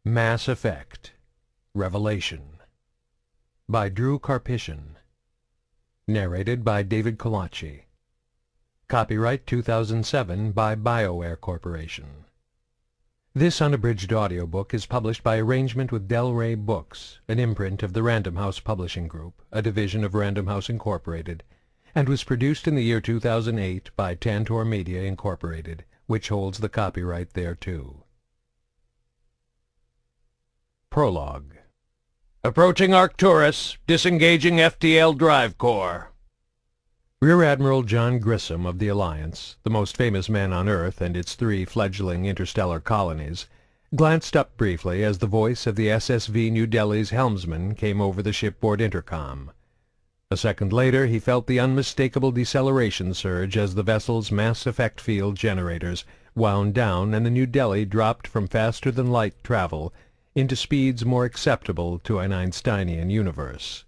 Mass Effect Revelation by Drew Karpyshyn. Narrated by David Kolachi. Copyright 2007 by BioWare Corporation. This unabridged audiobook is published by arrangement with Rey Books, an imprint of the Random House Publishing Group, a division of Random House Incorporated, and was produced in the year 2008 by Tantor Media Incorporated, which holds the copyright thereto. Prologue. Approaching Arcturus, disengaging FTL drive core. Rear Admiral John Grissom of the Alliance, the most famous man on Earth and its 3 fledgling interstellar colonies, glanced up briefly as the voice of the SSV New Delhi's helmsman came over the shipboard intercom. A second later he felt the unmistakable deceleration surge as the vessel's mass effect field generators wound down and the New Delhi dropped from faster-than-light travel into speeds more acceptable to an Einsteinian universe.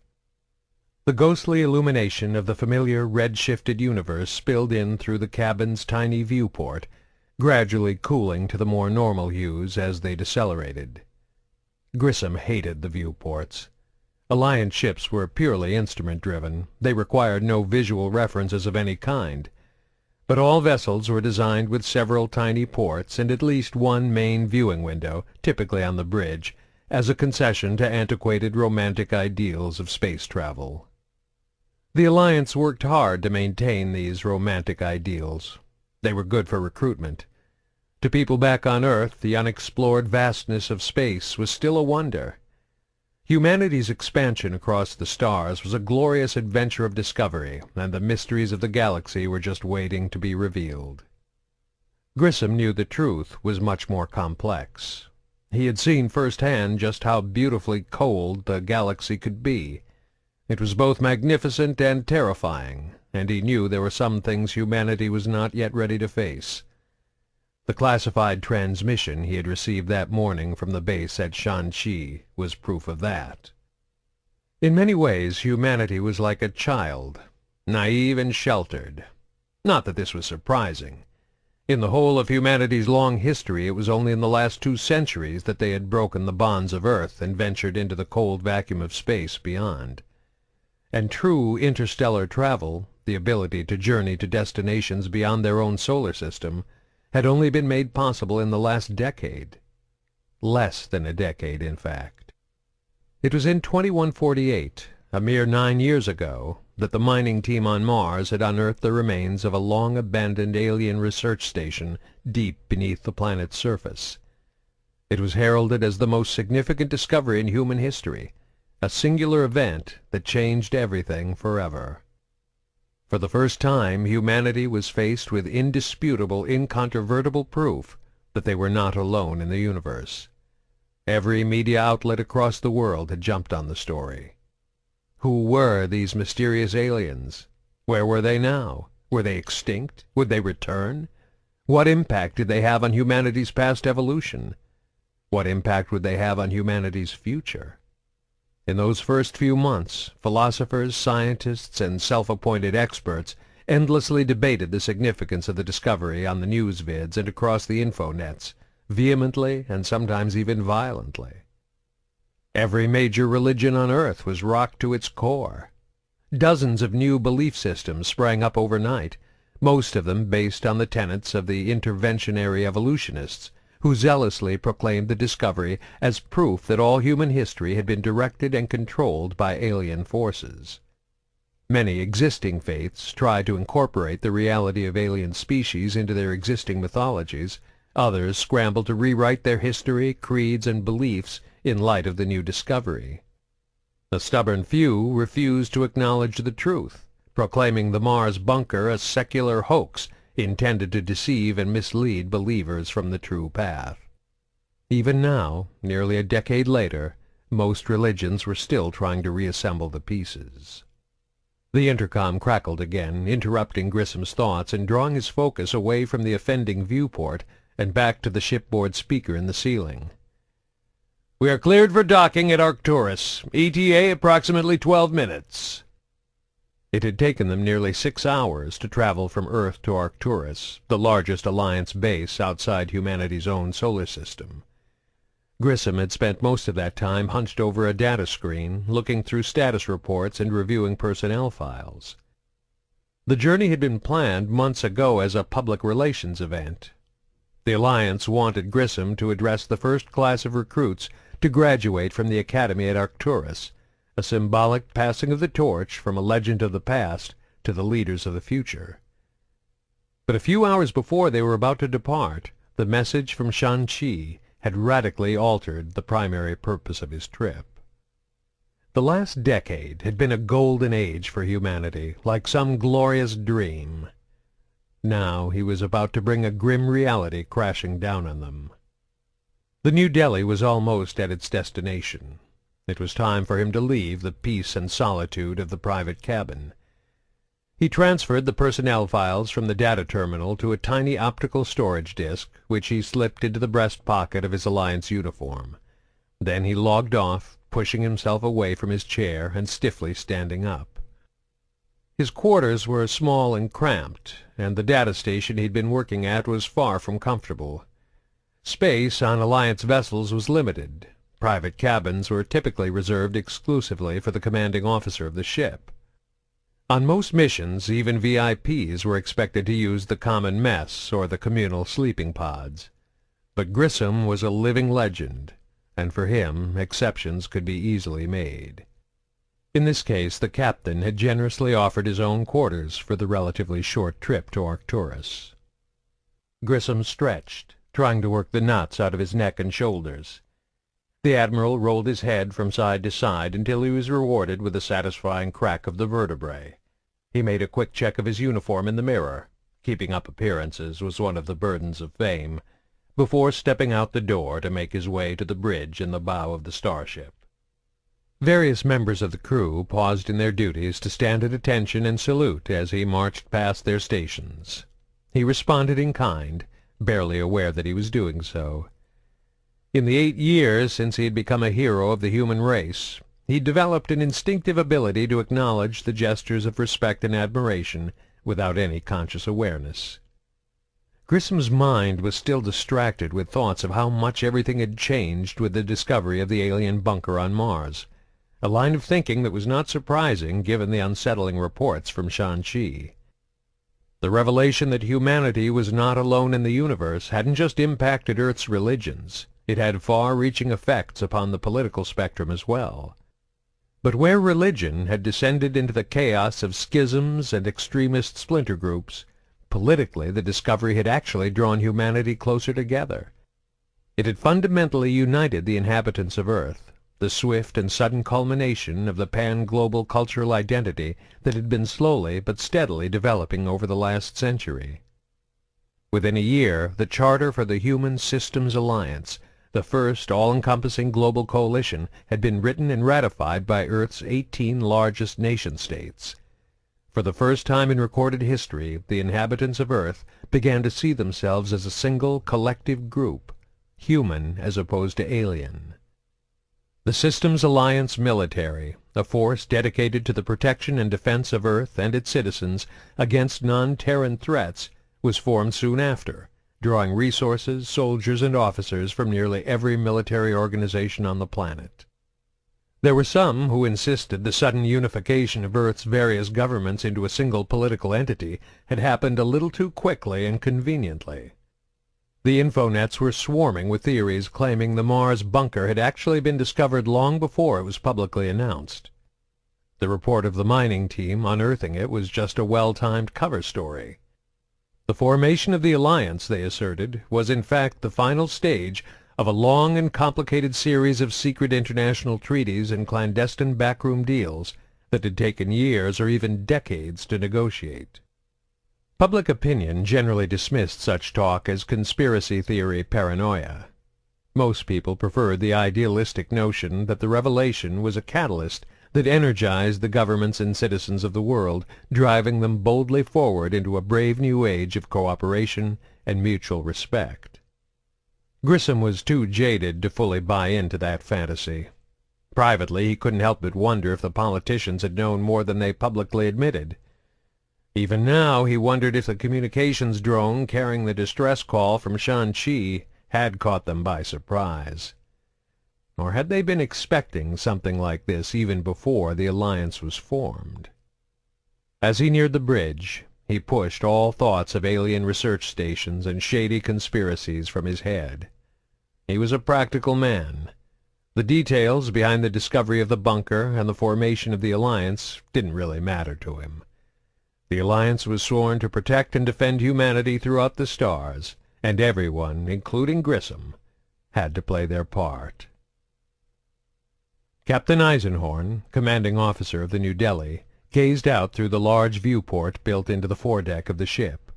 The ghostly illumination of the familiar red-shifted universe spilled in through the cabin's tiny viewport, gradually cooling to the more normal hues as they decelerated. Grissom hated the viewports. Alliance ships were purely instrument-driven. They required no visual references of any kind. But all vessels were designed with several tiny ports and at least one main viewing window, typically on the bridge, as a concession to antiquated romantic ideals of space travel. The Alliance worked hard to maintain these romantic ideals. They were good for recruitment. To people back on Earth, the unexplored vastness of space was still a wonder. Humanity's expansion across the stars was a glorious adventure of discovery, and the mysteries of the galaxy were just waiting to be revealed. Grissom knew the truth was much more complex. He had seen firsthand just how beautifully cold the galaxy could be. It was both magnificent and terrifying, and he knew there were some things humanity was not yet ready to face. The classified transmission he had received that morning from the base at Shanxi was proof of that. In many ways, humanity was like a child, naive and sheltered. Not that this was surprising. In the whole of humanity's long history, it was only in the last 2 centuries that they had broken the bonds of Earth and ventured into the cold vacuum of space beyond. And true interstellar travel, the ability to journey to destinations beyond their own solar system, had only been made possible in the last decade. Less than a decade, in fact. It was in 2148, a mere 9 years ago, that the mining team on Mars had unearthed the remains of a long-abandoned alien research station deep beneath the planet's surface. It was heralded as the most significant discovery in human history, a singular event that changed everything forever. For the first time, humanity was faced with indisputable, incontrovertible proof that they were not alone in the universe. Every media outlet across the world had jumped on the story. Who were these mysterious aliens? Where were they now? Were they extinct? Would they return? What impact did they have on humanity's past evolution? What impact would they have on humanity's future? In those first few months, philosophers, scientists, and self-appointed experts endlessly debated the significance of the discovery on the news vids and across the info-nets, vehemently and sometimes even violently. Every major religion on Earth was rocked to its core. Dozens of new belief systems sprang up overnight, most of them based on the tenets of the interventionary evolutionists, who zealously proclaimed the discovery as proof that all human history had been directed and controlled by alien forces. Many existing faiths tried to incorporate the reality of alien species into their existing mythologies. Others scrambled to rewrite their history, creeds, and beliefs in light of the new discovery. A stubborn few refused to acknowledge the truth, proclaiming the Mars bunker a secular hoax intended to deceive and mislead believers from the true path. Even now, nearly a decade later, most religions were still trying to reassemble the pieces. The intercom crackled again, interrupting Grissom's thoughts and drawing his focus away from the offending viewport and back to the shipboard speaker in the ceiling. "We are cleared for docking at Arcturus. ETA approximately 12 minutes. It had taken them nearly 6 hours to travel from Earth to Arcturus, the largest Alliance base outside humanity's own solar system. Grissom had spent most of that time hunched over a data screen, looking through status reports and reviewing personnel files. The journey had been planned months ago as a public relations event. The Alliance wanted Grissom to address the first class of recruits to graduate from the academy at Arcturus, a symbolic passing of the torch from a legend of the past to the leaders of the future. But a few hours before they were about to depart, the message from Shang-Chi had radically altered the primary purpose of his trip. The last decade had been a golden age for humanity, like some glorious dream. Now he was about to bring a grim reality crashing down on them. The New Delhi was almost at its destination. It was time for him to leave the peace and solitude of the private cabin. He transferred the personnel files from the data terminal to a tiny optical storage disk, which he slipped into the breast pocket of his Alliance uniform. Then he logged off, pushing himself away from his chair and stiffly standing up. His quarters were small and cramped, and the data station he'd been working at was far from comfortable. Space on Alliance vessels was limited. Private cabins were typically reserved exclusively for the commanding officer of the ship. On most missions, even VIPs were expected to use the common mess or the communal sleeping pods. But Grissom was a living legend, and for him exceptions could be easily made. In this case, the captain had generously offered his own quarters for the relatively short trip to Arcturus. Grissom stretched, trying to work the knots out of his neck and shoulders. The Admiral rolled his head from side to side until he was rewarded with a satisfying crack of the vertebrae. He made a quick check of his uniform in the mirror. Keeping up appearances was one of the burdens of fame, before stepping out the door to make his way to the bridge in the bow of the starship. Various members of the crew paused in their duties to stand at attention and salute as he marched past their stations. He responded in kind, barely aware that he was doing so. In the 8 years since he had become a hero of the human race, he developed an instinctive ability to acknowledge the gestures of respect and admiration without any conscious awareness. Grissom's mind was still distracted with thoughts of how much everything had changed with the discovery of the alien bunker on Mars, a line of thinking that was not surprising given the unsettling reports from Shang-Chi. The revelation that humanity was not alone in the universe hadn't just impacted Earth's religions. It had far-reaching effects upon the political spectrum as well. But where religion had descended into the chaos of schisms and extremist splinter groups, politically the discovery had actually drawn humanity closer together. It had fundamentally united the inhabitants of Earth, the swift and sudden culmination of the pan-global cultural identity that had been slowly but steadily developing over the last century. Within a year, the Charter for the Human Systems Alliance, the first all-encompassing global coalition, had been written and ratified by Earth's 18 largest nation-states. For the first time in recorded history, the inhabitants of Earth began to see themselves as a single collective group, human as opposed to alien. The Systems Alliance military, a force dedicated to the protection and defense of Earth and its citizens against non-Terran threats, was formed soon after, drawing resources, soldiers, and officers from nearly every military organization on the planet. There were some who insisted the sudden unification of Earth's various governments into a single political entity had happened a little too quickly and conveniently. The infonets were swarming with theories claiming the Mars bunker had actually been discovered long before it was publicly announced. The report of the mining team unearthing it was just a well-timed cover story. The formation of the Alliance, they asserted, was in fact the final stage of a long and complicated series of secret international treaties and clandestine backroom deals that had taken years or even decades to negotiate. Public opinion generally dismissed such talk as conspiracy theory paranoia. Most people preferred the idealistic notion that the revelation was a catalyst that energized the governments and citizens of the world, driving them boldly forward into a brave new age of cooperation and mutual respect. Grissom was too jaded to fully buy into that fantasy. Privately, he couldn't help but wonder if the politicians had known more than they publicly admitted. Even now, he wondered if the communications drone carrying the distress call from Shang-Chi had caught them by surprise. Or had they been expecting something like this even before the alliance was formed? As he neared the bridge, he pushed all thoughts of alien research stations and shady conspiracies from his head. He was a practical man. The details behind the discovery of the bunker and the formation of the alliance didn't really matter to him. The alliance was sworn to protect and defend humanity throughout the stars, and everyone, including Grissom, had to play their part. Captain Eisenhorn, commanding officer of the New Delhi, gazed out through the large viewport built into the foredeck of the ship.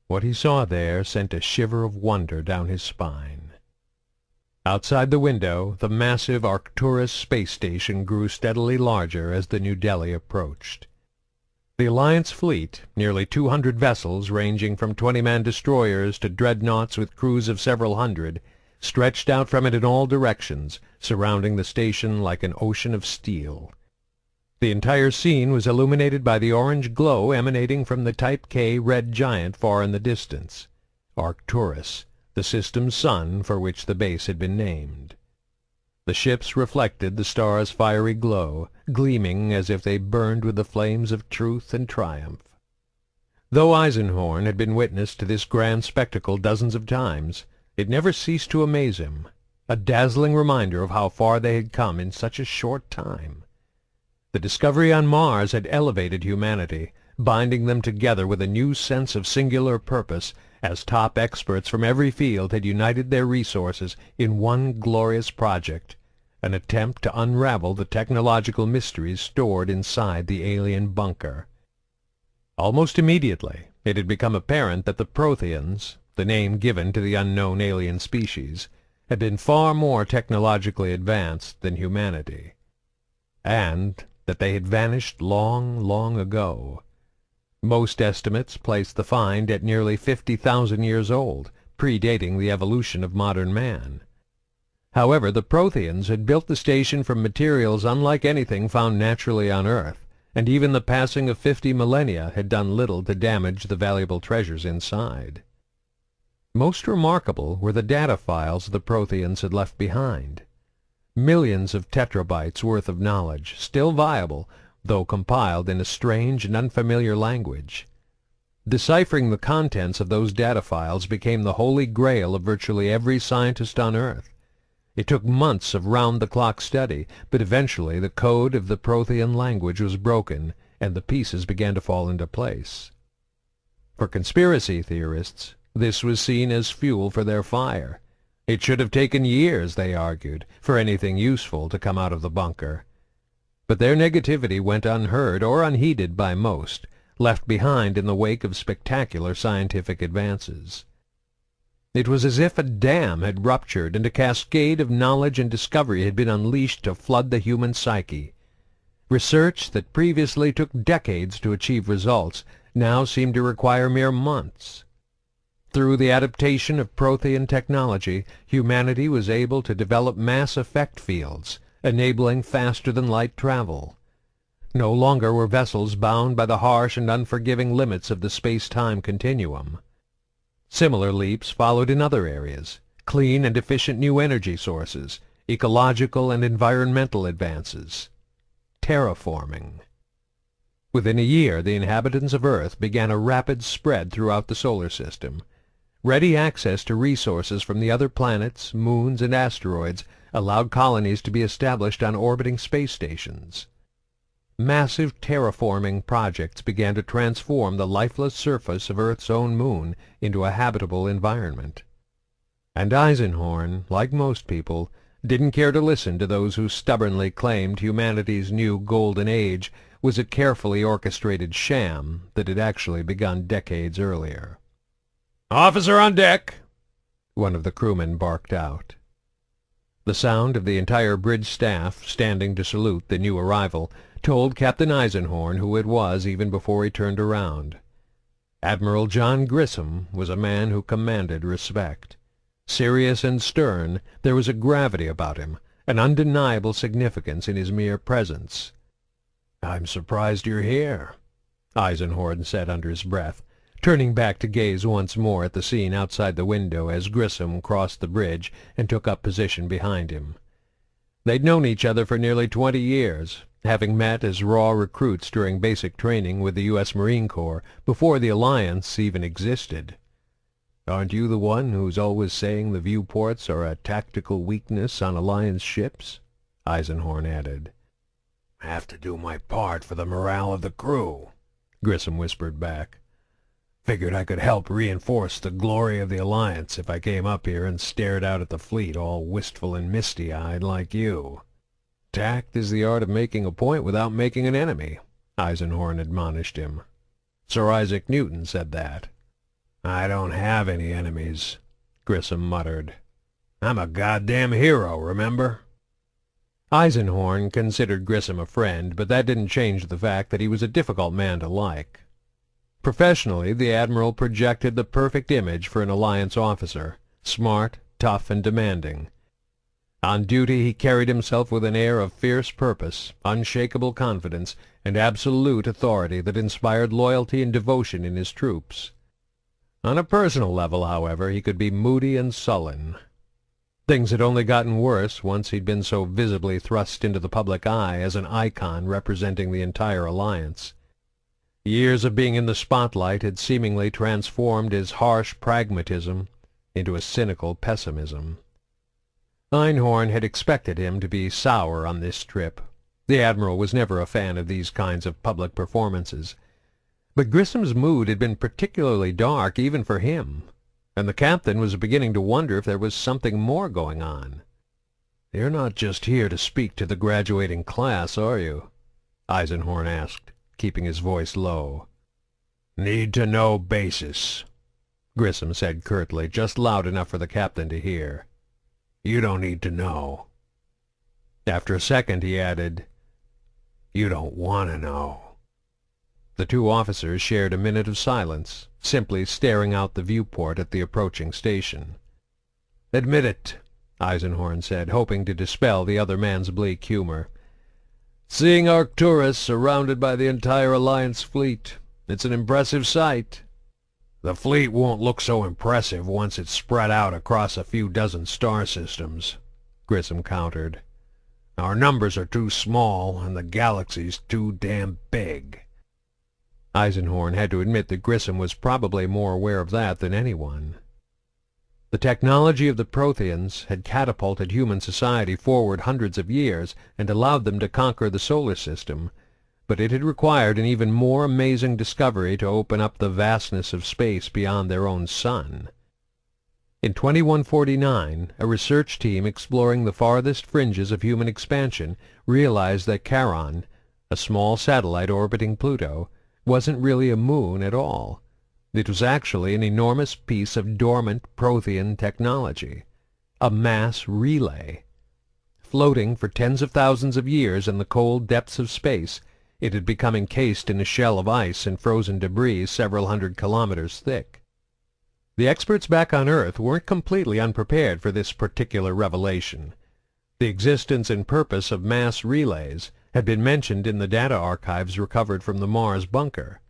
What he saw there sent a shiver of wonder down his spine. Outside the window, the massive Arcturus space station grew steadily larger as the New Delhi approached. The Alliance fleet, nearly 200 vessels ranging from 20-man destroyers to dreadnoughts with crews of several hundred, stretched out from it in all directions, surrounding the station like an ocean of steel. The entire scene was illuminated by the orange glow emanating from the Type K red giant far in the distance, Arcturus, the system's sun for which the base had been named. The ships reflected the star's fiery glow, gleaming as if they burned with the flames of truth and triumph. Though Eisenhorn had been witness to this grand spectacle dozens of times, it never ceased to amaze him, a dazzling reminder of how far they had come in such a short time. The discovery on Mars had elevated humanity, binding them together with a new sense of singular purpose, as top experts from every field had united their resources in one glorious project, an attempt to unravel the technological mysteries stored inside the alien bunker. Almost immediately, it had become apparent that the Protheans, the name given to the unknown alien species, had been far more technologically advanced than humanity, and that they had vanished long, long ago. Most estimates place the find at nearly 50,000 years old, predating the evolution of modern man. However, the Protheans had built the station from materials unlike anything found naturally on Earth, and even the passing of 50 millennia had done little to damage the valuable treasures inside. Most remarkable were the data files the Protheans had left behind. Millions of tetrabytes worth of knowledge, still viable, though compiled in a strange and unfamiliar language. Deciphering the contents of those data files became the holy grail of virtually every scientist on Earth. It took months of round-the-clock study, but eventually the code of the Prothean language was broken, and the pieces began to fall into place. For conspiracy theorists, this was seen as fuel for their fire. It should have taken years, they argued, for anything useful to come out of the bunker. But their negativity went unheard or unheeded by most, left behind in the wake of spectacular scientific advances. It was as if a dam had ruptured and a cascade of knowledge and discovery had been unleashed to flood the human psyche. Research that previously took decades to achieve results now seemed to require mere months. Through the adaptation of Prothean technology, humanity was able to develop mass effect fields, enabling faster-than-light travel. No longer were vessels bound by the harsh and unforgiving limits of the space-time continuum. Similar leaps followed in other areas: clean and efficient new energy sources, ecological and environmental advances, terraforming. Within a year, the inhabitants of Earth began a rapid spread throughout the solar system. Ready access to resources from the other planets, moons, and asteroids allowed colonies to be established on orbiting space stations. Massive terraforming projects began to transform the lifeless surface of Earth's own moon into a habitable environment. And Eisenhorn, like most people, didn't care to listen to those who stubbornly claimed humanity's new golden age was a carefully orchestrated sham that had actually begun decades earlier. "Officer on deck!" one of the crewmen barked out. The sound of the entire bridge staff standing to salute the new arrival told Captain Eisenhorn who it was even before he turned around. Admiral John Grissom was a man who commanded respect. Serious and stern, there was a gravity about him, an undeniable significance in his mere presence. "I'm surprised you're here," Eisenhorn said under his breath, turning back to gaze once more at the scene outside the window as Grissom crossed the bridge and took up position behind him. They'd known each other for nearly 20 years, having met as raw recruits during basic training with the U.S. Marine Corps before the Alliance even existed. "Aren't you the one who's always saying the viewports are a tactical weakness on Alliance ships?" Eisenhorn added. "Have to do my part for the morale of the crew," Grissom whispered back. "Figured I could help reinforce the glory of the Alliance if I came up here and stared out at the fleet all wistful and misty-eyed like you." "Tact is the art of making a point without making an enemy," Eisenhorn admonished him. "Sir Isaac Newton said that." "I don't have any enemies," Grissom muttered. "I'm a goddamn hero, remember?" Eisenhorn considered Grissom a friend, but that didn't change the fact that he was a difficult man to like. Professionally, the Admiral projected the perfect image for an Alliance officer, smart, tough, and demanding. On duty he carried himself with an air of fierce purpose, unshakable confidence, and absolute authority that inspired loyalty and devotion in his troops. On a personal level, however, he could be moody and sullen. Things had only gotten worse once he'd been so visibly thrust into the public eye as an icon representing the entire Alliance. Years of being in the spotlight had seemingly transformed his harsh pragmatism into a cynical pessimism. Einhorn had expected him to be sour on this trip. The Admiral was never a fan of these kinds of public performances. But Grissom's mood had been particularly dark even for him, and the captain was beginning to wonder if there was something more going on. "You're not just here to speak to the graduating class, are you?" Eisenhorn asked, keeping his voice low. "Need to know basis," Grissom said curtly, just loud enough for the captain to hear. "You don't need to know." After a second he added, "You don't want to know." The two officers shared a minute of silence, simply staring out the viewport at the approaching station. "Admit it," Eisenhorn said, hoping to dispel the other man's bleak humor. "Seeing Arcturus surrounded by the entire Alliance fleet, it's an impressive sight." "The fleet won't look so impressive once it's spread out across a few dozen star systems," Grissom countered. "Our numbers are too small, and the galaxy's too damn big." Eisenhorn had to admit that Grissom was probably more aware of that than anyone. The technology of the Protheans had catapulted human society forward hundreds of years and allowed them to conquer the solar system, but it had required an even more amazing discovery to open up the vastness of space beyond their own sun. In 2149, a research team exploring the farthest fringes of human expansion realized that Charon, a small satellite orbiting Pluto, wasn't really a moon at all. It was actually an enormous piece of dormant Prothean technology, a mass relay. Floating for tens of thousands of years in the cold depths of space, it had become encased in a shell of ice and frozen debris several hundred kilometers thick. The experts back on Earth weren't completely unprepared for this particular revelation. The existence and purpose of mass relays had been mentioned in the data archives recovered from the Mars bunker.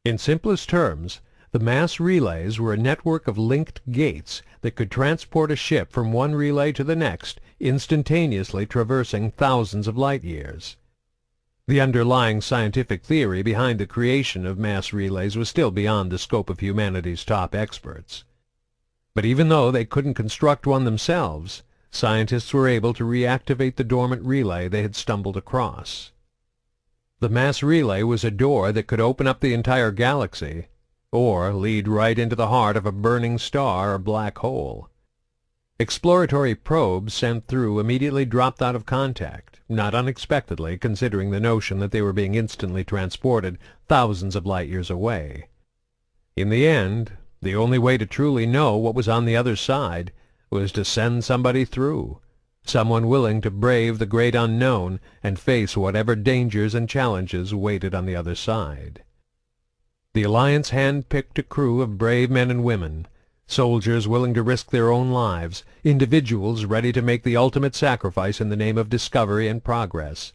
In simplest terms, the mass relays were a network of linked gates that could transport a ship from one relay to the next, instantaneously traversing thousands of light years. The underlying scientific theory behind the creation of mass relays was still beyond the scope of humanity's top experts. But even though they couldn't construct one themselves, scientists were able to reactivate the dormant relay they had stumbled across. The mass relay was a door that could open up the entire galaxy, or lead right into the heart of a burning star or black hole. Exploratory probes sent through immediately dropped out of contact, not unexpectedly considering the notion that they were being instantly transported thousands of light years away. In the end, the only way to truly know what was on the other side was to send somebody through, someone willing to brave the great unknown and face whatever dangers and challenges waited on the other side. The Alliance hand-picked a crew of brave men and women, soldiers willing to risk their own lives, individuals ready to make the ultimate sacrifice in the name of discovery and progress.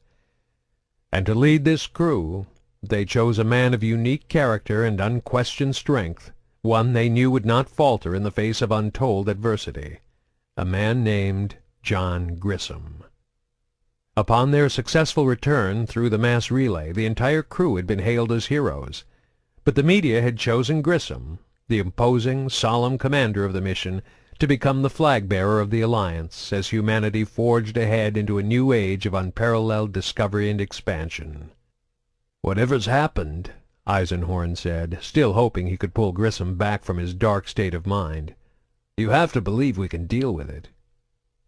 And to lead this crew, they chose a man of unique character and unquestioned strength, one they knew would not falter in the face of untold adversity, a man named John Grissom. Upon their successful return through the mass relay, the entire crew had been hailed as heroes. But the media had chosen Grissom, the imposing, solemn commander of the mission, to become the flag-bearer of the Alliance as humanity forged ahead into a new age of unparalleled discovery and expansion. "Whatever's happened," Eisenhorn said, still hoping he could pull Grissom back from his dark state of mind, "you have to believe we can deal with it.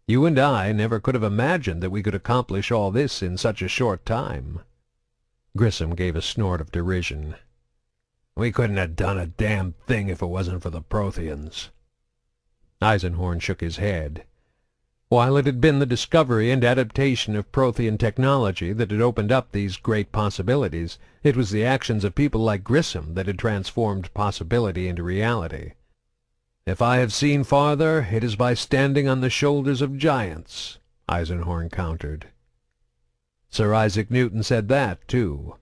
You and I never could have imagined that we could accomplish all this in such a short time." Grissom gave a snort of derision. "We couldn't have done a damn thing if it wasn't for the Protheans." Eisenhorn shook his head. While it had been the discovery and adaptation of Prothean technology that had opened up these great possibilities, it was the actions of people like Grissom that had transformed possibility into reality. "If I have seen farther, it is by standing on the shoulders of giants," Eisenhorn countered. "Sir Isaac Newton said that, too."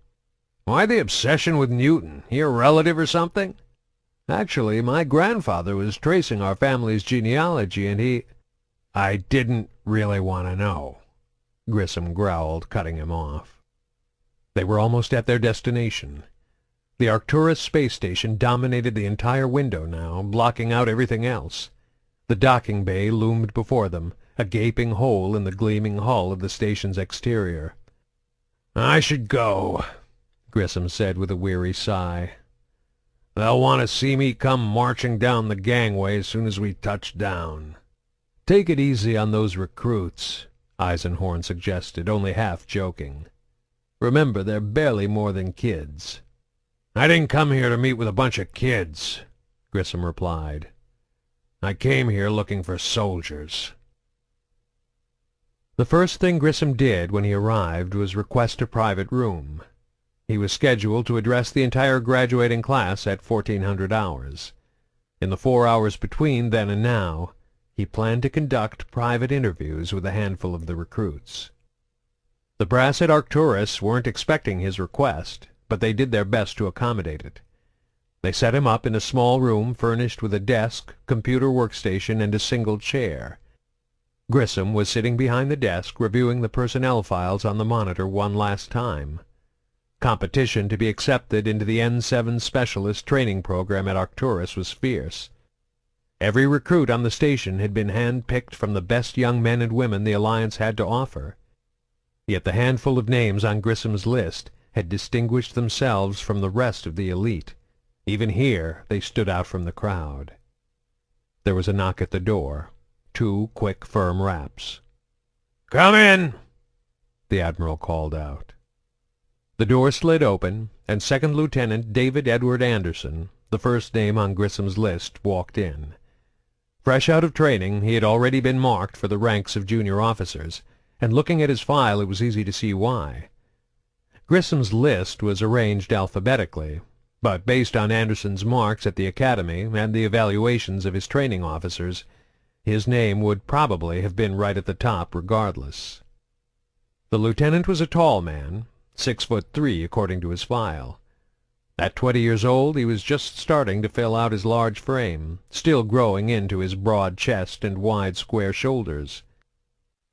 "Why the obsession with Newton? He a relative or something?" "Actually, my grandfather was tracing our family's genealogy, and he—" "I didn't really want to know," Grissom growled, cutting him off. They were almost at their destination. The Arcturus space station dominated the entire window now, blocking out everything else. The docking bay loomed before them, a gaping hole in the gleaming hull of the station's exterior. "I should go," Grissom said with a weary sigh. "They'll want to see me come marching down the gangway as soon as we touch down." "Take it easy on those recruits," Eisenhorn suggested, only half joking. "Remember, they're barely more than kids." "I didn't come here to meet with a bunch of kids," Grissom replied. "I came here looking for soldiers." The first thing Grissom did when he arrived was request a private room. He was scheduled to address the entire graduating class at 1400 hours. In the 4 hours between then and now, he planned to conduct private interviews with a handful of the recruits. The brass at Arcturus weren't expecting his request, but they did their best to accommodate it. They set him up in a small room furnished with a desk, computer workstation, and a single chair. Grissom was sitting behind the desk, reviewing the personnel files on the monitor one last time. Competition to be accepted into the N7 Specialist training program at Arcturus was fierce. Every recruit on the station had been hand-picked from the best young men and women the Alliance had to offer. Yet the handful of names on Grissom's list had distinguished themselves from the rest of the elite. Even here they stood out from the crowd. There was a knock at the door. 2 quick, firm raps. "Come in," the Admiral called out. The door slid open, and Second Lieutenant David Edward Anderson, the first name on Grissom's list, walked in. Fresh out of training, he had already been marked for the ranks of junior officers, and looking at his file it was easy to see why. Grissom's list was arranged alphabetically, but based on Anderson's marks at the academy and the evaluations of his training officers, his name would probably have been right at the top regardless. The lieutenant was a tall man, 6'3" according to his file. At 20 years old he was just starting to fill out his large frame, still growing into his broad chest and wide square shoulders.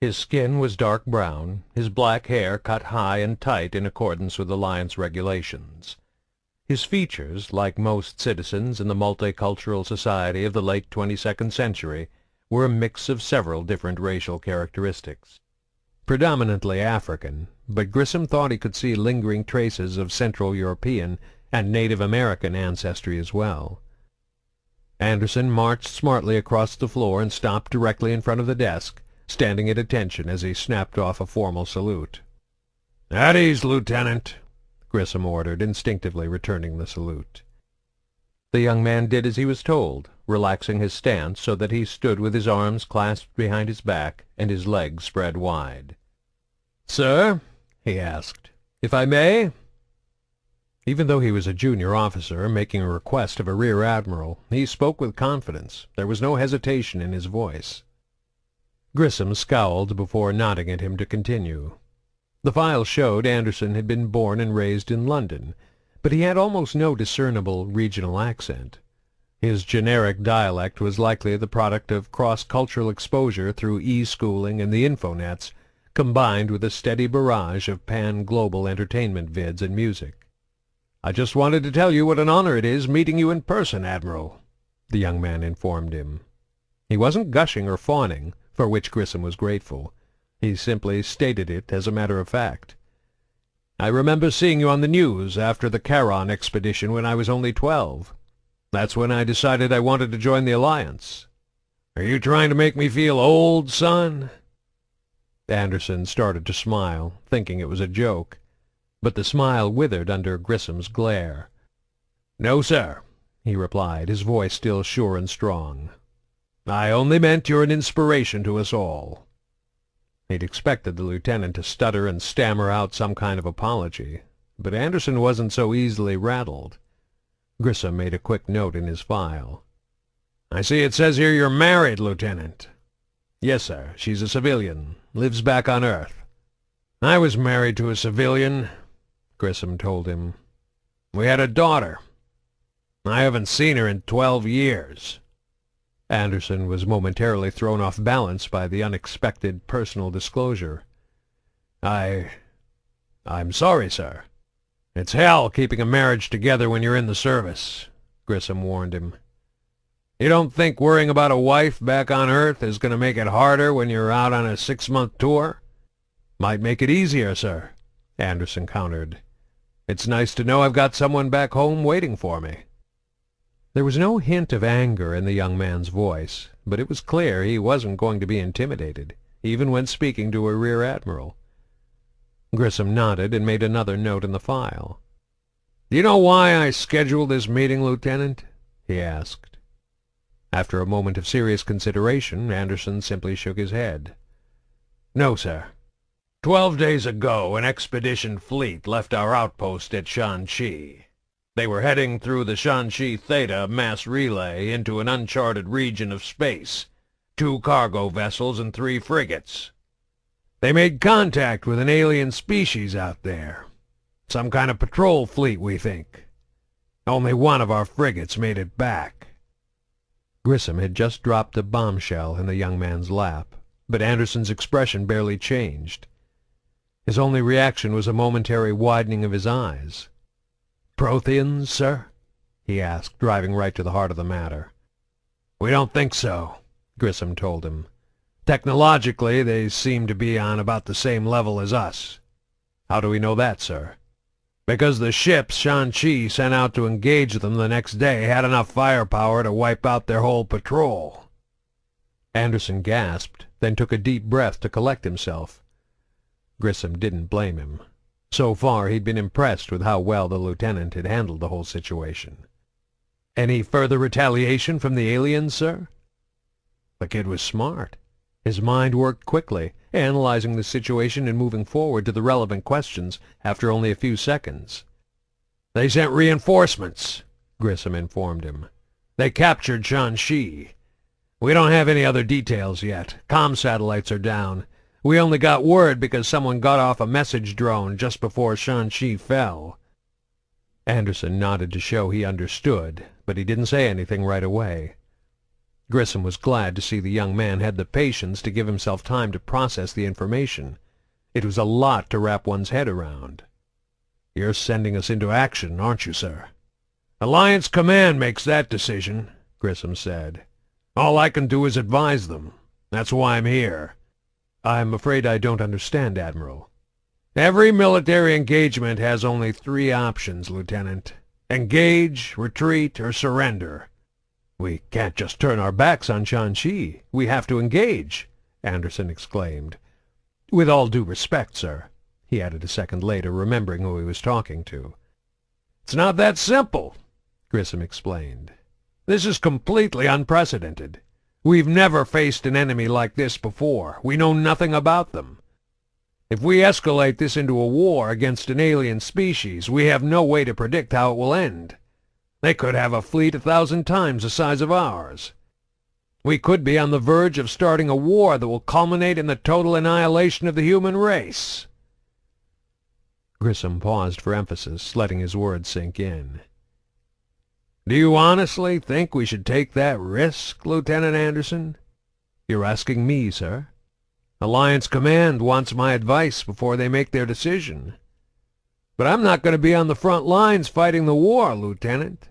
His skin was dark brown, his black hair cut high and tight in accordance with Alliance regulations. His features, like most citizens in the multicultural society of the late 22nd century, were a mix of several different racial characteristics. Predominantly African, but Grissom thought he could see lingering traces of Central European and Native American ancestry as well. Anderson marched smartly across the floor and stopped directly in front of the desk, standing at attention as he snapped off a formal salute. "At ease, Lieutenant," Grissom ordered, instinctively returning the salute. The young man did as he was told, relaxing his stance so that he stood with his arms clasped behind his back and his legs spread wide. "Sir," he asked, "if I may?" Even though he was a junior officer making a request of a rear admiral, he spoke with confidence. There was no hesitation in his voice. Grissom scowled before nodding at him to continue. The file showed Anderson had been born and raised in London, but he had almost no discernible regional accent. His generic dialect was likely the product of cross-cultural exposure through e-schooling and the infonets, combined with a steady barrage of pan-global entertainment vids and music. "I just wanted to tell you what an honor it is meeting you in person, Admiral," the young man informed him. He wasn't gushing or fawning, for which Grissom was grateful. He simply stated it as a matter of fact. "I remember seeing you on the news after the Charon expedition when I was only 12. That's when I decided I wanted to join the Alliance." "Are you trying to make me feel old, son?" Anderson started to smile, thinking it was a joke, but the smile withered under Grissom's glare. "No, sir," he replied, his voice still sure and strong. "I only meant you're an inspiration to us all." He'd expected the lieutenant to stutter and stammer out some kind of apology, but Anderson wasn't so easily rattled. Grissom made a quick note in his file. "I see it says here you're married, Lieutenant." "Yes, sir. She's a civilian. Lives back on Earth." "I was married to a civilian," Grissom told him. "We had a daughter. I haven't seen her in 12 years. Anderson was momentarily thrown off balance by the unexpected personal disclosure. I'm sorry, sir. It's hell keeping a marriage together when you're in the service," Grissom warned him. "You don't think worrying about a wife back on Earth is going to make it harder when you're out on a 6-month tour?" "Might make it easier, sir," Anderson countered. "It's nice to know I've got someone back home waiting for me." There was no hint of anger in the young man's voice, but it was clear he wasn't going to be intimidated, even when speaking to a rear admiral. Grissom nodded and made another note in the file. "Do you know why I scheduled this meeting, Lieutenant?" he asked. After a moment of serious consideration, Anderson simply shook his head. "No, sir. 12 days ago, an expedition fleet left our outpost at Shanxi. They were heading through the Shanxi Theta mass relay into an uncharted region of space, 2 cargo vessels and 3 frigates. They made contact with an alien species out there. Some kind of patrol fleet, we think. Only one of our frigates made it back." Grissom had just dropped a bombshell in the young man's lap, but Anderson's expression barely changed. His only reaction was a momentary widening of his eyes. "Protheans, sir?" he asked, driving right to the heart of the matter. "We don't think so," Grissom told him. "Technologically, they seem to be on about the same level as us." "How do we know that, sir?" "Because the ships Shanxi sent out to engage them the next day had enough firepower to wipe out their whole patrol." Anderson gasped, then took a deep breath to collect himself. Grissom didn't blame him. So far he'd been impressed with how well the lieutenant had handled the whole situation. "Any further retaliation from the aliens, sir?" The kid was smart. His mind worked quickly, analyzing the situation and moving forward to the relevant questions after only a few seconds. "They sent reinforcements," Grissom informed him. "They captured Shanxi. We don't have any other details yet. Comm satellites are down. We only got word because someone got off a message drone just before Shanxi fell." Anderson nodded to show he understood, but he didn't say anything right away. Grissom was glad to see the young man had the patience to give himself time to process the information. It was a lot to wrap one's head around. "You're sending us into action, aren't you, sir?" "Alliance Command makes that decision," Grissom said. "All I can do is advise them. That's why I'm here." "I'm afraid I don't understand, Admiral." "Every military engagement has only 3 options, Lieutenant. Engage, retreat, or surrender." "We can't just turn our backs on Shanxi. We have to engage," Anderson exclaimed. "With all due respect, sir," he added a second later, remembering who he was talking to. "It's not that simple," Grissom explained. "This is completely unprecedented. We've never faced an enemy like this before. We know nothing about them. If we escalate this into a war against an alien species, we have no way to predict how it will end. They could have a fleet 1,000 times the size of ours. We could be on the verge of starting a war that will culminate in the total annihilation of the human race." Grissom paused for emphasis, letting his words sink in. "Do you honestly think we should take that risk, Lieutenant Anderson?" "You're asking me, sir?" Alliance Command wants my advice before they make their decision. But I'm not going to be on the front lines fighting the war, Lieutenant.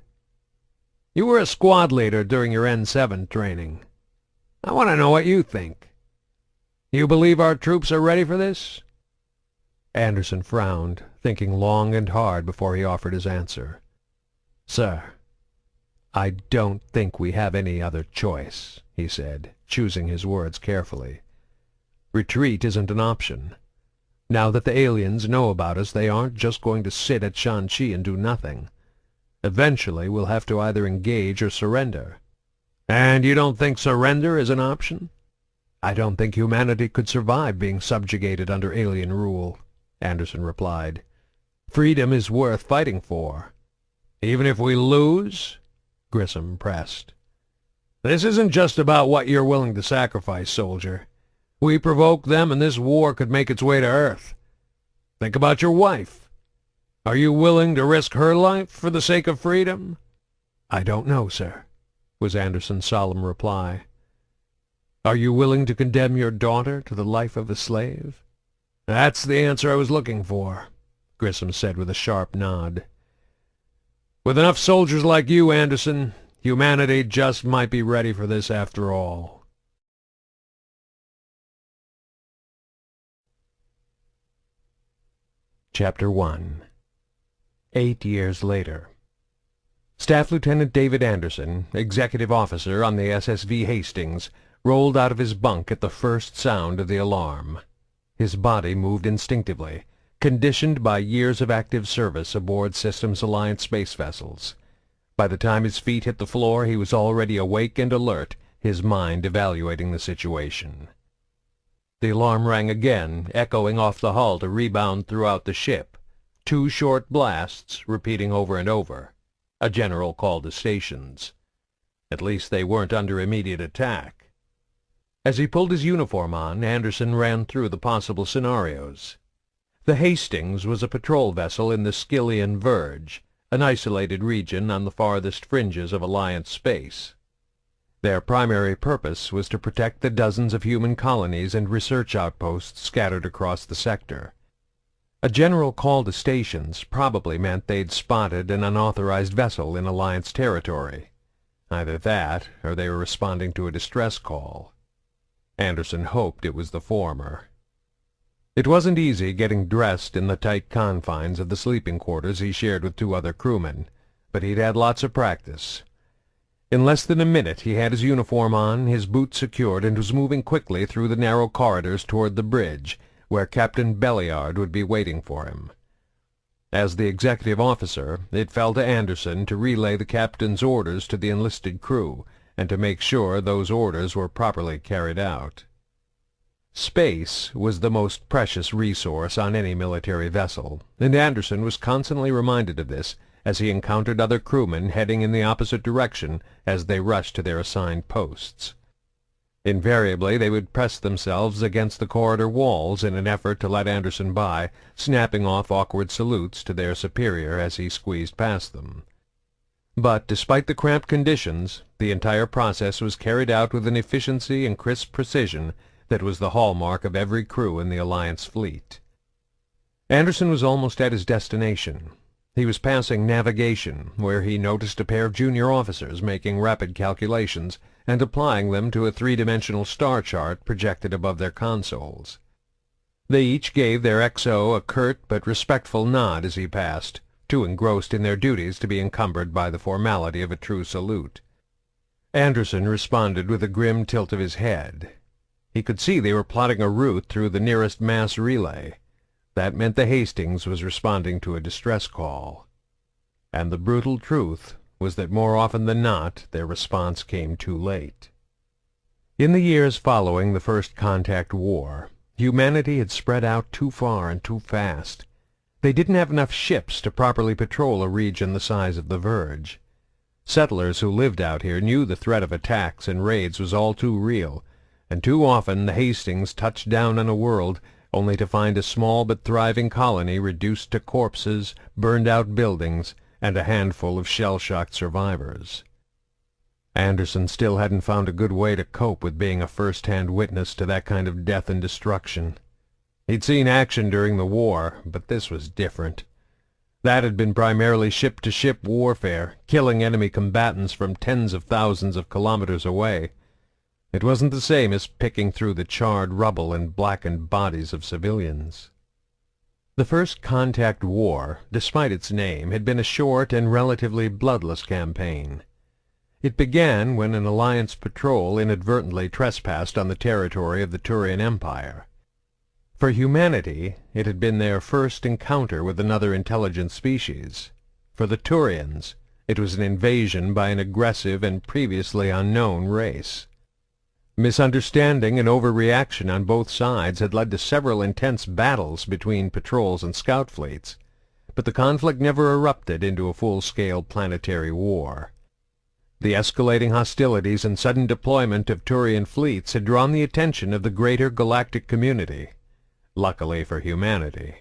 You were a squad leader during your N7 training. I want to know what you think. You believe our troops are ready for this?" Anderson frowned, thinking long and hard before he offered his answer. "Sir, I don't think we have any other choice," he said, choosing his words carefully. "Retreat isn't an option. Now that the aliens know about us, they aren't just going to sit at Shanxi and do nothing. Eventually, we'll have to either engage or surrender." "And you don't think surrender is an option?" "I don't think humanity could survive being subjugated under alien rule," Anderson replied. "Freedom is worth fighting for." "Even if we lose?" Grissom pressed. "This isn't just about what you're willing to sacrifice, soldier. We provoke them, and this war could make its way to Earth. Think about your wife. Are you willing to risk her life for the sake of freedom?" "I don't know, sir," was Anderson's solemn reply. "Are you willing to condemn your daughter to the life of a slave?" "That's the answer I was looking for," Grissom said with a sharp nod. "With enough soldiers like you, Anderson, humanity just might be ready for this after all." Chapter 1. 8 years later. Staff Lieutenant David Anderson, executive officer on the SSV Hastings, rolled out of his bunk at the first sound of the alarm. His body moved instinctively, conditioned by years of active service aboard Systems Alliance space vessels. By the time his feet hit the floor, he was already awake and alert, his mind evaluating the situation. The alarm rang again, echoing off the hull to rebound throughout the ship. 2 short blasts, repeating over and over. A general call to stations. At least they weren't under immediate attack. As he pulled his uniform on, Anderson ran through the possible scenarios. The Hastings was a patrol vessel in the Skyllian Verge, an isolated region on the farthest fringes of Alliance space. Their primary purpose was to protect the dozens of human colonies and research outposts scattered across the sector. A general call to stations probably meant they'd spotted an unauthorized vessel in Alliance territory. Either that, or they were responding to a distress call. Anderson hoped it was the former. It wasn't easy getting dressed in the tight confines of the sleeping quarters he shared with 2 other crewmen, but he'd had lots of practice. In less than a minute he had his uniform on, his boots secured, and was moving quickly through the narrow corridors toward the bridge, where Captain Belliard would be waiting for him. As the executive officer, it fell to Anderson to relay the captain's orders to the enlisted crew, and to make sure those orders were properly carried out. Space was the most precious resource on any military vessel, and Anderson was constantly reminded of this as he encountered other crewmen heading in the opposite direction as they rushed to their assigned posts. Invariably they would press themselves against the corridor walls in an effort to let Anderson by, snapping off awkward salutes to their superior as he squeezed past them. But despite the cramped conditions, the entire process was carried out with an efficiency and crisp precision that was the hallmark of every crew in the Alliance fleet. Anderson was almost at his destination. He was passing navigation, where he noticed a pair of junior officers making rapid calculations and applying them to a 3-dimensional star chart projected above their consoles. They each gave their XO a curt but respectful nod as he passed, too engrossed in their duties to be encumbered by the formality of a true salute. Anderson responded with a grim tilt of his head. He could see they were plotting a route through the nearest mass relay. That meant the Hastings was responding to a distress call. And the brutal truth was that more often than not their response came too late. In the years following the First Contact War, humanity had spread out too far and too fast. They didn't have enough ships to properly patrol a region the size of the Verge. Settlers who lived out here knew the threat of attacks and raids was all too real, and too often the Hastings touched down on a world only to find a small but thriving colony reduced to corpses, burned-out buildings, and a handful of shell-shocked survivors. Anderson still hadn't found a good way to cope with being a first-hand witness to that kind of death and destruction. He'd seen action during the war, but this was different. That had been primarily ship-to-ship warfare, killing enemy combatants from tens of thousands of kilometers away. It wasn't the same as picking through the charred rubble and blackened bodies of civilians. The First Contact War, despite its name, had been a short and relatively bloodless campaign. It began when an Alliance patrol inadvertently trespassed on the territory of the Turian Empire. For humanity, it had been their first encounter with another intelligent species. For the Turians, it was an invasion by an aggressive and previously unknown race. Misunderstanding and overreaction on both sides had led to several intense battles between patrols and scout fleets, but the conflict never erupted into a full-scale planetary war. The escalating hostilities and sudden deployment of Turian fleets had drawn the attention of the greater galactic community, luckily for humanity.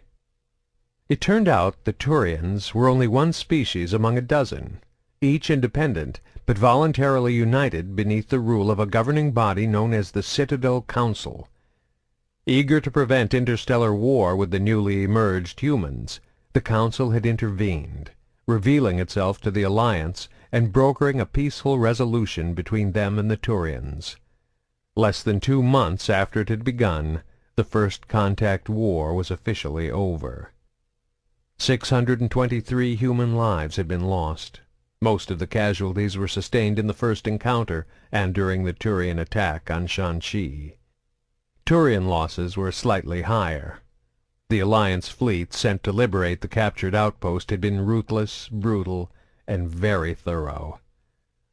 It turned out the Turians were only one species among a dozen, each independent, but voluntarily united beneath the rule of a governing body known as the Citadel Council. Eager to prevent interstellar war with the newly emerged humans, the Council had intervened, revealing itself to the Alliance and brokering a peaceful resolution between them and the Turians. Less than 2 months after it had begun, the First Contact War was officially over. 623 human lives had been lost. Most of the casualties were sustained in the first encounter and during the Turian attack on Shanxi. Turian losses were slightly higher. The Alliance fleet sent to liberate the captured outpost had been ruthless, brutal, and very thorough.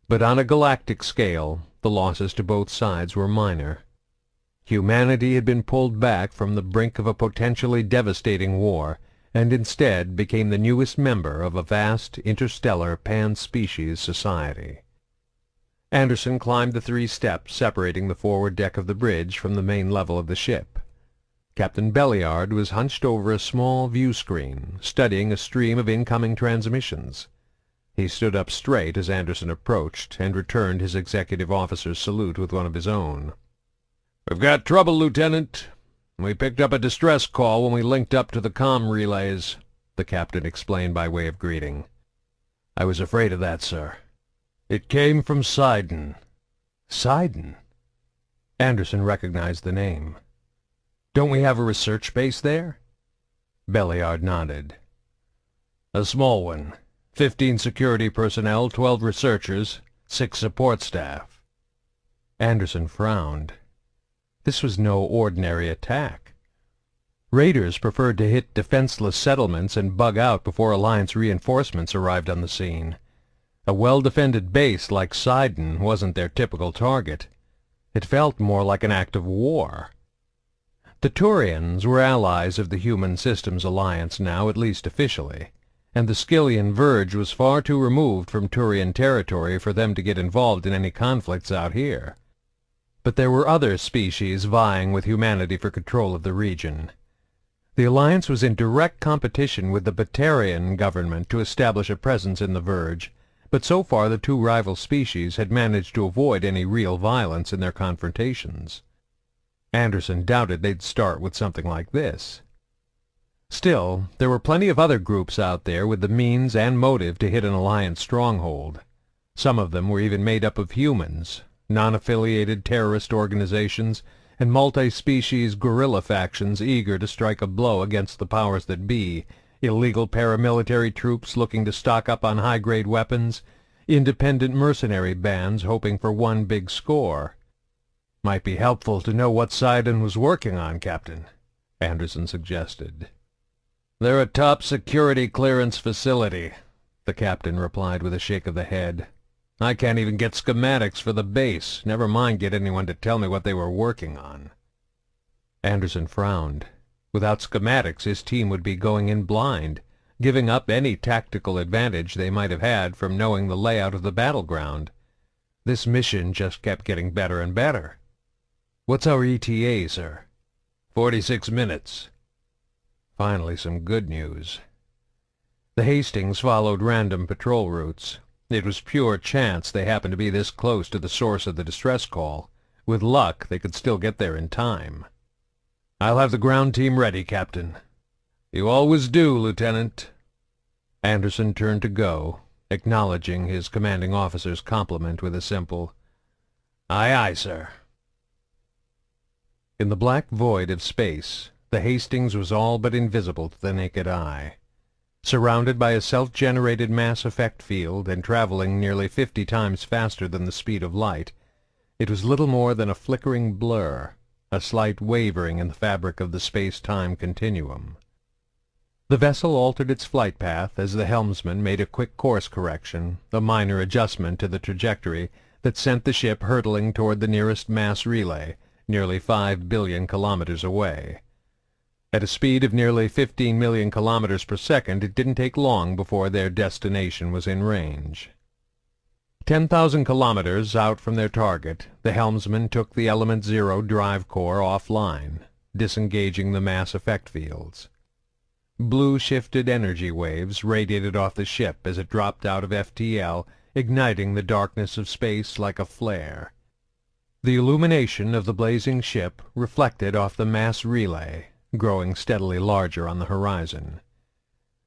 But on a galactic scale, the losses to both sides were minor. Humanity had been pulled back from the brink of a potentially devastating war, and instead became the newest member of a vast interstellar pan-species society. Anderson climbed the 3 steps separating the forward deck of the bridge from the main level of the ship. Captain Belliard was hunched over a small view-screen, studying a stream of incoming transmissions. He stood up straight as Anderson approached, and returned his executive officer's salute with one of his own. "We've got trouble, Lieutenant. We picked up a distress call when we linked up to the comm relays," the captain explained by way of greeting. "I was afraid of that, sir. It came from Sidon." Sidon? Anderson recognized the name. "Don't we have a research base there?" Belliard nodded. "A small one. 15 security personnel, 12 researchers, 6 support staff." Anderson frowned. This was no ordinary attack. Raiders preferred to hit defenseless settlements and bug out before Alliance reinforcements arrived on the scene. A well-defended base like Sidon wasn't their typical target. It felt more like an act of war. The Turians were allies of the Human Systems Alliance now, at least officially, and the Skyllian Verge was far too removed from Turian territory for them to get involved in any conflicts out here. But there were other species vying with humanity for control of the region. The Alliance was in direct competition with the Batarian government to establish a presence in the Verge, but so far the 2 rival species had managed to avoid any real violence in their confrontations. Anderson doubted they'd start with something like this. Still, there were plenty of other groups out there with the means and motive to hit an Alliance stronghold. Some of them were even made up of humans, non-affiliated terrorist organizations, and multi-species guerrilla factions eager to strike a blow against the powers that be, illegal paramilitary troops looking to stock up on high-grade weapons, independent mercenary bands hoping for one big score. "Might be helpful to know what Sidon was working on, Captain," Anderson suggested. "They're a top security clearance facility," the captain replied with a shake of the head. "I can't even get schematics for the base, never mind get anyone to tell me what they were working on." Anderson frowned. Without schematics, his team would be going in blind, giving up any tactical advantage they might have had from knowing the layout of the battleground. This mission just kept getting better and better. "What's our ETA, sir?" 46 minutes. Finally some good news. The Hastings followed random patrol routes. It was pure chance they happened to be this close to the source of the distress call. With luck, they could still get there in time. "I'll have the ground team ready, Captain." "You always do, Lieutenant." Anderson turned to go, acknowledging his commanding officer's compliment with a simple, "Aye, aye, sir." In the black void of space, the Hastings was all but invisible to the naked eye. Surrounded by a self-generated mass effect field and traveling nearly 50 times faster than the speed of light, it was little more than a flickering blur, a slight wavering in the fabric of the space-time continuum. The vessel altered its flight path as the helmsman made a quick course correction, a minor adjustment to the trajectory that sent the ship hurtling toward the nearest mass relay, nearly 5 billion kilometers away. At a speed of nearly 15 million kilometers per second, it didn't take long before their destination was in range. 10,000 kilometers out from their target, the helmsman took the Element Zero drive core offline, disengaging the mass effect fields. Blue-shifted energy waves radiated off the ship as it dropped out of FTL, igniting the darkness of space like a flare. The illumination of the blazing ship reflected off the mass relay, growing steadily larger on the horizon.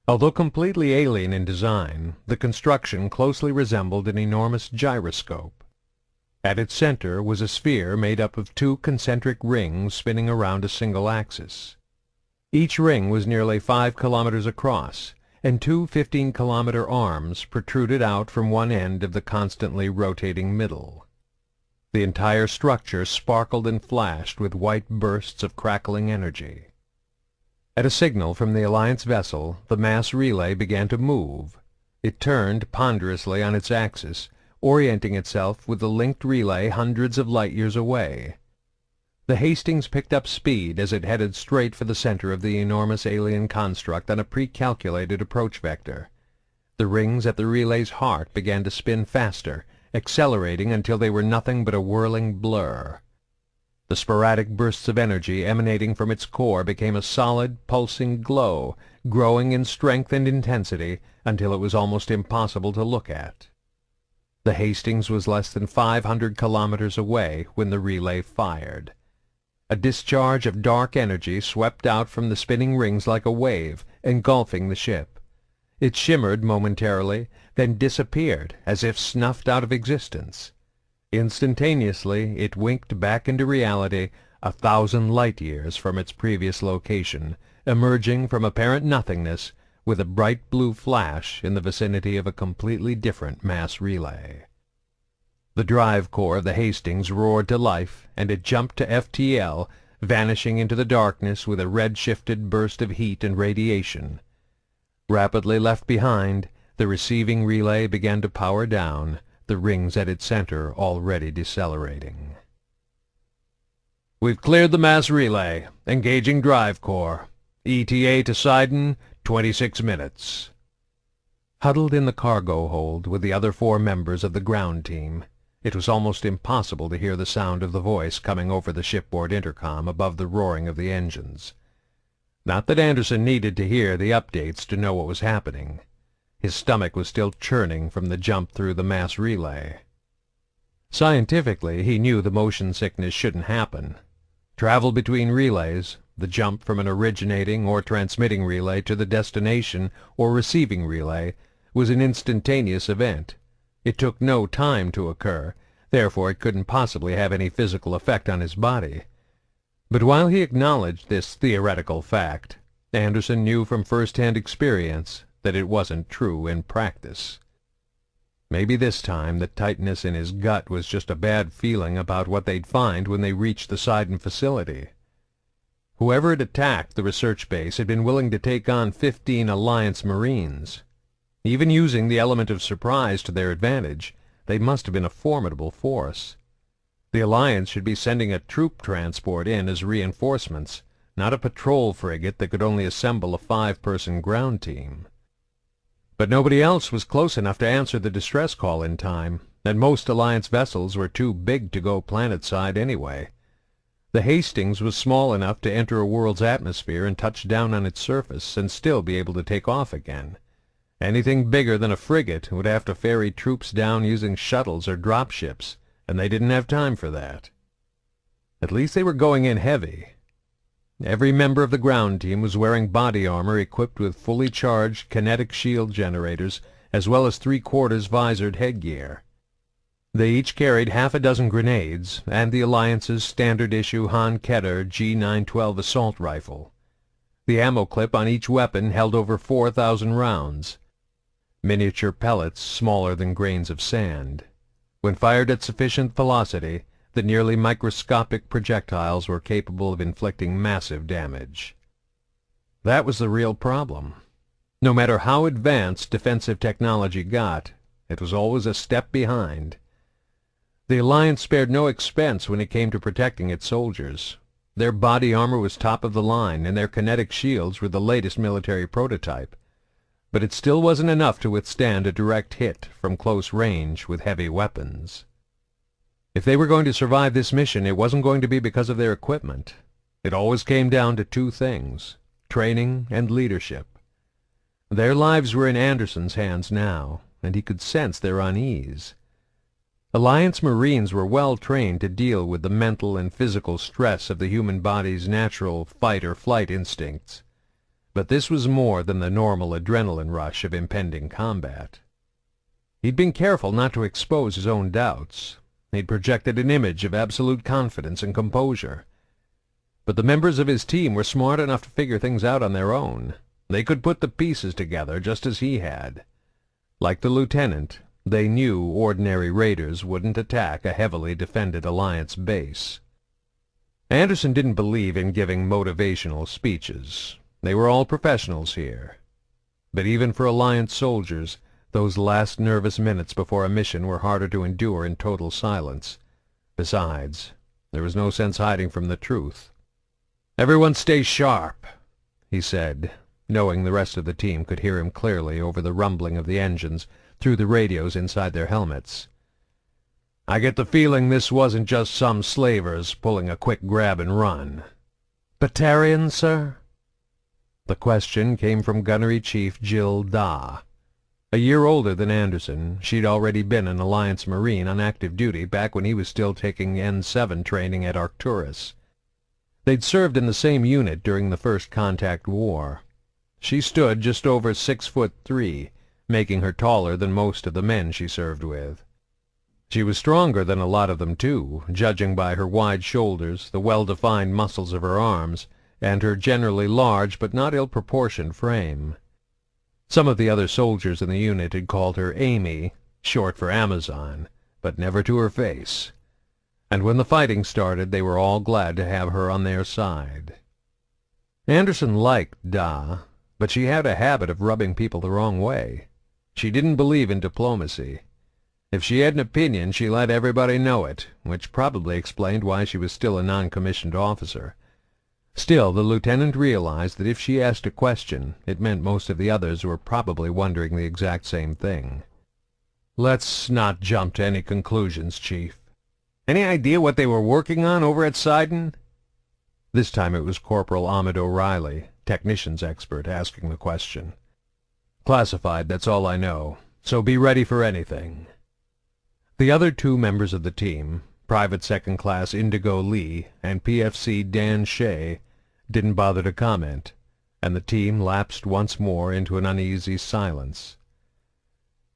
Although completely alien in design, the construction closely resembled an enormous gyroscope. At its center was a sphere made up of 2 concentric rings spinning around a single axis. Each ring was nearly 5 kilometers across, and 2 15-kilometer arms protruded out from one end of the constantly rotating middle. The entire structure sparkled and flashed with white bursts of crackling energy. At a signal from the Alliance vessel, the mass relay began to move. It turned ponderously on its axis, orienting itself with the linked relay hundreds of light-years away. The Hastings picked up speed as it headed straight for the center of the enormous alien construct on a pre-calculated approach vector. The rings at the relay's heart began to spin faster, accelerating until they were nothing but a whirling blur. The sporadic bursts of energy emanating from its core became a solid, pulsing glow, growing in strength and intensity until it was almost impossible to look at. The Hastings was less than 500 kilometers away when the relay fired. A discharge of dark energy swept out from the spinning rings like a wave, engulfing the ship. It shimmered momentarily, then disappeared as if snuffed out of existence. Instantaneously, it winked back into reality 1,000 light-years from its previous location, emerging from apparent nothingness with a bright blue flash in the vicinity of a completely different mass relay. The drive core of the Hastings roared to life, and it jumped to FTL, vanishing into the darkness with a red-shifted burst of heat and radiation. Rapidly left behind, the receiving relay began to power down, the rings at its center already decelerating. "We've cleared the mass relay. Engaging drive core. ETA to Sidon, 26 minutes. Huddled in the cargo hold with the other 4 members of the ground team, it was almost impossible to hear the sound of the voice coming over the shipboard intercom above the roaring of the engines. Not that Anderson needed to hear the updates to know what was happening. His stomach was still churning from the jump through the mass relay. Scientifically, he knew the motion sickness shouldn't happen. Travel between relays, the jump from an originating or transmitting relay to the destination or receiving relay, was an instantaneous event. It took no time to occur, therefore it couldn't possibly have any physical effect on his body. But while he acknowledged this theoretical fact, Anderson knew from first-hand experience that it wasn't true in practice. Maybe this time the tightness in his gut was just a bad feeling about what they'd find when they reached the Sidon facility. Whoever had attacked the research base had been willing to take on 15 Alliance Marines. Even using the element of surprise to their advantage, they must have been a formidable force. The Alliance should be sending a troop transport in as reinforcements, not a patrol frigate that could only assemble a 5-person ground team. But nobody else was close enough to answer the distress call in time, and most Alliance vessels were too big to go planet-side anyway. The Hastings was small enough to enter a world's atmosphere and touch down on its surface and still be able to take off again. Anything bigger than a frigate would have to ferry troops down using shuttles or dropships, and they didn't have time for that. At least they were going in heavy. Every member of the ground team was wearing body armor equipped with fully charged kinetic shield generators, as well as three-quarters visored headgear. They each carried half a dozen grenades and the Alliance's standard-issue Han-Keter G912 assault rifle. The ammo clip on each weapon held over 4,000 rounds. Miniature pellets smaller than grains of sand. When fired at sufficient velocity, the nearly microscopic projectiles were capable of inflicting massive damage. That was the real problem. No matter how advanced defensive technology got, it was always a step behind. The Alliance spared no expense when it came to protecting its soldiers. Their body armor was top of the line, and their kinetic shields were the latest military prototype. But it still wasn't enough to withstand a direct hit from close range with heavy weapons. If they were going to survive this mission, it wasn't going to be because of their equipment. It always came down to two things: training and leadership. Their lives were in Anderson's hands now, and he could sense their unease. Alliance Marines were well trained to deal with the mental and physical stress of the human body's natural fight-or-flight instincts. But this was more than the normal adrenaline rush of impending combat. He'd been careful not to expose his own doubts. He'd projected an image of absolute confidence and composure. But the members of his team were smart enough to figure things out on their own. They could put the pieces together just as he had. Like the lieutenant, they knew ordinary raiders wouldn't attack a heavily defended Alliance base. Anderson didn't believe in giving motivational speeches. They were all professionals here. But even for Alliance soldiers, those last nervous minutes before a mission were harder to endure in total silence. Besides, there was no sense hiding from the truth. "Everyone stay sharp," he said, knowing the rest of the team could hear him clearly over the rumbling of the engines through the radios inside their helmets. "I get the feeling this wasn't just some slavers pulling a quick grab and run." "Batarian, sir?" The question came from Gunnery Chief Jill Da. A year older than Anderson, she'd already been an Alliance Marine on active duty back when he was still taking N7 training at Arcturus. They'd served in the same unit during the First Contact War. She stood just over 6'3", making her taller than most of the men she served with. She was stronger than a lot of them, too, judging by her wide shoulders, the well-defined muscles of her arms, and her generally large but not ill-proportioned frame. Some of the other soldiers in the unit had called her Amy, short for Amazon, but never to her face. And when the fighting started, they were all glad to have her on their side. Anderson liked Da, but she had a habit of rubbing people the wrong way. She didn't believe in diplomacy. If she had an opinion, she let everybody know it, which probably explained why she was still a non-commissioned officer. Still, the lieutenant realized that if she asked a question, it meant most of the others were probably wondering the exact same thing. "Let's not jump to any conclusions, Chief. Any idea what they were working on over at Sidon?" This time it was Corporal Ahmed O'Reilly, technicians expert, asking the question. "Classified, that's all I know, so be ready for anything." The other two members of the team, Private Second Class Indigo Lee and PFC Dan Shea, didn't bother to comment, and the team lapsed once more into an uneasy silence.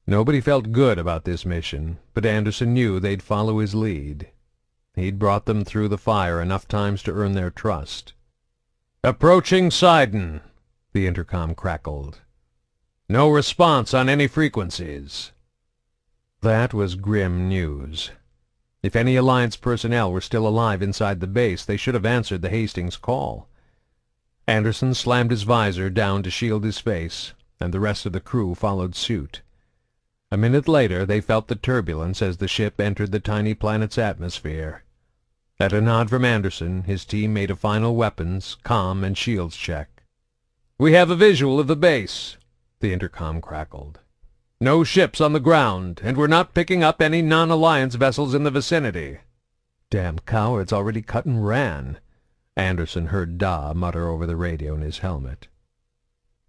Nobody felt good about this mission, but Anderson knew they'd follow his lead. He'd brought them through the fire enough times to earn their trust. "Approaching Sidon," the intercom crackled. "No response on any frequencies." That was grim news. If any Alliance personnel were still alive inside the base, they should have answered the Hastings call. Anderson slammed his visor down to shield his face, and the rest of the crew followed suit. A minute later, they felt the turbulence as the ship entered the tiny planet's atmosphere. At a nod from Anderson, his team made a final weapons, comm, and shields check. "We have a visual of the base," the intercom crackled. "No ships on the ground, and we're not picking up any non-Alliance vessels in the vicinity." "Damn cowards already cut and ran," Anderson heard Da mutter over the radio in his helmet.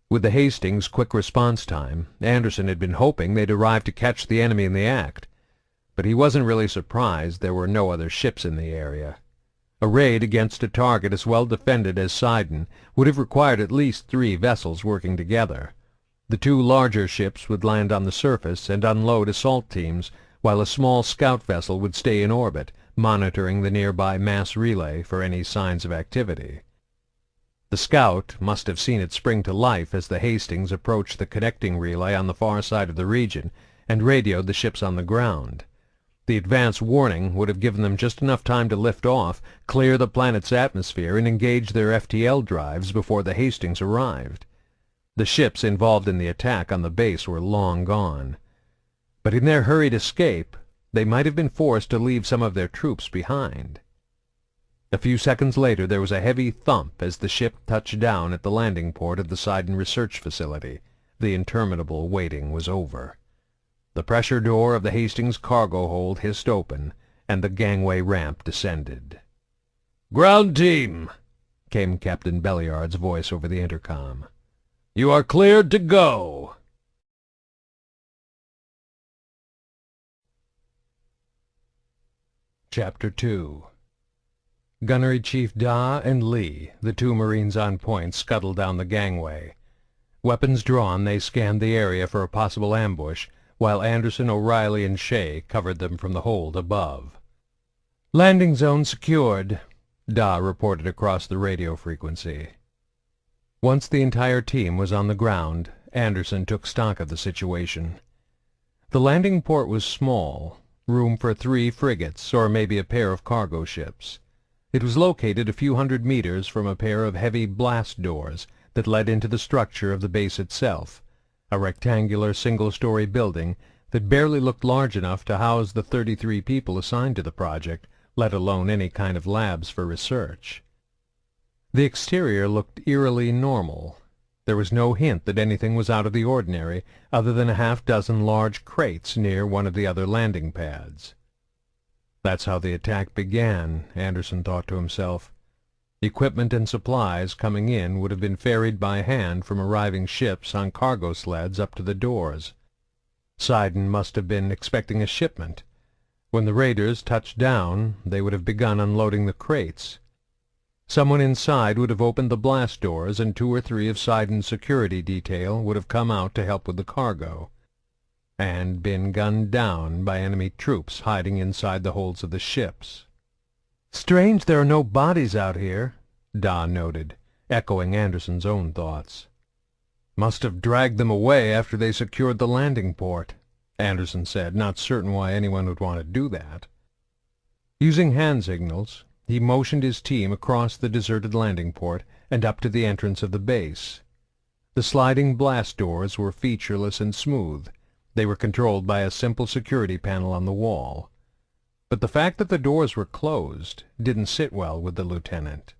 With the Hastings' quick response time, Anderson had been hoping they'd arrive to catch the enemy in the act. But he wasn't really surprised there were no other ships in the area. A raid against a target as well defended as Sidon would have required at least 3 vessels working together. The 2 larger ships would land on the surface and unload assault teams, while a small scout vessel would stay in orbit, monitoring the nearby mass relay for any signs of activity. The scout must have seen it spring to life as the Hastings approached the connecting relay on the far side of the region and radioed the ships on the ground. The advance warning would have given them just enough time to lift off, clear the planet's atmosphere, and engage their FTL drives before the Hastings arrived. The ships involved in the attack on the base were long gone. But in their hurried escape, they might have been forced to leave some of their troops behind. A few seconds later there was a heavy thump as the ship touched down at the landing port of the Sidon research facility. The interminable waiting was over. The pressure door of the Hastings cargo hold hissed open, and the gangway ramp descended. "Ground team," came Captain Belliard's voice over the intercom. "You are cleared to go." Chapter 2. Gunnery Chief Da and Lee, the 2 Marines on point, scuttled down the gangway. Weapons drawn, they scanned the area for a possible ambush, while Anderson, O'Reilly, and Shea covered them from the hold above. "Landing zone secured," Da reported across the radio frequency. Once the entire team was on the ground, Anderson took stock of the situation. The landing port was small, room for 3 frigates, or maybe a pair of cargo ships. It was located a few hundred meters from a pair of heavy blast doors that led into the structure of the base itself, a rectangular single-story building that barely looked large enough to house the 33 people assigned to the project, let alone any kind of labs for research. The exterior looked eerily normal. There was no hint that anything was out of the ordinary, other than a half-dozen large crates near one of the other landing pads. That's how the attack began, Anderson thought to himself. Equipment and supplies coming in would have been ferried by hand from arriving ships on cargo sleds up to the doors. Sidon must have been expecting a shipment. When the raiders touched down, they would have begun unloading the crates. Someone inside would have opened the blast doors, and 2 or 3 of Sidon's security detail would have come out to help with the cargo, and been gunned down by enemy troops hiding inside the holds of the ships. "Strange there are no bodies out here," Da noted, echoing Anderson's own thoughts. "Must have dragged them away after they secured the landing port," Anderson said, not certain why anyone would want to do that. Using hand signals, he motioned his team across the deserted landing port and up to the entrance of the base. The sliding blast doors were featureless and smooth. They were controlled by a simple security panel on the wall. But the fact that the doors were closed didn't sit well with the lieutenant.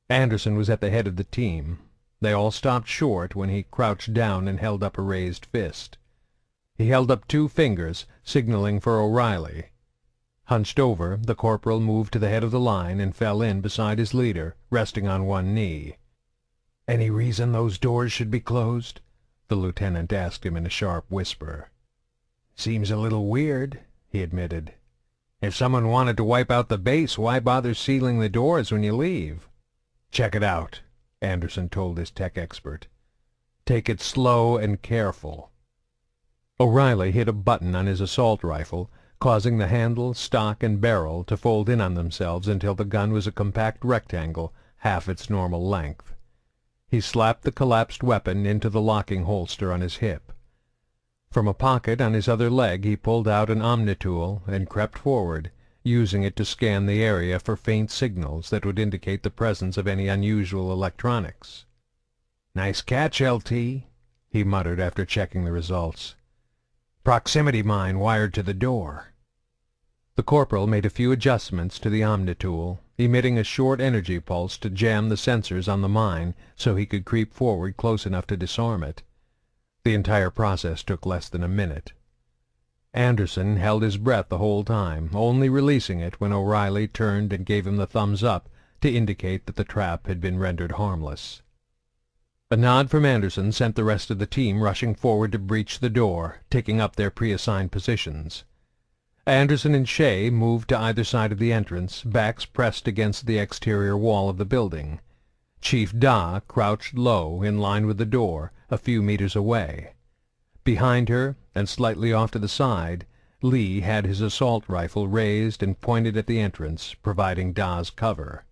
Anderson was at the head of the team. They all stopped short when he crouched down and held up a raised fist. He held up 2 fingers, signaling for O'Reilly. Hunched over, the corporal moved to the head of the line and fell in beside his leader, resting on one knee. "Any reason those doors should be closed?" the lieutenant asked him in a sharp whisper. "Seems a little weird," he admitted. "If someone wanted to wipe out the base, why bother sealing the doors when you leave?" "Check it out," Anderson told his tech expert. "Take it slow and careful." O'Reilly hit a button on his assault rifle, causing the handle, stock, and barrel to fold in on themselves until the gun was a compact rectangle, half its normal length. He slapped the collapsed weapon into the locking holster on his hip. From a pocket on his other leg he pulled out an omnitool and crept forward, using it to scan the area for faint signals that would indicate the presence of any unusual electronics. "Nice catch, LT," he muttered after checking the results. "Proximity mine wired to the door." The corporal made a few adjustments to the omnitool, emitting a short energy pulse to jam the sensors on the mine so he could creep forward close enough to disarm it. The entire process took less than a minute. Anderson held his breath the whole time, only releasing it when O'Reilly turned and gave him the thumbs up to indicate that the trap had been rendered harmless. A nod from Anderson sent the rest of the team rushing forward to breach the door, taking up their pre-assigned positions. Anderson and Shea moved to either side of the entrance, backs pressed against the exterior wall of the building. Chief Da crouched low, in line with the door, a few meters away. Behind her, and slightly off to the side, Lee had his assault rifle raised and pointed at the entrance, providing Da's cover.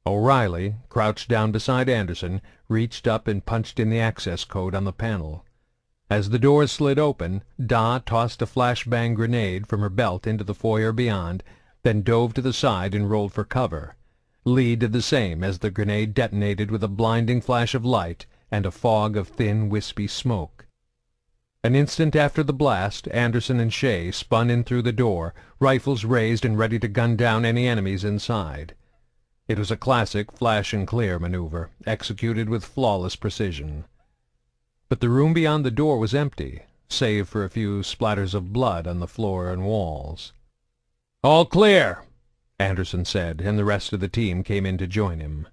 O'Reilly, crouched down beside Anderson, reached up and punched in the access code on the panel. As the door slid open, Da tossed a flashbang grenade from her belt into the foyer beyond, then dove to the side and rolled for cover. Lee did the same as the grenade detonated with a blinding flash of light and a fog of thin, wispy smoke. An instant after the blast, Anderson and Shea spun in through the door, rifles raised and ready to gun down any enemies inside. It was a classic flash-and-clear maneuver, executed with flawless precision. But the room beyond the door was empty, save for a few splatters of blood on the floor and walls. "All clear," Anderson said, and the rest of the team came in to join him.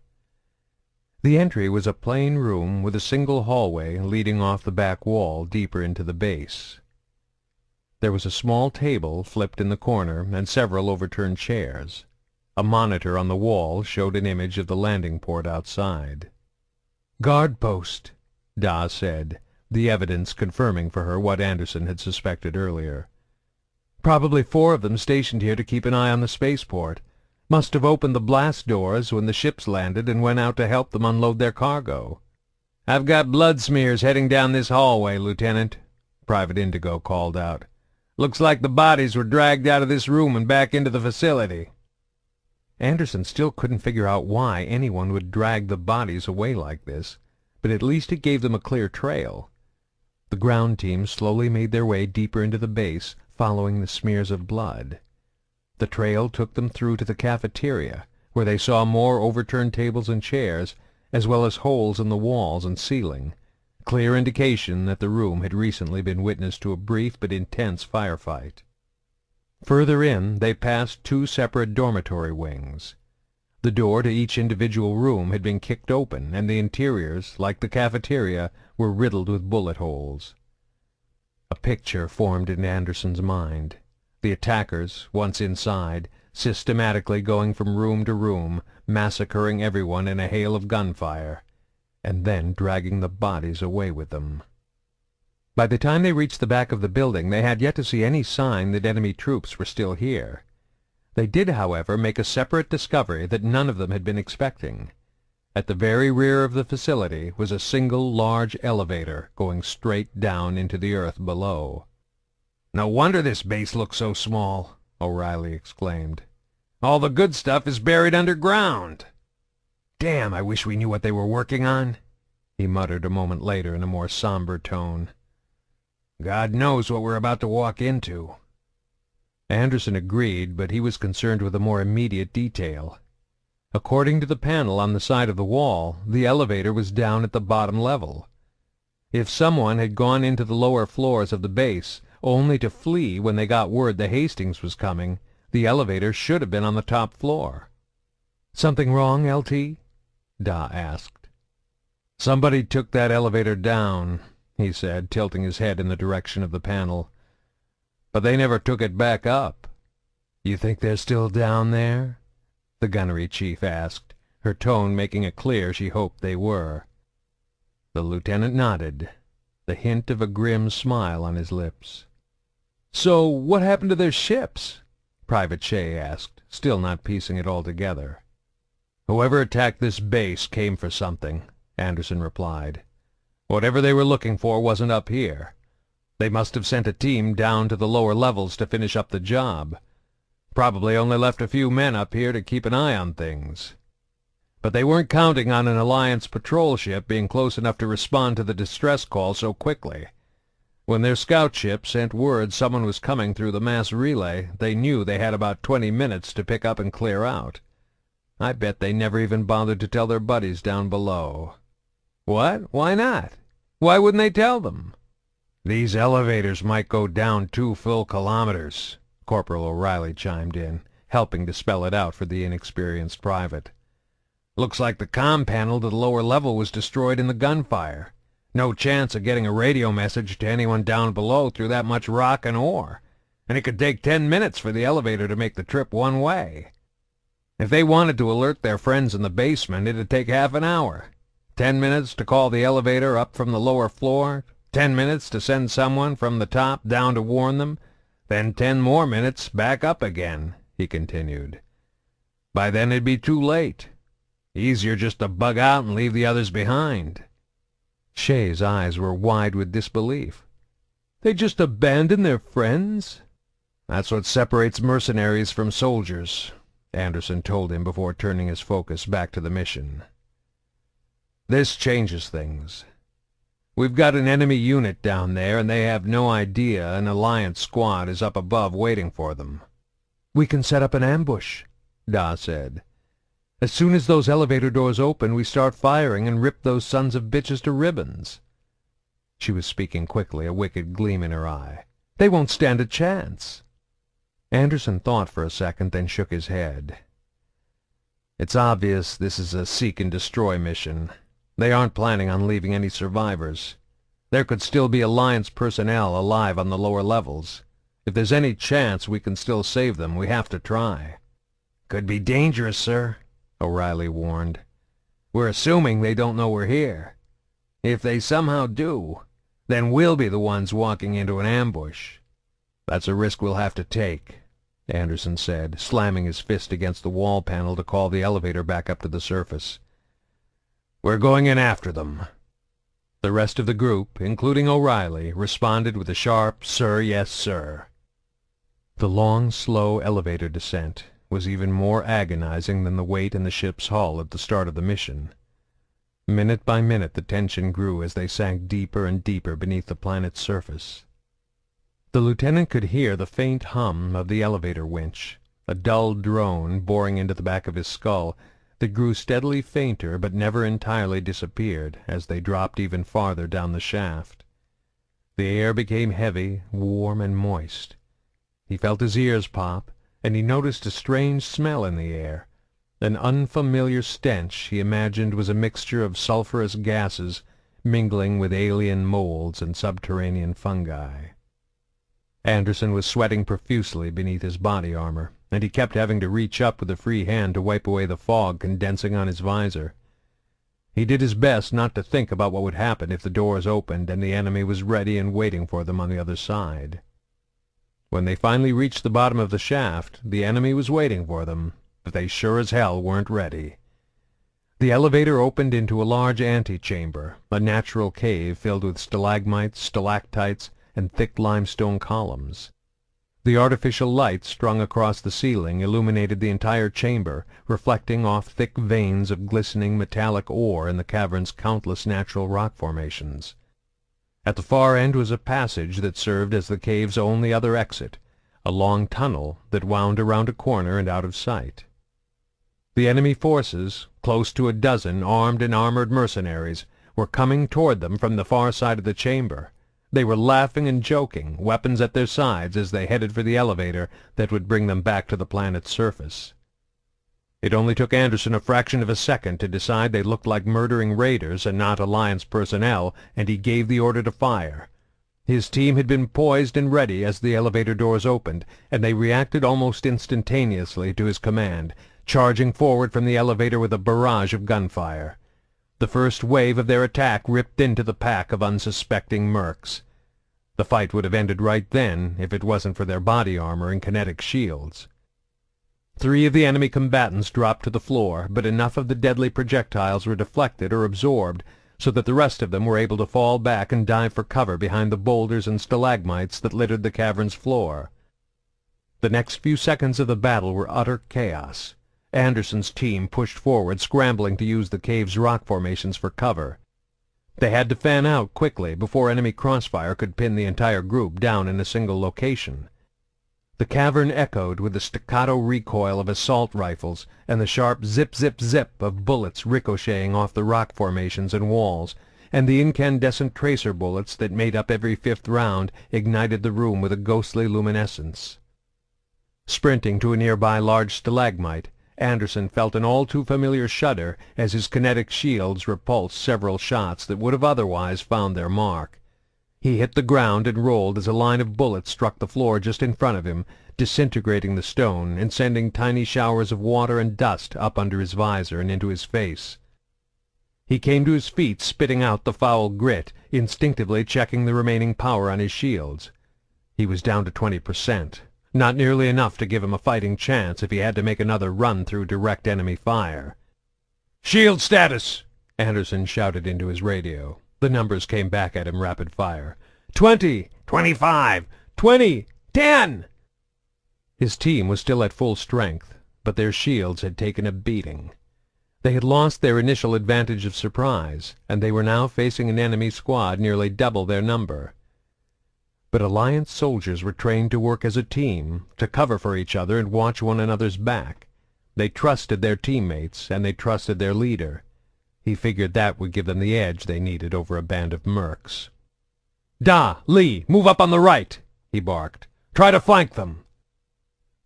The entry was a plain room with a single hallway leading off the back wall deeper into the base. There was a small table flipped in the corner and several overturned chairs. A monitor on the wall showed an image of the landing port outside. "Guard post," Da said, the evidence confirming for her what Anderson had suspected earlier. "Probably 4 of them stationed here to keep an eye on the spaceport. Must have opened the blast doors when the ships landed and went out to help them unload their cargo." "I've got blood smears heading down this hallway, Lieutenant," Private Indigo called out. "Looks like the bodies were dragged out of this room and back into the facility." Anderson still couldn't figure out why anyone would drag the bodies away like this, but at least it gave them a clear trail. The ground team slowly made their way deeper into the base, following the smears of blood. The trail took them through to the cafeteria, where they saw more overturned tables and chairs, as well as holes in the walls and ceiling, clear indication that the room had recently been witness to a brief but intense firefight. Further in, they passed 2 separate dormitory wings. The door to each individual room had been kicked open, and the interiors, like the cafeteria, were riddled with bullet holes. A picture formed in Anderson's mind. The attackers, once inside, systematically going from room to room, massacring everyone in a hail of gunfire, and then dragging the bodies away with them. By the time they reached the back of the building, they had yet to see any sign that enemy troops were still here. They did, however, make a separate discovery that none of them had been expecting. At the very rear of the facility was a single large elevator going straight down into the earth below. "No wonder this base looks so small," O'Reilly exclaimed. "All the good stuff is buried underground." "Damn, I wish we knew what they were working on," he muttered a moment later in a more somber tone. "God knows what we're about to walk into." Anderson agreed, but he was concerned with a more immediate detail. According to the panel on the side of the wall, the elevator was down at the bottom level. If someone had gone into the lower floors of the base, only to flee when they got word the Hastings was coming, the elevator should have been on the top floor. "Something wrong, LT?" Da asked. "Somebody took that elevator down," he said, tilting his head in the direction of the panel. "But they never took it back up." "You think they're still down there?" the gunnery chief asked, her tone making it clear she hoped they were. The lieutenant nodded, the hint of a grim smile on his lips. "So what happened to their ships?" Private Shea asked, still not piecing it all together. "Whoever attacked this base came for something," Anderson replied. "Whatever they were looking for wasn't up here. They must have sent a team down to the lower levels to finish up the job. Probably only left a few men up here to keep an eye on things. But they weren't counting on an Alliance patrol ship being close enough to respond to the distress call so quickly. When their scout ship sent word someone was coming through the mass relay, they knew they had about 20 minutes to pick up and clear out. I bet they never even bothered to tell their buddies down below." "What? Why not? Why wouldn't they tell them?" "These elevators might go down 2 full kilometers," Corporal O'Reilly chimed in, helping to spell it out for the inexperienced private. Looks like the comm panel to the lower level was destroyed in the gunfire. No chance of getting a radio message to anyone down below through that much rock and ore. And it could take 10 minutes for the elevator to make the trip one way. If they wanted to alert their friends in the basement, it'd take half an hour. 10 minutes to call the elevator up from the lower floor, 10 minutes to send someone from the top down to warn them, then 10 more minutes back up again, he continued. By then it'd be too late. Easier just to bug out and leave the others behind. Shay's eyes were wide with disbelief. They just abandon their friends? That's what separates mercenaries from soldiers, Anderson told him before turning his focus back to the mission. This changes things. We've got an enemy unit down there, and they have no idea an Alliance squad is up above waiting for them. We can set up an ambush, Da said. As soon as those elevator doors open, we start firing and rip those sons of bitches to ribbons. She was speaking quickly, a wicked gleam in her eye. They won't stand a chance. Anderson thought for a second, then shook his head. It's obvious this is a seek-and-destroy mission. They aren't planning on leaving any survivors. There could still be Alliance personnel alive on the lower levels. If there's any chance we can still save them, we have to try. Could be dangerous, sir, O'Reilly warned. We're assuming they don't know we're here. If they somehow do, then we'll be the ones walking into an ambush. That's a risk we'll have to take, Anderson said, slamming his fist against the wall panel to call the elevator back up to the surface. We're going in after them. The rest of the group, including O'Reilly, responded with a sharp, "Sir, yes, sir." The long, slow elevator descent was even more agonizing than the wait in the ship's hull at the start of the mission. Minute by minute the tension grew as they sank deeper and deeper beneath the planet's surface. The lieutenant could hear the faint hum of the elevator winch, a dull drone boring into the back of his skull that grew steadily fainter but never entirely disappeared as they dropped even farther down the shaft. The air became heavy, warm, and moist. He felt his ears pop, and he noticed a strange smell in the air, an unfamiliar stench he imagined was a mixture of sulphurous gases mingling with alien molds and subterranean fungi. Anderson was sweating profusely beneath his body armor, and he kept having to reach up with a free hand to wipe away the fog condensing on his visor. He did his best not to think about what would happen if the doors opened and the enemy was ready and waiting for them on the other side. When they finally reached the bottom of the shaft, the enemy was waiting for them, but they sure as hell weren't ready. The elevator opened into a large antechamber, a natural cave filled with stalagmites, stalactites, and thick limestone columns. The artificial light strung across the ceiling illuminated the entire chamber, reflecting off thick veins of glistening metallic ore in the cavern's countless natural rock formations. At the far end was a passage that served as the cave's only other exit, a long tunnel that wound around a corner and out of sight. The enemy forces, close to a dozen armed and armored mercenaries, were coming toward them from the far side of the chamber. They were laughing and joking, weapons at their sides as they headed for the elevator that would bring them back to the planet's surface. It only took Anderson a fraction of a second to decide they looked like murdering raiders and not Alliance personnel, and he gave the order to fire. His team had been poised and ready as the elevator doors opened, and they reacted almost instantaneously to his command, charging forward from the elevator with a barrage of gunfire. The first wave of their attack ripped into the pack of unsuspecting mercs. The fight would have ended right then if it wasn't for their body armor and kinetic shields. 3 of the enemy combatants dropped to the floor, but enough of the deadly projectiles were deflected or absorbed so that the rest of them were able to fall back and dive for cover behind the boulders and stalagmites that littered the cavern's floor. The next few seconds of the battle were utter chaos. Anderson's team pushed forward, scrambling to use the cave's rock formations for cover. They had to fan out quickly before enemy crossfire could pin the entire group down in a single location. The cavern echoed with the staccato recoil of assault rifles and the sharp zip-zip-zip of bullets ricocheting off the rock formations and walls, and the incandescent tracer bullets that made up every 5th round ignited the room with a ghostly luminescence. Sprinting to a nearby large stalagmite, Anderson felt an all-too-familiar shudder as his kinetic shields repulsed several shots that would have otherwise found their mark. He hit the ground and rolled as a line of bullets struck the floor just in front of him, disintegrating the stone and sending tiny showers of water and dust up under his visor and into his face. He came to his feet, spitting out the foul grit, instinctively checking the remaining power on his shields. He was down to 20%, not nearly enough to give him a fighting chance if he had to make another run through direct enemy fire. "Shield status!" Anderson shouted into his radio. The numbers came back at him rapid fire. 20, 25, 20, 10! His team was still at full strength, but their shields had taken a beating. They had lost their initial advantage of surprise, and they were now facing an enemy squad nearly double their number. But Alliance soldiers were trained to work as a team, to cover for each other and watch one another's back. They trusted their teammates, and they trusted their leader. He figured that would give them the edge they needed over a band of mercs. "Da, Lee, move up on the right!" he barked. "Try to flank them!"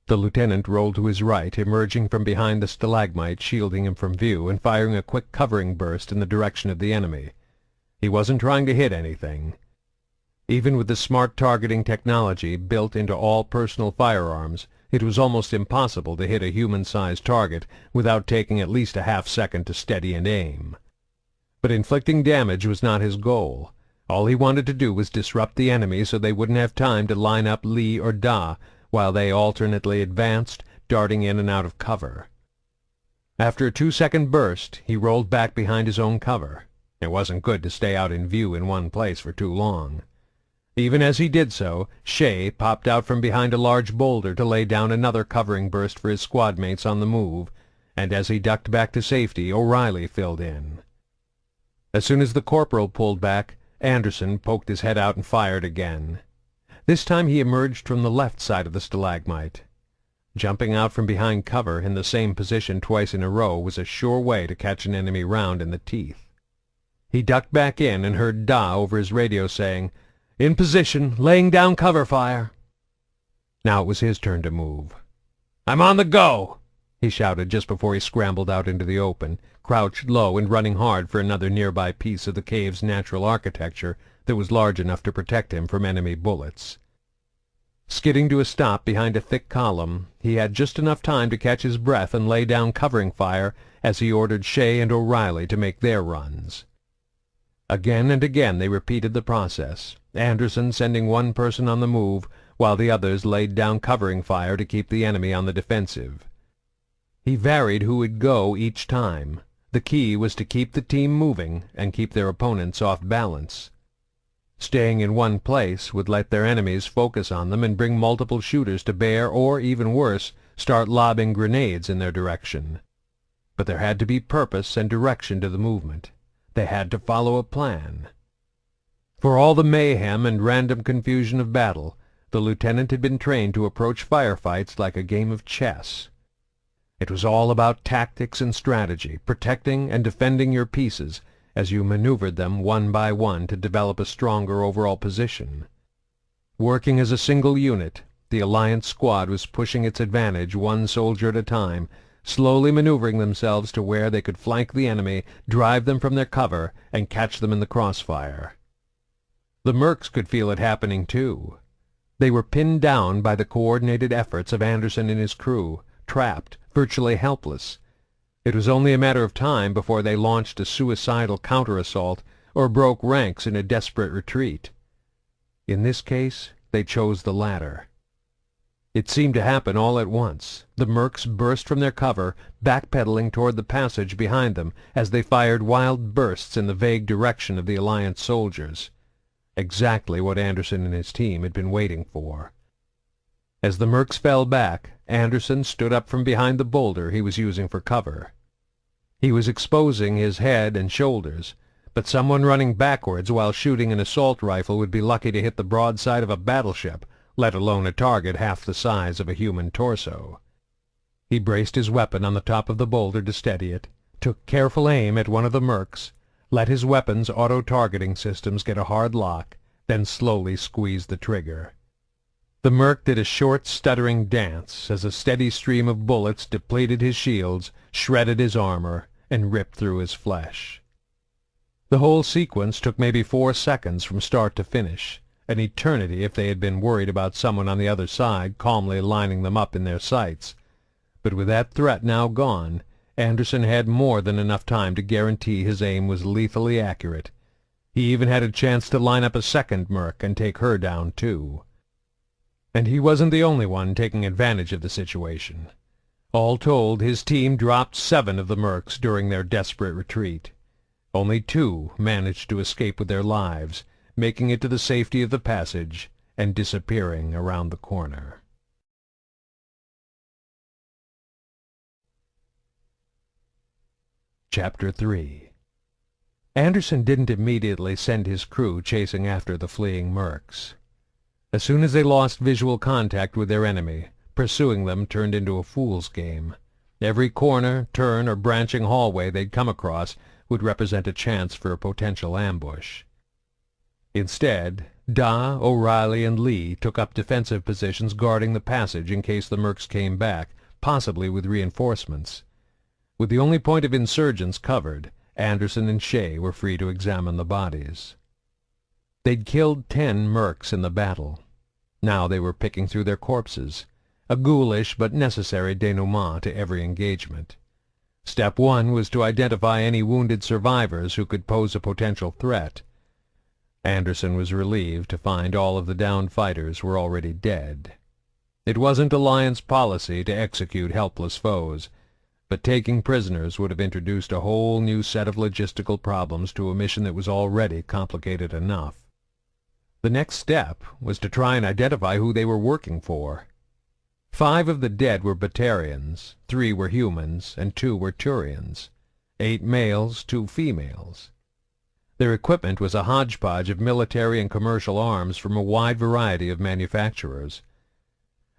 The lieutenant rolled to his right, emerging from behind the stalagmite, shielding him from view, and firing a quick covering burst in the direction of the enemy. He wasn't trying to hit anything. Even with the smart targeting technology built into all personal firearms, it was almost impossible to hit a human-sized target without taking at least a half-second to steady and aim. But inflicting damage was not his goal. All he wanted to do was disrupt the enemy so they wouldn't have time to line up Lee or Da while they alternately advanced, darting in and out of cover. After a 2-second burst, he rolled back behind his own cover. It wasn't good to stay out in view in one place for too long. Even as he did so, Shea popped out from behind a large boulder to lay down another covering burst for his squad-mates on the move, and as he ducked back to safety, O'Reilly filled in. As soon as the corporal pulled back, Anderson poked his head out and fired again. This time he emerged from the left side of the stalagmite. Jumping out from behind cover in the same position twice in a row was a sure way to catch an enemy round in the teeth. He ducked back in and heard Da over his radio saying, "In position, laying down cover fire." Now it was his turn to move. "I'm on the go!" he shouted just before he scrambled out into the open, crouched low and running hard for another nearby piece of the cave's natural architecture that was large enough to protect him from enemy bullets. Skidding to a stop behind a thick column, he had just enough time to catch his breath and lay down covering fire as he ordered Shea and O'Reilly to make their runs. Again and again they repeated the process, Anderson sending one person on the move while the others laid down covering fire to keep the enemy on the defensive. He varied who would go each time. The key was to keep the team moving and keep their opponents off balance. Staying in one place would let their enemies focus on them and bring multiple shooters to bear or, even worse, start lobbing grenades in their direction. But there had to be purpose and direction to the movement. They had to follow a plan. For all the mayhem and random confusion of battle, the lieutenant had been trained to approach firefights like a game of chess. It was all about tactics and strategy, protecting and defending your pieces as you maneuvered them one by one to develop a stronger overall position. Working as a single unit, the Alliance squad was pushing its advantage one soldier at a time, slowly maneuvering themselves to where they could flank the enemy, drive them from their cover, and catch them in the crossfire. The mercs could feel it happening too. They were pinned down by the coordinated efforts of Anderson and his crew, trapped, virtually helpless. It was only a matter of time before they launched a suicidal counter-assault or broke ranks in a desperate retreat. In this case, they chose the latter. It seemed to happen all at once. The mercs burst from their cover, backpedaling toward the passage behind them as they fired wild bursts in the vague direction of the Alliance soldiers. Exactly what Anderson and his team had been waiting for. As the mercs fell back, Anderson stood up from behind the boulder he was using for cover. He was exposing his head and shoulders, but someone running backwards while shooting an assault rifle would be lucky to hit the broadside of a battleship, let alone a target half the size of a human torso. He braced his weapon on the top of the boulder to steady it, took careful aim at one of the mercs, let his weapon's auto-targeting systems get a hard lock, then slowly squeezed the trigger. The merc did a short, stuttering dance as a steady stream of bullets depleted his shields, shredded his armor, and ripped through his flesh. The whole sequence took maybe 4 seconds from start to finish, an eternity if they had been worried about someone on the other side calmly lining them up in their sights. But with that threat now gone, Anderson had more than enough time to guarantee his aim was lethally accurate. He even had a chance to line up a second merc and take her down too. And he wasn't the only one taking advantage of the situation. All told, his team dropped 7 of the mercs during their desperate retreat. Only 2 managed to escape with their lives, making it to the safety of the passage and disappearing around the corner. Chapter 3. Anderson didn't immediately send his crew chasing after the fleeing mercs. As soon as they lost visual contact with their enemy, pursuing them turned into a fool's game. Every corner, turn, or branching hallway they'd come across would represent a chance for a potential ambush. Instead, O'Reilly, and Lee took up defensive positions guarding the passage in case the mercs came back, possibly with reinforcements. With the only point of insurgents covered, Anderson and Shea were free to examine the bodies. They'd killed 10 mercs in the battle. Now they were picking through their corpses, a ghoulish but necessary denouement to every engagement. Step 1 was to identify any wounded survivors who could pose a potential threat. Anderson was relieved to find all of the downed fighters were already dead. It wasn't Alliance policy to execute helpless foes, but taking prisoners would have introduced a whole new set of logistical problems to a mission that was already complicated enough. The next step was to try and identify who they were working for. 5 of the dead were Batarians, 3 were humans, and 2 were Turians. 8 males, 2 females. Their equipment was a hodgepodge of military and commercial arms from a wide variety of manufacturers.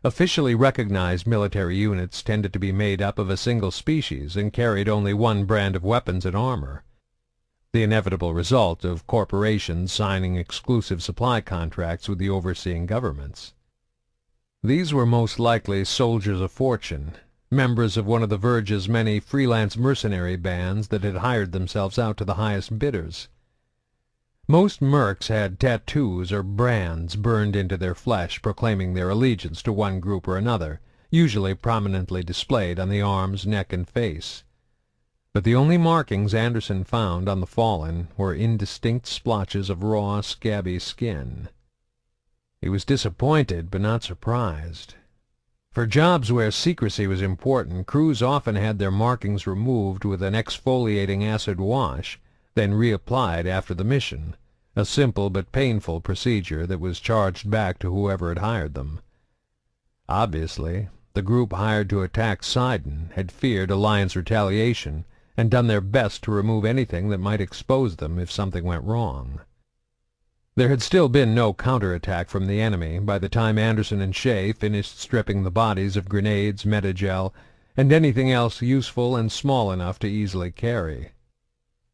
Officially recognized military units tended to be made up of a single species and carried only one brand of weapons and armor, the inevitable result of corporations signing exclusive supply contracts with the overseeing governments. These were most likely soldiers of fortune, members of one of the Verge's many freelance mercenary bands that had hired themselves out to the highest bidders. Most mercs had tattoos or brands burned into their flesh proclaiming their allegiance to one group or another, usually prominently displayed on the arms, neck, and face. But the only markings Anderson found on the fallen were indistinct splotches of raw, scabby skin. He was disappointed but not surprised. For jobs where secrecy was important, crews often had their markings removed with an exfoliating acid wash, then reapplied after the mission, a simple but painful procedure that was charged back to whoever had hired them. Obviously, the group hired to attack Sidon had feared Alliance retaliation and done their best to remove anything that might expose them if something went wrong. There had still been no counterattack from the enemy by the time Anderson and Shea finished stripping the bodies of grenades, metagel, and anything else useful and small enough to easily carry.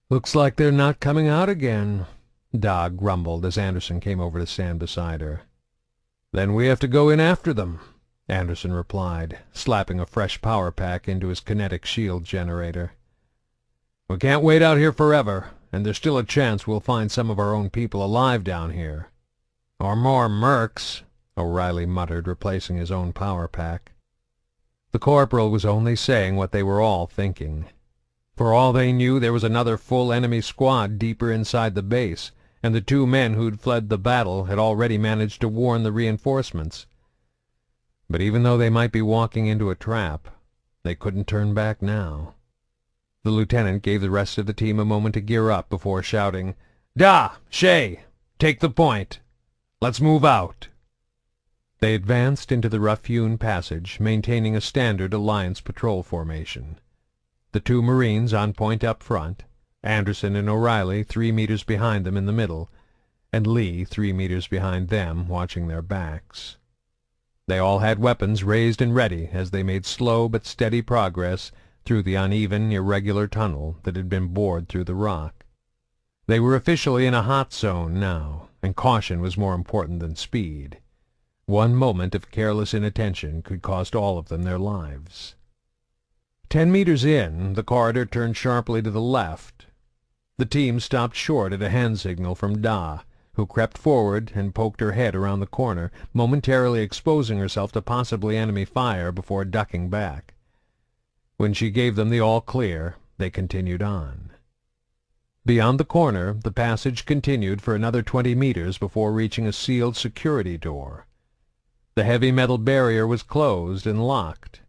"Looks like they're not coming out again," Dog grumbled as Anderson came over to stand beside her. "Then we have to go in after them," Anderson replied, slapping a fresh power pack into his kinetic shield generator. "We can't wait out here forever, and there's still a chance we'll find some of our own people alive down here." "Or more mercs," O'Reilly muttered, replacing his own power pack. The corporal was only saying what they were all thinking. For all they knew, there was another full enemy squad deeper inside the base, and the 2 men who'd fled the battle had already managed to warn the reinforcements. But even though they might be walking into a trap, they couldn't turn back now. The lieutenant gave the rest of the team a moment to gear up before shouting, "Shea, take the point. Let's move out." They advanced into the rough-hewn passage, maintaining a standard Alliance patrol formation. The 2 Marines on point up front, Anderson and O'Reilly 3 meters behind them in the middle, and Lee 3 meters behind them, watching their backs. They all had weapons raised and ready as they made slow but steady progress through the uneven, irregular tunnel that had been bored through the rock. They were officially in a hot zone now, and caution was more important than speed. One moment of careless inattention could cost all of them their lives. 10 meters in, the corridor turned sharply to the left. The team stopped short at a hand signal from Da, who crept forward and poked her head around the corner, momentarily exposing herself to possibly enemy fire before ducking back. When she gave them the all-clear, they continued on. Beyond the corner, the passage continued for another 20 meters before reaching a sealed security door. The heavy metal barrier was closed and locked.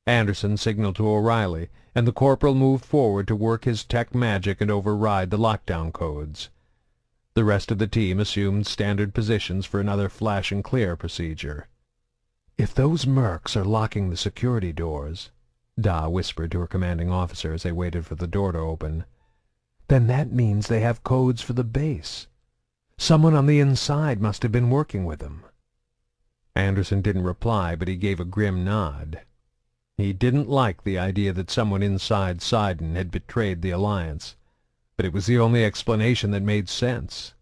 Anderson signaled to O'Reilly, and the corporal moved forward to work his tech magic and override the lockdown codes. The rest of the team assumed standard positions for another flash and clear procedure. "If those mercs are locking the security doors," Da whispered to her commanding officer as they waited for the door to open, "then that means they have codes for the base. Someone on the inside must have been working with them." Anderson didn't reply, but he gave a grim nod. He didn't like the idea that someone inside Sidon had betrayed the Alliance, but it was the only explanation that made sense.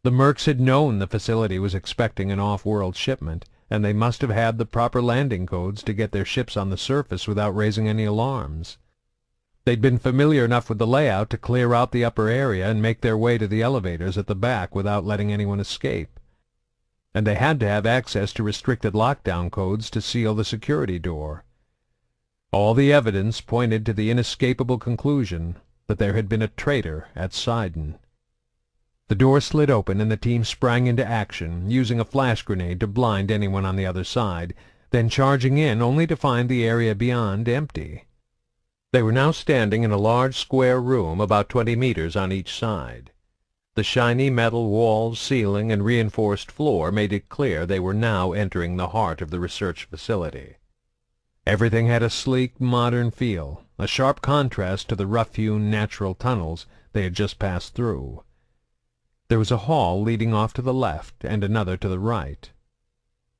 The mercs had known the facility was expecting an off-world shipment, and they must have had the proper landing codes to get their ships on the surface without raising any alarms. They'd been familiar enough with the layout to clear out the upper area and make their way to the elevators at the back without letting anyone escape. And they had to have access to restricted lockdown codes to seal the security door. All the evidence pointed to the inescapable conclusion that there had been a traitor at Sidon. The door slid open and the team sprang into action, using a flash grenade to blind anyone on the other side, then charging in only to find the area beyond empty. They were now standing in a large square room about 20 meters on each side. The shiny metal walls, ceiling, and reinforced floor made it clear they were now entering the heart of the research facility. Everything had a sleek, modern feel, a sharp contrast to the rough-hewn natural tunnels they had just passed through. There was a hall leading off to the left and another to the right.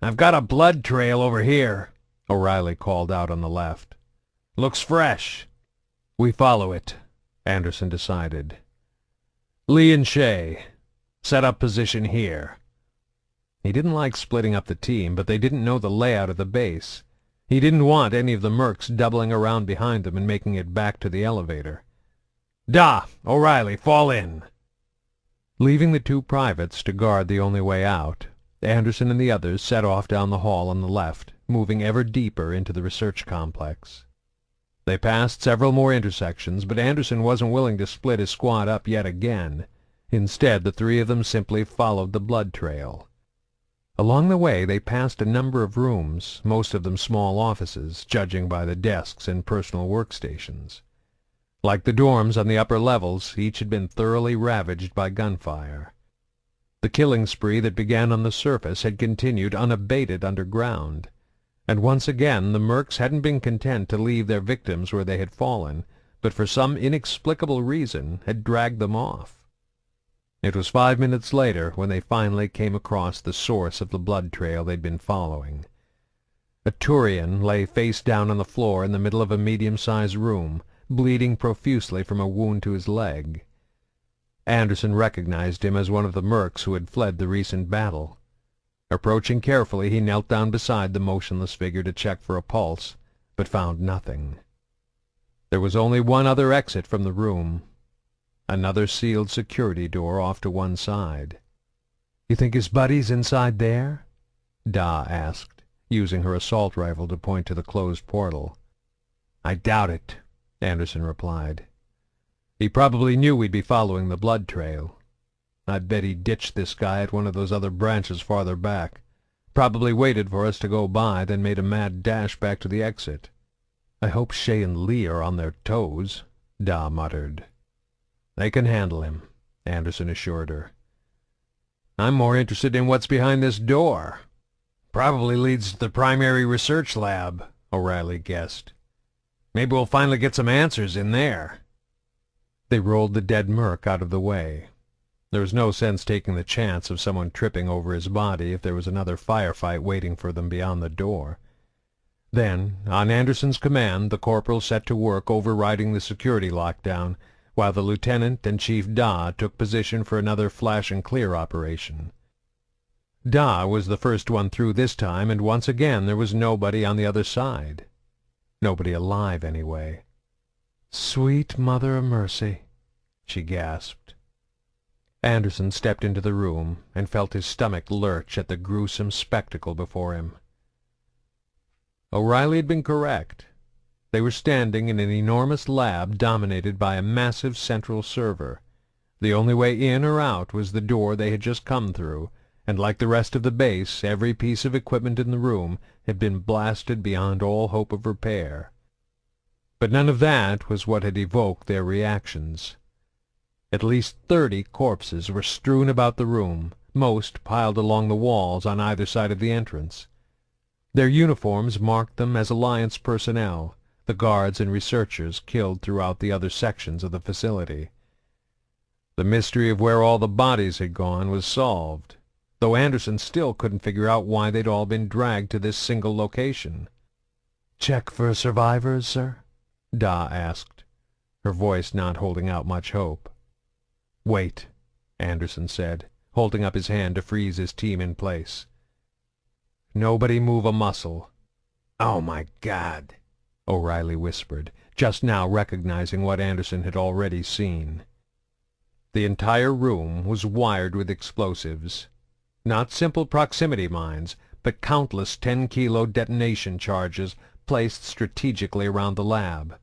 "I've got a blood trail over here," O'Reilly called out on the left. "Looks fresh." "We follow it," Anderson decided. "Lee and Shay, set up position here." He didn't like splitting up the team, but they didn't know the layout of the base. He didn't want any of the mercs doubling around behind them and making it back to the elevator. "Da, O'Reilly, fall in." Leaving the two privates to guard the only way out, Anderson and the others set off down the hall on the left, moving ever deeper into the research complex. They passed several more intersections, but Anderson wasn't willing to split his squad up yet again. Instead, the three of them simply followed the blood trail. Along the way, they passed a number of rooms, most of them small offices, judging by the desks and personal workstations. Like the dorms on the upper levels, each had been thoroughly ravaged by gunfire. The killing spree that began on the surface had continued unabated underground, and once again the mercs hadn't been content to leave their victims where they had fallen, but for some inexplicable reason had dragged them off. It was 5 minutes later when they finally came across the source of the blood trail they'd been following. A Turian lay face down on the floor in the middle of a medium-sized room, bleeding profusely from a wound to his leg. Anderson recognized him as one of the mercs who had fled the recent battle. Approaching carefully, he knelt down beside the motionless figure to check for a pulse, but found nothing. There was only one other exit from the room, another sealed security door off to one side. "You think his buddy's inside there?" Da asked, using her assault rifle to point to the closed portal. "I doubt it," Anderson replied. "He probably knew we'd be following the blood trail. I bet he ditched this guy at one of those other branches farther back. Probably waited for us to go by, then made a mad dash back to the exit." "I hope Shay and Lee are on their toes," Da muttered. "They can handle him," Anderson assured her. "I'm more interested in what's behind this door. Probably leads to the primary research lab," O'Reilly guessed. "Maybe we'll finally get some answers in there." They rolled the dead merc out of the way. There was no sense taking the chance of someone tripping over his body if there was another firefight waiting for them beyond the door. Then, on Anderson's command, the corporal set to work overriding the security lockdown, while the lieutenant and Chief Da took position for another flash-and-clear operation. Da was the first one through this time, and once again there was nobody on the other side. Nobody alive, anyway. "Sweet Mother of Mercy," she gasped. Anderson stepped into the room and felt his stomach lurch at the gruesome spectacle before him. O'Reilly had been correct. They were standing in an enormous lab dominated by a massive central server. The only way in or out was the door they had just come through, and like the rest of the base, every piece of equipment in the room had been blasted beyond all hope of repair. But none of that was what had evoked their reactions. At least 30 corpses were strewn about the room, most piled along the walls on either side of the entrance. Their uniforms marked them as Alliance personnel, the guards and researchers killed throughout the other sections of the facility. The mystery of where all the bodies had gone was solved, though Anderson still couldn't figure out why they'd all been dragged to this single location. "Check for survivors, sir?" Da asked, her voice not holding out much hope. "Wait," Anderson said, holding up his hand to freeze his team in place. "Nobody move a muscle." "Oh, my God," O'Reilly whispered, just now recognizing what Anderson had already seen. The entire room was wired with explosives. Not simple proximity mines, but countless 10-kilo detonation charges placed strategically around the lab.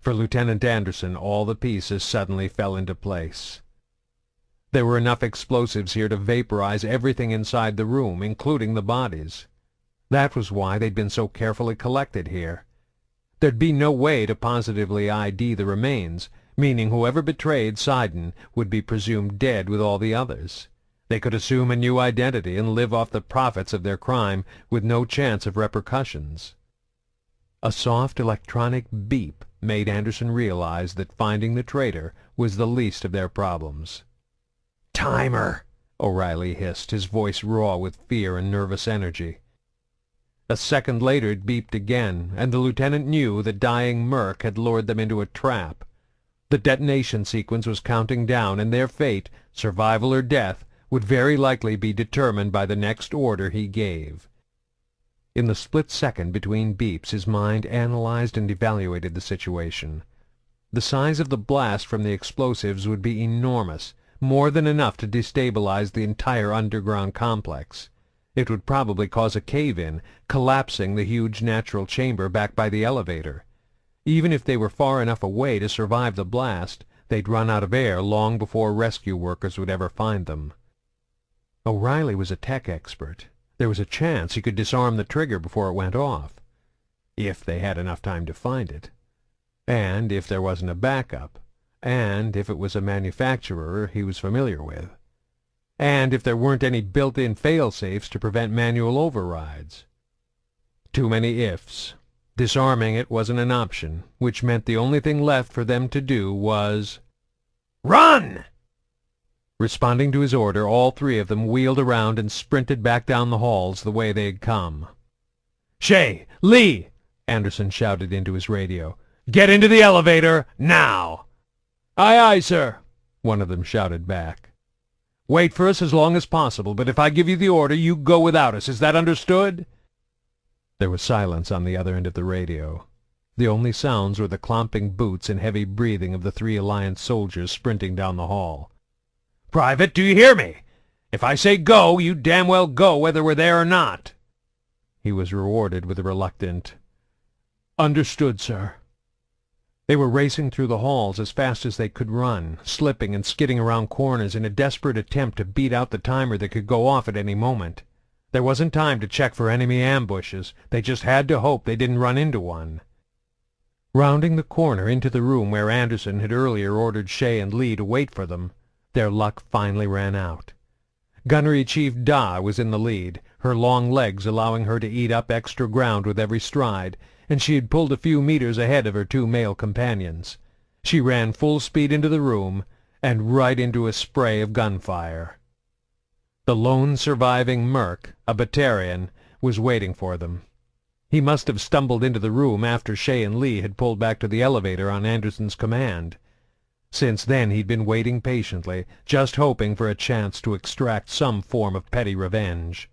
For Lieutenant Anderson, all the pieces suddenly fell into place. There were enough explosives here to vaporize everything inside the room, including the bodies. That was why they'd been so carefully collected here. There'd be no way to positively ID the remains, meaning whoever betrayed Sidon would be presumed dead with all the others. They could assume a new identity and live off the profits of their crime with no chance of repercussions. A soft electronic beep made Anderson realize that finding the traitor was the least of their problems. "Timer!" O'Reilly hissed, his voice raw with fear and nervous energy. A second later it beeped again, and the lieutenant knew the dying Merc had lured them into a trap. The detonation sequence was counting down, and their fate, survival or death, would very likely be determined by the next order he gave. In the split second between beeps, his mind analyzed and evaluated the situation. The size of the blast from the explosives would be enormous, more than enough to destabilize the entire underground complex. It would probably cause a cave-in, collapsing the huge natural chamber back by the elevator. Even if they were far enough away to survive the blast, they'd run out of air long before rescue workers would ever find them. O'Reilly was a tech expert. There was a chance he could disarm the trigger before it went off, if they had enough time to find it, and if there wasn't a backup, and if it was a manufacturer he was familiar with, and if there weren't any built-in fail-safes to prevent manual overrides. Too many ifs. Disarming it wasn't an option, which meant the only thing left for them to do was run! Responding to his order, all three of them wheeled around and sprinted back down the halls the way they had come. "Shay! Lee!" Anderson shouted into his radio. "Get into the elevator, now!" "Aye, aye, sir," one of them shouted back. "Wait for us as long as possible, but if I give you the order, you go without us. Is that understood?" There was silence on the other end of the radio. The only sounds were the clomping boots and heavy breathing of the 3 Alliance soldiers sprinting down the hall. "Private, do you hear me? If I say go, you damn well go whether we're there or not." He was rewarded with a reluctant, "Understood, sir." They were racing through the halls as fast as they could run, slipping and skidding around corners in a desperate attempt to beat out the timer that could go off at any moment. There wasn't time to check for enemy ambushes. They just had to hope they didn't run into one. Rounding the corner into the room where Anderson had earlier ordered Shay and Lee to wait for them, their luck finally ran out. Gunnery Chief Da was in the lead, her long legs allowing her to eat up extra ground with every stride, and she had pulled a few meters ahead of her 2 male companions. She ran full speed into the room, and right into a spray of gunfire. The lone surviving Merc, a Batarian, was waiting for them. He must have stumbled into the room after Shay and Lee had pulled back to the elevator on Anderson's command. Since then he'd been waiting patiently, just hoping for a chance to extract some form of petty revenge.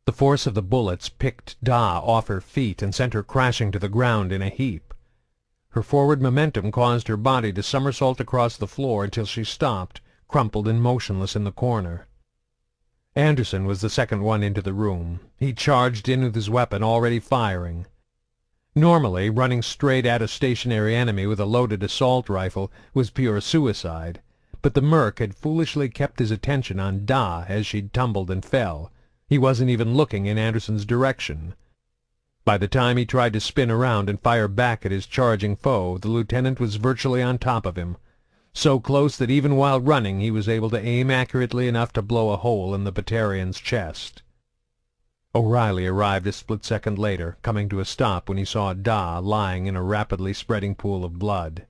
The force of the bullets picked Da off her feet and sent her crashing to the ground in a heap. Her forward momentum caused her body to somersault across the floor until she stopped, crumpled and motionless in the corner. Anderson was the second one into the room. He charged in with his weapon already firing. Normally, running straight at a stationary enemy with a loaded assault rifle was pure suicide, but the merc had foolishly kept his attention on Da as she tumbled and fell. He wasn't even looking in Anderson's direction. By the time he tried to spin around and fire back at his charging foe, the lieutenant was virtually on top of him, so close that even while running he was able to aim accurately enough to blow a hole in the Batarian's chest. O'Reilly arrived a split second later, coming to a stop when he saw Da lying in a rapidly spreading pool of blood.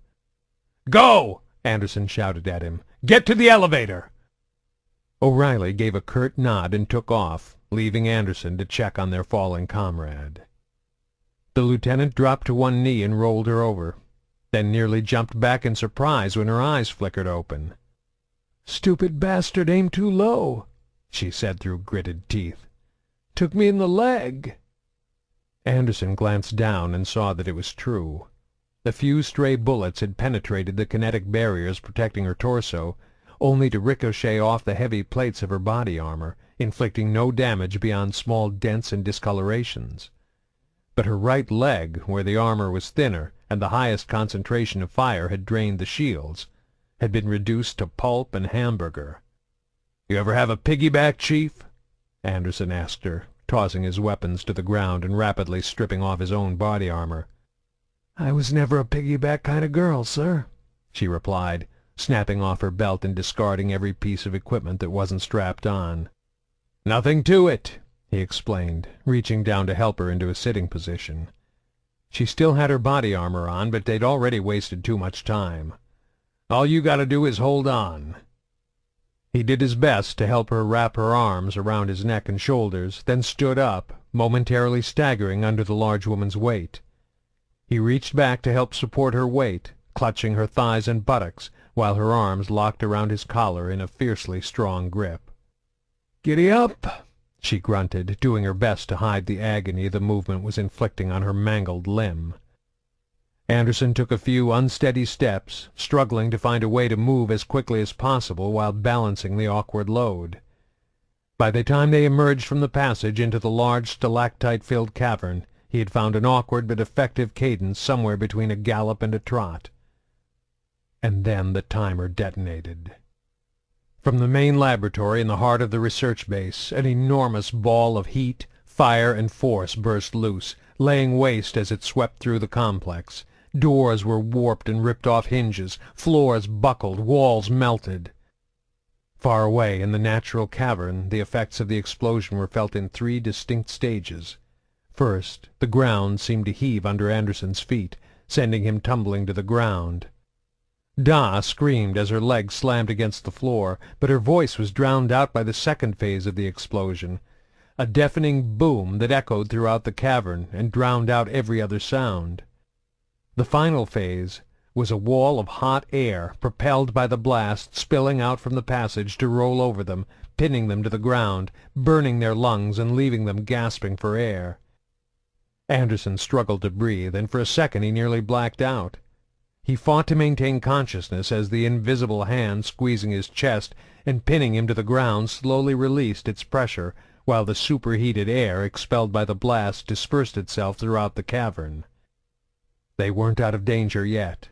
"Go!" Anderson shouted at him. "Get to the elevator!" O'Reilly gave a curt nod and took off, leaving Anderson to check on their falling comrade. The lieutenant dropped to one knee and rolled her over, then nearly jumped back in surprise when her eyes flickered open. "Stupid bastard aimed too low," she said through gritted teeth. "Took me in the leg." Anderson glanced down and saw that it was true. A few stray bullets had penetrated the kinetic barriers protecting her torso, only to ricochet off the heavy plates of her body armor, inflicting no damage beyond small dents and discolorations. But her right leg, where the armor was thinner and the highest concentration of fire had drained the shields, had been reduced to pulp and hamburger. "You ever have a piggyback, Chief?" Anderson asked her, tossing his weapons to the ground and rapidly stripping off his own body armor. "I was never a piggyback kind of girl, sir," she replied, snapping off her belt and discarding every piece of equipment that wasn't strapped on. "Nothing to it," he explained, reaching down to help her into a sitting position. She still had her body armor on, but they'd already wasted too much time. "All you gotta do is hold on." He did his best to help her wrap her arms around his neck and shoulders, then stood up, momentarily staggering under the large woman's weight. He reached back to help support her weight, clutching her thighs and buttocks, while her arms locked around his collar in a fiercely strong grip. "Giddy up!" she grunted, doing her best to hide the agony the movement was inflicting on her mangled limb. Anderson took a few unsteady steps, struggling to find a way to move as quickly as possible while balancing the awkward load. By the time they emerged from the passage into the large stalactite-filled cavern, he had found an awkward but effective cadence somewhere between a gallop and a trot. And then the timer detonated. From the main laboratory in the heart of the research base, an enormous ball of heat, fire, and force burst loose, laying waste as it swept through the complex. Doors were warped and ripped off hinges, floors buckled, walls melted. Far away in the natural cavern, the effects of the explosion were felt in three distinct stages. First, the ground seemed to heave under Anderson's feet, sending him tumbling to the ground. Da screamed as her legs slammed against the floor, but her voice was drowned out by the second phase of the explosion, a deafening boom that echoed throughout the cavern and drowned out every other sound. The final phase was a wall of hot air, propelled by the blast, spilling out from the passage to roll over them, pinning them to the ground, burning their lungs and leaving them gasping for air. Anderson struggled to breathe, and for a second he nearly blacked out. He fought to maintain consciousness as the invisible hand squeezing his chest and pinning him to the ground slowly released its pressure, while the superheated air expelled by the blast dispersed itself throughout the cavern. They weren't out of danger yet.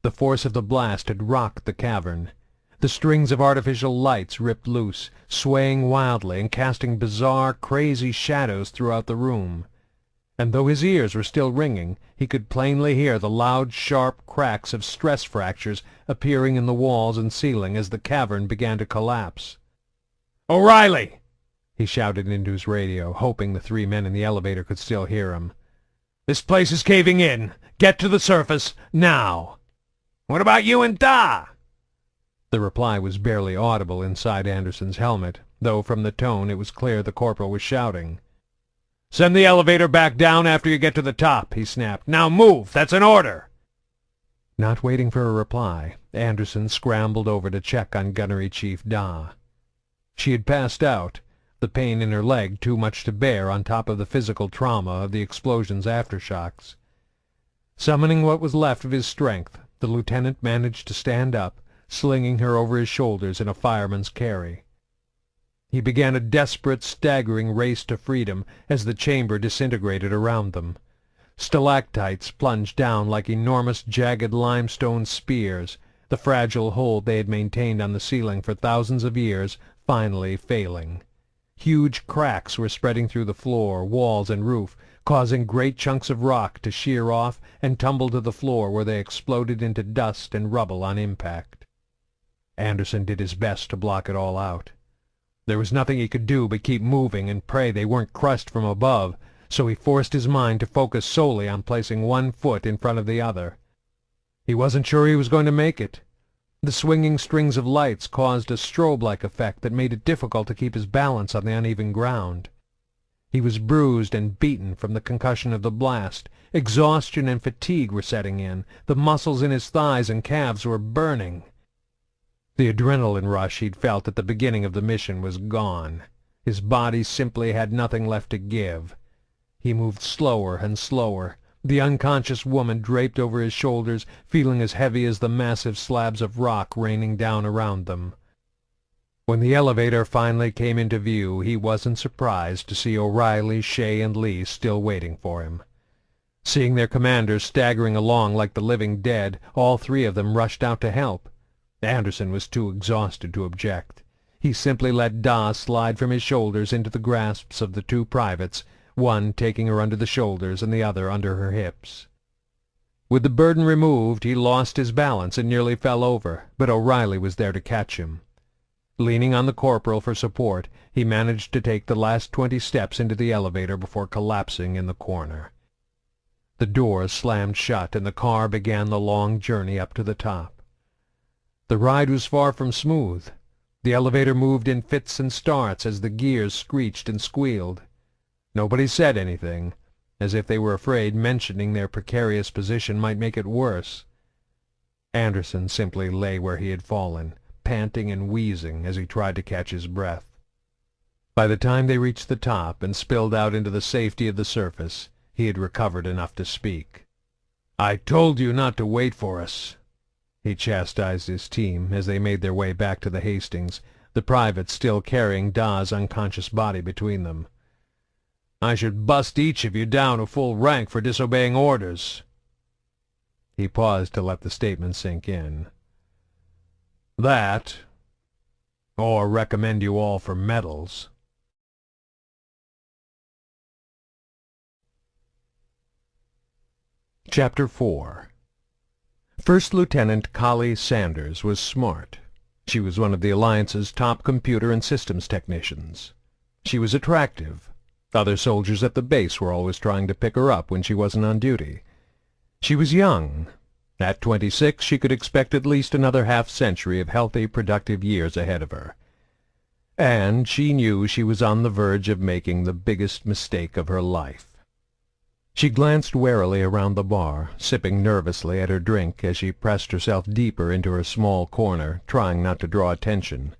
The force of the blast had rocked the cavern. The strings of artificial lights ripped loose, swaying wildly and casting bizarre, crazy shadows throughout the room. And though his ears were still ringing, he could plainly hear the loud, sharp cracks of stress fractures appearing in the walls and ceiling as the cavern began to collapse. "O'Reilly!" he shouted into his radio, hoping the three men in the elevator could still hear him. "This place is caving in. Get to the surface, now!" "What about you and Da?" The reply was barely audible inside Anderson's helmet, though from the tone it was clear the corporal was shouting. "Send the elevator back down after you get to the top," he snapped. "Now move! That's an order!" Not waiting for a reply, Anderson scrambled over to check on Gunnery Chief Da. She had passed out, the pain in her leg too much to bear on top of the physical trauma of the explosion's aftershocks. Summoning what was left of his strength, the lieutenant managed to stand up, slinging her over his shoulders in a fireman's carry. He began a desperate, staggering race to freedom as the chamber disintegrated around them. Stalactites plunged down like enormous jagged limestone spears, the fragile hold they had maintained on the ceiling for thousands of years finally failing. Huge cracks were spreading through the floor, walls, and roof, causing great chunks of rock to shear off and tumble to the floor where they exploded into dust and rubble on impact. Anderson did his best to block it all out. There was nothing he could do but keep moving and pray they weren't crushed from above, so he forced his mind to focus solely on placing one foot in front of the other. He wasn't sure he was going to make it. The swinging strings of lights caused a strobe-like effect that made it difficult to keep his balance on the uneven ground. He was bruised and beaten from the concussion of the blast. Exhaustion and fatigue were setting in. The muscles in his thighs and calves were burning. The adrenaline rush he'd felt at the beginning of the mission was gone. His body simply had nothing left to give. He moved slower and slower, the unconscious woman draped over his shoulders, feeling as heavy as the massive slabs of rock raining down around them. When the elevator finally came into view, he wasn't surprised to see O'Reilly, Shea, and Lee still waiting for him. Seeing their commanders staggering along like the living dead, all three of them rushed out to help. Anderson was too exhausted to object. He simply let Da slide from his shoulders into the grasps of the two privates, one taking her under the shoulders and the other under her hips. With the burden removed, he lost his balance and nearly fell over, but O'Reilly was there to catch him. Leaning on the corporal for support, he managed to take the last 20 steps into the elevator before collapsing in the corner. The doors slammed shut and the car began the long journey up to the top. The ride was far from smooth. The elevator moved in fits and starts as the gears screeched and squealed. Nobody said anything, as if they were afraid mentioning their precarious position might make it worse. Anderson simply lay where he had fallen, panting and wheezing as he tried to catch his breath. By the time they reached the top and spilled out into the safety of the surface, he had recovered enough to speak. "I told you not to wait for us," he chastised his team as they made their way back to the Hastings, the privates still carrying Da's unconscious body between them. "I should bust each of you down a full rank for disobeying orders." He paused to let the statement sink in. "That, or recommend you all for medals." Chapter 4. First Lieutenant Collie Sanders was smart. She was one of the Alliance's top computer and systems technicians. She was attractive. Other soldiers at the base were always trying to pick her up when she wasn't on duty. She was young. At 26, she could expect at least another half-century of healthy, productive years ahead of her. And she knew she was on the verge of making the biggest mistake of her life. She glanced warily around the bar, sipping nervously at her drink as she pressed herself deeper into her small corner, trying not to draw attention.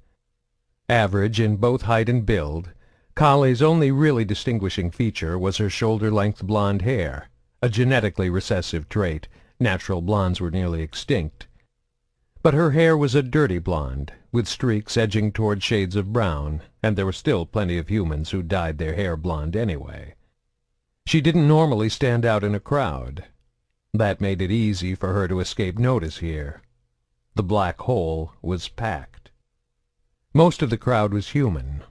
Average in both height and build, Collie's only really distinguishing feature was her shoulder-length blonde hair, a genetically recessive trait. Natural blondes were nearly extinct. But her hair was a dirty blonde, with streaks edging toward shades of brown, and there were still plenty of humans who dyed their hair blonde anyway. She didn't normally stand out in a crowd. That made it easy for her to escape notice here. The black hole was packed. Most of the crowd was human.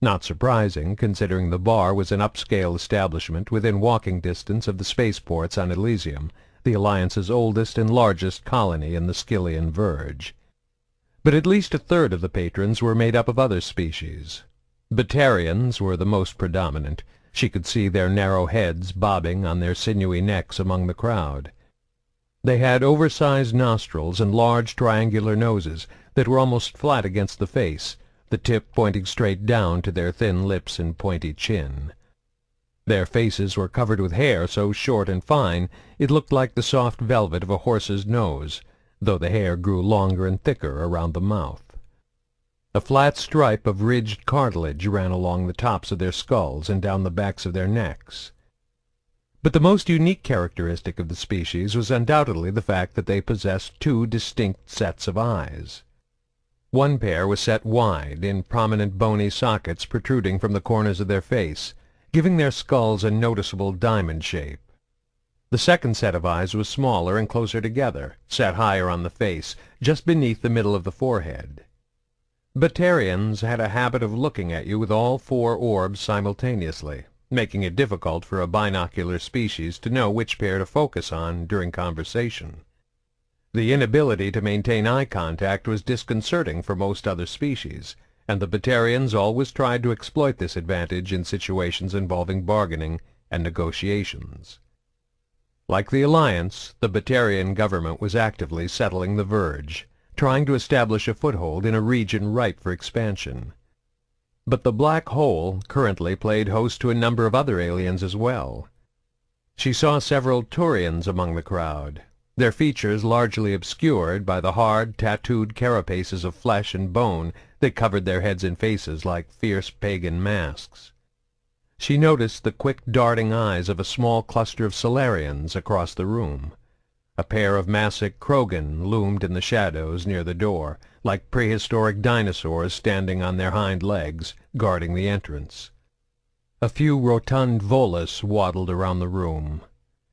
Not surprising, considering the bar was an upscale establishment within walking distance of the spaceports on Elysium, the Alliance's oldest and largest colony in the Skyllian Verge. But at least a third of the patrons were made up of other species. Batarians were the most predominant. She could see their narrow heads bobbing on their sinewy necks among the crowd. They had oversized nostrils and large triangular noses that were almost flat against the face, the tip pointing straight down to their thin lips and pointy chin. Their faces were covered with hair so short and fine it looked like the soft velvet of a horse's nose, though the hair grew longer and thicker around the mouth. A flat stripe of ridged cartilage ran along the tops of their skulls and down the backs of their necks. But the most unique characteristic of the species was undoubtedly the fact that they possessed two distinct sets of eyes. One pair was set wide, in prominent bony sockets protruding from the corners of their face, giving their skulls a noticeable diamond shape. The second set of eyes was smaller and closer together, set higher on the face, just beneath the middle of the forehead. Batarians had a habit of looking at you with all four orbs simultaneously, making it difficult for a binocular species to know which pair to focus on during conversation. The inability to maintain eye contact was disconcerting for most other species, and the Batarians always tried to exploit this advantage in situations involving bargaining and negotiations. Like the Alliance, the Batarian government was actively settling the Verge, trying to establish a foothold in a region ripe for expansion. But the Black Hole currently played host to a number of other aliens as well. She saw several Turians among the crowd, their features largely obscured by the hard, tattooed carapaces of flesh and bone that covered their heads and faces like fierce pagan masks. She noticed the quick darting eyes of a small cluster of Solarians across the room. A pair of massive Krogan loomed in the shadows near the door, like prehistoric dinosaurs standing on their hind legs, guarding the entrance. A few rotund Volus waddled around the room,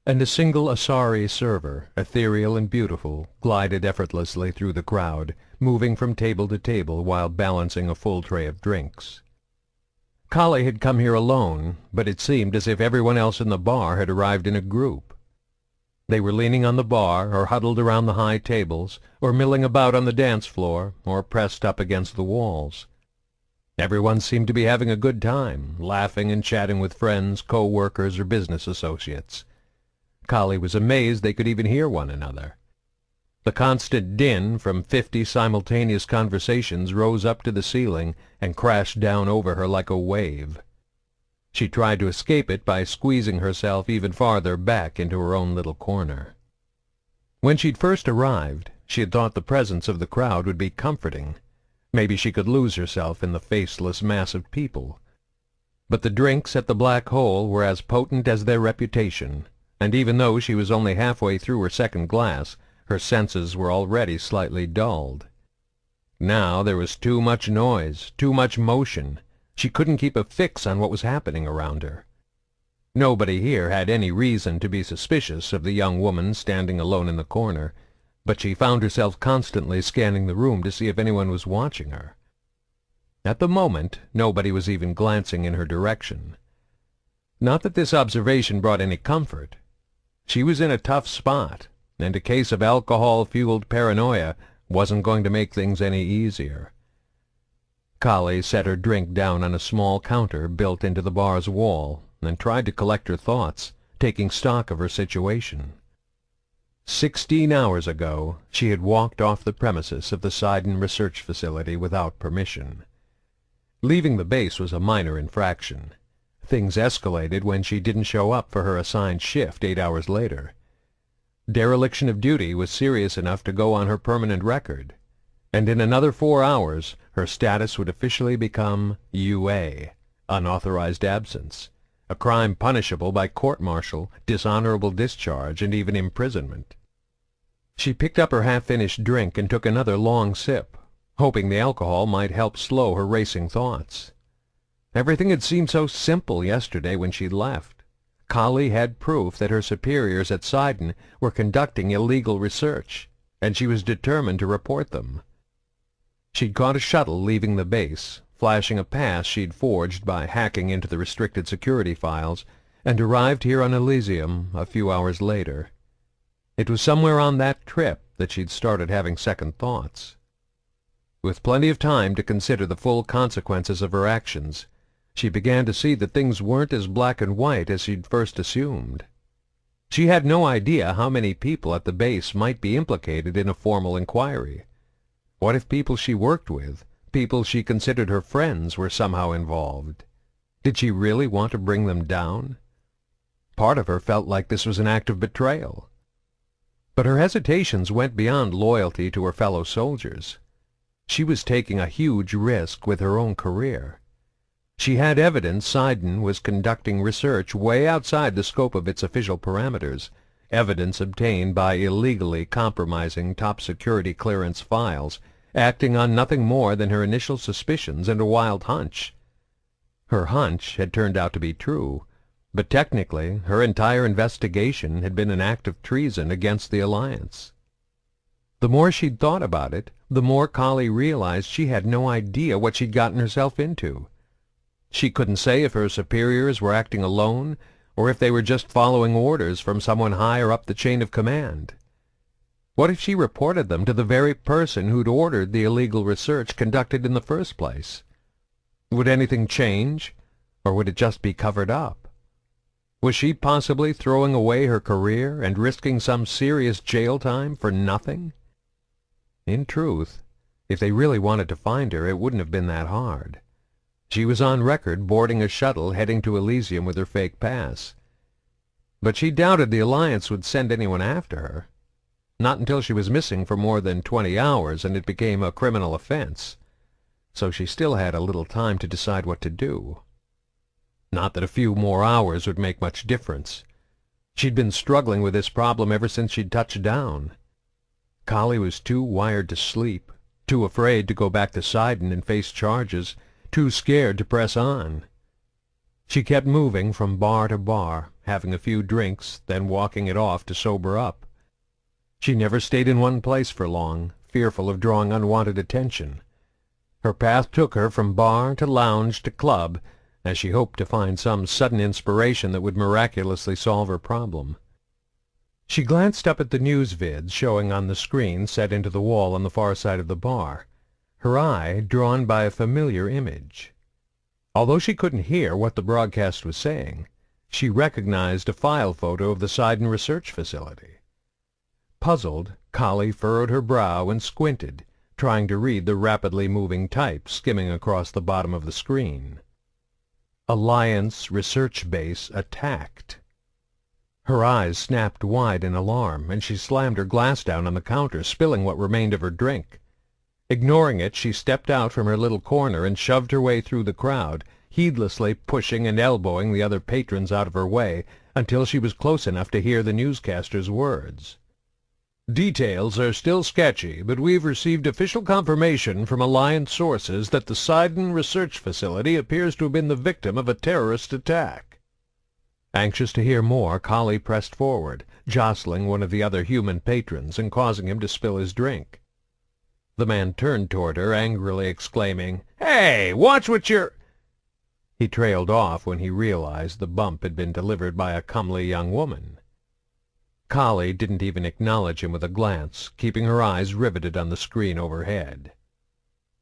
and a single Asari server, ethereal and beautiful, glided effortlessly through the crowd, moving from table to table while balancing a full tray of drinks. Kali had come here alone, but it seemed as if everyone else in the bar had arrived in a group. They were leaning on the bar, or huddled around the high tables, or milling about on the dance floor, or pressed up against the walls. Everyone seemed to be having a good time, laughing and chatting with friends, co-workers, or business associates. Kali was amazed they could even hear one another. The constant din from 50 simultaneous conversations rose up to the ceiling and crashed down over her like a wave. She tried to escape it by squeezing herself even farther back into her own little corner. When she'd first arrived, she had thought the presence of the crowd would be comforting. Maybe she could lose herself in the faceless mass of people. But the drinks at the Black Hole were as potent as their reputation, and even though she was only halfway through her second glass, her senses were already slightly dulled. Now there was too much noise, too much motion. She couldn't keep a fix on what was happening around her. Nobody here had any reason to be suspicious of the young woman standing alone in the corner, but she found herself constantly scanning the room to see if anyone was watching her. At the moment, nobody was even glancing in her direction. Not that this observation brought any comfort. She was in a tough spot, and a case of alcohol-fueled paranoia wasn't going to make things any easier. Kali set her drink down on a small counter built into the bar's wall and tried to collect her thoughts, taking stock of her situation. 16 hours ago, she had walked off the premises of the Sidon research facility without permission. Leaving the base was a minor infraction. Things escalated when she didn't show up for her assigned shift 8 hours later. Dereliction of duty was serious enough to go on her permanent record, and in another 4 hours her status would officially become UA, unauthorized absence, a crime punishable by court-martial, dishonorable discharge, and even imprisonment. She picked up her half-finished drink and took another long sip, hoping the alcohol might help slow her racing thoughts. Everything had seemed so simple yesterday when she left. Kali had proof that her superiors at Sidon were conducting illegal research, and she was determined to report them. She'd caught a shuttle leaving the base, flashing a pass she'd forged by hacking into the restricted security files, and arrived here on Elysium a few hours later. It was somewhere on that trip that she'd started having second thoughts. With plenty of time to consider the full consequences of her actions, she began to see that things weren't as black and white as she'd first assumed. She had no idea how many people at the base might be implicated in a formal inquiry. What if people she worked with, people she considered her friends, were somehow involved? Did she really want to bring them down? Part of her felt like this was an act of betrayal. But her hesitations went beyond loyalty to her fellow soldiers. She was taking a huge risk with her own career. She had evidence Sidon was conducting research way outside the scope of its official parameters, evidence obtained by illegally compromising top security clearance files, acting on nothing more than her initial suspicions and a wild hunch. Her hunch had turned out to be true, but technically her entire investigation had been an act of treason against the Alliance. The more she'd thought about it, the more Kali realized she had no idea what she'd gotten herself into. She couldn't say if her superiors were acting alone, or if they were just following orders from someone higher up the chain of command. What if she reported them to the very person who'd ordered the illegal research conducted in the first place? Would anything change, or would it just be covered up? Was she possibly throwing away her career and risking some serious jail time for nothing? In truth, if they really wanted to find her, it wouldn't have been that hard. She was on record boarding a shuttle heading to Elysium with her fake pass. But she doubted the Alliance would send anyone after her. Not until she was missing for more than 20 hours and it became a criminal offense. So she still had a little time to decide what to do. Not that a few more hours would make much difference. She'd been struggling with this problem ever since she'd touched down. Kali was too wired to sleep, too afraid to go back to Sidon and face charges, too scared to press on. She kept moving from bar to bar, having a few drinks, then walking it off to sober up. She never stayed in one place for long, fearful of drawing unwanted attention. Her path took her from bar to lounge to club, as she hoped to find some sudden inspiration that would miraculously solve her problem. She glanced up at the news vids showing on the screen set into the wall on the far side of the bar, her eye drawn by a familiar image. Although she couldn't hear what the broadcast was saying, she recognized a file photo of the Sidon research facility. Puzzled, Kali furrowed her brow and squinted, trying to read the rapidly moving type skimming across the bottom of the screen. Alliance Research Base attacked. Her eyes snapped wide in alarm, and she slammed her glass down on the counter, spilling what remained of her drink. Ignoring it, she stepped out from her little corner and shoved her way through the crowd, heedlessly pushing and elbowing the other patrons out of her way until she was close enough to hear the newscaster's words. Details are still sketchy, but we've received official confirmation from Alliance sources that the Sidon research facility appears to have been the victim of a terrorist attack. Anxious to hear more, Kali pressed forward, jostling one of the other human patrons and causing him to spill his drink. The man turned toward her, angrily exclaiming, "Hey, watch what you're—" He trailed off when he realized the bump had been delivered by a comely young woman. Kali didn't even acknowledge him with a glance, keeping her eyes riveted on the screen overhead.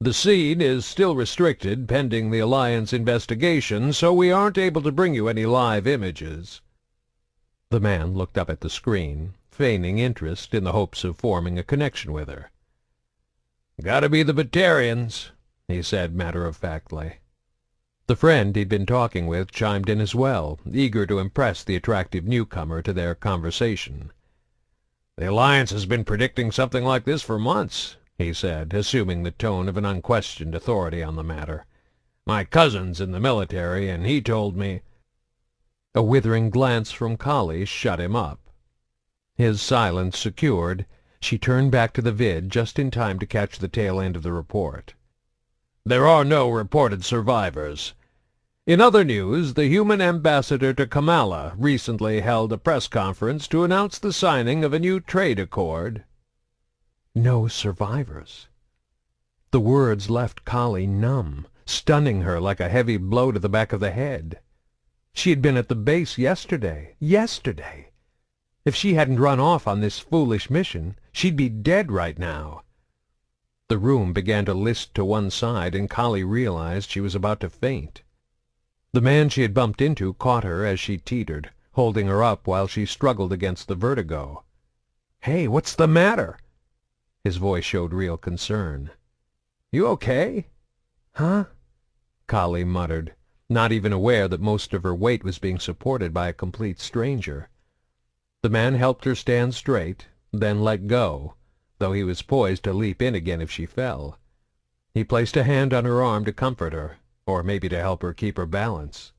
"The scene is still restricted pending the Alliance investigation, so we aren't able to bring you any live images." The man looked up at the screen, feigning interest in the hopes of forming a connection with her. "Gotta be the Batarians," he said matter-of-factly. The friend he'd been talking with chimed in as well, eager to impress the attractive newcomer to their conversation. "The Alliance has been predicting something like this for months," he said, assuming the tone of an unquestioned authority on the matter. "My cousin's in the military, and he told me—" A withering glance from Kali shut him up. His silence secured, she turned back to the vid just in time to catch the tail end of the report. "There are no reported survivors. In other news, the human ambassador to Kamala recently held a press conference to announce the signing of a new trade accord." No survivors. The words left Kali numb, stunning her like a heavy blow to the back of the head. She had been at the base yesterday. Yesterday! If she hadn't run off on this foolish mission, she'd be dead right now. The room began to list to one side, and Kali realized she was about to faint. The man she had bumped into caught her as she teetered, holding her up while she struggled against the vertigo. "Hey, what's the matter?" His voice showed real concern. "You okay?" "Huh?" Kali muttered. not even aware that most of her weight was being supported by a complete stranger. The man helped her stand straight, then let go, though he was poised to leap in again if she fell. He placed a hand on her arm to comfort her, or maybe to help her keep her balance.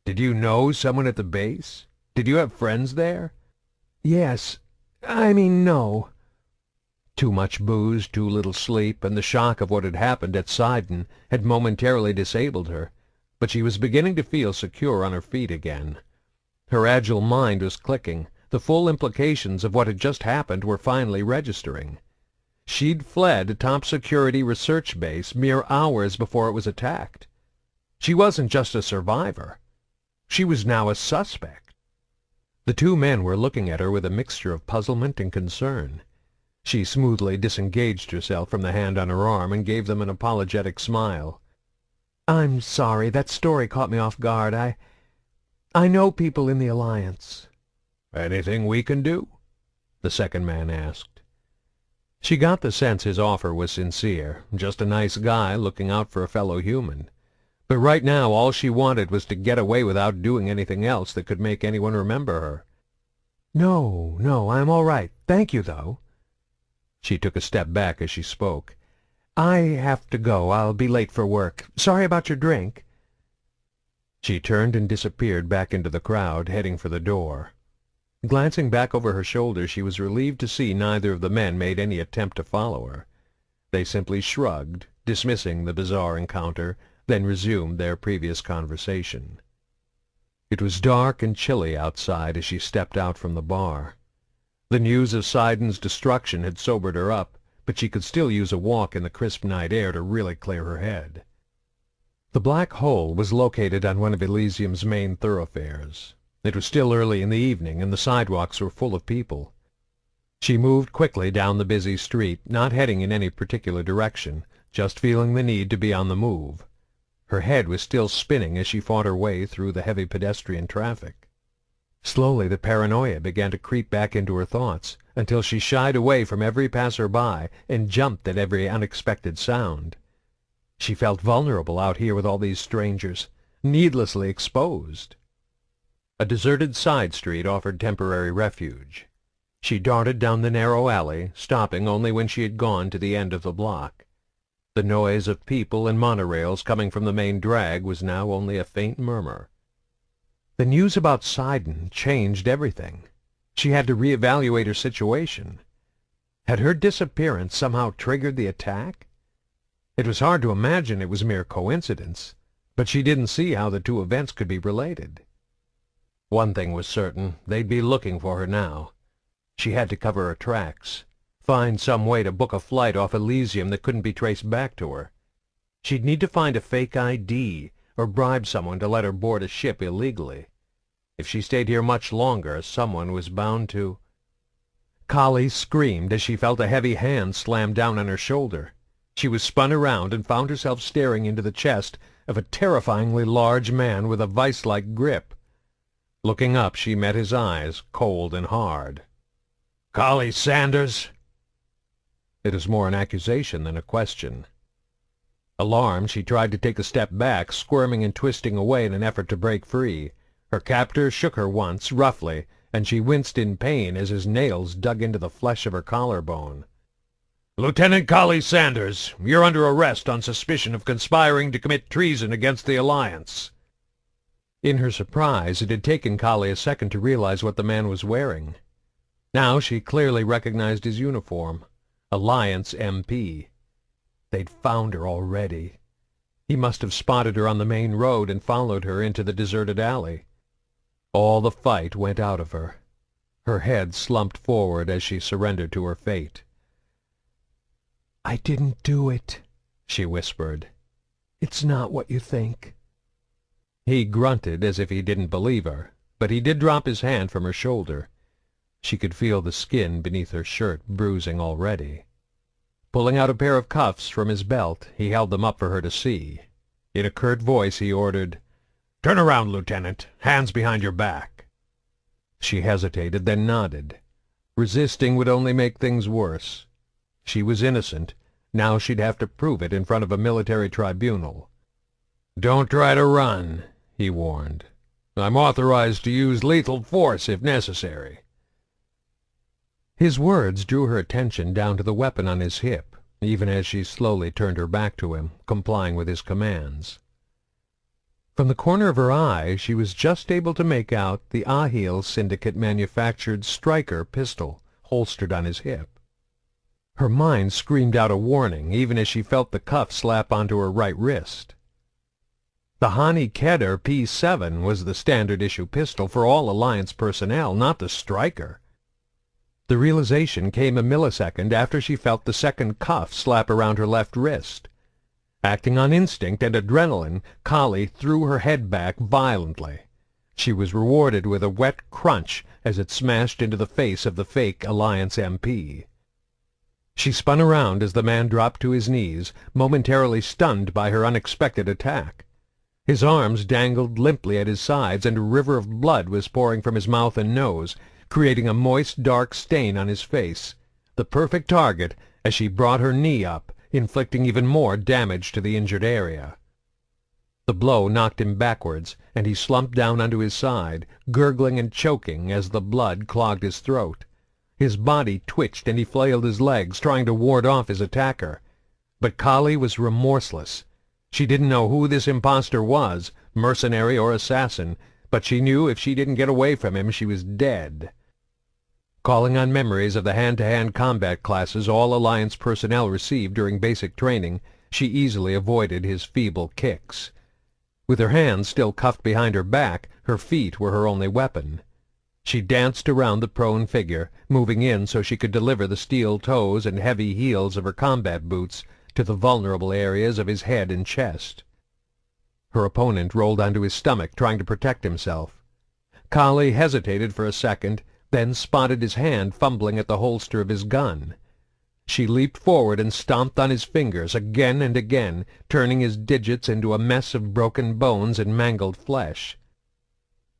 "Did you know someone at the base? Did you have friends there?" "Yes. No." Too much booze, too little sleep, and the shock of what had happened at Sidon had momentarily disabled her, but she was beginning to feel secure on her feet again. Her agile mind was clicking. The full implications of what had just happened were finally registering. She'd fled a top-security research base mere hours before it was attacked. She wasn't just a survivor. She was now a suspect. The two men were looking at her with a mixture of puzzlement and concern. She smoothly disengaged herself from the hand on her arm and gave them an apologetic smile. "I'm sorry. That story caught me off guard. I know people in the Alliance." "Anything we can do?" the second man asked. She got the sense his offer was sincere, just a nice guy looking out for a fellow human. But right now all she wanted was to get away without doing anything else that could make anyone remember her. No, I'm all right. Thank you, though." She took a step back as she spoke. "I have to go. I'll be late for work. Sorry about your drink." She turned and disappeared back into the crowd, heading for the door. Glancing back over her shoulder, she was relieved to see neither of the men made any attempt to follow her. They simply shrugged, dismissing the bizarre encounter, then resumed their previous conversation. It was dark and chilly outside as she stepped out from the bar. The news of Sidon's destruction had sobered her up, but she could still use a walk in the crisp night air to really clear her head. The Black Hole was located on one of Elysium's main thoroughfares. It was still early in the evening, and the sidewalks were full of people. She moved quickly down the busy street, not heading in any particular direction, just feeling the need to be on the move. Her head was still spinning as she fought her way through the heavy pedestrian traffic. Slowly the paranoia began to creep back into her thoughts, until she shied away from every passer-by and jumped at every unexpected sound. She felt vulnerable out here with all these strangers, needlessly exposed. A deserted side street offered temporary refuge. She darted down the narrow alley, stopping only when she had gone to the end of the block. The noise of people and monorails coming from the main drag was now only a faint murmur. The news about Sidon changed everything. She had to reevaluate her situation. Had her disappearance somehow triggered the attack? It was hard to imagine it was mere coincidence, but she didn't see how the two events could be related. One thing was certain, they'd be looking for her now. She had to cover her tracks, find some way to book a flight off Elysium that couldn't be traced back to her. She'd need to find a fake ID, or bribe someone to let her board a ship illegally. If she stayed here much longer, someone was bound to... Kali screamed as she felt a heavy hand slam down on her shoulder. She was spun around and found herself staring into the chest of a terrifyingly large man with a vice-like grip. Looking up, she met his eyes, cold and hard. "Kali Sanders?" It was more an accusation than a question. Alarmed, she tried to take a step back, squirming and twisting away in an effort to break free. Her captor shook her once, roughly, and she winced in pain as his nails dug into the flesh of her collarbone. "Lieutenant Kali Sanders, you're under arrest on suspicion of conspiring to commit treason against the Alliance." In her surprise, it had taken Kali a second to realize what the man was wearing. Now she clearly recognized his uniform. Alliance MP. They'd found her already. He must have spotted her on the main road and followed her into the deserted alley. All the fight went out of her. Her head slumped forward as she surrendered to her fate. "I didn't do it," she whispered. "It's not what you think." He grunted as if he didn't believe her, but he did drop his hand from her shoulder. She could feel the skin beneath her shirt bruising already. Pulling out a pair of cuffs from his belt, he held them up for her to see. In a curt voice he ordered, "Turn around, Lieutenant. Hands behind your back." She hesitated, then nodded. Resisting would only make things worse. She was innocent. Now she'd have to prove it in front of a military tribunal. "Don't try to run," he warned. "I'm authorized to use lethal force if necessary." His words drew her attention down to the weapon on his hip, even as she slowly turned her back to him, complying with his commands. From the corner of her eye she was just able to make out the Ahil Syndicate-manufactured Striker pistol holstered on his hip. Her mind screamed out a warning, even as she felt the cuff slap onto her right wrist. The Hani Kedar P7 was the standard-issue pistol for all Alliance personnel, not the Striker. The realization came a millisecond after she felt the second cuff slap around her left wrist. Acting on instinct and adrenaline, Kali threw her head back violently. She was rewarded with a wet crunch as it smashed into the face of the fake Alliance MP. She spun around as the man dropped to his knees, momentarily stunned by her unexpected attack. His arms dangled limply at his sides, and a river of blood was pouring from his mouth and nose, creating a moist, dark stain on his face, the perfect target as she brought her knee up, inflicting even more damage to the injured area. The blow knocked him backwards, and he slumped down onto his side, gurgling and choking as the blood clogged his throat. His body twitched and he flailed his legs, trying to ward off his attacker. But Kali was remorseless. She didn't know who this impostor was, mercenary or assassin, but she knew if she didn't get away from him she was dead. Calling on memories of the hand-to-hand combat classes all Alliance personnel received during basic training, she easily avoided his feeble kicks. With her hands still cuffed behind her back, her feet were her only weapon. She danced around the prone figure, moving in so she could deliver the steel toes and heavy heels of her combat boots to the vulnerable areas of his head and chest. Her opponent rolled onto his stomach, trying to protect himself. Kali hesitated for a second, then spotted his hand fumbling at the holster of his gun. She leaped forward and stomped on his fingers again and again, turning his digits into a mess of broken bones and mangled flesh.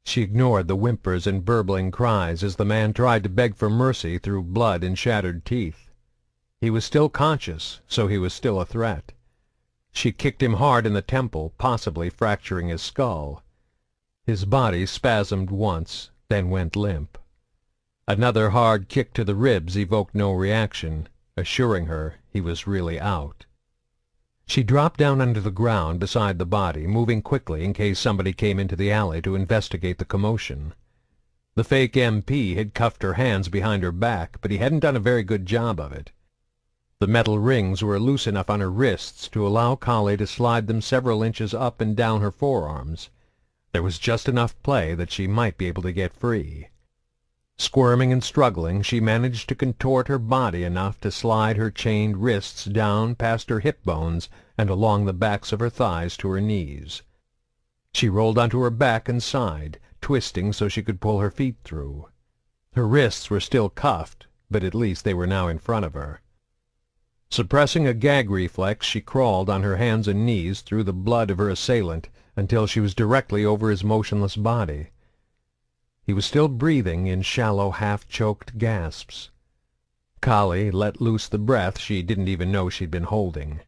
She ignored the whimpers and burbling cries as the man tried to beg for mercy through blood and shattered teeth. He was still conscious, so he was still a threat. She kicked him hard in the temple, possibly fracturing his skull. His body spasmed once, then went limp. Another hard kick to the ribs evoked no reaction, assuring her he was really out. She dropped down onto the ground beside the body, moving quickly in case somebody came into the alley to investigate the commotion. The fake MP had cuffed her hands behind her back, but he hadn't done a very good job of it. The metal rings were loose enough on her wrists to allow Kali to slide them several inches up and down her forearms. There was just enough play that she might be able to get free. Squirming and struggling, she managed to contort her body enough to slide her chained wrists down past her hip bones and along the backs of her thighs to her knees. She rolled onto her back and side, twisting so she could pull her feet through. Her wrists were still cuffed, but at least they were now in front of her. Suppressing a gag reflex, she crawled on her hands and knees through the blood of her assailant until she was directly over his motionless body. He was still breathing in shallow, half-choked gasps. Kali let loose the breath she didn't even know she'd been holding.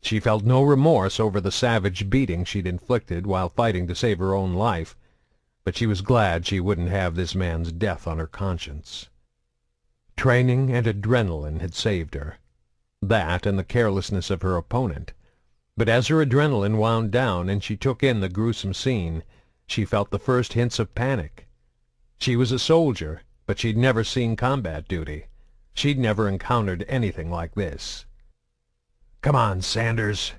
She felt no remorse over the savage beating she'd inflicted while fighting to save her own life, but she was glad she wouldn't have this man's death on her conscience. Training and adrenaline had saved her. That and the carelessness of her opponent. But as her adrenaline wound down and she took in the gruesome scene, she felt the first hints of panic. She was a soldier, but she'd never seen combat duty. She'd never encountered anything like this. "Come on, Sanders."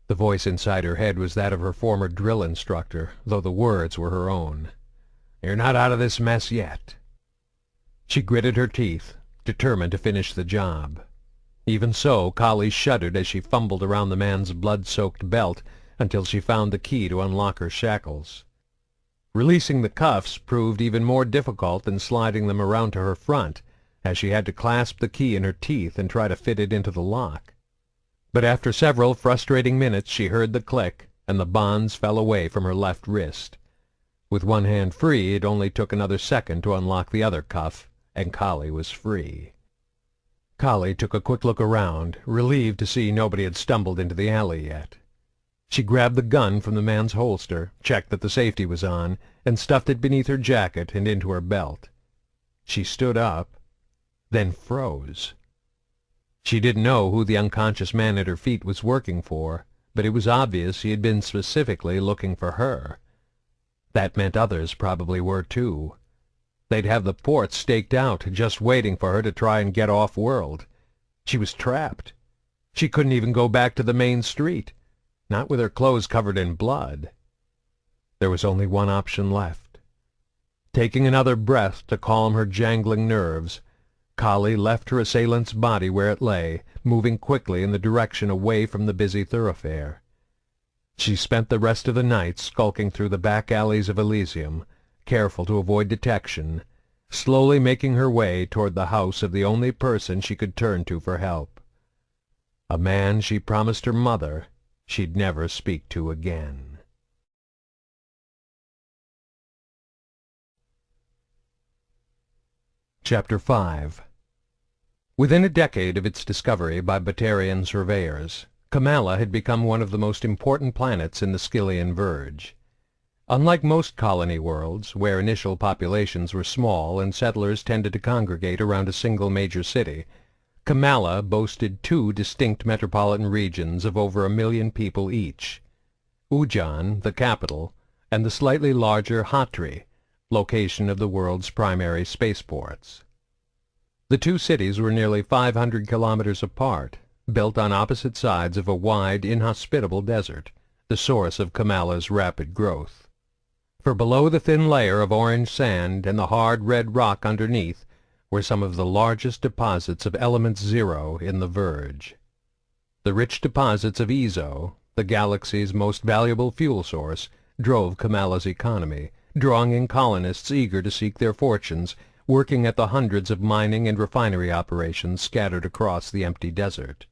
The voice inside her head was that of her former drill instructor, though the words were her own. "You're not out of this mess yet." She gritted her teeth, determined to finish the job. Even so, Kali shuddered as she fumbled around the man's blood-soaked belt until she found the key to unlock her shackles. Releasing the cuffs proved even more difficult than sliding them around to her front, as she had to clasp the key in her teeth and try to fit it into the lock. But after several frustrating minutes she heard the click, and the bonds fell away from her left wrist. With one hand free, it only took another second to unlock the other cuff, and Kali was free. Kali took a quick look around, relieved to see nobody had stumbled into the alley yet. She grabbed the gun from the man's holster, checked that the safety was on, and stuffed it beneath her jacket and into her belt. She stood up, then froze. She didn't know who the unconscious man at her feet was working for, but it was obvious he had been specifically looking for her. That meant others probably were too. They'd have the port staked out, just waiting for her to try and get off-world. She was trapped. She couldn't even go back to the main street, not with her clothes covered in blood. There was only one option left. Taking another breath to calm her jangling nerves, Kali left her assailant's body where it lay, moving quickly in the direction away from the busy thoroughfare. She spent the rest of the night skulking through the back alleys of Elysium, careful to avoid detection, slowly making her way toward the house of the only person she could turn to for help. A man she promised her mother she'd never speak to again. Chapter 5. Within a decade of its discovery by Batarian surveyors, Kamala had become one of the most important planets in the Skilian Verge. Unlike most colony worlds, where initial populations were small and settlers tended to congregate around a single major city, Kamala boasted two distinct metropolitan regions of over 1 million people each: Ujan, the capital, and the slightly larger Hatri, location of the world's primary spaceports. The two cities were nearly 500 kilometers apart, built on opposite sides of a wide, inhospitable desert, the source of Kamala's rapid growth. For below the thin layer of orange sand and the hard red rock underneath were some of the largest deposits of element zero in the Verge. The rich deposits of Ezo, the galaxy's most valuable fuel source, drove Kamala's economy, drawing in colonists eager to seek their fortunes, working at the hundreds of mining and refinery operations scattered across the empty desert.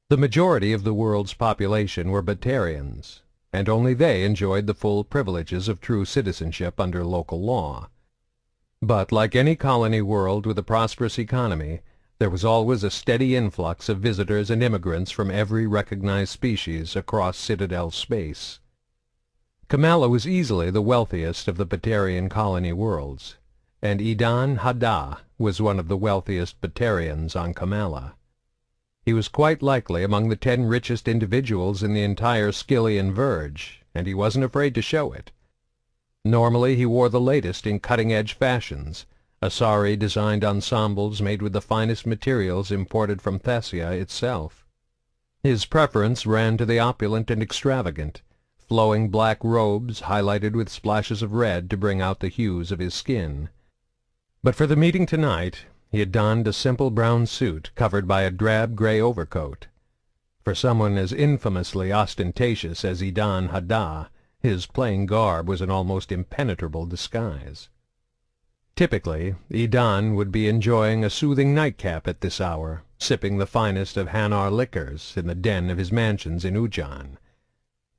The majority of the world's population were Batarians, and only they enjoyed the full privileges of true citizenship under local law. But like any colony world with a prosperous economy, there was always a steady influx of visitors and immigrants from every recognized species across Citadel space. Kamala was easily the wealthiest of the Batarian colony worlds, and Idan Hadda was one of the wealthiest Batarians on Kamala. He was quite likely among the 10 richest individuals in the entire Skilian Verge, and he wasn't afraid to show it. Normally he wore the latest in cutting-edge fashions, Asari-designed ensembles made with the finest materials imported from Thessia itself. His preference ran to the opulent and extravagant, flowing black robes highlighted with splashes of red to bring out the hues of his skin. But for the meeting tonight, he had donned a simple brown suit covered by a drab gray overcoat. For someone as infamously ostentatious as Idan Hadda, his plain garb was an almost impenetrable disguise. Typically, Idan would be enjoying a soothing nightcap at this hour, sipping the finest of Hanar liquors in the den of his mansions in Ujan.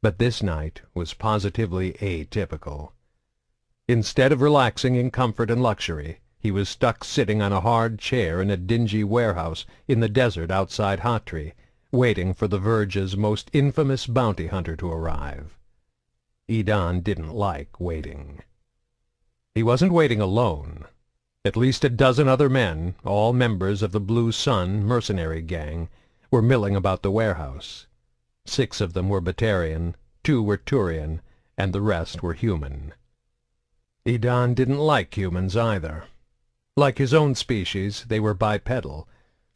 But this night was positively atypical. Instead of relaxing in comfort and luxury, he was stuck sitting on a hard chair in a dingy warehouse in the desert outside Hatri, waiting for the Verge's most infamous bounty hunter to arrive. Idan didn't like waiting. He wasn't waiting alone. At least a dozen other men, all members of the Blue Sun mercenary gang, were milling about the warehouse. 6 of them were Batarian, 2 were Turian, and the rest were human. Idan didn't like humans either. Like his own species, they were bipedal.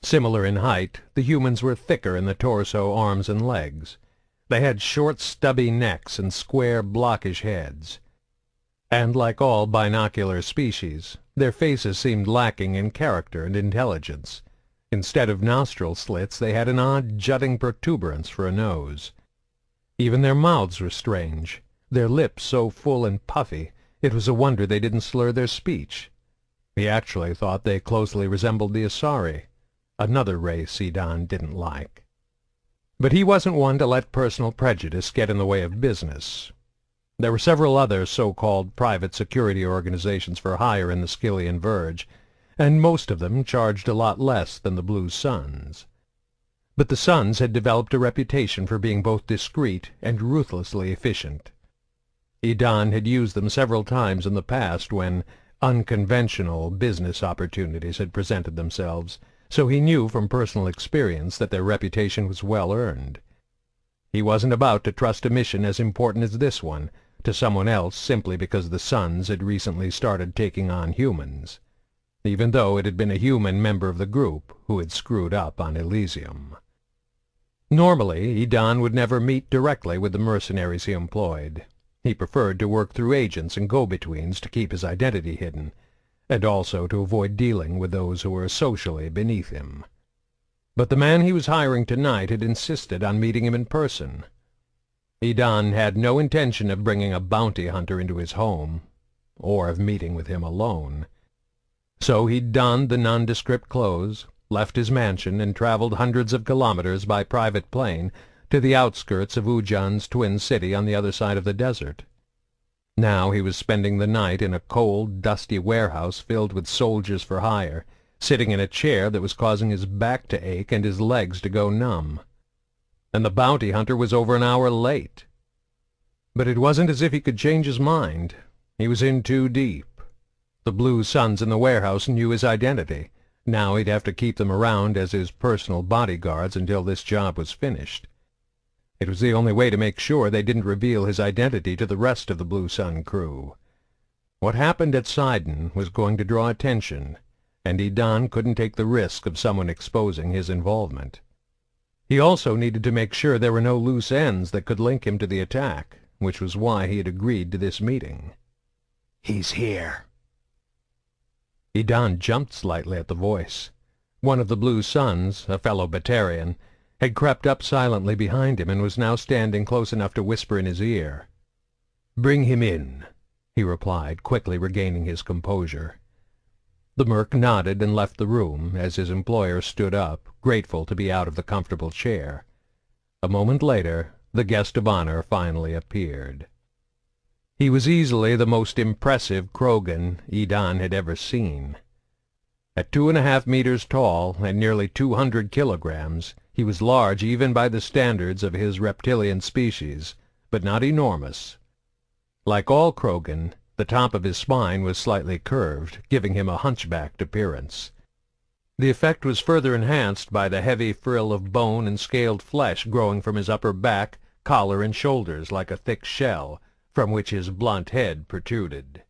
Similar in height, the humans were thicker in the torso, arms, and legs. They had short, stubby necks and square, blockish heads. And like all binocular species, their faces seemed lacking in character and intelligence. Instead of nostril slits, they had an odd, jutting protuberance for a nose. Even their mouths were strange, their lips so full and puffy, it was a wonder they didn't slur their speech. He actually thought they closely resembled the Asari, another race Sidon didn't like. But he wasn't one to let personal prejudice get in the way of business. There were several other so-called private security organizations for hire in the Skilian Verge, and most of them charged a lot less than the Blue Suns. But the sons had developed a reputation for being both discreet and ruthlessly efficient. Sidon had used them several times in the past when unconventional business opportunities had presented themselves, so he knew from personal experience that their reputation was well earned. He wasn't about to trust a mission as important as this one to someone else simply because the sons had recently started taking on humans, even though it had been a human member of the group who had screwed up on Elysium. Normally, Sidon would never meet directly with the mercenaries he employed. He preferred to work through agents and go-betweens to keep his identity hidden, and also to avoid dealing with those who were socially beneath him. But the man he was hiring tonight had insisted on meeting him in person. Sidon had no intention of bringing a bounty hunter into his home, or of meeting with him alone. So he donned the nondescript clothes, left his mansion, and traveled hundreds of kilometers by private plane to the outskirts of Ujan's twin city on the other side of the desert. Now he was spending the night in a cold, dusty warehouse filled with soldiers for hire, sitting in a chair that was causing his back to ache and his legs to go numb. And the bounty hunter was over an hour late. But it wasn't as if he could change his mind. He was in too deep. The blue sons in the warehouse knew his identity. Now he'd have to keep them around as his personal bodyguards until this job was finished. It was the only way to make sure they didn't reveal his identity to the rest of the Blue Sun crew. What happened at Sidon was going to draw attention, and Sidon couldn't take the risk of someone exposing his involvement. He also needed to make sure there were no loose ends that could link him to the attack, which was why he had agreed to this meeting. "He's here." Sidon jumped slightly at the voice. One of the Blue Sons, a fellow Batarian, had crept up silently behind him and was now standing close enough to whisper in his ear. "Bring him in," he replied, quickly regaining his composure. The merc nodded and left the room as his employer stood up, grateful to be out of the comfortable chair. A moment later, the guest of honor finally appeared. He was easily the most impressive Krogan Sidon had ever seen. At 2.5 meters tall and nearly 200 kilograms, he was large even by the standards of his reptilian species, but not enormous. Like all Krogan, the top of his spine was slightly curved, giving him a hunchbacked appearance. The effect was further enhanced by the heavy frill of bone and scaled flesh growing from his upper back, collar, and shoulders like a thick shell, from which his blunt head protruded.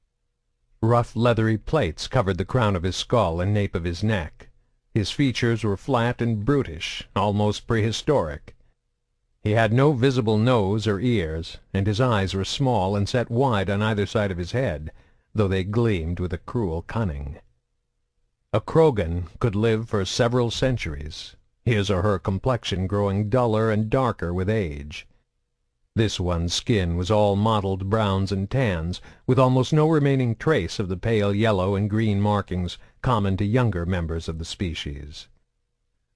Rough leathery plates covered the crown of his skull and nape of his neck. His features were flat and brutish, almost prehistoric. He had no visible nose or ears, and his eyes were small and set wide on either side of his head, though they gleamed with a cruel cunning. A Krogan could live for several centuries, his or her complexion growing duller and darker with age. This one's skin was all mottled browns and tans, with almost no remaining trace of the pale yellow and green markings common to younger members of the species.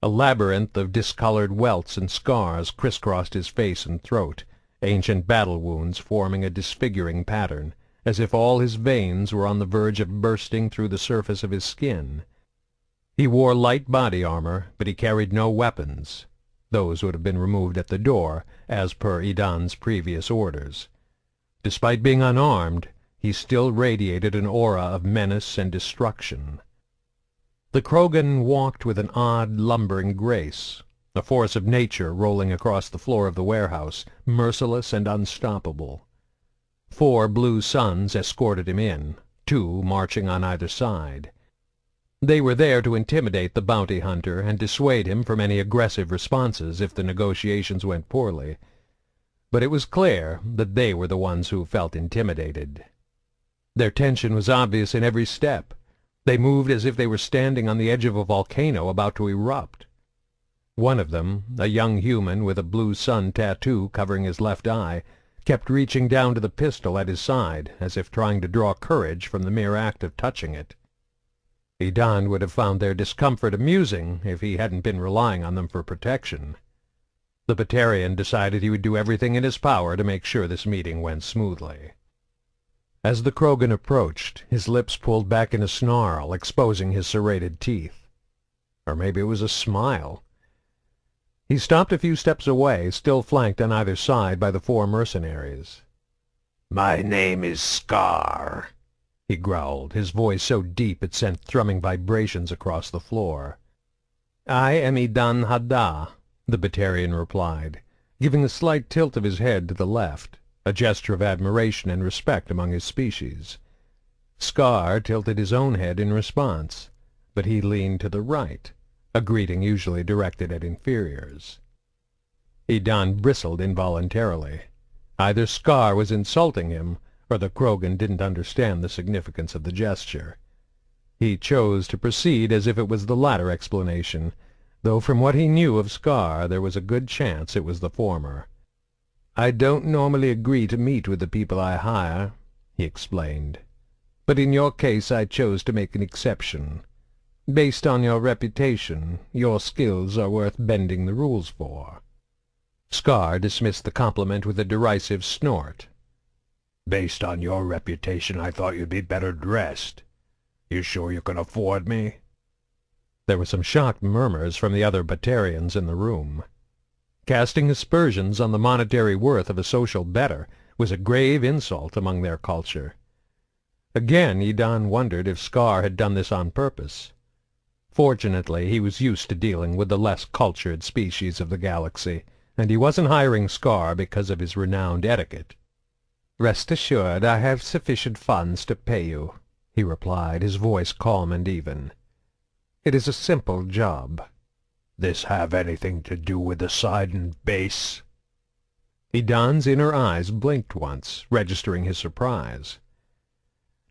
A labyrinth of discolored welts and scars crisscrossed his face and throat, ancient battle wounds forming a disfiguring pattern, as if all his veins were on the verge of bursting through the surface of his skin. He wore light body armor, but he carried no weapons. Those would have been removed at the door, as per Sidon's previous orders. Despite being unarmed, he still radiated an aura of menace and destruction. The Krogan walked with an odd, lumbering grace, a force of nature rolling across the floor of the warehouse, merciless and unstoppable. 4 Blue Sons escorted him in, 2 marching on either side. They were there to intimidate the bounty hunter and dissuade him from any aggressive responses if the negotiations went poorly. But it was clear that they were the ones who felt intimidated. Their tension was obvious in every step. They moved as if they were standing on the edge of a volcano about to erupt. One of them, a young human with a Blue Sun tattoo covering his left eye, kept reaching down to the pistol at his side, as if trying to draw courage from the mere act of touching it. Sidon would have found their discomfort amusing if he hadn't been relying on them for protection. The Batarian decided he would do everything in his power to make sure this meeting went smoothly. As the Krogan approached, his lips pulled back in a snarl, exposing his serrated teeth. Or maybe it was a smile. He stopped a few steps away, still flanked on either side by the 4 mercenaries. "My name is Scar," he growled, his voice so deep it sent thrumming vibrations across the floor. "I am Idan Hadda," the Batarian replied, giving a slight tilt of his head to the left, a gesture of admiration and respect among his species. Scar tilted his own head in response, but he leaned to the right, a greeting usually directed at inferiors. Idan bristled involuntarily. Either Scar was insulting him, or the Krogan didn't understand the significance of the gesture. He chose to proceed as if it was the latter explanation, though from what he knew of Scar there was a good chance it was the former. "I don't normally agree to meet with the people I hire," he explained, "but in your case I chose to make an exception. Based on your reputation, your skills are worth bending the rules for." Scar dismissed the compliment with a derisive snort. "Based on your reputation, I thought you'd be better dressed. You sure you can afford me?" There were some shocked murmurs from the other Batarians in the room. Casting aspersions on the monetary worth of a social better was a grave insult among their culture. Again Idan wondered if Scar had done this on purpose. Fortunately, he was used to dealing with the less cultured species of the galaxy, and he wasn't hiring Scar because of his renowned etiquette. "Rest assured I have sufficient funds to pay you," he replied, his voice calm and even. "It is a simple job." "This have anything to do with the Sidon base?" Idan's inner eyes blinked once, registering his surprise.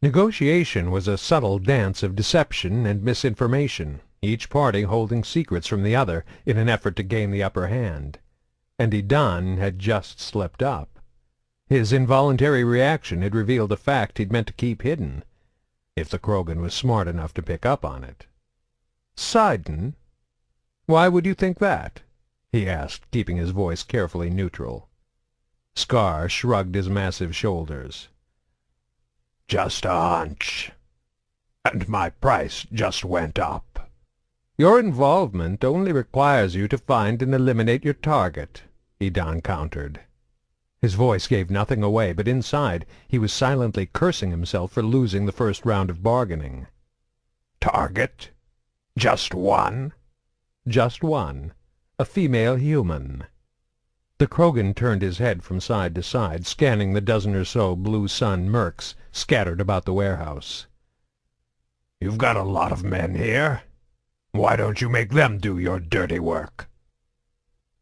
Negotiation was a subtle dance of deception and misinformation, each party holding secrets from the other in an effort to gain the upper hand. And Idan had just slipped up. His involuntary reaction had revealed a fact he'd meant to keep hidden, if the Krogan was smart enough to pick up on it. "Sidon? Why would you think that?" he asked, keeping his voice carefully neutral. Scar shrugged his massive shoulders. "Just a hunch. And my price just went up." "Your involvement only requires you to find and eliminate your target," Idan countered. His voice gave nothing away, but inside he was silently cursing himself for losing the first round of bargaining. "Target? Just one?" "Just one. A female human." The Krogan turned his head from side to side, scanning the dozen or so Blue Sun mercs scattered about the warehouse. "You've got a lot of men here. Why don't you make them do your dirty work?"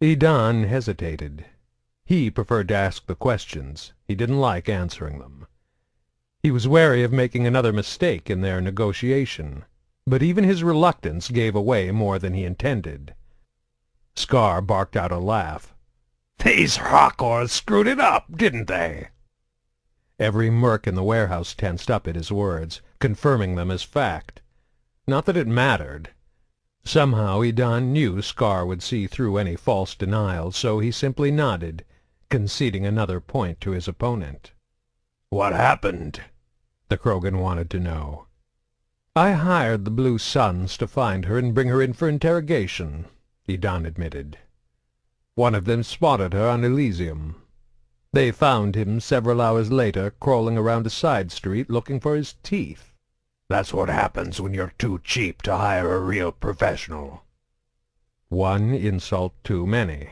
Idan hesitated. He preferred to ask the questions. He didn't like answering them. He was wary of making another mistake in their negotiation, but even his reluctance gave away more than he intended. Scar barked out a laugh. "These Hawkors screwed it up, didn't they?" Every merc in the warehouse tensed up at his words, confirming them as fact. Not that it mattered. Somehow Idan knew Scar would see through any false denial, so he simply nodded, conceding another point to his opponent. "What happened?" the Krogan wanted to know. "I hired the Blue Suns to find her and bring her in for interrogation," Idan admitted. "One of them spotted her on Elysium. They found him several hours later crawling around a side street looking for his teeth." "That's what happens when you're too cheap to hire a real professional." One insult too many.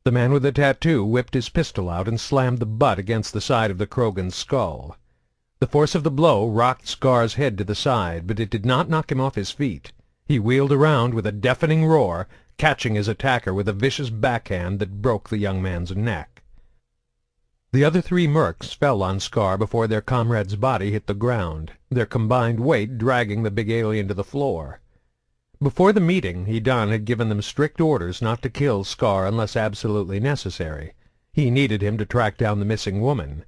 The man with the tattoo whipped his pistol out and slammed the butt against the side of the Krogan's skull. The force of the blow rocked Scar's head to the side, but it did not knock him off his feet. He wheeled around with a deafening roar, catching his attacker with a vicious backhand that broke the young man's neck. The other 3 mercs fell on Scar before their comrade's body hit the ground, their combined weight dragging the big alien to the floor. Before the meeting, Idan had given them strict orders not to kill Scar unless absolutely necessary. He needed him to track down the missing woman.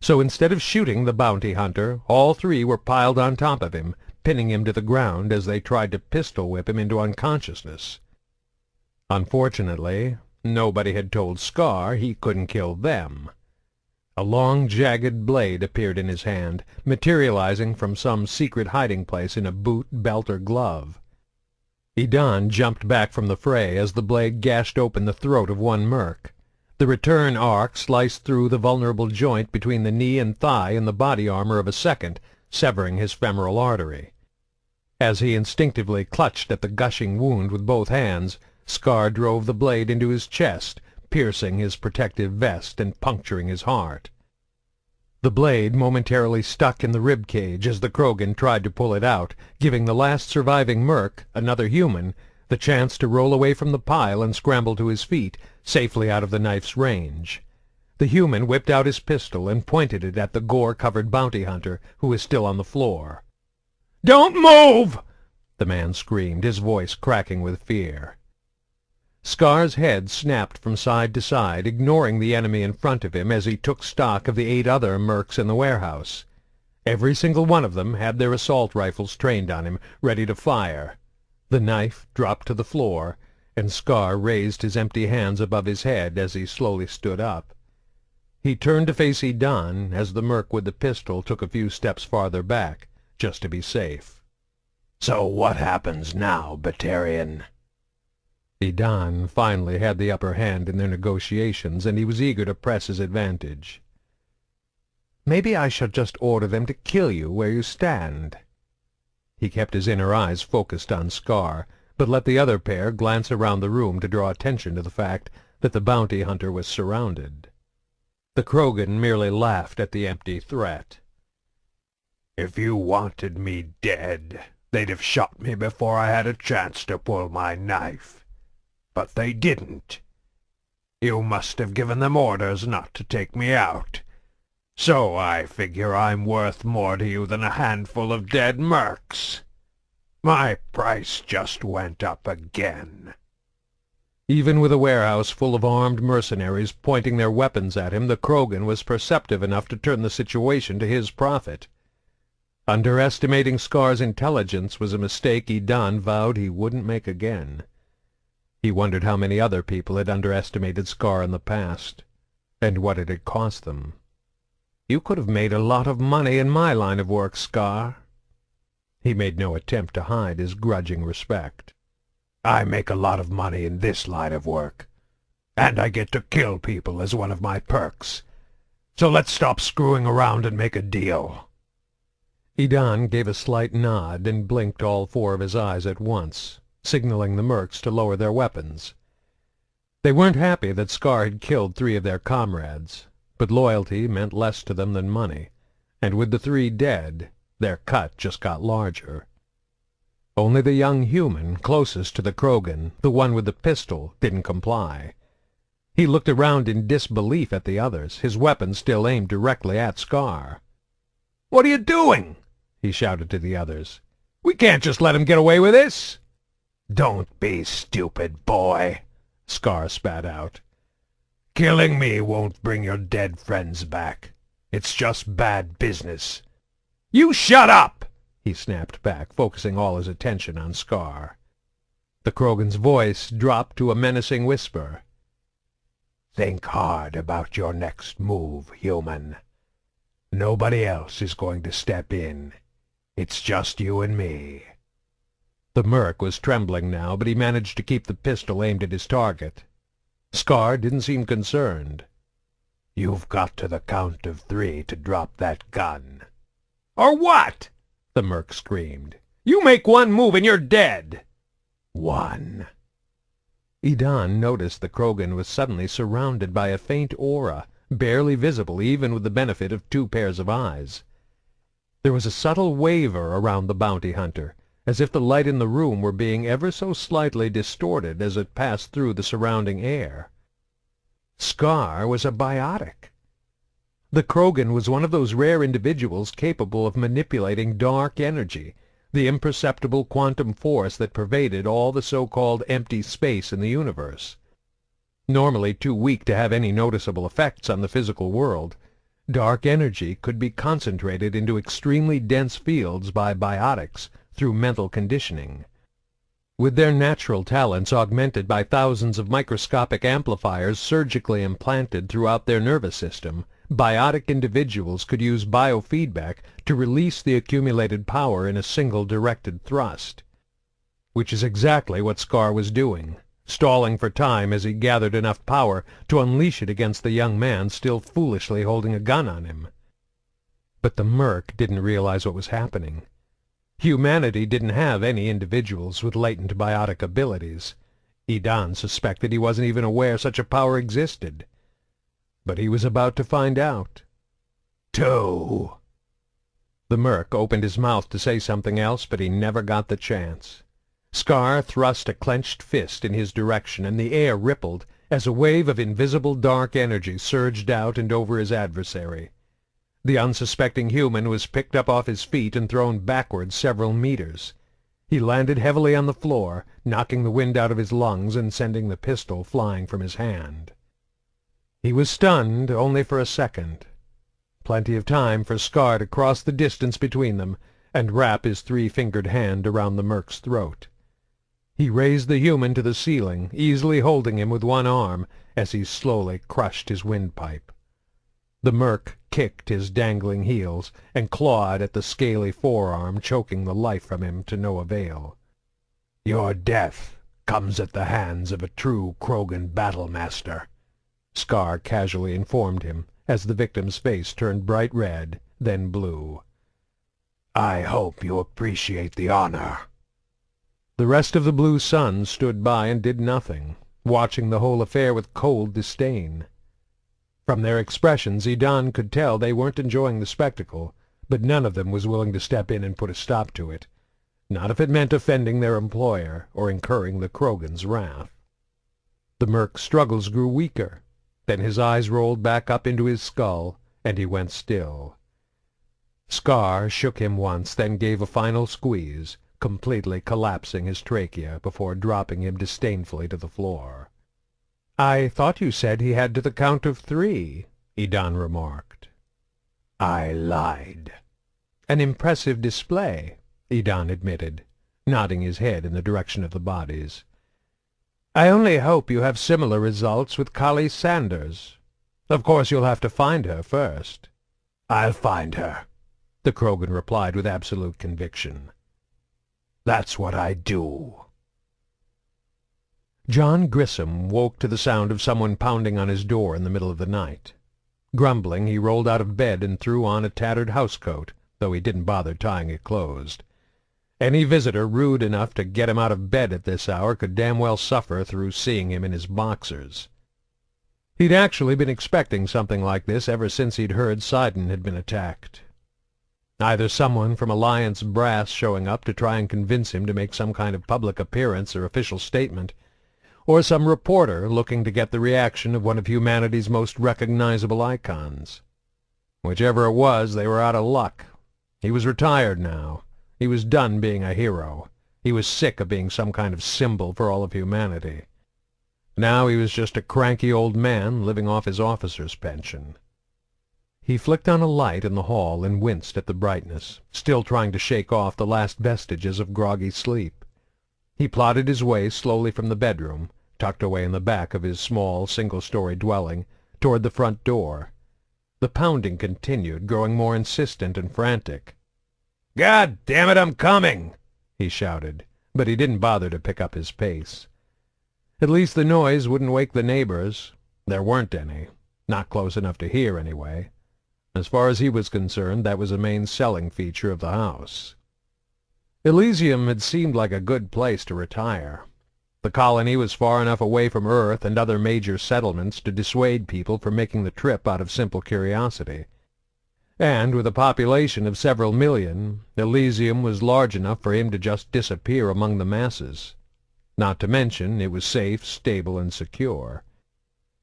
So instead of shooting the bounty hunter, all 3 were piled on top of him, pinning him to the ground as they tried to pistol whip him into unconsciousness. Unfortunately, nobody had told Scar he couldn't kill them. A long, jagged blade appeared in his hand, materializing from some secret hiding place in a boot, belt, or glove. Sidon jumped back from the fray as the blade gashed open the throat of one merc. The return arc sliced through the vulnerable joint between the knee and thigh in the body armor of a second, severing his femoral artery. As he instinctively clutched at the gushing wound with both hands, Scar drove the blade into his chest, piercing his protective vest and puncturing his heart. The blade momentarily stuck in the rib cage as the Krogan tried to pull it out, giving the last surviving merc, another human, the chance to roll away from the pile and scramble to his feet, safely out of the knife's range. The human whipped out his pistol and pointed it at the gore-covered bounty hunter, who was still on the floor. "Don't move!" the man screamed, his voice cracking with fear. Scar's head snapped from side to side, ignoring the enemy in front of him as he took stock of the 8 other mercs in the warehouse. Every single one of them had their assault rifles trained on him, ready to fire. The knife dropped to the floor, and Scar raised his empty hands above his head as he slowly stood up. He turned to face Sidon as the merc with the pistol took a few steps farther back, just to be safe. "So what happens now, Batarian?" Sidon finally had the upper hand in their negotiations, and he was eager to press his advantage. "Maybe I shall just order them to kill you where you stand." He kept his inner eyes focused on Scar, but let the other pair glance around the room to draw attention to the fact that the bounty hunter was surrounded. The Krogan merely laughed at the empty threat. "If you wanted me dead, they'd have shot me before I had a chance to pull my knife. But they didn't. You must have given them orders not to take me out. So I figure I'm worth more to you than a handful of dead mercs. My price just went up again." Even with a warehouse full of armed mercenaries pointing their weapons at him, the Krogan was perceptive enough to turn the situation to his profit. Underestimating Scar's intelligence was a mistake Sidon vowed he wouldn't make again. He wondered how many other people had underestimated Scar in the past, and what it had cost them. "You could have made a lot of money in my line of work, Scar." He made no attempt to hide his grudging respect. "I make a lot of money in this line of work, and I get to kill people as one of my perks. So let's stop screwing around and make a deal." Sidon gave a slight nod and blinked all 4 of his eyes at once, signaling the mercs to lower their weapons. They weren't happy that Scar had killed 3 of their comrades, but loyalty meant less to them than money, and with the 3 dead, their cut just got larger. Only the young human closest to the Krogan, the one with the pistol, didn't comply. He looked around in disbelief at the others, his weapon still aimed directly at Scar. "What are you doing?" he shouted to the others. "We can't just let him get away with this." "Don't be stupid, boy," Scar spat out. "Killing me won't bring your dead friends back. It's just bad business." "You shut up!" he snapped back, focusing all his attention on Scar. The Krogan's voice dropped to a menacing whisper. "Think hard about your next move, human. Nobody else is going to step in. It's just you and me." The merc was trembling now, but he managed to keep the pistol aimed at his target. Scar didn't seem concerned. "You've got to the count of 3 to drop that gun." "Or what?" the merc screamed. "You make one move and you're dead." 1. Sidon noticed the Krogan was suddenly surrounded by a faint aura, barely visible even with the benefit of 2 pairs of eyes. There was a subtle waver around the bounty hunter, as if the light in the room were being ever so slightly distorted as it passed through the surrounding air. Scar was a biotic. The Krogan was one of those rare individuals capable of manipulating dark energy, the imperceptible quantum force that pervaded all the so-called empty space in the universe. Normally too weak to have any noticeable effects on the physical world, dark energy could be concentrated into extremely dense fields by biotics through mental conditioning. With their natural talents augmented by thousands of microscopic amplifiers surgically implanted throughout their nervous system, biotic individuals could use biofeedback to release the accumulated power in a single directed thrust. which is exactly what Scar was doing, stalling for time as he gathered enough power to unleash it against the young man still foolishly holding a gun on him. But the merc didn't realize what was happening. Humanity didn't have any individuals with latent biotic abilities. Sidon suspected he wasn't even aware such a power existed. But he was about to find out. "Two." The merc opened his mouth to say something else, but he never got the chance. Scar thrust a clenched fist in his direction, and the air rippled as a wave of invisible dark energy surged out and over his adversary. The unsuspecting human was picked up off his feet and thrown backward several meters. He landed heavily on the floor, knocking the wind out of his lungs and sending the pistol flying from his hand. He was stunned only for a second. Plenty of time for Scar to cross the distance between them and wrap his three-fingered hand around the merc's throat. He raised the human to the ceiling, easily holding him with one arm as he slowly crushed his windpipe. The merc kicked his dangling heels and clawed at the scaly forearm, choking the life from him to no avail. "Your death comes at the hands of a true Krogan battlemaster," Scar casually informed him, as the victim's face turned bright red, then blue. "I hope you appreciate the honor." The rest of the Blue Suns stood by and did nothing, watching the whole affair with cold disdain. From their expressions, Sidon could tell they weren't enjoying the spectacle, but none of them was willing to step in and put a stop to it, not if it meant offending their employer or incurring the Krogan's wrath. The merc's struggles grew weaker. Then his eyes rolled back up into his skull, and he went still. Scar shook him once, then gave a final squeeze, completely collapsing his trachea before dropping him disdainfully to the floor. "I thought you said he had to the count of 3, Sidon remarked. "I lied." "An impressive display," Sidon admitted, nodding his head in the direction of the bodies. "I only hope you have similar results with Collie Sanders. Of course you'll have to find her first." "I'll find her," the Krogan replied with absolute conviction. "That's what I do." John Grissom woke to the sound of someone pounding on his door in the middle of the night. Grumbling, he rolled out of bed and threw on a tattered housecoat, though he didn't bother tying it closed. Any visitor rude enough to get him out of bed at this hour could damn well suffer through seeing him in his boxers. He'd actually been expecting something like this ever since he'd heard Sidon had been attacked. Either someone from Alliance brass showing up to try and convince him to make some kind of public appearance or official statement, or some reporter looking to get the reaction of one of humanity's most recognizable icons. Whichever it was, they were out of luck. He was retired now. He was done being a hero. He was sick of being some kind of symbol for all of humanity. Now he was just a cranky old man living off his officer's pension. He flicked on a light in the hall and winced at the brightness, still trying to shake off the last vestiges of groggy sleep. He plodded his way slowly from the bedroom, tucked away in the back of his small, single-story dwelling, toward the front door. The pounding continued, growing more insistent and frantic. "God damn it, I'm coming!" he shouted, but he didn't bother to pick up his pace. At least the noise wouldn't wake the neighbors. There weren't any, not close enough to hear anyway. As far as he was concerned, that was the main selling feature of the house. Elysium had seemed like a good place to retire. The colony was far enough away from Earth and other major settlements to dissuade people from making the trip out of simple curiosity. And with a population of several million, Elysium was large enough for him to just disappear among the masses. Not to mention, it was safe, stable, and secure.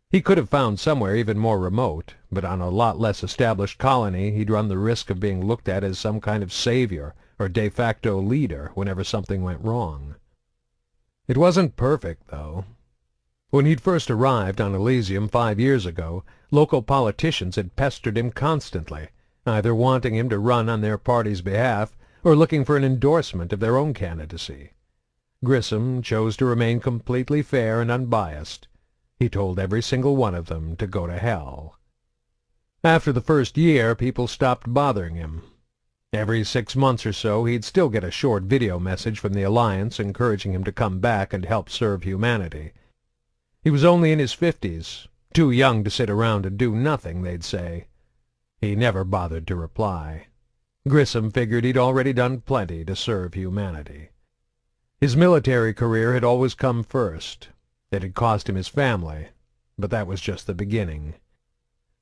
He could have found somewhere even more remote, but on a lot less established colony he'd run the risk of being looked at as some kind of savior or de facto leader whenever something went wrong. It wasn't perfect, though. When he'd first arrived on Elysium 5 years ago, local politicians had pestered him constantly, either wanting him to run on their party's behalf or looking for an endorsement of their own candidacy. Grissom chose to remain completely fair and unbiased. He told every single one of them to go to hell. After the first year, people stopped bothering him. Every 6 months or so he'd still get a short video message from the Alliance encouraging him to come back and help serve humanity. He was only in his 50s, too young to sit around and do nothing, they'd say. He never bothered to reply. Grissom figured he'd already done plenty to serve humanity. His military career had always come first. It had cost him his family, but that was just the beginning.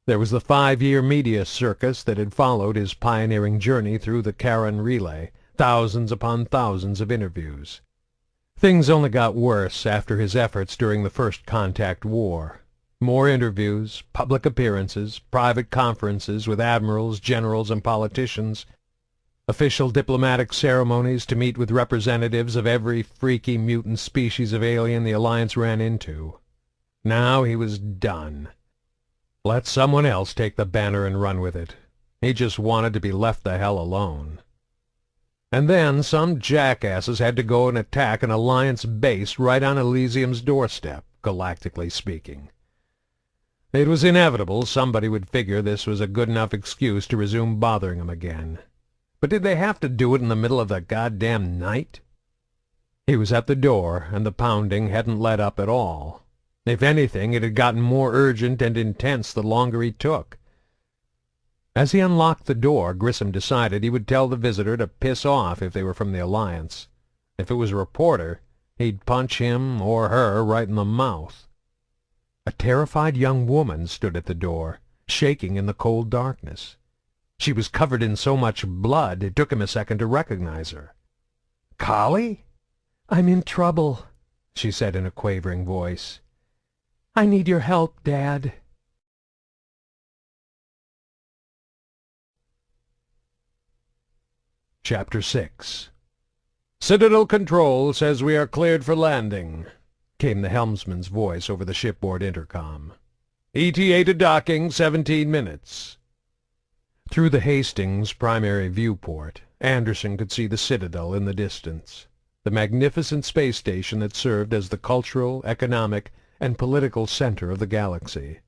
There was the 5-year media circus that had followed his pioneering journey through the Saren relay, thousands upon thousands of interviews. Things only got worse after his efforts during the First Contact War. More interviews, public appearances, private conferences with admirals, generals, and politicians, official diplomatic ceremonies to meet with representatives of every freaky mutant species of alien the Alliance ran into. Now he was done. Let someone else take the banner and run with it. He just wanted to be left the hell alone. And then some jackasses had to go and attack an Alliance base right on Elysium's doorstep, galactically speaking. It was inevitable somebody would figure this was a good enough excuse to resume bothering him again. But did they have to do it in the middle of the goddamn night? He was at the door, and the pounding hadn't let up at all. If anything, it had gotten more urgent and intense the longer he took. As he unlocked the door, Grissom decided he would tell the visitor to piss off if they were from the Alliance. If it was a reporter, he'd punch him or her right in the mouth. A terrified young woman stood at the door, shaking in the cold darkness. She was covered in so much blood it took him a second to recognize her. "Collie?" "I'm in trouble," she said in a quavering voice. "I need your help, Dad." Chapter 6. "Citadel Control says we are cleared for landing," came the helmsman's voice over the shipboard intercom. "ETA to docking 17 minutes. Through the Hastings primary viewport, Anderson could see the Citadel in the distance, the magnificent space station that served as the cultural, economic, and political center of the galaxy.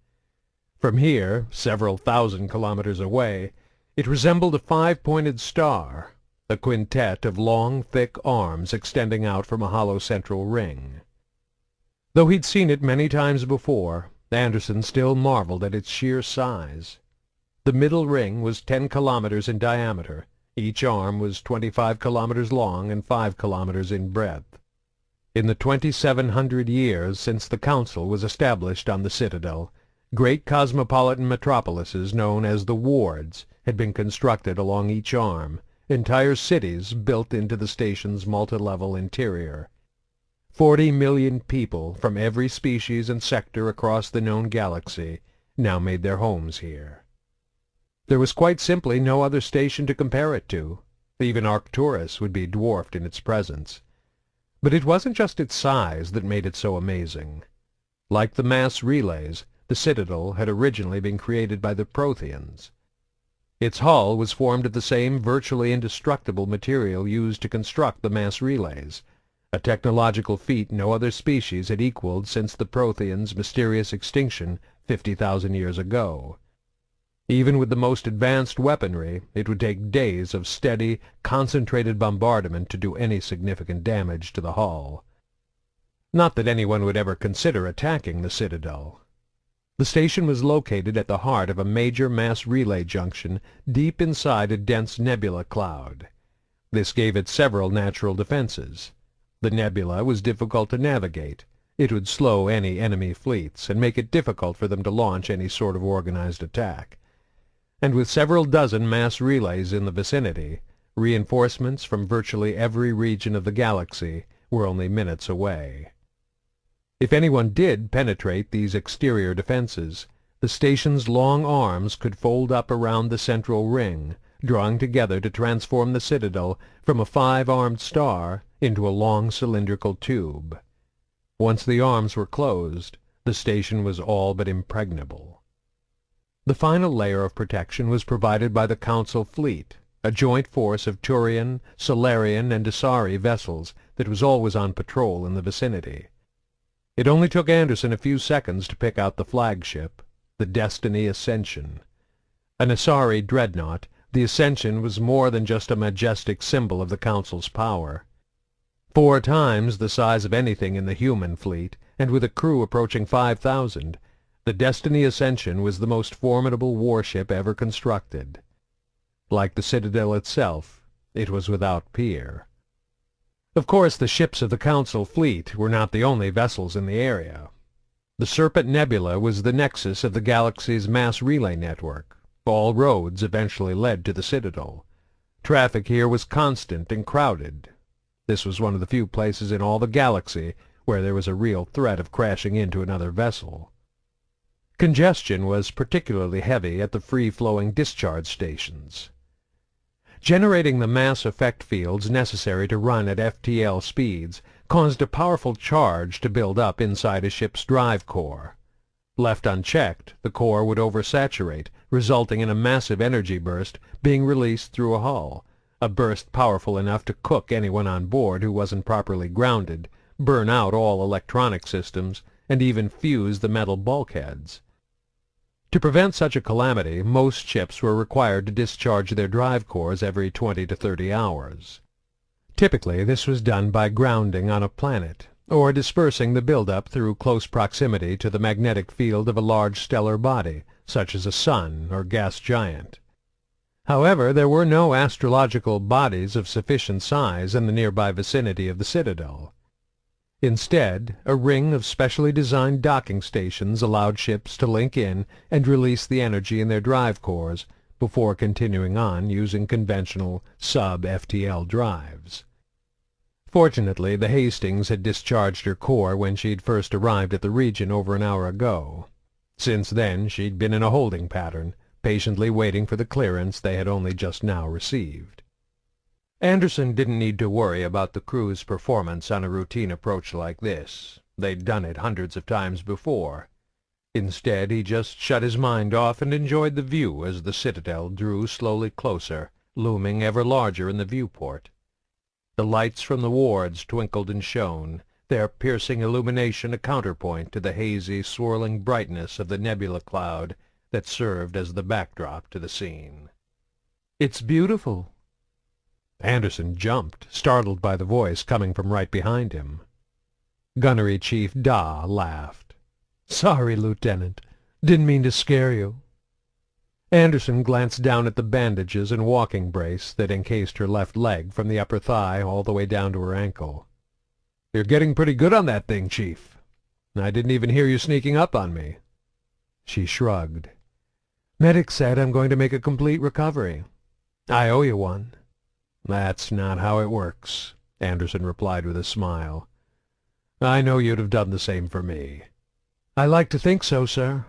From here, several thousand kilometers away, it resembled a 5-pointed star, a quintet of long, thick arms extending out from a hollow central ring. Though he'd seen it many times before, Anderson still marveled at its sheer size. The middle ring was 10 kilometers in diameter. Each arm was 25 kilometers long and 5 kilometers in breadth. In the 2,700 years since the Council was established on the Citadel, great cosmopolitan metropolises known as the wards had been constructed along each arm, entire cities built into the station's multi-level interior. 40 million people from every species and sector across the known galaxy now made their homes here. There was quite simply no other station to compare it to. Even Arcturus would be dwarfed in its presence. But it wasn't just its size that made it so amazing. Like the mass relays, the Citadel had originally been created by the Protheans. Its hull was formed of the same virtually indestructible material used to construct the mass relays, a technological feat no other species had equaled since the Protheans' mysterious extinction 50,000 years ago. Even with the most advanced weaponry, it would take days of steady, concentrated bombardment to do any significant damage to the hull. Not that anyone would ever consider attacking the Citadel. The station was located at the heart of a major mass relay junction deep inside a dense nebula cloud. This gave it several natural defenses. The nebula was difficult to navigate. It would slow any enemy fleets and make it difficult for them to launch any sort of organized attack. And with several dozen mass relays in the vicinity, reinforcements from virtually every region of the galaxy were only minutes away. If anyone did penetrate these exterior defenses, the station's long arms could fold up around the central ring, drawing together to transform the Citadel from a 5-armed star into a long cylindrical tube. Once the arms were closed, the station was all but impregnable. The final layer of protection was provided by the Council fleet, a joint force of Turian, Solarian, and Asari vessels that was always on patrol in the vicinity. It only took Anderson a few seconds to pick out the flagship, the Destiny Ascension. An Asari dreadnought, the Ascension was more than just a majestic symbol of the Council's power. 4 times the size of anything in the human fleet, and with a crew approaching 5,000, the Destiny Ascension was the most formidable warship ever constructed. Like the Citadel itself, it was without peer. Of course, the ships of the Council fleet were not the only vessels in the area. The Serpent Nebula was the nexus of the galaxy's mass relay network. All roads eventually led to the Citadel. Traffic here was constant and crowded. This was one of the few places in all the galaxy where there was a real threat of crashing into another vessel. Congestion was particularly heavy at the free-flowing discharge stations. Generating the mass effect fields necessary to run at FTL speeds caused a powerful charge to build up inside a ship's drive core. Left unchecked, the core would oversaturate, resulting in a massive energy burst being released through a hull, a burst powerful enough to cook anyone on board who wasn't properly grounded, burn out all electronic systems, and even fuse the metal bulkheads. To prevent such a calamity, most ships were required to discharge their drive cores every 20 to 30 hours. Typically, this was done by grounding on a planet, or dispersing the buildup through close proximity to the magnetic field of a large stellar body, such as a sun or gas giant. However, there were no astrological bodies of sufficient size in the nearby vicinity of the Citadel. Instead, a ring of specially designed docking stations allowed ships to link in and release the energy in their drive cores before continuing on using conventional sub-FTL drives. Fortunately, the Hastings had discharged her core when she'd first arrived at the region over an hour ago. Since then, she'd been in a holding pattern, patiently waiting for the clearance they had only just now received. Anderson didn't need to worry about the crew's performance on a routine approach like this. They'd done it hundreds of times before. Instead, he just shut his mind off and enjoyed the view as the Citadel drew slowly closer, looming ever larger in the viewport. The lights from the wards twinkled and shone, their piercing illumination a counterpoint to the hazy, swirling brightness of the nebula cloud that served as the backdrop to the scene. "It's beautiful." Anderson jumped, startled by the voice coming from right behind him. Gunnery Chief Da laughed. "Sorry, Lieutenant. Didn't mean to scare you." Anderson glanced down at the bandages and walking brace that encased her left leg from the upper thigh all the way down to her ankle. "You're getting pretty good on that thing, Chief. I didn't even hear you sneaking up on me." She shrugged. "Medic said I'm going to make a complete recovery. I owe you one." "That's not how it works," Anderson replied with a smile. "I know you'd have done the same for me." "I like to think so, sir.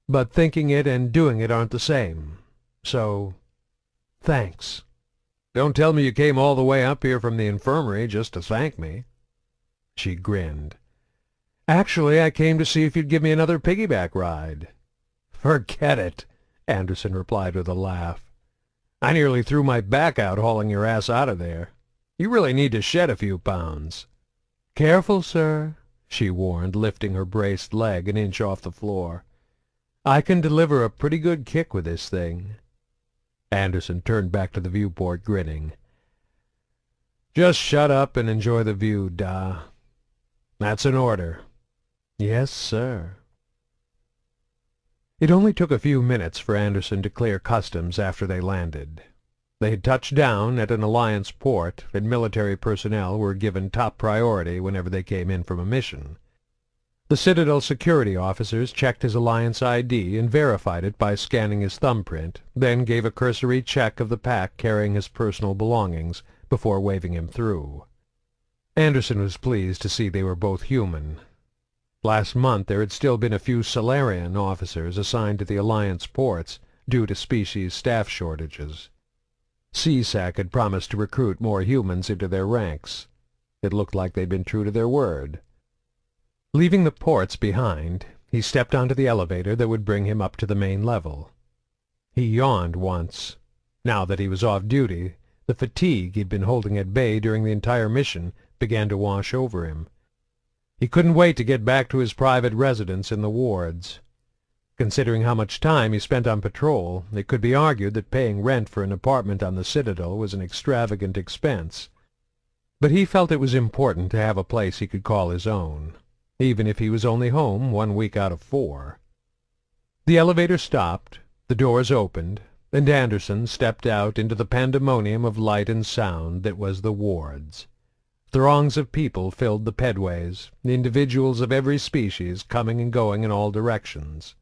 But thinking it and doing it aren't the same. So, thanks." "Don't tell me you came all the way up here from the infirmary just to thank me." She grinned. "Actually, I came to see if you'd give me another piggyback ride." "Forget it," Anderson replied with a laugh. "I nearly threw my back out hauling your ass out of there. You really need to shed a few pounds." "Careful, sir," she warned, lifting her braced leg an inch off the floor. "I can deliver a pretty good kick with this thing." Anderson turned back to the viewport, grinning. "Just shut up and enjoy the view, Da. That's an order." "Yes, sir." It only took a few minutes for Anderson to clear customs after they landed. They had touched down at an Alliance port, and military personnel were given top priority whenever they came in from a mission. The Citadel security officers checked his Alliance ID and verified it by scanning his thumbprint, then gave a cursory check of the pack carrying his personal belongings before waving him through. Anderson was pleased to see they were both human. Last month there had still been a few Salarian officers assigned to the Alliance ports due to species staff shortages. CSAC had promised to recruit more humans into their ranks. It looked like they'd been true to their word. Leaving the ports behind, he stepped onto the elevator that would bring him up to the main level. He yawned once. Now that he was off duty, the fatigue he'd been holding at bay during the entire mission began to wash over him. He couldn't wait to get back to his private residence in the wards. Considering how much time he spent on patrol, it could be argued that paying rent for an apartment on the Citadel was an extravagant expense. But he felt it was important to have a place he could call his own, even if he was only home 1 week out of 4. The elevator stopped, the doors opened, and Anderson stepped out into the pandemonium of light and sound that was the wards. Throngs of people filled the pedways, individuals of every species coming and going in all directions.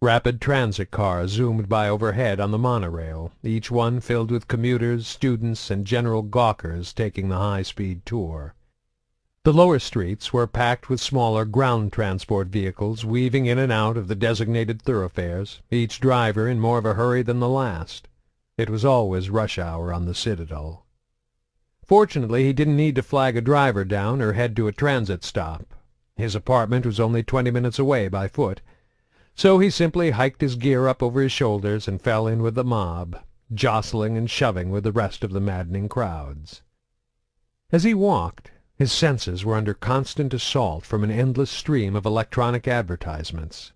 Rapid transit cars zoomed by overhead on the monorail, each one filled with commuters, students, and general gawkers taking the high-speed tour. The lower streets were packed with smaller ground transport vehicles weaving in and out of the designated thoroughfares, each driver in more of a hurry than the last. It was always rush hour on the Citadel. Fortunately, he didn't need to flag a driver down or head to a transit stop. His apartment was only 20 minutes away by foot, so he simply hiked his gear up over his shoulders and fell in with the mob, jostling and shoving with the rest of the maddening crowds. As he walked, his senses were under constant assault from an endless stream of electronic advertisements.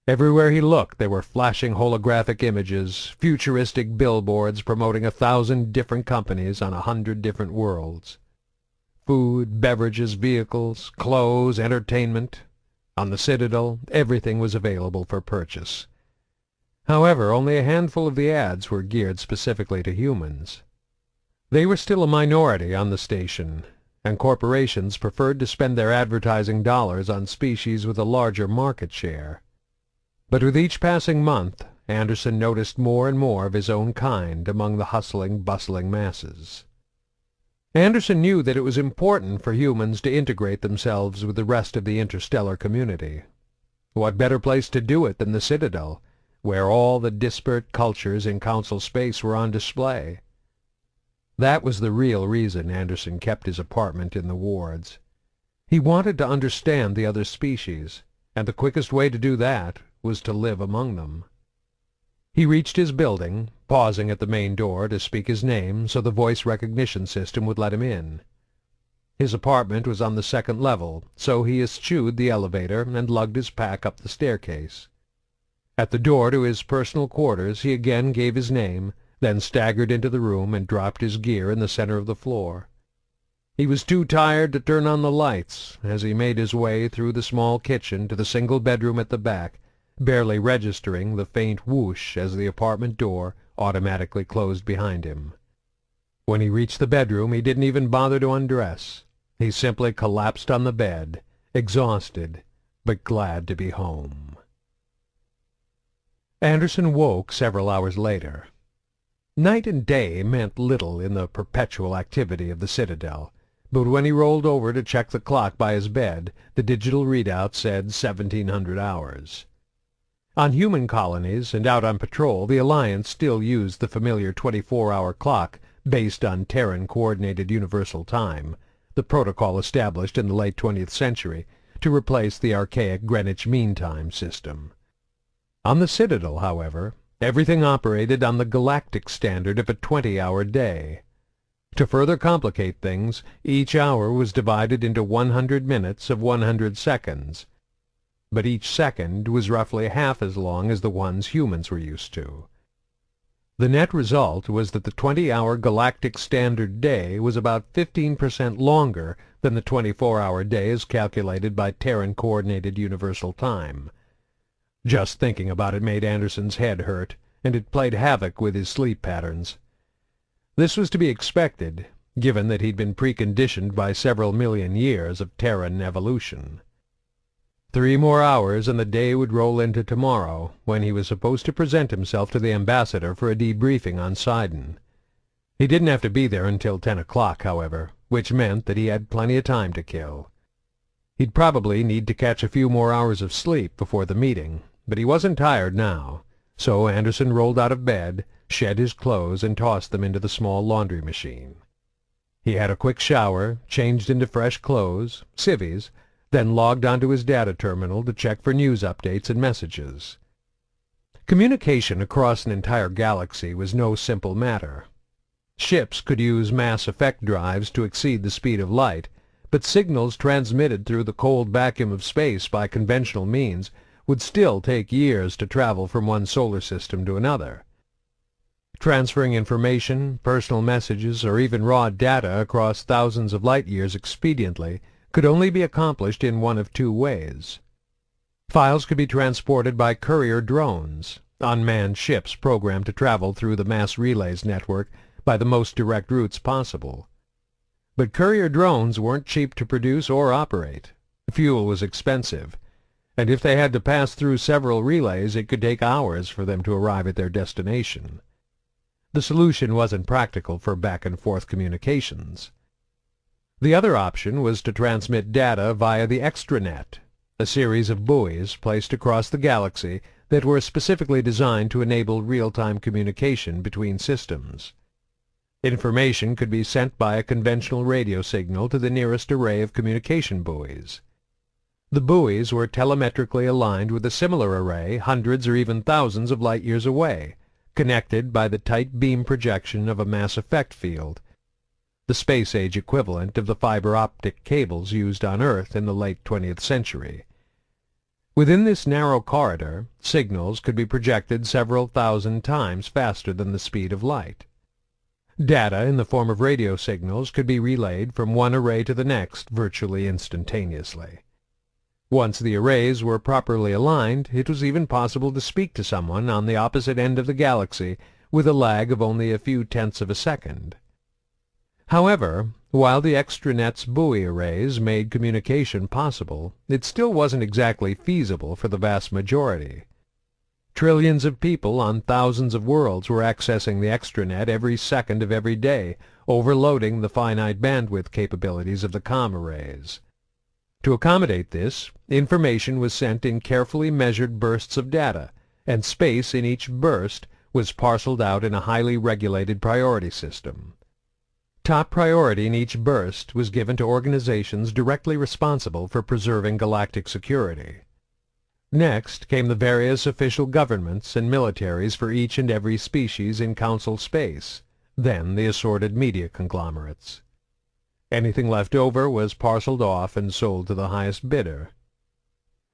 Everywhere he looked there were flashing holographic images, futuristic billboards promoting 1,000 different companies on 100 different worlds. Food, beverages, vehicles, clothes, entertainment. On the Citadel, everything was available for purchase. However, only a handful of the ads were geared specifically to humans. They were still a minority on the station, and corporations preferred to spend their advertising dollars on species with a larger market share. But with each passing month, Anderson noticed more and more of his own kind among the hustling, bustling masses. Anderson knew that it was important for humans to integrate themselves with the rest of the interstellar community. What better place to do it than the Citadel, where all the disparate cultures in council space were on display? That was the real reason Anderson kept his apartment in the wards. He wanted to understand the other species, and the quickest way to do that was to live among them. He reached his building, pausing at the main door to speak his name so the voice recognition system would let him in. His apartment was on the 2nd level, so he eschewed the elevator and lugged his pack up the staircase. At the door to his personal quarters he again gave his name, then staggered into the room and dropped his gear in the center of the floor. He was too tired to turn on the lights as he made his way through the small kitchen to the single bedroom at the back, barely registering the faint whoosh as the apartment door automatically closed behind him. When he reached the bedroom, he didn't even bother to undress. He simply collapsed on the bed, exhausted, but glad to be home. Anderson woke several hours later. Night and day meant little in the perpetual activity of the Citadel, but when he rolled over to check the clock by his bed, the digital readout said 1,700 hours. On human colonies and out on patrol, the Alliance still used the familiar 24-hour clock based on Terran-coordinated universal time, the protocol established in the late 20th century to replace the archaic Greenwich Mean Time system. On the Citadel, however, everything operated on the galactic standard of a 20-hour day. To further complicate things, each hour was divided into 100 minutes of 100 seconds, but each second was roughly half as long as the ones humans were used to. The net result was that the 20-hour galactic standard day was about 15% longer than the 24-hour day as calculated by Terran-coordinated universal time. Just thinking about it made Anderson's head hurt, and it played havoc with his sleep patterns. This was to be expected, given that he'd been preconditioned by several million years of Terran evolution. 3 more hours and the day would roll into tomorrow, when he was supposed to present himself to the ambassador for a debriefing on Sidon. He didn't have to be there until 10 o'clock, however, which meant that he had plenty of time to kill. He'd probably need to catch a few more hours of sleep before the meeting, but he wasn't tired now, so Anderson rolled out of bed, shed his clothes, and tossed them into the small laundry machine. He had a quick shower, changed into fresh clothes, civvies, then logged onto his data terminal to check for news updates and messages. Communication across an entire galaxy was no simple matter. Ships could use mass effect drives to exceed the speed of light, but signals transmitted through the cold vacuum of space by conventional means would still take years to travel from one solar system to another. Transferring information, personal messages, or even raw data across thousands of light-years expediently could only be accomplished in one of two ways. Files could be transported by courier drones, unmanned ships programmed to travel through the mass relays network by the most direct routes possible. But courier drones weren't cheap to produce or operate. Fuel was expensive, and if they had to pass through several relays, it could take hours for them to arrive at their destination. The solution wasn't practical for back-and-forth communications. The other option was to transmit data via the extranet, a series of buoys placed across the galaxy that were specifically designed to enable real-time communication between systems. Information could be sent by a conventional radio signal to the nearest array of communication buoys. The buoys were telemetrically aligned with a similar array hundreds or even thousands of light-years away, connected by the tight beam projection of a mass effect field, the space-age equivalent of the fiber-optic cables used on Earth in the late 20th century. Within this narrow corridor, signals could be projected several thousand times faster than the speed of light. Data in the form of radio signals could be relayed from one array to the next virtually instantaneously. Once the arrays were properly aligned, it was even possible to speak to someone on the opposite end of the galaxy with a lag of only a few tenths of a second. However, while the extranet's buoy arrays made communication possible, it still wasn't exactly feasible for the vast majority. Trillions of people on thousands of worlds were accessing the extranet every second of every day, overloading the finite bandwidth capabilities of the comm arrays. To accommodate this, information was sent in carefully measured bursts of data, and space in each burst was parceled out in a highly regulated priority system. Top priority in each burst was given to organizations directly responsible for preserving galactic security. Next came the various official governments and militaries for each and every species in Council space, then the assorted media conglomerates. Anything left over was parceled off and sold to the highest bidder.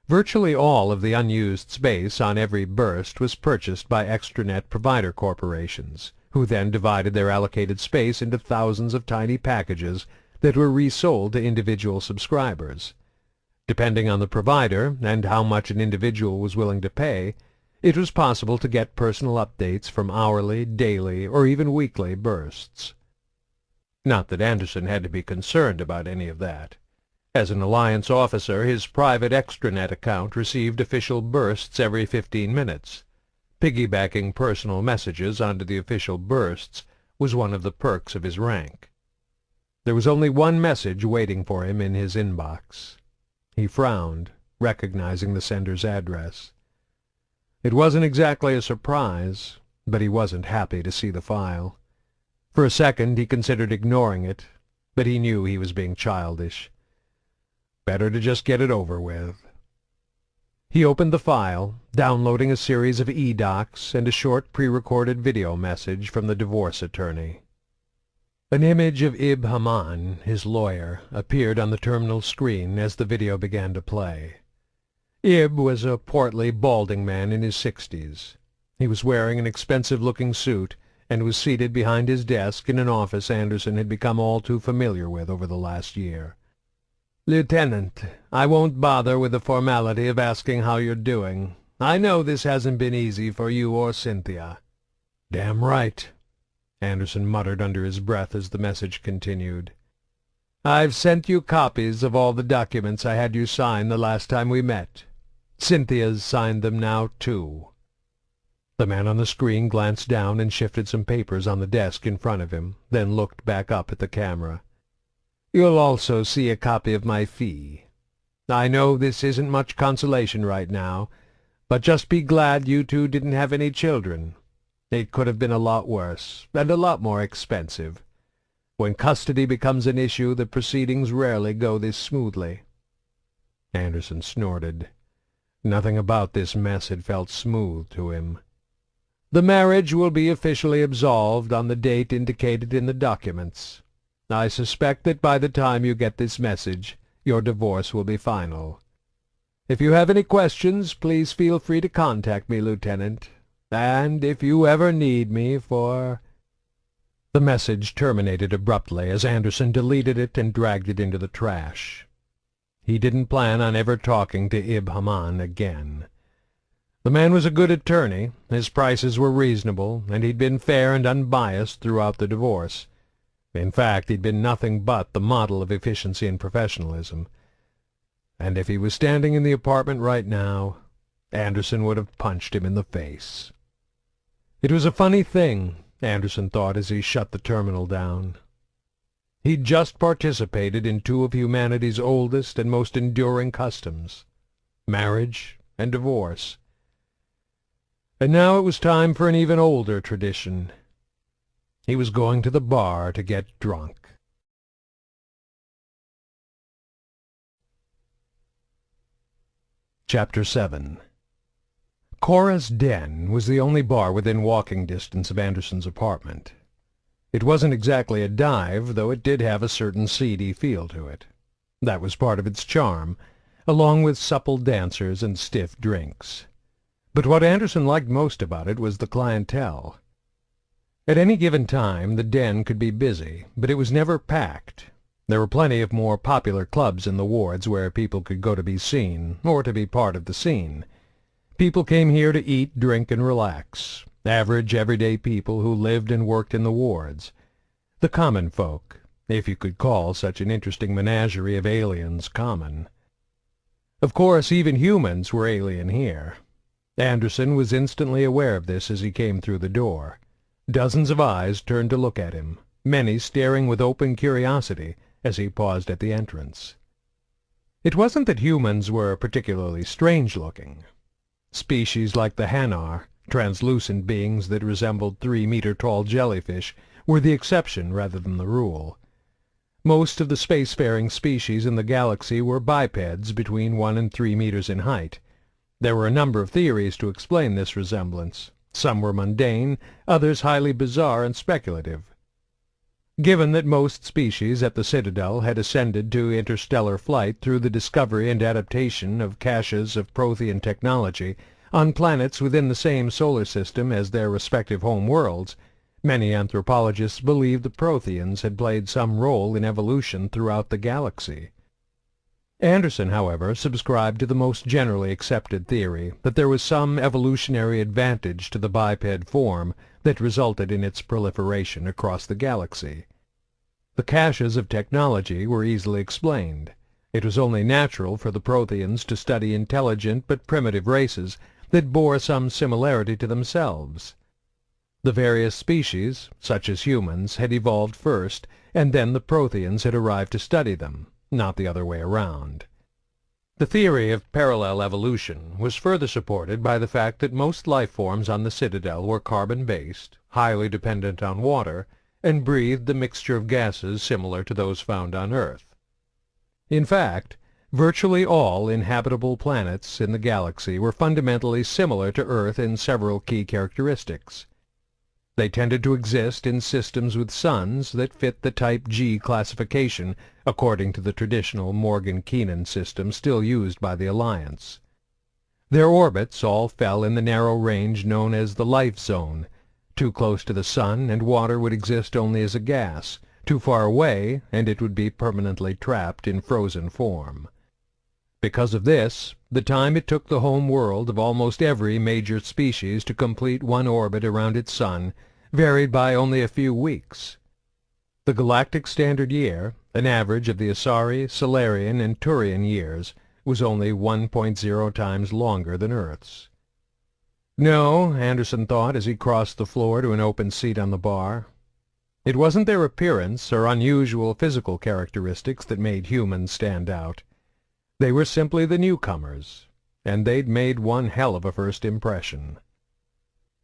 Virtually all of the unused space on every burst was purchased by extranet provider corporations, who then divided their allocated space into thousands of tiny packages that were resold to individual subscribers. Depending on the provider and how much an individual was willing to pay, it was possible to get personal updates from hourly, daily, or even weekly bursts. Not that Anderson had to be concerned about any of that. As an Alliance officer, his private extranet account received official bursts every 15 minutes. Piggybacking personal messages onto the official bursts was one of the perks of his rank. There was only one message waiting for him in his inbox. He frowned, recognizing the sender's address. It wasn't exactly a surprise, but he wasn't happy to see the file. For a second he considered ignoring it, but he knew he was being childish. Better to just get it over with. He opened the file, downloading a series of e-docs and a short pre-recorded video message from the divorce attorney. An image of Ibn Haman, his lawyer, appeared on the terminal screen as the video began to play. Ib was a portly, balding man in his 60s. He was wearing an expensive-looking suit and was seated behind his desk in an office Anderson had become all too familiar with over the last year. "Lieutenant, I won't bother with the formality of asking how you're doing. I know this hasn't been easy for you or Cynthia." "Damn right," Anderson muttered under his breath as the message continued. "I've sent you copies of all the documents I had you sign the last time we met. Cynthia's signed them now, too." The man on the screen glanced down and shifted some papers on the desk in front of him, then looked back up at the camera. "You'll also see a copy of my fee. I know this isn't much consolation right now, but just be glad you two didn't have any children. It could have been a lot worse, and a lot more expensive. When custody becomes an issue, the proceedings rarely go this smoothly." Anderson snorted. Nothing about this mess had felt smooth to him. "The marriage will be officially absolved on the date indicated in the documents. I suspect that by the time you get this message, your divorce will be final." If you have any questions, please feel free to contact me, Lieutenant. And if you ever need me for—" The message terminated abruptly as Anderson deleted it and dragged it into the trash. He didn't plan on ever talking to Ibn Haman again. The man was a good attorney, his prices were reasonable, and he'd been fair and unbiased throughout the divorce. In fact, he'd been nothing but the model of efficiency and professionalism. And if he was standing in the apartment right now, Anderson would have punched him in the face. It was a funny thing, Anderson thought as he shut the terminal down. He'd just participated in two of humanity's oldest and most enduring customs, marriage and divorce. And now it was time for an even older tradition. He was going to the bar to get drunk. Chapter 7. Cora's Den was the only bar within walking distance of Anderson's apartment. It wasn't exactly a dive, though it did have a certain seedy feel to it. That was part of its charm, along with supple dancers and stiff drinks. But what Anderson liked most about it was the clientele. At any given time the Den could be busy, but it was never packed. There were plenty of more popular clubs in the wards where people could go to be seen, or to be part of the scene. People came here to eat, drink, and relax. Average, everyday people who lived and worked in the wards. The common folk, if you could call such an interesting menagerie of aliens common. Of course, even humans were alien here. Anderson was instantly aware of this as he came through the door. Dozens of eyes turned to look at him, many staring with open curiosity as he paused at the entrance. It wasn't that humans were particularly strange-looking. Species like the Hanar, translucent beings that resembled 3-meter-tall jellyfish, were the exception rather than the rule. Most of the spacefaring species in the galaxy were bipeds between 1 and 3 meters in height. There were a number of theories to explain this resemblance. Some were mundane, others highly bizarre and speculative. Given that most species at the Citadel had ascended to interstellar flight through the discovery and adaptation of caches of Prothean technology on planets within the same solar system as their respective home worlds, many anthropologists believed the Protheans had played some role in evolution throughout the galaxy. Anderson, however, subscribed to the most generally accepted theory that there was some evolutionary advantage to the biped form that resulted in its proliferation across the galaxy. The caches of technology were easily explained. It was only natural for the Protheans to study intelligent but primitive races that bore some similarity to themselves. The various species, such as humans, had evolved first, and then the Protheans had arrived to study them, not the other way around. The theory of parallel evolution was further supported by the fact that most life forms on the Citadel were carbon-based, highly dependent on water, and breathed a mixture of gases similar to those found on Earth. In fact, virtually all inhabitable planets in the galaxy were fundamentally similar to Earth in several key characteristics. They tended to exist in systems with suns that fit the Type G classification according to the traditional Morgan-Keenan system still used by the Alliance. Their orbits all fell in the narrow range known as the life zone. Too close to the sun and water would exist only as a gas. Too far away, and it would be permanently trapped in frozen form. Because of this, the time it took the home world of almost every major species to complete one orbit around its sun varied by only a few weeks. The galactic standard year, an average of the Asari, Solarian, and Turian years, was only 1.0 times longer than Earth's. No, Anderson thought as he crossed the floor to an open seat on the bar. It wasn't their appearance or unusual physical characteristics that made humans stand out. They were simply the newcomers, and they'd made one hell of a first impression.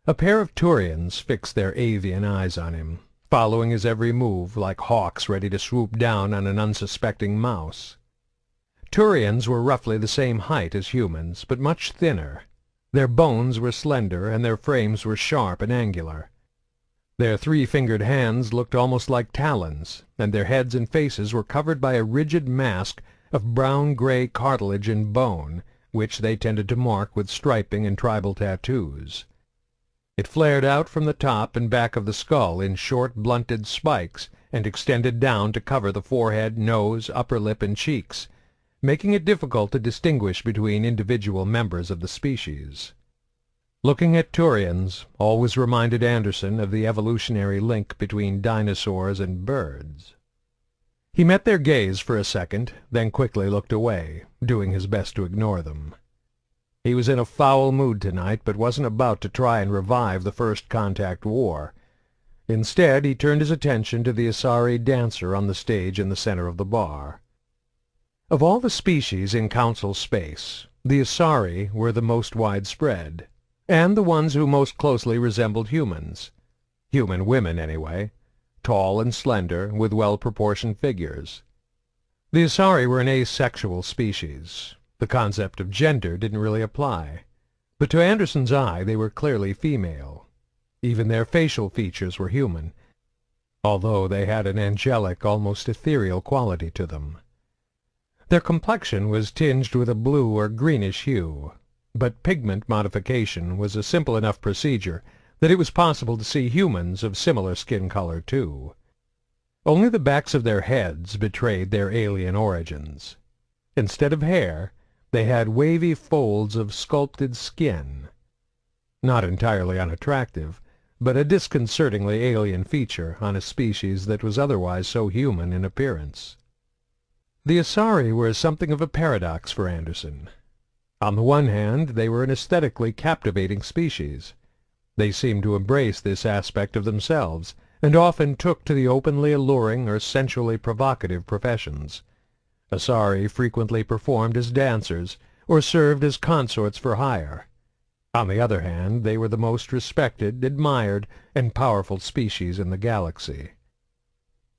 A pair of Turians fixed their avian eyes on him, following his every move like hawks ready to swoop down on an unsuspecting mouse. Turians were roughly the same height as humans, but much thinner. Their bones were slender, and their frames were sharp and angular. Their 3-fingered hands looked almost like talons, and their heads and faces were covered by a rigid mask of brown-gray cartilage and bone, which they tended to mark with striping and tribal tattoos. It flared out from the top and back of the skull in short, blunted spikes, and extended down to cover the forehead, nose, upper lip, and cheeks, making it difficult to distinguish between individual members of the species. Looking at Turians always reminded Anderson of the evolutionary link between dinosaurs and birds. He met their gaze for a second, then quickly looked away, doing his best to ignore them. He was in a foul mood tonight, but wasn't about to try and revive the First Contact War. Instead, he turned his attention to the Asari dancer on the stage in the center of the bar. Of all the species in Council space, the Asari were the most widespread, and the ones who most closely resembled humans. Human women, anyway. Tall and slender, with well-proportioned figures. The Asari were an asexual species. The concept of gender didn't really apply, but to Anderson's eye they were clearly female. Even their facial features were human, although they had an angelic, almost ethereal quality to them. Their complexion was tinged with a blue or greenish hue, but pigment modification was a simple enough procedure that it was possible to see humans of similar skin color, too. Only the backs of their heads betrayed their alien origins. Instead of hair, they had wavy folds of sculpted skin. Not entirely unattractive, but a disconcertingly alien feature on a species that was otherwise so human in appearance. The Asari were something of a paradox for Anderson. On the one hand, they were an aesthetically captivating species. They seemed to embrace this aspect of themselves, and often took to the openly alluring or sensually provocative professions. Asari frequently performed as dancers, or served as consorts for hire. On the other hand, they were the most respected, admired, and powerful species in the galaxy.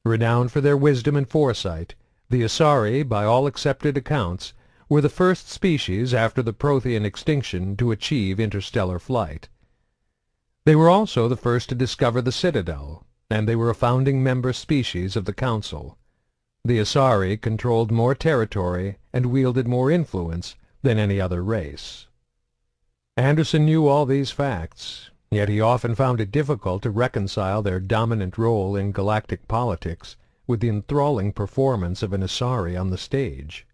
Renowned for their wisdom and foresight, the Asari, by all accepted accounts, were the first species after the Prothean extinction to achieve interstellar flight. They were also the first to discover the Citadel, and they were a founding member species of the Council. The Asari controlled more territory and wielded more influence than any other race. Anderson knew all these facts, yet he often found it difficult to reconcile their dominant role in galactic politics with the enthralling performance of an Asari on the stage.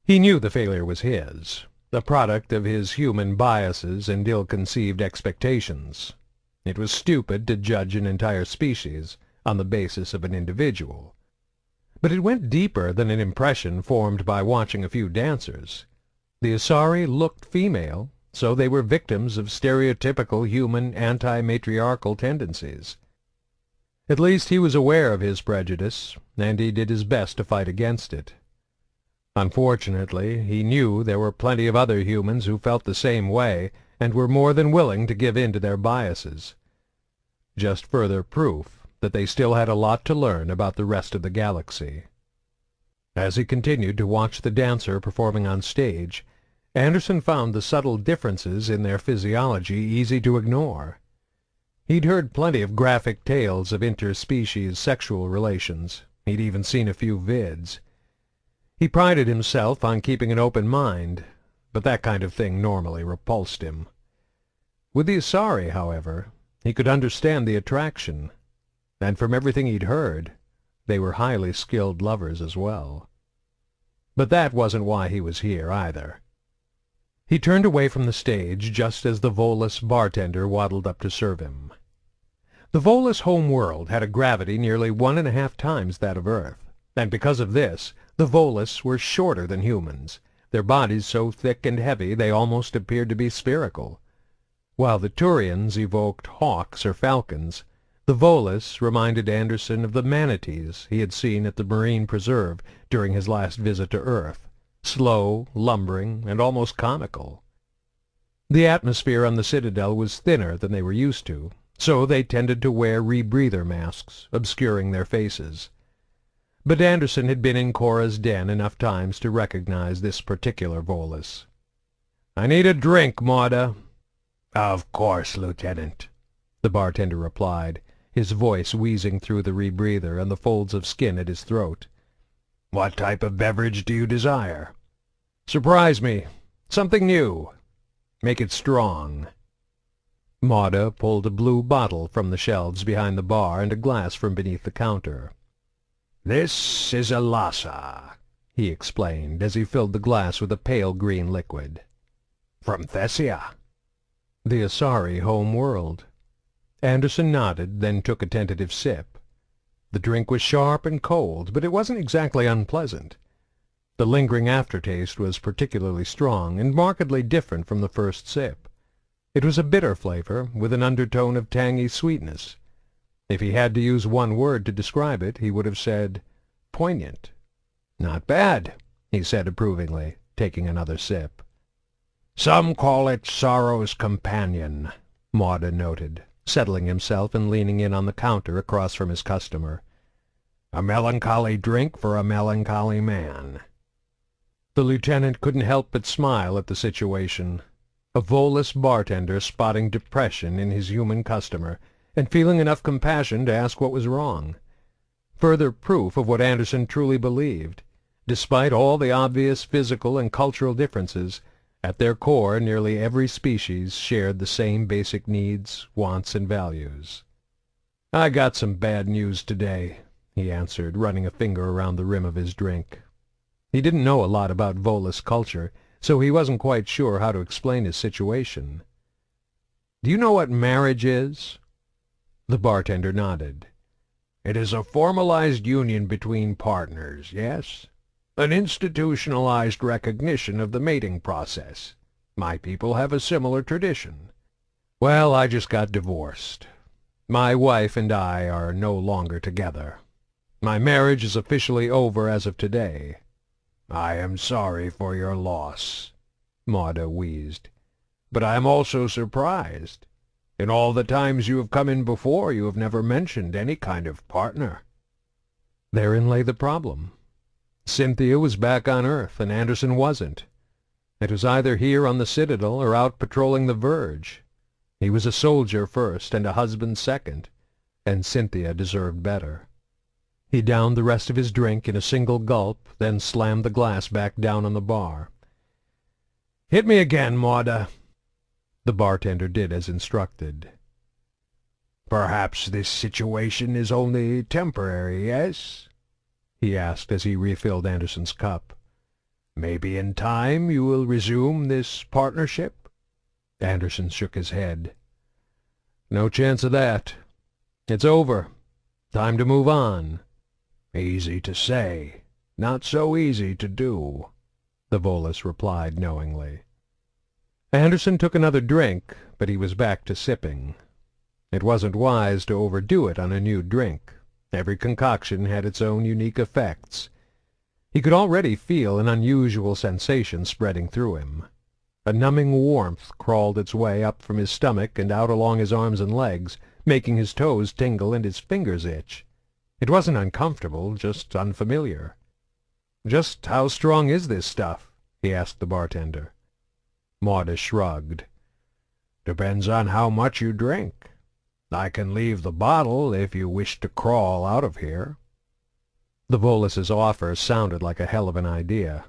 He knew the failure was his, the product of his human biases and ill-conceived expectations. It was stupid to judge an entire species on the basis of an individual. But it went deeper than an impression formed by watching a few dancers. The Asari looked female, so they were victims of stereotypical human anti-matriarchal tendencies. At least he was aware of his prejudice, and he did his best to fight against it. Unfortunately, he knew there were plenty of other humans who felt the same way and were more than willing to give in to their biases. Just further proof that they still had a lot to learn about the rest of the galaxy. As he continued to watch the dancer performing on stage, Anderson found the subtle differences in their physiology easy to ignore. He'd heard plenty of graphic tales of interspecies sexual relations. He'd even seen a few vids. He prided himself on keeping an open mind, but that kind of thing normally repulsed him. With the Asari, however, he could understand the attraction, and from everything he'd heard, they were highly skilled lovers as well. But that wasn't why he was here, either. He turned away from the stage just as the Volus bartender waddled up to serve him. The Volus home world had a gravity nearly 1.5 times that of Earth, and because of this, the Volus were shorter than humans, their bodies so thick and heavy they almost appeared to be spherical. While the Turians evoked hawks or falcons, the Volus reminded Anderson of the manatees he had seen at the Marine Preserve during his last visit to Earth, slow, lumbering, and almost comical. The atmosphere on the Citadel was thinner than they were used to, so they tended to wear rebreather masks, obscuring their faces. But Anderson had been in Cora's den enough times to recognize this particular Volus. "I need a drink, Mauda." "Of course, Lieutenant," the bartender replied, his voice wheezing through the rebreather and the folds of skin at his throat. "What type of beverage do you desire?" "Surprise me. Something new. Make it strong." Maude pulled a blue bottle from the shelves behind the bar and a glass from beneath the counter. "This is a Lhasa," he explained, as he filled the glass with a pale green liquid. "From Thessia." "The Asari home world." Anderson nodded, then took a tentative sip. The drink was sharp and cold, but it wasn't exactly unpleasant. The lingering aftertaste was particularly strong and markedly different from the first sip. It was a bitter flavor, with an undertone of tangy sweetness. If he had to use one word to describe it, he would have said poignant. "Not bad," he said approvingly, taking another sip. "Some call it sorrow's companion," Maude noted, settling himself and leaning in on the counter across from his customer. "A melancholy drink for a melancholy man." The lieutenant couldn't help but smile at the situation. A Volus bartender spotting depression in his human customer, and feeling enough compassion to ask what was wrong. Further proof of what Anderson truly believed. Despite all the obvious physical and cultural differences, at their core nearly every species shared the same basic needs, wants, and values. "I got some bad news today," he answered, running a finger around the rim of his drink. He didn't know a lot about Volus culture, so he wasn't quite sure how to explain his situation. "Do you know what marriage is?" The bartender nodded. "It is a formalized union between partners, yes? An institutionalized recognition of the mating process. My people have a similar tradition." "Well, I just got divorced. My wife and I are no longer together. My marriage is officially over as of today." "I am sorry for your loss," Maude wheezed. "But I am also surprised. In all the times you have come in before, you have never mentioned any kind of partner." Therein lay the problem. Cynthia was back on Earth, and Anderson wasn't. It was either here on the Citadel or out patrolling the Verge. He was a soldier first and a husband second, and Cynthia deserved better. He downed the rest of his drink in a single gulp, then slammed the glass back down on the bar. "Hit me again, Maude." The bartender did as instructed. "Perhaps this situation is only temporary, yes?" he asked as he refilled Anderson's cup. "Maybe in time you will resume this partnership?" Anderson shook his head. "No chance of that. It's over. Time to move on." "Easy to say, not so easy to do," the Volus replied knowingly. Anderson took another drink, but he was back to sipping. It wasn't wise to overdo it on a new drink. Every concoction had its own unique effects. He could already feel an unusual sensation spreading through him. A numbing warmth crawled its way up from his stomach and out along his arms and legs, making his toes tingle and his fingers itch. It wasn't uncomfortable, just unfamiliar. "Just how strong is this stuff?" he asked the bartender. Maude shrugged. "Depends on how much you drink. I can leave the bottle if you wish to crawl out of here." The Volus's offer sounded like a hell of an idea.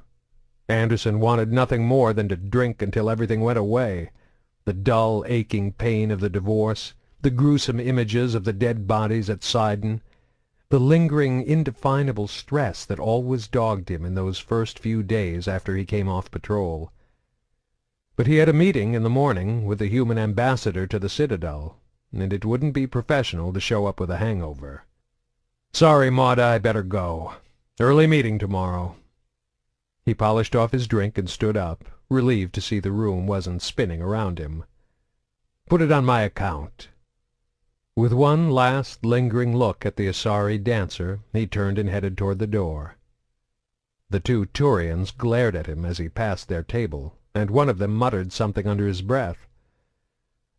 Anderson wanted nothing more than to drink until everything went away. The dull, aching pain of the divorce, the gruesome images of the dead bodies at Sidon, the lingering, indefinable stress that always dogged him in those first few days after he came off patrol. But he had a meeting in the morning with the human ambassador to the Citadel, and it wouldn't be professional to show up with a hangover. "Sorry, Maude, I better go. Early meeting tomorrow." He polished off his drink and stood up, relieved to see the room wasn't spinning around him. "Put it on my account." With one last lingering look at the Asari dancer, he turned and headed toward the door. The two Turians glared at him as he passed their table, and one of them muttered something under his breath.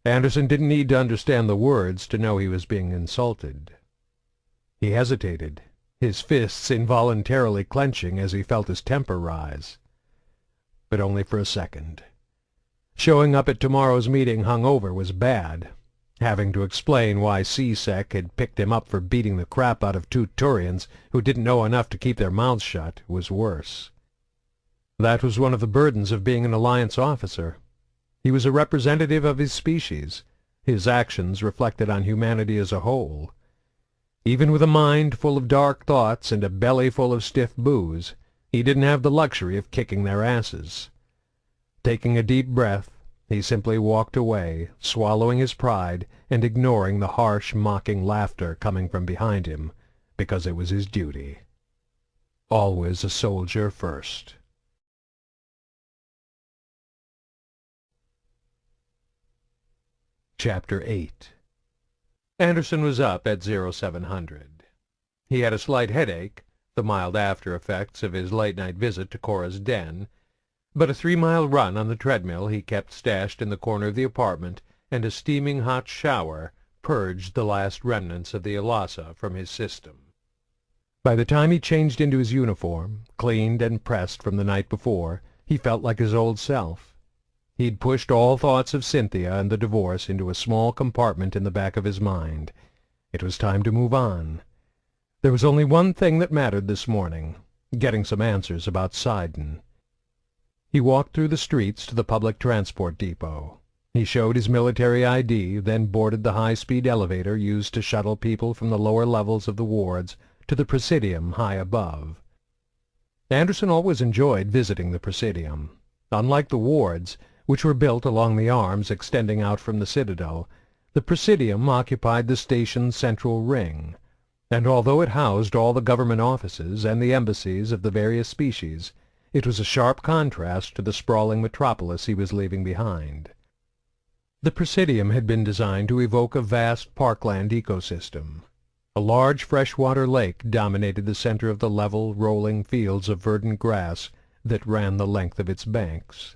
Anderson didn't need to understand the words to know he was being insulted. He hesitated, his fists involuntarily clenching as he felt his temper rise. But only for a second. Showing up at tomorrow's meeting hungover was bad. Having to explain why C-Sec had picked him up for beating the crap out of two Turians who didn't know enough to keep their mouths shut was worse. That was one of the burdens of being an Alliance officer. He was a representative of his species. His actions reflected on humanity as a whole. Even with a mind full of dark thoughts and a belly full of stiff booze, he didn't have the luxury of kicking their asses. Taking a deep breath, he simply walked away, swallowing his pride and ignoring the harsh, mocking laughter coming from behind him, because it was his duty. Always a soldier first. Chapter 8. Anderson was up at 0700. He had a slight headache, the mild after-effects of his late-night visit to Cora's den, but a 3-mile run on the treadmill he kept stashed in the corner of the apartment, and a steaming hot shower purged the last remnants of the Elasa from his system. By the time he changed into his uniform, cleaned and pressed from the night before, he felt like his old self. He'd pushed all thoughts of Cynthia and the divorce into a small compartment in the back of his mind. It was time to move on. There was only one thing that mattered this morning, getting some answers about Sidon. He walked through the streets to the public transport depot. He showed his military ID, then boarded the high-speed elevator used to shuttle people from the lower levels of the wards to the Presidium high above. Anderson always enjoyed visiting the Presidium. Unlike the wards, which were built along the arms extending out from the Citadel, the Presidium occupied the station's central ring, and although it housed all the government offices and the embassies of the various species, it was a sharp contrast to the sprawling metropolis he was leaving behind. The Presidium had been designed to evoke a vast parkland ecosystem. A large freshwater lake dominated the center of the level, rolling fields of verdant grass that ran the length of its banks.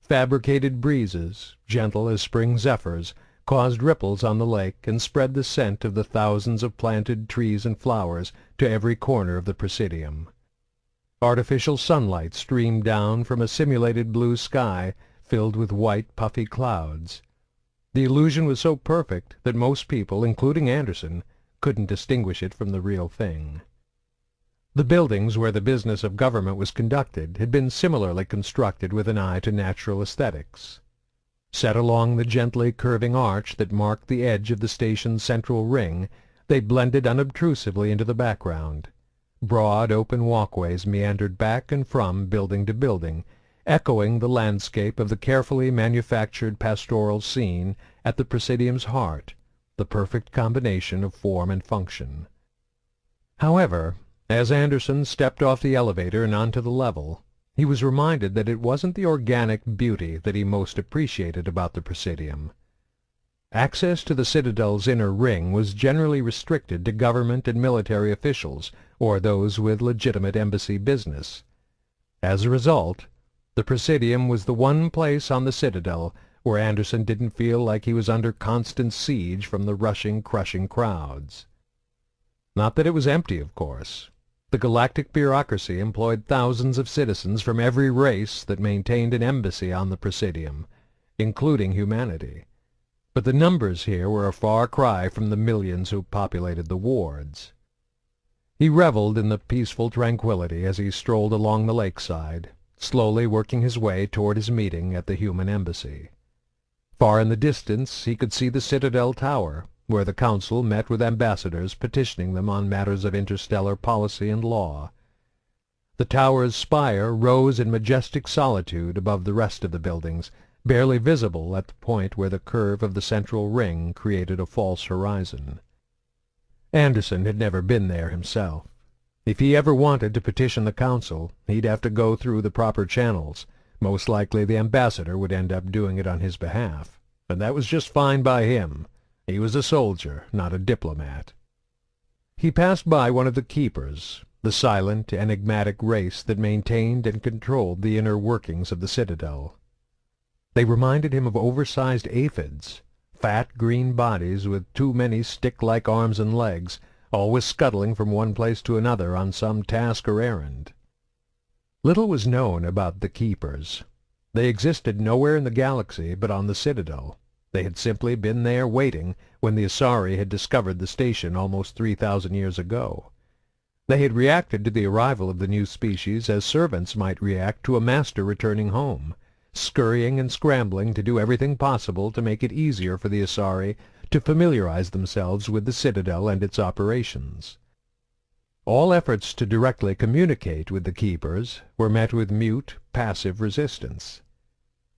Fabricated breezes, gentle as spring zephyrs, caused ripples on the lake and spread the scent of the thousands of planted trees and flowers to every corner of the Presidium. Artificial sunlight streamed down from a simulated blue sky filled with white, puffy clouds. The illusion was so perfect that most people, including Anderson, couldn't distinguish it from the real thing. The buildings where the business of government was conducted had been similarly constructed with an eye to natural aesthetics. Set along the gently curving arch that marked the edge of the station's central ring, they blended unobtrusively into the background. Broad, open walkways meandered back and from building to building, echoing the landscape of the carefully manufactured pastoral scene at the Presidium's heart, the perfect combination of form and function. However, as Anderson stepped off the elevator and onto the level, he was reminded that it wasn't the organic beauty that he most appreciated about the Presidium. Access to the Citadel's inner ring was generally restricted to government and military officials, or those with legitimate embassy business. As a result, the Presidium was the one place on the Citadel where Anderson didn't feel like he was under constant siege from the rushing, crushing crowds. Not that it was empty, of course. The galactic bureaucracy employed thousands of citizens from every race that maintained an embassy on the Presidium, including humanity. But the numbers here were a far cry from the millions who populated the wards. He reveled in the peaceful tranquility as he strolled along the lakeside, slowly working his way toward his meeting at the human embassy. Far in the distance he could see the Citadel Tower, where the Council met with ambassadors petitioning them on matters of interstellar policy and law. The tower's spire rose in majestic solitude above the rest of the buildings, barely visible at the point where the curve of the central ring created a false horizon. Anderson had never been there himself. If he ever wanted to petition the Council, he'd have to go through the proper channels. Most likely the ambassador would end up doing it on his behalf, and that was just fine by him. He was a soldier, not a diplomat. He passed by one of the keepers, the silent, enigmatic race that maintained and controlled the inner workings of the Citadel. They reminded him of oversized aphids, fat green bodies with too many stick-like arms and legs, always scuttling from one place to another on some task or errand. Little was known about the keepers. They existed nowhere in the galaxy but on the Citadel. They had simply been there waiting when the Asari had discovered the station almost 3,000 years ago. They had reacted to the arrival of the new species as servants might react to a master returning home, scurrying and scrambling to do everything possible to make it easier for the Asari to familiarize themselves with the Citadel and its operations. All efforts to directly communicate with the keepers were met with mute, passive resistance.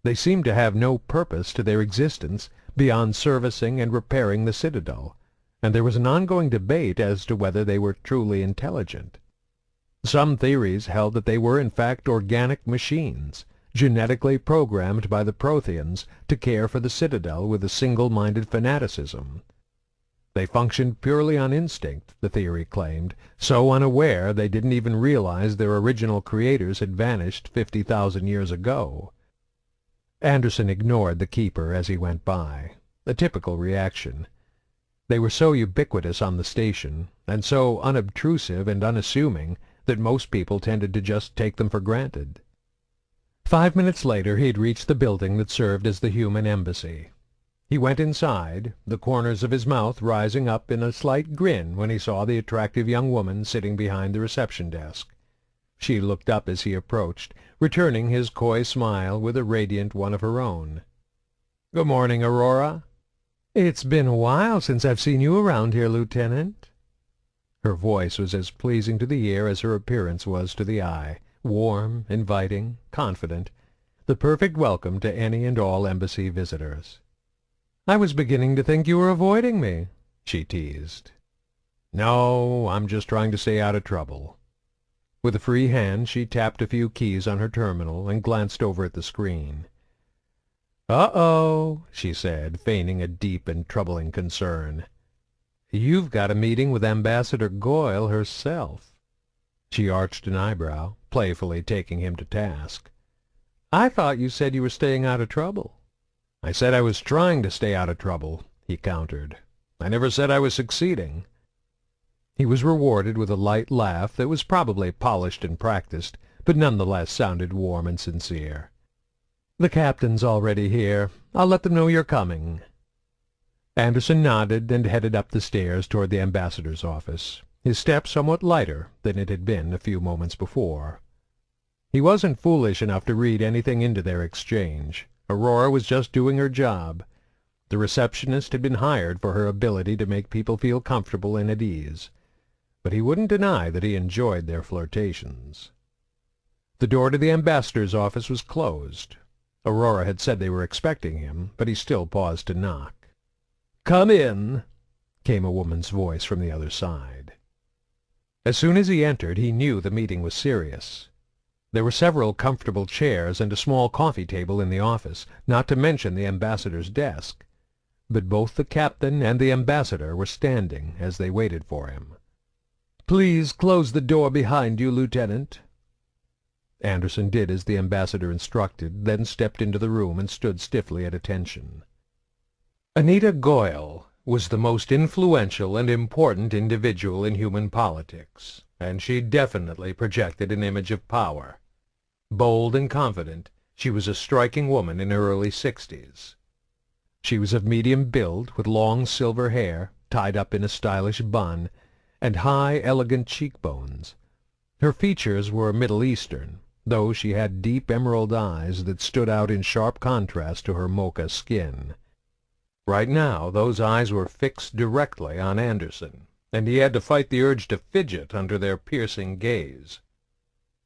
They seemed to have no purpose to their existence beyond servicing and repairing the Citadel, and there was an ongoing debate as to whether they were truly intelligent. Some theories held that they were in fact organic machines, genetically programmed by the Protheans to care for the Citadel with a single-minded fanaticism. They functioned purely on instinct, the theory claimed, so unaware they didn't even realize their original creators had vanished 50,000 years ago. Anderson ignored the keeper as he went by, a typical reaction. They were so ubiquitous on the station, and so unobtrusive and unassuming, that most people tended to just take them for granted. 5 minutes later he had reached the building that served as the human embassy. He went inside, the corners of his mouth rising up in a slight grin when he saw the attractive young woman sitting behind the reception desk. She looked up as he approached, returning his coy smile with a radiant one of her own. "Good morning, Aurora." "It's been a while since I've seen you around here, Lieutenant." Her voice was as pleasing to the ear as her appearance was to the eye, warm, inviting, confident, the perfect welcome to any and all embassy visitors. "I was beginning to think you were avoiding me," she teased. "No, I'm just trying to stay out of trouble." With a free hand she tapped a few keys on her terminal and glanced over at the screen. "Uh-oh," she said, feigning a deep and troubling concern. "You've got a meeting with Ambassador Goyle herself." She arched an eyebrow, playfully taking him to task. "I thought you said you were staying out of trouble." "I said I was trying to stay out of trouble," he countered. "I never said I was succeeding." He was rewarded with a light laugh that was probably polished and practiced, but nonetheless sounded warm and sincere. "The captain's already here. I'll let them know you're coming." Anderson nodded and headed up the stairs toward the ambassador's office, his step somewhat lighter than it had been a few moments before. He wasn't foolish enough to read anything into their exchange. Aurora was just doing her job. The receptionist had been hired for her ability to make people feel comfortable and at ease, but he wouldn't deny that he enjoyed their flirtations. The door to the ambassador's office was closed. Aurora had said they were expecting him, but he still paused to knock. "Come in," came a woman's voice from the other side. As soon as he entered, he knew the meeting was serious. There were several comfortable chairs and a small coffee table in the office, not to mention the ambassador's desk. But both the captain and the ambassador were standing as they waited for him. "Please close the door behind you, Lieutenant." Anderson did as the ambassador instructed, then stepped into the room and stood stiffly at attention. Anita Goyle was the most influential and important individual in human politics, and she definitely projected an image of power. Bold and confident, she was a striking woman in her early 60s. She was of medium build, with long silver hair, tied up in a stylish bun, and high, elegant cheekbones. Her features were Middle Eastern, though she had deep emerald eyes that stood out in sharp contrast to her mocha skin. Right now those eyes were fixed directly on Anderson, and he had to fight the urge to fidget under their piercing gaze.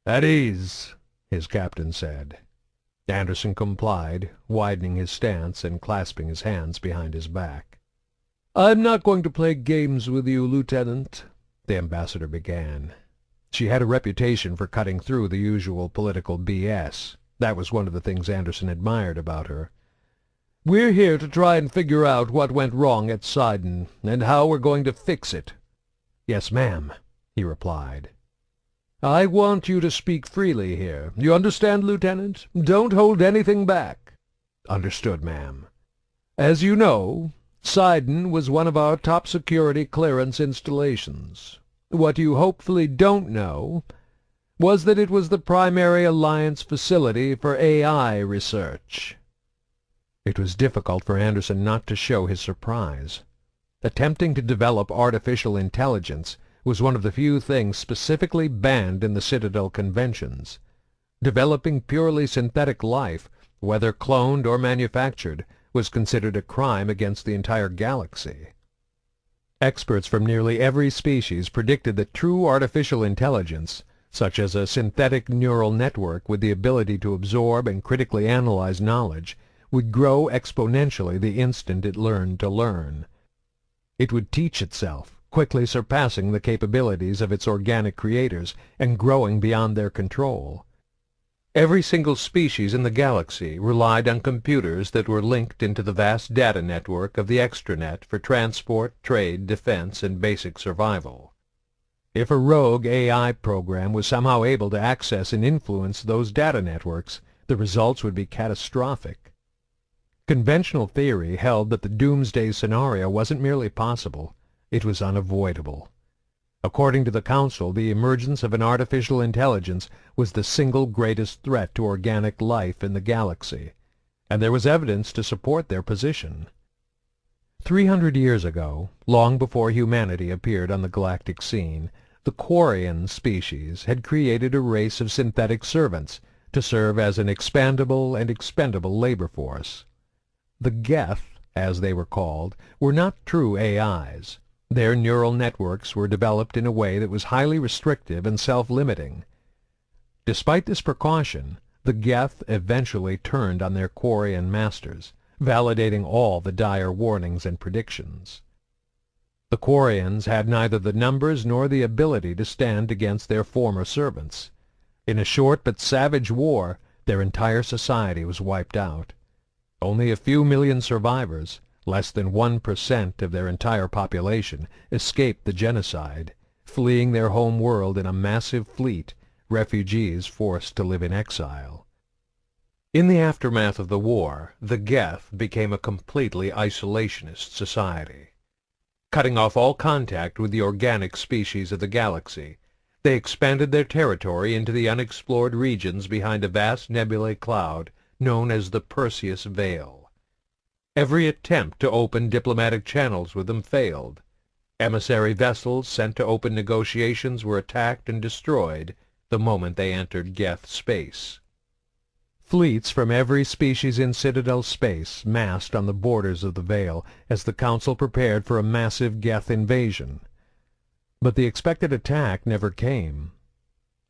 "At ease," his captain said. Anderson complied, widening his stance and clasping his hands behind his back. "I'm not going to play games with you, Lieutenant," the ambassador began. She had a reputation for cutting through the usual political BS. That was one of the things Anderson admired about her. "We're here to try and figure out what went wrong at Sidon, and how we're going to fix it." "Yes, ma'am," he replied. "I want you to speak freely here. You understand, Lieutenant? Don't hold anything back." "Understood, ma'am." "As you know, Sidon was one of our top security clearance installations. What you hopefully don't know was that it was the primary Alliance facility for AI research." It was difficult for Anderson not to show his surprise. Attempting to develop artificial intelligence was one of the few things specifically banned in the Citadel conventions. Developing purely synthetic life, whether cloned or manufactured, was considered a crime against the entire galaxy. Experts from nearly every species predicted that true artificial intelligence, such as a synthetic neural network with the ability to absorb and critically analyze knowledge, would grow exponentially the instant it learned to learn. It would teach itself, quickly surpassing the capabilities of its organic creators and growing beyond their control. Every single species in the galaxy relied on computers that were linked into the vast data network of the extranet for transport, trade, defense, and basic survival. If a rogue AI program was somehow able to access and influence those data networks, the results would be catastrophic. Conventional theory held that the doomsday scenario wasn't merely possible, it was unavoidable. According to the Council, the emergence of an artificial intelligence was the single greatest threat to organic life in the galaxy, and there was evidence to support their position. 300 years ago, long before humanity appeared on the galactic scene, the Quarian species had created a race of synthetic servants to serve as an expandable and expendable labor force. The Geth, as they were called, were not true AIs. Their neural networks were developed in a way that was highly restrictive and self-limiting. Despite this precaution, the Geth eventually turned on their Quarian masters, validating all the dire warnings and predictions. The Quarians had neither the numbers nor the ability to stand against their former servants. In a short but savage war, their entire society was wiped out. Only a few million survivors, less than 1% of their entire population, escaped the genocide, fleeing their home world in a massive fleet, refugees forced to live in exile. In the aftermath of the war, the Geth became a completely isolationist society. Cutting off all contact with the organic species of the galaxy, they expanded their territory into the unexplored regions behind a vast nebulae cloud known as the Perseus Veil. Every attempt to open diplomatic channels with them failed. Emissary vessels sent to open negotiations were attacked and destroyed the moment they entered Geth space. Fleets from every species in Citadel space massed on the borders of the Veil as the Council prepared for a massive Geth invasion. But the expected attack never came.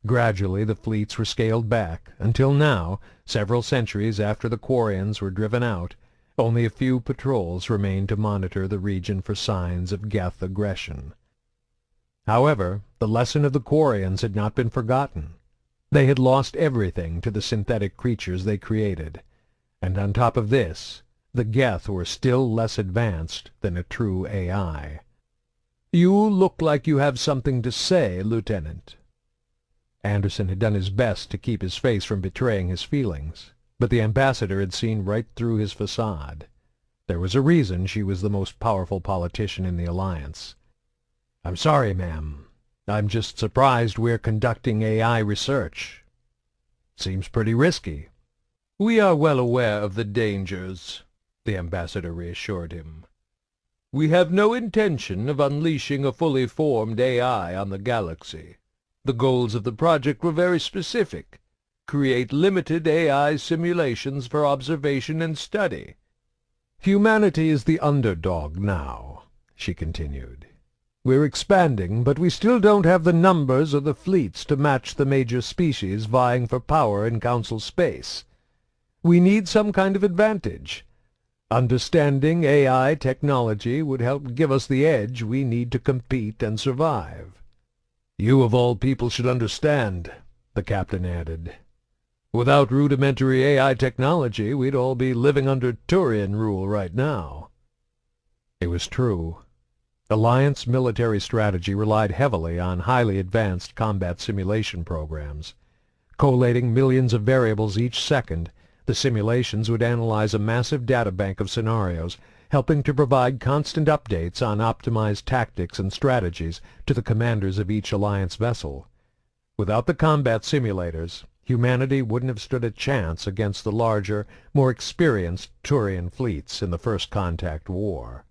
Gradually the fleets were scaled back, until now, several centuries after the Quarians were driven out, only a few patrols remained to monitor the region for signs of Geth aggression. However, the lesson of the Quarians had not been forgotten. They had lost everything to the synthetic creatures they created, and on top of this, the Geth were still less advanced than a true AI. "You look like you have something to say, Lieutenant." Anderson had done his best to keep his face from betraying his feelings, but the ambassador had seen right through his facade. There was a reason she was the most powerful politician in the Alliance. "I'm sorry, ma'am. I'm just surprised we're conducting AI research. Seems pretty risky." "We are well aware of the dangers," the ambassador reassured him. "We have no intention of unleashing a fully formed AI on the galaxy. The goals of the project were very specific. Create limited AI simulations for observation and study." "Humanity is the underdog now," she continued. "We're expanding, but we still don't have the numbers or the fleets to match the major species vying for power in Council space. We need some kind of advantage. Understanding AI technology would help give us the edge we need to compete and survive." "You of all people should understand," the captain added. "Without rudimentary AI technology, we'd all be living under Turian rule right now." It was true. Alliance military strategy relied heavily on highly advanced combat simulation programs. Collating millions of variables each second, the simulations would analyze a massive databank of scenarios, helping to provide constant updates on optimized tactics and strategies to the commanders of each Alliance vessel. Without the combat simulators, humanity wouldn't have stood a chance against the larger, more experienced Turian fleets in the First Contact War.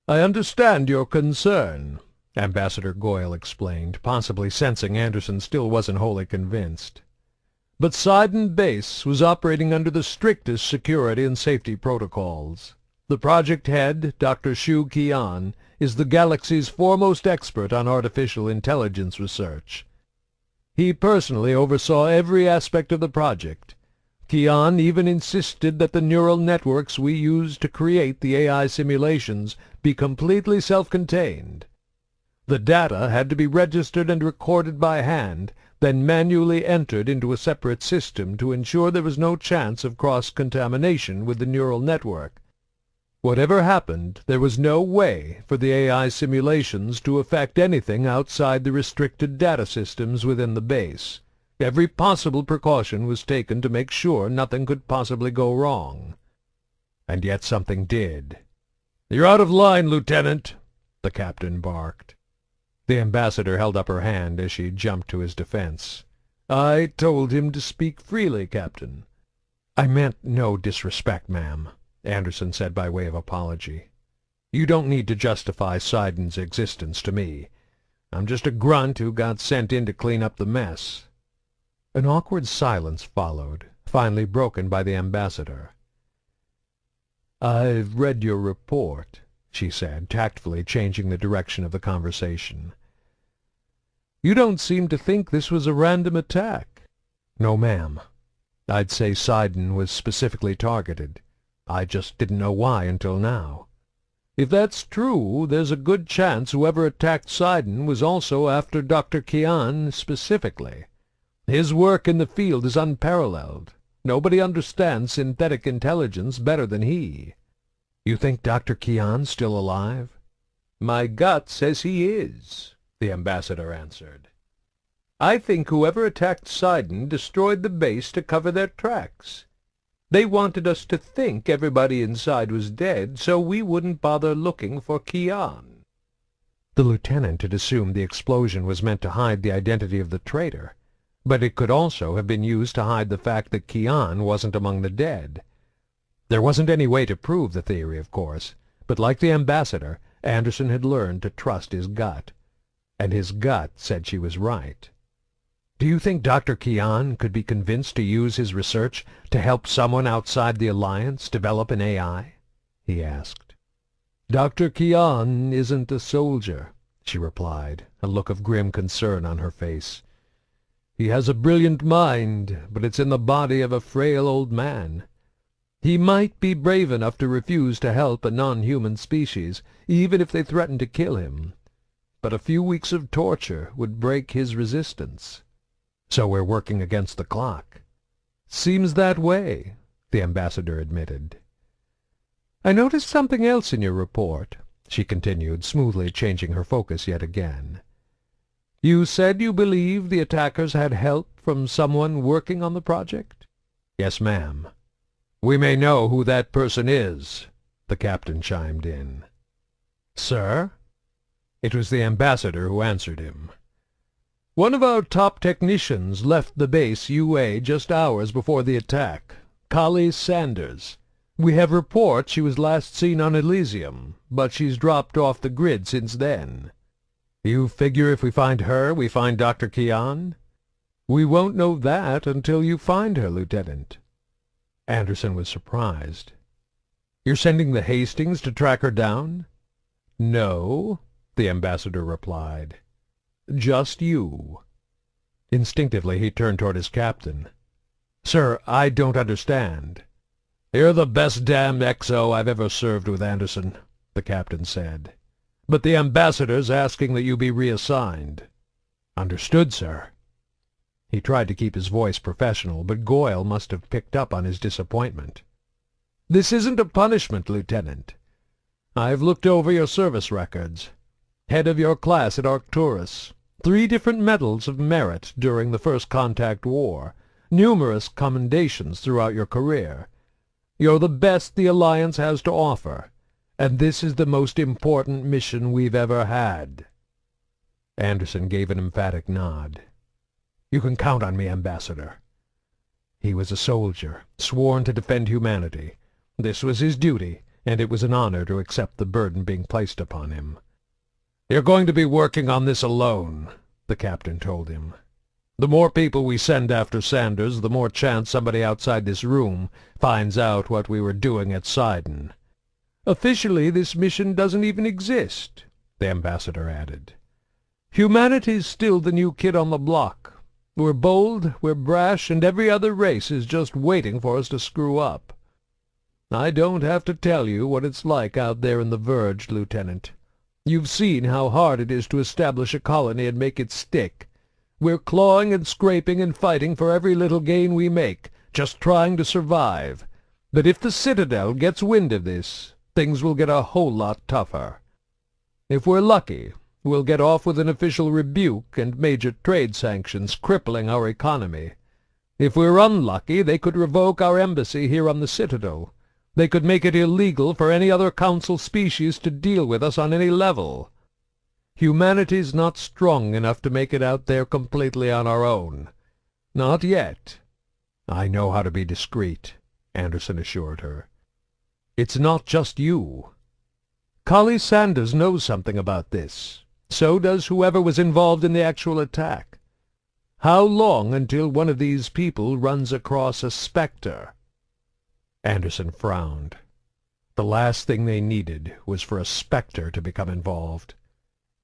"I understand your concern," Ambassador Goyle explained, possibly sensing Anderson still wasn't wholly convinced. "But Sidon Base was operating under the strictest security and safety protocols. The project head, Dr. Shu Qian, is the galaxy's foremost expert on artificial intelligence research. He personally oversaw every aspect of the project. Qian even insisted that the neural networks we used to create the AI simulations be completely self-contained. The data had to be registered and recorded by hand, then manually entered into a separate system to ensure there was no chance of cross-contamination with the neural network. Whatever happened, there was no way for the AI simulations to affect anything outside the restricted data systems within the base. Every possible precaution was taken to make sure nothing could possibly go wrong. And yet something did. "You're out of line, Lieutenant," the captain barked. The ambassador held up her hand as she jumped to his defense. "I told him to speak freely, Captain." "I meant no disrespect, ma'am," Anderson said by way of apology. "You don't need to justify Sidon's existence to me. I'm just a grunt who got sent in to clean up the mess." An awkward silence followed, finally broken by the ambassador. "I've read your report," she said, tactfully changing the direction of the conversation. "You don't seem to think this was a random attack." "No, ma'am. I'd say Sidon was specifically targeted. I just didn't know why until now." "If that's true, there's a good chance whoever attacked Sidon was also after Dr. Qian specifically. His work in the field is unparalleled. Nobody understands synthetic intelligence better than he." "You think Dr. Qian's still alive?" "My gut says he is," the ambassador answered. "I think whoever attacked Sidon destroyed the base to cover their tracks. They wanted us to think everybody inside was dead, so we wouldn't bother looking for Qian." The lieutenant had assumed the explosion was meant to hide the identity of the traitor, but it could also have been used to hide the fact that Qian wasn't among the dead. There wasn't any way to prove the theory, of course, but like the ambassador, Anderson had learned to trust his gut. And his gut said she was right. "Do you think Dr. Qian could be convinced to use his research to help someone outside the Alliance develop an AI?" he asked. "Dr. Qian isn't a soldier," she replied, a look of grim concern on her face. "He has a brilliant mind, but it's in the body of a frail old man. He might be brave enough to refuse to help a non-human species, even if they threatened to kill him. But a few weeks of torture would break his resistance." "So we're working against the clock." "Seems that way," the ambassador admitted. "I noticed something else in your report," she continued, smoothly changing her focus yet again. "You said you believe the attackers had help from someone working on the project?" "Yes, ma'am." "We may know who that person is," the captain chimed in. "Sir?" It was the ambassador who answered him. "One of our top technicians left the base UA just hours before the attack. Kali Sanders. We have reports she was last seen on Elysium, but she's dropped off the grid since then." "You figure if we find her, we find Dr. Qian?" "We won't know that until you find her, Lieutenant." Anderson was surprised. "You're sending the Hastings to track her down?" "No," the ambassador replied. "Just you." Instinctively he turned toward his captain. "Sir, I don't understand." "You're the best damned XO I've ever served with, Anderson," the captain said. "But the ambassador's asking that you be reassigned." "Understood, sir." He tried to keep his voice professional, but Goyle must have picked up on his disappointment. "This isn't a punishment, Lieutenant. I've looked over your service records. Head of your class at Arcturus, 3 different medals of merit during the First Contact War, numerous commendations throughout your career. You're the best the Alliance has to offer, and this is the most important mission we've ever had." Anderson gave an emphatic nod. "You can count on me, Ambassador." He was a soldier, sworn to defend humanity. This was his duty, and it was an honor to accept the burden being placed upon him. "You're going to be working on this alone," the captain told him. "The more people we send after Sanders, the more chance somebody outside this room finds out what we were doing at Sidon." "Officially, this mission doesn't even exist," the ambassador added. "Humanity's still the new kid on the block. We're bold, we're brash, and every other race is just waiting for us to screw up. I don't have to tell you what it's like out there in the Verge, Lieutenant. You've seen how hard it is to establish a colony and make it stick. We're clawing and scraping and fighting for every little gain we make, just trying to survive. But if the Citadel gets wind of this, things will get a whole lot tougher. If we're lucky, we'll get off with an official rebuke and major trade sanctions crippling our economy. If we're unlucky, they could revoke our embassy here on the Citadel. They could make it illegal for any other council species to deal with us on any level. Humanity's not strong enough to make it out there completely on our own. Not yet." "I know how to be discreet," Anderson assured her. "It's not just you. Collie Sanders knows something about this. So does whoever was involved in the actual attack. How long until one of these people runs across a specter?" Anderson frowned. The last thing they needed was for a specter to become involved.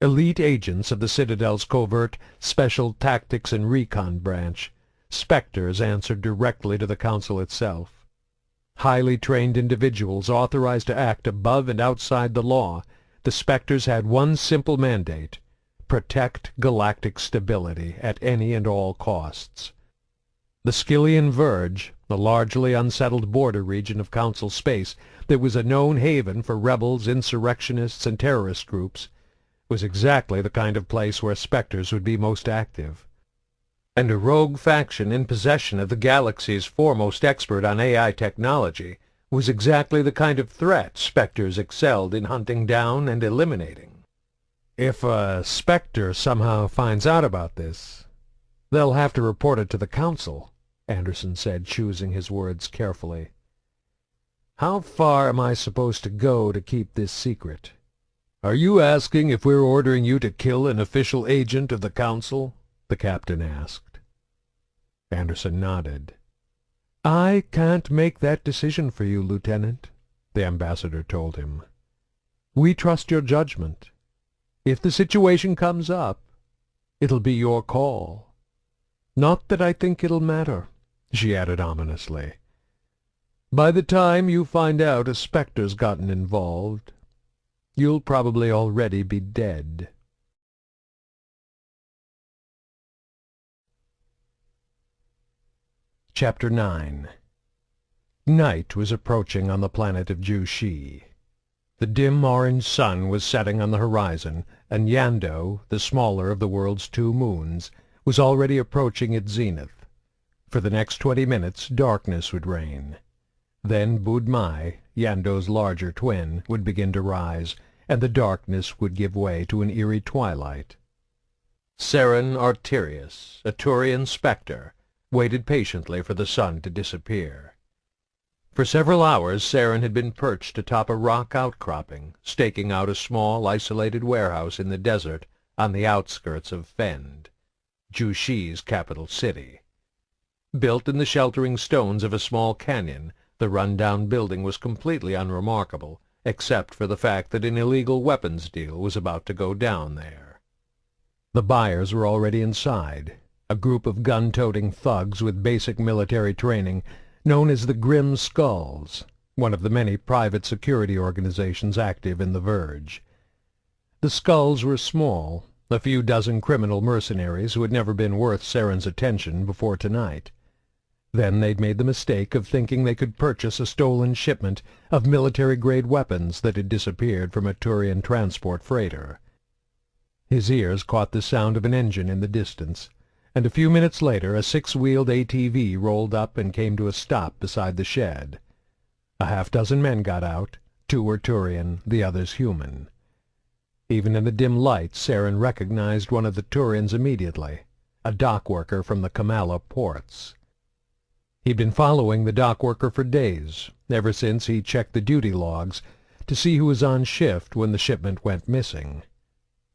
Elite agents of the Citadel's covert, special tactics and recon branch, specters answered directly to the Council itself. Highly trained individuals authorized to act above and outside the law, the specters had one simple mandate: protect galactic stability at any and all costs. The Skyllian Verge, the largely unsettled border region of Council space that was a known haven for rebels, insurrectionists, and terrorist groups, was exactly the kind of place where specters would be most active. And a rogue faction in possession of the galaxy's foremost expert on AI technology was exactly the kind of threat specters excelled in hunting down and eliminating. "If a specter somehow finds out about this, they'll have to report it to the Council," Anderson said, choosing his words carefully. "How far am I supposed to go to keep this secret?" "Are you asking if we're ordering you to kill an official agent of the Council?" the captain asked. Anderson nodded. "I can't make that decision for you, Lieutenant," the ambassador told him. "We trust your judgment. If the situation comes up, it'll be your call. Not that I think it'll matter," she added ominously. "By the time you find out a specter's gotten involved, you'll probably already be dead." Chapter 9. Night was approaching on the planet of Jushi. The dim orange sun was setting on the horizon, and Yando, the smaller of the world's two moons, was already approaching its zenith. For the next 20 minutes darkness would reign. Then Budmai, Yando's larger twin, would begin to rise, and the darkness would give way to an eerie twilight. Saren Arterius, a Turian spectre, waited patiently for the sun to disappear. For several hours Saren had been perched atop a rock outcropping, staking out a small, isolated warehouse in the desert on the outskirts of Fend, Jushi's capital city. Built in the sheltering stones of a small canyon, the run-down building was completely unremarkable, except for the fact that an illegal weapons deal was about to go down there. The buyers were already inside, a group of gun-toting thugs with basic military training known as the Grim Skulls, one of the many private security organizations active in the Verge. The Skulls were small, a few dozen criminal mercenaries who had never been worth Saren's attention before tonight. Then they'd made the mistake of thinking they could purchase a stolen shipment of military-grade weapons that had disappeared from a Turian transport freighter. His ears caught the sound of an engine in the distance, and a few minutes later a six-wheeled ATV rolled up and came to a stop beside the shed. A half-dozen men got out. 2 were Turian, the others human. Even in the dim light, Saren recognized one of the Turians immediately, a dock worker from the Kamala ports. He'd been following the dock worker for days, ever since he checked the duty logs to see who was on shift when the shipment went missing.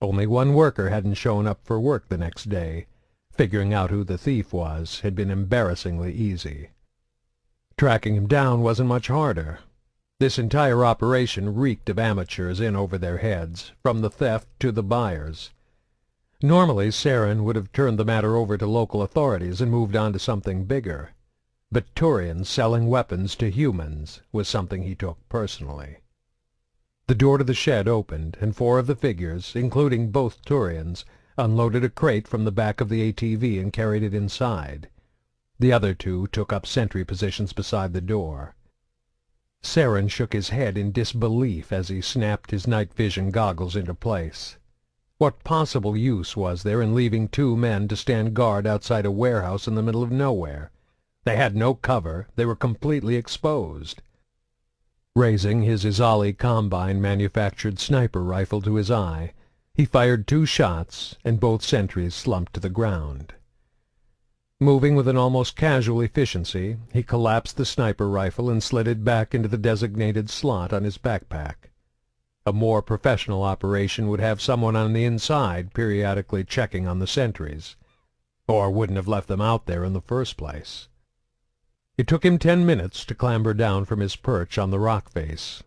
Only one worker hadn't shown up for work the next day. Figuring out who the thief was had been embarrassingly easy. Tracking him down wasn't much harder. This entire operation reeked of amateurs in over their heads, from the theft to the buyers. Normally, Saren would have turned the matter over to local authorities and moved on to something bigger. But Turians selling weapons to humans was something he took personally. The door to the shed opened, and 4 of the figures, including both Turians, unloaded a crate from the back of the ATV and carried it inside. The other 2 took up sentry positions beside the door. Saren shook his head in disbelief as he snapped his night vision goggles into place. What possible use was there in leaving 2 men to stand guard outside a warehouse in the middle of nowhere? They had no cover. They were completely exposed. Raising his Izali Combine-manufactured sniper rifle to his eye, he fired 2 shots, and both sentries slumped to the ground. Moving with an almost casual efficiency, he collapsed the sniper rifle and slid it back into the designated slot on his backpack. A more professional operation would have someone on the inside periodically checking on the sentries, or wouldn't have left them out there in the first place. It took him 10 minutes to clamber down from his perch on the rock face.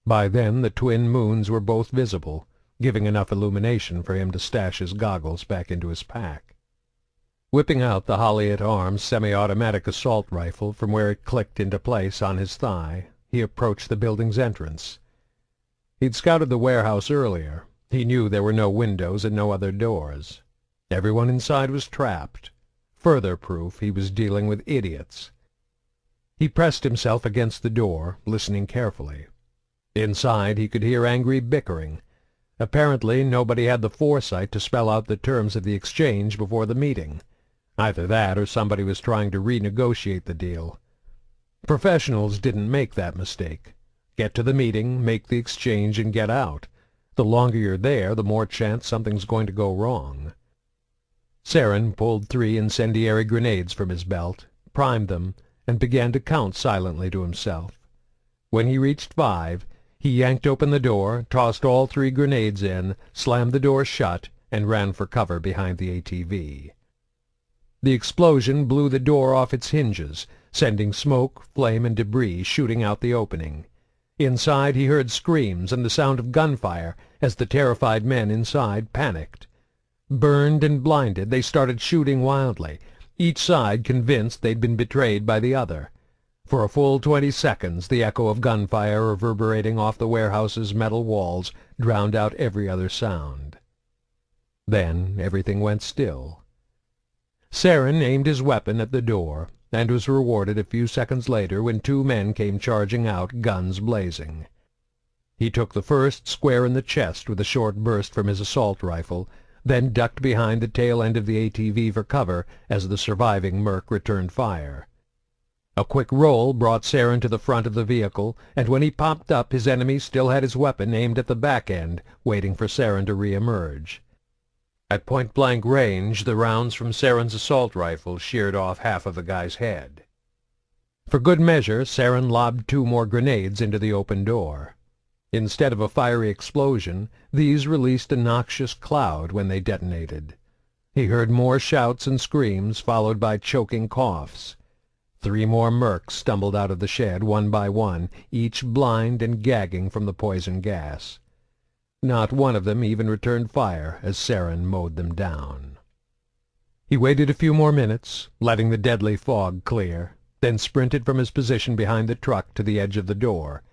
By then the twin moons were both visible, giving enough illumination for him to stash his goggles back into his pack. Whipping out the Holliot Arms semi-automatic assault rifle from where it clicked into place on his thigh, he approached the building's entrance. He'd scouted the warehouse earlier. He knew there were no windows and no other doors. Everyone inside was trapped. Further proof he was dealing with idiots. He pressed himself against the door, listening carefully. Inside he could hear angry bickering. Apparently nobody had the foresight to spell out the terms of the exchange before the meeting. Either that or somebody was trying to renegotiate the deal. Professionals didn't make that mistake. Get to the meeting, make the exchange, and get out. The longer you're there, the more chance something's going to go wrong. Saren pulled 3 incendiary grenades from his belt, primed them, and began to count silently to himself. When he reached 5, he yanked open the door, tossed all 3 grenades in, slammed the door shut, and ran for cover behind the ATV. The explosion blew the door off its hinges, sending smoke, flame, and debris shooting out the opening. Inside he heard screams and the sound of gunfire as the terrified men inside panicked. Burned and blinded, they started shooting wildly, each side convinced they'd been betrayed by the other. For a full 20 seconds the echo of gunfire reverberating off the warehouse's metal walls drowned out every other sound. Then everything went still. Saren aimed his weapon at the door, and was rewarded a few seconds later when 2 men came charging out, guns blazing. He took the first square in the chest with a short burst from his assault rifle, then ducked behind the tail end of the ATV for cover as the surviving Merc returned fire. A quick roll brought Saren to the front of the vehicle, and when he popped up his enemy still had his weapon aimed at the back end, waiting for Saren to re-emerge. At point-blank range, the rounds from Saren's assault rifle sheared off half of the guy's head. For good measure, Saren lobbed 2 more grenades into the open door. Instead of a fiery explosion, these released a noxious cloud when they detonated. He heard more shouts and screams, followed by choking coughs. 3 more mercs stumbled out of the shed one by one, each blind and gagging from the poison gas. Not one of them even returned fire as Saren mowed them down. He waited a few more minutes, letting the deadly fog clear, then sprinted from his position behind the truck to the edge of the door.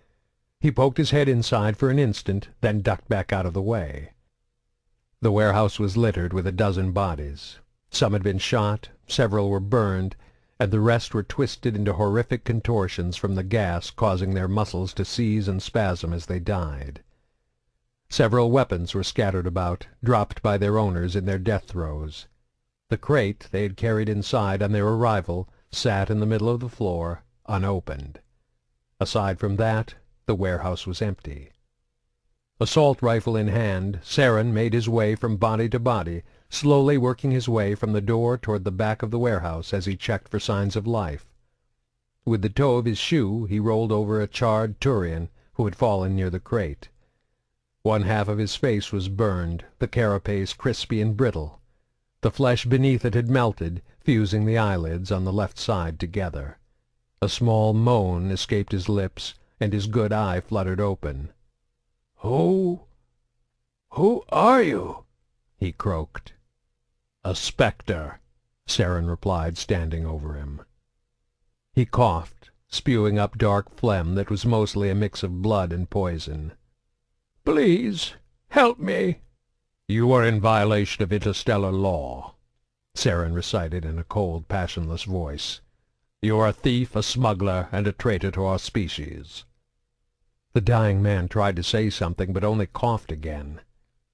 He poked his head inside for an instant, then ducked back out of the way. The warehouse was littered with a dozen bodies. Some had been shot, several were burned, and the rest were twisted into horrific contortions from the gas causing their muscles to seize and spasm as they died. Several weapons were scattered about, dropped by their owners in their death throes. The crate they had carried inside on their arrival sat in the middle of the floor, unopened. Aside from that, the warehouse was empty. Assault rifle in hand, Saren made his way from body to body, slowly working his way from the door toward the back of the warehouse as he checked for signs of life. With the toe of his shoe he rolled over a charred Turian who had fallen near the crate. One half of his face was burned, the carapace crispy and brittle. The flesh beneath it had melted, fusing the eyelids on the left side together. A small moan escaped his lips, and his good eye fluttered open. Who are you?" he croaked. "A spectre," Saren replied, standing over him. He coughed, spewing up dark phlegm that was mostly a mix of blood and poison. "Please, help me." "You are in violation of interstellar law," Saren recited in a cold, passionless voice. "You are a thief, a smuggler, and a traitor to our species." The dying man tried to say something, but only coughed again.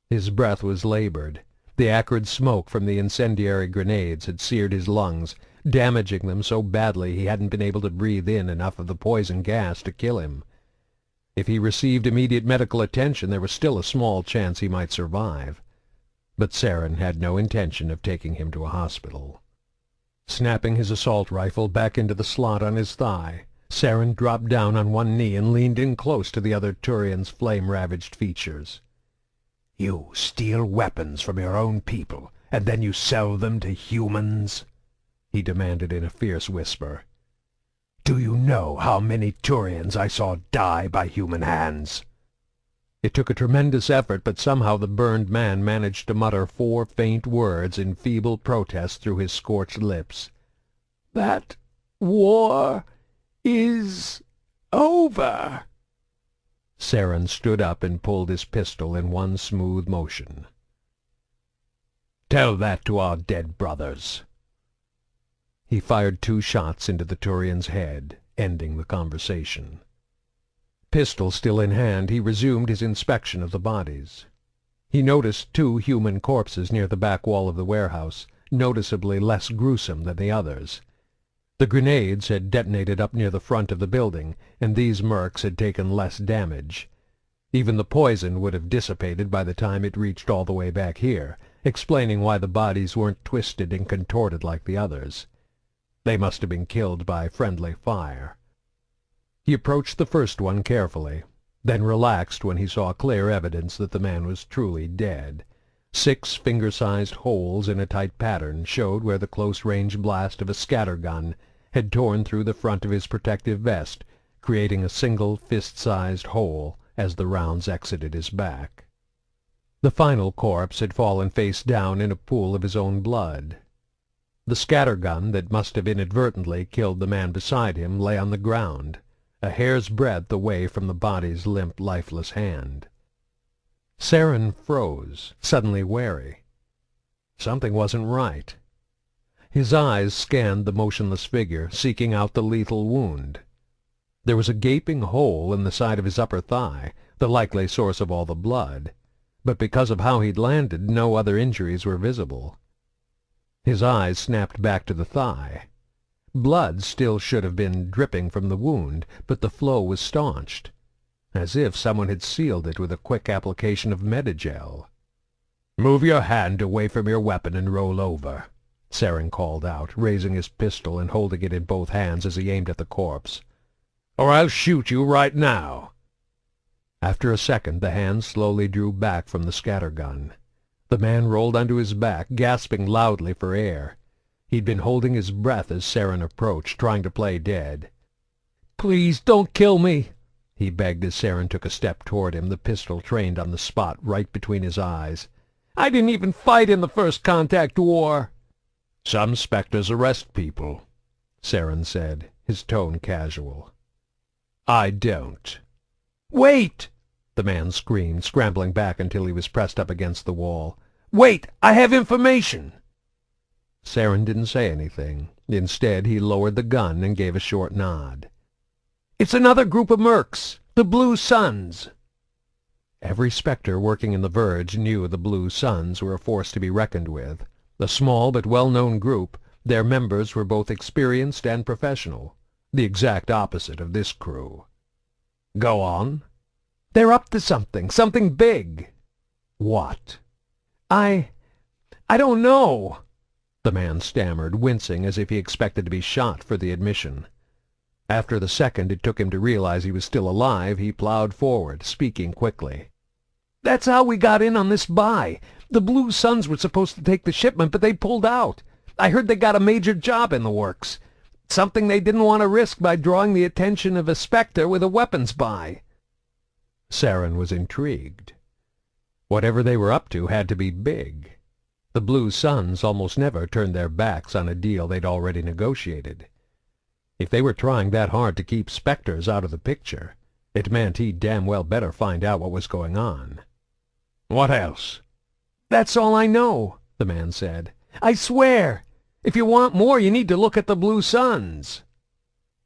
His breath was labored. The acrid smoke from the incendiary grenades had seared his lungs, damaging them so badly he hadn't been able to breathe in enough of the poison gas to kill him. If he received immediate medical attention, there was still a small chance he might survive. But Saren had no intention of taking him to a hospital. Snapping his assault rifle back into the slot on his thigh, Saren dropped down on one knee and leaned in close to the other Turian's flame-ravaged features. "You steal weapons from your own people, and then you sell them to humans?" he demanded in a fierce whisper. "Do you know how many Turians I saw die by human hands?" It took a tremendous effort, but somehow the burned man managed to mutter 4 faint words in feeble protest through his scorched lips. "That war is over." Saren stood up and pulled his pistol in one smooth motion. "Tell that to our dead brothers." He fired 2 shots into the Turian's head, ending the conversation. Pistol still in hand, he resumed his inspection of the bodies. He noticed 2 human corpses near the back wall of the warehouse, noticeably less gruesome than the others. The grenades had detonated up near the front of the building, and these mercs had taken less damage. Even the poison would have dissipated by the time it reached all the way back here, explaining why the bodies weren't twisted and contorted like the others. They must have been killed by friendly fire. He approached the first one carefully, then relaxed when he saw clear evidence that the man was truly dead. 6 finger-sized holes in a tight pattern showed where the close-range blast of a scattergun had torn through the front of his protective vest, creating a single fist-sized hole as the rounds exited his back. The final corpse had fallen face down in a pool of his own blood. The scattergun that must have inadvertently killed the man beside him lay on the ground, a hair's breadth away from the body's limp, lifeless hand. Saren froze, suddenly wary. Something wasn't right. His eyes scanned the motionless figure, seeking out the lethal wound. There was a gaping hole in the side of his upper thigh, the likely source of all the blood, but because of how he'd landed, no other injuries were visible. His eyes snapped back to the thigh. Blood still should have been dripping from the wound, but the flow was staunched, as if someone had sealed it with a quick application of Medigel. "Move your hand away from your weapon and roll over," Saren called out, raising his pistol and holding it in both hands as he aimed at the corpse. "Or I'll shoot you right now." After a second, the hand slowly drew back from the scattergun. The man rolled onto his back, gasping loudly for air. He'd been holding his breath as Saren approached, trying to play dead. "Please don't kill me," he begged as Saren took a step toward him, the pistol trained on the spot right between his eyes. "I didn't even fight in the First Contact War." "Some specters arrest people," Saren said, his tone casual. "I don't." "Wait!" the man screamed, scrambling back until he was pressed up against the wall. "Wait! I have information!" Saren didn't say anything. Instead, he lowered the gun and gave a short nod. "It's another group of mercs, the Blue Suns." Every spectre working in the Verge knew the Blue Suns were a force to be reckoned with. A small but well-known group, their members were both experienced and professional, the exact opposite of this crew. "Go on." "They're up to something big." "What?" I don't know," the man stammered, wincing as if he expected to be shot for the admission. After the second it took him to realize he was still alive, he plowed forward, speaking quickly. That's how we got in on this buy. The Blue Suns were supposed to take the shipment, but they pulled out. I heard they got a major job in the works. Something they didn't want to risk by drawing the attention of a Spectre with a weapons buy." Saren was intrigued. Whatever they were up to had to be big. The Blue Suns almost never turned their backs on a deal they'd already negotiated. If they were trying that hard to keep Spectres out of the picture, it meant he'd damn well better find out what was going on. "What else?" "That's all I know," the man said. "I swear. If you want more, you need to look at the Blue Suns."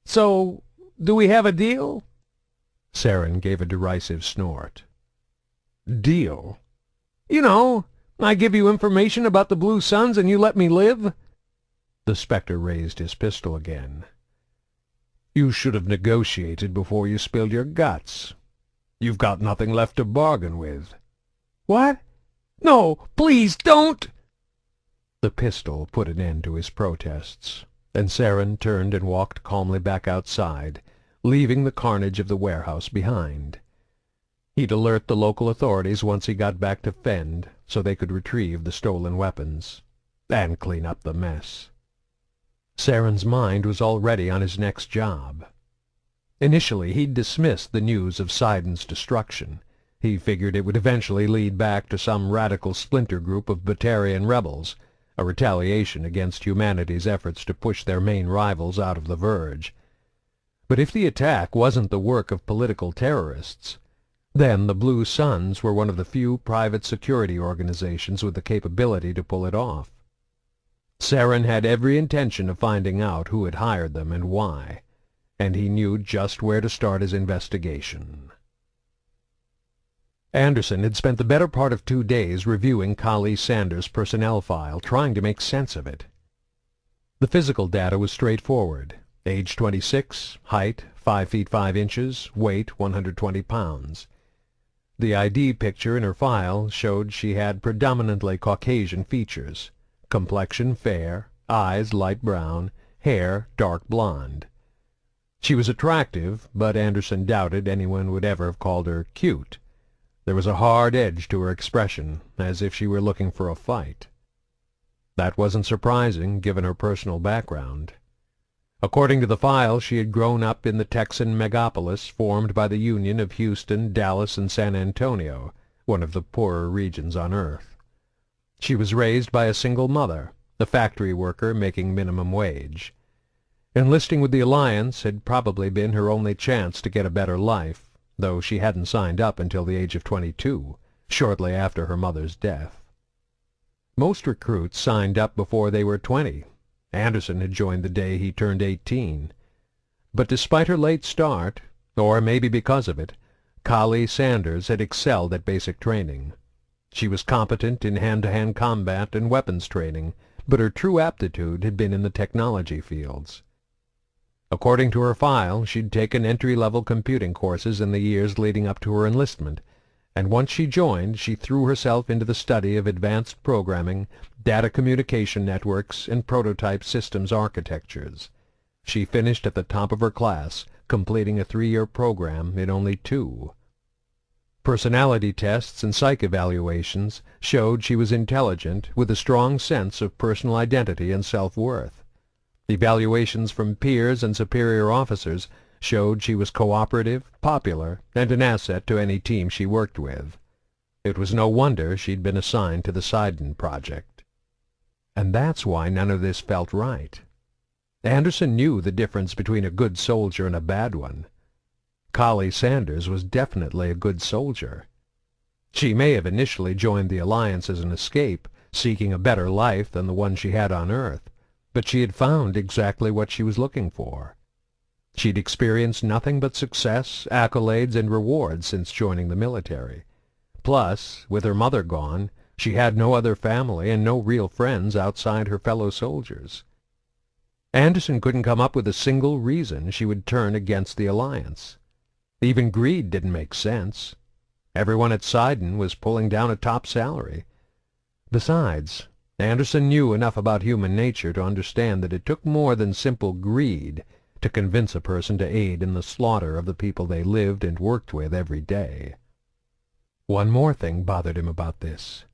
"So, do we have a deal?" Saren gave a derisive snort. "Deal?" "You know, I give you information about the Blue Suns and you let me live." The Spectre raised his pistol again. "You should have negotiated before you spilled your guts. You've got nothing left to bargain with." "What? No, please don't!" The pistol put an end to his protests, and Saren turned and walked calmly back outside, leaving the carnage of the warehouse behind. He'd alert the local authorities once he got back to Fend, so they could retrieve the stolen weapons, and clean up the mess. Saren's mind was already on his next job. Initially, he'd dismissed the news of Sidon's destruction. He figured it would eventually lead back to some radical splinter group of Batarian rebels, a retaliation against humanity's efforts to push their main rivals out of the Verge. But if the attack wasn't the work of political terrorists, then the Blue Suns were one of the few private security organizations with the capability to pull it off. Saren had every intention of finding out who had hired them and why, and he knew just where to start his investigation. Anderson had spent the better part of 2 days reviewing Kali Sanders' personnel file, trying to make sense of it. The physical data was straightforward. Age 26, height 5 feet 5 inches, weight 120 pounds. The ID picture in her file showed she had predominantly Caucasian features, complexion fair, eyes light brown, hair dark blonde. She was attractive, but Anderson doubted anyone would ever have called her cute. There was a hard edge to her expression, as if she were looking for a fight. That wasn't surprising, given her personal background. According to the file, she had grown up in the Texan megapolis formed by the union of Houston, Dallas, and San Antonio, one of the poorer regions on Earth. She was raised by a single mother, a factory worker making minimum wage. Enlisting with the Alliance had probably been her only chance to get a better life, though she hadn't signed up until the age of 22, shortly after her mother's death. Most recruits signed up before they were 20. Anderson had joined the day he turned 18. But despite her late start, or maybe because of it, Kali Sanders had excelled at basic training. She was competent in hand-to-hand combat and weapons training, but her true aptitude had been in the technology fields. According to her file, she'd taken entry-level computing courses in the years leading up to her enlistment, and once she joined, she threw herself into the study of advanced programming, data communication networks, and prototype systems architectures. She finished at the top of her class, completing a 3-year program in only 2. Personality tests and psych evaluations showed she was intelligent, with a strong sense of personal identity and self-worth. Evaluations from peers and superior officers showed she was cooperative, popular, and an asset to any team she worked with. It was no wonder she'd been assigned to the Sidon project. And that's why none of this felt right. Anderson knew the difference between a good soldier and a bad one. Kali Sanders was definitely a good soldier. She may have initially joined the Alliance as an escape, seeking a better life than the one she had on Earth, but she had found exactly what she was looking for. She'd experienced nothing but success, accolades, and rewards since joining the military. Plus, with her mother gone, she had no other family and no real friends outside her fellow soldiers. Anderson couldn't come up with a single reason she would turn against the Alliance. Even greed didn't make sense. Everyone at Sidon was pulling down a top salary. Besides, Anderson knew enough about human nature to understand that it took more than simple greed to convince a person to aid in the slaughter of the people they lived and worked with every day. One more thing bothered him about this.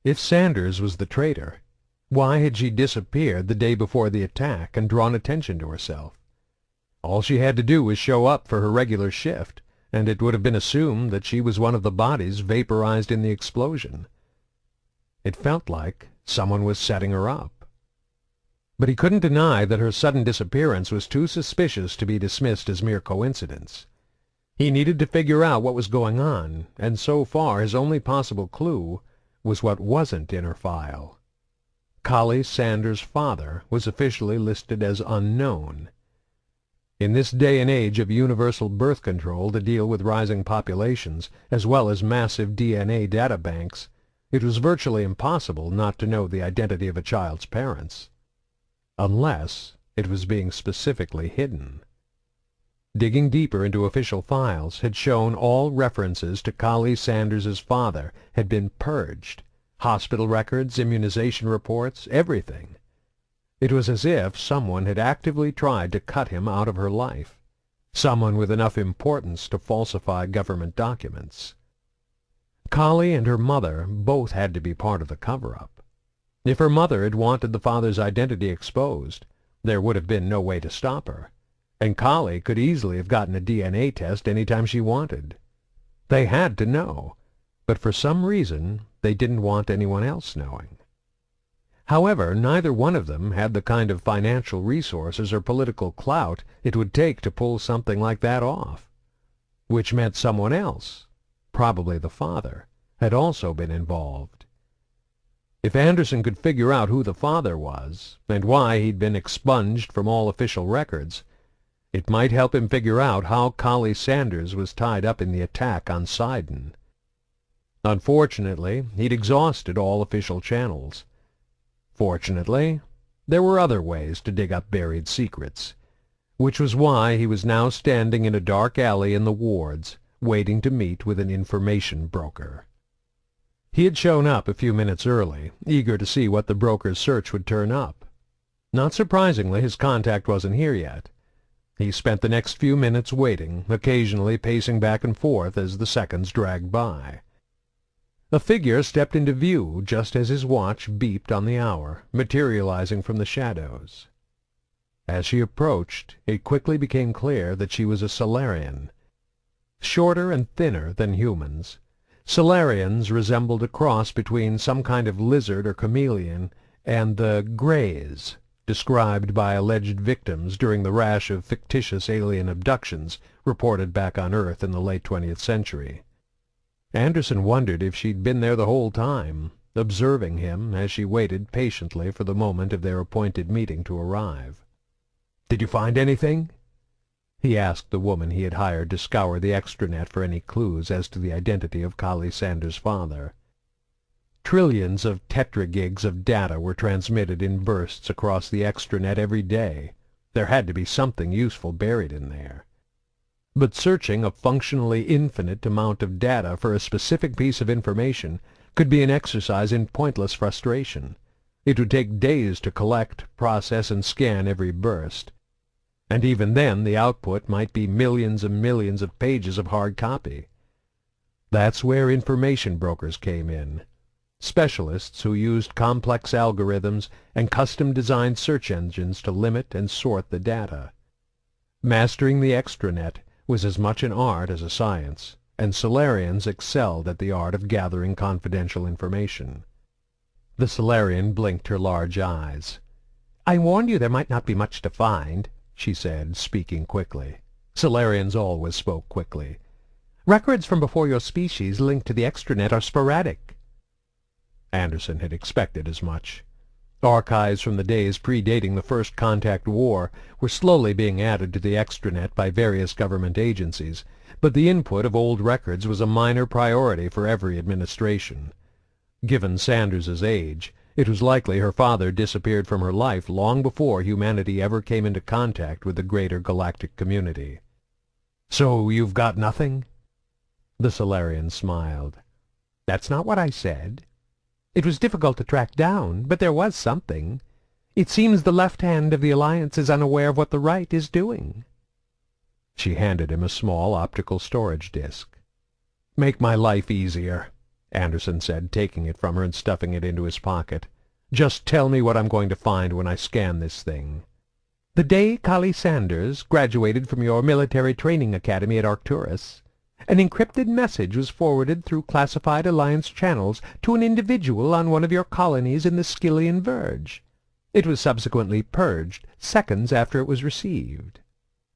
If Sanders was the traitor, why had she disappeared the day before the attack and drawn attention to herself? All she had to do was show up for her regular shift, and it would have been assumed that she was one of the bodies vaporized in the explosion. It felt like someone was setting her up. But he couldn't deny that her sudden disappearance was too suspicious to be dismissed as mere coincidence. He needed to figure out what was going on, and so far his only possible clue was what wasn't in her file. Collie Sanders' father was officially listed as unknown. In this day and age of universal birth control to deal with rising populations, as well as massive DNA databanks, it was virtually impossible not to know the identity of a child's parents, unless it was being specifically hidden. Digging deeper into official files had shown all references to Collie Sanders' father had been purged. Hospital records, immunization reports, everything. It was as if someone had actively tried to cut him out of her life, someone with enough importance to falsify government documents. Collie and her mother both had to be part of the cover-up. If her mother had wanted the father's identity exposed, there would have been no way to stop her, and Collie could easily have gotten a DNA test any time she wanted. They had to know, but for some reason they didn't want anyone else knowing. However, neither one of them had the kind of financial resources or political clout it would take to pull something like that off, which meant someone else, probably the father, had also been involved. If Anderson could figure out who the father was, and why he'd been expunged from all official records, it might help him figure out how Collie Sanders was tied up in the attack on Sidon. Unfortunately, he'd exhausted all official channels. Fortunately, there were other ways to dig up buried secrets, which was why he was now standing in a dark alley in the wards, waiting to meet with an information broker. He had shown up a few minutes early, eager to see what the broker's search would turn up. Not surprisingly, his contact wasn't here yet. He spent the next few minutes waiting, occasionally pacing back and forth as the seconds dragged by. A figure stepped into view just as his watch beeped on the hour, materializing from the shadows. As she approached, it quickly became clear that she was a Salarian. Shorter and thinner than humans, Salarians resembled a cross between some kind of lizard or chameleon and the Greys, described by alleged victims during the rash of fictitious alien abductions reported back on Earth in the late 20th century. Anderson wondered if she'd been there the whole time, observing him as she waited patiently for the moment of their appointed meeting to arrive. "Did you find anything?" he asked the woman he had hired to scour the extranet for any clues as to the identity of Collie Sanders' father. Trillions of tetragigs of data were transmitted in bursts across the extranet every day. There had to be something useful buried in there. But searching a functionally infinite amount of data for a specific piece of information could be an exercise in pointless frustration. It would take days to collect, process, and scan every burst. And even then the output might be millions and millions of pages of hard copy. That's where information brokers came in. Specialists who used complex algorithms and custom-designed search engines to limit and sort the data. Mastering the extranet was as much an art as a science, and Salarians excelled at the art of gathering confidential information. The Salarian blinked her large eyes. "I warned you there might not be much to find," she said, speaking quickly. Salarians always spoke quickly. "Records from before your species linked to the extranet are sporadic." Anderson had expected as much. Archives from the days predating the First Contact War were slowly being added to the extranet by various government agencies, but the input of old records was a minor priority for every administration. Given Sanders's age, it was likely her father disappeared from her life long before humanity ever came into contact with the greater galactic community. "So you've got nothing?" The Solarian smiled. "That's not what I said. It was difficult to track down, but there was something. It seems the left hand of the Alliance is unaware of what the right is doing." She handed him a small optical storage disk. "Make my life easier," Anderson said, taking it from her and stuffing it into his pocket. "Just tell me what I'm going to find when I scan this thing." "The day Collie Sanders graduated from your military training academy at Arcturus, an encrypted message was forwarded through classified Alliance channels to an individual on one of your colonies in the Skyllian Verge. It was subsequently purged seconds after it was received."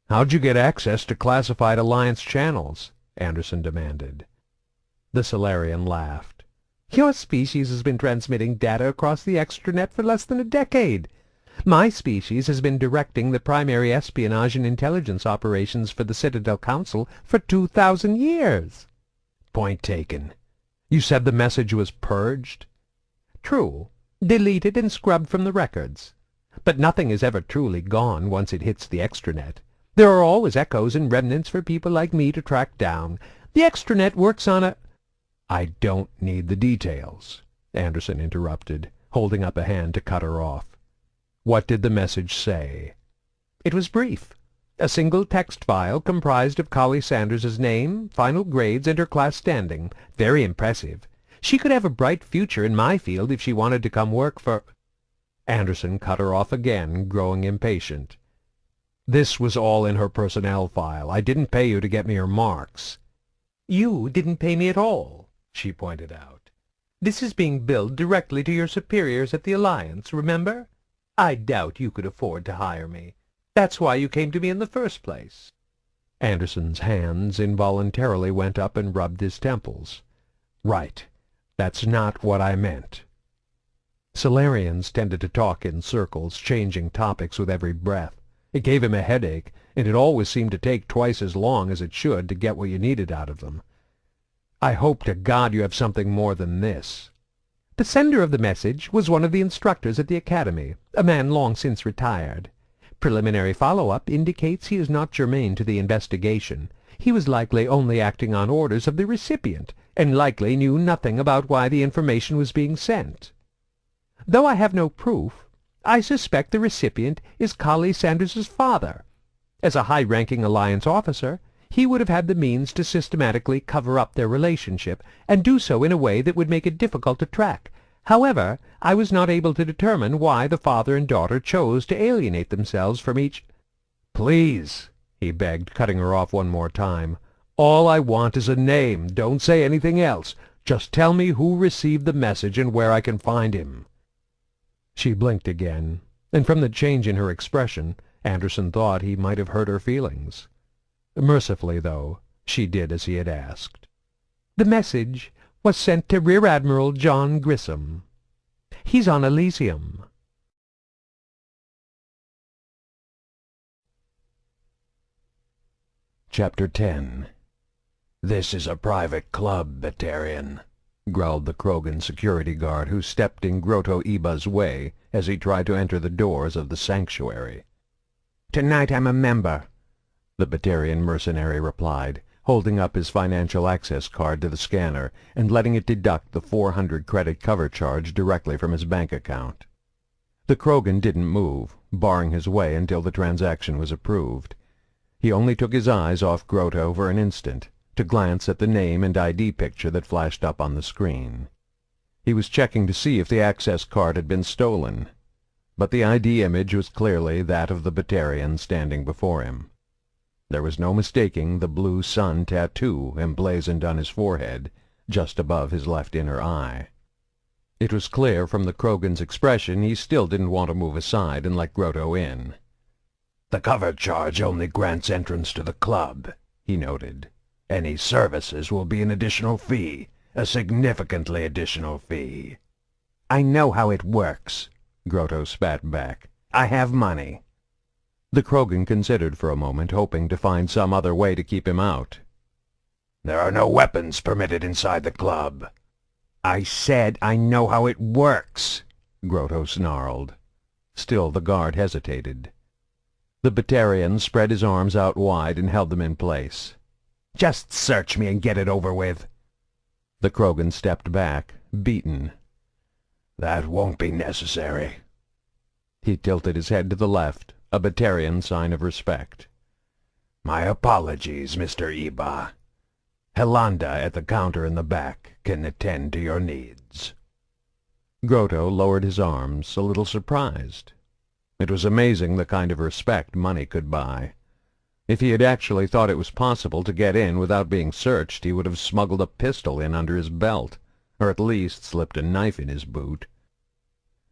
"How'd you get access to classified Alliance channels?" Anderson demanded. The Solarian laughed. "Your species has been transmitting data across the extranet for less than a decade. My species has been directing the primary espionage and intelligence operations for the Citadel Council for 2,000 years. "Point taken. You said the message was purged?" "True. Deleted and scrubbed from the records. But nothing is ever truly gone once it hits the extranet. There are always echoes and remnants for people like me to track down. The extranet works on a—" "I don't need the details," Anderson interrupted, holding up a hand to cut her off. "What did the message say?" "It was brief. A single text file comprised of Collie Sanders's name, final grades, and her class standing. Very impressive. She could have a bright future in my field if she wanted to come work for—" Anderson cut her off again, growing impatient. "This was all in her personnel file. I didn't pay you to get me her marks." "You didn't pay me at all," she pointed out. "This is being billed directly to your superiors at the Alliance, remember? I doubt you could afford to hire me. That's why you came to me in the first place." Anderson's hands involuntarily went up and rubbed his temples. "Right. That's not what I meant." Solarians tended to talk in circles, changing topics with every breath. It gave him a headache, and it always seemed to take twice as long as it should to get what you needed out of them. "I hope to God you have something more than this." "The sender of the message was one of the instructors at the Academy, a man long since retired. Preliminary follow-up indicates he is not germane to the investigation. He was likely only acting on orders of the recipient, and likely knew nothing about why the information was being sent. Though I have no proof, I suspect the recipient is Collie Sanders's father. As a high-ranking Alliance officer, he would have had the means to systematically cover up their relationship, and do so in a way that would make it difficult to track. However, I was not able to determine why the father and daughter chose to alienate themselves from each—" "Please," he begged, cutting her off one more time. "All I want is a name. Don't say anything else. Just tell me who received the message and where I can find him." She blinked again, and from the change in her expression, Anderson thought he might have hurt her feelings. Mercifully, though, she did as he had asked. "The message was sent to Rear Admiral John Grissom. He's on Elysium." Chapter 10. "This is a private club, Batarian," growled the Krogan security guard who stepped in Grotto Iba's way as he tried to enter the doors of the sanctuary. "Tonight I'm a member," the Batarian mercenary replied, holding up his financial access card to the scanner and letting it deduct the 400 credit cover charge directly from his bank account. The Krogan didn't move, barring his way until the transaction was approved. He only took his eyes off Grotto for an instant, to glance at the name and ID picture that flashed up on the screen. He was checking to see if the access card had been stolen, but the ID image was clearly that of the Batarian standing before him. There was no mistaking the blue sun tattoo emblazoned on his forehead, just above his left inner eye. It was clear from the Krogan's expression he still didn't want to move aside and let Grotto in. "The cover charge only grants entrance to the club," he noted. "Any services will be an additional fee, a significantly additional fee." "I know how it works," Grotto spat back. "I have money." The Krogan considered for a moment, hoping to find some other way to keep him out. "There are no weapons permitted inside the club." "I said I know how it works," Grotto snarled. Still the guard hesitated. The Batarian spread his arms out wide and held them in place. "Just search me and get it over with." The Krogan stepped back, beaten. "That won't be necessary." He tilted his head to the left, a Batarian sign of respect. "My apologies, Mr. Iba." Helanda at the counter in the back can attend to your needs." Grotto lowered his arms, a little surprised. It was amazing the kind of respect money could buy. If he had actually thought it was possible to get in without being searched, he would have smuggled a pistol in under his belt, or at least slipped a knife in his boot.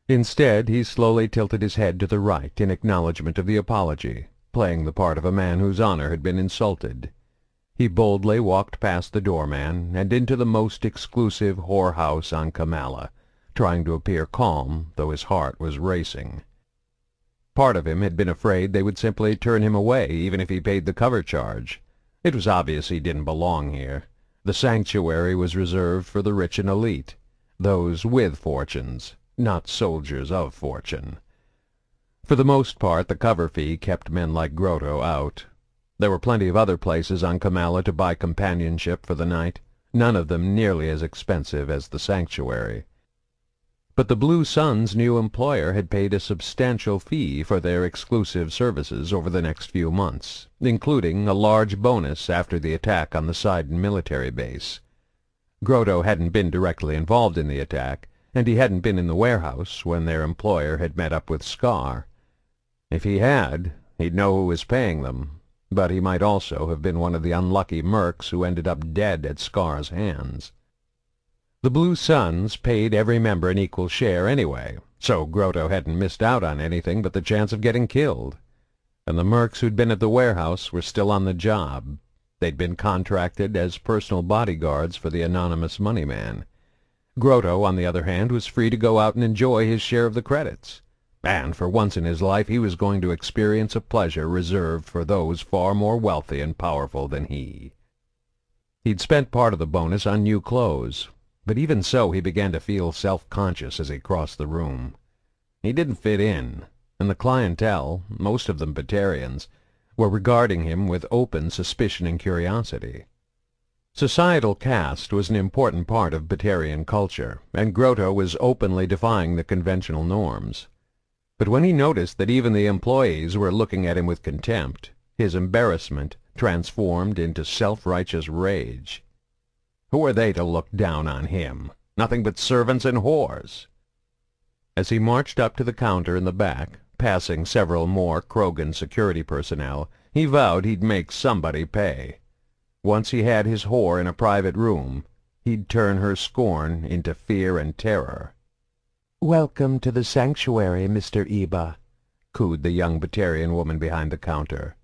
Instead, he slowly tilted his head to the right in acknowledgment of the apology, playing the part of a man whose honor had been insulted. He boldly walked past the doorman and into the most exclusive whorehouse on Kamala, trying to appear calm, though his heart was racing. Part of him had been afraid they would simply turn him away, even if he paid the cover charge. It was obvious he didn't belong here. The sanctuary was reserved for the rich and elite, those with fortunes, not soldiers of fortune. For the most part, the cover fee kept men like Grotto out. There were plenty of other places on Kamala to buy companionship for the night, none of them nearly as expensive as the sanctuary. But the Blue Sun's new employer had paid a substantial fee for their exclusive services over the next few months, including a large bonus after the attack on the Sidon military base. Grotto hadn't been directly involved in the attack, and he hadn't been in the warehouse when their employer had met up with Scar. If he had, he'd know who was paying them, but he might also have been one of the unlucky mercs who ended up dead at Scar's hands. The Blue Suns paid every member an equal share anyway, so Grotto hadn't missed out on anything but the chance of getting killed. And the mercs who'd been at the warehouse were still on the job. They'd been contracted as personal bodyguards for the anonymous money man. Grotto, on the other hand, was free to go out and enjoy his share of the credits. And for once in his life he was going to experience a pleasure reserved for those far more wealthy and powerful than he. He'd spent part of the bonus on new clothes, but even so he began to feel self-conscious as he crossed the room. He didn't fit in, and the clientele, most of them Batarians, were regarding him with open suspicion and curiosity. Societal caste was an important part of Batarian culture, and Grotto was openly defying the conventional norms. But when he noticed that even the employees were looking at him with contempt, his embarrassment transformed into self-righteous rage. Who were they to look down on him? Nothing but servants and whores. As he marched up to the counter in the back, passing several more Krogan security personnel, he vowed he'd make somebody pay. Once he had his whore in a private room, he'd turn her scorn into fear and terror. "Welcome to the sanctuary, Mr. Iba," cooed the young Batarian woman behind the counter.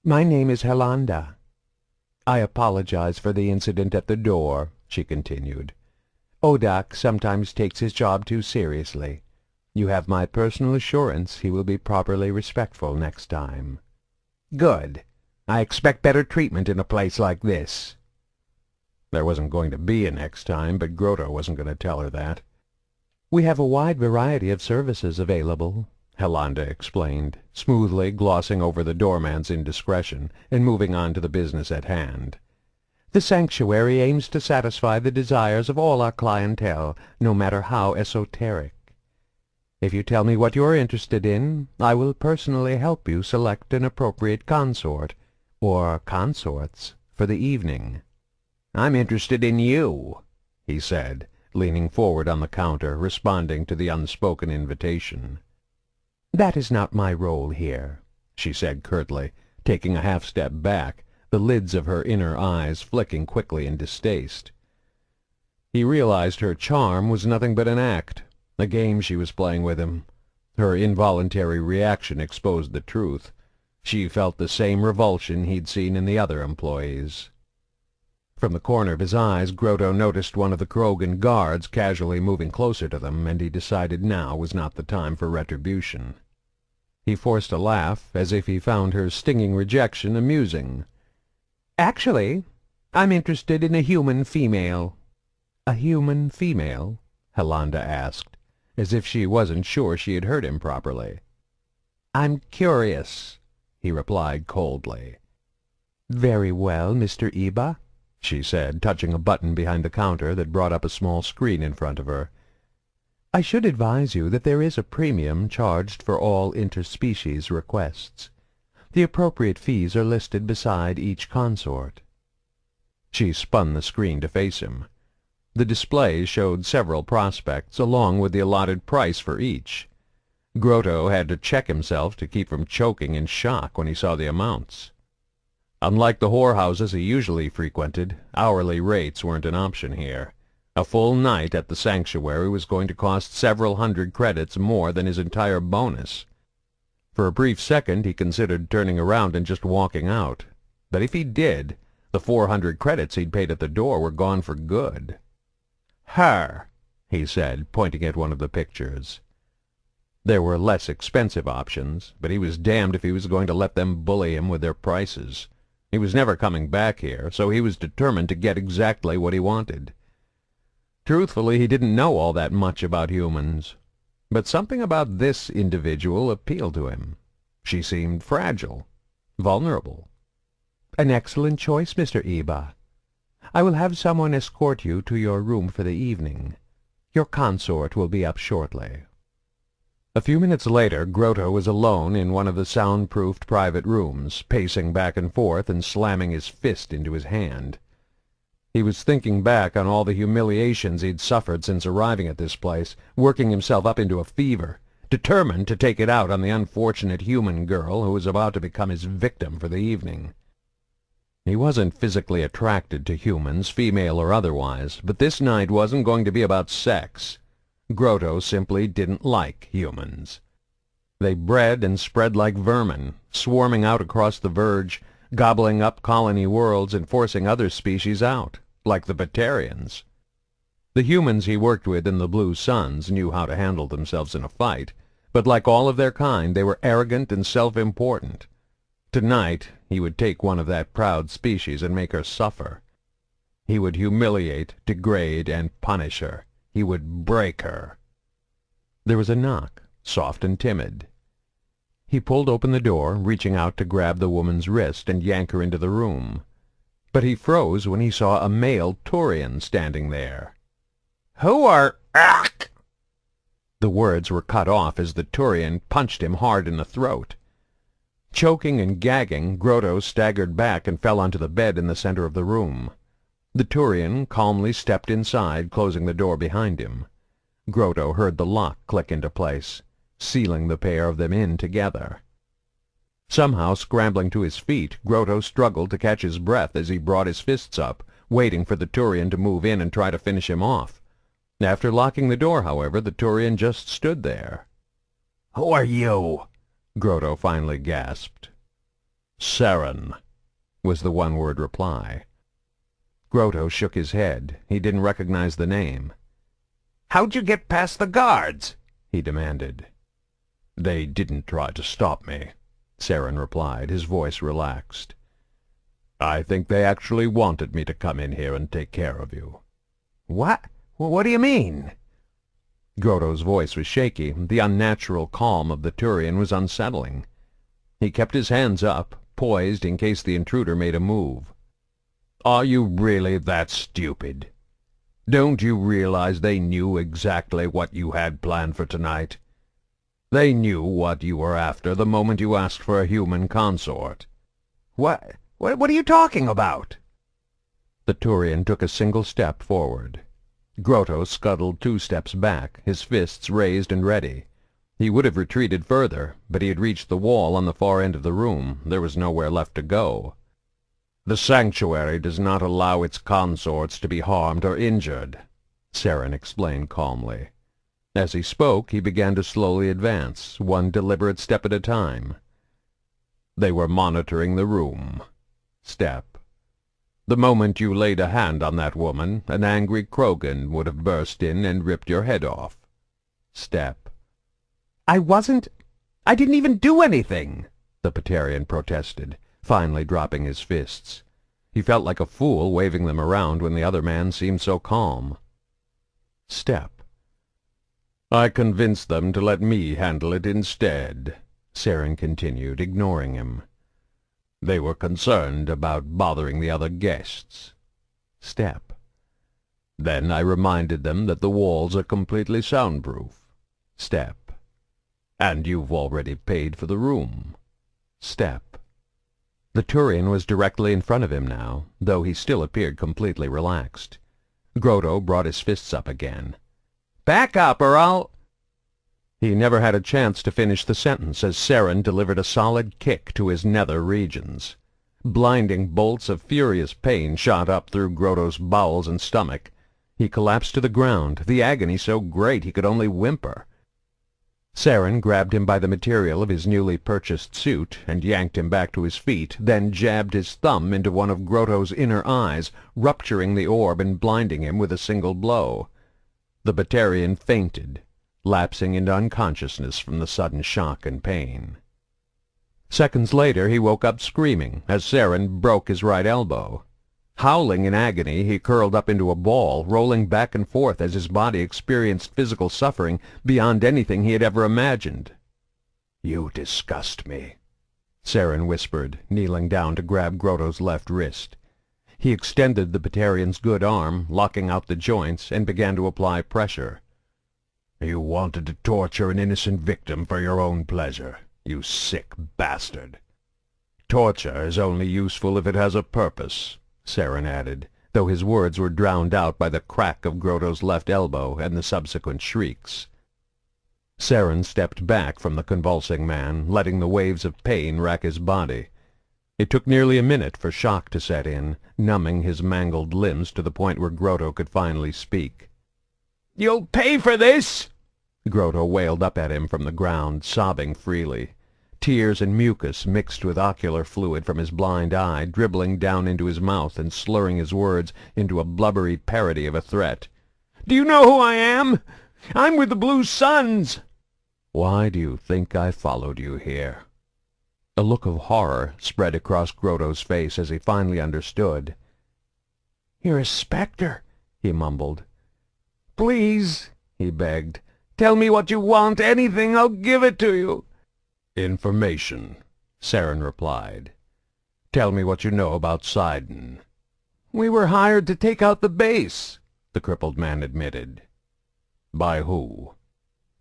"My name is Helanda. I apologize for the incident at the door," she continued. "Odak sometimes takes his job too seriously. You have my personal assurance he will be properly respectful next time." "Good. I expect better treatment in a place like this." There wasn't going to be a next time, but Grotto wasn't going to tell her that. "We have a wide variety of services available," Helanda explained, smoothly glossing over the doorman's indiscretion and moving on to the business at hand. "The sanctuary aims to satisfy the desires of all our clientele, no matter how esoteric. If you tell me what you're interested in, I will personally help you select an appropriate consort, or consorts, for the evening." "I'm interested in you," he said, leaning forward on the counter, responding to the unspoken invitation. "That is not my role here," she said curtly, taking a half-step back, the lids of her inner eyes flicking quickly in distaste. He realized her charm was nothing but an act, a game she was playing with him. Her involuntary reaction exposed the truth. She felt the same revulsion he'd seen in the other employees. From the corner of his eyes, Grotto noticed one of the Krogan guards casually moving closer to them, and he decided now was not the time for retribution. He forced a laugh, as if he found her stinging rejection amusing. "Actually, I'm interested in a human female." "A human female?" Helanda asked, as if she wasn't sure she had heard him properly. "I'm curious," he replied coldly. "Very well, Mr. Iba," she said, touching a button behind the counter that brought up a small screen in front of her. "I should advise you that there is a premium charged for all interspecies requests. The appropriate fees are listed beside each consort." She spun the screen to face him. The display showed several prospects, along with the allotted price for each. Grotto had to check himself to keep from choking in shock when he saw the amounts. Unlike the whorehouses he usually frequented, hourly rates weren't an option here. A full night at the sanctuary was going to cost several hundred credits more than his entire bonus. For a brief second he considered turning around and just walking out. But if he did, the 400 credits he'd paid at the door were gone for good. "Her," he said, pointing at one of the pictures. There were less expensive options, but he was damned if he was going to let them bully him with their prices. He was never coming back here, so he was determined to get exactly what he wanted. Truthfully, he didn't know all that much about humans, but something about this individual appealed to him. She seemed fragile, vulnerable. "An excellent choice, Mr. Iba. I will have someone escort you to your room for the evening. Your consort will be up shortly." A few minutes later, Grotto was alone in one of the soundproofed private rooms, pacing back and forth and slamming his fist into his hand. He was thinking back on all the humiliations he'd suffered since arriving at this place, working himself up into a fever, determined to take it out on the unfortunate human girl who was about to become his victim for the evening. He wasn't physically attracted to humans, female or otherwise, but this night wasn't going to be about sex. Grotto simply didn't like humans. They bred and spread like vermin, swarming out across the verge, gobbling up colony worlds and forcing other species out, like the Batarians. The humans he worked with in the Blue Suns knew how to handle themselves in a fight, but like all of their kind, they were arrogant and self-important. Tonight he would take one of that proud species and make her suffer. He would humiliate, degrade, and punish her. He would break her. There was a knock, soft and timid. He pulled open the door, reaching out to grab the woman's wrist and yank her into the room. But he froze when he saw a male Turian standing there. "Who are—" "Ach!" The words were cut off as the Turian punched him hard in the throat. Choking and gagging, Grotto staggered back and fell onto the bed in the center of the room. The Turian calmly stepped inside, closing the door behind him. Grotto heard the lock click into place, sealing the pair of them in together. Somehow, scrambling to his feet, Grotto struggled to catch his breath as he brought his fists up, waiting for the Turian to move in and try to finish him off. After locking the door, however, the Turian just stood there. "Who are you?" Grotto finally gasped. "Saren," was the one-word reply. Grotto shook his head. He didn't recognize the name. "How'd you get past the guards?" he demanded. "They didn't try to stop me," Saren replied, his voice relaxed. "I think they actually wanted me to come in here and take care of you." "What? What do you mean?" Grotto's voice was shaky. The unnatural calm of the Turian was unsettling. He kept his hands up, poised in case the intruder made a move. "Are you really that stupid? Don't you realize they knew exactly what you had planned for tonight? They knew what you were after the moment you asked for a human consort." What are you talking about?" The Turian took a single step forward. Grotto scuttled 2 steps back, his fists raised and ready. He would have retreated further, but he had reached the wall on the far end of the room. There was nowhere left to go. "The sanctuary does not allow its consorts to be harmed or injured," Saren explained calmly. As he spoke, he began to slowly advance, one deliberate step at a time. "They were monitoring the room. Step. The moment you laid a hand on that woman, an angry Krogan would have burst in and ripped your head off. Step." I didn't even do anything," the Batarian protested, finally dropping his fists. He felt like a fool waving them around when the other man seemed so calm. Step. "I convinced them to let me handle it instead," Saren continued, ignoring him. "They were concerned about bothering the other guests." Step. "Then I reminded them that the walls are completely soundproof." Step. "And you've already paid for the room." Step. The Turian was directly in front of him now, though he still appeared completely relaxed. Grotto brought his fists up again. "Back up, or I'll—" He never had a chance to finish the sentence as Saren delivered a solid kick to his nether regions. Blinding bolts of furious pain shot up through Grotto's bowels and stomach. He collapsed to the ground, the agony so great he could only whimper. Saren grabbed him by the material of his newly purchased suit and yanked him back to his feet, then jabbed his thumb into one of Grotto's inner eyes, rupturing the orb and blinding him with a single blow. The Batarian fainted, lapsing into unconsciousness from the sudden shock and pain. Seconds later he woke up screaming as Saren broke his right elbow. Howling in agony, he curled up into a ball, rolling back and forth as his body experienced physical suffering beyond anything he had ever imagined. "You disgust me," Saren whispered, kneeling down to grab Grotto's left wrist. He extended the Batarian's good arm, locking out the joints, and began to apply pressure. "You wanted to torture an innocent victim for your own pleasure, you sick bastard." "Torture is only useful if it has a purpose," Saren added, though his words were drowned out by the crack of Grotto's left elbow and the subsequent shrieks. Saren stepped back from the convulsing man, letting the waves of pain rack his body. It took nearly a minute for shock to set in, numbing his mangled limbs to the point where Grotto could finally speak. "You'll pay for this!" Grotto wailed up at him from the ground, sobbing freely. Tears and mucus mixed with ocular fluid from his blind eye, dribbling down into his mouth and slurring his words into a blubbery parody of a threat. "Do you know who I am? I'm with the Blue Suns." "Why do you think I followed you here?" A look of horror spread across Grotto's face as he finally understood. "You're a spectre," he mumbled. "Please," he begged, "tell me what you want, anything, I'll give it to you." "Information," Saren replied. "Tell me what you know about Sidon." "We were hired to take out the base," the crippled man admitted. "By who?"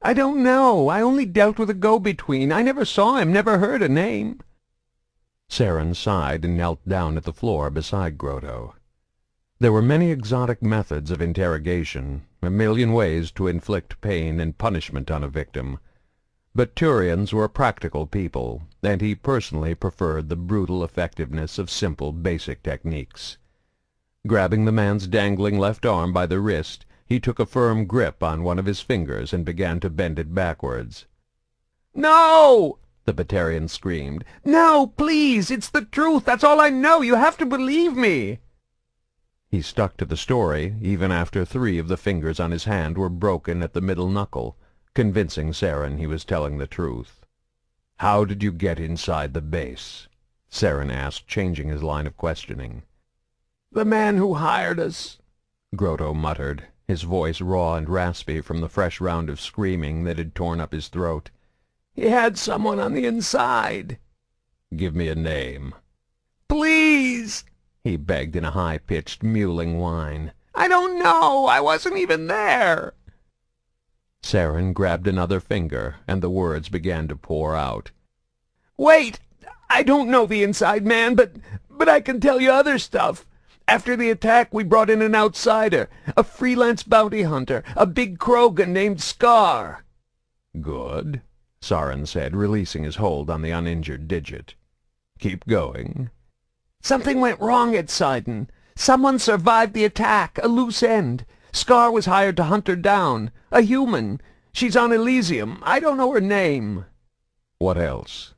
"I don't know. I only dealt with a go-between. I never saw him, never heard a name." Saren sighed and knelt down at the floor beside Grotto. There were many exotic methods of interrogation, a million ways to inflict pain and punishment on a victim. But Turians were practical people, and he personally preferred the brutal effectiveness of simple, basic techniques. Grabbing the man's dangling left arm by the wrist, he took a firm grip on one of his fingers and began to bend it backwards. "No!" the Batarian screamed. "No, please! It's the truth! That's all I know! You have to believe me!" He stuck to the story, even after 3 of the fingers on his hand were broken at the middle knuckle, convincing Saren he was telling the truth. "How did you get inside the base?" Saren asked, changing his line of questioning. "The man who hired us," Grotto muttered, his voice raw and raspy from the fresh round of screaming that had torn up his throat. "He had someone on the inside." "Give me a name." "Please," he begged in a high-pitched, mewling whine. "I don't know. I wasn't even there." Saren grabbed another finger, and the words began to pour out. "Wait! I don't know the inside man, but I can tell you other stuff. After the attack, we brought in an outsider, a freelance bounty hunter, a big Krogan named Scar." "Good," Saren said, releasing his hold on the uninjured digit. "Keep going." "Something went wrong at Sidon. Someone survived the attack, a loose end. Scar was hired to hunt her down. A human. She's on Elysium. I don't know her name." "What else?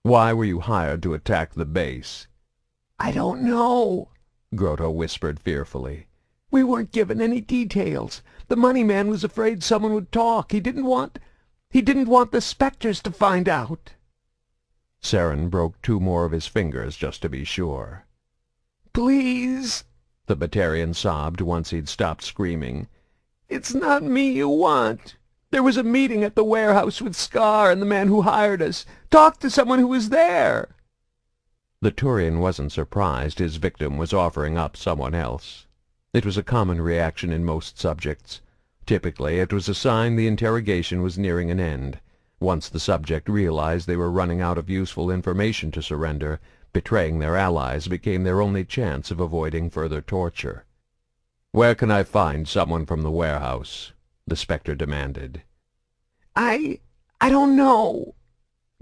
Why were you hired to attack the base?" "I don't know," Grotto whispered fearfully. "We weren't given any details. The money man was afraid someone would talk. He didn't want the specters to find out." Saren broke 2 more of his fingers just to be sure. "Please," the Batarian sobbed once he'd stopped screaming. "It's not me you want. There was a meeting at the warehouse with Scar and the man who hired us. Talk to someone who was there." The Turian wasn't surprised his victim was offering up someone else. It was a common reaction in most subjects. Typically, it was a sign the interrogation was nearing an end. Once the subject realized they were running out of useful information to surrender, Betraying their allies became their only chance of avoiding further torture. "Where can I find someone from the warehouse?" the Spectre demanded. I don't know,"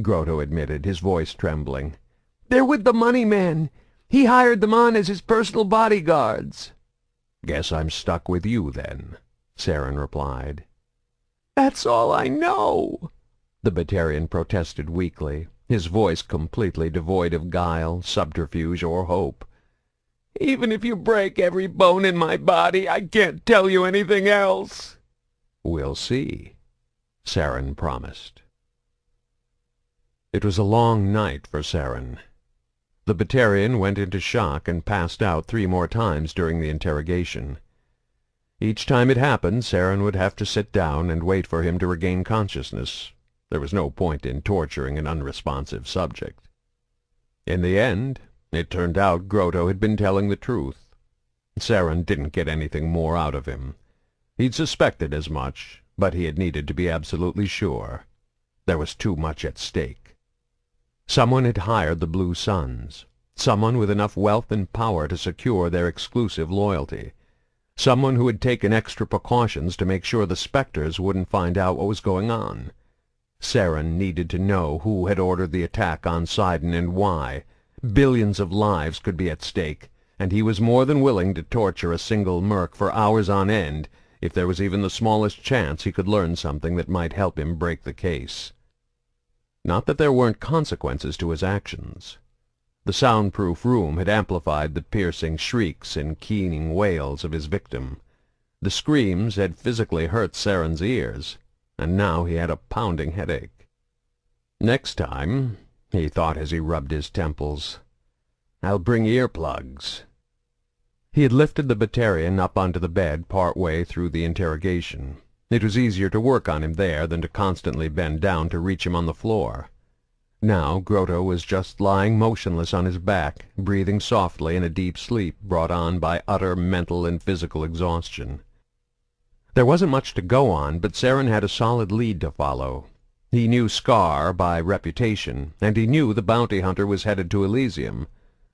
Grotto admitted, his voice trembling. "They're with the money man. He hired them on as his personal bodyguards." "Guess I'm stuck with you, then," Saren replied. "That's all I know," the Batarian protested weakly, his voice completely devoid of guile, subterfuge, or hope. "Even if you break every bone in my body, I can't tell you anything else." "We'll see," Saren promised. It was a long night for Saren. The Batarian went into shock and passed out 3 more times during the interrogation. Each time it happened, Saren would have to sit down and wait for him to regain consciousness. There was no point in torturing an unresponsive subject. In the end, it turned out Grotto had been telling the truth. Saren didn't get anything more out of him. He'd suspected as much, but he had needed to be absolutely sure. There was too much at stake. Someone had hired the Blue Suns, someone with enough wealth and power to secure their exclusive loyalty, someone who had taken extra precautions to make sure the Spectres wouldn't find out what was going on. Saren needed to know who had ordered the attack on Sidon and why. Billions of lives could be at stake, and he was more than willing to torture a single merc for hours on end if there was even the smallest chance he could learn something that might help him break the case. Not that there weren't consequences to his actions. The soundproof room had amplified the piercing shrieks and keening wails of his victim. The screams had physically hurt Saren's ears, and now he had a pounding headache. "Next time," he thought as he rubbed his temples, "I'll bring earplugs." He had lifted the Batarian up onto the bed part way through the interrogation. It was easier to work on him there than to constantly bend down to reach him on the floor. Now Grotto was just lying motionless on his back, breathing softly in a deep sleep brought on by utter mental and physical exhaustion. There wasn't much to go on, but Saren had a solid lead to follow. He knew Scar by reputation, and he knew the bounty hunter was headed to Elysium.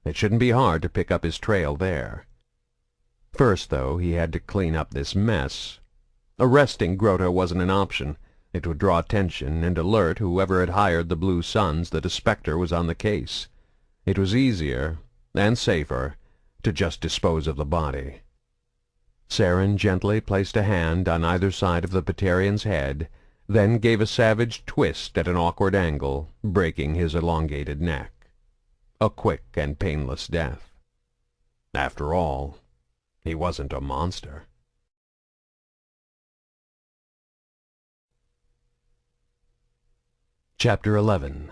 It shouldn't be hard to pick up his trail there. First, though, he had to clean up this mess. Arresting Grotto wasn't an option. It would draw attention and alert whoever had hired the Blue Suns that a Spectre was on the case. It was easier, and safer, to just dispose of the body. Saren gently placed a hand on either side of the Batarian's head, then gave a savage twist at an awkward angle, breaking his elongated neck. A quick and painless death. After all, he wasn't a monster. Chapter 11.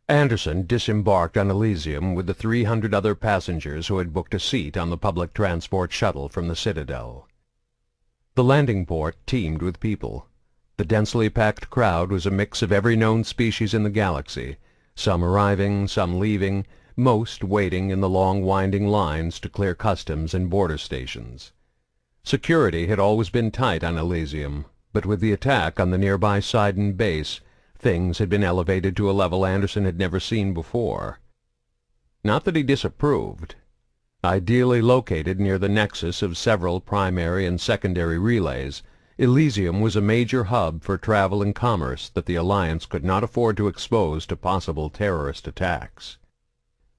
Anderson disembarked on Elysium with the 300 other passengers who had booked a seat on the public transport shuttle from the Citadel. The landing port teemed with people. The densely packed crowd was a mix of every known species in the galaxy, some arriving, some leaving, most waiting in the long winding lines to clear customs and border stations. Security had always been tight on Elysium, but with the attack on the nearby Sidon base, things had been elevated to a level Anderson had never seen before. Not that he disapproved. Ideally located near the nexus of several primary and secondary relays, Elysium was a major hub for travel and commerce that the Alliance could not afford to expose to possible terrorist attacks.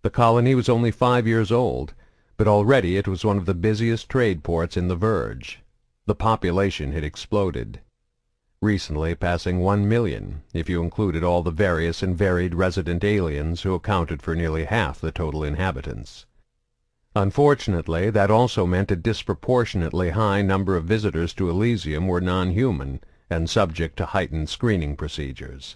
The colony was only 5 years old, but already it was one of the busiest trade ports in the Verge. The population had exploded, recently passing 1 million, if you included all the various and varied resident aliens who accounted for nearly half the total inhabitants. Unfortunately, that also meant a disproportionately high number of visitors to Elysium were non-human and subject to heightened screening procedures.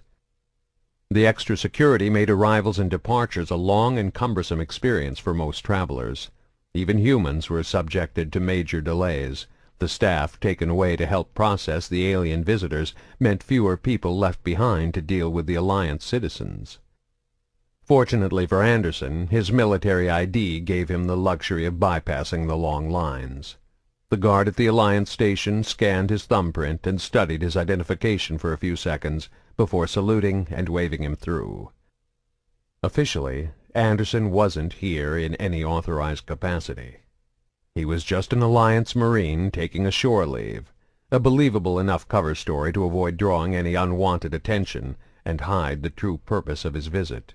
The extra security made arrivals and departures a long and cumbersome experience for most travelers. Even humans were subjected to major delays. The staff taken away to help process the alien visitors meant fewer people left behind to deal with the Alliance citizens. Fortunately for Anderson, his military ID gave him the luxury of bypassing the long lines. The guard at the Alliance station scanned his thumbprint and studied his identification for a few seconds before saluting and waving him through. Officially, Anderson wasn't here in any authorized capacity. He was just an Alliance Marine taking a shore leave, a believable enough cover story to avoid drawing any unwanted attention and hide the true purpose of his visit.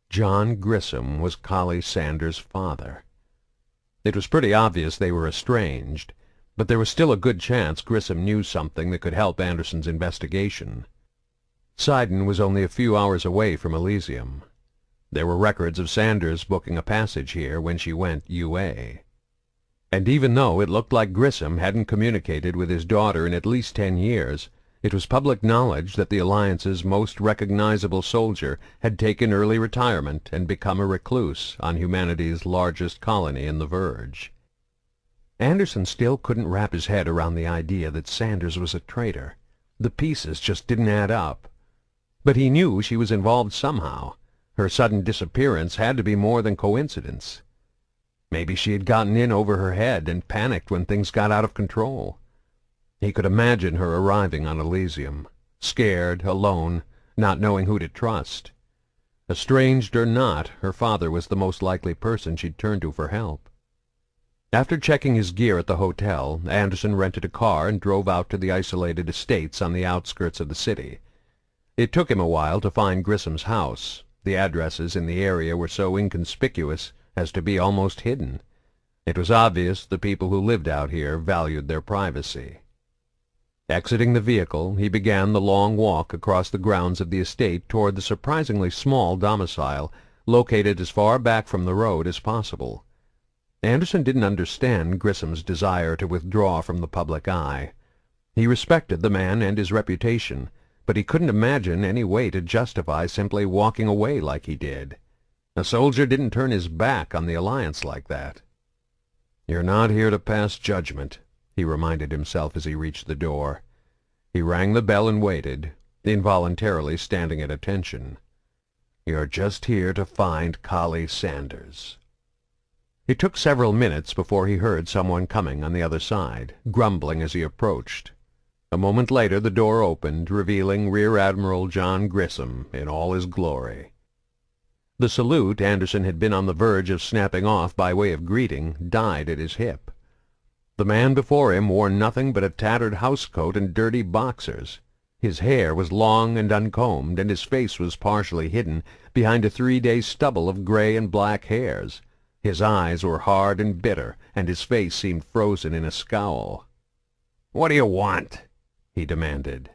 John Grissom was Collie Sanders' father. It was pretty obvious they were estranged, but there was still a good chance Grissom knew something that could help Anderson's investigation. Sidon was only a few hours away from Elysium. There were records of Sanders booking a passage here when she went UA. And even though it looked like Grissom hadn't communicated with his daughter in at least 10 years, it was public knowledge that the Alliance's most recognizable soldier had taken early retirement and become a recluse on humanity's largest colony in the Verge. Anderson still couldn't wrap his head around the idea that Sanders was a traitor. The pieces just didn't add up. But he knew she was involved somehow. Her sudden disappearance had to be more than coincidence. Maybe she had gotten in over her head and panicked when things got out of control. He could imagine her arriving on Elysium, scared, alone, not knowing who to trust. Estranged or not, her father was the most likely person she'd turn to for help. After checking his gear at the hotel, Anderson rented a car and drove out to the isolated estates on the outskirts of the city. It took him a while to find Grissom's house. The addresses in the area were so inconspicuous as to be almost hidden. It was obvious the people who lived out here valued their privacy. Exiting the vehicle, he began the long walk across the grounds of the estate toward the surprisingly small domicile, located as far back from the road as possible. Anderson didn't understand Grissom's desire to withdraw from the public eye. He respected the man and his reputation, but he couldn't imagine any way to justify simply walking away like he did. A soldier didn't turn his back on the Alliance like that. "You're not here to pass judgment," he reminded himself as he reached the door. He rang the bell and waited, involuntarily standing at attention. "You're just here to find Collie Sanders." It took several minutes before he heard someone coming on the other side, grumbling as he approached. A moment later the door opened, revealing Rear Admiral John Grissom in all his glory. The salute Anderson had been on the verge of snapping off by way of greeting died at his hip. The man before him wore nothing but a tattered housecoat and dirty boxers. His hair was long and uncombed, and his face was partially hidden behind a 3-day stubble of gray and black hairs. His eyes were hard and bitter, and his face seemed frozen in a scowl. "What do you want?" he demanded.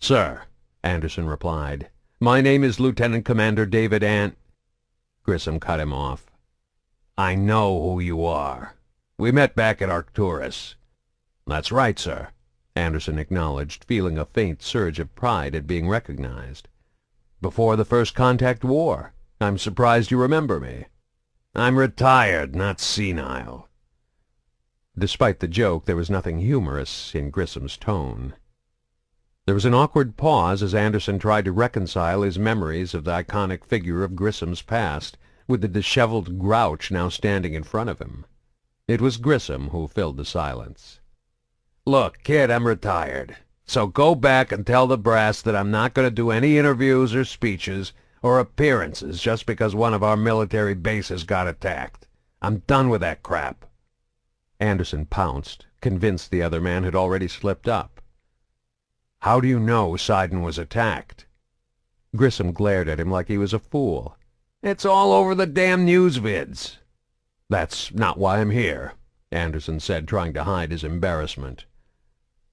"Sir," Anderson replied, "my name is Lieutenant Commander David Grissom cut him off. "I know who you are. We met back at Arcturus." "That's right, sir," Anderson acknowledged, feeling a faint surge of pride at being recognized. "Before the First Contact War. I'm surprised you remember me." "I'm retired, not senile." Despite the joke, there was nothing humorous in Grissom's tone. There was an awkward pause as Anderson tried to reconcile his memories of the iconic figure of Grissom's past with the disheveled grouch now standing in front of him. It was Grissom who filled the silence. "Look, kid, I'm retired. So go back and tell the brass that I'm not going to do any interviews or speeches or appearances just because one of our military bases got attacked. I'm done with that crap." Anderson pounced, convinced the other man had already slipped up. "How do you know Sidon was attacked?" Grissom glared at him like he was a fool. "It's all over the damn news vids." "That's not why I'm here," Anderson said, trying to hide his embarrassment.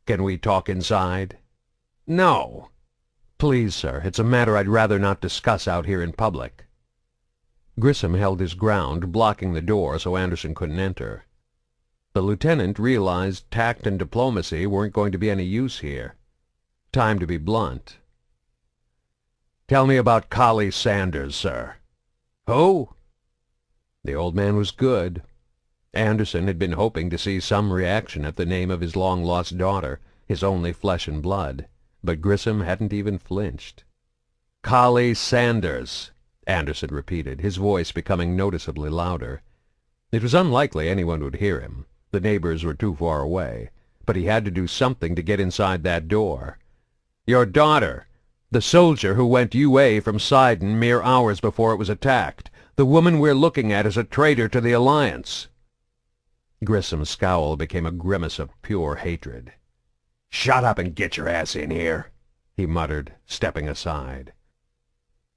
"Can we talk inside?" "No." "Please, sir, it's a matter I'd rather not discuss out here in public." Grissom held his ground, blocking the door so Anderson couldn't enter. The lieutenant realized tact and diplomacy weren't going to be any use here. Time to be blunt. "Tell me about Collie Sanders, sir." "Who?" The old man was good. Anderson had been hoping to see some reaction at the name of his long-lost daughter, his only flesh and blood, but Grissom hadn't even flinched. "Collie Sanders," Anderson repeated, his voice becoming noticeably louder. It was unlikely anyone would hear him. The neighbors were too far away, but he had to do something to get inside that door. "Your daughter. The soldier who went UA from Sidon mere hours before it was attacked. The woman we're looking at is a traitor to the Alliance." Grissom's scowl became a grimace of pure hatred. "Shut up and get your ass in here," he muttered, stepping aside.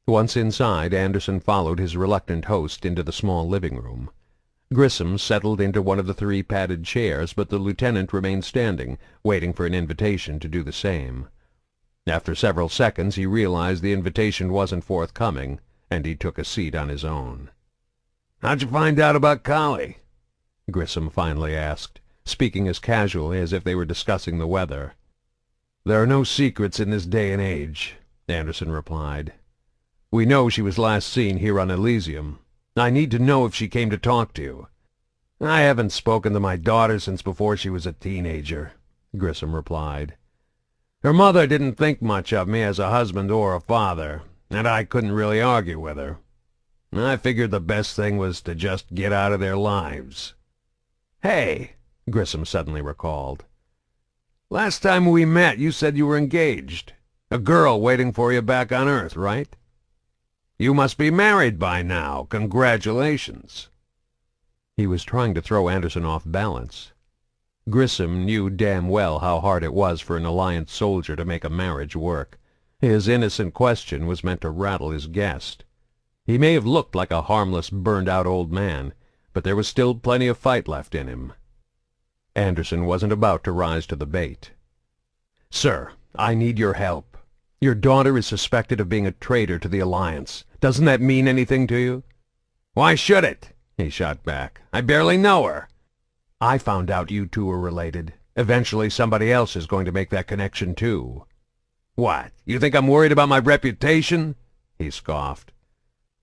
Once inside, Anderson followed his reluctant host into the small living room. Grissom settled into one of the 3 padded chairs, but the lieutenant remained standing, waiting for an invitation to do the same. After several seconds he realized the invitation wasn't forthcoming, and he took a seat on his own. "How'd you find out about Collie?" Grissom finally asked, speaking as casually as if they were discussing the weather. "There are no secrets in this day and age," Anderson replied. "We know she was last seen here on Elysium. I need to know if she came to talk to you." "I haven't spoken to my daughter since before she was a teenager," Grissom replied. "Her mother didn't think much of me as a husband or a father, and I couldn't really argue with her. I figured the best thing was to just get out of their lives." "Hey," Grissom suddenly recalled. "Last time we met, you said you were engaged. A girl waiting for you back on Earth, right? You must be married by now. Congratulations." He was trying to throw Anderson off balance. Grissom knew damn well how hard it was for an Alliance soldier to make a marriage work. His innocent question was meant to rattle his guest. He may have looked like a harmless, burned-out old man, but there was still plenty of fight left in him. Anderson wasn't about to rise to the bait. "Sir, I need your help. Your daughter is suspected of being a traitor to the Alliance. Doesn't that mean anything to you?" "Why should it?" he shot back. "I barely know her." "I found out you two were related. Eventually somebody else is going to make that connection too." "What, you think I'm worried about my reputation?" he scoffed.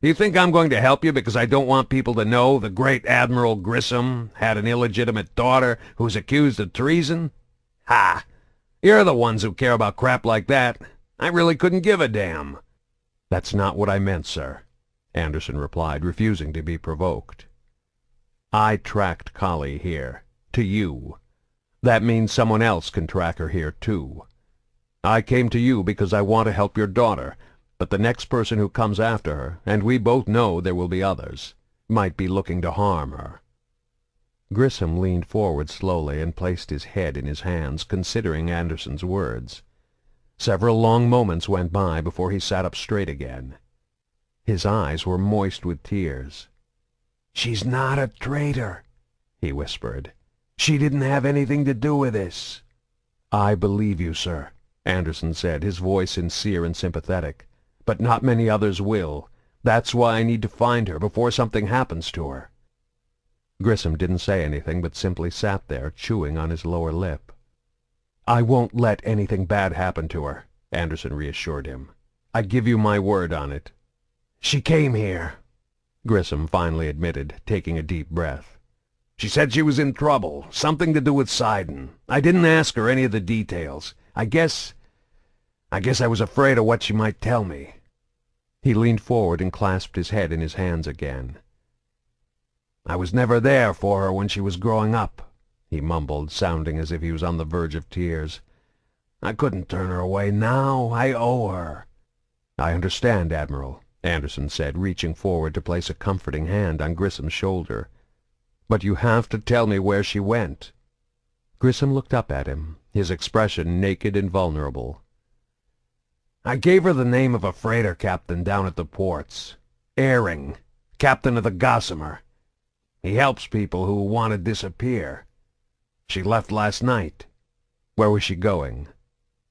"Do you think I'm going to help you because I don't want people to know the great Admiral Grissom had an illegitimate daughter who's accused of treason? Ha! You're the ones who care about crap like that. I really couldn't give a damn." "That's not what I meant, sir," Anderson replied, refusing to be provoked. "I tracked Collie here, to you. That means someone else can track her here, too. I came to you because I want to help your daughter, but the next person who comes after her, and we both know there will be others, might be looking to harm her." Grissom leaned forward slowly and placed his head in his hands, considering Anderson's words. Several long moments went by before he sat up straight again. His eyes were moist with tears. "She's not a traitor," he whispered. "She didn't have anything to do with this." "I believe you, sir," Anderson said, his voice sincere and sympathetic. "But not many others will. That's why I need to find her before something happens to her." Grissom didn't say anything, but simply sat there, chewing on his lower lip. "I won't let anything bad happen to her," Anderson reassured him. "I give you my word on it." "She came here," Grissom finally admitted, taking a deep breath. "She said she was in trouble, something to do with Sidon. I didn't ask her any of the details. I guess I was afraid of what she might tell me." He leaned forward and clasped his head in his hands again. "I was never there for her when she was growing up," he mumbled, sounding as if he was on the verge of tears. "I couldn't turn her away now. I owe her." "I understand, Admiral," Anderson said, reaching forward to place a comforting hand on Grissom's shoulder. "But you have to tell me where she went." Grissom looked up at him, his expression naked and vulnerable. "I gave her the name of a freighter captain down at the ports. Ehring, captain of the Gossamer. He helps people who want to disappear. She left last night." "Where was she going?"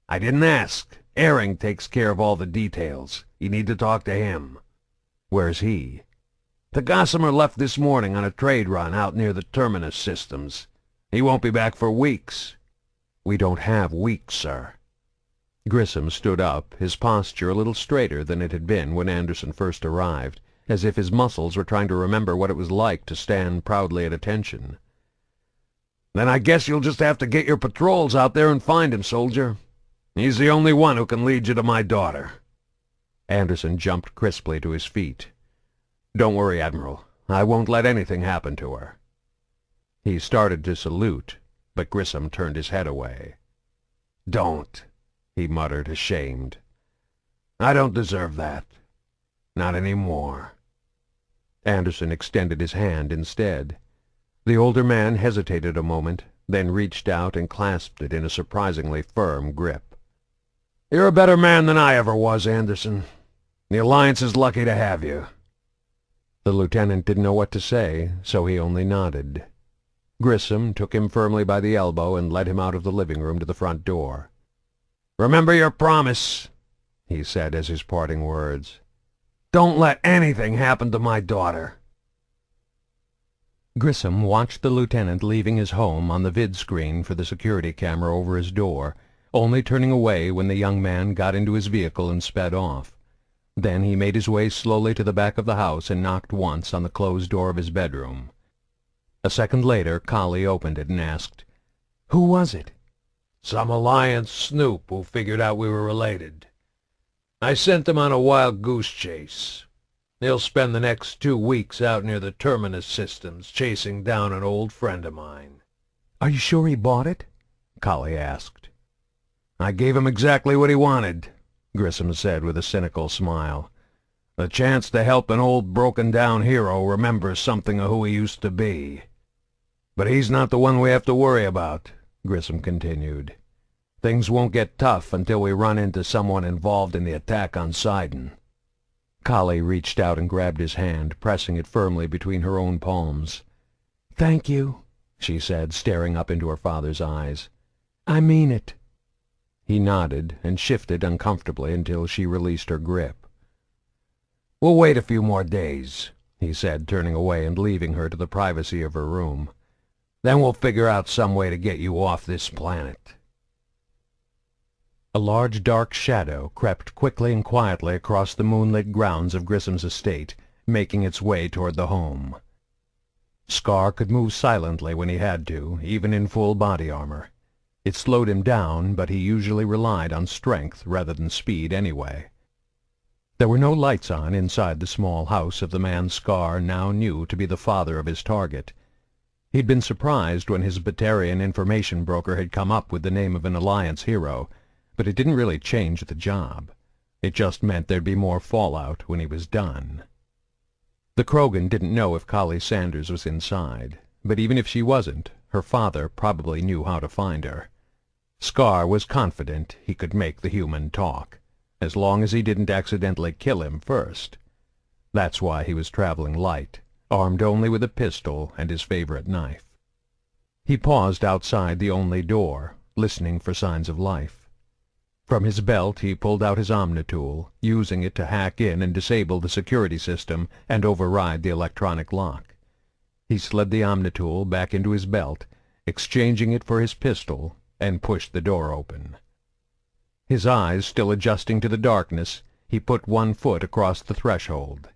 "I didn't ask. Ehring takes care of all the details. You need to talk to him." "Where's he?" "The Gossamer left this morning on a trade run out near the Terminus systems. He won't be back for weeks." "We don't have weeks, sir." Grissom stood up, his posture a little straighter than it had been when Anderson first arrived, as if his muscles were trying to remember what it was like to stand proudly at attention. "Then I guess you'll just have to get your patrols out there and find him, soldier. He's the only one who can lead you to my daughter." Anderson jumped crisply to his feet. "Don't worry, Admiral. I won't let anything happen to her." He started to salute, but Grissom turned his head away. "Don't," he muttered, ashamed. I don't deserve that. Not anymore." Anderson extended his hand instead. The older man hesitated a moment, then reached out and clasped it in a surprisingly firm grip. "You're a better man than I ever was, Anderson. The Alliance is lucky to have you." The lieutenant didn't know what to say, so he only nodded. Grissom took him firmly by the elbow and led him out of the living room to the front door. "Remember your promise," he said as his parting words. "Don't let anything happen to my daughter." Grissom watched the lieutenant leaving his home on the vid-screen for the security camera over his door, only turning away when the young man got into his vehicle and sped off. Then he made his way slowly to the back of the house and knocked once on the closed door of his bedroom. A second later, Collie opened it and asked, "Who was it?" "Some Alliance snoop who figured out we were related. I sent him on a wild goose chase. He'll spend the next 2 weeks out near the Terminus systems chasing down an old friend of mine." "Are you sure he bought it?" Collie asked. "I gave him exactly what he wanted," Grissom said with a cynical smile. "The chance to help an old broken-down hero remember something of who he used to be. But he's not the one we have to worry about," Grissom continued. "Things won't get tough until we run into someone involved in the attack on Sidon." Collie reached out and grabbed his hand, pressing it firmly between her own palms. "Thank you," she said, staring up into her father's eyes. "I mean it." He nodded and shifted uncomfortably until she released her grip. "We'll wait a few more days," he said, turning away and leaving her to the privacy of her room. "Then we'll figure out some way to get you off this planet." A large dark shadow crept quickly and quietly across the moonlit grounds of Grissom's estate, making its way toward the home. Scar could move silently when he had to, even in full body armor. It slowed him down, but he usually relied on strength rather than speed anyway. There were no lights on inside the small house of the man Scar now knew to be the father of his target. He'd been surprised when his Batarian information broker had come up with the name of an Alliance hero, but it didn't really change the job. It just meant there'd be more fallout when he was done. The Krogan didn't know if Collie Sanders was inside, but even if she wasn't, her father probably knew how to find her. Scar was confident he could make the human talk, as long as he didn't accidentally kill him first. That's why he was traveling light, armed only with a pistol and his favorite knife. He paused outside the only door, listening for signs of life. From his belt he pulled out his Omnitool, using it to hack in and disable the security system and override the electronic lock. He slid the Omnitool back into his belt, exchanging it for his pistol, and pushed the door open. His eyes still adjusting to the darkness, he put one foot across the threshold.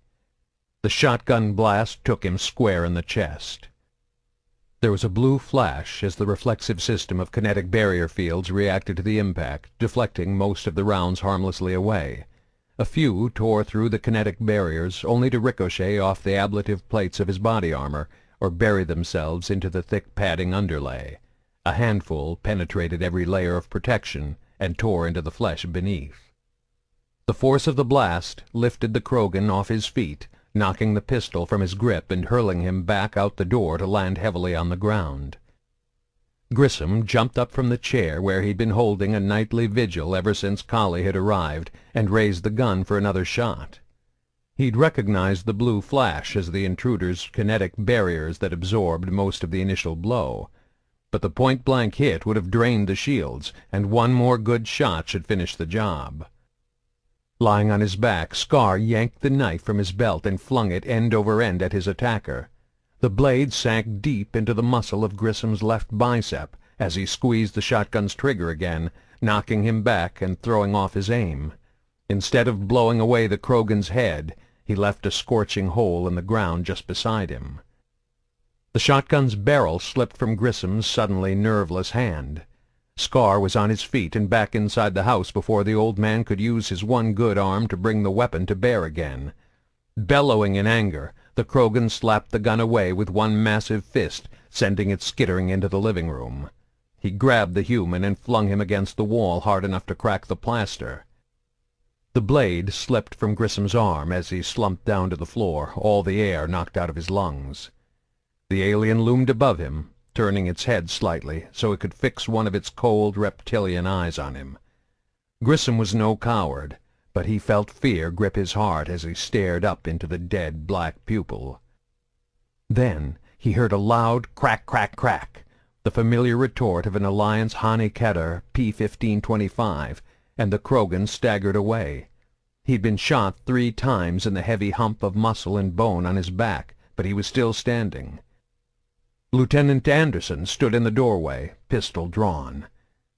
The shotgun blast took him square in the chest. There was a blue flash as the reflexive system of kinetic barrier fields reacted to the impact, deflecting most of the rounds harmlessly away. A few tore through the kinetic barriers, only to ricochet off the ablative plates of his body armor, or bury themselves into the thick padding underlay. A handful penetrated every layer of protection and tore into the flesh beneath. The force of the blast lifted the Krogan off his feet, knocking the pistol from his grip and hurling him back out the door to land heavily on the ground. Grissom jumped up from the chair where he'd been holding a nightly vigil ever since Collie had arrived, and raised the gun for another shot. He'd recognized the blue flash as the intruder's kinetic barriers that absorbed most of the initial blow, but the point-blank hit would have drained the shields, and one more good shot should finish the job. Lying on his back, Scar yanked the knife from his belt and flung it end over end at his attacker. The blade sank deep into the muscle of Grissom's left bicep as he squeezed the shotgun's trigger again, knocking him back and throwing off his aim. Instead of blowing away the Krogan's head, he left a scorching hole in the ground just beside him. The shotgun's barrel slipped from Grissom's suddenly nerveless hand. Scar was on his feet and back inside the house before the old man could use his one good arm to bring the weapon to bear again. Bellowing in anger, the Krogan slapped the gun away with one massive fist, sending it skittering into the living room. He grabbed the human and flung him against the wall hard enough to crack the plaster. The blade slipped from Grissom's arm as he slumped down to the floor, all the air knocked out of his lungs. The alien loomed above him, turning its head slightly so it could fix one of its cold reptilian eyes on him. Grissom was no coward, but he felt fear grip his heart as he stared up into the dead black pupil. Then he heard a loud crack, crack, crack, the familiar retort of an Alliance Hane-Keter P-1525, and the Krogan staggered away. He'd been shot 3 times in the heavy hump of muscle and bone on his back, but he was still standing. Lieutenant Anderson stood in the doorway, pistol drawn.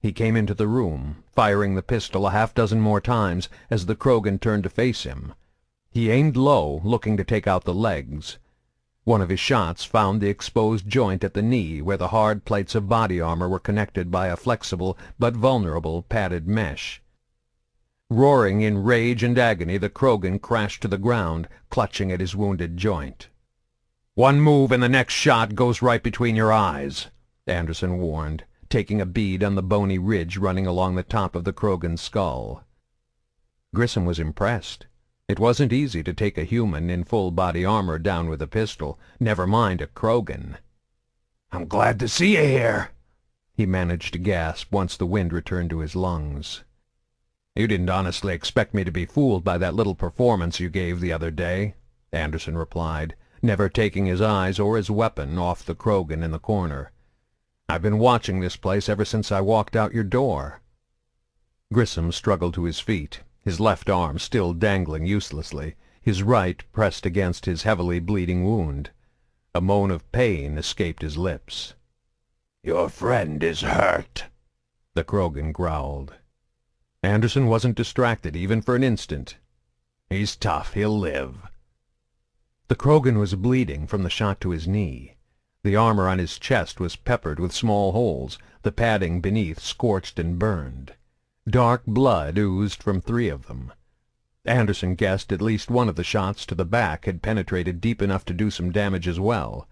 He came into the room, firing the pistol a half-dozen more times as the Krogan turned to face him. He aimed low, looking to take out the legs. One of his shots found the exposed joint at the knee where the hard plates of body armor were connected by a flexible but vulnerable padded mesh. Roaring in rage and agony, the Krogan crashed to the ground, clutching at his wounded joint. "One move and the next shot goes right between your eyes," Anderson warned, taking a bead on the bony ridge running along the top of the Krogan's skull. Grissom was impressed. It wasn't easy to take a human in full body armor down with a pistol, never mind a Krogan. "I'm glad to see you here," he managed to gasp once the wind returned to his lungs. "You didn't honestly expect me to be fooled by that little performance you gave the other day," Anderson replied, never taking his eyes or his weapon off the Krogan in the corner. "I've been watching this place ever since I walked out your door." Grissom struggled to his feet, his left arm still dangling uselessly, his right pressed against his heavily bleeding wound. A moan of pain escaped his lips. "Your friend is hurt," the Krogan growled. Anderson wasn't distracted even for an instant. "He's tough. He'll live." The Krogan was bleeding from the shot to his knee. The armor on his chest was peppered with small holes, the padding beneath scorched and burned. Dark blood oozed from 3 of them. Anderson guessed at least one of the shots to the back had penetrated deep enough to do some damage as well,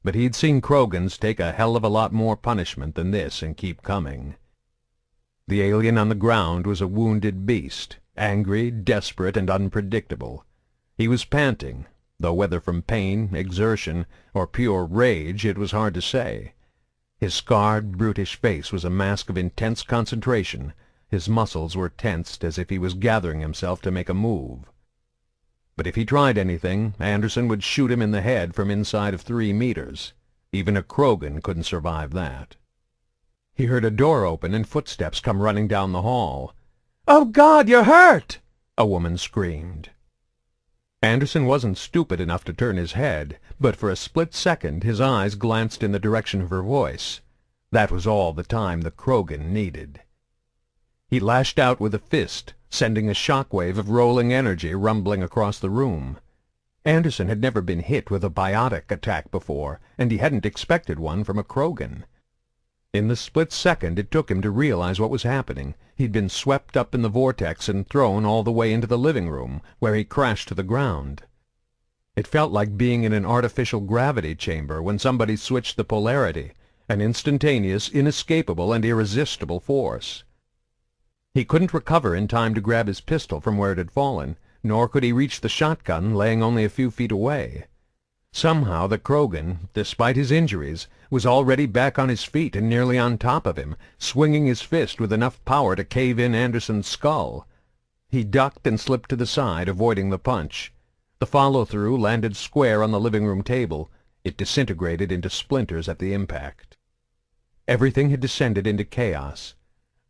but he'd seen Krogans take a hell of a lot more punishment than this and keep coming. The alien on the ground was a wounded beast, angry, desperate, and unpredictable. He was panting, though whether from pain, exertion, or pure rage it was hard to say. His scarred, brutish face was a mask of intense concentration. His muscles were tensed as if he was gathering himself to make a move. But if he tried anything, Anderson would shoot him in the head from inside of 3 meters. Even a Krogan couldn't survive that. He heard a door open and footsteps come running down the hall. "Oh, God, you're hurt!" a woman screamed. Anderson wasn't stupid enough to turn his head, but for a split second his eyes glanced in the direction of her voice. That was all the time the Krogan needed. He lashed out with a fist, sending a shockwave of rolling energy rumbling across the room. Anderson had never been hit with a biotic attack before, and he hadn't expected one from a Krogan. In the split second it took him to realize what was happening, he'd been swept up in the vortex and thrown all the way into the living room, where he crashed to the ground. It felt like being in an artificial gravity chamber when somebody switched the polarity, an instantaneous, inescapable, and irresistible force. He couldn't recover in time to grab his pistol from where it had fallen, nor could he reach the shotgun laying only a few feet away. Somehow the Krogan, despite his injuries, was already back on his feet and nearly on top of him, swinging his fist with enough power to cave in Anderson's skull. He ducked and slipped to the side, avoiding the punch. The follow-through landed square on the living room table. It disintegrated into splinters at the impact. Everything had descended into chaos.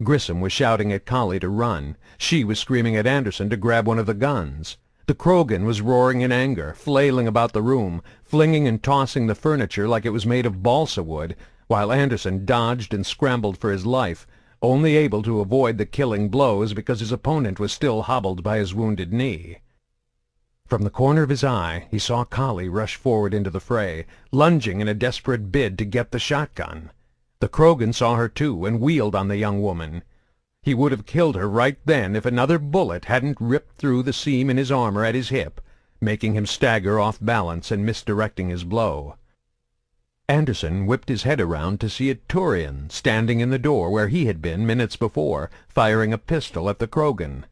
Grissom was shouting at Collie to run. She was screaming at Anderson to grab one of the guns. The Krogan was roaring in anger, flailing about the room, flinging and tossing the furniture like it was made of balsa wood, while Anderson dodged and scrambled for his life, only able to avoid the killing blows because his opponent was still hobbled by his wounded knee. From the corner of his eye, he saw Collie rush forward into the fray, lunging in a desperate bid to get the shotgun. The Krogan saw her too and wheeled on the young woman. He would have killed her right then if another bullet hadn't ripped through the seam in his armor at his hip, making him stagger off balance and misdirecting his blow. Anderson whipped his head around to see a Turian standing in the door where he had been minutes before, firing a pistol at the Krogan.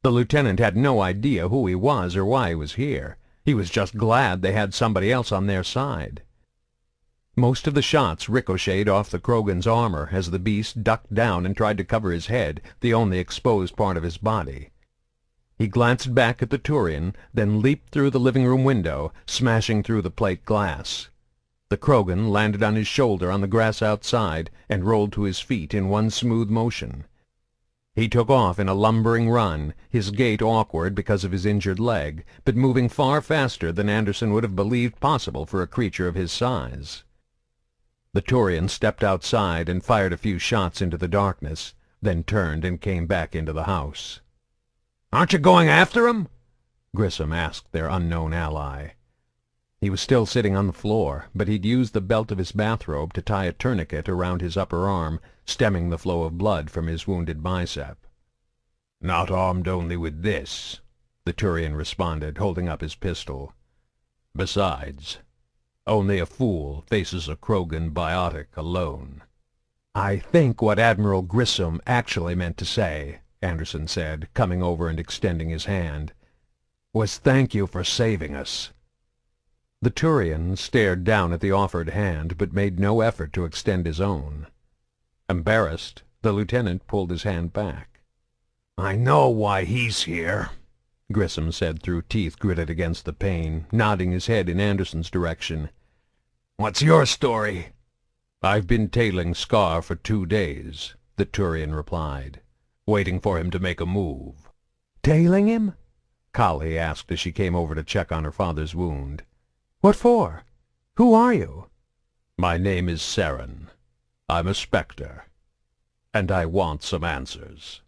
The lieutenant had no idea who he was or why he was here. He was just glad they had somebody else on their side. Most of the shots ricocheted off the Krogan's armor as the beast ducked down and tried to cover his head, the only exposed part of his body. He glanced back at the Turian, then leaped through the living-room window, smashing through the plate glass. The Krogan landed on his shoulder on the grass outside and rolled to his feet in one smooth motion. He took off in a lumbering run, his gait awkward because of his injured leg, but moving far faster than Anderson would have believed possible for a creature of his size. The Turian stepped outside and fired a few shots into the darkness, then turned and came back into the house. "Aren't you going after him?" Grissom asked their unknown ally. He was still sitting on the floor, but he'd used the belt of his bathrobe to tie a tourniquet around his upper arm, stemming the flow of blood from his wounded bicep. "Not armed only with this," the Turian responded, holding up his pistol. "Besides, only a fool faces a Krogan biotic alone." "I think what Admiral Grissom actually meant to say," Anderson said, coming over and extending his hand, "was thank you for saving us." The Turian stared down at the offered hand, but made no effort to extend his own. Embarrassed, the lieutenant pulled his hand back. "I know why he's here," Grissom said through teeth gritted against the pain, nodding his head in Anderson's direction. "What's your story?" "I've been tailing Scar for 2 days," the Turian replied, "waiting for him to make a move." "Tailing him?" Kali asked as she came over to check on her father's wound. "What for? Who are you?" "My name is Saren. I'm a Spectre, and I want some answers."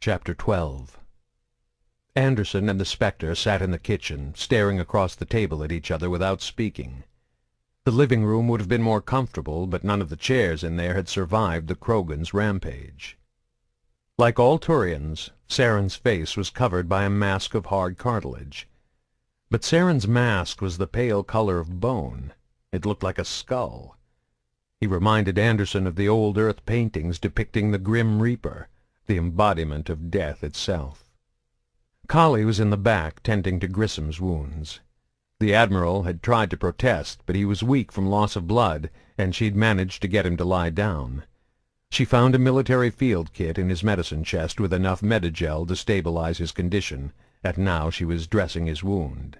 Chapter 12. Anderson and the Spectre sat in the kitchen, staring across the table at each other without speaking. The living room would have been more comfortable, but none of the chairs in there had survived the Krogan's rampage. Like all Turians, Saren's face was covered by a mask of hard cartilage. But Saren's mask was the pale color of bone. It looked like a skull. He reminded Anderson of the old earth paintings depicting the Grim Reaper, the embodiment of death itself. Kali was in the back, tending to Grissom's wounds. The Admiral had tried to protest, but he was weak from loss of blood, and she'd managed to get him to lie down. She found a military field kit in his medicine chest with enough Medigel to stabilize his condition, and now she was dressing his wound.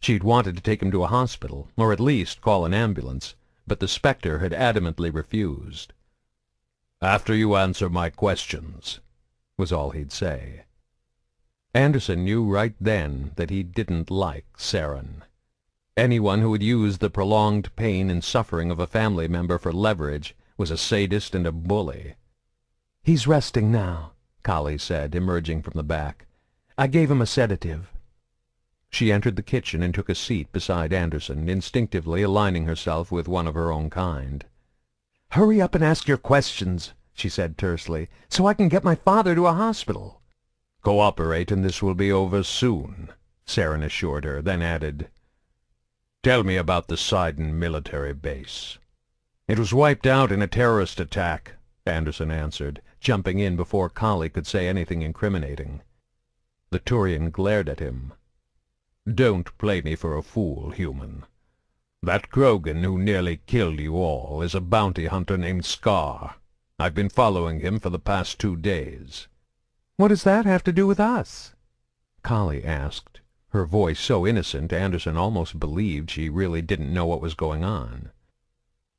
She'd wanted to take him to a hospital, or at least call an ambulance, but the Spectre had adamantly refused. "After you answer my questions," was all he'd say. Anderson knew right then that he didn't like Saren. Anyone who would use the prolonged pain and suffering of a family member for leverage was a sadist and a bully. "He's resting now," Kali said, emerging from the back. "I gave him a sedative." She entered the kitchen and took a seat beside Anderson, instinctively aligning herself with one of her own kind. "Hurry up and ask your questions," she said tersely, "so I can get my father to a hospital." "Cooperate and this will be over soon," Saren assured her, then added, "Tell me about the Sidon military base." "It was wiped out in a terrorist attack," Anderson answered, jumping in before Kali could say anything incriminating. The Turian glared at him. "Don't play me for a fool, human. That Krogan who nearly killed you all is a bounty hunter named Scar. I've been following him for the past 2 days. "What does that have to do with us?" Kali asked, her voice so innocent Anderson almost believed she really didn't know what was going on.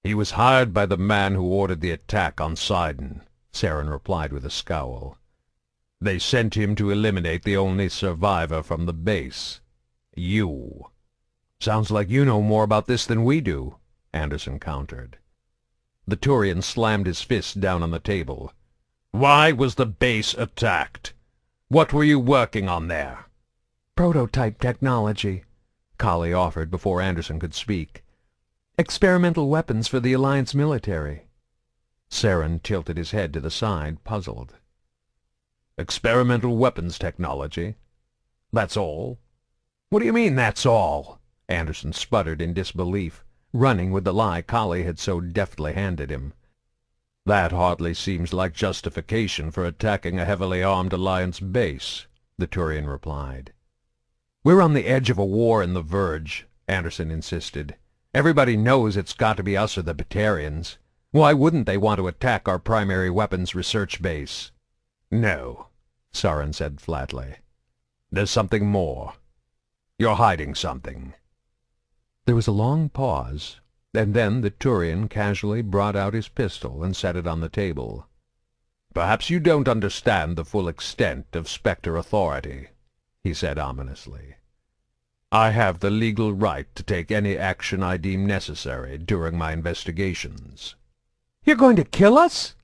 "He was hired by the man who ordered the attack on Sidon," Saren replied with a scowl. "They sent him to eliminate the only survivor from the base. You." "Sounds like you know more about this than we do," Anderson countered. The Turian slammed his fist down on the table. "Why was the base attacked? What were you working on there?" "Prototype technology," Kali offered before Anderson could speak. "Experimental weapons for the Alliance military." Saren tilted his head to the side, puzzled. "Experimental weapons technology? That's all?" "What do you mean, that's all?" Anderson sputtered in disbelief, running with the lie Kali had so deftly handed him. That hardly seems like justification for attacking a heavily armed Alliance base, the Turian replied. We're on the edge of a war in the Verge, Anderson insisted. Everybody knows it's got to be us or the Batarians. Why wouldn't they want to attack our primary weapons research base? No, Saren said flatly. There's something more. You're hiding something. There was a long pause, and then the Turian casually brought out his pistol and set it on the table. Perhaps you don't understand the full extent of Spectre authority, he said ominously. I have the legal right to take any action I deem necessary during my investigations. You're going to kill us?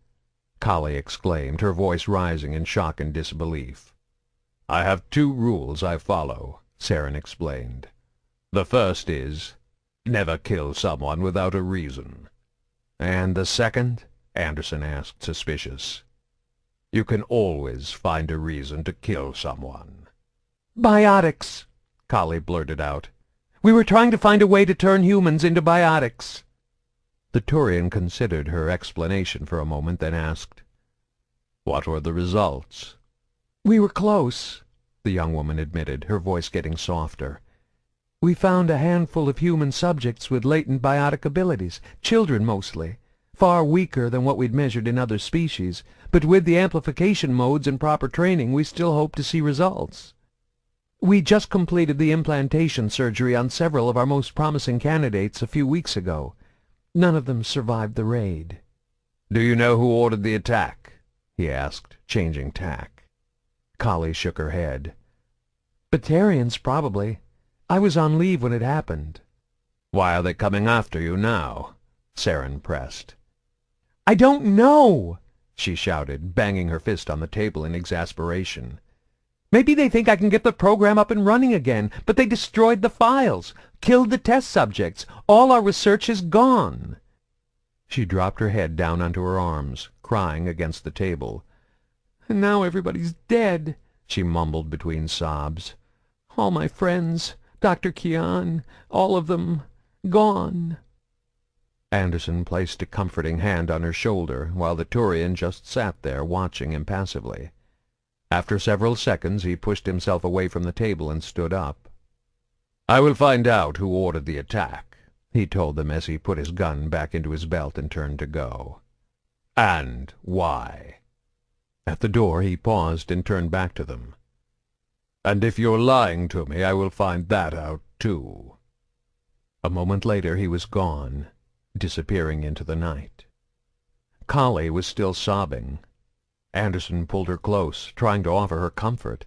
Kali exclaimed, her voice rising in shock and disbelief. I have 2 rules I follow, Saren explained. The first is, never kill someone without a reason. And the second? Anderson asked, suspicious. You can always find a reason to kill someone. Biotics, Kali blurted out. We were trying to find a way to turn humans into biotics. The Turian considered her explanation for a moment, then asked, What were the results? We were close, the young woman admitted, her voice getting softer. We found a handful of human subjects with latent biotic abilities, children mostly, far weaker than what we'd measured in other species, but with the amplification modes and proper training we still hope to see results. We just completed the implantation surgery on several of our most promising candidates a few weeks ago. None of them survived the raid. Do you know who ordered the attack? He asked, changing tack. Kali shook her head. Batarians, probably. I was on leave when it happened. Why are they coming after you now? Saren pressed. I don't know, she shouted, banging her fist on the table in exasperation. Maybe they think I can get the program up and running again, but they destroyed the files, killed the test subjects. All our research is gone. She dropped her head down onto her arms, crying against the table. And now everybody's dead, she mumbled between sobs. All my friends, Dr. Kian, all of them, gone. Anderson placed a comforting hand on her shoulder, while the Turian just sat there watching impassively. After several seconds he pushed himself away from the table and stood up. I will find out who ordered the attack, he told them as he put his gun back into his belt and turned to go. And why? At the door he paused and turned back to them. And if you're lying to me, I will find that out too. A moment later he was gone, disappearing into the night. Kali was still sobbing. Anderson pulled her close, trying to offer her comfort.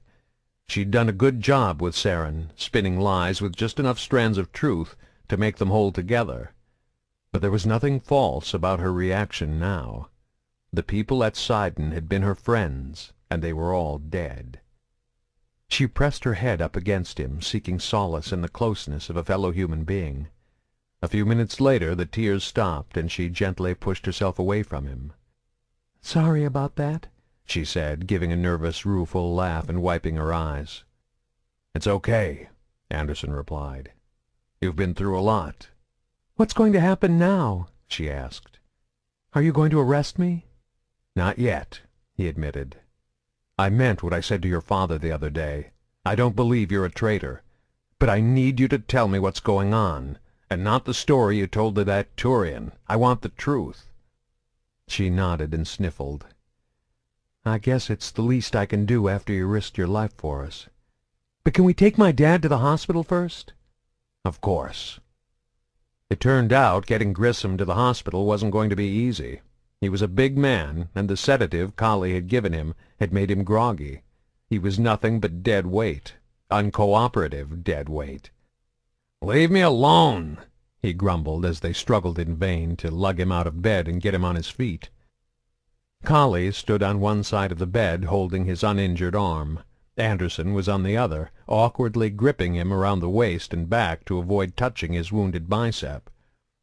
She'd done a good job with Saren, spinning lies with just enough strands of truth to make them hold together. But there was nothing false about her reaction now. The people at Sidon had been her friends, and they were all dead. She pressed her head up against him, seeking solace in the closeness of a fellow human being. A few minutes later the tears stopped, and she gently pushed herself away from him. Sorry about that, she said, giving a nervous, rueful laugh and wiping her eyes. It's okay, Anderson replied. You've been through a lot. What's going to happen now? She asked. Are you going to arrest me? Not yet, he admitted. I meant what I said to your father the other day. I don't believe you're a traitor, but I need you to tell me what's going on, and not the story you told to that Turian. I want the truth. She nodded and sniffled. I guess it's the least I can do after you risked your life for us. But can we take my dad to the hospital first? Of course. It turned out getting Grissom to the hospital wasn't going to be easy. He was a big man, and the sedative Kali had given him had made him groggy. He was nothing but dead weight, uncooperative dead weight. "Leave me alone," he grumbled as they struggled in vain to lug him out of bed and get him on his feet. Kali stood on one side of the bed, holding his uninjured arm. Anderson was on the other, awkwardly gripping him around the waist and back to avoid touching his wounded bicep.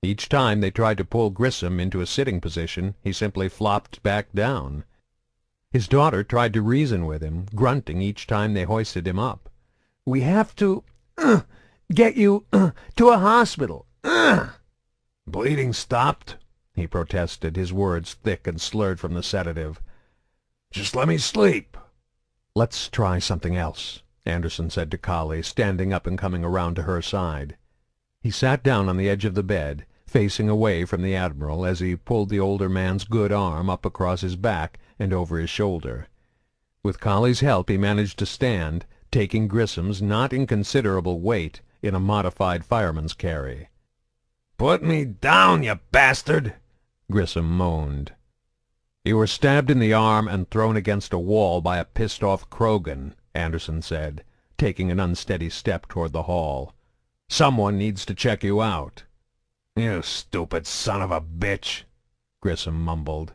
Each time they tried to pull Grissom into a sitting position, he simply flopped back down. His daughter tried to reason with him, grunting each time they hoisted him up. "We have to get you to a hospital." "Bleeding stopped?" he protested, his words thick and slurred from the sedative. "Just let me sleep." "Let's try something else," Anderson said to Kali, standing up and coming around to her side. He sat down on the edge of the bed, facing away from the Admiral as he pulled the older man's good arm up across his back and over his shoulder. With Kali's help he managed to stand, taking Grissom's not inconsiderable weight in a modified fireman's carry. "Put me down, you bastard!" Grissom moaned. "You were stabbed in the arm and thrown against a wall by a pissed-off Krogan," Anderson said, taking an unsteady step toward the hall. "Someone needs to check you out." "You stupid son of a bitch," Grissom mumbled.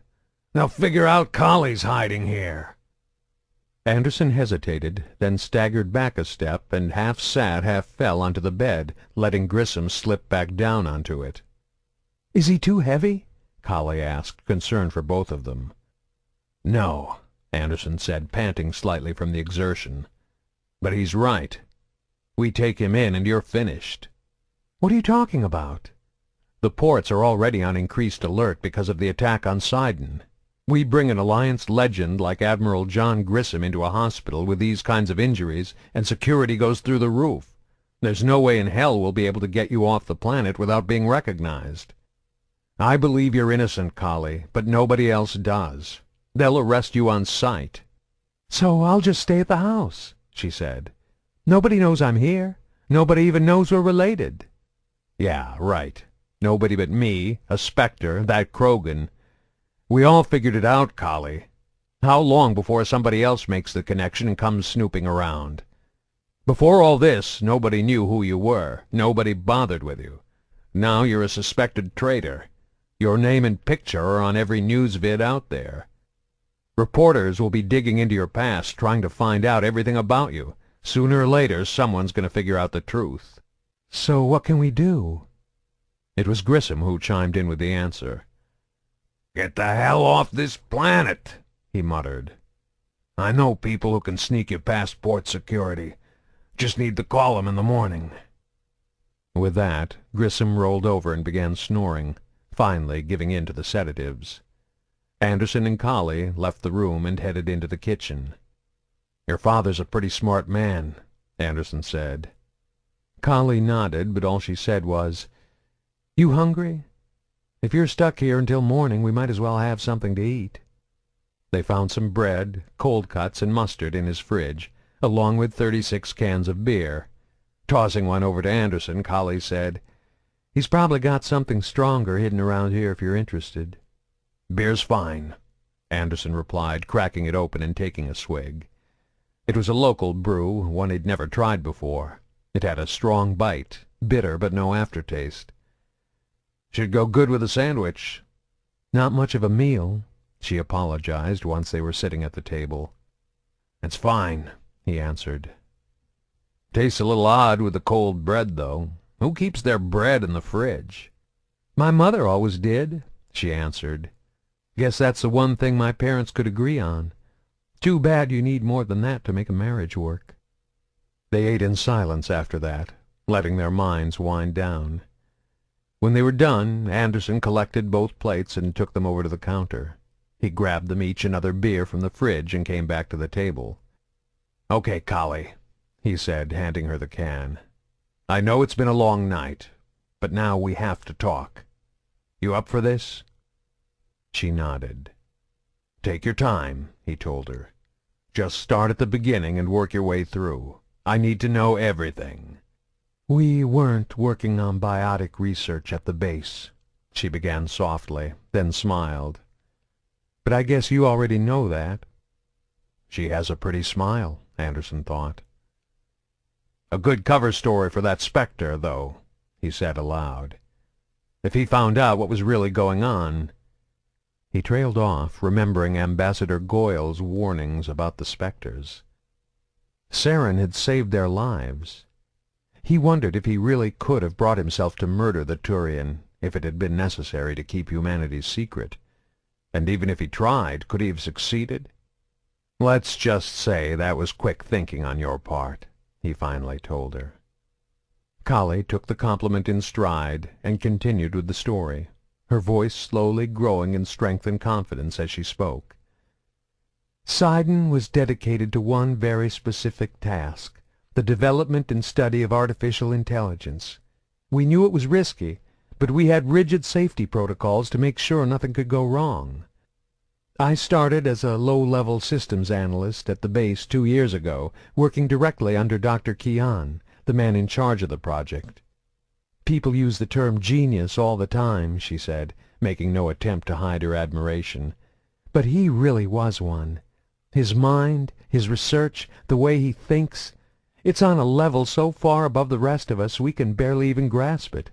"They'll figure out Kali's hiding here." Anderson hesitated, then staggered back a step and half sat, half fell onto the bed, letting Grissom slip back down onto it. "Is he too heavy?" Kali asked, concerned for both of them. "No," Anderson said, panting slightly from the exertion. "But he's right. We take him in and you're finished." "What are you talking about?" "The ports are already on increased alert because of the attack on Sidon. We bring an Alliance legend like Admiral John Grissom into a hospital with these kinds of injuries, and security goes through the roof. There's no way in hell we'll be able to get you off the planet without being recognized. I believe you're innocent, Kali, but nobody else does. They'll arrest you on sight." "So I'll just stay at the house," she said. "Nobody knows I'm here. Nobody even knows we're related." "Yeah, right. Nobody but me, a Spectre, that Krogan. We all figured it out, Kali. How long before somebody else makes the connection and comes snooping around? Before all this, nobody knew who you were. Nobody bothered with you. Now you're a suspected traitor. Your name and picture are on every news vid out there. Reporters will be digging into your past, trying to find out everything about you. Sooner or later, someone's going to figure out the truth." "So what can we do?" It was Grissom who chimed in with the answer. "Get the hell off this planet," he muttered. "I know people who can sneak you past port security. Just need to call them in the morning." With that, Grissom rolled over and began snoring, finally giving in to the sedatives. Anderson and Kali left the room and headed into the kitchen. "Your father's a pretty smart man," Anderson said. Kali nodded, but all she said was, "You hungry? If you're stuck here until morning, we might as well have something to eat." They found some bread, cold cuts, and mustard in his fridge, along with 36 cans of beer. Tossing one over to Anderson, Kali said, "He's probably got something stronger hidden around here if you're interested." "Beer's fine," Anderson replied, cracking it open and taking a swig. It was a local brew, one he'd never tried before. It had a strong bite, bitter but no aftertaste. "Should go good with a sandwich." "Not much of a meal," she apologized once they were sitting at the table. "It's fine," he answered. "Tastes a little odd with the cold bread, though. Who keeps their bread in the fridge?" "My mother always did," she answered. "Guess that's the one thing my parents could agree on. Too bad you need more than that to make a marriage work." They ate in silence after that, letting their minds wind down. When they were done, Anderson collected both plates and took them over to the counter. He grabbed them each another beer from the fridge and came back to the table. "Okay, Kali," he said, handing her the can. "I know it's been a long night, but now we have to talk. You up for this?" She nodded. "Take your time," he told her. "Just start at the beginning and work your way through. I need to know everything." "We weren't working on biotic research at the base," she began softly, then smiled. "But I guess you already know that." She has a pretty smile, Anderson thought. "A good cover story for that Spectre, though," he said aloud. "If he found out what was really going on—" He trailed off, remembering Ambassador Goyle's warnings about the Spectres. Saren had saved their lives. He wondered if he really could have brought himself to murder the Turian if it had been necessary to keep humanity's secret. And even if he tried, could he have succeeded? "Let's just say that was quick thinking on your part," he finally told her. Kali took the compliment in stride and continued with the story. her voice slowly growing in strength and confidence as she spoke. Sidon was dedicated to one very specific task, the development and study of artificial intelligence. We knew it was risky, but we had rigid safety protocols to make sure nothing could go wrong. I started as a low-level systems analyst at the base 2 years ago, working directly under Dr. Kian, the man in charge of the project. People use the term genius all the time, she said, making no attempt to hide her admiration. But he really was one. His mind, his research, the way he thinks, it's on a level so far above the rest of us we can barely even grasp it.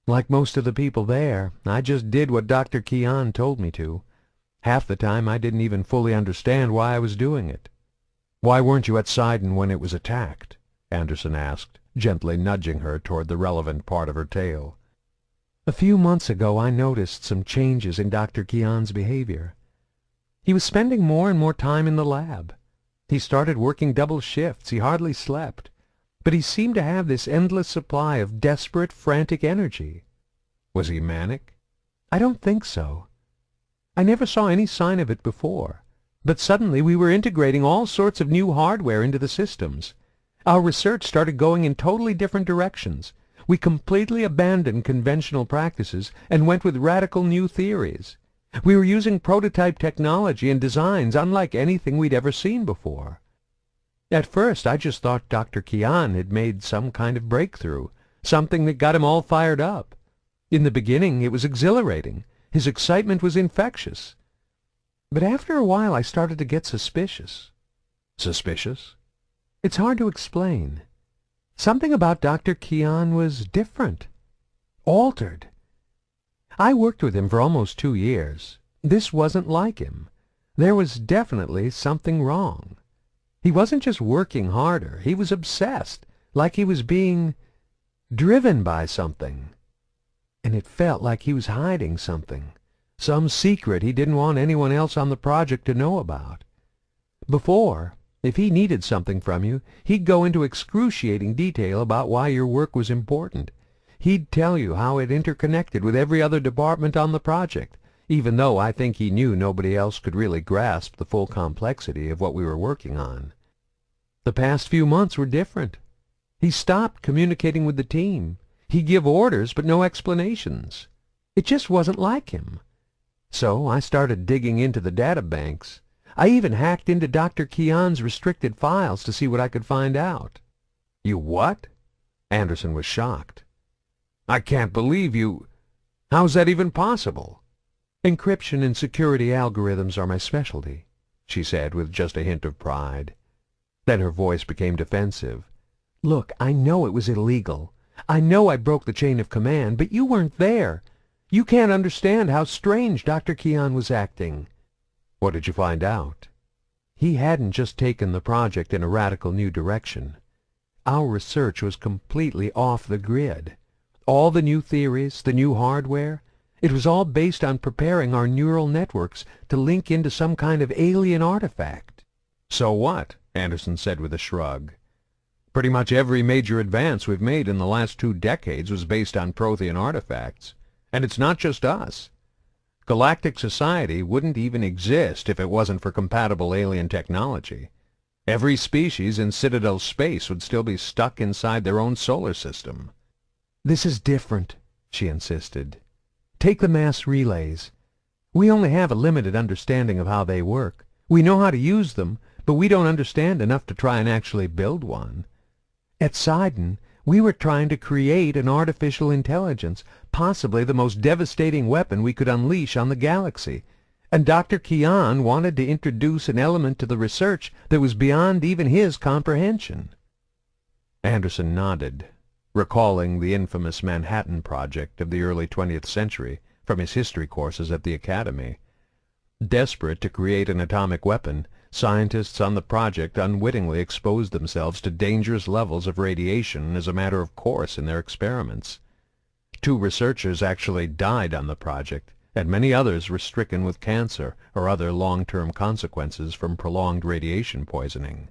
Like most of the people there, I just did what Dr. Kian told me to. Half the time I didn't even fully understand why I was doing it. "Why weren't you at Sidon when it was attacked?" Anderson asked, gently nudging her toward the relevant part of her tale. "A few months ago I noticed some changes in Dr. Kian's behavior. He was spending more and more time in the lab. He started working double shifts. He hardly slept. But he seemed to have this endless supply of desperate, frantic energy." "Was he manic?" "I don't think so. I never saw any sign of it before. But suddenly we were integrating all sorts of new hardware into the systems. Our research started going in totally different directions. We completely abandoned conventional practices and went with radical new theories. We were using prototype technology and designs unlike anything we'd ever seen before. At first I just thought Dr. Kian had made some kind of breakthrough, something that got him all fired up. In the beginning it was exhilarating. His excitement was infectious. But after a while I started to get suspicious." "Suspicious?" "It's hard to explain. Something about Dr. Kian was different. Altered. I worked with him for almost 2 years. This wasn't like him. There was definitely something wrong. He wasn't just working harder. He was obsessed, like he was being driven by something. And it felt like he was hiding something, some secret he didn't want anyone else on the project to know about. Before, if he needed something from you, he'd go into excruciating detail about why your work was important. He'd tell you how it interconnected with every other department on the project, even though I think he knew nobody else could really grasp the full complexity of what we were working on. The past few months were different. He stopped communicating with the team. He'd give orders, but no explanations. It just wasn't like him. So I started digging into the databanks. I even hacked into Dr. Kian's restricted files to see what I could find out." "You what?" Anderson was shocked. "I can't believe you. How's that even possible?" "Encryption and security algorithms are my specialty," she said with just a hint of pride. Then her voice became defensive. "Look, I know it was illegal. I know I broke the chain of command, but you weren't there. You can't understand how strange Dr. Kian was acting." "What did you find out?" "He hadn't just taken the project in a radical new direction. Our research was completely off the grid. All the new theories, the new hardware, it was all based on preparing our neural networks to link into some kind of alien artifact." "So what?" Anderson said with a shrug. "Pretty much every major advance we've made in the last 2 decades was based on Prothean artifacts. And it's not just us. Galactic society wouldn't even exist if it wasn't for compatible alien technology. Every species in Citadel space would still be stuck inside their own solar system." "This is different," she insisted. "Take the mass relays. We only have a limited understanding of how they work. We know how to use them, but we don't understand enough to try and actually build one. At Sidon, we were trying to create an artificial intelligence, possibly the most devastating weapon we could unleash on the galaxy, and Dr. Kian wanted to introduce an element to the research that was beyond even his comprehension." Anderson nodded, recalling the infamous Manhattan Project of the early 20th century from his history courses at the Academy. Desperate to create an atomic weapon, scientists on the project unwittingly exposed themselves to dangerous levels of radiation as a matter of course in their experiments. 2 researchers actually died on the project, and many others were stricken with cancer or other long-term consequences from prolonged radiation poisoning.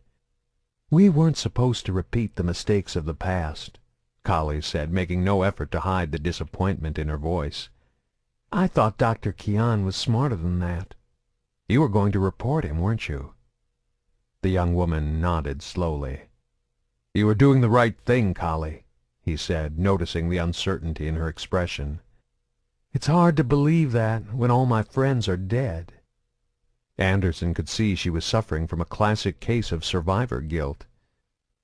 "We weren't supposed to repeat the mistakes of the past," Kali said, making no effort to hide the disappointment in her voice. I thought Dr. Keon was smarter than that. You were going to report him, weren't you? The young woman nodded slowly. You were doing the right thing, Collie, he said, noticing the uncertainty in her expression. It's hard to believe that when all my friends are dead. Anderson could see she was suffering from a classic case of survivor guilt.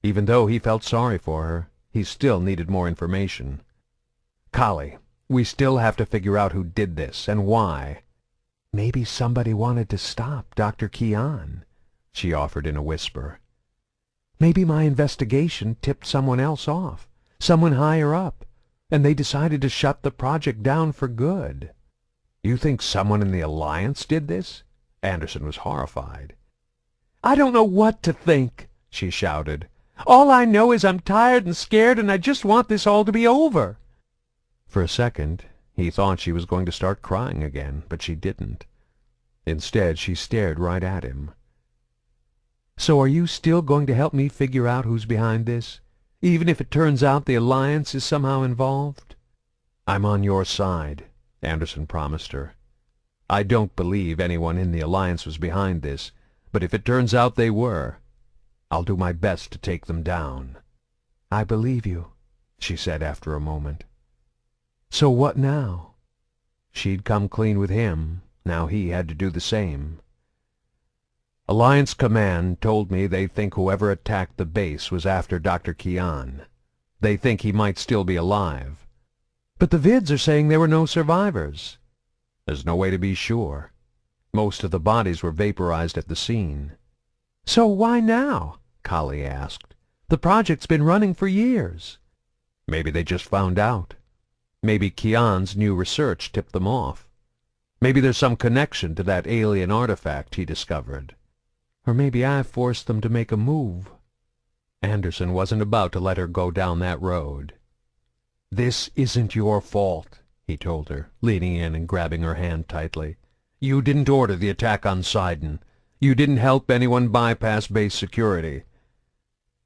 Even though he felt sorry for her, he still needed more information. Collie, we still have to figure out who did this and why. Maybe somebody wanted to stop Dr. Keon, she offered in a whisper. Maybe my investigation tipped someone else off, someone higher up, and they decided to shut the project down for good. You think someone in the Alliance did this? Anderson was horrified. I don't know what to think, she shouted. All I know is I'm tired and scared, and I just want this all to be over. For a second, he thought she was going to start crying again, but she didn't. Instead, she stared right at him. So are you still going to help me figure out who's behind this, even if it turns out the Alliance is somehow involved? I'm on your side, Anderson promised her. I don't believe anyone in the Alliance was behind this, but if it turns out they were, I'll do my best to take them down. I believe you, she said after a moment. So what now? She'd come clean with him. Now he had to do the same. Alliance Command told me they think whoever attacked the base was after Dr. Keon. They think he might still be alive. But the vids are saying there were no survivors. There's no way to be sure. Most of the bodies were vaporized at the scene. So why now? Collie asked. The project's been running for years. Maybe they just found out. Maybe Keon's new research tipped them off. Maybe there's some connection to that alien artifact he discovered. Or maybe I forced them to make a move. Anderson wasn't about to let her go down that road. This isn't your fault, he told her, leaning in and grabbing her hand tightly. You didn't order the attack on Sidon. You didn't help anyone bypass base security.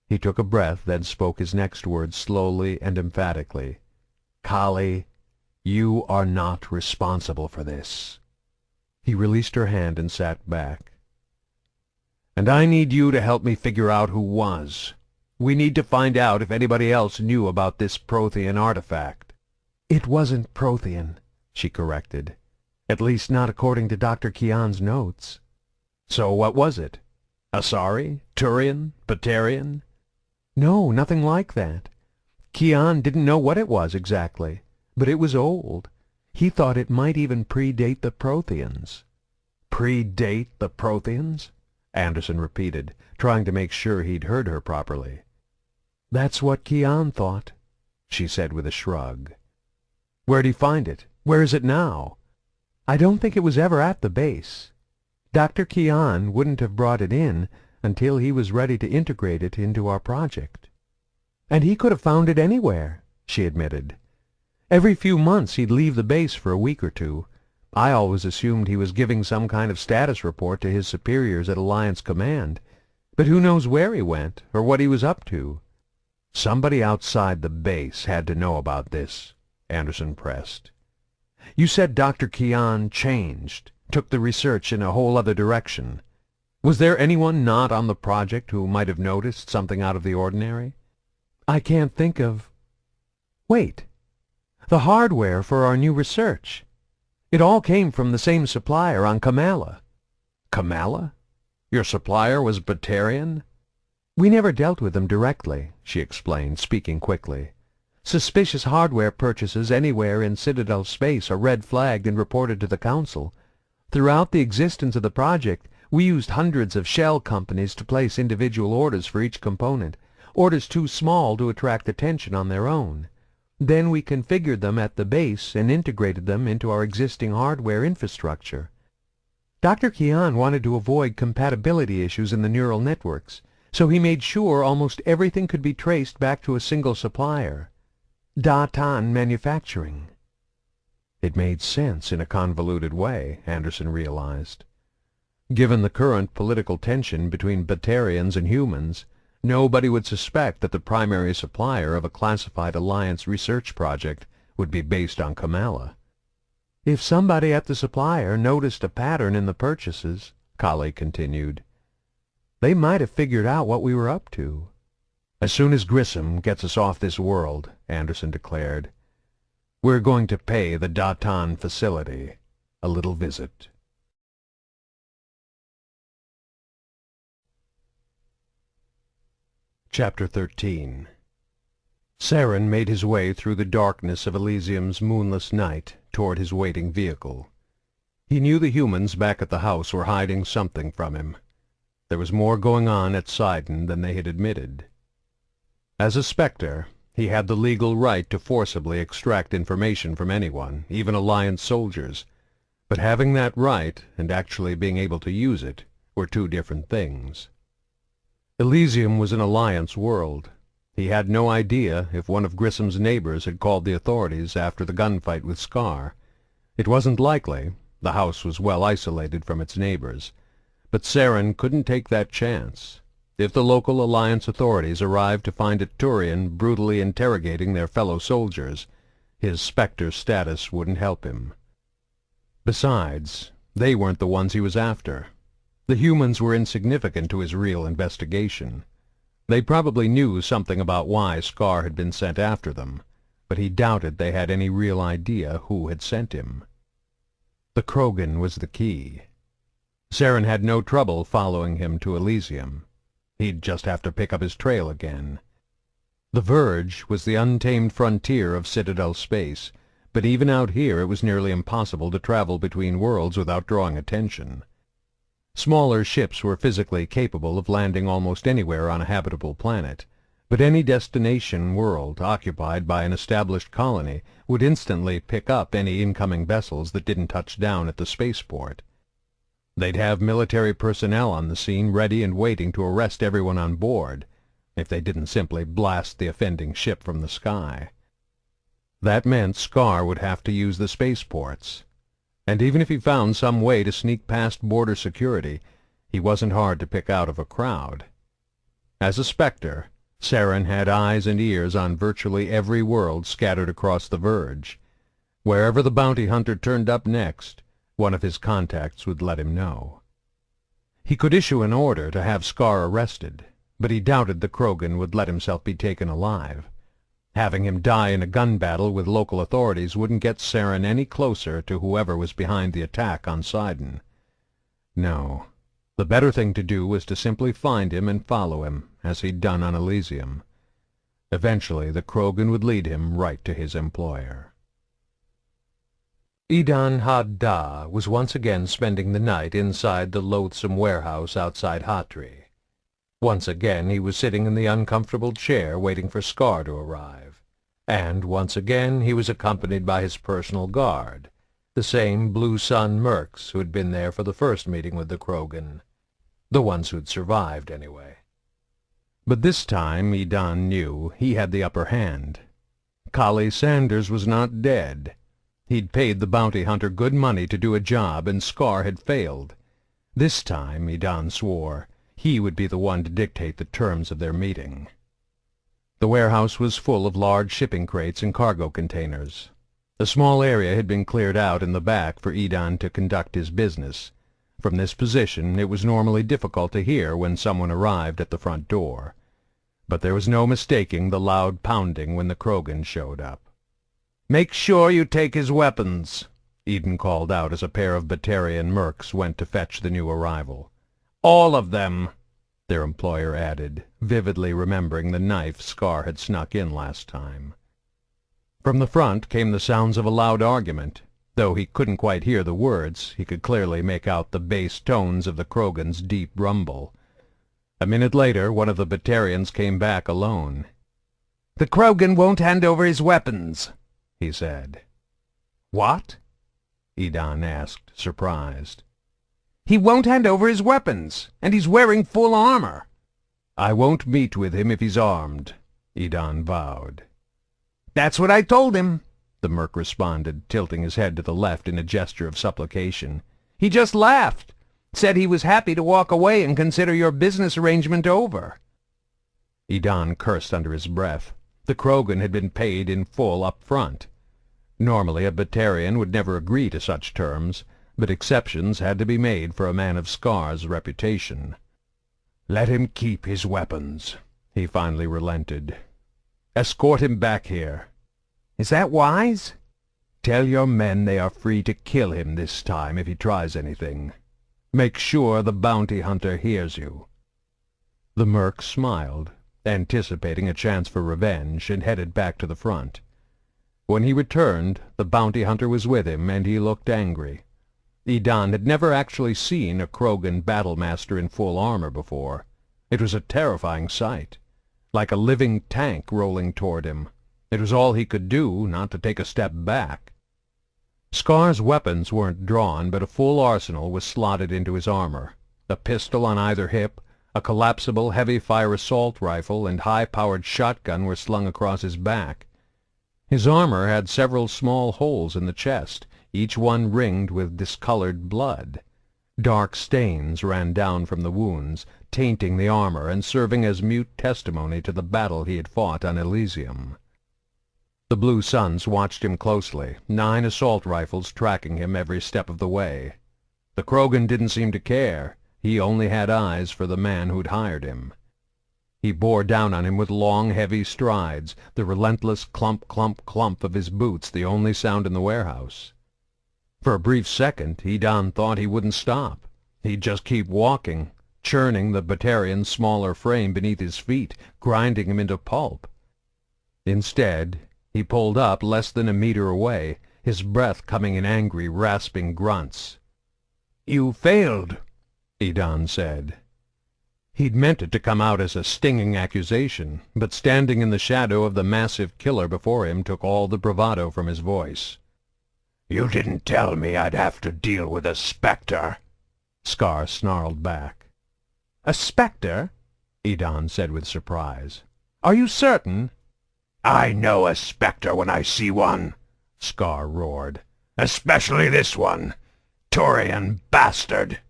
He took a breath, then spoke his next words slowly and emphatically. Collie, you are not responsible for this. He released her hand and sat back. And I need you to help me figure out who was. We need to find out if anybody else knew about this Prothean artifact. It wasn't Prothean, she corrected. At least not according to Dr. Keon's notes. So what was it? Asari? Turian? Batarian? No, nothing like that. Keon didn't know what it was exactly, but it was old. He thought it might even predate the Protheans. Predate the Protheans? Anderson repeated, trying to make sure he'd heard her properly. That's what Keon thought, she said with a shrug. Where'd he find it? Where is it now? I don't think it was ever at the base. Dr. Keon wouldn't have brought it in until he was ready to integrate it into our project. And he could have found it anywhere, she admitted. Every few months he'd leave the base for a week or two. I always assumed he was giving some kind of status report to his superiors at Alliance Command, but who knows where he went or what he was up to. Somebody outside the base had to know about this, Anderson pressed. You said Dr. Keon changed, took the research in a whole other direction. Was there anyone not on the project who might have noticed something out of the ordinary? I can't think of... Wait. The hardware for our new research. It all came from the same supplier on Kamala. Kamala? Your supplier was Batarian? We never dealt with them directly, she explained, speaking quickly. Suspicious hardware purchases anywhere in Citadel space are red-flagged and reported to the Council. Throughout the existence of the project, we used hundreds of shell companies to place individual orders for each component, orders too small to attract attention on their own. Then we configured them at the base and integrated them into our existing hardware infrastructure. Dr. Keon wanted to avoid compatibility issues in the neural networks, so he made sure almost everything could be traced back to a single supplier, Datan Manufacturing. It made sense in a convoluted way, Anderson realized. Given the current political tension between Batarians and humans, nobody would suspect that the primary supplier of a classified Alliance research project would be based on Kamala. If somebody at the supplier noticed a pattern in the purchases, Kali continued, they might have figured out what we were up to. As soon as Grissom gets us off this world, Anderson declared, we're going to pay the Datan facility a little visit. Chapter 13. Saren made his way through the darkness of Elysium's moonless night toward his waiting vehicle. He knew the humans back at the house were hiding something from him. There was more going on at Sidon than they had admitted. As a Spectre, he had the legal right to forcibly extract information from anyone, even Alliance soldiers, but having that right and actually being able to use it were two different things. Elysium was an Alliance world. He had no idea if one of Grissom's neighbors had called the authorities after the gunfight with Scar. It wasn't likely. The house was well isolated from its neighbors. But Saren couldn't take that chance. If the local Alliance authorities arrived to find a Turian brutally interrogating their fellow soldiers, his Spectre status wouldn't help him. Besides, they weren't the ones he was after. The humans were insignificant to his real investigation. They probably knew something about why Scar had been sent after them, but he doubted they had any real idea who had sent him. The Krogan was the key. Saren had no trouble following him to Elysium. He'd just have to pick up his trail again. The Verge was the untamed frontier of Citadel space, but even out here it was nearly impossible to travel between worlds without drawing attention. Smaller ships were physically capable of landing almost anywhere on a habitable planet, but any destination world occupied by an established colony would instantly pick up any incoming vessels that didn't touch down at the spaceport. They'd have military personnel on the scene ready and waiting to arrest everyone on board, if they didn't simply blast the offending ship from the sky. That meant Scar would have to use the spaceports, and even if he found some way to sneak past border security, he wasn't hard to pick out of a crowd. As a Spectre, Saren had eyes and ears on virtually every world scattered across the Verge. Wherever the bounty hunter turned up next, one of his contacts would let him know. He could issue an order to have Scar arrested, but he doubted the Krogan would let himself be taken alive. Having him die in a gun battle with local authorities wouldn't get Saren any closer to whoever was behind the attack on Sidon. No, the better thing to do was to simply find him and follow him, as he'd done on Elysium. Eventually the Krogan would lead him right to his employer. Idan Had-Da was once again spending the night inside the loathsome warehouse outside Hatri. Once again he was sitting in the uncomfortable chair waiting for Scar to arrive, and once again he was accompanied by his personal guard, the same Blue Sun mercs who had been there for the first meeting with the Krogan, the ones who'd survived anyway. But this time Idan knew he had the upper hand. Kali Sanders was not dead. He'd paid the bounty hunter good money to do a job, and Scar had failed. This time, Idan swore, he would be the one to dictate the terms of their meeting. The warehouse was full of large shipping crates and cargo containers. A small area had been cleared out in the back for Idan to conduct his business. From this position it was normally difficult to hear when someone arrived at the front door. But there was no mistaking the loud pounding when the Krogan showed up. "Make sure you take his weapons," Eden called out as a pair of Batarian mercs went to fetch the new arrival. "All of them," their employer added, vividly remembering the knife Scar had snuck in last time. From the front came the sounds of a loud argument. Though he couldn't quite hear the words, he could clearly make out the bass tones of the Krogan's deep rumble. A minute later, one of the Batarians came back alone. "The Krogan won't hand over his weapons," he said. "What?" Idan asked, surprised. "He won't hand over his weapons, and he's wearing full armor." "I won't meet with him if he's armed," Idan vowed. "That's what I told him," the merc responded, tilting his head to the left in a gesture of supplication. "He just laughed, said he was happy to walk away and consider your business arrangement over." Idan cursed under his breath. The Krogan had been paid in full up front. Normally a Batarian would never agree to such terms, but exceptions had to be made for a man of Scar's reputation. "Let him keep his weapons," he finally relented. "Escort him back here. Is that wise? Tell your men they are free to kill him this time if he tries anything. Make sure the bounty hunter hears you." The merc smiled, anticipating a chance for revenge, and headed back to the front. When he returned, the bounty hunter was with him, and he looked angry. Sidon had never actually seen a Krogan battlemaster in full armor before. It was a terrifying sight, like a living tank rolling toward him. It was all he could do not to take a step back. Scar's weapons weren't drawn, but a full arsenal was slotted into his armor. A pistol on either hip, a collapsible heavy-fire assault rifle, and high-powered shotgun were slung across his back. His armor had several small holes in the chest, each one ringed with discolored blood. Dark stains ran down from the wounds, tainting the armor and serving as mute testimony to the battle he had fought on Elysium. The Blue Suns watched him closely, 9 assault rifles tracking him every step of the way. The Krogan didn't seem to care. He only had eyes for the man who'd hired him. He bore down on him with long, heavy strides, the relentless clump, clump, clump of his boots the only sound in the warehouse. For a brief second, Sidon thought he wouldn't stop. He'd just keep walking, churning the Batarian's smaller frame beneath his feet, grinding him into pulp. Instead, he pulled up less than a meter away, his breath coming in angry, rasping grunts. "You failed," Sidon said. He'd meant it to come out as a stinging accusation, but standing in the shadow of the massive killer before him took all the bravado from his voice. "You didn't tell me I'd have to deal with a spectre," Scar snarled back. "A spectre?" Sidon said with surprise. "Are you certain?" "I know a spectre when I see one," Scar roared. "Especially this one. Turian bastard!"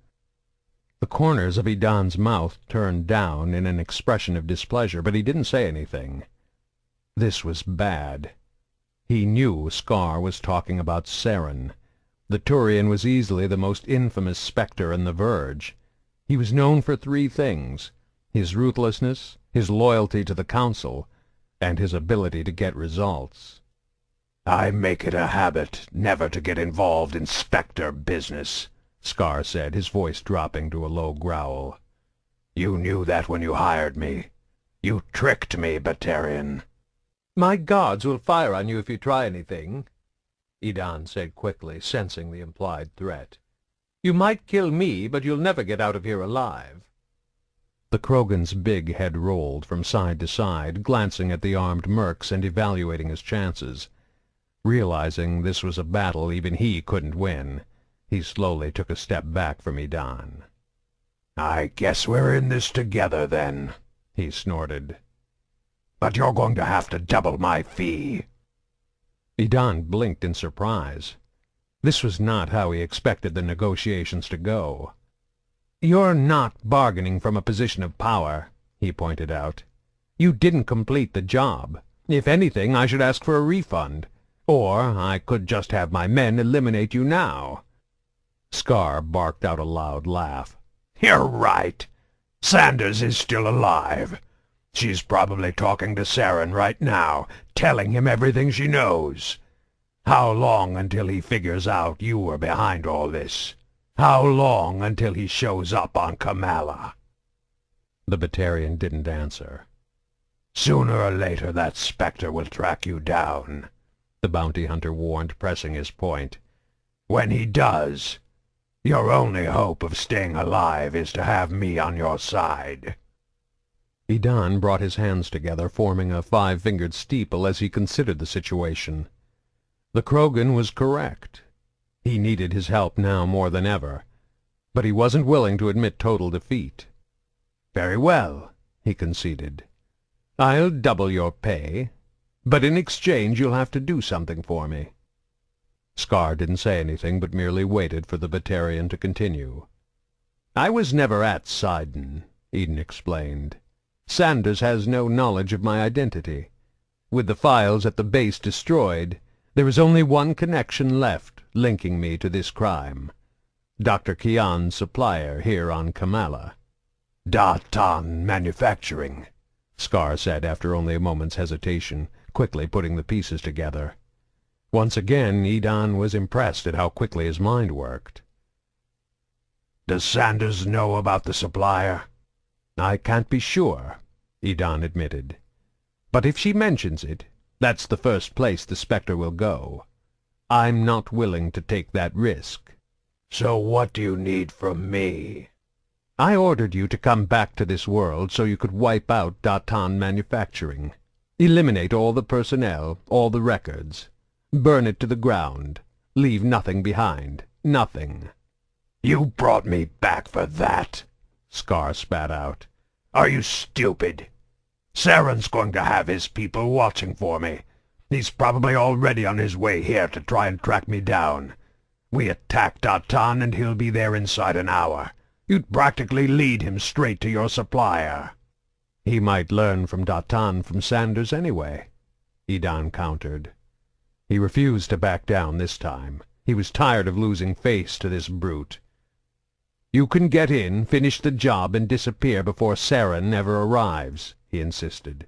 The corners of Sidon's mouth turned down in an expression of displeasure, but he didn't say anything. This was bad. He knew Scar was talking about Saren. The Turian was easily the most infamous spectre in the Verge. He was known for 3 things: his ruthlessness, his loyalty to the Council, and his ability to get results. "I make it a habit never to get involved in spectre business," Scar said, his voice dropping to a low growl. "You knew that when you hired me. You tricked me, Batarian." "My guards will fire on you if you try anything," Sidon said quickly, sensing the implied threat. "You might kill me, but you'll never get out of here alive." The Krogan's big head rolled from side to side, glancing at the armed mercs and evaluating his chances. Realizing this was a battle even he couldn't win, he slowly took a step back from Sidon. "I guess we're in this together, then," he snorted. "But you're going to have to double my fee." Sidon blinked in surprise. This was not how he expected the negotiations to go. "You're not bargaining from a position of power," he pointed out. "You didn't complete the job. If anything, I should ask for a refund. Or I could just have my men eliminate you now." Scar barked out a loud laugh. "You're right. Sanders is still alive. She's probably talking to Saren right now, telling him everything she knows. How long until he figures out you were behind all this? How long until he shows up on Kamala?" The Batarian didn't answer. "Sooner or later that spectre will track you down," the bounty hunter warned, pressing his point. "When he does, your only hope of staying alive is to have me on your side." Sidon brought his hands together, forming a 5-fingered steeple as he considered the situation. The Krogan was correct. He needed his help now more than ever, but he wasn't willing to admit total defeat. "Very well," he conceded. "I'll double your pay, but in exchange you'll have to do something for me." Scar didn't say anything, but merely waited for the Batarian to continue. "I was never at Sidon," Eden explained. "Sanders has no knowledge of my identity. With the files at the base destroyed, There is only one connection left linking me to this crime. Dr. Kian's supplier here on Kamala. Datan Manufacturing, Scar said after only a moment's hesitation, quickly putting the pieces together. Once again, Sidon was impressed at how quickly his mind worked. Does Sanders know about the supplier? I can't be sure, Sidon admitted. But if she mentions it, that's the first place the Spectre will go. I'm not willing to take that risk. So what do you need from me? I ordered you to come back to this world so you could wipe out Datan Manufacturing. Eliminate all the personnel, all the records. Burn it to the ground. Leave nothing behind. Nothing. You brought me back for that, Scar spat out. Are you stupid? Saren's going to have his people watching for me. He's probably already on his way here to try and track me down. We attack Datan and he'll be there inside an hour. You'd practically lead him straight to your supplier. He might learn from Datan from Sanders anyway, Sidon countered. He refused to back down this time. He was tired of losing face to this brute. You can get in, finish the job, and disappear before Saren ever arrives, he insisted.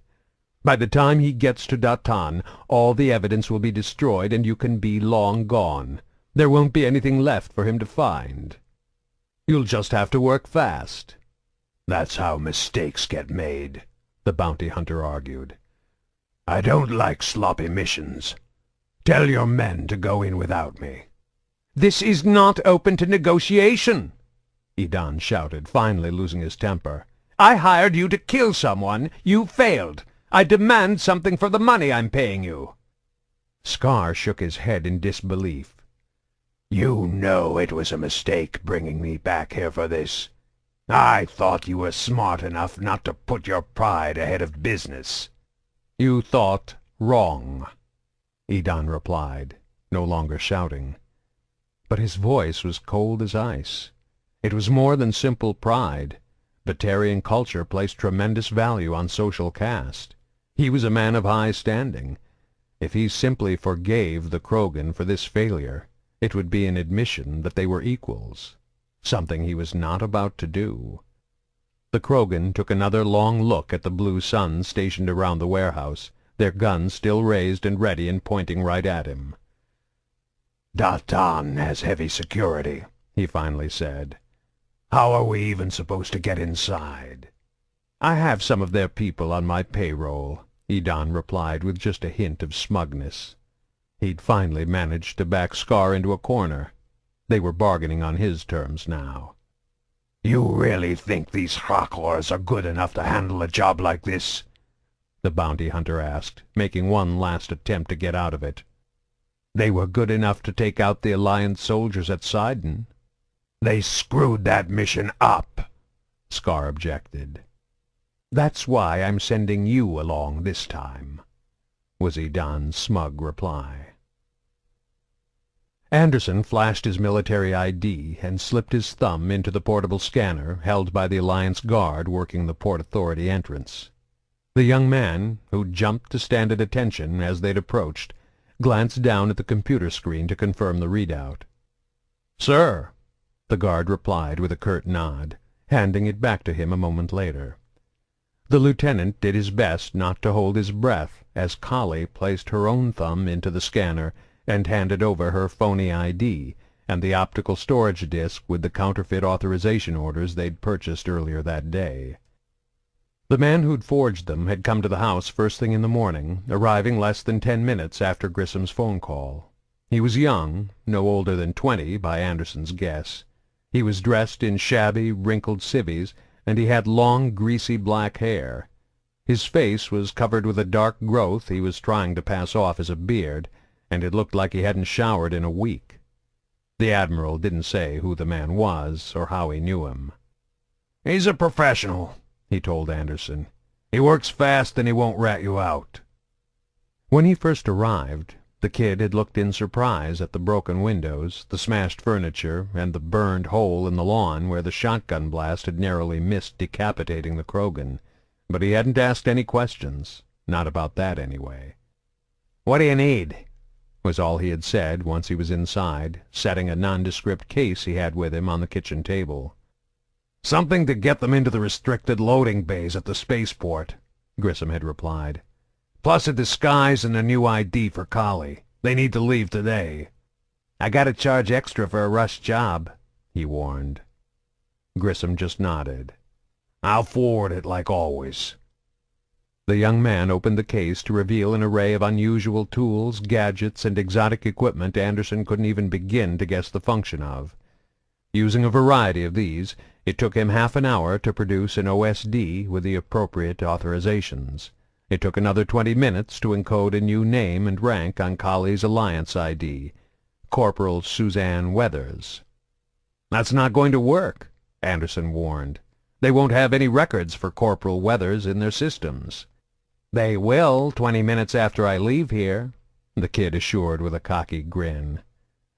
By the time he gets to Datan, all the evidence will be destroyed and you can be long gone. There won't be anything left for him to find. You'll just have to work fast. That's how mistakes get made, the bounty hunter argued. I don't like sloppy missions. Tell your men to go in without me. This is not open to negotiation, Sidon shouted, finally losing his temper. I hired you to kill someone. You failed. I demand something for the money I'm paying you. Scar shook his head in disbelief. You know it was a mistake bringing me back here for this. I thought you were smart enough not to put your pride ahead of business. You thought wrong, Sidon replied, no longer shouting. But his voice was cold as ice. It was more than simple pride. Batarian culture placed tremendous value on social caste. He was a man of high standing. If he simply forgave the Krogan for this failure, it would be an admission that they were equals, something he was not about to do. The Krogan took another long look at the blue suns stationed around the warehouse, their guns still raised and ready and pointing right at him. Datan has heavy security, he finally said. How are we even supposed to get inside? I have some of their people on my payroll, Sidon replied with just a hint of smugness. He'd finally managed to back Scar into a corner. They were bargaining on his terms now. You really think these Hrakors are good enough to handle a job like this? The bounty hunter asked, making one last attempt to get out of it. They were good enough to take out the Alliance soldiers at Sidon. They screwed that mission up, Scar objected. That's why I'm sending you along this time, was Sidon's smug reply. Anderson flashed his military ID and slipped his thumb into the portable scanner held by the Alliance guard working the Port Authority entrance. The young man, who jumped to stand at attention as they'd approached, glanced down at the computer screen to confirm the readout. "Sir," the guard replied with a curt nod, handing it back to him a moment later. The lieutenant did his best not to hold his breath as Kali placed her own thumb into the scanner and handed over her phony ID and the optical storage disk with the counterfeit authorization orders they'd purchased earlier that day. The man who'd forged them had come to the house first thing in the morning, arriving less than 10 minutes after Grissom's phone call. He was young, no older than 20 by Anderson's guess. He was dressed in shabby, wrinkled civvies, and he had long, greasy black hair. His face was covered with a dark growth he was trying to pass off as a beard, and it looked like he hadn't showered in a week. The Admiral didn't say who the man was or how he knew him. "He's a professional," he told Anderson. "He works fast and he won't rat you out." When he first arrived, the kid had looked in surprise at the broken windows, the smashed furniture, and the burned hole in the lawn where the shotgun blast had narrowly missed decapitating the Krogan, but he hadn't asked any questions, not about that anyway. "What do you need?" was all he had said once he was inside, setting a nondescript case he had with him on the kitchen table. "Something to get them into the restricted loading bays at the spaceport," Grissom had replied. "Plus a disguise and a new ID for Kali. They need to leave today." "I gotta charge extra for a rush job," he warned. Grissom just nodded. "I'll forward it like always." The young man opened the case to reveal an array of unusual tools, gadgets, and exotic equipment Anderson couldn't even begin to guess the function of. Using a variety of these, it took him half an hour to produce an OSD with the appropriate authorizations. It took another 20 minutes to encode a new name and rank on Kali's Alliance ID, Corporal Suzanne Weathers. "That's not going to work," Anderson warned. "They won't have any records for Corporal Weathers in their systems." "They will 20 minutes after I leave here," the kid assured with a cocky grin.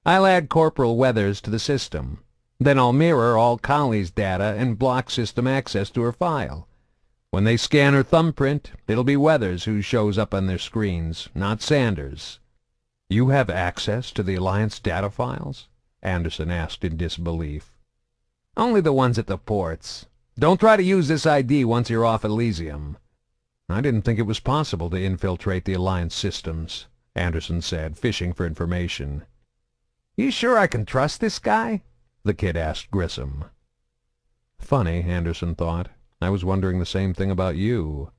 "I'll add Corporal Weathers to the system. Then I'll mirror all Kali's data and block system access to her file. When they scan her thumbprint, it'll be Weathers who shows up on their screens, not Sanders." "You have access to the Alliance data files?" Anderson asked in disbelief. "Only the ones at the ports. Don't try to use this ID once you're off Elysium." "I didn't think it was possible to infiltrate the Alliance systems," Anderson said, fishing for information. "You sure I can trust this guy?" the kid asked Grissom. Funny, Anderson thought. I was wondering the same thing about you.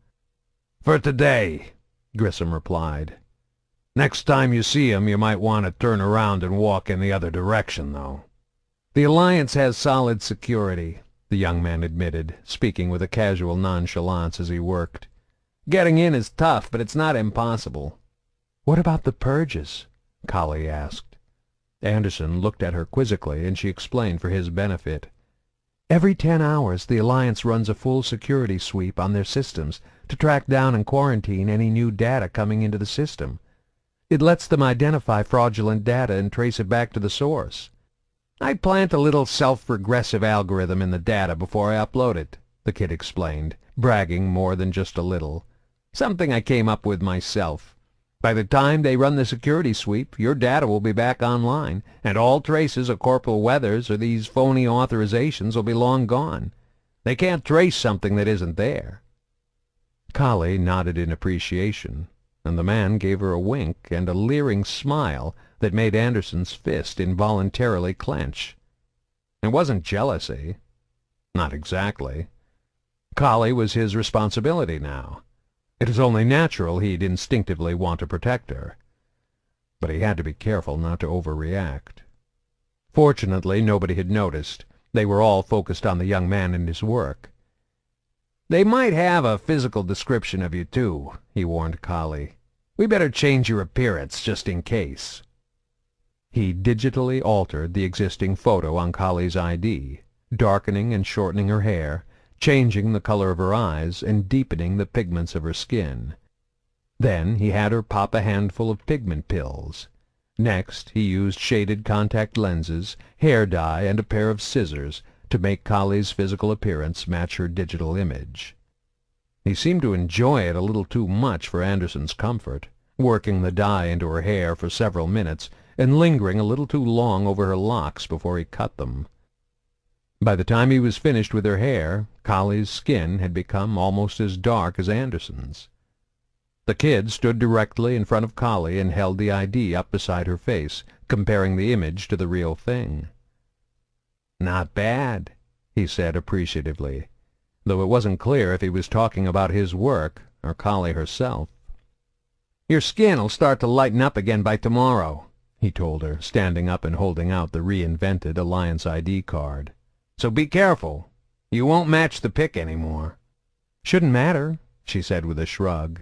"For today," Grissom replied. "Next time you see him, you might want to turn around and walk in the other direction, though." "The Alliance has solid security," the young man admitted, speaking with a casual nonchalance as he worked. "Getting in is tough, but it's not impossible." "What about the purges?" Kali asked. Anderson looked at her quizzically, and she explained for his benefit. "Every 10 hours, the Alliance runs a full security sweep on their systems to track down and quarantine any new data coming into the system. It lets them identify fraudulent data and trace it back to the source. I plant a little self-regressive algorithm in the data before I upload it," the kid explained, bragging more than just a little. "Something I came up with myself. By the time they run the security sweep, your data will be back online, and all traces of Corporal Weathers or these phony authorizations will be long gone. They can't trace something that isn't there." Kali nodded in appreciation, and the man gave her a wink and a leering smile that made Anderson's fist involuntarily clench. It wasn't jealousy. Not exactly. Kali was his responsibility now. It was only natural he'd instinctively want to protect her. But he had to be careful not to overreact. Fortunately, nobody had noticed. They were all focused on the young man and his work. "They might have a physical description of you, too," he warned Kali. "We better change your appearance, just in case." He digitally altered the existing photo on Kali's ID, darkening and shortening her hair, changing the color of her eyes and deepening the pigments of her skin. Then he had her pop a handful of pigment pills. Next he used shaded contact lenses, hair dye, and a pair of scissors to make Kali's physical appearance match her digital image. He seemed to enjoy it a little too much for Anderson's comfort, working the dye into her hair for several minutes and lingering a little too long over her locks before he cut them. By the time he was finished with her hair, Kali's skin had become almost as dark as Anderson's. The kid stood directly in front of Kali and held the ID up beside her face, comparing the image to the real thing. "Not bad," he said appreciatively, though it wasn't clear if he was talking about his work or Kali herself. "Your skin'll start to lighten up again by tomorrow," he told her, standing up and holding out the reinvented Alliance ID card. "So be careful. You won't match the pick anymore." "Shouldn't matter," she said with a shrug.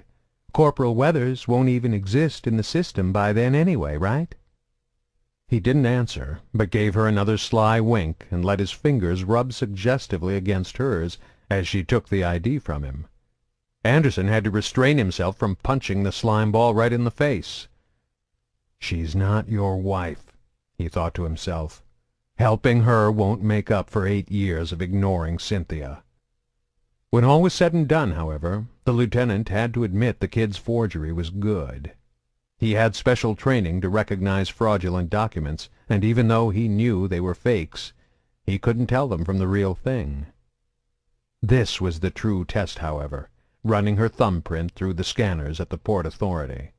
"Corporal Weathers won't even exist in the system by then anyway, right?" He didn't answer, but gave her another sly wink and let his fingers rub suggestively against hers as she took the ID from him. Anderson had to restrain himself from punching the slime ball right in the face. "She's not your wife," he thought to himself. "Helping her won't make up for 8 years of ignoring Cynthia." When all was said and done, however, the lieutenant had to admit the kid's forgery was good. He had special training to recognize fraudulent documents, and even though he knew they were fakes, he couldn't tell them from the real thing. This was the true test, however, running her thumbprint through the scanners at the Port Authority.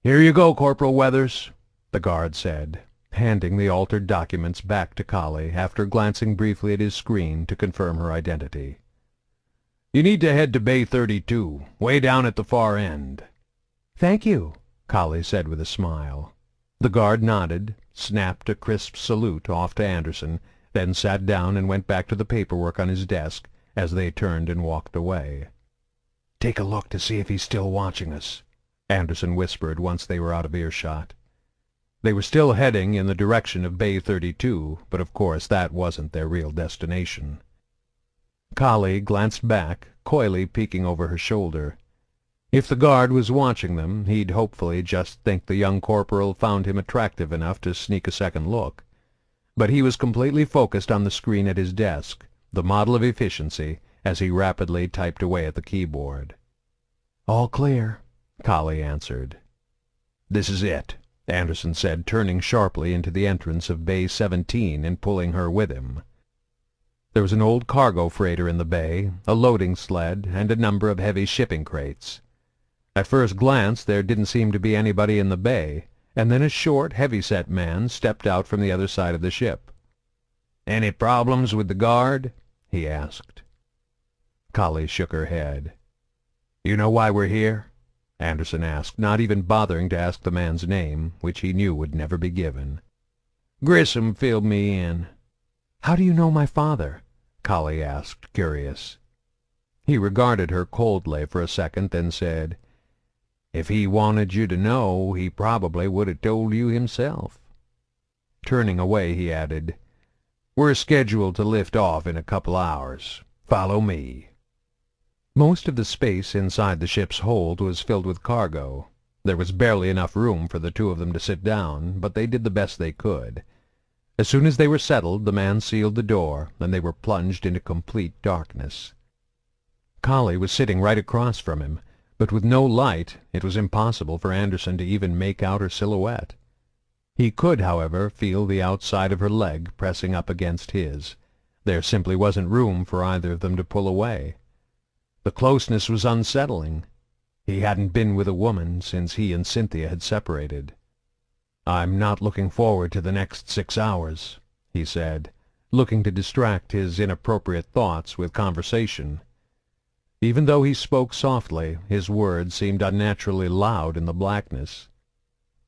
"Here you go, Corporal Weathers," the guard said, handing the altered documents back to Collie after glancing briefly at his screen to confirm her identity. "You need to head to Bay 32, way down at the far end." "Thank you," Collie said with a smile. The guard nodded, snapped a crisp salute off to Anderson, then sat down and went back to the paperwork on his desk as they turned and walked away. "Take a look to see if he's still watching us," Anderson whispered once they were out of earshot. They were still heading in the direction of Bay 32, but of course that wasn't their real destination. Collie glanced back, coyly peeking over her shoulder. If the guard was watching them, he'd hopefully just think the young corporal found him attractive enough to sneak a second look. But he was completely focused on the screen at his desk, the model of efficiency, as he rapidly typed away at the keyboard. "All clear," Collie answered. "This is it," Anderson said, turning sharply into the entrance of Bay 17 and pulling her with him. There was an old cargo freighter in the bay, a loading sled, and a number of heavy shipping crates. At first glance there didn't seem to be anybody in the bay, and then a short, heavy-set man stepped out from the other side of the ship. "Any problems with the guard?" he asked. Collie shook her head. "You know why we're here?" Anderson asked, not even bothering to ask the man's name, which he knew would never be given. "Grissom filled me in." "How do you know my father?" Collie asked, curious. He regarded her coldly for a second, then said, "If he wanted you to know, he probably would have told you himself." Turning away, he added, "We're scheduled to lift off in a couple hours. Follow me." Most of the space inside the ship's hold was filled with cargo. There was barely enough room for the two of them to sit down, but they did the best they could. As soon as they were settled, the man sealed the door, and they were plunged into complete darkness. Collie was sitting right across from him, but with no light it was impossible for Anderson to even make out her silhouette. He could, however, feel the outside of her leg pressing up against his. There simply wasn't room for either of them to pull away. The closeness was unsettling. He hadn't been with a woman since he and Cynthia had separated. "I'm not looking forward to the next 6 hours," he said, looking to distract his inappropriate thoughts with conversation. Even though he spoke softly, his words seemed unnaturally loud in the blackness.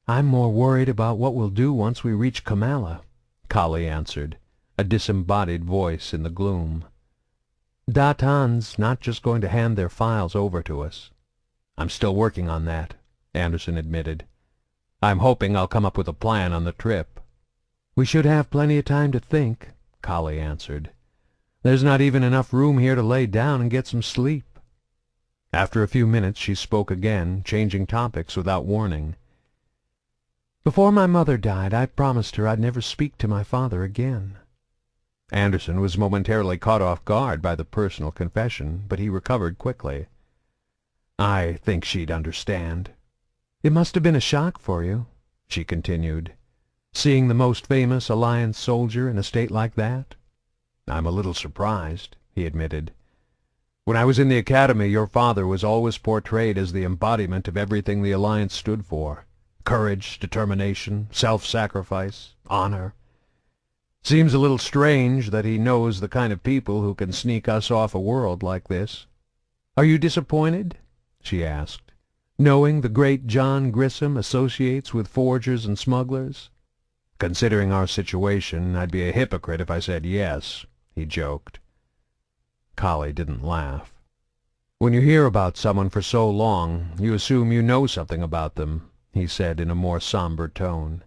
"I'm more worried about what we'll do once we reach Kamala," Collie answered, a disembodied voice in the gloom. "Datan's not just going to hand their files over to us." "I'm still working on that," Anderson admitted. "I'm hoping I'll come up with a plan on the trip." "We should have plenty of time to think," Collie answered. "There's not even enough room here to lay down and get some sleep." After a few minutes she spoke again, changing topics without warning. "Before my mother died, I promised her I'd never speak to my father again." Anderson was momentarily caught off guard by the personal confession, but he recovered quickly. "I think she'd understand." "It must have been a shock for you," she continued, "seeing the most famous Alliance soldier in a state like that." "I'm a little surprised," he admitted. "When I was in the academy, your father was always portrayed as the embodiment of everything the Alliance stood for. Courage, determination, self-sacrifice, honor. Seems a little strange that he knows the kind of people who can sneak us off a world like this." "Are you disappointed?" she asked, "knowing the great John Grissom associates with forgers and smugglers?" "Considering our situation, I'd be a hypocrite if I said yes," he joked. Collie didn't laugh. "When you hear about someone for so long, you assume you know something about them," he said in a more somber tone.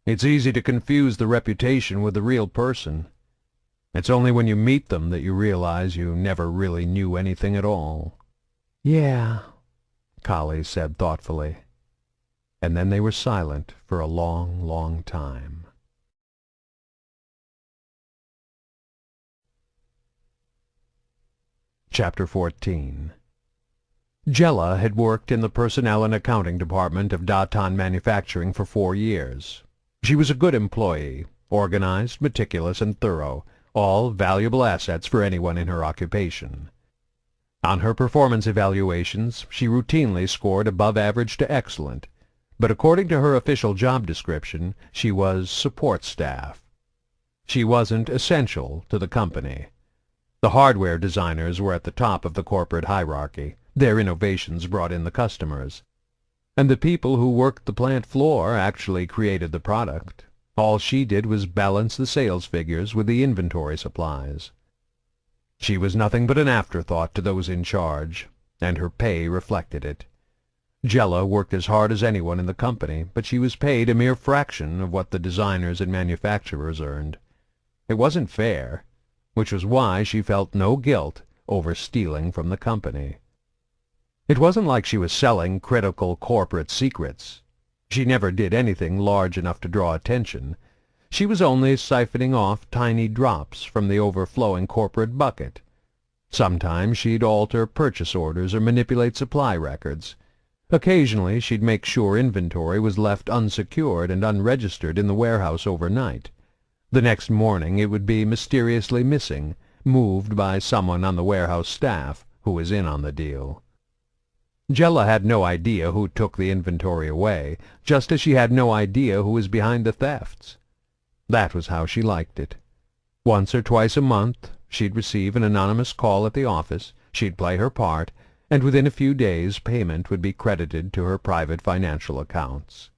"It's easy to confuse the reputation with the real person. It's only when you meet them that you realize you never really knew anything at all." "Yeah," Collie said thoughtfully. And then they were silent for a long, long time. Chapter 14. Jella had worked in the personnel and accounting department of Datan Manufacturing for 4 years. She was a good employee, organized, meticulous, and thorough, all valuable assets for anyone in her occupation. On her performance evaluations, she routinely scored above average to excellent, but according to her official job description, she was support staff. She wasn't essential to the company. The hardware designers were at the top of the corporate hierarchy. Their innovations brought in the customers. And the people who worked the plant floor actually created the product. All she did was balance the sales figures with the inventory supplies. She was nothing but an afterthought to those in charge, and her pay reflected it. Jella worked as hard as anyone in the company, but she was paid a mere fraction of what the designers and manufacturers earned. It wasn't fair, which was why she felt no guilt over stealing from the company. It wasn't like she was selling critical corporate secrets. She never did anything large enough to draw attention. She was only siphoning off tiny drops from the overflowing corporate bucket. Sometimes she'd alter purchase orders or manipulate supply records. Occasionally she'd make sure inventory was left unsecured and unregistered in the warehouse overnight. The next morning it would be mysteriously missing, moved by someone on the warehouse staff who was in on the deal. Jella had no idea who took the inventory away, just as she had no idea who was behind the thefts. That was how she liked it. Once or twice a month she'd receive an anonymous call at the office, she'd play her part, and within a few days payment would be credited to her private financial accounts.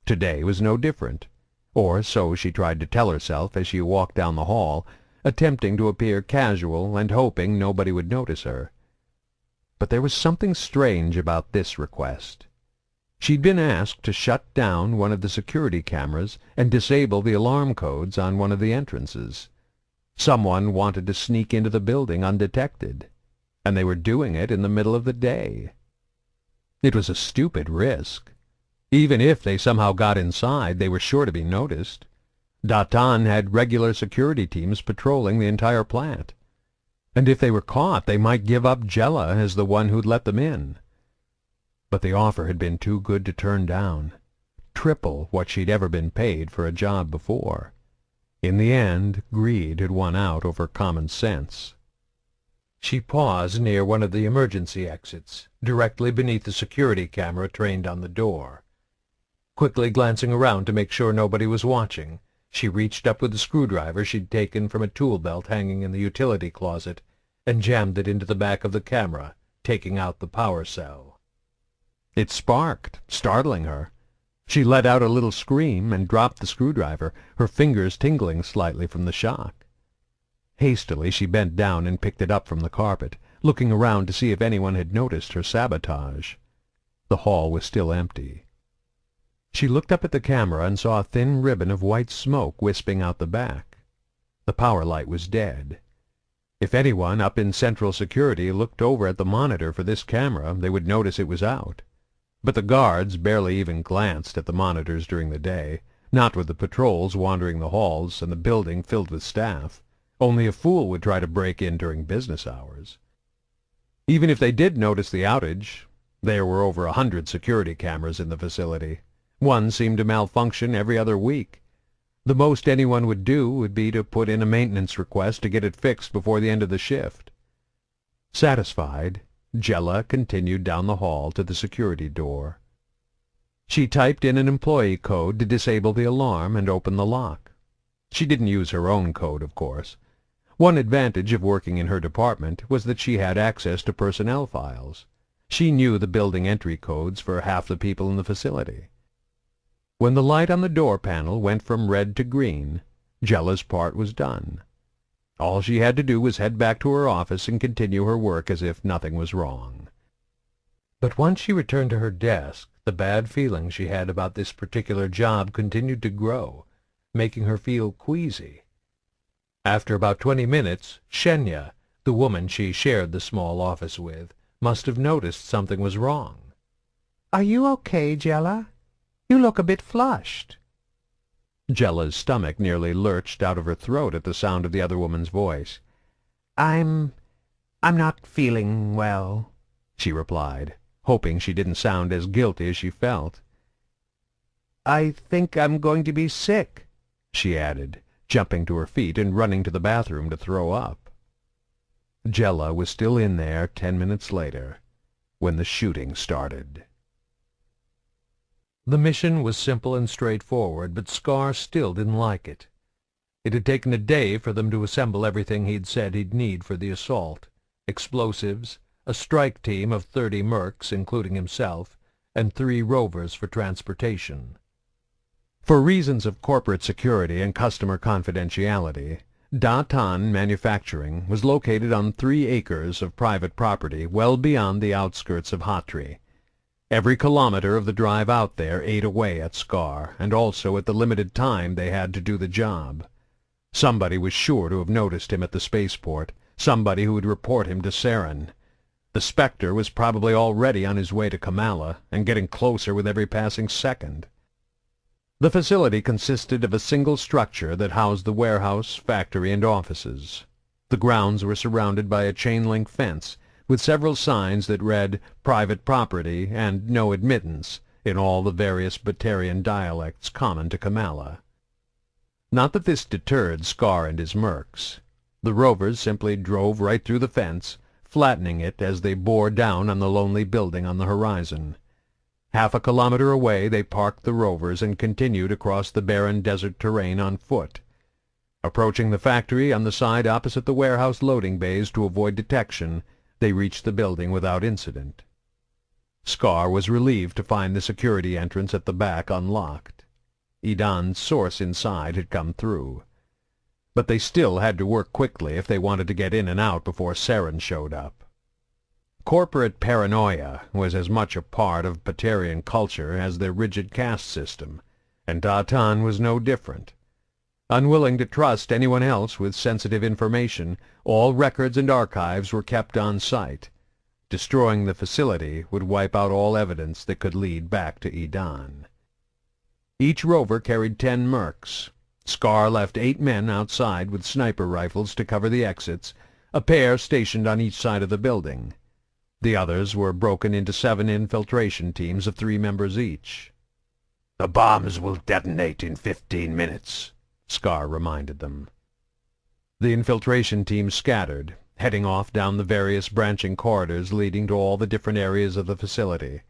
Today was no different, or so she tried to tell herself as she walked down the hall, attempting to appear casual and hoping nobody would notice her. But there was something strange about this request. She'd been asked to shut down one of the security cameras and disable the alarm codes on one of the entrances. Someone wanted to sneak into the building undetected, and they were doing it in the middle of the day. It was a stupid risk. Even if they somehow got inside, they were sure to be noticed. Datan had regular security teams patrolling the entire plant. And if they were caught, they might give up Jella as the one who'd let them in. But the offer had been too good to turn down. Triple what she'd ever been paid for a job before. In the end, greed had won out over common sense. She paused near one of the emergency exits, directly beneath the security camera trained on the door. Quickly glancing around to make sure nobody was watching, she reached up with the screwdriver she'd taken from a tool belt hanging in the utility closet and jammed it into the back of the camera, taking out the power cell. It sparked, startling her. She let out a little scream and dropped the screwdriver, her fingers tingling slightly from the shock. Hastily she bent down and picked it up from the carpet, looking around to see if anyone had noticed her sabotage. The hall was still empty. She looked up at the camera and saw a thin ribbon of white smoke wisping out the back. The power light was dead. If anyone up in Central Security looked over at the monitor for this camera, they would notice it was out. But the guards barely even glanced at the monitors during the day, not with the patrols wandering the halls and the building filled with staff. Only a fool would try to break in during business hours. Even if they did notice the outage, there were over 100 security cameras in the facility. One seemed to malfunction every other week. The most anyone would do would be to put in a maintenance request to get it fixed before the end of the shift. Satisfied, Jella continued down the hall to the security door. She typed in an employee code to disable the alarm and open the lock. She didn't use her own code, of course. One advantage of working in her department was that she had access to personnel files. She knew the building entry codes for half the people in the facility. When the light on the door panel went from red to green, Jella's part was done. All she had to do was head back to her office and continue her work as if nothing was wrong. But once she returned to her desk, the bad feeling she had about this particular job continued to grow, making her feel queasy. After about 20 minutes, Shenya, the woman she shared the small office with, must have noticed something was wrong. "Are you okay, Jella? You look a bit flushed." Jella's stomach nearly lurched out of her throat at the sound of the other woman's voice. I'm not feeling well," she replied, hoping she didn't sound as guilty as she felt. I think I'm going to be sick, she added, jumping to her feet and running to the bathroom to throw up. Jella was still in there 10 minutes later, when the shooting started. The mission was simple and straightforward, but Scar still didn't like it. It had taken a day for them to assemble everything he'd said he'd need for the assault: explosives, a strike team of 30 mercs, including himself, and 3 rovers for transportation. For reasons of corporate security and customer confidentiality, Datan Manufacturing was located on 3 acres of private property well beyond the outskirts of Hatri. Every kilometer of the drive out there ate away at Scar, and also at the limited time they had to do the job. Somebody was sure to have noticed him at the spaceport, somebody who would report him to Saren. The Spectre was probably already on his way to Kamala, and getting closer with every passing second. The facility consisted of a single structure that housed the warehouse, factory, and offices. The grounds were surrounded by a chain-link fence, with several signs that read "Private Property" and "No Admittance" in all the various Batarian dialects common to Kamala. Not that this deterred Scar and his mercs. The rovers simply drove right through the fence, flattening it as they bore down on the lonely building on the horizon. Half a kilometer away they parked the rovers and continued across the barren desert terrain on foot. Approaching the factory on the side opposite the warehouse loading bays to avoid detection, they reached the building without incident. Scar was relieved to find the security entrance at the back unlocked. Idan's source inside had come through. But they still had to work quickly if they wanted to get in and out before Saren showed up. Corporate paranoia was as much a part of Batarian culture as their rigid caste system, and Datan was no different. Unwilling to trust anyone else with sensitive information, all records and archives were kept on site. Destroying the facility would wipe out all evidence that could lead back to Idan. Each rover carried 10 mercs. Scar left 8 men outside with sniper rifles to cover the exits, a pair stationed on each side of the building. The others were broken into 7 infiltration teams of 3 members each. "The bombs will detonate in 15 minutes. Scar reminded them. The infiltration teams scattered, heading off down the various branching corridors leading to all the different areas of the facility.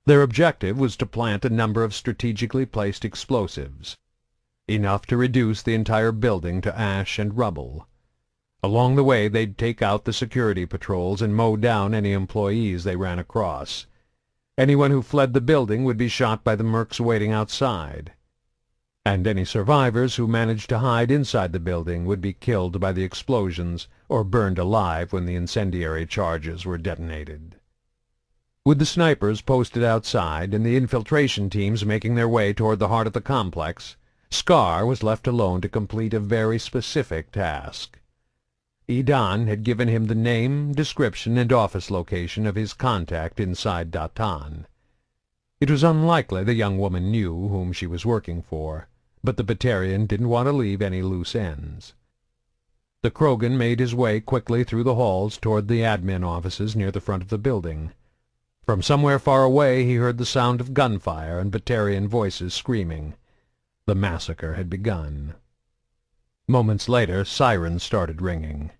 Their objective was to plant a number of strategically placed explosives, enough to reduce the entire building to ash and rubble. Along the way they'd take out the security patrols and mow down any employees they ran across. Anyone who fled the building would be shot by the mercs waiting outside, and any survivors who managed to hide inside the building would be killed by the explosions or burned alive when the incendiary charges were detonated. With the snipers posted outside and the infiltration teams making their way toward the heart of the complex, Scar was left alone to complete a very specific task. Idan had given him the name, description, and office location of his contact inside Datan. It was unlikely the young woman knew whom she was working for, but the Batarian didn't want to leave any loose ends. The Krogan made his way quickly through the halls toward the admin offices near the front of the building. From somewhere far away he heard the sound of gunfire and Batarian voices screaming. The massacre had begun. Moments later, sirens started ringing.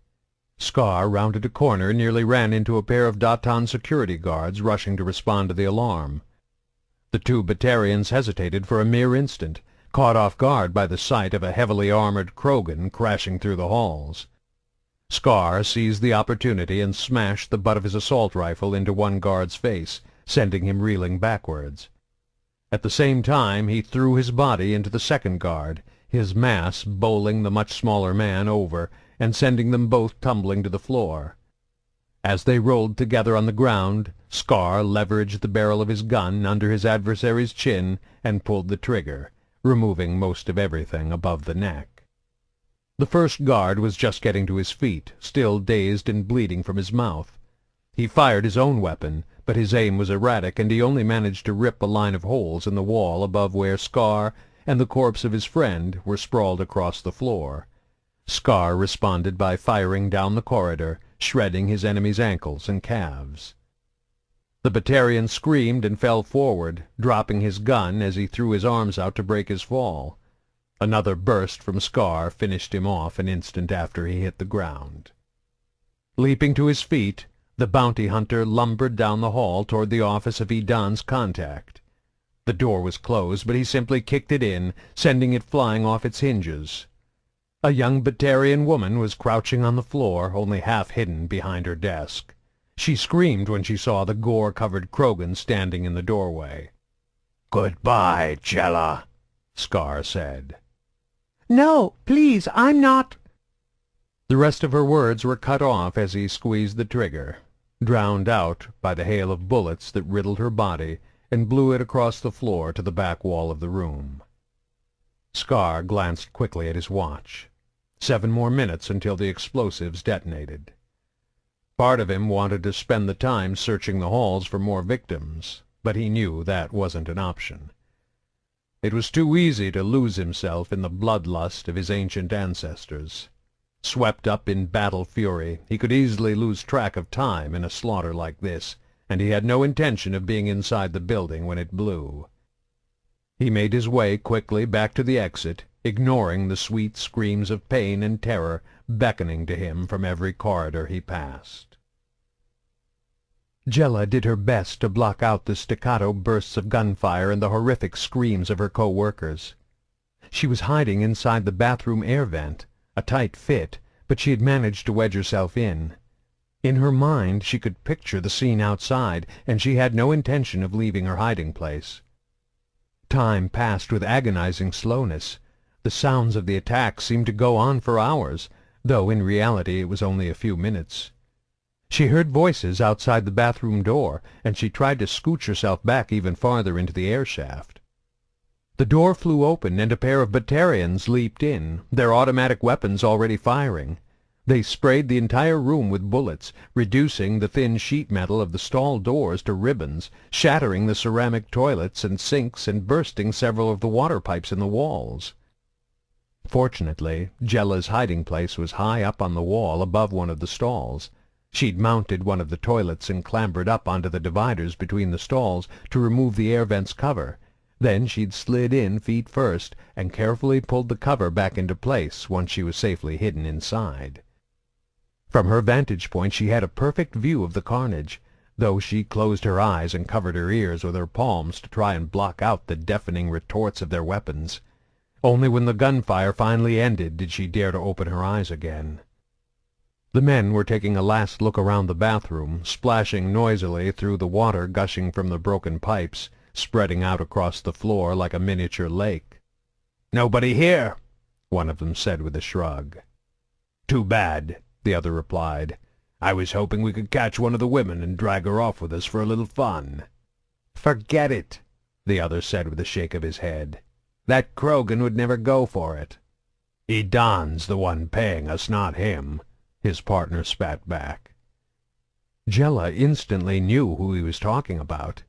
Scar rounded a corner and nearly ran into a pair of Datan security guards rushing to respond to the alarm. The 2 Batarians hesitated for a mere instant, caught off guard by the sight of a heavily armored Krogan crashing through the halls. Scar seized the opportunity and smashed the butt of his assault rifle into one guard's face, sending him reeling backwards. At the same time he threw his body into the second guard, his mass bowling the much smaller man over and sending them both tumbling to the floor. As they rolled together on the ground, Scar leveraged the barrel of his gun under his adversary's chin and pulled the trigger, removing most of everything above the neck. The first guard was just getting to his feet, still dazed and bleeding from his mouth. He fired his own weapon, but his aim was erratic, and he only managed to rip a line of holes in the wall above where Scar and the corpse of his friend were sprawled across the floor. Scar responded by firing down the corridor, shredding his enemy's ankles and calves. The Batarian screamed and fell forward, dropping his gun as he threw his arms out to break his fall. Another burst from Scar finished him off an instant after he hit the ground. Leaping to his feet, the bounty hunter lumbered down the hall toward the office of Edan's contact. The door was closed, but he simply kicked it in, sending it flying off its hinges. A young Batarian woman was crouching on the floor, only half hidden behind her desk. She screamed when she saw the gore-covered Krogan standing in the doorway. "Goodbye, Jella," Scar said. No, please, I'm not— The rest of her words were cut off as he squeezed the trigger, drowned out by the hail of bullets that riddled her body and blew it across the floor to the back wall of the room. Scar glanced quickly at his watch. 7 more minutes until the explosives detonated. Part of him wanted to spend the time searching the halls for more victims, but he knew that wasn't an option. It was too easy to lose himself in the bloodlust of his ancient ancestors. Swept up in battle fury, he could easily lose track of time in a slaughter like this, and he had no intention of being inside the building when it blew. He made his way quickly back to the exit, ignoring the sweet screams of pain and terror beckoning to him from every corridor he passed. Jella did her best to block out the staccato bursts of gunfire and the horrific screams of her co-workers. She was hiding inside the bathroom air vent, a tight fit, but she had managed to wedge herself in. In her mind she could picture the scene outside, and she had no intention of leaving her hiding place. Time passed with agonizing slowness. The sounds of the attack seemed to go on for hours, though in reality it was only a few minutes. She heard voices outside the bathroom door, and she tried to scooch herself back even farther into the air shaft. The door flew open, and a pair of Batarians leaped in, their automatic weapons already firing. They sprayed the entire room with bullets, reducing the thin sheet metal of the stall doors to ribbons, shattering the ceramic toilets and sinks, and bursting several of the water pipes in the walls. Fortunately, Jella's hiding place was high up on the wall above one of the stalls. She'd mounted one of the toilets and clambered up onto the dividers between the stalls to remove the air vent's cover. Then she'd slid in feet first and carefully pulled the cover back into place once she was safely hidden inside. From her vantage point she had a perfect view of the carnage, though she closed her eyes and covered her ears with her palms to try and block out the deafening retorts of their weapons. Only when the gunfire finally ended did she dare to open her eyes again. The men were taking a last look around the bathroom, splashing noisily through the water gushing from the broken pipes, spreading out across the floor like a miniature lake. "Nobody here," one of them said with a shrug. "Too bad," the other replied. "I was hoping we could catch one of the women and drag her off with us for a little fun." "Forget it," the other said with a shake of his head. "That Krogan would never go for it." "Edan's the one paying us, not him," his partner spat back. Jella instantly knew who he was talking about.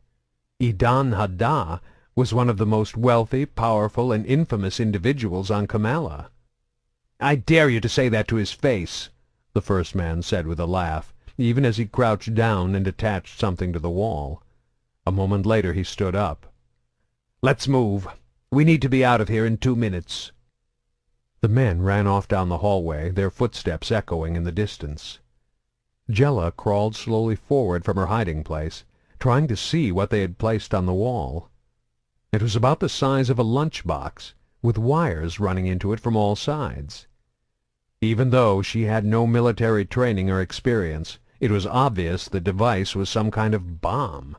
Edan Haddah was one of the most wealthy, powerful, and infamous individuals on Kamala. "I dare you to say that to his face," the first man said with a laugh, even as he crouched down and attached something to the wall. A moment later he stood up. "Let's move. We need to be out of here in 2 minutes." The men ran off down the hallway, their footsteps echoing in the distance. Jella crawled slowly forward from her hiding place, trying to see what they had placed on the wall. It was about the size of a lunchbox, with wires running into it from all sides. Even though she had no military training or experience, it was obvious the device was some kind of bomb.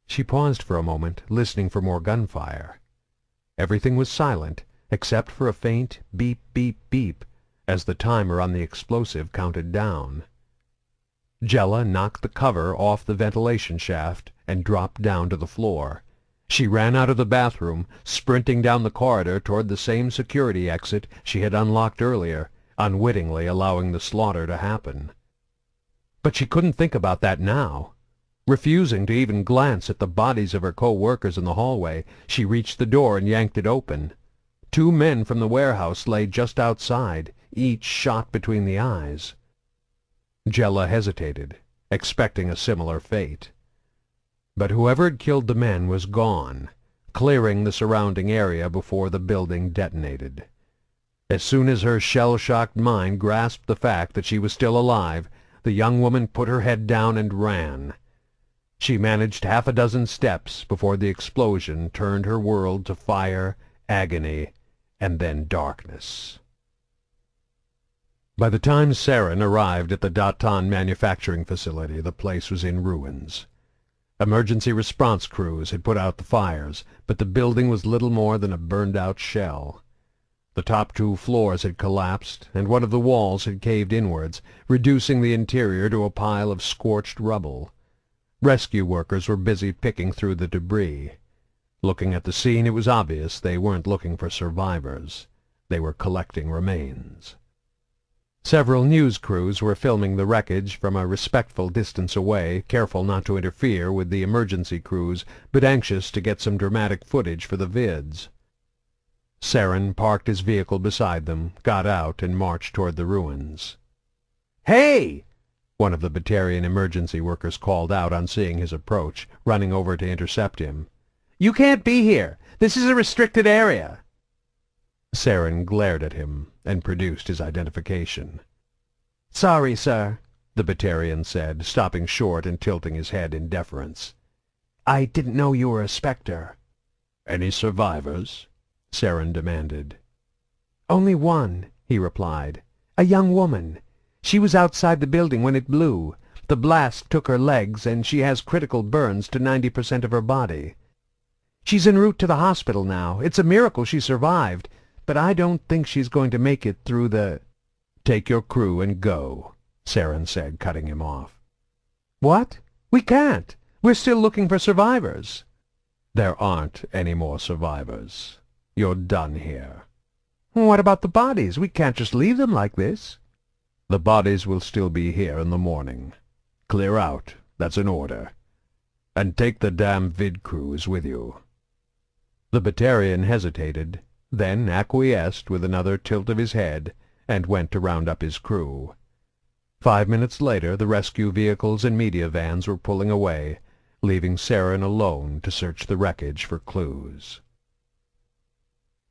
She paused for a moment, listening for more gunfire. Everything was silent, except for a faint beep, beep, beep, as the timer on the explosive counted down. Jella knocked the cover off the ventilation shaft and dropped down to the floor. She ran out of the bathroom, sprinting down the corridor toward the same security exit she had unlocked earlier, unwittingly allowing the slaughter to happen. But she couldn't think about that now. Refusing to even glance at the bodies of her co-workers in the hallway, she reached the door and yanked it open. 2 men from the warehouse lay just outside, each shot between the eyes. Jella hesitated, expecting a similar fate. But whoever had killed the men was gone, clearing the surrounding area before the building detonated. As soon as her shell-shocked mind grasped the fact that she was still alive, the young woman put her head down and ran. She managed half a dozen steps before the explosion turned her world to fire, agony, and then darkness. By the time Saren arrived at the Datan manufacturing facility, the place was in ruins. Emergency response crews had put out the fires, but the building was little more than a burned-out shell. The top 2 floors had collapsed, and one of the walls had caved inwards, reducing the interior to a pile of scorched rubble. Rescue workers were busy picking through the debris. Looking at the scene, it was obvious they weren't looking for survivors. They were collecting remains. Several news crews were filming the wreckage from a respectful distance away, careful not to interfere with the emergency crews, but anxious to get some dramatic footage for the vids. Saren parked his vehicle beside them, got out, and marched toward the ruins. "Hey!" one of the Batarian emergency workers called out on seeing his approach, running over to intercept him. "You can't be here! This is a restricted area!" Saren glared at him and produced his identification. "Sorry, sir," the Batarian said, stopping short and tilting his head in deference. "I didn't know you were a Spectre." "Any survivors?" Saren demanded. "Only one," he replied. "A young woman. She was outside the building when it blew. The blast took her legs, and she has critical burns to 90% of her body. She's en route to the hospital now. It's a miracle she survived, but I don't think she's going to make it through the—" "Take your crew and go," Saren said, cutting him off. "What? We can't. We're still looking for survivors." "There aren't any more survivors. You're done here." "What about the bodies? We can't just leave them like this." "The bodies will still be here in the morning. Clear out, that's an order. And take the damn vid crews with you." The Batarian hesitated, then acquiesced with another tilt of his head, and went to round up his crew. 5 minutes later the rescue vehicles and media vans were pulling away, leaving Saren alone to search the wreckage for clues.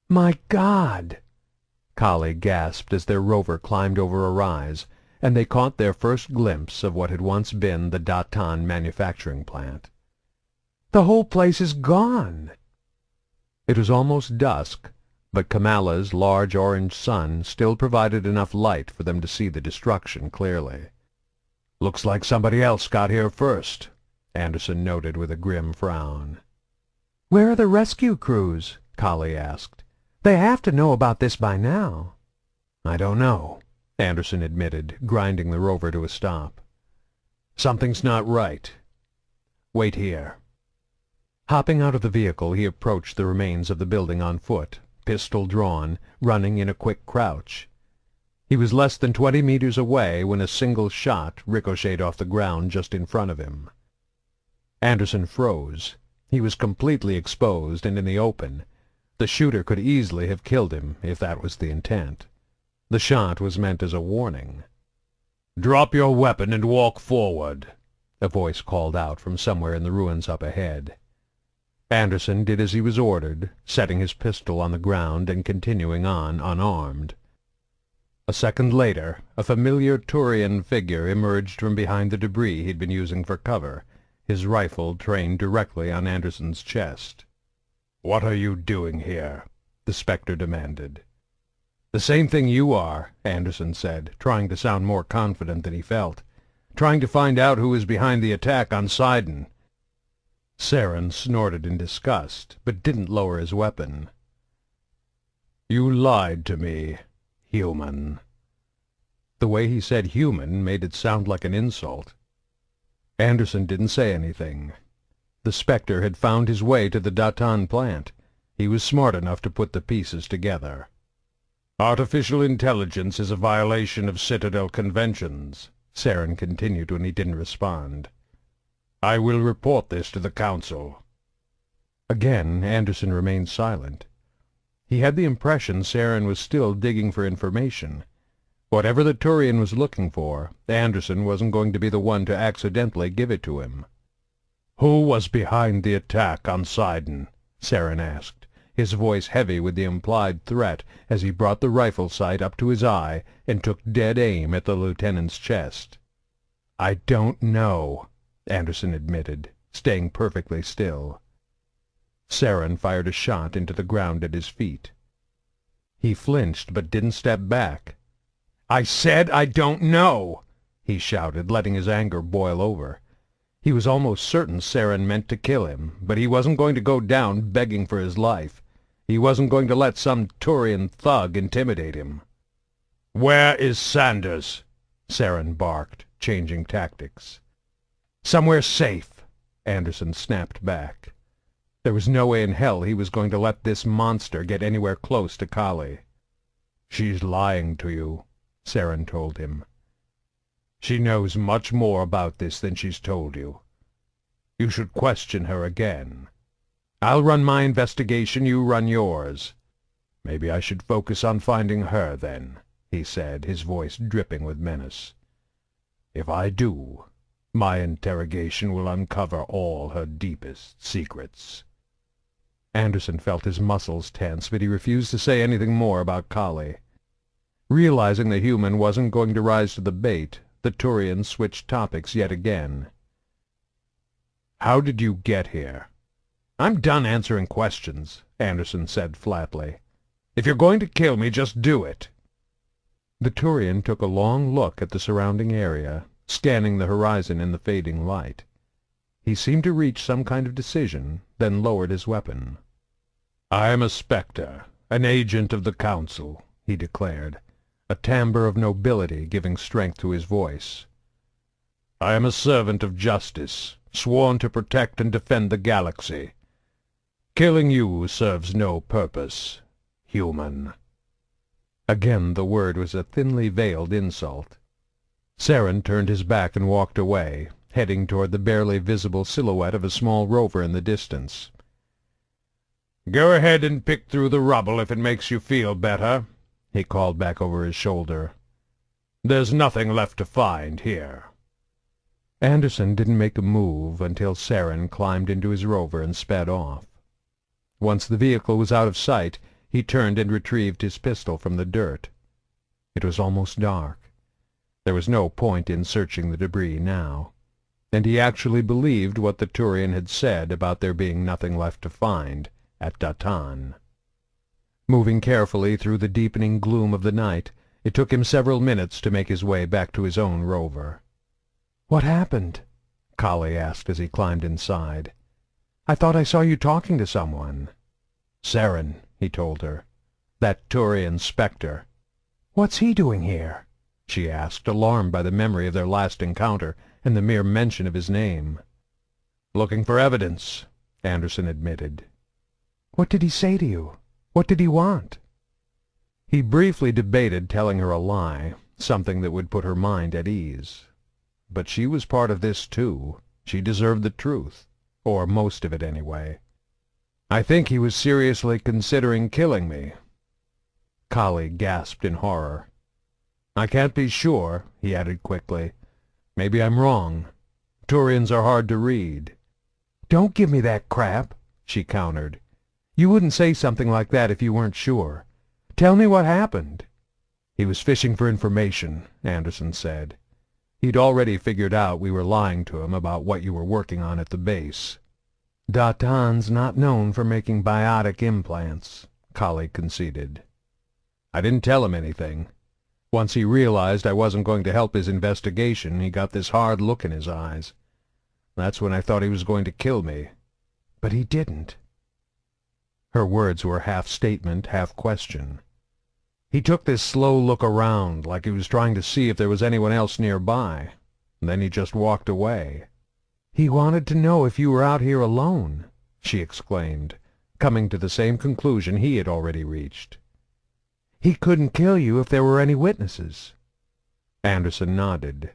"My God!" Kali gasped as their rover climbed over a rise, and they caught their first glimpse of what had once been the Datan manufacturing plant. "The whole place is gone!" It was almost dusk, but Kamala's large orange sun still provided enough light for them to see the destruction clearly. "Looks like somebody else got here first," Anderson noted with a grim frown. "Where are the rescue crews?" Kali asked. "They have to know about this by now." "I don't know," Anderson admitted, grinding the rover to a stop. "Something's not right. Wait here." Hopping out of the vehicle, he approached the remains of the building on foot, pistol drawn, running in a quick crouch. He was less than 20 meters away when a single shot ricocheted off the ground just in front of him. Anderson froze. He was completely exposed and in the open. The shooter could easily have killed him, if that was the intent. The shot was meant as a warning. "Drop your weapon and walk forward," a voice called out from somewhere in the ruins up ahead. Anderson did as he was ordered, setting his pistol on the ground and continuing on unarmed. A second later, a familiar Turian figure emerged from behind the debris he'd been using for cover, his rifle trained directly on Anderson's chest. "What are you doing here?" the Spectre demanded. "The same thing you are," Anderson said, trying to sound more confident than he felt. "Trying to find out who is behind the attack on Sidon." Saren snorted in disgust, but didn't lower his weapon. "You lied to me, human." The way he said human made it sound like an insult. Anderson didn't say anything. The Spectre had found his way to the Datan plant. He was smart enough to put the pieces together. "Artificial intelligence is a violation of Citadel conventions," Saren continued when he didn't respond. "I will report this to the Council." Again Anderson remained silent. He had the impression Saren was still digging for information. Whatever the Turian was looking for, Anderson wasn't going to be the one to accidentally give it to him. "Who was behind the attack on Sidon?" Saren asked, his voice heavy with the implied threat as he brought the rifle sight up to his eye and took dead aim at the lieutenant's chest. "I don't know," Anderson admitted, staying perfectly still. Saren fired a shot into the ground at his feet. He flinched but didn't step back. "I said I don't know!" he shouted, letting his anger boil over. He was almost certain Saren meant to kill him, but he wasn't going to go down begging for his life. He wasn't going to let some Turian thug intimidate him. "Where is Sanders?" Saren barked, changing tactics. "Somewhere safe," Anderson snapped back. There was no way in hell he was going to let this monster get anywhere close to Kali. "She's lying to you," Saren told him. "She knows much more about this than she's told you. You should question her again. I'll run my investigation, you run yours. Maybe I should focus on finding her, then," he said, his voice dripping with menace. "If I do, my interrogation will uncover all her deepest secrets." Anderson felt his muscles tense, but he refused to say anything more about Kali. Realizing the human wasn't going to rise to the bait, the Turian switched topics yet again. "How did you get here?" "I'm done answering questions," Anderson said flatly. "If you're going to kill me, just do it." The Turian took a long look at the surrounding area, scanning the horizon in the fading light. He seemed to reach some kind of decision, then lowered his weapon. "I am a Spectre, an agent of the Council," he declared, a timbre of nobility giving strength to his voice. "I am a servant of justice, sworn to protect and defend the galaxy. Killing you serves no purpose, human." Again the word was a thinly veiled insult. Saren turned his back and walked away, heading toward the barely visible silhouette of a small rover in the distance. "Go ahead and pick through the rubble if it makes you feel better," he called back over his shoulder. "There's nothing left to find here." Anderson didn't make a move until Saren climbed into his rover and sped off. Once the vehicle was out of sight, he turned and retrieved his pistol from the dirt. It was almost dark. There was no point in searching the debris now, and he actually believed what the Turian had said about there being nothing left to find at Datan. Moving carefully through the deepening gloom of the night, it took him several minutes to make his way back to his own rover. "What happened?" Kali asked as he climbed inside. "I thought I saw you talking to someone." "Saren," he told her. "That Turian Spectre." "What's he doing here?" she asked, alarmed by the memory of their last encounter and the mere mention of his name. "Looking for evidence," Anderson admitted. "What did he say to you? What did he want?" He briefly debated telling her a lie, something that would put her mind at ease. But she was part of this too. She deserved the truth, or most of it anyway. "I think he was seriously considering killing me." Kali gasped in horror. "I can't be sure," he added quickly. "Maybe I'm wrong. Turians are hard to read." "Don't give me that crap," she countered. "You wouldn't say something like that if you weren't sure. Tell me what happened." "He was fishing for information," Anderson said. "He'd already figured out we were lying to him about what you were working on at the base." "Datan's not known for making biotic implants," Kali conceded. "I didn't tell him anything. Once he realized I wasn't going to help his investigation, he got this hard look in his eyes. That's when I thought he was going to kill me. But he didn't." Her words were half statement, half question. "He took this slow look around, like he was trying to see if there was anyone else nearby. Then he just walked away." "He wanted to know if you were out here alone," she exclaimed, coming to the same conclusion he had already reached. "He couldn't kill you if there were any witnesses." Anderson nodded.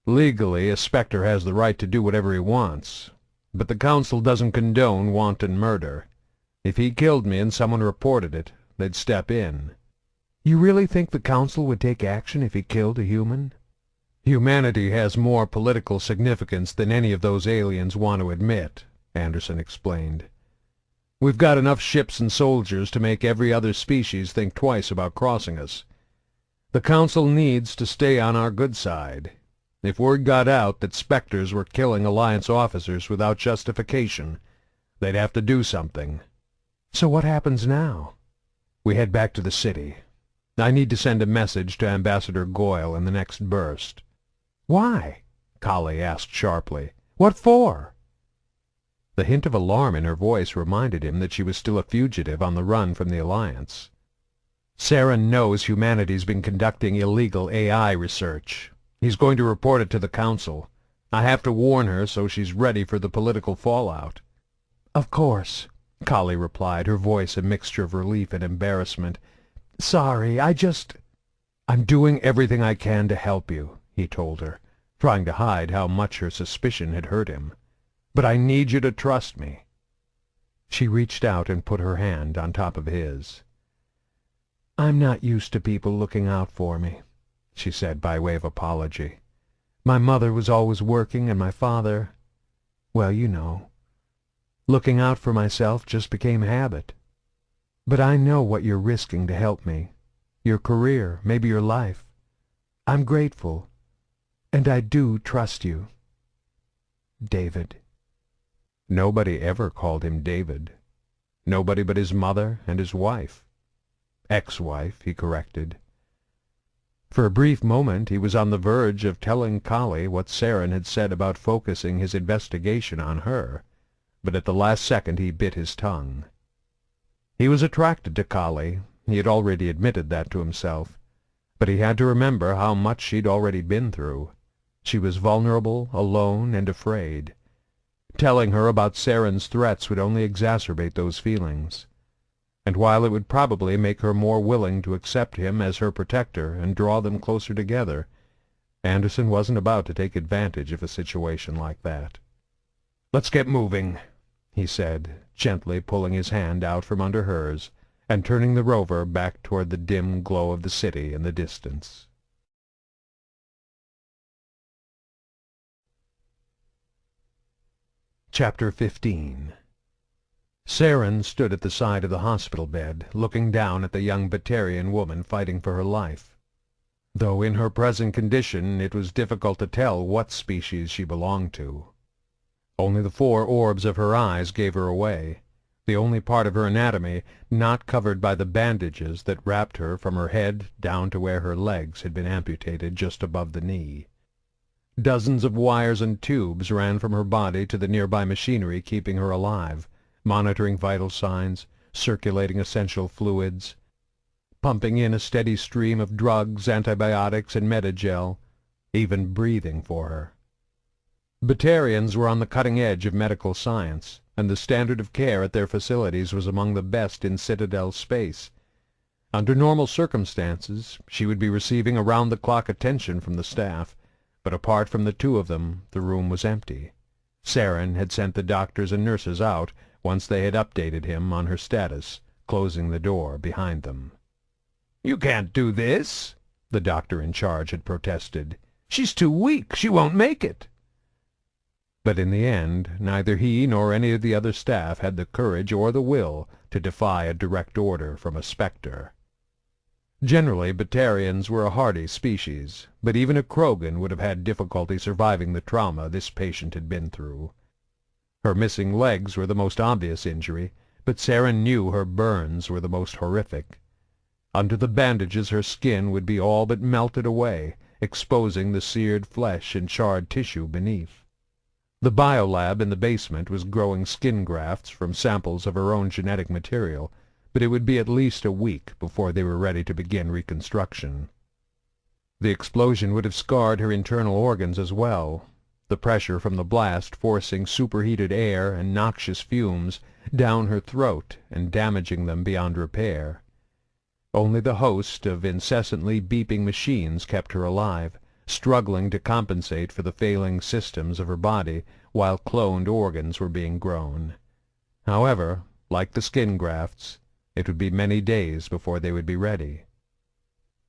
"Legally, a Spectre has the right to do whatever he wants, but the Council doesn't condone wanton murder. If he killed me and someone reported it, they'd step in." "You really think the Council would take action if he killed a human?" Humanity has more political significance than any of those aliens want to admit, Anderson explained. We've got enough ships and soldiers to make every other species think twice about crossing us. The Council needs to stay on our good side. If word got out that Spectres were killing Alliance officers without justification, they'd have to do something. So what happens now? We head back to the city. I need to send a message to Ambassador Goyle in the next burst. Why? Kali asked sharply. What for? The hint of alarm in her voice reminded him that she was still a fugitive on the run from the Alliance. Saren knows humanity's been conducting illegal AI research. He's going to report it to the Council. I have to warn her so she's ready for the political fallout. Of course, Kali replied, her voice a mixture of relief and embarrassment. Sorry, I'm doing everything I can to help you, he told her, trying to hide how much her suspicion had hurt him. But I need you to trust me. She reached out and put her hand on top of his. I'm not used to people looking out for me, she said by way of apology. My mother was always working, and my father, well, you know. Looking out for myself just became habit. But I know what you're risking to help me. Your career, maybe your life. I'm grateful, and I do trust you. David. Nobody ever called him David. Nobody but his mother and his wife. Ex-wife, he corrected. For a brief moment he was on the verge of telling Kali what Saren had said about focusing his investigation on her, but at the last second he bit his tongue. He was attracted to Kali, he had already admitted that to himself, but he had to remember how much she'd already been through. She was vulnerable, alone, and afraid. Telling her about Saren's threats would only exacerbate those feelings. And while it would probably make her more willing to accept him as her protector and draw them closer together, Anderson wasn't about to take advantage of a situation like that. "Let's get moving," he said, gently pulling his hand out from under hers and turning the rover back toward the dim glow of the city in the distance. Chapter 15. Saren stood at the side of the hospital bed, looking down at the young Batarian woman fighting for her life. Though in her present condition it was difficult to tell what species she belonged to. Only the 4 orbs of her eyes gave her away, the only part of her anatomy not covered by the bandages that wrapped her from her head down to where her legs had been amputated just above the knee. Dozens of wires and tubes ran from her body to the nearby machinery keeping her alive, monitoring vital signs, circulating essential fluids, pumping in a steady stream of drugs, antibiotics, and Metagel, even breathing for her. Batarians were on the cutting edge of medical science, and the standard of care at their facilities was among the best in Citadel space. Under normal circumstances, she would be receiving around-the-clock attention from the staff, but apart from the 2 of them, the room was empty. Saren had sent the doctors and nurses out once they had updated him on her status, closing the door behind them. "You can't do this," the doctor in charge had protested. "She's too weak. She won't make it." But in the end, neither he nor any of the other staff had the courage or the will to defy a direct order from a Spectre. Generally, Batarians were a hardy species, but even a Krogan would have had difficulty surviving the trauma this patient had been through. Her missing legs were the most obvious injury, but Saren knew her burns were the most horrific. Under the bandages her skin would be all but melted away, exposing the seared flesh and charred tissue beneath. The biolab in the basement was growing skin grafts from samples of her own genetic material, but it would be at least a week before they were ready to begin reconstruction. The explosion would have scarred her internal organs as well, the pressure from the blast forcing superheated air and noxious fumes down her throat and damaging them beyond repair. Only the host of incessantly beeping machines kept her alive, struggling to compensate for the failing systems of her body while cloned organs were being grown. However, like the skin grafts, it would be many days before they would be ready.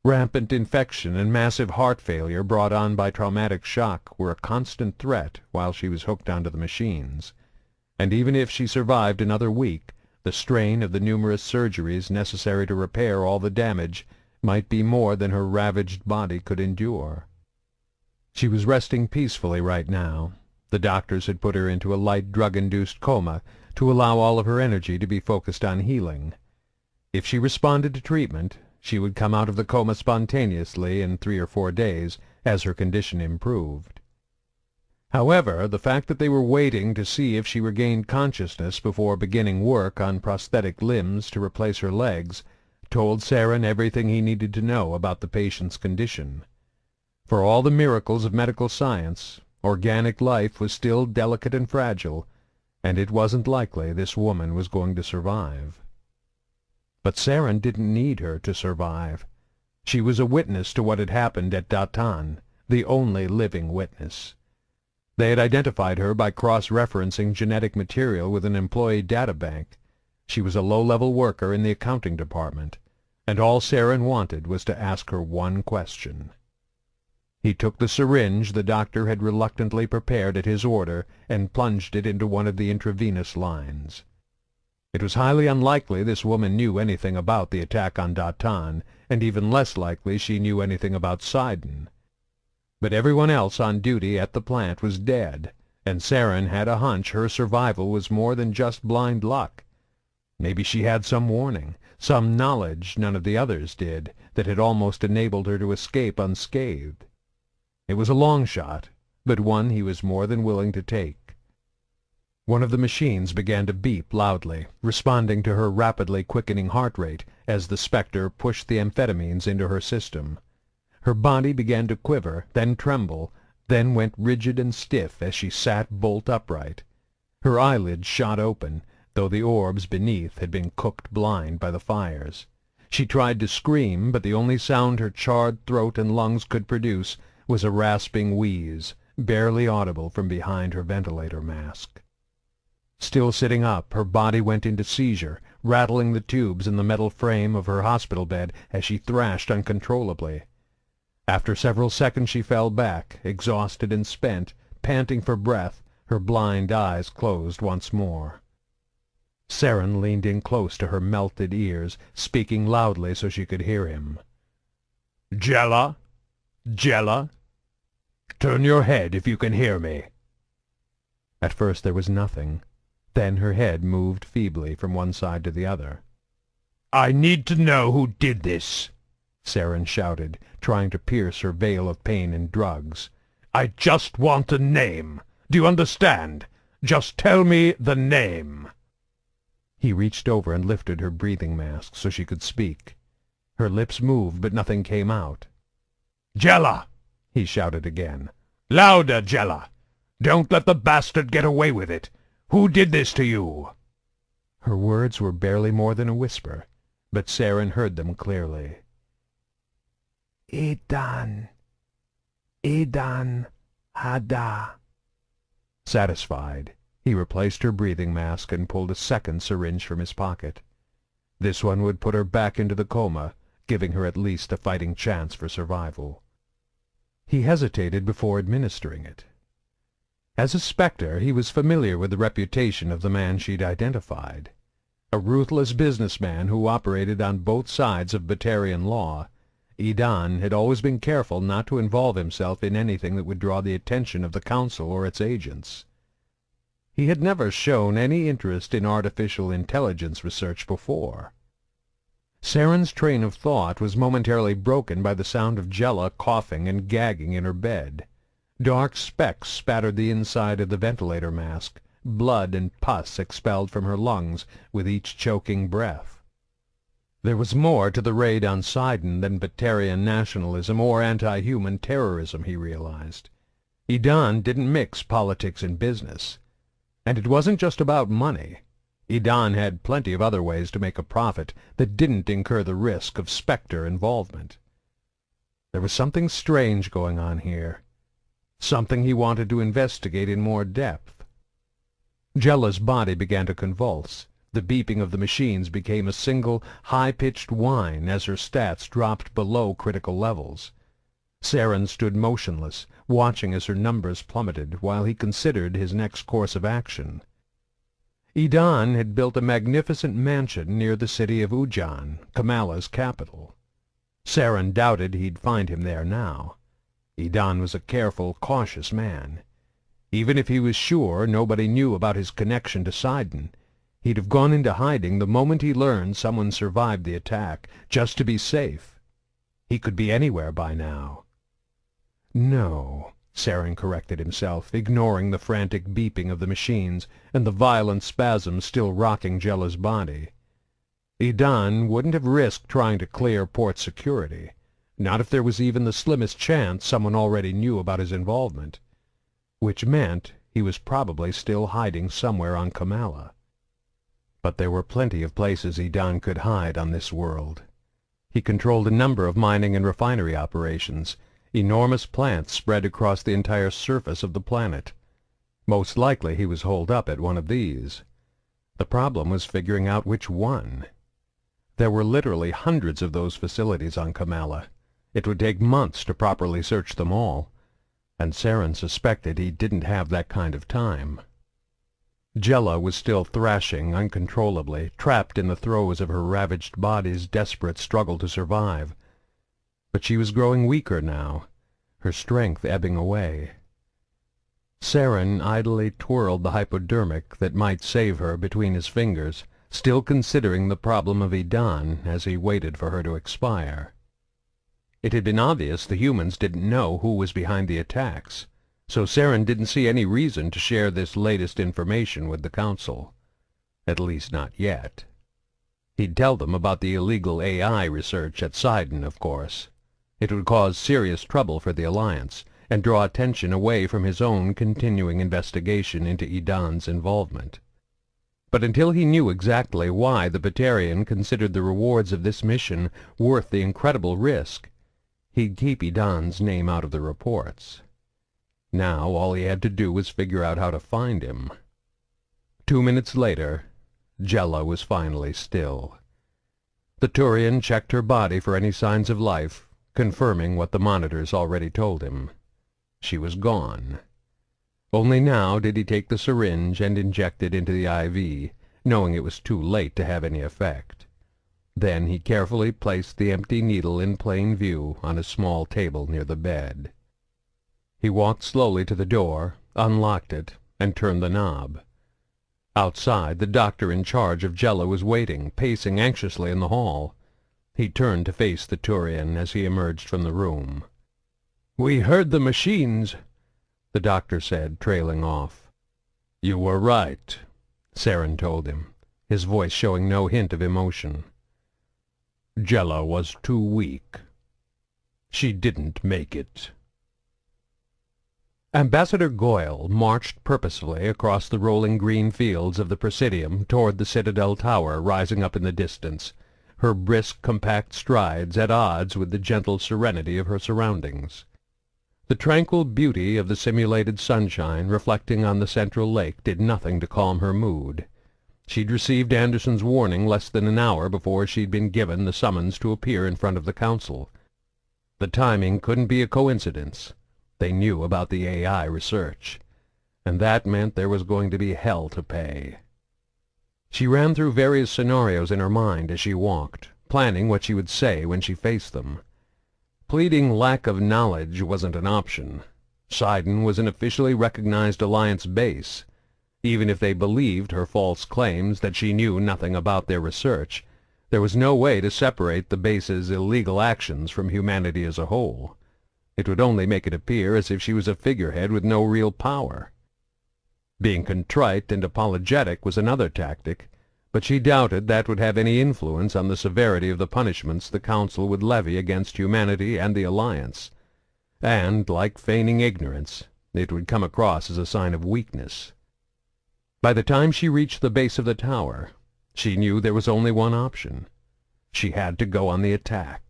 Rampant infection and massive heart failure brought on by traumatic shock were a constant threat while she was hooked onto the machines, and even if she survived another week, the strain of the numerous surgeries necessary to repair all the damage might be more than her ravaged body could endure. She was resting peacefully right now. The doctors had put her into a light drug-induced coma to allow all of her energy to be focused on healing. If she responded to treatment, she would come out of the coma spontaneously in 3 or 4 days as her condition improved. However, the fact that they were waiting to see if she regained consciousness before beginning work on prosthetic limbs to replace her legs told Saren everything he needed to know about the patient's condition. For all the miracles of medical science, organic life was still delicate and fragile, and it wasn't likely this woman was going to survive. But Saren didn't need her to survive. She was a witness to what had happened at Datan, the only living witness. They had identified her by cross-referencing genetic material with an employee databank. She was a low-level worker in the accounting department, and all Saren wanted was to ask her one question. He took the syringe the doctor had reluctantly prepared at his order and plunged it into one of the intravenous lines. It was highly unlikely this woman knew anything about the attack on Datan, and even less likely she knew anything about Sidon. But everyone else on duty at the plant was dead, and Saren had a hunch her survival was more than just blind luck. Maybe she had some warning, some knowledge none of the others did, that had almost enabled her to escape unscathed. It was a long shot, but one he was more than willing to take. One of the machines began to beep loudly, responding to her rapidly quickening heart rate as the Spectre pushed the amphetamines into her system. Her body began to quiver, then tremble, then went rigid and stiff as she sat bolt upright. Her eyelids shot open, though the orbs beneath had been cooked blind by the fires. She tried to scream, but the only sound her charred throat and lungs could produce was a rasping wheeze, barely audible from behind her ventilator mask. Still sitting up, her body went into seizure, rattling the tubes in the metal frame of her hospital bed as she thrashed uncontrollably. After several seconds she fell back, exhausted and spent, panting for breath, her blind eyes closed once more. Saren leaned in close to her melted ears, speaking loudly so she could hear him. "Jella? Jella? Turn your head if you can hear me." At first there was nothing. Then her head moved feebly from one side to the other. "I need to know who did this," Saren shouted, trying to pierce her veil of pain and drugs. "I just want a name. Do you understand? Just tell me the name." He reached over and lifted her breathing mask so she could speak. Her lips moved, but nothing came out. "Jella!" he shouted again. "Louder, Jella! Don't let the bastard get away with it! Who did this to you?" Her words were barely more than a whisper, but Saren heard them clearly. Idan Hada." Satisfied, he replaced her breathing mask and pulled a second syringe from his pocket. This one would put her back into the coma, giving her at least a fighting chance for survival. He hesitated before administering it. As a Spectre, he was familiar with the reputation of the man she'd identified. A ruthless businessman who operated on both sides of Batarian law, Idan had always been careful not to involve himself in anything that would draw the attention of the Council or its agents. He had never shown any interest in artificial intelligence research before. Saren's train of thought was momentarily broken by the sound of Jella coughing and gagging in her bed. Dark specks spattered the inside of the ventilator mask, blood and pus expelled from her lungs with each choking breath. There was more to the raid on Sidon than Batarian nationalism or anti-human terrorism, he realized. Idan didn't mix politics and business. And it wasn't just about money. Idan had plenty of other ways to make a profit that didn't incur the risk of Spectre involvement. There was something strange going on here. Something he wanted to investigate in more depth. Jella's body began to convulse. The beeping of the machines became a single, high-pitched whine as her stats dropped below critical levels. Saren stood motionless, watching as her numbers plummeted while he considered his next course of action. Sidon had built a magnificent mansion near the city of Ujjan, Kamala's capital. Saren doubted he'd find him there now. Sidon was a careful, cautious man. Even if he was sure nobody knew about his connection to Sidon, he'd have gone into hiding the moment he learned someone survived the attack, just to be safe. He could be anywhere by now. No, Saren corrected himself, ignoring the frantic beeping of the machines and the violent spasms still rocking Jella's body. Sidon wouldn't have risked trying to clear port security, not if there was even the slimmest chance someone already knew about his involvement, which meant he was probably still hiding somewhere on Kamala. But there were plenty of places Sidon could hide on this world. He controlled a number of mining and refinery operations, enormous plants spread across the entire surface of the planet. Most likely he was holed up at one of these. The problem was figuring out which one. There were literally hundreds of those facilities on Kamala. It would take months to properly search them all, and Saren suspected he didn't have that kind of time. Jella was still thrashing uncontrollably, trapped in the throes of her ravaged body's desperate struggle to survive. But she was growing weaker now, her strength ebbing away. Saren idly twirled the hypodermic that might save her between his fingers, still considering the problem of Sidon as he waited for her to expire. It had been obvious the humans didn't know who was behind the attacks, so Saren didn't see any reason to share this latest information with the Council. At least not yet. He'd tell them about the illegal AI research at Sidon, of course. It would cause serious trouble for the Alliance, and draw attention away from his own continuing investigation into Sidon's involvement. But until he knew exactly why the Batarian considered the rewards of this mission worth the incredible risk, he'd keep Sidon's name out of the reports. Now all he had to do was figure out how to find him. 2 minutes later, Jella was finally still. The Turian checked her body for any signs of life, confirming what the monitors already told him. She was gone. Only now did he take the syringe and inject it into the IV, knowing it was too late to have any effect. Then he carefully placed the empty needle in plain view on a small table near the bed. He walked slowly to the door, unlocked it, and turned the knob. Outside, the doctor in charge of Jella was waiting, pacing anxiously in the hall. He turned to face the Turian as he emerged from the room. "We heard the machines," the doctor said, trailing off. "You were right," Saren told him, his voice showing no hint of emotion. "Jella was too weak. She didn't make it." Ambassador Goyle marched purposefully across the rolling green fields of the Presidium toward the Citadel tower rising up in the distance, her brisk, compact strides at odds with the gentle serenity of her surroundings. The tranquil beauty of the simulated sunshine reflecting on the central lake did nothing to calm her mood. She'd received Anderson's warning less than an hour before she'd been given the summons to appear in front of the Council. The timing couldn't be a coincidence. They knew about the AI research, and that meant there was going to be hell to pay. She ran through various scenarios in her mind as she walked, planning what she would say when she faced them. Pleading lack of knowledge wasn't an option. Sidon was an officially recognized Alliance base. Even if they believed her false claims that she knew nothing about their research, there was no way to separate the base's illegal actions from humanity as a whole. It would only make it appear as if she was a figurehead with no real power. Being contrite and apologetic was another tactic, but she doubted that would have any influence on the severity of the punishments the Council would levy against humanity and the Alliance. And, like feigning ignorance, it would come across as a sign of weakness. By the time she reached the base of the tower, she knew there was only one option. She had to go on the attack.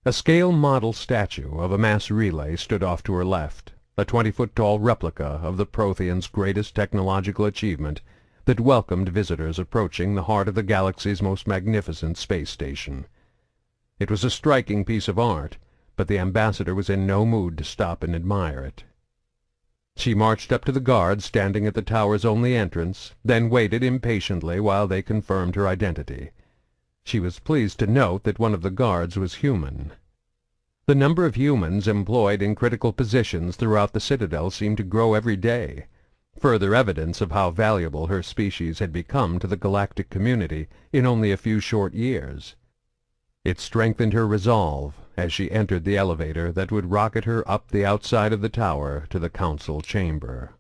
A scale model statue of a mass relay stood off to her left, a 20-foot-tall replica of the Prothean's greatest technological achievement, that welcomed visitors approaching the heart of the galaxy's most magnificent space station. It was a striking piece of art, but the ambassador was in no mood to stop and admire it. She marched up to the guard standing at the tower's only entrance, then waited impatiently while they confirmed her identity. She was pleased to note that one of the guards was human. The number of humans employed in critical positions throughout the Citadel seemed to grow every day, further evidence of how valuable her species had become to the galactic community in only a few short years. It strengthened her resolve as she entered the elevator that would rocket her up the outside of the tower to the council chamber.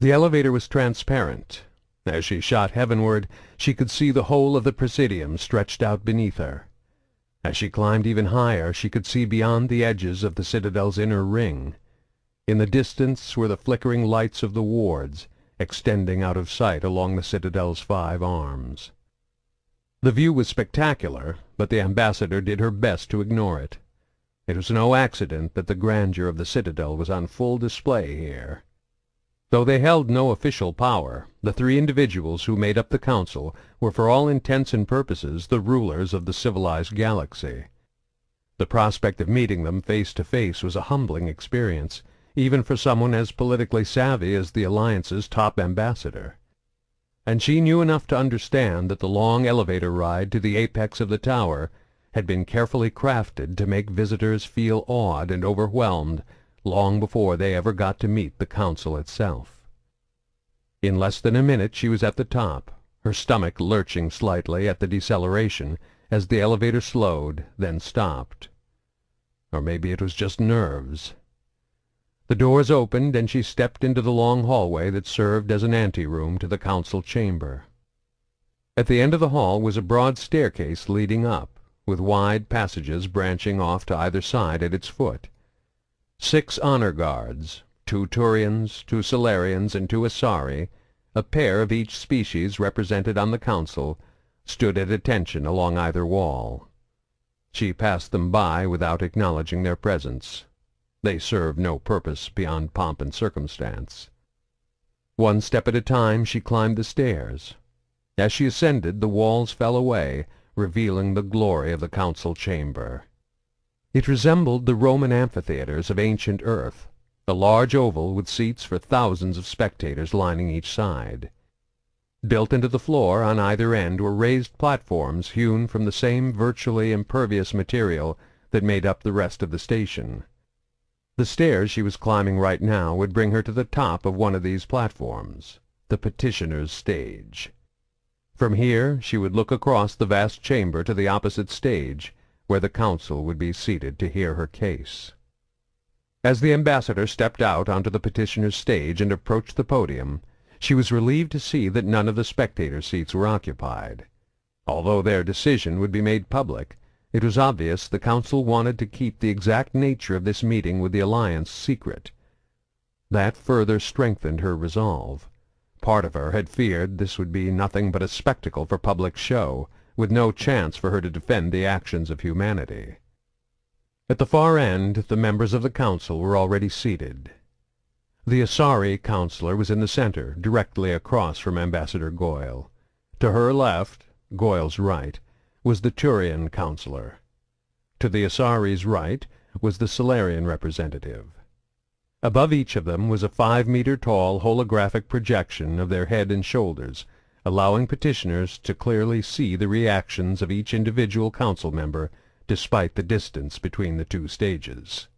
The elevator was transparent. As she shot heavenward, she could see the whole of the Presidium stretched out beneath her. As she climbed even higher, she could see beyond the edges of the Citadel's inner ring. In the distance were the flickering lights of the wards, extending out of sight along the Citadel's 5 arms. The view was spectacular, but the ambassador did her best to ignore it. It was no accident that the grandeur of the Citadel was on full display here. Though they held no official power, the 3 individuals who made up the council were for all intents and purposes the rulers of the civilized galaxy. The prospect of meeting them face to face was a humbling experience, even for someone as politically savvy as the Alliance's top ambassador. And she knew enough to understand that the long elevator ride to the apex of the tower had been carefully crafted to make visitors feel awed and overwhelmed long before they ever got to meet the council itself. In less than a minute she was at the top, her stomach lurching slightly at the deceleration as the elevator slowed, then stopped. Or maybe it was just nerves. The doors opened, and she stepped into the long hallway that served as an anteroom to the council chamber. At the end of the hall was a broad staircase leading up, with wide passages branching off to either side at its foot. 6 honor guards, 2 Turians, 2 Salarians, and 2 Asari, a pair of each species represented on the council, stood at attention along either wall. She passed them by without acknowledging their presence. They served no purpose beyond pomp and circumstance. One step at a time she climbed the stairs. As she ascended, the walls fell away, revealing the glory of the council chamber. It resembled the Roman amphitheaters of ancient Earth, a large oval with seats for thousands of spectators lining each side. Built into the floor on either end were raised platforms hewn from the same virtually impervious material that made up the rest of the station. The stairs she was climbing right now would bring her to the top of one of these platforms, the petitioner's stage. From here she would look across the vast chamber to the opposite stage, where the council would be seated to hear her case. As the ambassador stepped out onto the petitioner's stage and approached the podium, she was relieved to see that none of the spectator seats were occupied. Although their decision would be made public, it was obvious the council wanted to keep the exact nature of this meeting with the Alliance secret. That further strengthened her resolve. Part of her had feared this would be nothing but a spectacle for public show, with no chance for her to defend the actions of humanity. At the far end, the members of the council were already seated. The Asari counselor was in the center, directly across from Ambassador Goyle. To her left, Goyle's right, was the Turian counselor. To the Asari's right was the Salarian representative. Above each of them was a 5-meter-tall holographic projection of their head and shoulders, allowing petitioners to clearly see the reactions of each individual council member, despite the distance between the 2 stages.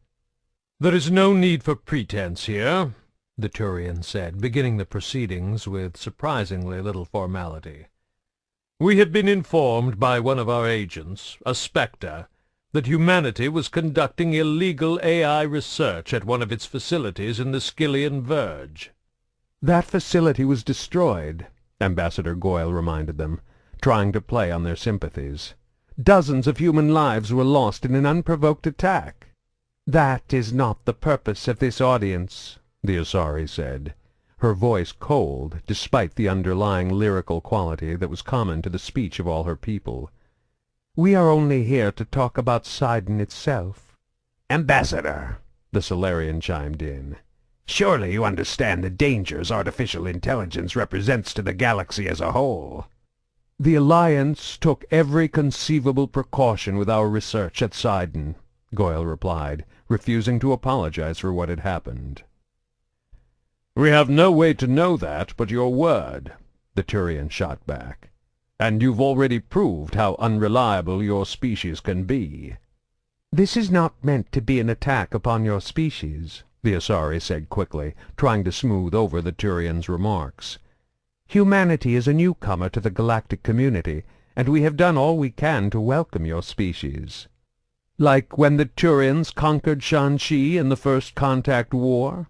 "There is no need for pretense here," the Turian said, beginning the proceedings with surprisingly little formality. "We have been informed by one of our agents, a Spectre, that humanity was conducting illegal AI research at one of its facilities in the Skyllian Verge." "That facility was destroyed," Ambassador Goyle reminded them, trying to play on their sympathies. "Dozens of human lives were lost in an unprovoked attack." "That is not the purpose of this audience," the Asari said, her voice cold despite the underlying lyrical quality that was common to the speech of all her people. "We are only here to talk about Sidon itself." "Ambassador," the Salarian chimed in, Surely you understand the dangers artificial intelligence represents to the galaxy as a whole. The Alliance took every conceivable precaution with our research at Sidon, Goyle replied, refusing to apologize for what had happened. We have no way to know that but your word, the Turian shot back. And you've already proved how unreliable your species can be. This is not meant to be an attack upon your species, the Asari said quickly, trying to smooth over the Turian's remarks. Humanity is a newcomer to the galactic community, and we have done all we can to welcome your species. Like when the Turians conquered Shanxi in the First Contact War?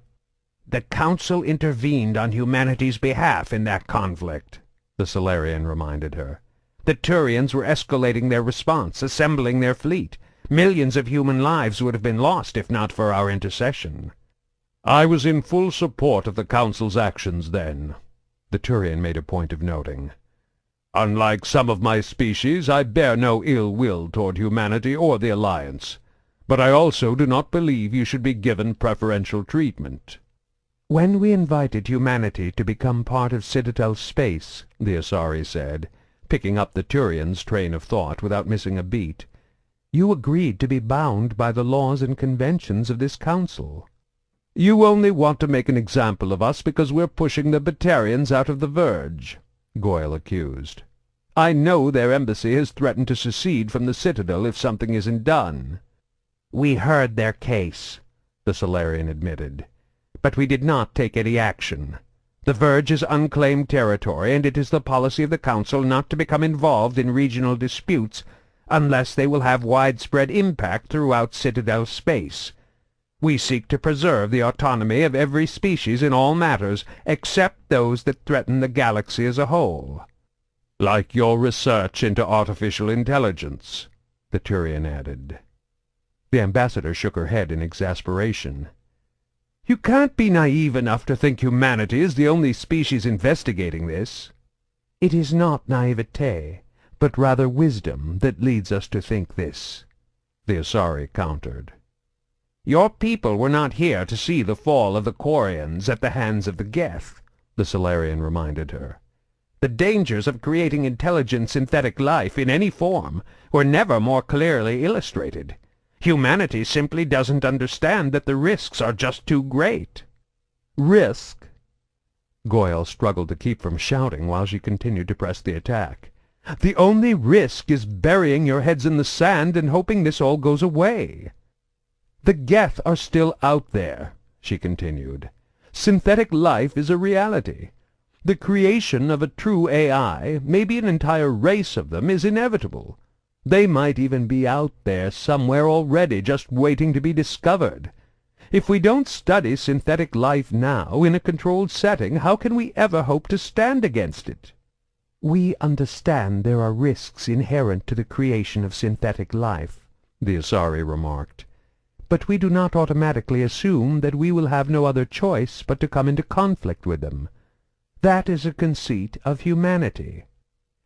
The Council intervened on humanity's behalf in that conflict, the Salarian reminded her. The Turians were escalating their response, assembling their fleet. Millions of human lives would have been lost if not for our intercession. I was in full support of the Council's actions then, the Turian made a point of noting. Unlike some of my species, I bear no ill will toward humanity or the Alliance, but I also do not believe you should be given preferential treatment. When we invited humanity to become part of Citadel space, the Asari said, picking up the Turian's train of thought without missing a beat, you agreed to be bound by the laws and conventions of this council. You only want to make an example of us because we're pushing the Batarians out of the Verge, Goyle accused. I know their embassy has threatened to secede from the Citadel if something isn't done. We heard their case, the Salarian admitted, but we did not take any action. The Verge is unclaimed territory, and it is the policy of the Council not to become involved in regional disputes unless they will have widespread impact throughout Citadel space. We seek to preserve the autonomy of every species in all matters, except those that threaten the galaxy as a whole. Like your research into artificial intelligence, the Turian added. The ambassador shook her head in exasperation. You can't be naive enough to think humanity is the only species investigating this. It is not naivete, but rather wisdom that leads us to think this, the Asari countered. Your people were not here to see the fall of the Quarians at the hands of the Geth, the Salarian reminded her. The dangers of creating intelligent synthetic life in any form were never more clearly illustrated. Humanity simply doesn't understand that the risks are just too great. Risk? Goyle struggled to keep from shouting while she continued to press the attack. The only risk is burying your heads in the sand and hoping this all goes away. The Geth are still out there, she continued. Synthetic life is a reality. The creation of a true AI, maybe an entire race of them, is inevitable. They might even be out there somewhere already, just waiting to be discovered. If we don't study synthetic life now in a controlled setting, how can we ever hope to stand against it? We understand there are risks inherent to the creation of synthetic life, the Asari remarked. But we do not automatically assume that we will have no other choice but to come into conflict with them. That is a conceit of humanity.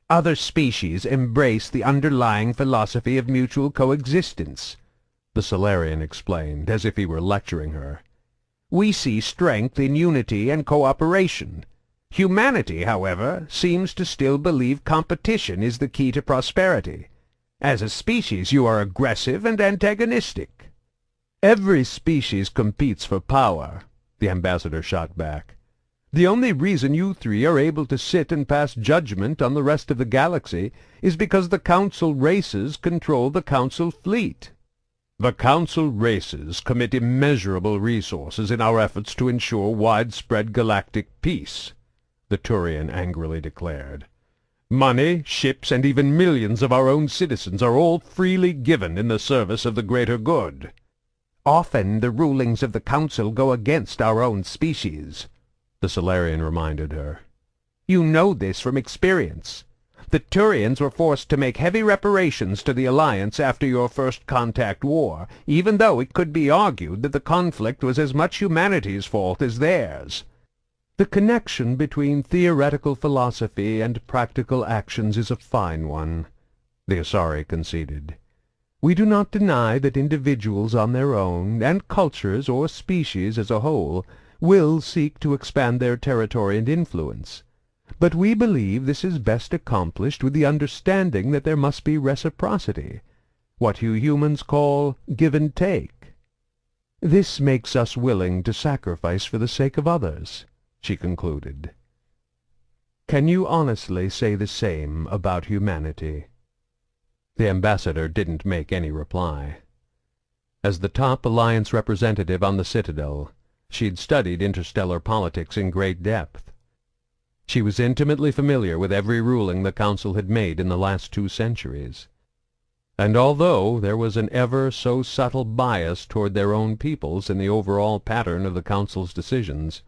Other species embrace the underlying philosophy of mutual coexistence, the Salarian explained, as if he were lecturing her. We see strength in unity and cooperation. Humanity, however, seems to still believe competition is the key to prosperity. As a species, you are aggressive and antagonistic. Every species competes for power, the ambassador shot back. The only reason you three are able to sit and pass judgment on the rest of the galaxy is because the Council races control the Council fleet. The Council races commit immeasurable resources in our efforts to ensure widespread galactic peace, the Turian angrily declared. Money, ships, and even millions of our own citizens are all freely given in the service of the greater good. Often the rulings of the Council go against our own species, the Salarian reminded her. You know this from experience. The Turians were forced to make heavy reparations to the Alliance after your First Contact War, even though it could be argued that the conflict was as much humanity's fault as theirs. The connection between theoretical philosophy and practical actions is a fine one, the Asari conceded. We do not deny that individuals on their own, and cultures or species as a whole, will seek to expand their territory and influence. But we believe this is best accomplished with the understanding that there must be reciprocity, what you humans call give and take. This makes us willing to sacrifice for the sake of others," she concluded. "Can you honestly say the same about humanity?" The ambassador didn't make any reply. As the top Alliance representative on the Citadel, she'd studied interstellar politics in great depth. She was intimately familiar with every ruling the Council had made in the last 2 centuries. And although there was an ever so subtle bias toward their own peoples in the overall pattern of the Council's decisions,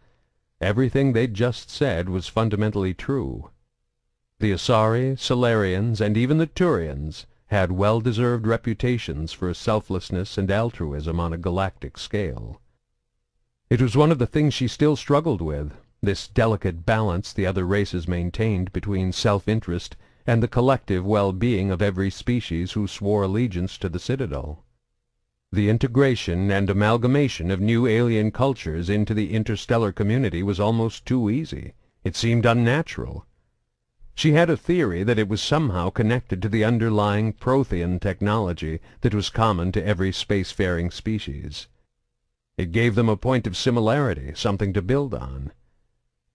everything they'd just said was fundamentally true. The Asari, Salarians, and even the Turians had well-deserved reputations for selflessness and altruism on a galactic scale. It was one of the things she still struggled with, this delicate balance the other races maintained between self-interest and the collective well-being of every species who swore allegiance to the Citadel. The integration and amalgamation of new alien cultures into the interstellar community was almost too easy. It seemed unnatural. She had a theory that it was somehow connected to the underlying Prothean technology that was common to every spacefaring species. It gave them a point of similarity, something to build on.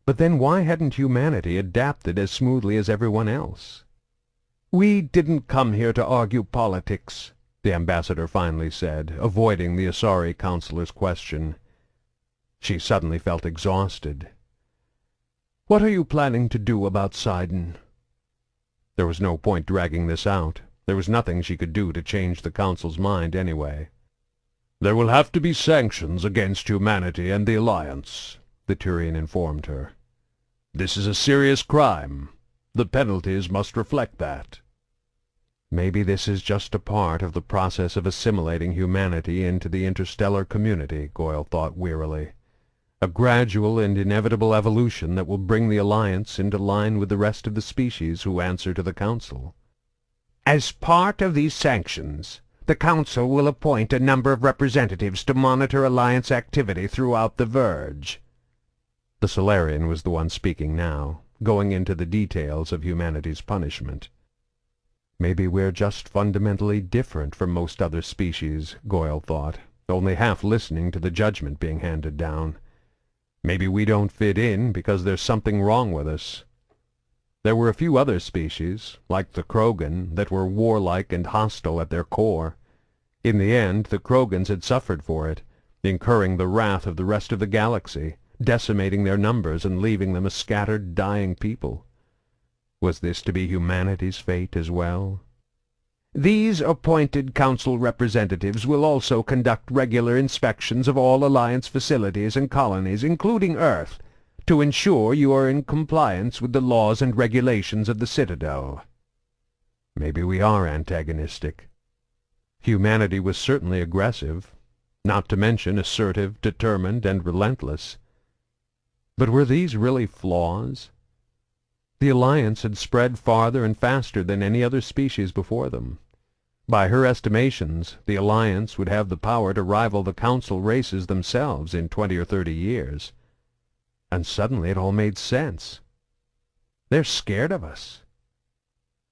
But then why hadn't humanity adapted as smoothly as everyone else? "We didn't come here to argue politics," the ambassador finally said, avoiding the Asari counselor's question. She suddenly felt exhausted. "What are you planning to do about Sidon?" There was no point dragging this out. There was nothing she could do to change the Council's mind anyway. "There will have to be sanctions against humanity and the Alliance," the Turian informed her. "This is a serious crime. The penalties must reflect that." Maybe this is just a part of the process of assimilating humanity into the interstellar community, Goyle thought wearily. A gradual and inevitable evolution that will bring the Alliance into line with the rest of the species who answer to the Council. "As part of these sanctions, the Council will appoint a number of representatives to monitor Alliance activity throughout the Verge." The Salarian was the one speaking now, going into the details of humanity's punishment. Maybe we're just fundamentally different from most other species, Goyle thought, only half listening to the judgment being handed down. Maybe we don't fit in because there's something wrong with us. There were a few other species, like the Krogan, that were warlike and hostile at their core. In the end, the Krogans had suffered for it, incurring the wrath of the rest of the galaxy, decimating their numbers and leaving them a scattered, dying people. Was this to be humanity's fate as well? "These appointed Council representatives will also conduct regular inspections of all Alliance facilities and colonies, including Earth, to ensure you are in compliance with the laws and regulations of the Citadel." Maybe we are antagonistic. Humanity was certainly aggressive, not to mention assertive, determined, and relentless. But were these really flaws? The Alliance had spread farther and faster than any other species before them. By her estimations, the Alliance would have the power to rival the Council races themselves in 20 or 30 years. And suddenly it all made sense. They're scared of us.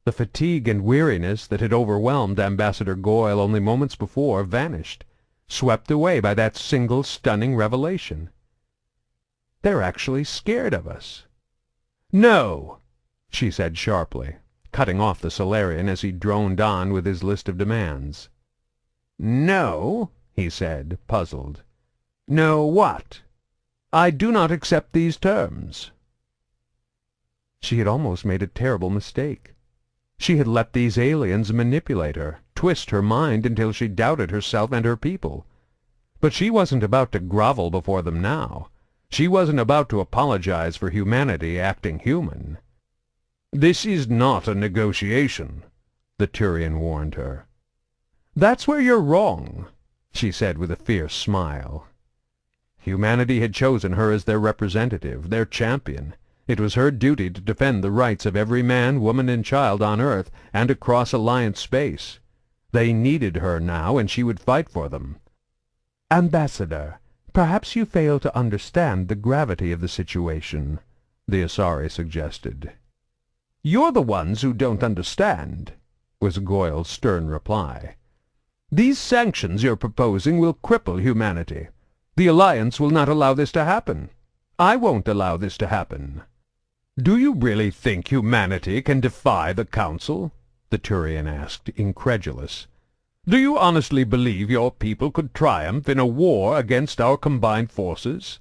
The fatigue and weariness that had overwhelmed Ambassador Goyle only moments before vanished, swept away by that single stunning revelation. They're actually scared of us. "No," she said sharply, cutting off the Salarian as he droned on with his list of demands. "No," he said, puzzled. "No what? I do not accept these terms." She had almost made a terrible mistake. She had let these aliens manipulate her, twist her mind until she doubted herself and her people. But she wasn't about to grovel before them now. She wasn't about to apologize for humanity acting human. "This is not a negotiation," the Turian warned her. "That's where you're wrong," she said with a fierce smile. Humanity had chosen her as their representative, their champion. It was her duty to defend the rights of every man, woman, and child on Earth and across Alliance space. They needed her now, and she would fight for them. "Ambassador, "Perhaps you fail to understand the gravity of the situation," the Asari suggested. "You're the ones who don't understand," was Goyle's stern reply. "These sanctions you're proposing will cripple humanity. The Alliance will not allow this to happen. I won't allow this to happen." "Do you really think humanity can defy the Council?" the Turian asked, incredulous. "Do you honestly believe your people could triumph in a war against our combined forces?"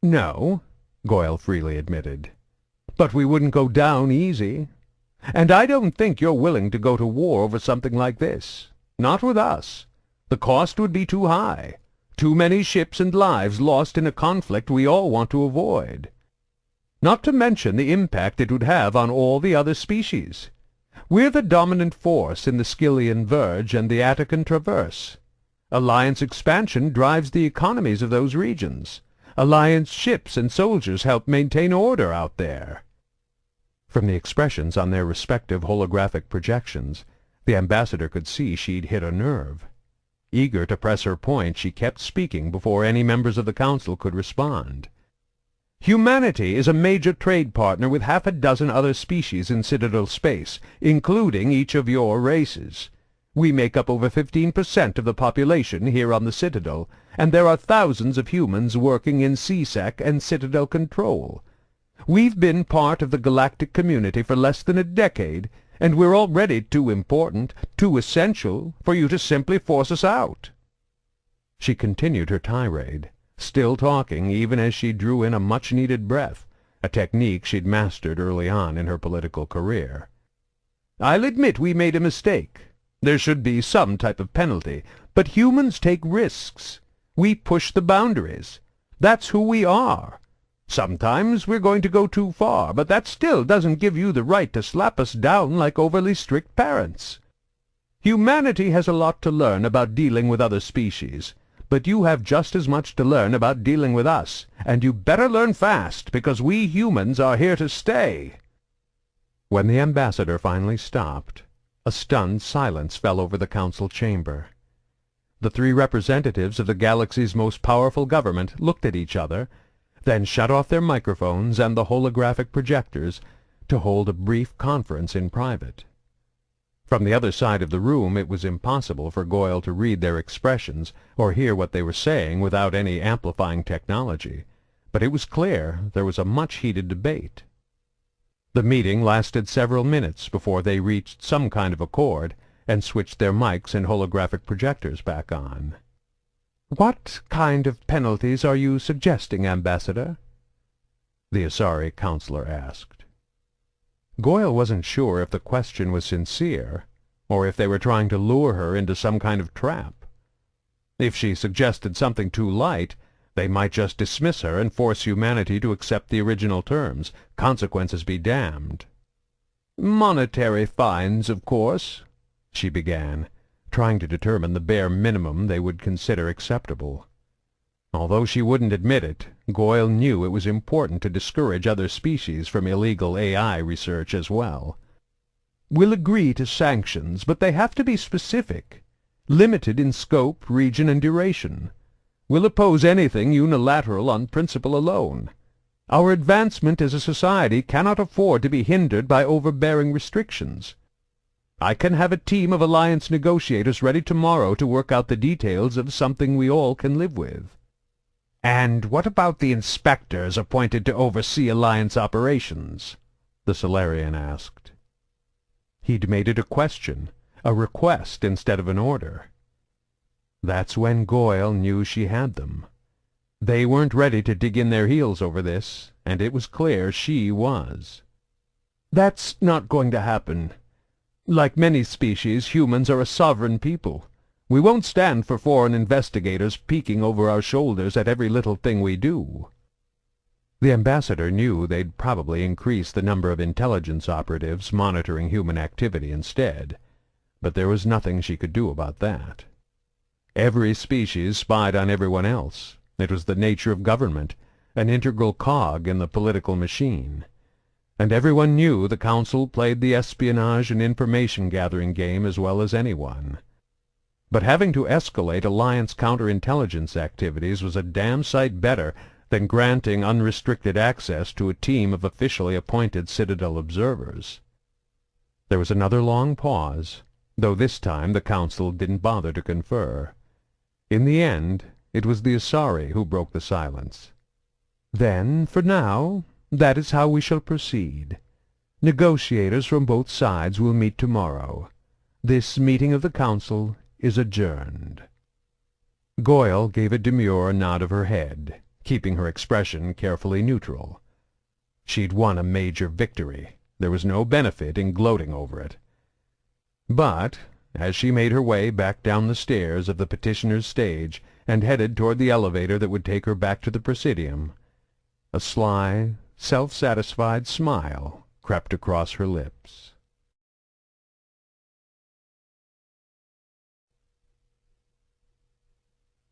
"No," Goyle freely admitted. "But we wouldn't go down easy. And I don't think you're willing to go to war over something like this. Not with us. The cost would be too high. Too many ships and lives lost in a conflict we all want to avoid. Not to mention the impact it would have on all the other species. We're the dominant force in the Skilian Verge and the Attican Traverse. Alliance expansion drives the economies of those regions. Alliance ships and soldiers help maintain order out there." From the expressions on their respective holographic projections, the ambassador could see she'd hit a nerve. Eager to press her point, she kept speaking before any members of the Council could respond. "Humanity is a major trade partner with half a dozen other species in Citadel space, including each of your races. We make up over 15% of the population here on the Citadel, and there are thousands of humans working in CSEC and Citadel control. We've been part of the galactic community for less than a decade, and we're already too important, too essential, for you to simply force us out." She continued her tirade, still talking even as she drew in a much-needed breath, a technique she'd mastered early on in her political career. "I'll admit we made a mistake. There should be some type of penalty, but humans take risks. We push the boundaries. That's who we are. Sometimes we're going to go too far, but that still doesn't give you the right to slap us down like overly strict parents. Humanity has a lot to learn about dealing with other species, but you have just as much to learn about dealing with us, and you better learn fast, because we humans are here to stay." When the ambassador finally stopped, a stunned silence fell over the council chamber. The three representatives of the galaxy's most powerful government looked at each other, then shut off their microphones and the holographic projectors to hold a brief conference in private. From the other side of the room it was impossible for Goyle to read their expressions or hear what they were saying without any amplifying technology, but it was clear there was a much-heated debate. The meeting lasted several minutes before they reached some kind of accord and switched their mics and holographic projectors back on. "What kind of penalties are you suggesting, Ambassador?" the Asari counselor asked. Goyle wasn't sure if the question was sincere, or if they were trying to lure her into some kind of trap. If she suggested something too light, they might just dismiss her and force humanity to accept the original terms, consequences be damned. "Monetary fines, of course," she began, trying to determine the bare minimum they would consider acceptable. Although she wouldn't admit it, Goyle knew it was important to discourage other species from illegal AI research as well. "We'll agree to sanctions, but they have to be specific, limited in scope, region, and duration. We'll oppose anything unilateral on principle alone. Our advancement as a society cannot afford to be hindered by overbearing restrictions. I can have a team of Alliance negotiators ready tomorrow to work out the details of something we all can live with." "And what about the inspectors appointed to oversee Alliance operations?" the Solarian asked. He'd made it a question, a request instead of an order. That's when Goyle knew she had them. They weren't ready to dig in their heels over this, and it was clear she was. "That's not going to happen. Like many species, humans are a sovereign people. We won't stand for foreign investigators peeking over our shoulders at every little thing we do." The ambassador knew they'd probably increase the number of intelligence operatives monitoring human activity instead, but there was nothing she could do about that. Every species spied on everyone else. It was the nature of government, an integral cog in the political machine. And everyone knew the Council played the espionage and information-gathering game as well as anyone. But having to escalate Alliance counterintelligence activities was a damn sight better than granting unrestricted access to a team of officially appointed Citadel observers. There was another long pause, though this time the council didn't bother to confer. In the end, it was the Asari who broke the silence. "Then, for now, that is how we shall proceed. Negotiators from both sides will meet tomorrow. This meeting of the council is adjourned." Goyle gave a demure nod of her head, keeping her expression carefully neutral. She'd won a major victory. There was no benefit in gloating over it. But, as she made her way back down the stairs of the petitioner's stage and headed toward the elevator that would take her back to the Presidium, a sly, self-satisfied smile crept across her lips.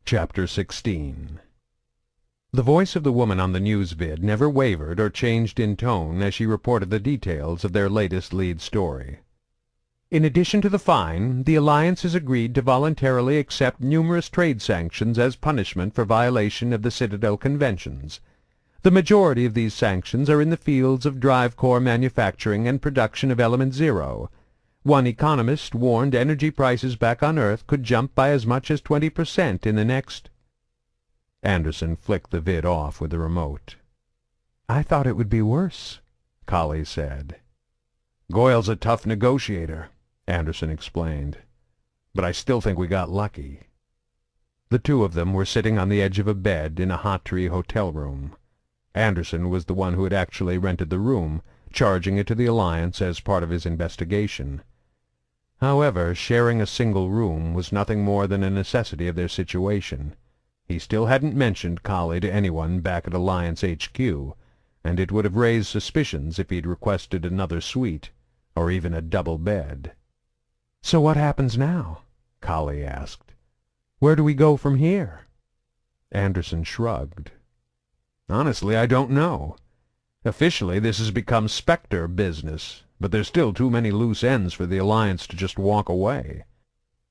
Chapter 16. The voice of the woman on the news vid never wavered or changed in tone as she reported the details of their latest lead story. In addition to the fine, the Alliance has agreed to voluntarily accept numerous trade sanctions as punishment for violation of the Citadel Conventions. The majority of these sanctions are in the fields of drive core manufacturing and production of Element Zero. One economist warned energy prices back on Earth could jump by as much as 20% in the next... Anderson flicked the vid off with the remote. "I thought it would be worse," Colley said. "Goyle's a tough negotiator," Anderson explained. "But I still think we got lucky." The two of them were sitting on the edge of a bed in a Hot Tree hotel room. Anderson was the one who had actually rented the room, charging it to the Alliance as part of his investigation. However, sharing a single room was nothing more than a necessity of their situation. He still hadn't mentioned Colley to anyone back at Alliance HQ, and it would have raised suspicions if he'd requested another suite, or even a double bed. "So what happens now?" Colley asked. "Where do we go from here?" Anderson shrugged. "Honestly, I don't know. Officially, this has become Spectre business, but there's still too many loose ends for the Alliance to just walk away."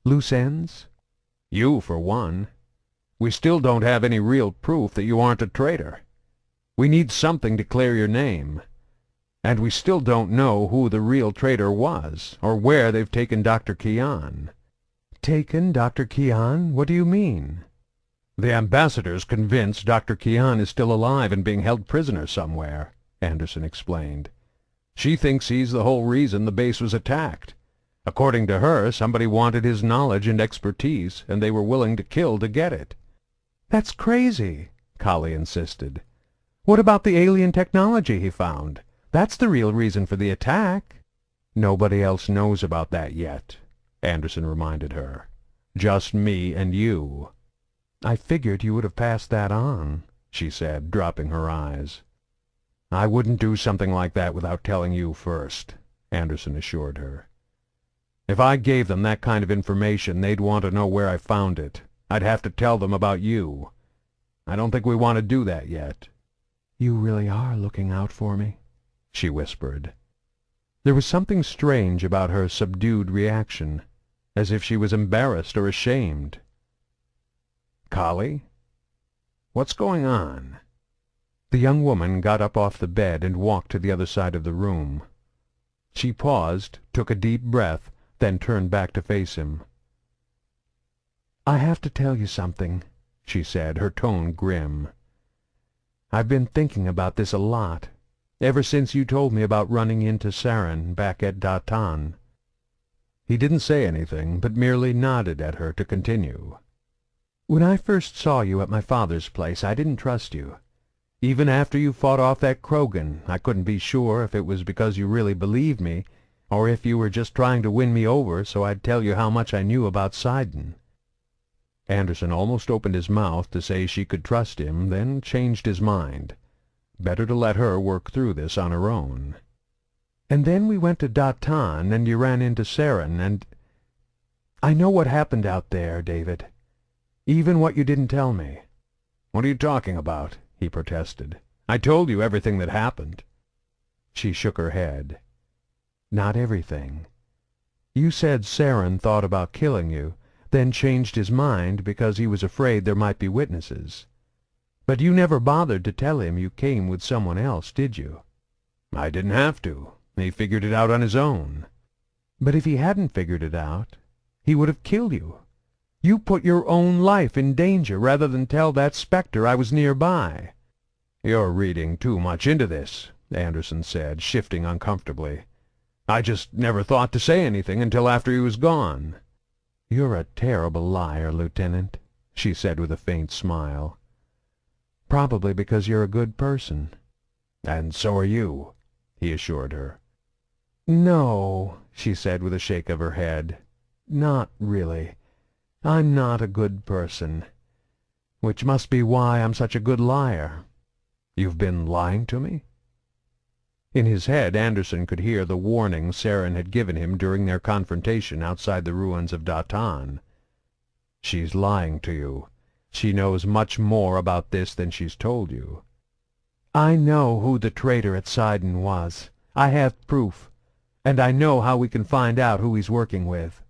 "Loose ends?" "You, for one. We still don't have any real proof that you aren't a traitor. We need something to clear your name. And we still don't know who the real traitor was, or where they've taken Dr. Kian." "Taken Dr. Kian? What do you mean?" "The ambassador's convinced Dr. Kian is still alive and being held prisoner somewhere," Anderson explained. "She thinks he's the whole reason the base was attacked. According to her, somebody wanted his knowledge and expertise, and they were willing to kill to get it." "That's crazy," Colley insisted. "What about the alien technology he found? That's the real reason for the attack." "Nobody else knows about that yet," Anderson reminded her. "Just me and you." "I figured you would have passed that on," she said, dropping her eyes. "I wouldn't do something like that without telling you first," Anderson assured her. "If I gave them that kind of information, they'd want to know where I found it. I'd have to tell them about you. I don't think we want to do that yet." "You really are looking out for me," she whispered. There was something strange about her subdued reaction, as if she was embarrassed or ashamed. "Colley? What's going on?" The young woman got up off the bed and walked to the other side of the room. She paused, took a deep breath, then turned back to face him. "I have to tell you something," she said, her tone grim. "I've been thinking about this a lot, ever since you told me about running into Saren back at Datan." He didn't say anything, but merely nodded at her to continue. "When I first saw you at my father's place, I didn't trust you. Even after you fought off that Krogan, I couldn't be sure if it was because you really believed me, or if you were just trying to win me over so I'd tell you how much I knew about Sidon." Anderson almost opened his mouth to say she could trust him, then changed his mind. Better to let her work through this on her own. "And then we went to Datan, and you ran into Saren, and... I know what happened out there, David. Even what you didn't tell me." "What are you talking about?" he protested. "I told you everything that happened." She shook her head. "Not everything. You said Saren thought about killing you, then changed his mind because he was afraid there might be witnesses. But you never bothered to tell him you came with someone else, did you?" "I didn't have to. He figured it out on his own." "But if he hadn't figured it out, he would have killed you. You put your own life in danger rather than tell that specter I was nearby." "You're reading too much into this," Anderson said, shifting uncomfortably. "I just never thought to say anything until after he was gone." "You're a terrible liar, Lieutenant," she said with a faint smile. "Probably because you're a good person." "And so are you," he assured her. "No," she said with a shake of her head. "Not really. I'm not a good person. Which must be why I'm such a good liar." "You've been lying to me?" In his head, Anderson could hear the warning Saren had given him during their confrontation outside the ruins of Datan. "She's lying to you. She knows much more about this than she's told you." "I know who the traitor at Sidon was. I have proof. And I know how we can find out who he's working with."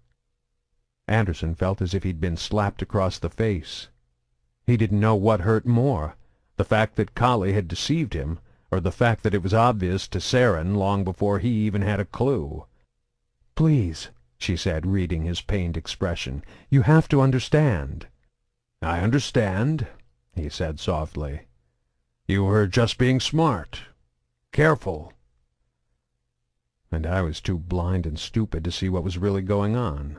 Anderson felt as if he'd been slapped across the face. He didn't know what hurt more, the fact that Kali had deceived him, or the fact that it was obvious to Saren long before he even had a clue. "Please," she said, reading his pained expression, "you have to understand." "I understand," he said softly. "You were just being smart. Careful." And I was too blind and stupid to see what was really going on.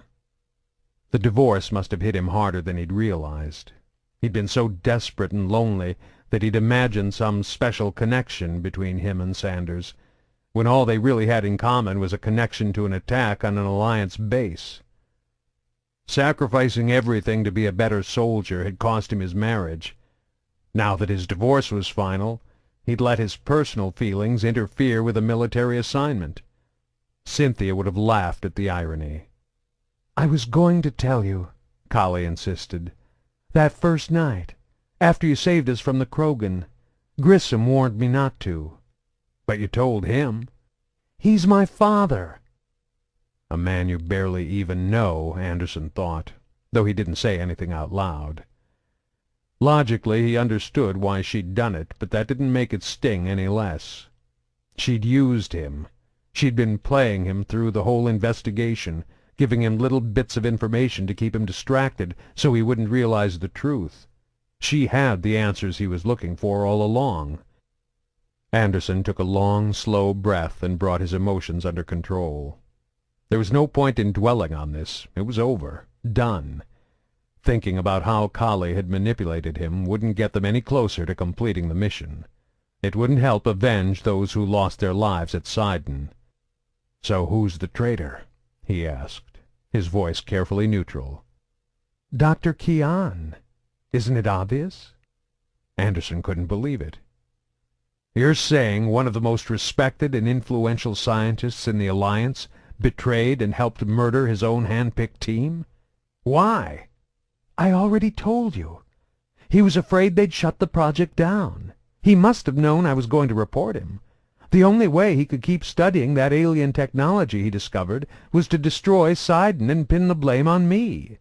The divorce must have hit him harder than he'd realized. He'd been so desperate and lonely that he'd imagined some special connection between him and Sanders, when all they really had in common was a connection to an attack on an Alliance base. Sacrificing everything to be a better soldier had cost him his marriage. Now that his divorce was final, he'd let his personal feelings interfere with a military assignment. Cynthia would have laughed at the irony. "I was going to tell you," Kali insisted. "That first night, after you saved us from the Krogan. Grissom warned me not to." "But you told him." "He's my father." A man you barely even know, Anderson thought, though he didn't say anything out loud. Logically, he understood why she'd done it, but that didn't make it sting any less. She'd used him. She'd been playing him through the whole investigation, giving him little bits of information to keep him distracted so he wouldn't realize the truth. She had the answers he was looking for all along. Anderson took a long, slow breath and brought his emotions under control. There was no point in dwelling on this. It was over. Done. Thinking about how Kali had manipulated him wouldn't get them any closer to completing the mission. It wouldn't help avenge those who lost their lives at Sidon. "So who's the traitor?" he asked, his voice carefully neutral. "Dr. Kian. Isn't it obvious?" Anderson couldn't believe it. "You're saying one of the most respected and influential scientists in the Alliance betrayed and helped murder his own hand-picked team? Why?" "I already told you. He was afraid they'd shut the project down. He must have known I was going to report him. The only way he could keep studying that alien technology he discovered was to destroy Sidon and pin the blame on me."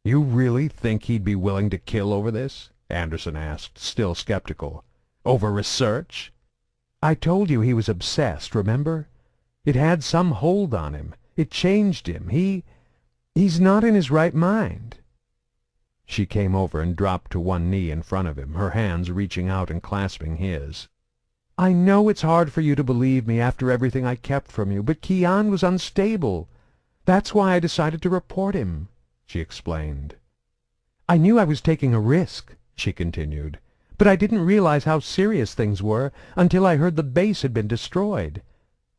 "You really think he'd be willing to kill over this?" Anderson asked, still skeptical. "Over research?" "I told you he was obsessed, remember? It had some hold on him. It changed him. He's not in his right mind." She came over and dropped to one knee in front of him, her hands reaching out and clasping his. "I know it's hard for you to believe me after everything I kept from you, but Kian was unstable. That's why I decided to report him," she explained. "I knew I was taking a risk," she continued, "but I didn't realize how serious things were until I heard the base had been destroyed.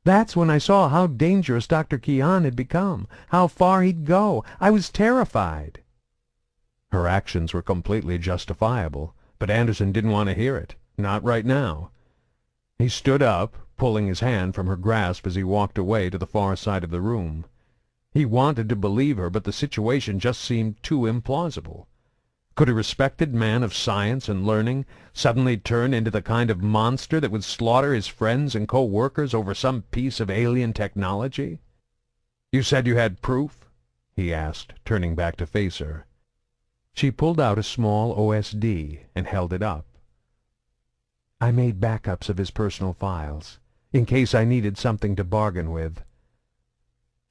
That's when I saw how dangerous Dr. Kian had become, how far he'd go. I was terrified." Her actions were completely justifiable, but Anderson didn't want to hear it, not right now. He stood up, pulling his hand from her grasp as he walked away to the far side of the room. He wanted to believe her, but the situation just seemed too implausible. Could a respected man of science and learning suddenly turn into the kind of monster that would slaughter his friends and co-workers over some piece of alien technology? "You said you had proof?" he asked, turning back to face her. She pulled out a small OSD and held it up. I made backups of his personal files, in case I needed something to bargain with.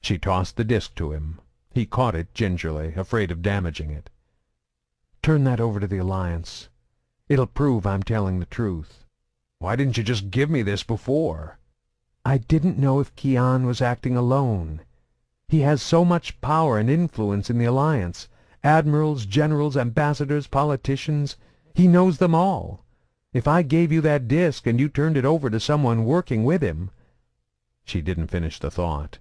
She tossed the disk to him. He caught it gingerly, afraid of damaging it. Turn that over to the Alliance. It'll prove I'm telling the truth. Why didn't you just give me this before? I didn't know if Kian was acting alone. He has so much power and influence in the Alliance. Admirals, generals, ambassadors, politicians. He knows them all. If I gave you that disk and you turned it over to someone working with him—" She didn't finish the thought.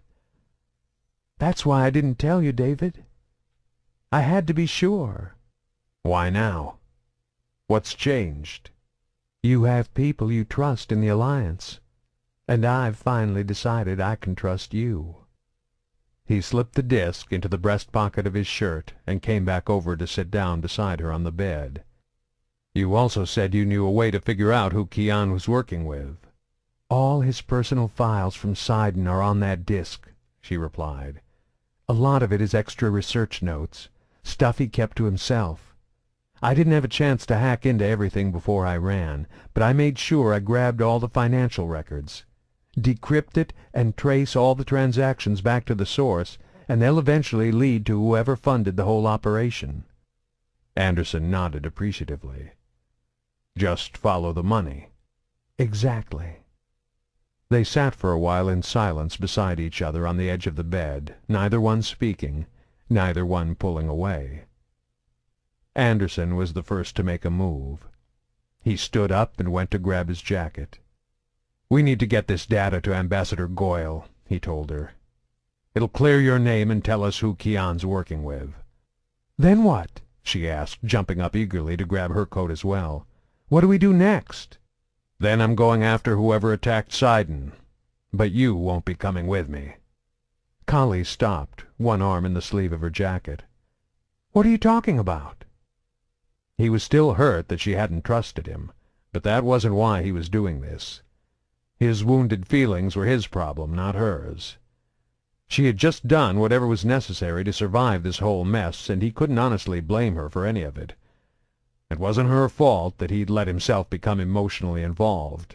"That's why I didn't tell you, David. I had to be sure." Why now? What's changed? You have people you trust in the Alliance, and I've finally decided I can trust you. He slipped the disk into the breast pocket of his shirt and came back over to sit down beside her on the bed. You also said you knew a way to figure out who Kian was working with. All his personal files from Sidon are on that disk, she replied. A lot of it is extra research notes, stuff he kept to himself. I didn't have a chance to hack into everything before I ran, but I made sure I grabbed all the financial records. Decrypt it and trace all the transactions back to the source, and they'll eventually lead to whoever funded the whole operation. Anderson nodded appreciatively. Just follow the money. Exactly. They sat for a while in silence beside each other on the edge of the bed, neither one speaking, neither one pulling away. Anderson was the first to make a move. He stood up and went to grab his jacket. "We need to get this data to Ambassador Goyle," he told her. "It'll clear your name and tell us who Kian's working with." "Then what?" she asked, jumping up eagerly to grab her coat as well. "What do we do next?" "Then I'm going after whoever attacked Sidon. But you won't be coming with me." Kali stopped, one arm in the sleeve of her jacket. "What are you talking about?" He was still hurt that she hadn't trusted him, but that wasn't why he was doing this. His wounded feelings were his problem, not hers. She had just done whatever was necessary to survive this whole mess, and he couldn't honestly blame her for any of it. It wasn't her fault that he'd let himself become emotionally involved.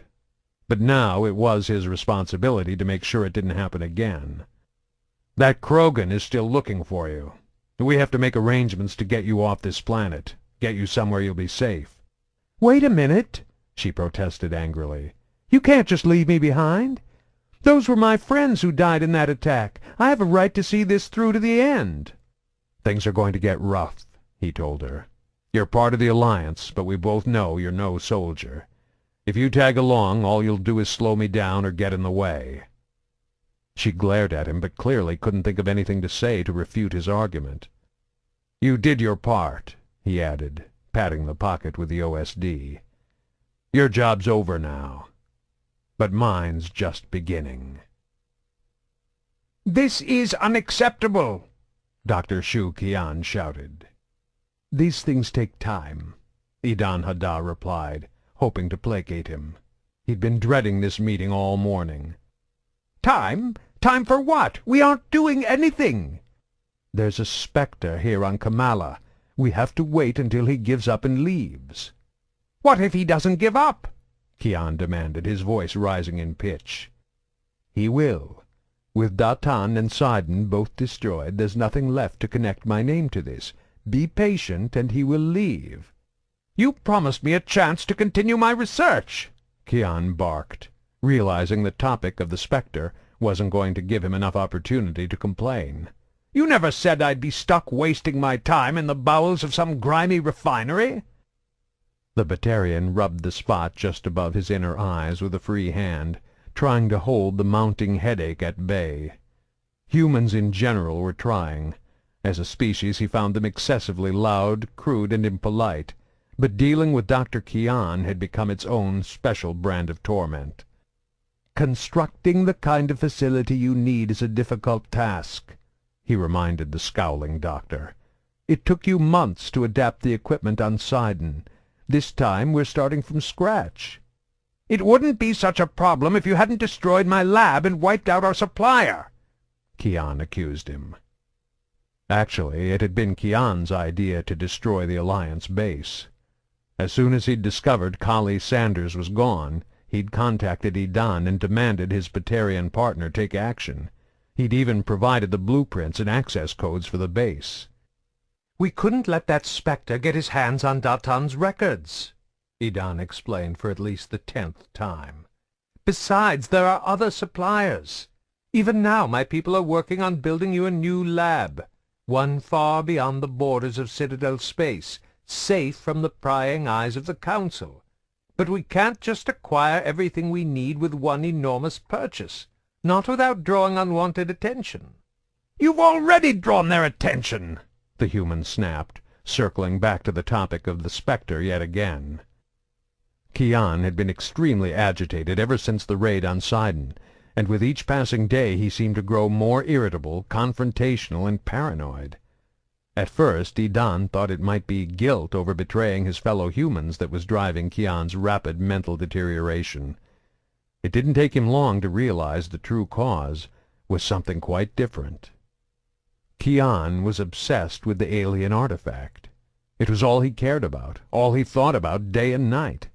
But now it was his responsibility to make sure it didn't happen again. "That Krogan is still looking for you. We have to make arrangements to get you off this planet, get you somewhere you'll be safe." "Wait a minute," she protested angrily. "You can't just leave me behind. Those were my friends who died in that attack. I have a right to see this through to the end." "Things are going to get rough," he told her. "You're part of the Alliance, but we both know you're no soldier. If you tag along, all you'll do is slow me down or get in the way." She glared at him, but clearly couldn't think of anything to say to refute his argument. "You did your part," he added, patting the pocket with the OSD. "Your job's over now. But mine's just beginning." "This is unacceptable!" Dr. Shu Qian shouted. "These things take time," Idan Hadda replied, hoping to placate him. He'd been dreading this meeting all morning. "Time? Time for what? We aren't doing anything!" "There's a spectre here on Kamala. We have to wait until he gives up and leaves." "What if he doesn't give up?" Qian demanded, his voice rising in pitch. "He will. With Datan and Sidon both destroyed, there's nothing left to connect my name to this. Be patient, and he will leave." "You promised me a chance to continue my research," Qian barked, realizing the topic of the spectre wasn't going to give him enough opportunity to complain. "You never said I'd be stuck wasting my time in the bowels of some grimy refinery." The Batarian rubbed the spot just above his inner eyes with a free hand, trying to hold the mounting headache at bay. Humans in general were trying. As a species he found them excessively loud, crude, and impolite, but dealing with Dr. Qian had become its own special brand of torment. "Constructing the kind of facility you need is a difficult task," he reminded the scowling doctor. "It took you months to adapt the equipment on Sidon. This time we're starting from scratch." "It wouldn't be such a problem if you hadn't destroyed my lab and wiped out our supplier," Qian accused him. Actually, it had been Kian's idea to destroy the Alliance base. As soon as he'd discovered Kali Sanders was gone, he'd contacted Idan and demanded his Batarian partner take action. He'd even provided the blueprints and access codes for the base. "We couldn't let that Spectre get his hands on Datan's records," Idan explained for at least the 10th time. "Besides, there are other suppliers. Even now my people are working on building you a new lab, one far beyond the borders of Citadel space, safe from the prying eyes of the Council. But we can't just acquire everything we need with one enormous purchase, not without drawing unwanted attention." "You've already drawn their attention," the human snapped, circling back to the topic of the Spectre yet again. Kian had been extremely agitated ever since the raid on Sidon, and with each passing day he seemed to grow more irritable, confrontational, and paranoid. At first Idan thought it might be guilt over betraying his fellow humans that was driving Kian's rapid mental deterioration. It didn't take him long to realize the true cause was something quite different. Kian was obsessed with the alien artifact. It was all he cared about, all he thought about day and night.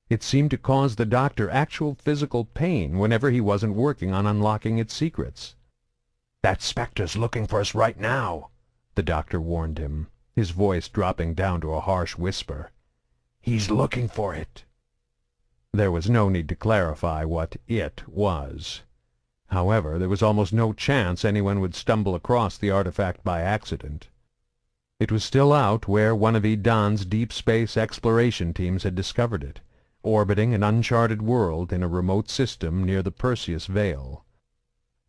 It seemed to cause the doctor actual physical pain whenever he wasn't working on unlocking its secrets. "That Spectre's looking for us right now," the doctor warned him, his voice dropping down to a harsh whisper. "He's looking for it." There was no need to clarify what "it" was. However, there was almost no chance anyone would stumble across the artifact by accident. It was still out where one of Idan's deep space exploration teams had discovered it, orbiting an uncharted world in a remote system near the Perseus Veil.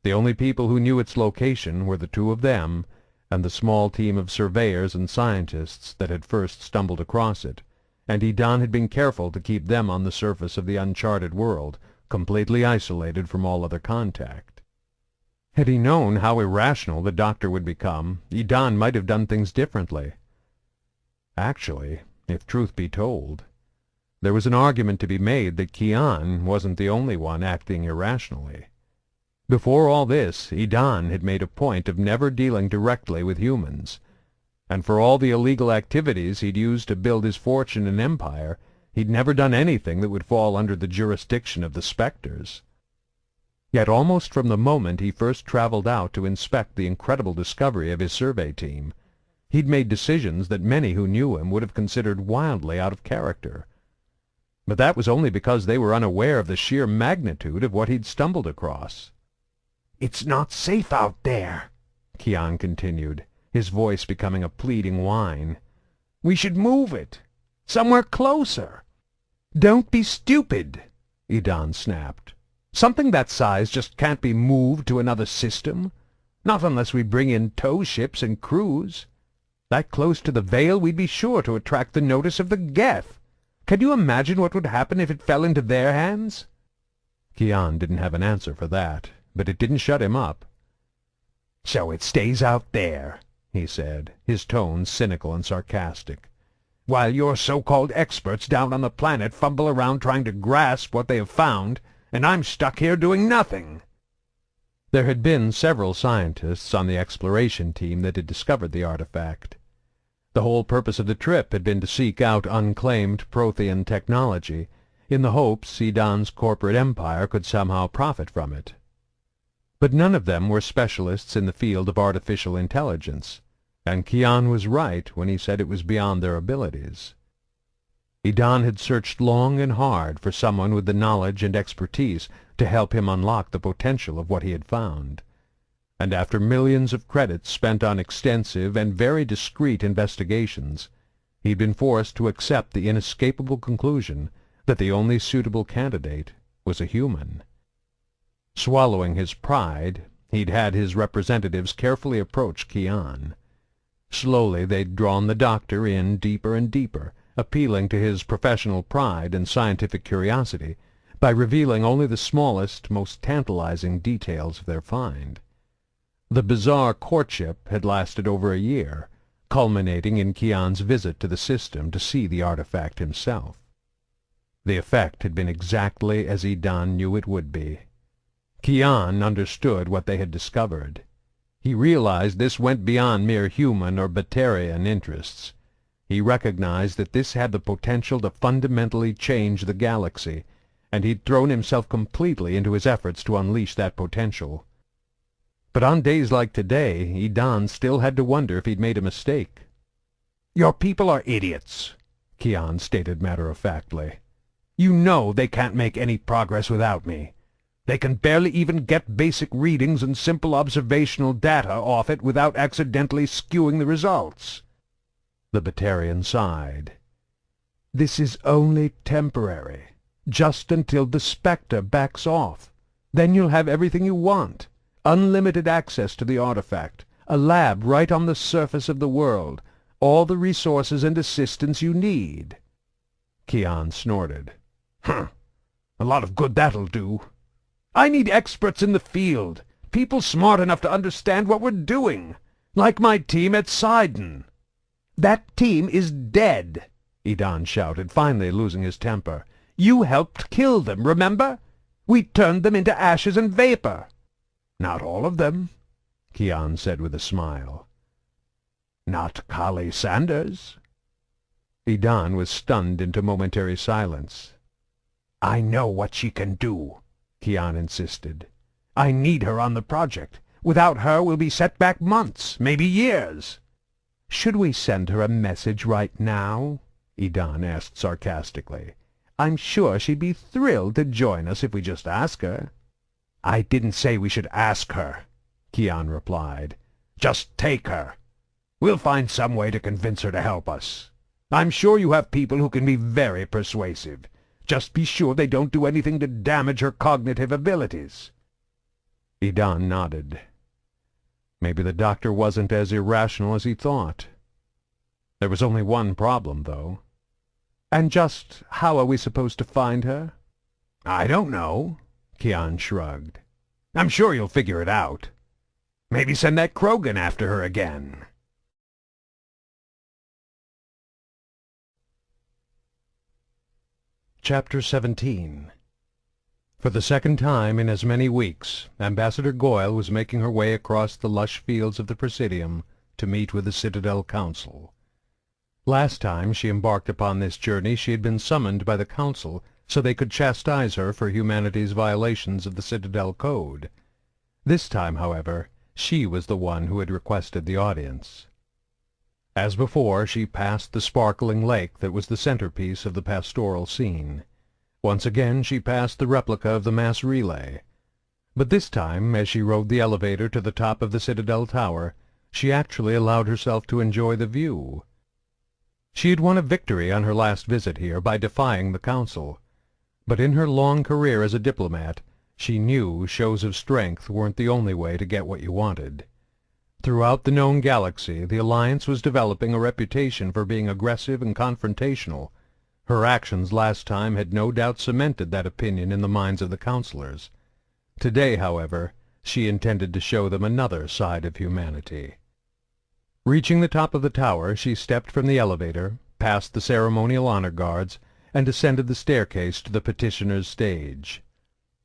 The only people who knew its location were the two of them and the small team of surveyors and scientists that had first stumbled across it, and Idan had been careful to keep them on the surface of the uncharted world, completely isolated from all other contact. Had he known how irrational the doctor would become, Idan might have done things differently. Actually, if truth be told, there was an argument to be made that Kian wasn't the only one acting irrationally. Before all this, Idan had made a point of never dealing directly with humans, and for all the illegal activities he'd used to build his fortune and empire, he'd never done anything that would fall under the jurisdiction of the Spectres. Yet almost from the moment he first traveled out to inspect the incredible discovery of his survey team, he'd made decisions that many who knew him would have considered wildly out of character. But that was only because they were unaware of the sheer magnitude of what he'd stumbled across. "It's not safe out there," Kian continued, his voice becoming a pleading whine. "We should move it. Somewhere closer." "Don't be stupid," Idan snapped. "Something that size just can't be moved to another system. Not unless we bring in tow ships and crews. That close to the Veil, we'd be sure to attract the notice of the Geth. Can you imagine what would happen if it fell into their hands?" Kian didn't have an answer for that, but it didn't shut him up. "So it stays out there," he said, his tone cynical and sarcastic, "while your so-called experts down on the planet fumble around trying to grasp what they have found, and I'm stuck here doing nothing." There had been several scientists on the exploration team that had discovered the artifact. The whole purpose of the trip had been to seek out unclaimed Prothean technology, in the hopes Sidon's corporate empire could somehow profit from it. But none of them were specialists in the field of artificial intelligence, and Kian was right when he said it was beyond their abilities. Idan had searched long and hard for someone with the knowledge and expertise to help him unlock the potential of what he had found, and after millions of credits spent on extensive and very discreet investigations, he'd been forced to accept the inescapable conclusion that the only suitable candidate was a human. Swallowing his pride, he'd had his representatives carefully approach Kian. Slowly they'd drawn the doctor in deeper and deeper, appealing to his professional pride and scientific curiosity by revealing only the smallest, most tantalizing details of their find. The bizarre courtship had lasted over a year, culminating in Kian's visit to the system to see the artifact himself. The effect had been exactly as Idan knew it would be. Kian understood what they had discovered. He realized this went beyond mere human or Batarian interests. He recognized that this had the potential to fundamentally change the galaxy, and he'd thrown himself completely into his efforts to unleash that potential. But on days like today, Idan still had to wonder if he'd made a mistake. "Your people are idiots," Kian stated matter-of-factly. "You know they can't make any progress without me. They can barely even get basic readings and simple observational data off it without accidentally skewing the results." The Batarian sighed. "This is only temporary, just until the Spectre backs off. Then you'll have everything you want. Unlimited access to the artifact, a lab right on the surface of the world, all the resources and assistance you need." Kian snorted. "Huh. A lot of good that'll do. I need experts in the field, people smart enough to understand what we're doing, like my team at Sidon." "That team is dead," Idan shouted, finally losing his temper. "You helped kill them, remember? We turned them into ashes and vapor." "Not all of them," Kian said with a smile. "Not Kali Sanders." Idan was stunned into momentary silence. "I know what she can do," Kian insisted. "I need her on the project. Without her we'll be set back months, maybe years." "Should we send her a message right now?" Idan asked sarcastically. "I'm sure she'd be thrilled to join us if we just ask her." "I didn't say we should ask her," Kian replied. "Just take her. We'll find some way to convince her to help us. I'm sure you have people who can be very persuasive. Just be sure they don't do anything to damage her cognitive abilities." Idan nodded. Maybe the doctor wasn't as irrational as he thought. There was only one problem, though. "And just how are we supposed to find her?" "I don't know," Kian shrugged. "I'm sure you'll figure it out. Maybe send that Krogan after her again." Chapter 17. For the second time in as many weeks, Ambassador Goyle was making her way across the lush fields of the Presidium to meet with the Citadel Council. Last time she embarked upon this journey she had been summoned by the Council so they could chastise her for humanity's violations of the Citadel Code. This time, however, she was the one who had requested the audience. As before, she passed the sparkling lake that was the centerpiece of the pastoral scene. Once again she passed the replica of the mass relay. But this time, as she rode the elevator to the top of the Citadel Tower, she actually allowed herself to enjoy the view. She had won a victory on her last visit here by defying the Council, but in her long career as a diplomat, she knew shows of strength weren't the only way to get what you wanted. Throughout the known galaxy, the Alliance was developing a reputation for being aggressive and confrontational. Her actions last time had no doubt cemented that opinion in the minds of the councilors. Today, however, she intended to show them another side of humanity. Reaching the top of the tower, she stepped from the elevator, passed the ceremonial honor guards, and ascended the staircase to the petitioner's stage.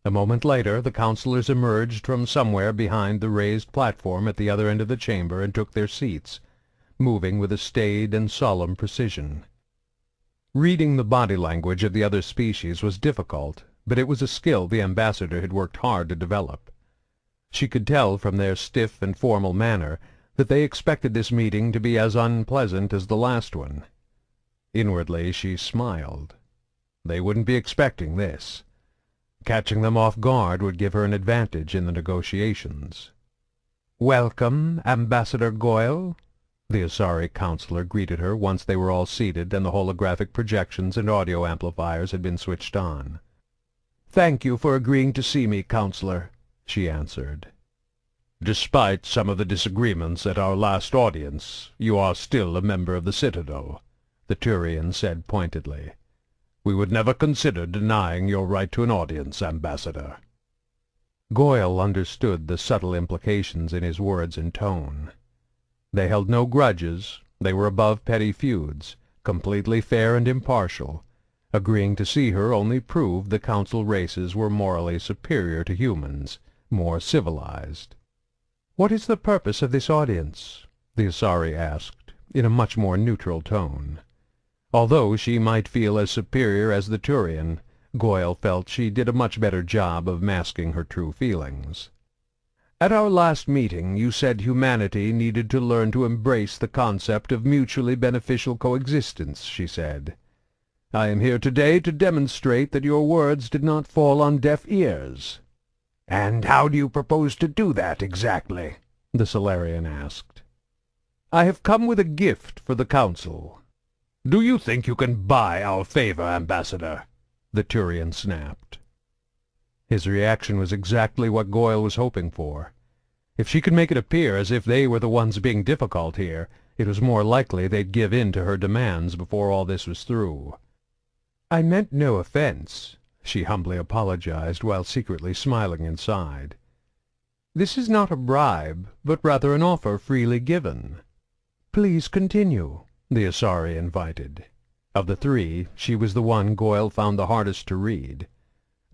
A moment later, the councilors emerged from somewhere behind the raised platform at the other end of the chamber and took their seats, moving with a staid and solemn precision. Reading the body language of the other species was difficult, but it was a skill the ambassador had worked hard to develop. She could tell from their stiff and formal manner that they expected this meeting to be as unpleasant as the last one. Inwardly she smiled. They wouldn't be expecting this. Catching them off guard would give her an advantage in the negotiations. "Welcome, Ambassador Goyle," the Asari counselor greeted her once they were all seated and the holographic projections and audio amplifiers had been switched on. "Thank you for agreeing to see me, Counselor," she answered. "Despite some of the disagreements at our last audience, you are still a member of the Citadel," the Turian said pointedly. "We would never consider denying your right to an audience, Ambassador." Goyle understood the subtle implications in his words and tone. They held no grudges, they were above petty feuds, completely fair and impartial. Agreeing to see her only proved the council races were morally superior to humans, more civilized. "What is the purpose of this audience?" the Asari asked, in a much more neutral tone. Although she might feel as superior as the Turian, Goyle felt she did a much better job of masking her true feelings. "At our last meeting you said humanity needed to learn to embrace the concept of mutually beneficial coexistence," she said. "I am here today to demonstrate that your words did not fall on deaf ears." "And how do you propose to do that, exactly?" the Solarian asked. "I have come with a gift for the Council." "Do you think you can buy our favor, Ambassador?" the Turian snapped. His reaction was exactly what Goyle was hoping for. If she could make it appear as if they were the ones being difficult here, it was more likely they'd give in to her demands before all this was through. "I meant no offense," she humbly apologized while secretly smiling inside. "This is not a bribe, but rather an offer freely given." "Please continue," the Asari invited. Of the three, she was the one Goyle found the hardest to read.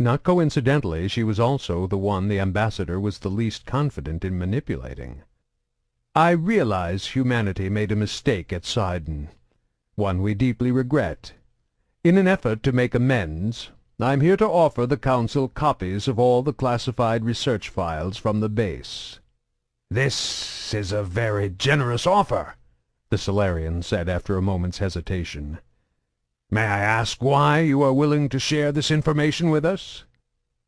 Not coincidentally, she was also the one the ambassador was the least confident in manipulating. "I realize humanity made a mistake at Sidon, one we deeply regret. In an effort to make amends, I am here to offer the Council copies of all the classified research files from the base." "This is a very generous offer," the Solarian said after a moment's hesitation. "May I ask why you are willing to share this information with us?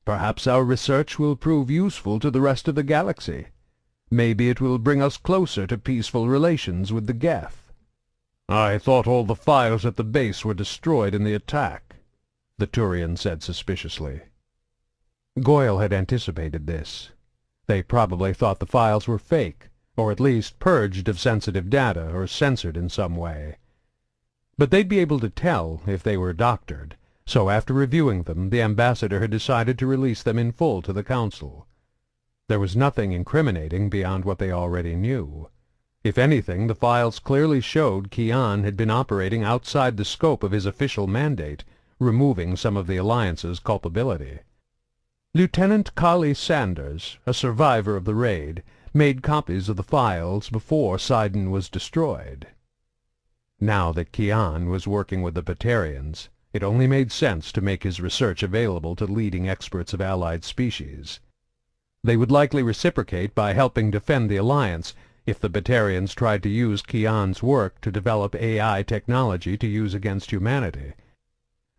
Perhaps our research will prove useful to the rest of the galaxy. Maybe it will bring us closer to peaceful relations with the Geth." "I thought all the files at the base were destroyed in the attack," the Turian said suspiciously. Goyle had anticipated this. They probably thought the files were fake, or at least purged of sensitive data or censored in some way. But they'd be able to tell if they were doctored, so after reviewing them, the ambassador had decided to release them in full to the Council. There was nothing incriminating beyond what they already knew. If anything, the files clearly showed Kian had been operating outside the scope of his official mandate, removing some of the Alliance's culpability. Lieutenant Kali Sanders, a survivor of the raid, made copies of the files before Sidon was destroyed. Now that Kian was working with the Batarians, it only made sense to make his research available to leading experts of allied species. They would likely reciprocate by helping defend the Alliance if the Batarians tried to use Kian's work to develop AI technology to use against humanity.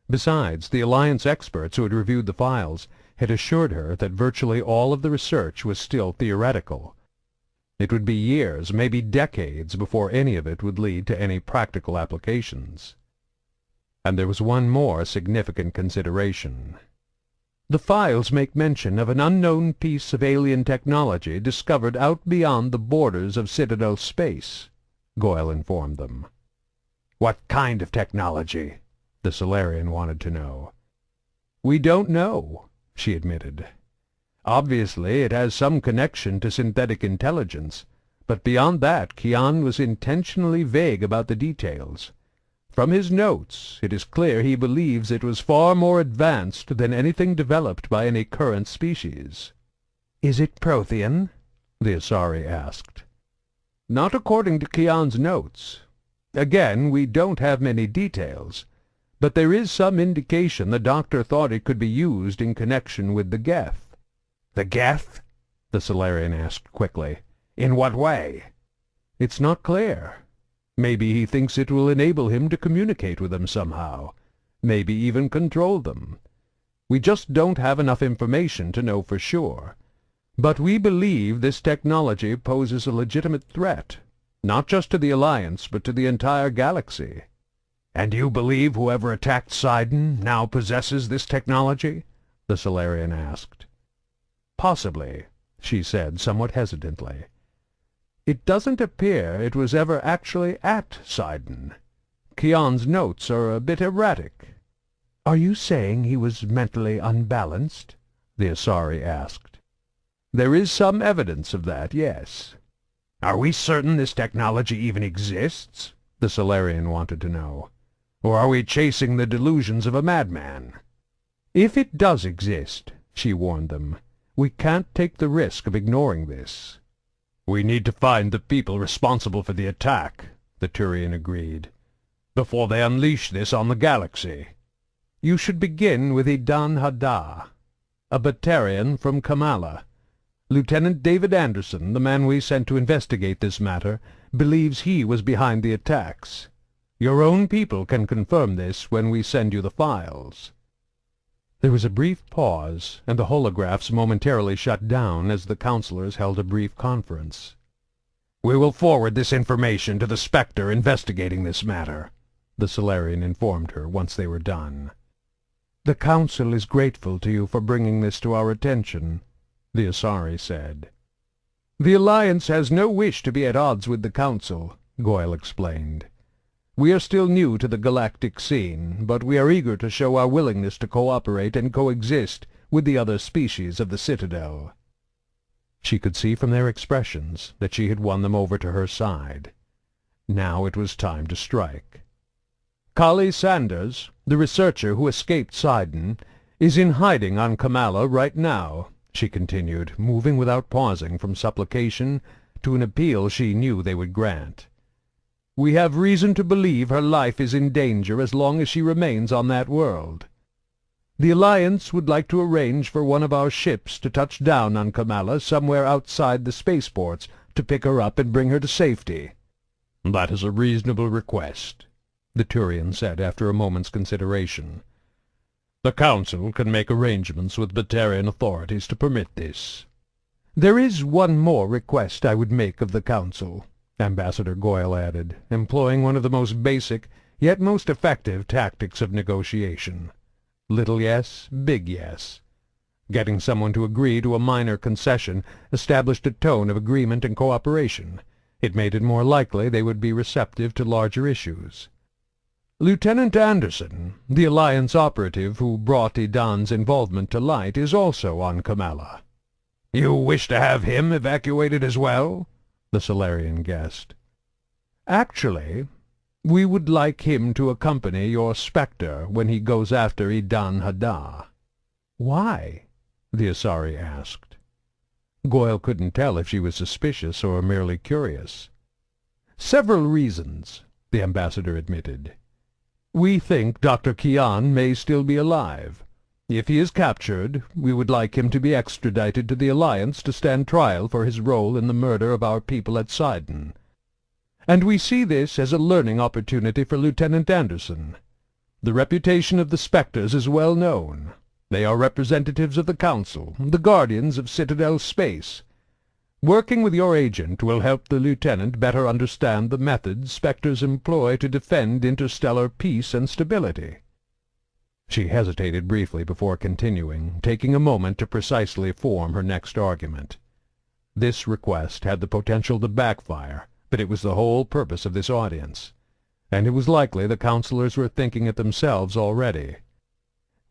Besides, the Alliance experts who had reviewed the files had assured her that virtually all of the research was still theoretical. It would be years, maybe decades, before any of it would lead to any practical applications. And there was one more significant consideration. "The files make mention of an unknown piece of alien technology discovered out beyond the borders of Citadel space," Goyle informed them. "What kind of technology?" the Solarian wanted to know. "We don't know," she admitted. "Obviously it has some connection to synthetic intelligence, but beyond that Kian was intentionally vague about the details. From his notes, it is clear he believes it was far more advanced than anything developed by any current species." "Is it Prothean?" the Asari asked. "Not according to Kian's notes. Again, we don't have many details, but there is some indication the Doctor thought it could be used in connection with the Geth." "The Geth?" the Solarian asked quickly. "In what way?" "It's not clear. Maybe he thinks it will enable him to communicate with them somehow, maybe even control them. We just don't have enough information to know for sure. But we believe this technology poses a legitimate threat, not just to the Alliance, but to the entire galaxy." "And you believe whoever attacked Sidon now possesses this technology?" the Solarian asked. "Possibly," she said somewhat hesitantly. "It doesn't appear it was ever actually at Sidon. Kian's notes are a bit erratic." "Are you saying he was mentally unbalanced?" the Asari asked. "There is some evidence of that, yes." "Are we certain this technology even exists?" the Solarian wanted to know. "Or are we chasing the delusions of a madman?" "If it does exist," she warned them, "we can't take the risk of ignoring this." "We need to find the people responsible for the attack," the Turian agreed, "before they unleash this on the galaxy." "You should begin with Idan Haddah, a Batarian from Kamala. Lieutenant David Anderson, the man we sent to investigate this matter, believes he was behind the attacks. Your own people can confirm this when we send you the files." There was a brief pause, and the holographs momentarily shut down as the counselors held a brief conference. "We will forward this information to the Spectre investigating this matter," the Solarian informed her once they were done. "The Council is grateful to you for bringing this to our attention," the Asari said. "The Alliance has no wish to be at odds with the Council," Goyle explained. "We are still new to the galactic scene, but we are eager to show our willingness to cooperate and coexist with the other species of the Citadel." She could see from their expressions that she had won them over to her side. Now it was time to strike. "Kali Sanders, the researcher who escaped Sidon, is in hiding on Kamala right now," she continued, moving without pausing from supplication to an appeal she knew they would grant. "We have reason to believe her life is in danger as long as she remains on that world. The Alliance would like to arrange for one of our ships to touch down on Kamala somewhere outside the spaceports to pick her up and bring her to safety." "That is a reasonable request," the Turian said after a moment's consideration. "The Council can make arrangements with Batarian authorities to permit this." "There is one more request I would make of the Council," Ambassador Goyle added, employing one of the most basic, yet most effective tactics of negotiation. Little yes, big yes. Getting someone to agree to a minor concession established a tone of agreement and cooperation. It made it more likely they would be receptive to larger issues. "Lieutenant Anderson, the Alliance operative who brought Idan's involvement to light, is also on Kamala." "You wish to have him evacuated as well?" the Solarian guessed. "Actually, we would like him to accompany your Spectre when he goes after Idan Haddah." "Why?" the Asari asked. Goyle couldn't tell if she was suspicious or merely curious. "Several reasons," the ambassador admitted. "We think Dr. Kian may still be alive. If he is captured, we would like him to be extradited to the Alliance to stand trial for his role in the murder of our people at Sidon. And we see this as a learning opportunity for Lieutenant Anderson. The reputation of the Spectres is well known. They are representatives of the Council, the guardians of Citadel space. Working with your agent will help the Lieutenant better understand the methods Spectres employ to defend interstellar peace and stability." She hesitated briefly before continuing, taking a moment to precisely form her next argument. This request had the potential to backfire, but it was the whole purpose of this audience, and it was likely the counselors were thinking it themselves already.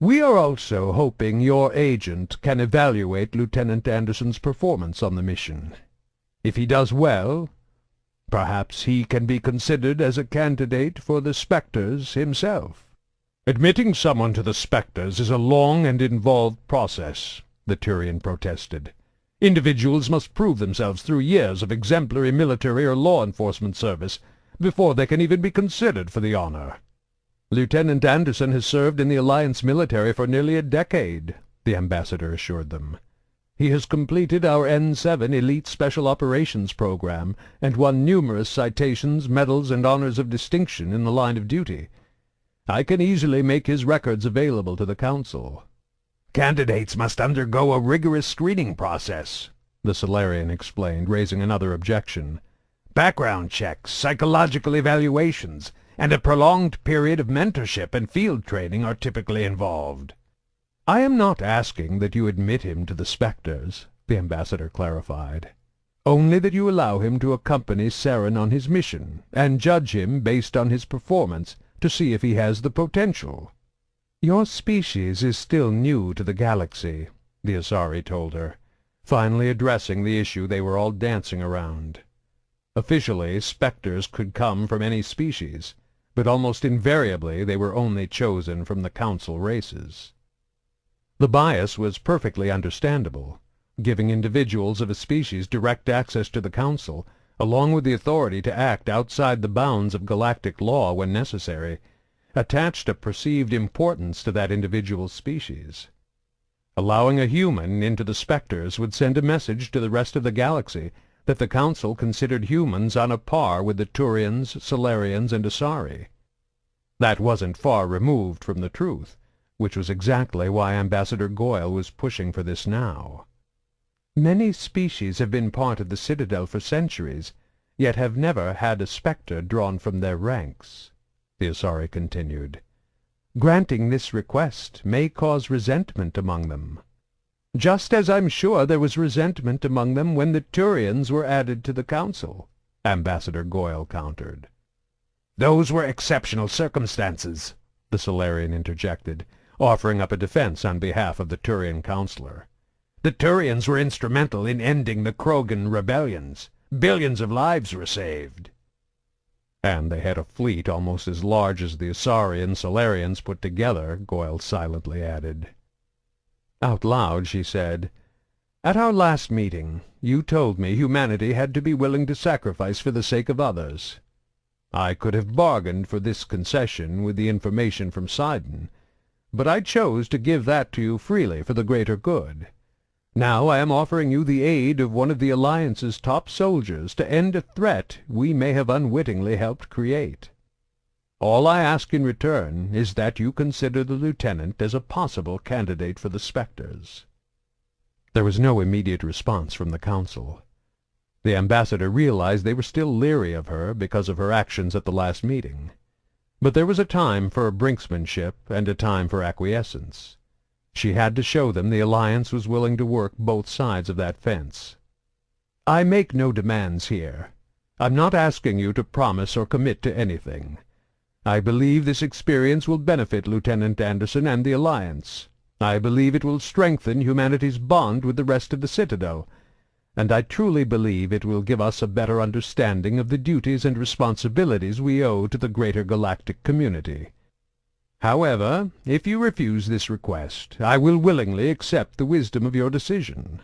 "We are also hoping your agent can evaluate Lieutenant Anderson's performance on the mission. If he does well, perhaps he can be considered as a candidate for the Spectres himself." "Admitting someone to the Spectres is a long and involved process," the Turian protested. "Individuals must prove themselves through years of exemplary military or law enforcement service before they can even be considered for the honor." "Lieutenant Anderson has served in the Alliance military for nearly a decade," the ambassador assured them. "He has completed our N7 Elite Special Operations program and won numerous citations, medals, and honors of distinction in the line of duty. I can easily make his records available to the Council." "Candidates must undergo a rigorous screening process," the Solarian explained, raising another objection. "Background checks, psychological evaluations, and a prolonged period of mentorship and field training are typically involved." "I am not asking that you admit him to the Spectres," the ambassador clarified. "Only that you allow him to accompany Saren on his mission, and judge him based on his performance to see if he has the potential." "Your species is still new to the galaxy," the Asari told her, finally addressing the issue they were all dancing around. Officially, Spectres could come from any species, but almost invariably they were only chosen from the Council races. The bias was perfectly understandable. giving individuals of a species direct access to the Council, along with the authority to act outside the bounds of galactic law when necessary, attached a perceived importance to that individual species. Allowing a human into the spectres would send a message to the rest of the galaxy that the Council considered humans on a par with the Turians, Solarians, and Asari. That wasn't far removed from the truth, which was exactly why Ambassador Goyle was pushing for this now. Many species have been part of the Citadel for centuries, yet have never had a spectre drawn from their ranks, the Asari continued. Granting this request may cause resentment among them, just as I'm sure there was resentment among them when the Turians were added to the Council, Ambassador Goyle countered. Those were exceptional circumstances, the Solarian interjected, offering up a defense on behalf of the Turian counselor. The Turians were instrumental in ending the Krogan rebellions. Billions of lives were saved. And they had a fleet almost as large as the Asari and Solarians put together, Goyle silently added. Out loud she said, At our last meeting, you told me humanity had to be willing to sacrifice for the sake of others. I could have bargained for this concession with the information from Sidon, but I chose to give that to you freely for the greater good. Now I am offering you the aid of one of the Alliance's top soldiers to end a threat we may have unwittingly helped create. All I ask in return is that you consider the lieutenant as a possible candidate for the Spectres. There was no immediate response from the Council. The ambassador realized they were still leery of her because of her actions at the last meeting. But there was a time for brinksmanship and a time for acquiescence. She had to show them the Alliance was willing to work both sides of that fence. I make no demands here. I'm not asking you to promise or commit to anything. I believe this experience will benefit Lieutenant Anderson and the Alliance. I believe it will strengthen humanity's bond with the rest of the Citadel, and I truly believe it will give us a better understanding of the duties and responsibilities we owe to the greater galactic community. However, if you refuse this request, I will willingly accept the wisdom of your decision.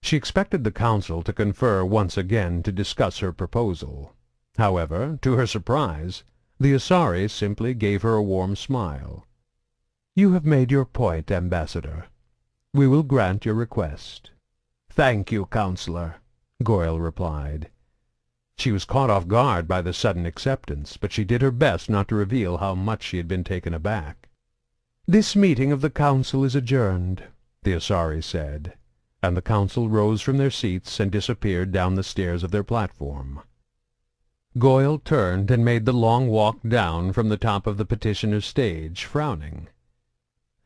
She expected the Council to confer once again to discuss her proposal. However, to her surprise, the Asari simply gave her a warm smile. You have made your point, Ambassador. We will grant your request. Thank you, Counselor, Goyle replied. She was caught off guard by the sudden acceptance, but she did her best not to reveal how much she had been taken aback. This meeting of the Council is adjourned, the Asari said, and the Council rose from their seats and disappeared down the stairs of their platform. Goyle turned and made the long walk down from the top of the petitioner's stage, frowning.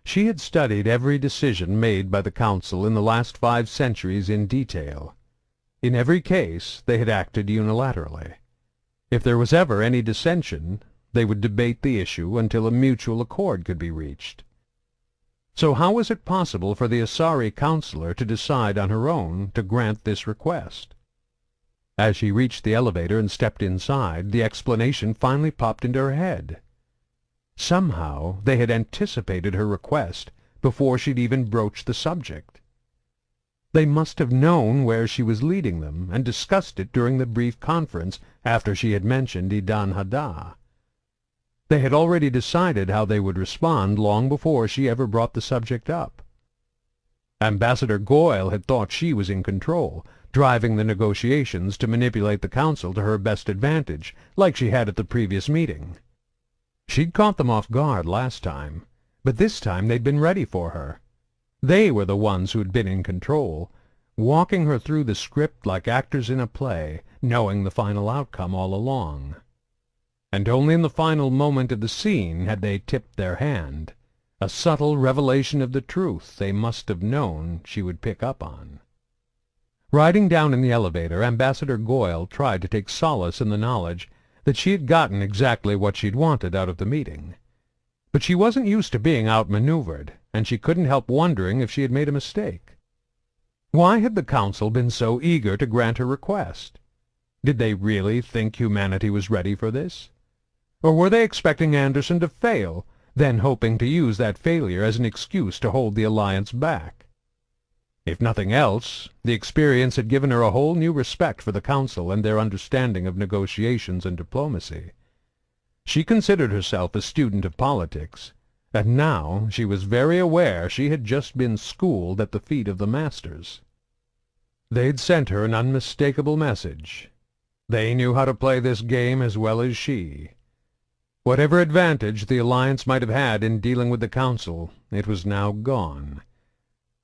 She had studied every decision made by the Council in the last 5 centuries in detail. In every case they had acted unilaterally. If there was ever any dissension, they would debate the issue until a mutual accord could be reached. So how was it possible for the Asari counselor to decide on her own to grant this request? As she reached the elevator and stepped inside, the explanation finally popped into her head. Somehow they had anticipated her request before she'd even broached the subject. They must have known where she was leading them, and discussed it during the brief conference after she had mentioned Idan Haddah. They had already decided how they would respond long before she ever brought the subject up. Ambassador Goyle had thought she was in control, driving the negotiations to manipulate the Council to her best advantage, like she had at the previous meeting. She'd caught them off guard last time, but this time they'd been ready for her. They were the ones who had been in control, walking her through the script like actors in a play, knowing the final outcome all along. And only in the final moment of the scene had they tipped their hand, a subtle revelation of the truth they must have known she would pick up on. Riding down in the elevator, Ambassador Goyle tried to take solace in the knowledge that she had gotten exactly what she'd wanted out of the meeting. But she wasn't used to being outmaneuvered, and she couldn't help wondering if she had made a mistake. Why had the Council been so eager to grant her request? Did they really think humanity was ready for this? Or were they expecting Anderson to fail, then hoping to use that failure as an excuse to hold the Alliance back? If nothing else, the experience had given her a whole new respect for the Council and their understanding of negotiations and diplomacy. She considered herself a student of politics, and now she was very aware she had just been schooled at the feet of the masters. They'd sent her an unmistakable message. They knew how to play this game as well as she. Whatever advantage the Alliance might have had in dealing with the Council, it was now gone.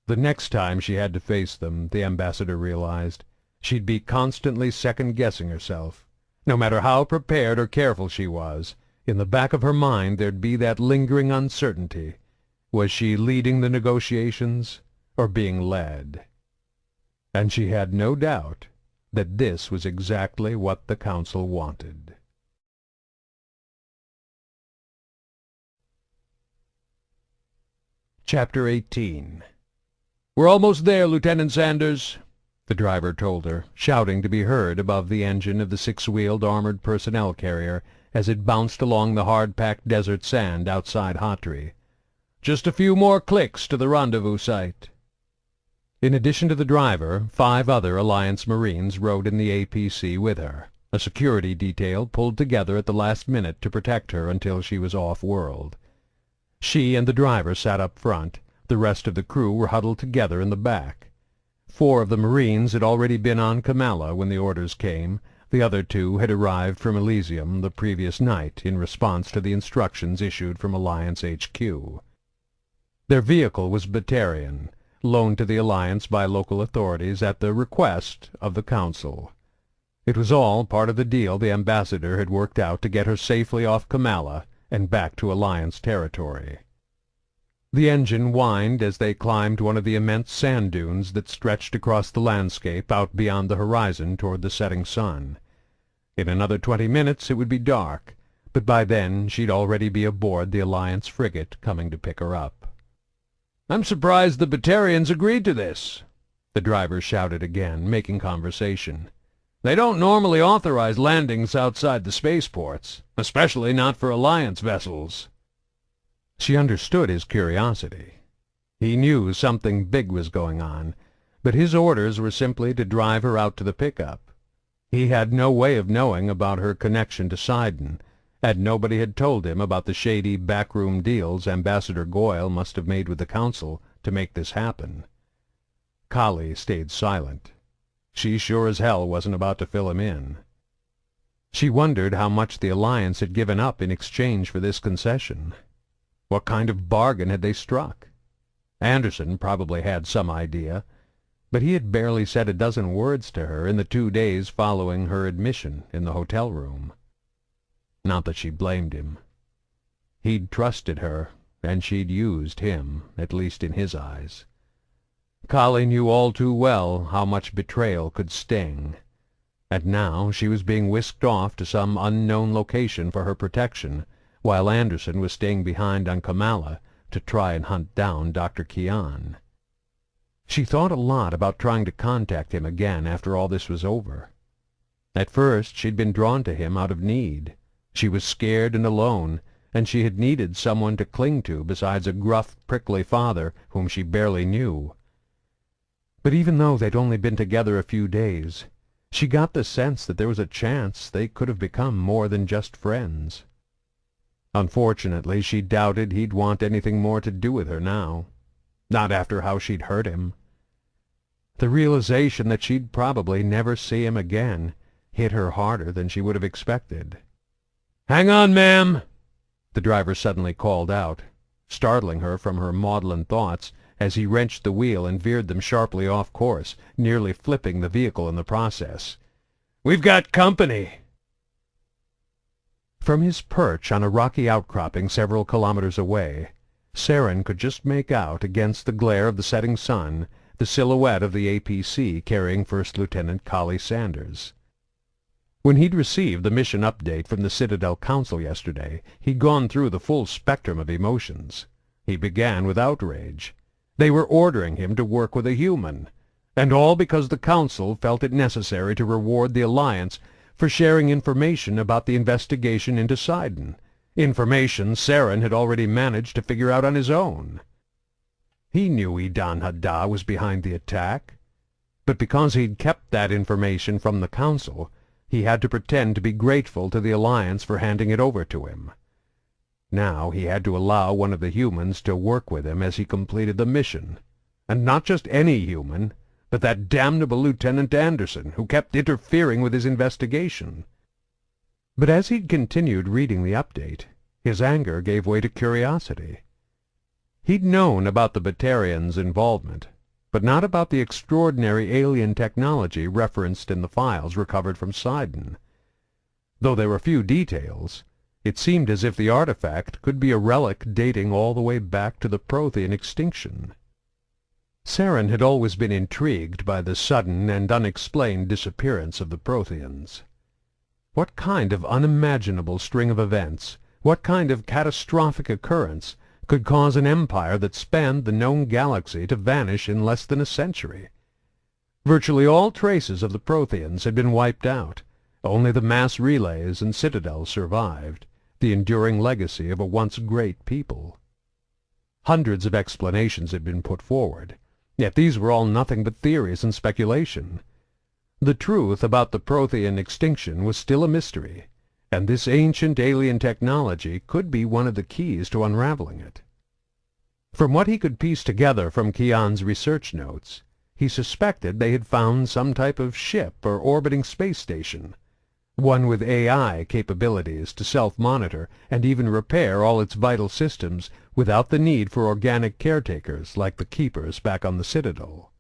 The next time she had to face them, the ambassador realized, she'd be constantly second-guessing herself. No matter how prepared or careful she was, in the back of her mind there'd be that lingering uncertainty. Was she leading the negotiations, or being led? And she had no doubt that this was exactly what the Council wanted. Chapter 18. "We're almost there, Lieutenant Sanders," the driver told her, shouting to be heard above the engine of the six-wheeled armored personnel carrier as it bounced along the hard-packed desert sand outside Hatri. "Just a few more clicks to the rendezvous site." In addition to the driver, 5 other Alliance Marines rode in the APC with her, a security detail pulled together at the last minute to protect her until she was off-world. She and the driver sat up front. The rest of the crew were huddled together in the back. 4 of the Marines had already been on Kamala when the orders came. The other 2 had arrived from Elysium the previous night in response to the instructions issued from Alliance HQ. Their vehicle was Batarian, loaned to the Alliance by local authorities at the request of the Council. It was all part of the deal the ambassador had worked out to get her safely off Kamala and back to Alliance territory. The engine whined as they climbed one of the immense sand dunes that stretched across the landscape out beyond the horizon toward the setting sun. In another 20 minutes it would be dark, but by then she'd already be aboard the Alliance frigate coming to pick her up. "I'm surprised the Batarians agreed to this," the driver shouted again, making conversation. "They don't normally authorize landings outside the spaceports, especially not for Alliance vessels." She understood his curiosity. He knew something big was going on, but his orders were simply to drive her out to the pickup. He had no way of knowing about her connection to Sidon, and nobody had told him about the shady backroom deals Ambassador Goyle must have made with the Council to make this happen. Kali stayed silent. She sure as hell wasn't about to fill him in. She wondered how much the Alliance had given up in exchange for this concession. What kind of bargain had they struck? Anderson probably had some idea, but he had barely said a dozen words to her in the 2 days following her admission in the hotel room. Not that she blamed him. He'd trusted her, and she'd used him, at least in his eyes. Kali knew all too well how much betrayal could sting, and now she was being whisked off to some unknown location for her protection, while Anderson was staying behind on Kamala to try and hunt down Dr. Kian. She thought a lot about trying to contact him again after all this was over. At first she'd been drawn to him out of need. She was scared and alone, and she had needed someone to cling to besides a gruff, prickly father whom she barely knew. But even though they'd only been together a few days, she got the sense that there was a chance they could have become more than just friends. Unfortunately, she doubted he'd want anything more to do with her now. Not after how she'd hurt him. The realization that she'd probably never see him again hit her harder than she would have expected. "Hang on, ma'am," the driver suddenly called out, startling her from her maudlin thoughts as he wrenched the wheel and veered them sharply off course, nearly flipping the vehicle in the process. "We've got company." From his perch on a rocky outcropping several kilometers away, Saren could just make out, against the glare of the setting sun, the silhouette of the APC carrying First Lieutenant Kali Sanders. When he'd received the mission update from the Citadel Council yesterday, he'd gone through the full spectrum of emotions. He began with outrage. They were ordering him to work with a human, and all because the Council felt it necessary to reward the Alliance for sharing information about the investigation into Sidon, information Saren had already managed to figure out on his own. He knew Idan Hadda was behind the attack, but because he'd kept that information from the Council, he had to pretend to be grateful to the Alliance for handing it over to him. Now he had to allow one of the humans to work with him as he completed the mission. And not just any human, but that damnable Lieutenant Anderson, who kept interfering with his investigation. But as he'd continued reading the update, his anger gave way to curiosity. He'd known about the Batarians' involvement, but not about the extraordinary alien technology referenced in the files recovered from Sidon. Though there were few details, it seemed as if the artifact could be a relic dating all the way back to the Prothean extinction. Saren had always been intrigued by the sudden and unexplained disappearance of the Protheans. What kind of unimaginable string of events, what kind of catastrophic occurrence, could cause an empire that spanned the known galaxy to vanish in less than a century? Virtually all traces of the Protheans had been wiped out. Only the mass relays and Citadel survived, the enduring legacy of a once great people. Hundreds of explanations had been put forward, yet these were all nothing but theories and speculation. The truth about the Prothean extinction was still a mystery, and this ancient alien technology could be one of the keys to unraveling it. From what he could piece together from Kian's research notes, he suspected they had found some type of ship or orbiting space station, one with AI capabilities to self-monitor and even repair all its vital systems without the need for organic caretakers like the keepers back on the Citadel.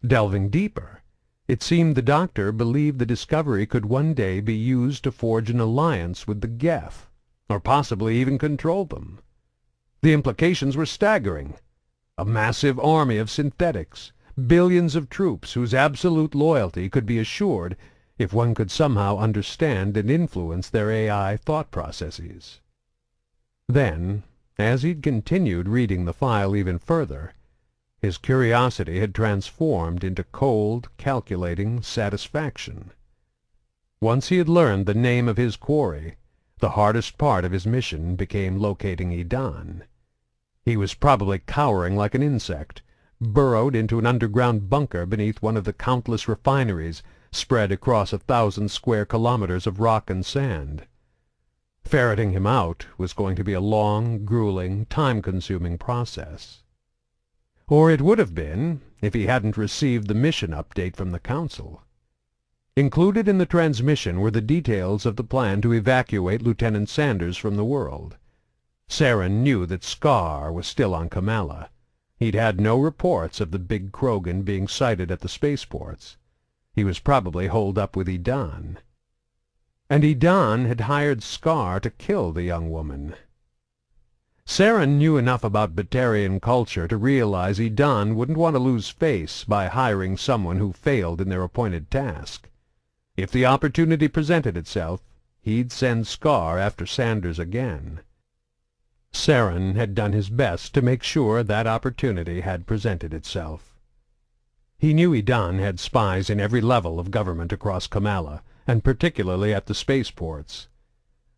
Delving deeper, it seemed the doctor believed the discovery could one day be used to forge an alliance with the Geth, or possibly even control them. The implications were staggering. A massive army of synthetics, billions of troops whose absolute loyalty could be assured if one could somehow understand and influence their AI thought processes. Then, as he'd continued reading the file even further, his curiosity had transformed into cold, calculating satisfaction. Once he had learned the name of his quarry, the hardest part of his mission became locating Idan. He was probably cowering like an insect, burrowed into an underground bunker beneath one of the countless refineries spread across 1,000 square kilometers of rock and sand. Ferreting him out was going to be a long, grueling, time-consuming process. Or it would have been if he hadn't received the mission update from the Council. Included in the transmission were the details of the plan to evacuate Lieutenant Sanders from the world. Saren knew that Scar was still on Kamala. He'd had no reports of the big Krogan being sighted at the spaceports. He was probably holed up with Idan. And Idan had hired Scar to kill the young woman. Saren knew enough about Batarian culture to realize Idan wouldn't want to lose face by hiring someone who failed in their appointed task. If the opportunity presented itself, he'd send Scar after Sanders again. Saren had done his best to make sure that opportunity had presented itself. He knew Idan had spies in every level of government across Kamala, and particularly at the spaceports.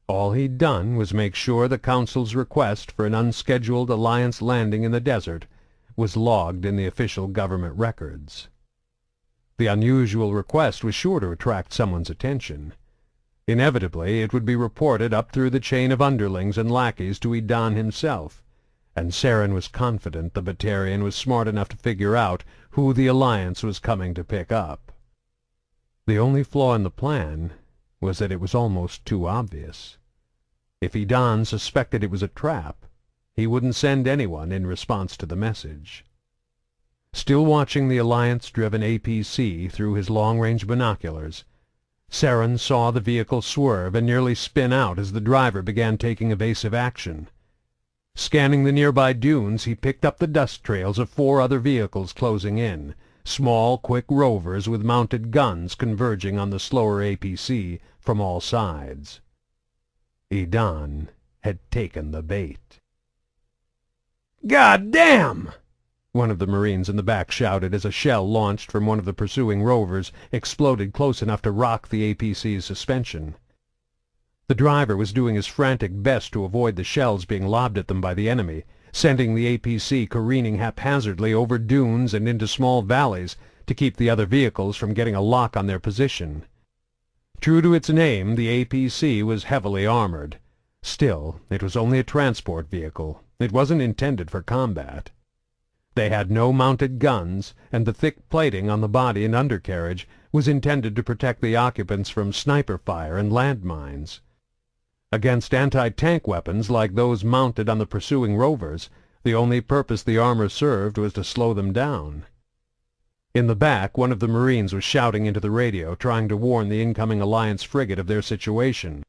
All he'd done was make sure the Council's request for an unscheduled Alliance landing in the desert was logged in the official government records. The unusual request was sure to attract someone's attention. Inevitably, it would be reported up through the chain of underlings and lackeys to Idan himself, and Saren was confident the Batarian was smart enough to figure out who the Alliance was coming to pick up. The only flaw in the plan was that it was almost too obvious. If Idan suspected it was a trap, he wouldn't send anyone in response to the message. Still watching the Alliance-driven APC through his long-range binoculars, Saren saw the vehicle swerve and nearly spin out as the driver began taking evasive action. Scanning the nearby dunes, he picked up the dust trails of 4 other vehicles closing in, small, quick rovers with mounted guns converging on the slower APC from all sides. Idan had taken the bait. "God damn!" one of the Marines in the back shouted as a shell launched from one of the pursuing rovers exploded close enough to rock the APC's suspension. The driver was doing his frantic best to avoid the shells being lobbed at them by the enemy, sending the APC careening haphazardly over dunes and into small valleys to keep the other vehicles from getting a lock on their position. True to its name, the APC was heavily armored. Still, it was only a transport vehicle. It wasn't intended for combat. They had no mounted guns, and the thick plating on the body and undercarriage was intended to protect the occupants from sniper fire and landmines. Against anti-tank weapons like those mounted on the pursuing rovers, the only purpose the armor served was to slow them down. In the back, one of the Marines was shouting into the radio, trying to warn the incoming Alliance frigate of their situation.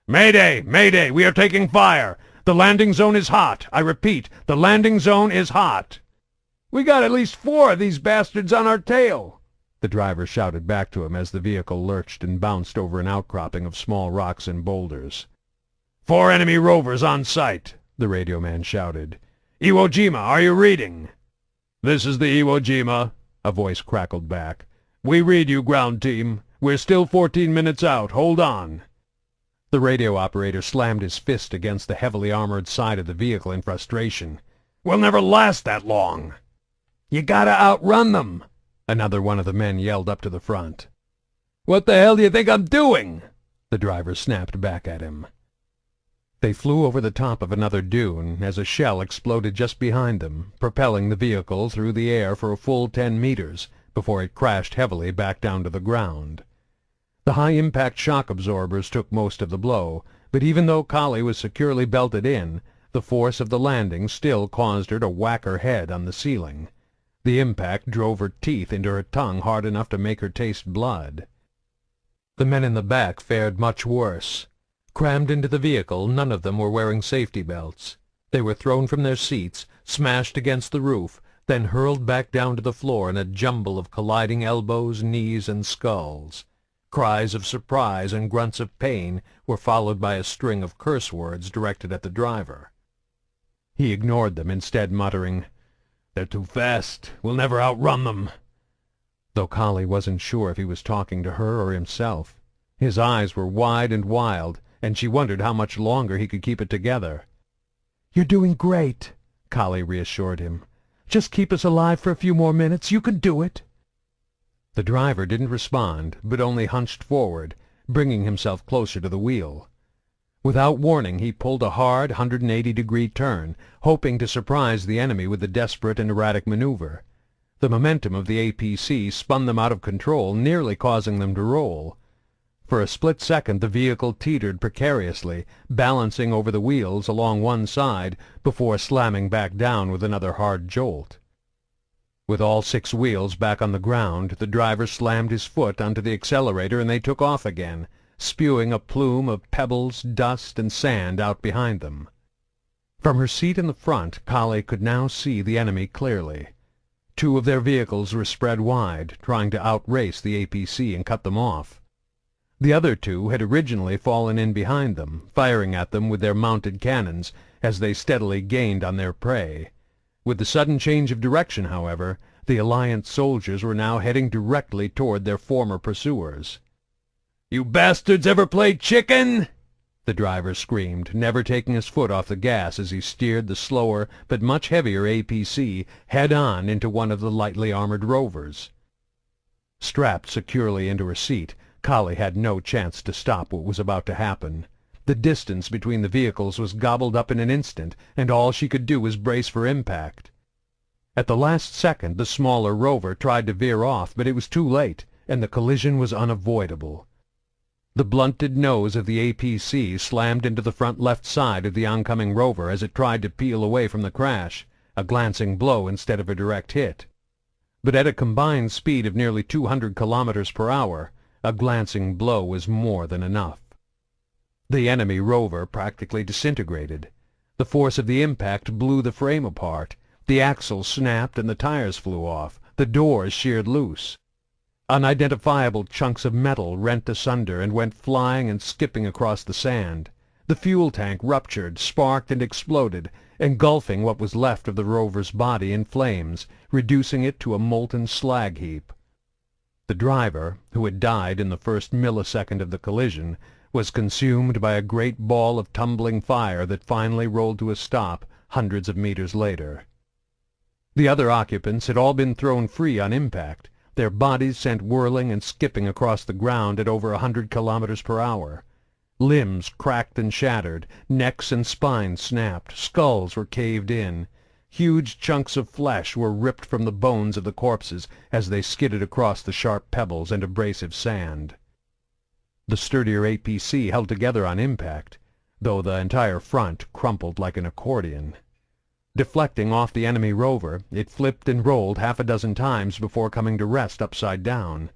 "Mayday! Mayday! We are taking fire! The landing zone is hot! I repeat, the landing zone is hot!" "We got at least 4 of these bastards on our tail," the driver shouted back to him as the vehicle lurched and bounced over an outcropping of small rocks and boulders. 4 enemy rovers on sight, the radio man shouted. "Iwo Jima, are you reading?" "This is the Iwo Jima," a voice crackled back. "We read you, ground team. We're still 14 minutes out. Hold on." The radio operator slammed his fist against the heavily armored side of the vehicle in frustration. "We'll never last that long." "You gotta outrun them," another one of the men yelled up to the front. "What the hell do you think I'm doing?" the driver snapped back at him. They flew over the top of another dune as a shell exploded just behind them, propelling the vehicle through the air for a full 10 meters before it crashed heavily back down to the ground. The high-impact shock absorbers took most of the blow, but even though Kali was securely belted in, the force of the landing still caused her to whack her head on the ceiling. The impact drove her teeth into her tongue hard enough to make her taste blood. The men in the back fared much worse. Crammed into the vehicle, none of them were wearing safety belts. They were thrown from their seats, smashed against the roof, then hurled back down to the floor in a jumble of colliding elbows, knees, and skulls. Cries of surprise and grunts of pain were followed by a string of curse words directed at the driver. He ignored them, instead muttering, "They're too fast. We'll never outrun them." Though Kali wasn't sure if he was talking to her or himself. His eyes were wide and wild, and she wondered how much longer he could keep it together. "You're doing great," Kali reassured him. "Just keep us alive for a few more minutes. You can do it." The driver didn't respond, but only hunched forward, bringing himself closer to the wheel. Without warning, he pulled a hard 180-degree turn, hoping to surprise the enemy with a desperate and erratic maneuver. The momentum of the APC spun them out of control, nearly causing them to roll. For a split second the vehicle teetered precariously, balancing over the wheels along one side before slamming back down with another hard jolt. With all 6 wheels back on the ground, the driver slammed his foot onto the accelerator and they took off again, spewing a plume of pebbles, dust, and sand out behind them. From her seat in the front, Kali could now see the enemy clearly. 2 of their vehicles were spread wide, trying to outrace the APC and cut them off. The other 2 had originally fallen in behind them, firing at them with their mounted cannons as they steadily gained on their prey. With the sudden change of direction, however, the Alliance soldiers were now heading directly toward their former pursuers. "You bastards ever play chicken?" the driver screamed, never taking his foot off the gas as he steered the slower but much heavier APC head-on into one of the lightly armored rovers. Strapped securely into her seat, Kali had no chance to stop what was about to happen. The distance between the vehicles was gobbled up in an instant, and all she could do was brace for impact. At the last second, the smaller rover tried to veer off, but it was too late, and the collision was unavoidable. The blunted nose of the APC slammed into the front left side of the oncoming rover as it tried to peel away from the crash, a glancing blow instead of a direct hit. But at a combined speed of nearly 200 kilometers per hour, a glancing blow was more than enough. The enemy rover practically disintegrated. The force of the impact blew the frame apart. The axles snapped and the tires flew off. The doors sheared loose. Unidentifiable chunks of metal rent asunder and went flying and skipping across the sand. The fuel tank ruptured, sparked, and exploded, engulfing what was left of the rover's body in flames, reducing it to a molten slag heap. The driver, who had died in the first millisecond of the collision, was consumed by a great ball of tumbling fire that finally rolled to a stop hundreds of meters later. The other occupants had all been thrown free on impact, their bodies sent whirling and skipping across the ground at over 100 kilometers per hour. Limbs cracked and shattered, necks and spines snapped, skulls were caved in. Huge chunks of flesh were ripped from the bones of the corpses as they skidded across the sharp pebbles and abrasive sand. The sturdier APC held together on impact, though the entire front crumpled like an accordion. Deflecting off the enemy rover, it flipped and rolled half a dozen times before coming to rest upside down.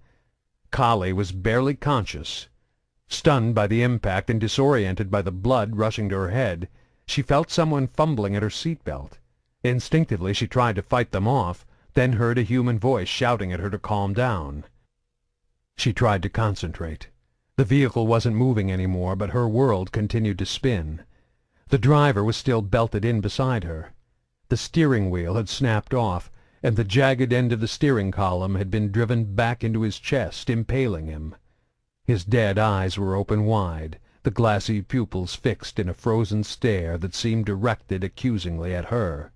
Kali was barely conscious. Stunned by the impact and disoriented by the blood rushing to her head, she felt someone fumbling at her seatbelt. Instinctively she tried to fight them off, then heard a human voice shouting at her to calm down. She tried to concentrate. The vehicle wasn't moving anymore, but her world continued to spin. The driver was still belted in beside her. The steering wheel had snapped off, and the jagged end of the steering column had been driven back into his chest, impaling him. His dead eyes were open wide, the glassy pupils fixed in a frozen stare that seemed directed accusingly at her.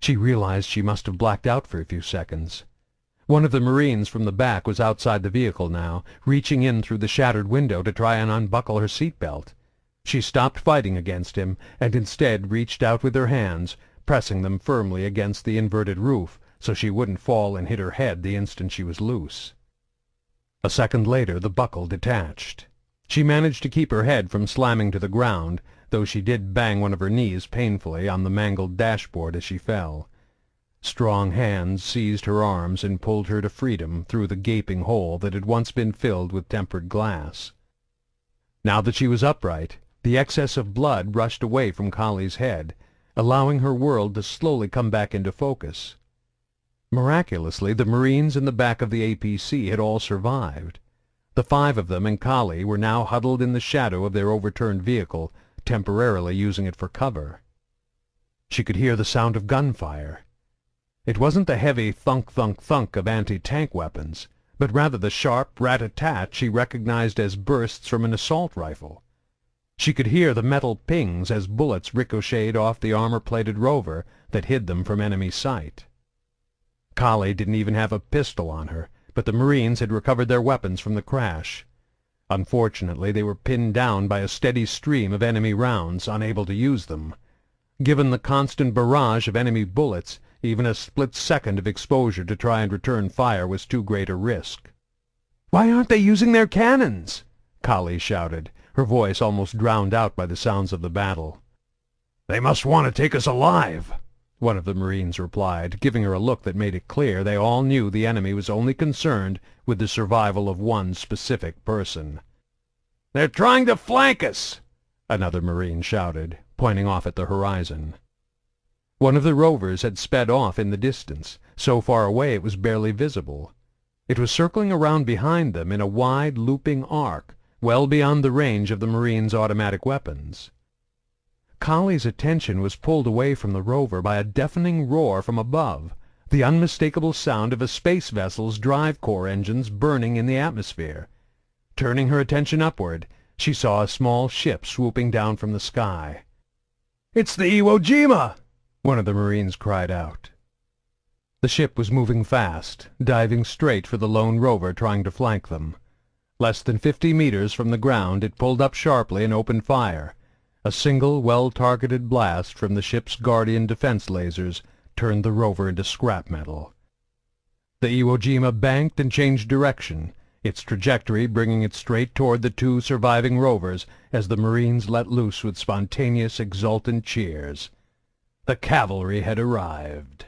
She realized she must have blacked out for a few seconds. One of the Marines from the back was outside the vehicle now, reaching in through the shattered window to try and unbuckle her seatbelt. She stopped fighting against him, and instead reached out with her hands, pressing them firmly against the inverted roof so she wouldn't fall and hit her head the instant she was loose. A second later the buckle detached. She managed to keep her head from slamming to the ground, though she did bang one of her knees painfully on the mangled dashboard as she fell. Strong hands seized her arms and pulled her to freedom through the gaping hole that had once been filled with tempered glass. Now that she was upright, the excess of blood rushed away from Kali's head, allowing her world to slowly come back into focus. Miraculously, the Marines in the back of the APC had all survived. The 5 of them and Kali were now huddled in the shadow of their overturned vehicle, temporarily using it for cover. She could hear the sound of gunfire. It wasn't the heavy thunk-thunk-thunk of anti-tank weapons, but rather the sharp rat-a-tat she recognized as bursts from an assault rifle. She could hear the metal pings as bullets ricocheted off the armor-plated rover that hid them from enemy sight. Kali didn't even have a pistol on her, but the Marines had recovered their weapons from the crash. Unfortunately, they were pinned down by a steady stream of enemy rounds, unable to use them. Given the constant barrage of enemy bullets, even a split second of exposure to try and return fire was too great a risk. "Why aren't they using their cannons?" Kali shouted, her voice almost drowned out by the sounds of the battle. "They must want to take us alive," one of the Marines replied, giving her a look that made it clear they all knew the enemy was only concerned with the survival of one specific person. "They're trying to flank us," another Marine shouted, pointing off at the horizon. One of the rovers had sped off in the distance, so far away it was barely visible. It was circling around behind them in a wide, looping arc, well beyond the range of the Marines' automatic weapons. Kali's attention was pulled away from the rover by a deafening roar from above, the unmistakable sound of a space vessel's drive core engines burning in the atmosphere. Turning her attention upward, she saw a small ship swooping down from the sky. "It's the Iwo Jima!" one of the Marines cried out. The ship was moving fast, diving straight for the lone rover trying to flank them. Less than 50 meters from the ground, it pulled up sharply and opened fire. A single, well-targeted blast from the ship's Guardian defense lasers turned the rover into scrap metal. The Iwo Jima banked and changed direction, its trajectory bringing it straight toward the 2 surviving rovers as the Marines let loose with spontaneous, exultant cheers. The cavalry had arrived.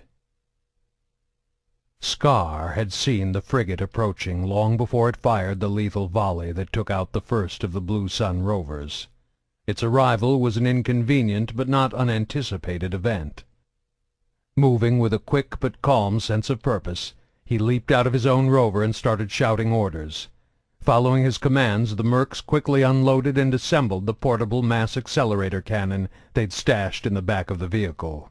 Scar had seen the frigate approaching long before it fired the lethal volley that took out the first of the Blue Sun rovers. Its arrival was an inconvenient but not unanticipated event. Moving with a quick but calm sense of purpose, he leaped out of his own rover and started shouting orders. Following his commands, the mercs quickly unloaded and assembled the portable mass accelerator cannon they'd stashed in the back of the vehicle.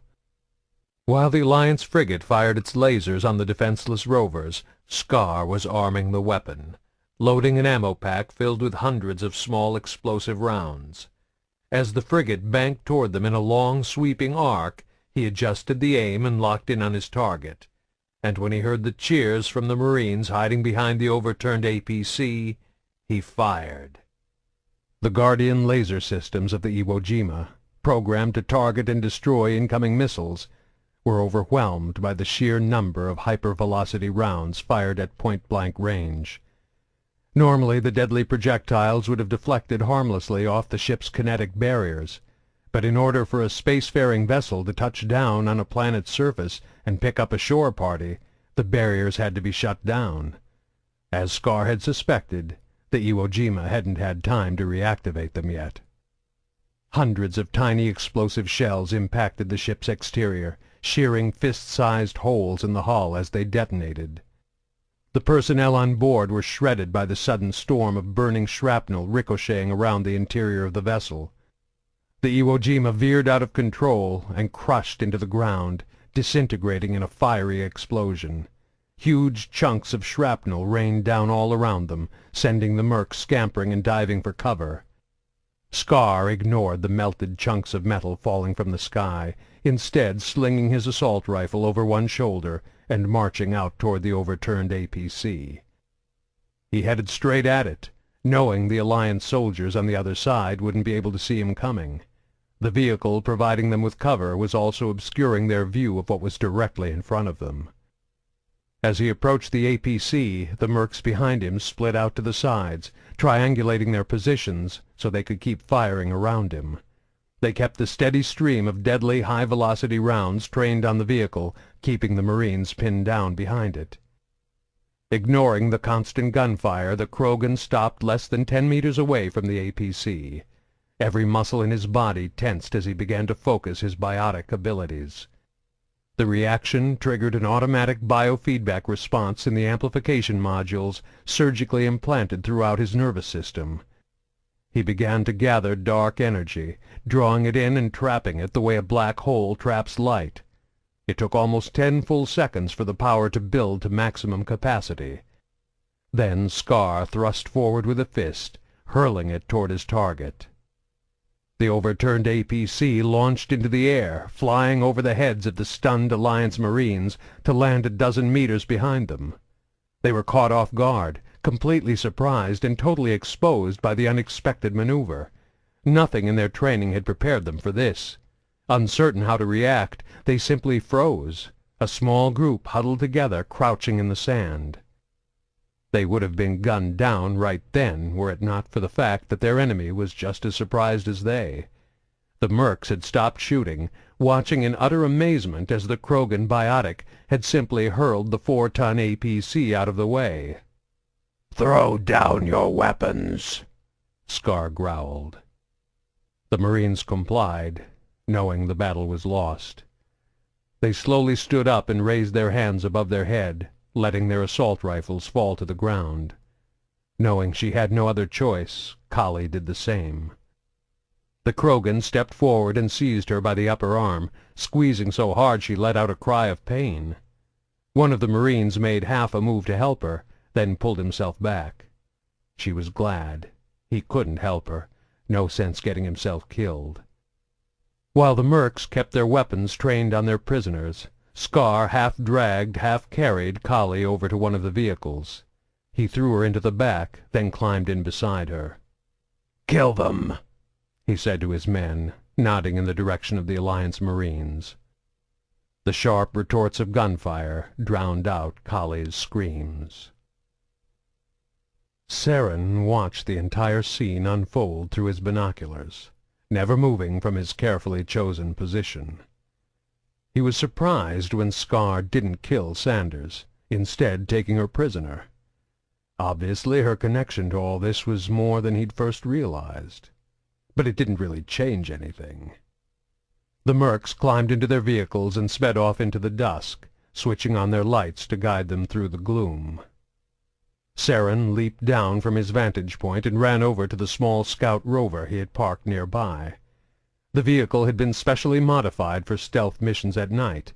While the Alliance frigate fired its lasers on the defenseless rovers, Scar was arming the weapon, loading an ammo pack filled with hundreds of small explosive rounds. As the frigate banked toward them in a long, sweeping arc, he adjusted the aim and locked in on his target. And when he heard the cheers from the Marines hiding behind the overturned APC, he fired. The Guardian laser systems of the Iwo Jima, programmed to target and destroy incoming missiles, were overwhelmed by the sheer number of hypervelocity rounds fired at point-blank range. Normally, the deadly projectiles would have deflected harmlessly off the ship's kinetic barriers, but in order for a spacefaring vessel to touch down on a planet's surface and pick up a shore party, the barriers had to be shut down. As Scar had suspected, the Iwo Jima hadn't had time to reactivate them yet. Hundreds of tiny explosive shells impacted the ship's exterior, shearing fist-sized holes in the hull as they detonated. The personnel on board were shredded by the sudden storm of burning shrapnel ricocheting around the interior of the vessel. The Iwo Jima veered out of control and crushed into the ground, disintegrating in a fiery explosion. Huge chunks of shrapnel rained down all around them, sending the mercs scampering and diving for cover. Scar ignored the melted chunks of metal falling from the sky, instead slinging his assault rifle over one shoulder and marching out toward the overturned APC. He headed straight at it, knowing the Alliance soldiers on the other side wouldn't be able to see him coming. The vehicle providing them with cover was also obscuring their view of what was directly in front of them. As he approached the APC, the mercs behind him split out to the sides, triangulating their positions so they could keep firing around him. They kept the steady stream of deadly high-velocity rounds trained on the vehicle, keeping the Marines pinned down behind it. Ignoring the constant gunfire, the Krogan stopped less than 10 meters away from the APC. Every muscle in his body tensed as he began to focus his biotic abilities. The reaction triggered an automatic biofeedback response in the amplification modules surgically implanted throughout his nervous system. He began to gather dark energy, drawing it in and trapping it the way a black hole traps light. It took almost 10 full seconds for the power to build to maximum capacity. Then Scar thrust forward with a fist, hurling it toward his target. The overturned APC launched into the air, flying over the heads of the stunned Alliance Marines to land a dozen meters behind them. They were caught off guard, completely surprised and totally exposed by the unexpected maneuver. Nothing in their training had prepared them for this. Uncertain how to react, they simply froze, a small group huddled together, crouching in the sand. They would have been gunned down right then were it not for the fact that their enemy was just as surprised as they. The mercs had stopped shooting, watching in utter amazement as the Krogan biotic had simply hurled the 4-ton APC out of the way. "Throw down your weapons," Scar growled. The Marines complied, knowing the battle was lost. They slowly stood up and raised their hands above their head, letting their assault rifles fall to the ground. Knowing she had no other choice, Kali did the same. The Krogan stepped forward and seized her by the upper arm, squeezing so hard she let out a cry of pain. One of the Marines made half a move to help her, then pulled himself back. She was glad. He couldn't help her. No sense getting himself killed. While the mercs kept their weapons trained on their prisoners, Scar half-dragged, half-carried Kali over to one of the vehicles. He threw her into the back, then climbed in beside her. "Kill them," he said to his men, nodding in the direction of the Alliance Marines. The sharp retorts of gunfire drowned out Kali's screams. Saren watched the entire scene unfold through his binoculars, never moving from his carefully chosen position. He was surprised when Scar didn't kill Sanders, instead taking her prisoner. Obviously her connection to all this was more than he'd first realized. But it didn't really change anything. The mercs climbed into their vehicles and sped off into the dusk, switching on their lights to guide them through the gloom. Saren leaped down from his vantage point and ran over to the small scout rover he had parked nearby. The vehicle had been specially modified for stealth missions at night.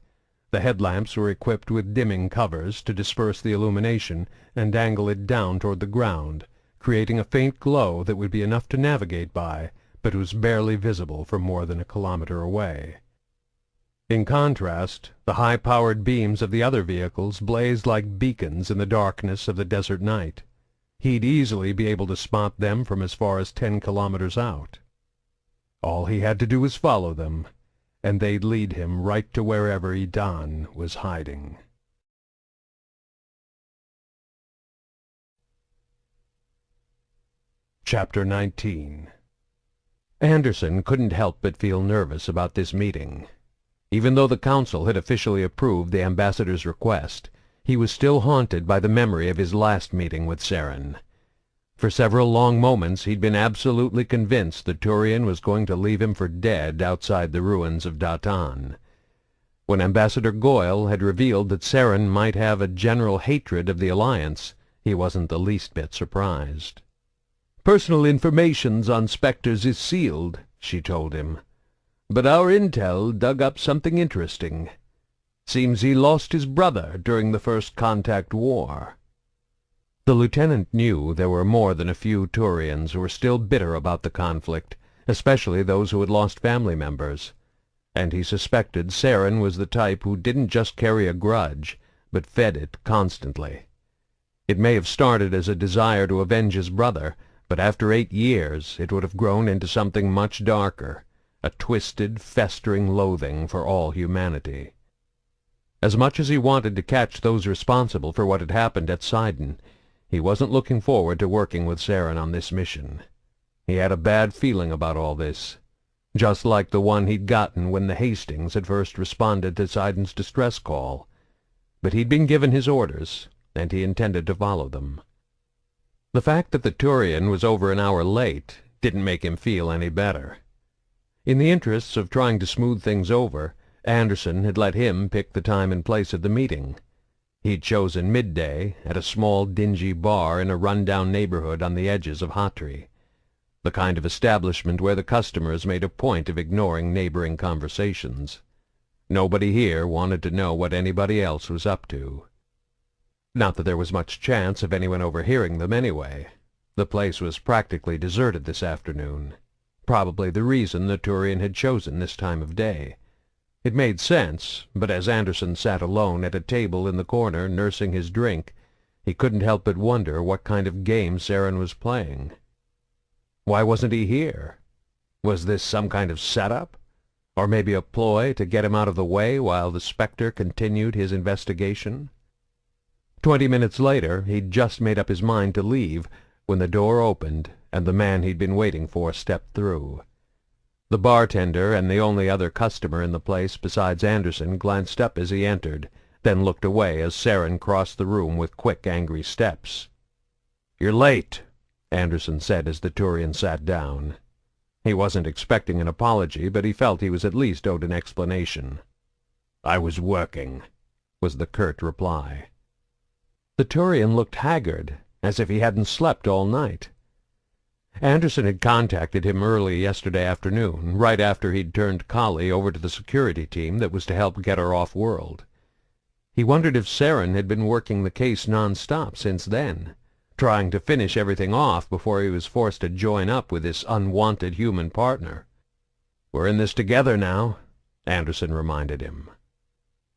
The headlamps were equipped with dimming covers to disperse the illumination and angle it down toward the ground, creating a faint glow that would be enough to navigate by, but was barely visible for more than a kilometer away. In contrast, the high-powered beams of the other vehicles blazed like beacons in the darkness of the desert night. He'd easily be able to spot them from as far as 10 kilometers out. All he had to do was follow them, and they'd lead him right to wherever Idan was hiding. Chapter 19. Anderson couldn't help but feel nervous about this meeting. Even though the council had officially approved the ambassador's request, he was still haunted by the memory of his last meeting with Saren. For several long moments he'd been absolutely convinced the Turian was going to leave him for dead outside the ruins of Datan. When Ambassador Goyle had revealed that Saren might have a general hatred of the Alliance, he wasn't the least bit surprised. "Personal information on Spectres is sealed," she told him. "But our intel dug up something interesting. Seems he lost his brother during the First Contact War." The lieutenant knew there were more than a few Turians who were still bitter about the conflict, especially those who had lost family members. And he suspected Saren was the type who didn't just carry a grudge, but fed it constantly. It may have started as a desire to avenge his brother, but after 8 years it would have grown into something much darker, a twisted, festering loathing for all humanity. As much as he wanted to catch those responsible for what had happened at Sidon, he wasn't looking forward to working with Saren on this mission. He had a bad feeling about all this, just like the one he'd gotten when the Hastings had first responded to Sidon's distress call. But he'd been given his orders, and he intended to follow them. The fact that the Turian was over an hour late didn't make him feel any better. In the interests of trying to smooth things over, Anderson had let him pick the time and place of the meeting. He'd chosen midday at a small, dingy bar in a run-down neighborhood on the edges of Hatri, the kind of establishment where the customers made a point of ignoring neighboring conversations. Nobody here wanted to know what anybody else was up to. Not that there was much chance of anyone overhearing them anyway. The place was practically deserted this afternoon. Probably the reason the Turian had chosen this time of day. It made sense, but as Anderson sat alone at a table in the corner nursing his drink, he couldn't help but wonder what kind of game Saren was playing. Why wasn't he here? Was this some kind of setup? Or maybe a ploy to get him out of the way while the Spectre continued his investigation? 20 minutes later, he'd just made up his mind to leave when the door opened and the man he'd been waiting for stepped through. The bartender and the only other customer in the place besides Anderson glanced up as he entered, then looked away as Saren crossed the room with quick, angry steps. "You're late," Anderson said as the Turian sat down. He wasn't expecting an apology, but he felt he was at least owed an explanation. "I was working," was the curt reply. The Turian looked haggard, as if he hadn't slept all night. Anderson had contacted him early yesterday afternoon, right after he'd turned Kali over to the security team that was to help get her off-world. He wondered if Saren had been working the case non-stop since then, trying to finish everything off before he was forced to join up with this unwanted human partner. "We're in this together now," Anderson reminded him.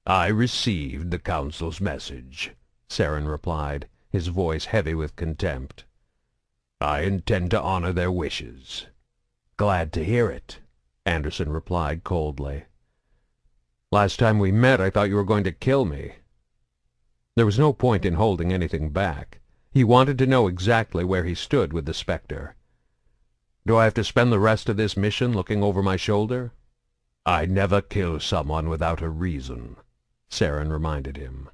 "I received the Council's message," Saren replied, his voice heavy with contempt. "I intend to honor their wishes." "Glad to hear it," Anderson replied coldly. "Last time we met I thought you were going to kill me." There was no point in holding anything back. He wanted to know exactly where he stood with the Spectre. "Do I have to spend the rest of this mission looking over my shoulder?" "I never kill someone without a reason," Saren reminded him.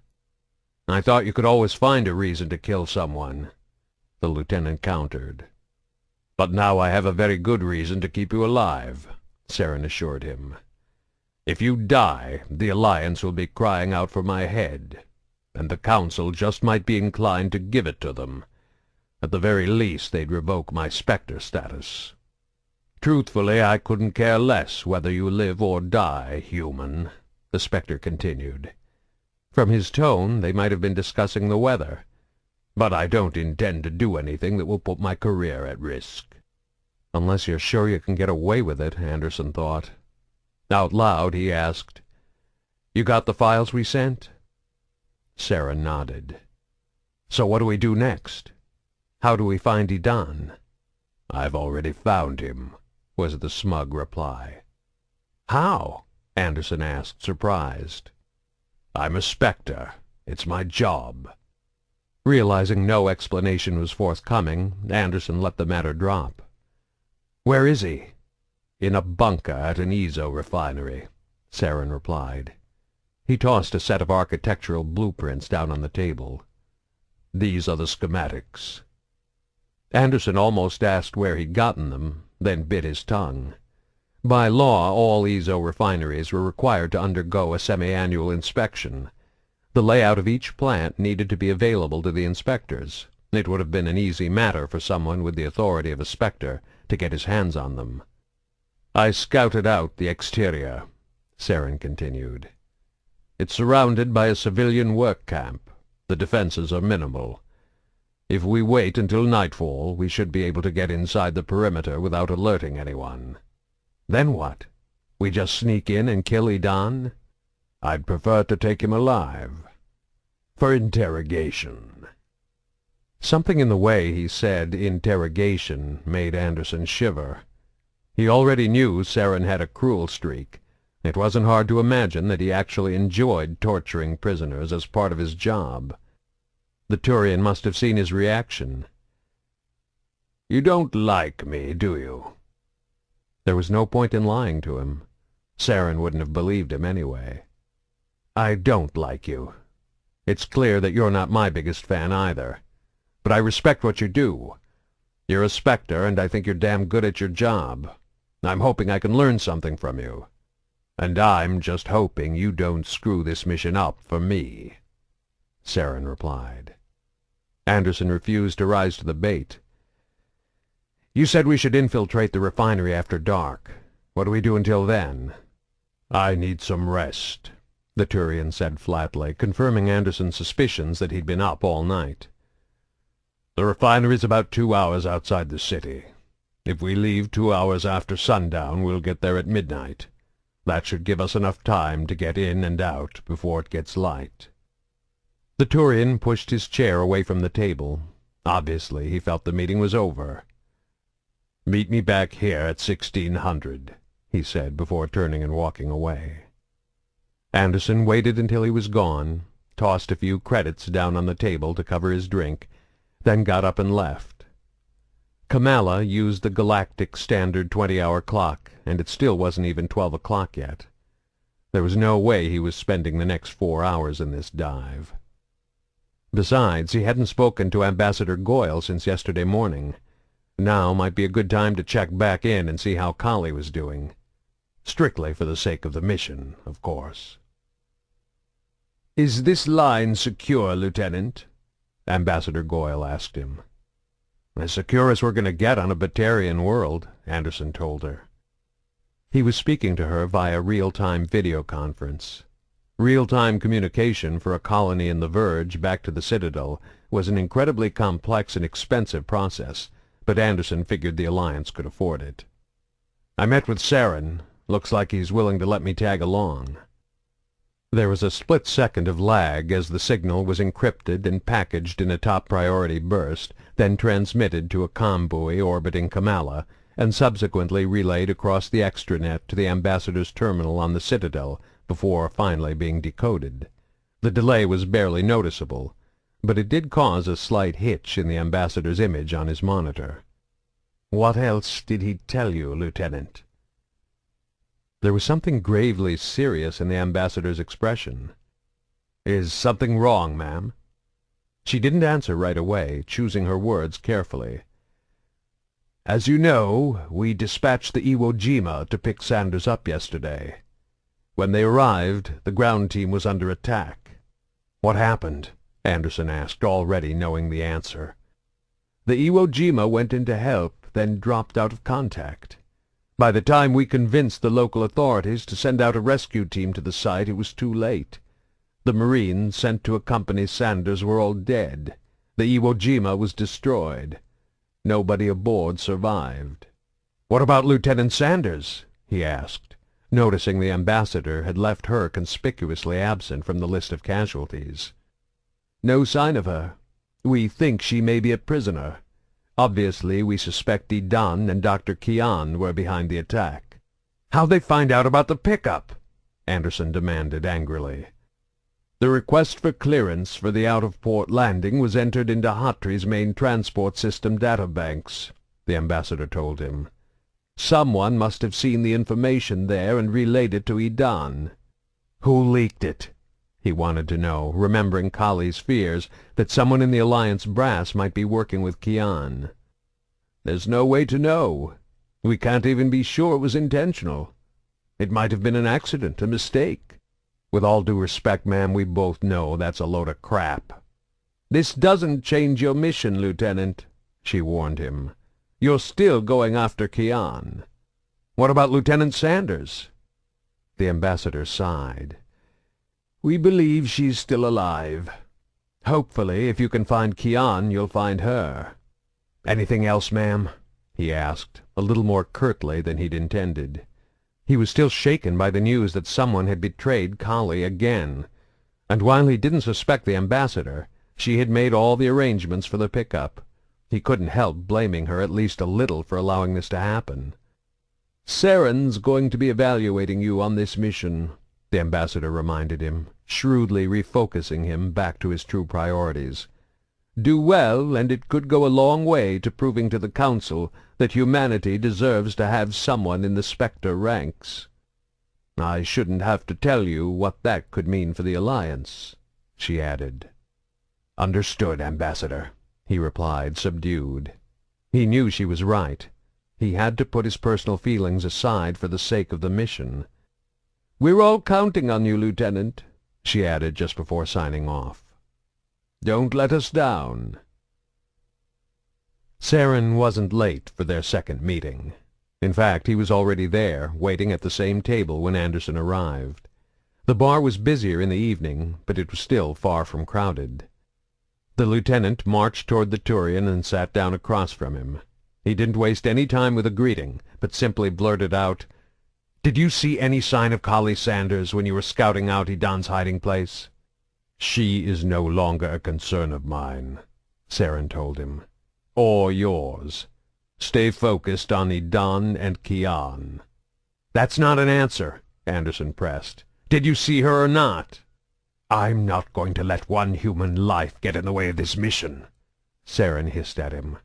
"I thought you could always find a reason to kill someone," the lieutenant countered. "But now I have a very good reason to keep you alive," Saren assured him. "If you die, the Alliance will be crying out for my head, and the Council just might be inclined to give it to them. At the very least, they'd revoke my Spectre status. Truthfully, I couldn't care less whether you live or die, human," the Spectre continued. From his tone, they might have been discussing the weather. "But I don't intend to do anything that will put my career at risk." Unless you're sure you can get away with it, Anderson thought. Out loud, he asked, "You got the files we sent?" Saren nodded. "So what do we do next? How do we find Sidon?" "I've already found him," was the smug reply. "How?" Anderson asked, surprised. "I'm a Spectre. It's my job." Realizing no explanation was forthcoming, Anderson let the matter drop. "Where is he?" "In a bunker at an Ezo refinery," Saren replied. He tossed a set of architectural blueprints down on the table. "These are the schematics." Anderson almost asked where he'd gotten them, then bit his tongue. By law, all Ezo refineries were required to undergo a semi-annual inspection. The layout of each plant needed to be available to the inspectors. It would have been an easy matter for someone with the authority of a Spectre to get his hands on them. "I scouted out the exterior," Saren continued. "It's surrounded by a civilian work camp. The defenses are minimal. If we wait until nightfall, we should be able to get inside the perimeter without alerting anyone." "Then what? We just sneak in and kill Sidon?" "I'd prefer to take him alive. For interrogation." Something in the way he said interrogation made Anderson shiver. He already knew Saren had a cruel streak. It wasn't hard to imagine that he actually enjoyed torturing prisoners as part of his job. The Turian must have seen his reaction. "You don't like me, do you?" There was no point in lying to him. Saren wouldn't have believed him anyway. "I don't like you. It's clear that you're not my biggest fan either. But I respect what you do. You're a Spectre, and I think you're damn good at your job. I'm hoping I can learn something from you. And I'm just hoping you don't screw this mission up for me," Saren replied. Anderson refused to rise to the bait. "You said we should infiltrate the refinery after dark. What do we do until then?" "I need some rest," the Turian said flatly, confirming Anderson's suspicions that he'd been up all night. "The refinery's about 2 hours outside the city. If we leave 2 hours after sundown, we'll get there at midnight. That should give us enough time to get in and out before it gets light." The Turian pushed his chair away from the table. Obviously, he felt the meeting was over. "Meet me back here at 1600, he said before turning and walking away. Anderson waited until he was gone, tossed a few credits down on the table to cover his drink, then got up and left. Kamala used the galactic standard 20-hour clock, and it still wasn't even 12 o'clock yet. There was no way he was spending the next 4 hours in this dive. Besides, he hadn't spoken to Ambassador Goyle since yesterday morning. Now might be a good time to check back in and see how Kali was doing. Strictly for the sake of the mission, of course. "Is this line secure, Lieutenant?" Ambassador Goyle asked him. "As secure as we're going to get on a Batarian world," Anderson told her. He was speaking to her via real-time video conference. Real-time communication for a colony in the Verge back to the Citadel was an incredibly complex and expensive process, but Anderson figured the Alliance could afford it. "I met with Saren. Looks like he's willing to let me tag along." There was a split second of lag as the signal was encrypted and packaged in a top-priority burst, then transmitted to a comm buoy orbiting Kamala, and subsequently relayed across the extranet to the ambassador's terminal on the Citadel before finally being decoded. The delay was barely noticeable, but it did cause a slight hitch in the ambassador's image on his monitor. "What else did he tell you, Lieutenant?" There was something gravely serious in the ambassador's expression. "Is something wrong, ma'am?" She didn't answer right away, choosing her words carefully. "As you know, we dispatched the Iwo Jima to pick Sanders up yesterday. When they arrived, the ground team was under attack." "What happened?" Anderson asked, already knowing the answer. "The Iwo Jima went in to help, then dropped out of contact. By the time we convinced the local authorities to send out a rescue team to the site, it was too late. The Marines sent to accompany Sanders were all dead. The Iwo Jima was destroyed. Nobody aboard survived." "What about Lieutenant Sanders?" he asked, noticing the ambassador had left her conspicuously absent from the list of casualties. "No sign of her. We think she may be a prisoner. Obviously, we suspect Sidon and Dr. Kian were behind the attack." "How'd they find out about the pickup?" Anderson demanded angrily. "The request for clearance for the out-of-port landing was entered into Hatri's main transport system databanks," the ambassador told him. "Someone must have seen the information there and relayed it to Sidon." "Who leaked it?" he wanted to know, remembering Kali's fears that someone in the Alliance brass might be working with Kian. "There's no way to know. We can't even be sure it was intentional. It might have been an accident, a mistake. With all due respect, ma'am, we both know that's a load of crap." "This doesn't change your mission, Lieutenant," she warned him. "You're still going after Kian." "What about Lieutenant Sanders?" The ambassador sighed. "We believe she's still alive. Hopefully, if you can find Kian, you'll find her." "Anything else, ma'am?" he asked, a little more curtly than he'd intended. He was still shaken by the news that someone had betrayed Kali again, and while he didn't suspect the ambassador, she had made all the arrangements for the pickup. He couldn't help blaming her at least a little for allowing this to happen. "Saren's going to be evaluating you on this mission," the ambassador reminded him, shrewdly refocusing him back to his true priorities. "Do well, and it could go a long way to proving to the Council that humanity deserves to have someone in the Spectre ranks. I shouldn't have to tell you what that could mean for the Alliance," she added. "Understood, Ambassador," he replied, subdued. He knew she was right. He had to put his personal feelings aside for the sake of the mission. "We're all counting on you, Lieutenant," she added just before signing off. "Don't let us down." Saren wasn't late for their second meeting. In fact, he was already there, waiting at the same table when Anderson arrived. The bar was busier in the evening, but it was still far from crowded. The lieutenant marched toward the Turian and sat down across from him. He didn't waste any time with a greeting, but simply blurted out, "Did you see any sign of Kali Sanders when you were scouting out Sidon's hiding place?" "She is no longer a concern of mine," Saren told him. "Or yours. Stay focused on Sidon and Kian." "That's not an answer," Anderson pressed. "Did you see her or not?" "I'm not going to let one human life get in the way of this mission," Saren hissed at him.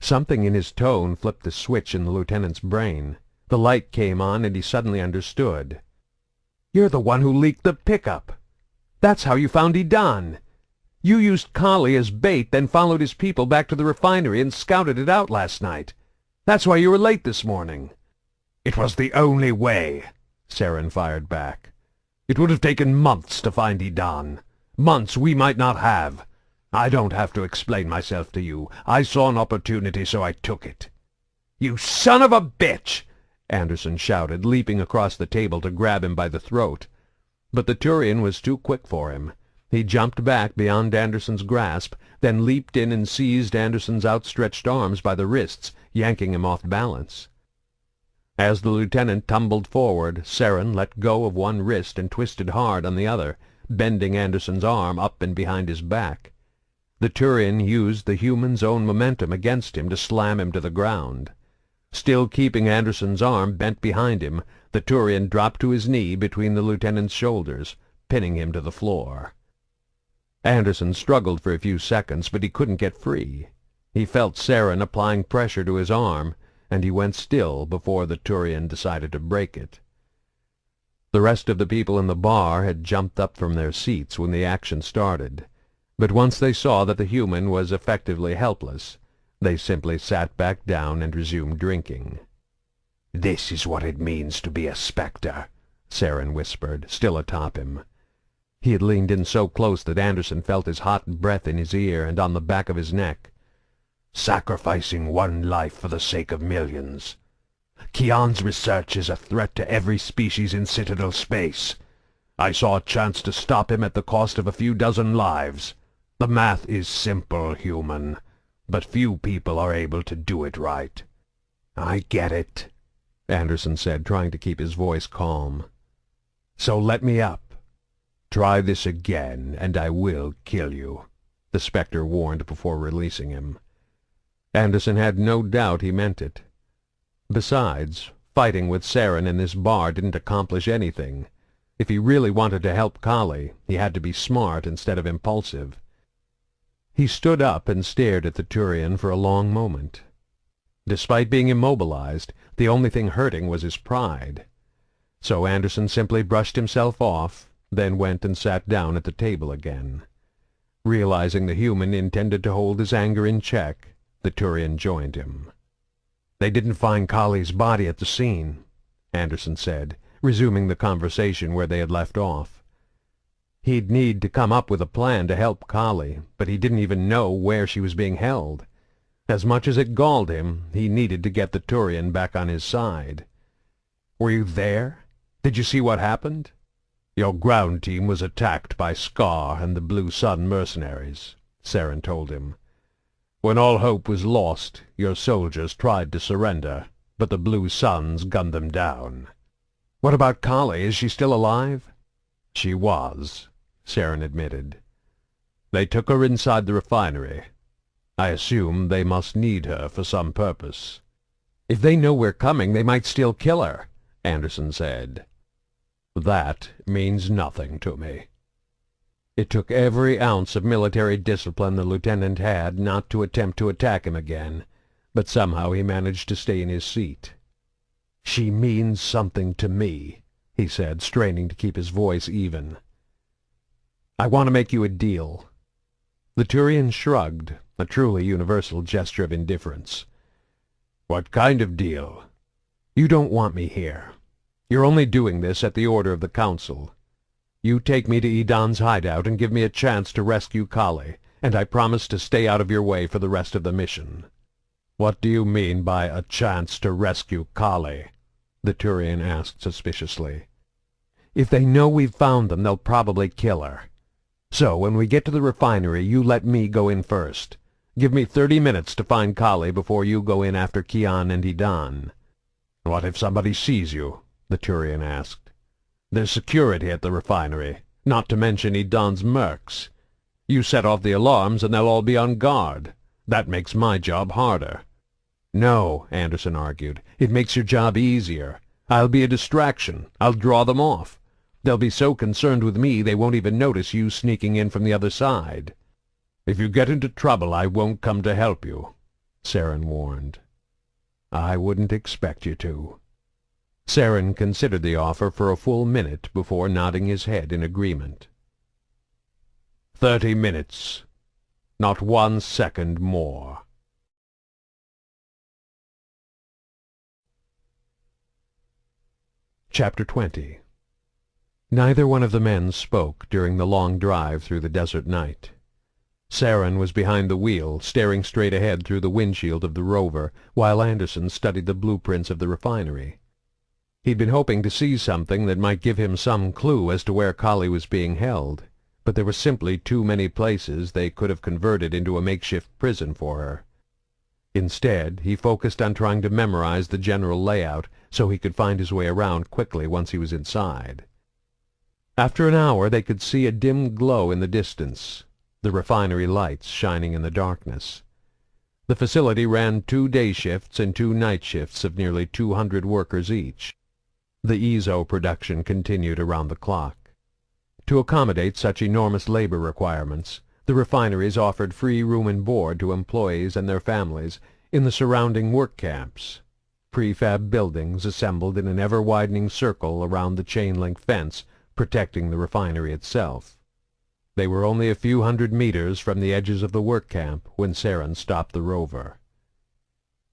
Something in his tone flipped the switch in the lieutenant's brain. The light came on, and he suddenly understood. "You're the one who leaked the pickup. That's how you found Sidon. You used Kali as bait, then followed his people back to the refinery and scouted it out last night. That's why you were late this morning." "It was the only way," Saren fired back. "It would have taken months to find Sidon. Months we might not have. I don't have to explain myself to you. I saw an opportunity, so I took it." "You son of a bitch!" Anderson shouted, leaping across the table to grab him by the throat. But the Turian was too quick for him. He jumped back beyond Anderson's grasp, then leaped in and seized Anderson's outstretched arms by the wrists, yanking him off balance. As the lieutenant tumbled forward, Saren let go of one wrist and twisted hard on the other, bending Anderson's arm up and behind his back. The Turian used the human's own momentum against him to slam him to the ground. Still keeping Anderson's arm bent behind him, the Turian dropped to his knee between the lieutenant's shoulders, pinning him to the floor. Anderson struggled for a few seconds, but he couldn't get free. He felt Saren applying pressure to his arm, and he went still before the Turian decided to break it. The rest of the people in the bar had jumped up from their seats when the action started, but once they saw that the human was effectively helpless, they simply sat back down and resumed drinking. "This is what it means to be a Spectre," Saren whispered, still atop him. He had leaned in so close that Anderson felt his hot breath in his ear and on the back of his neck. "Sacrificing one life for the sake of millions. Kian's research is a threat to every species in Citadel space. I saw a chance to stop him at the cost of a few dozen lives. The math is simple, human, but few people are able to do it right." "I get it," Anderson said, trying to keep his voice calm. "So let me up. Try this again, and I will kill you," the Spectre warned before releasing him. Anderson had no doubt he meant it. Besides, fighting with Saren in this bar didn't accomplish anything. If he really wanted to help Kali, he had to be smart instead of impulsive. He stood up and stared at the Turian for a long moment. Despite being immobilized, the only thing hurting was his pride. So Anderson simply brushed himself off, then went and sat down at the table again. Realizing the human intended to hold his anger in check, the Turian joined him. "They didn't find Kali's body at the scene," Anderson said, resuming the conversation where they had left off. He'd need to come up with a plan to help Kali, but he didn't even know where she was being held. As much as it galled him, he needed to get the Turian back on his side. "Were you there? Did you see what happened?" "Your ground team was attacked by Scar and the Blue Sun mercenaries," Saren told him. "When all hope was lost, your soldiers tried to surrender, but the Blue Suns gunned them down." "What about Kali? Is she still alive?" "She was," Saren admitted. "They took her inside the refinery. I assume they must need her for some purpose." "If they know we're coming, they might still kill her," Anderson said. "That means nothing to me." It took every ounce of military discipline the lieutenant had not to attempt to attack him again, but somehow he managed to stay in his seat. "She means something to me," he said, straining to keep his voice even. "I want to make you a deal." The Turian shrugged, a truly universal gesture of indifference. "What kind of deal?" "You don't want me here. You're only doing this at the order of the Council. You take me to Edan's hideout and give me a chance to rescue Kali, and I promise to stay out of your way for the rest of the mission." "What do you mean by a chance to rescue Kali?" the Turian asked suspiciously. "If they know we've found them, they'll probably kill her. So when we get to the refinery, you let me go in first. Give me 30 minutes to find Kali before you go in after Kian and Edan." "What if somebody sees you?" the Turian asked. "There's security at the refinery, not to mention Edan's mercs. You set off the alarms and they'll all be on guard. That makes my job harder." "No," Anderson argued. "It makes your job easier. I'll be a distraction. I'll draw them off. They'll be so concerned with me they won't even notice you sneaking in from the other side." "If you get into trouble, I won't come to help you," Saren warned. "I wouldn't expect you to." Saren considered the offer for a full minute before nodding his head in agreement. 30 minutes. Not 1 second more. Chapter 20. Neither one of the men spoke during the long drive through the desert night. Saren was behind the wheel, staring straight ahead through the windshield of the rover, while Anderson studied the blueprints of the refinery. He'd been hoping to see something that might give him some clue as to where Kali was being held, but there were simply too many places they could have converted into a makeshift prison for her. Instead, he focused on trying to memorize the general layout so he could find his way around quickly once he was inside. After an hour, they could see a dim glow in the distance, the refinery lights shining in the darkness. The facility ran 2 day shifts and 2 night shifts of nearly 200 workers each. The EZO production continued around the clock. To accommodate such enormous labor requirements, the refineries offered free room and board to employees and their families in the surrounding work camps, prefab buildings assembled in an ever-widening circle around the chain-link fence protecting the refinery itself. They were only a few hundred meters from the edges of the work camp when Saren stopped the rover.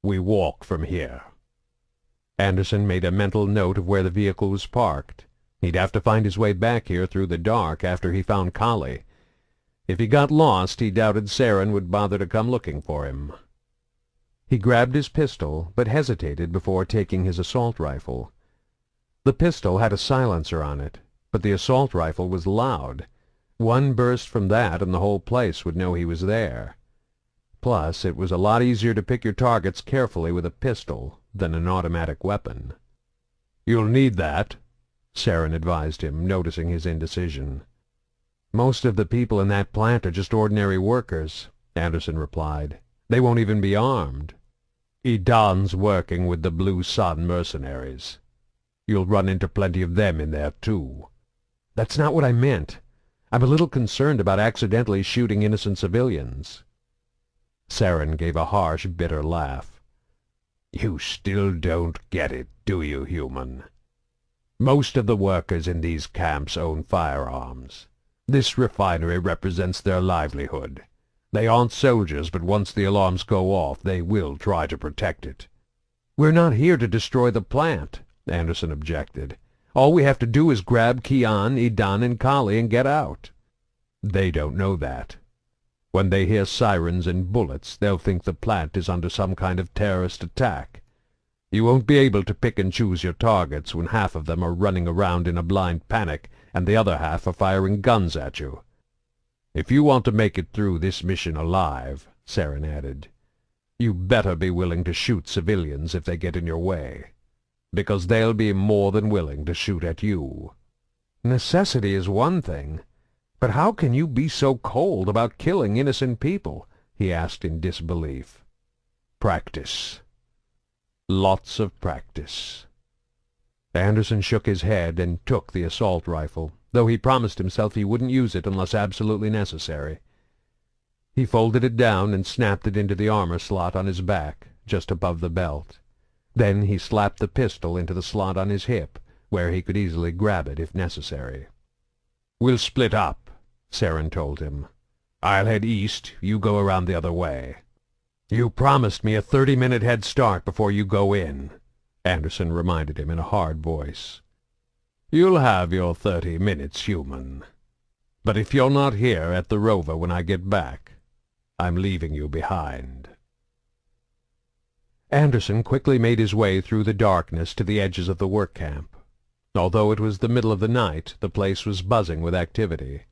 "We walk from here." Anderson made a mental note of where the vehicle was parked. He'd have to find his way back here through the dark after he found Kali. If he got lost, he doubted Saren would bother to come looking for him. He grabbed his pistol, but hesitated before taking his assault rifle. The pistol had a silencer on it, but the assault rifle was loud. One burst from that and the whole place would know he was there. Plus, it was a lot easier to pick your targets carefully with a pistol than an automatic weapon. "You'll need that," Saren advised him, noticing his indecision. "Most of the people in that plant are just ordinary workers," Anderson replied. "They won't even be armed." "Edan's working with the Blue Sun mercenaries. You'll run into plenty of them in there, too." "That's not what I meant. I'm a little concerned about accidentally shooting innocent civilians." Saren gave a harsh, bitter laugh. "You still don't get it, do you, human? Most of the workers in these camps own firearms. This refinery represents their livelihood. They aren't soldiers, but once the alarms go off, they will try to protect it." "We're not here to destroy the plant," Anderson objected. "All we have to do is grab Kian, Edan, and Kali and get out." "They don't know that. When they hear sirens and bullets, they'll think the plant is under some kind of terrorist attack. You won't be able to pick and choose your targets when half of them are running around in a blind panic and the other half are firing guns at you. If you want to make it through this mission alive," Saren added, "you better be willing to shoot civilians if they get in your way, because they'll be more than willing to shoot at you." "Necessity is one thing, but how can you be so cold about killing innocent people?" he asked in disbelief. "Practice. Lots of practice." Anderson shook his head and took the assault rifle, though he promised himself he wouldn't use it unless absolutely necessary. He folded it down and snapped it into the armor slot on his back, just above the belt. Then he slapped the pistol into the slot on his hip, where he could easily grab it if necessary. "We'll split up," Saren told him. "I'll head east, you go around the other way." "You promised me a 30-minute head start before you go in," Anderson reminded him in a hard voice. "You'll have your 30 minutes, human. But if you're not here at the rover when I get back, I'm leaving you behind." Anderson quickly made his way through the darkness to the edges of the work camp. Although it was the middle of the night, the place was buzzing with activity.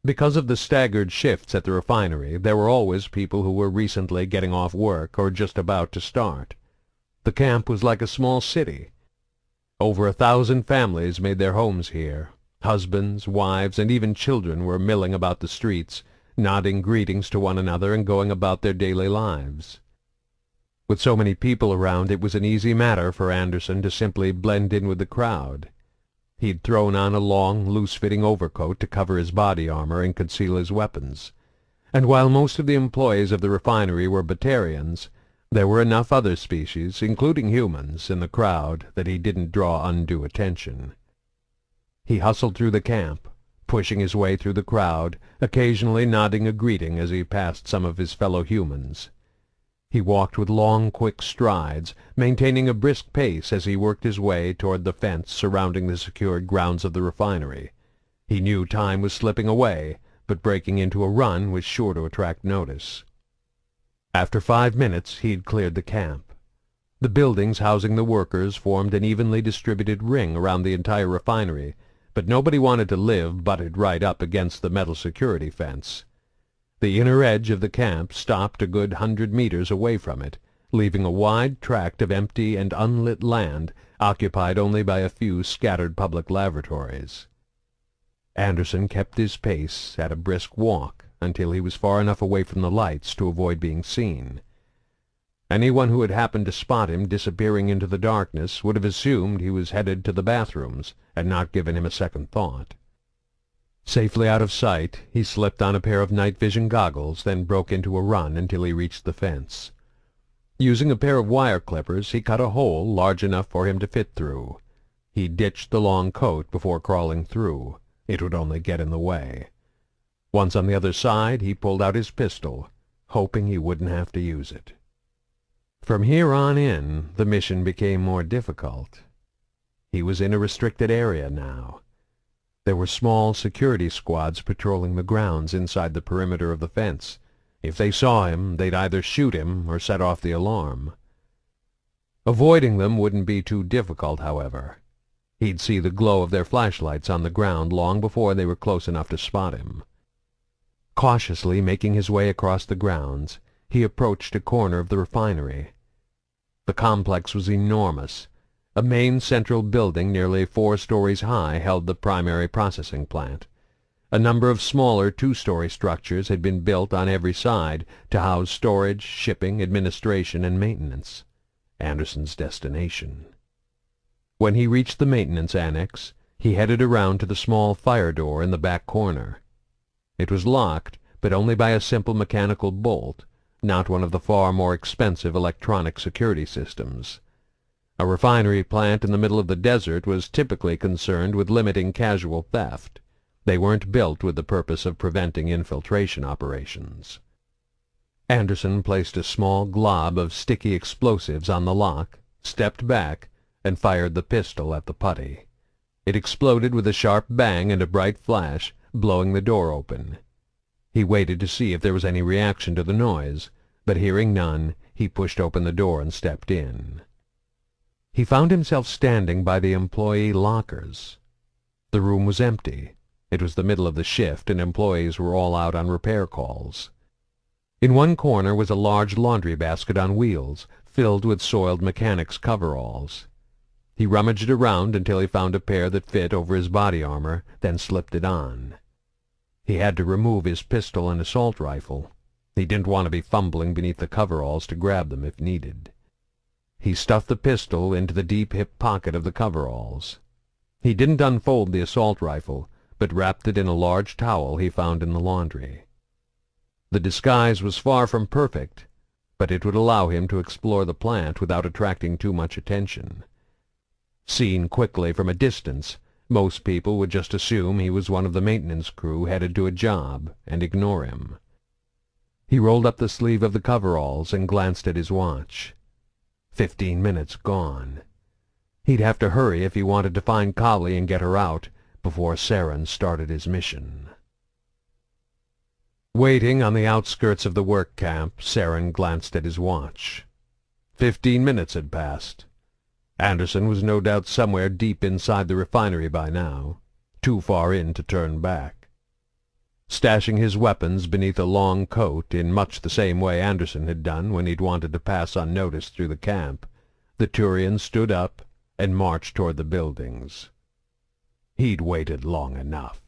Because of the staggered shifts at the refinery, there were always people who were recently getting off work or just about to start. The camp was like a small city. Over 1,000 families made their homes here. Husbands, wives, and even children were milling about the streets, nodding greetings to one another and going about their daily lives. With so many people around, it was an easy matter for Anderson to simply blend in with the crowd. He'd thrown on a long, loose-fitting overcoat to cover his body armor and conceal his weapons. And while most of the employees of the refinery were Batarians, there were enough other species, including humans, in the crowd that he didn't draw undue attention. He hustled through the camp, pushing his way through the crowd, occasionally nodding a greeting as he passed some of his fellow humans. He walked with long, quick strides, maintaining a brisk pace as he worked his way toward the fence surrounding the secured grounds of the refinery. He knew time was slipping away, but breaking into a run was sure to attract notice. After 5 minutes, he had cleared the camp. The buildings housing the workers formed an evenly distributed ring around the entire refinery, but nobody wanted to live butted right up against the metal security fence. The inner edge of the camp stopped a good 100 meters away from it, leaving a wide tract of empty and unlit land occupied only by a few scattered public lavatories. Anderson kept his pace at a brisk walk until he was far enough away from the lights to avoid being seen. Anyone who had happened to spot him disappearing into the darkness would have assumed he was headed to the bathrooms and not given him a second thought. Safely out of sight, he slipped on a pair of night vision goggles, then broke into a run until he reached the fence. Using a pair of wire clippers, he cut a hole large enough for him to fit through. He ditched the long coat before crawling through. It would only get in the way. Once on the other side, he pulled out his pistol, hoping he wouldn't have to use it. From here on in, the mission became more difficult. He was in a restricted area now. There were small security squads patrolling the grounds inside the perimeter of the fence. If they saw him, they'd either shoot him or set off the alarm. Avoiding them wouldn't be too difficult, however. He'd see the glow of their flashlights on the ground long before they were close enough to spot him. Cautiously making his way across the grounds, he approached a corner of the refinery. The complex was enormous. A main central building nearly 4 stories high held the primary processing plant. A number of smaller 2-story structures had been built on every side to house storage, shipping, administration, and maintenance. Anderson's destination. When he reached the maintenance annex, he headed around to the small fire door in the back corner. It was locked, but only by a simple mechanical bolt, not one of the far more expensive electronic security systems. A refinery plant in the middle of the desert was typically concerned with limiting casual theft. They weren't built with the purpose of preventing infiltration operations. Anderson placed a small glob of sticky explosives on the lock, stepped back, and fired the pistol at the putty. It exploded with a sharp bang and a bright flash, blowing the door open. He waited to see if there was any reaction to the noise, but hearing none, he pushed open the door and stepped in. He found himself standing by the employee lockers. The room was empty. It was the middle of the shift, and employees were all out on repair calls. In one corner was a large laundry basket on wheels, filled with soiled mechanics' coveralls. He rummaged around until he found a pair that fit over his body armor, then slipped it on. He had to remove his pistol and assault rifle. He didn't want to be fumbling beneath the coveralls to grab them if needed. He stuffed the pistol into the deep hip pocket of the coveralls. He didn't unfold the assault rifle, but wrapped it in a large towel he found in the laundry. The disguise was far from perfect, but it would allow him to explore the plant without attracting too much attention. Seen quickly from a distance, most people would just assume he was one of the maintenance crew headed to a job and ignore him. He rolled up the sleeve of the coveralls and glanced at his watch. 15 minutes gone. He'd have to hurry if he wanted to find Kali and get her out before Saren started his mission. Waiting on the outskirts of the work camp, Saren glanced at his watch. 15 minutes had passed. Anderson was no doubt somewhere deep inside the refinery by now, too far in to turn back. Stashing his weapons beneath a long coat in much the same way Anderson had done when he'd wanted to pass unnoticed through the camp, the Turian stood up and marched toward the buildings. He'd waited long enough.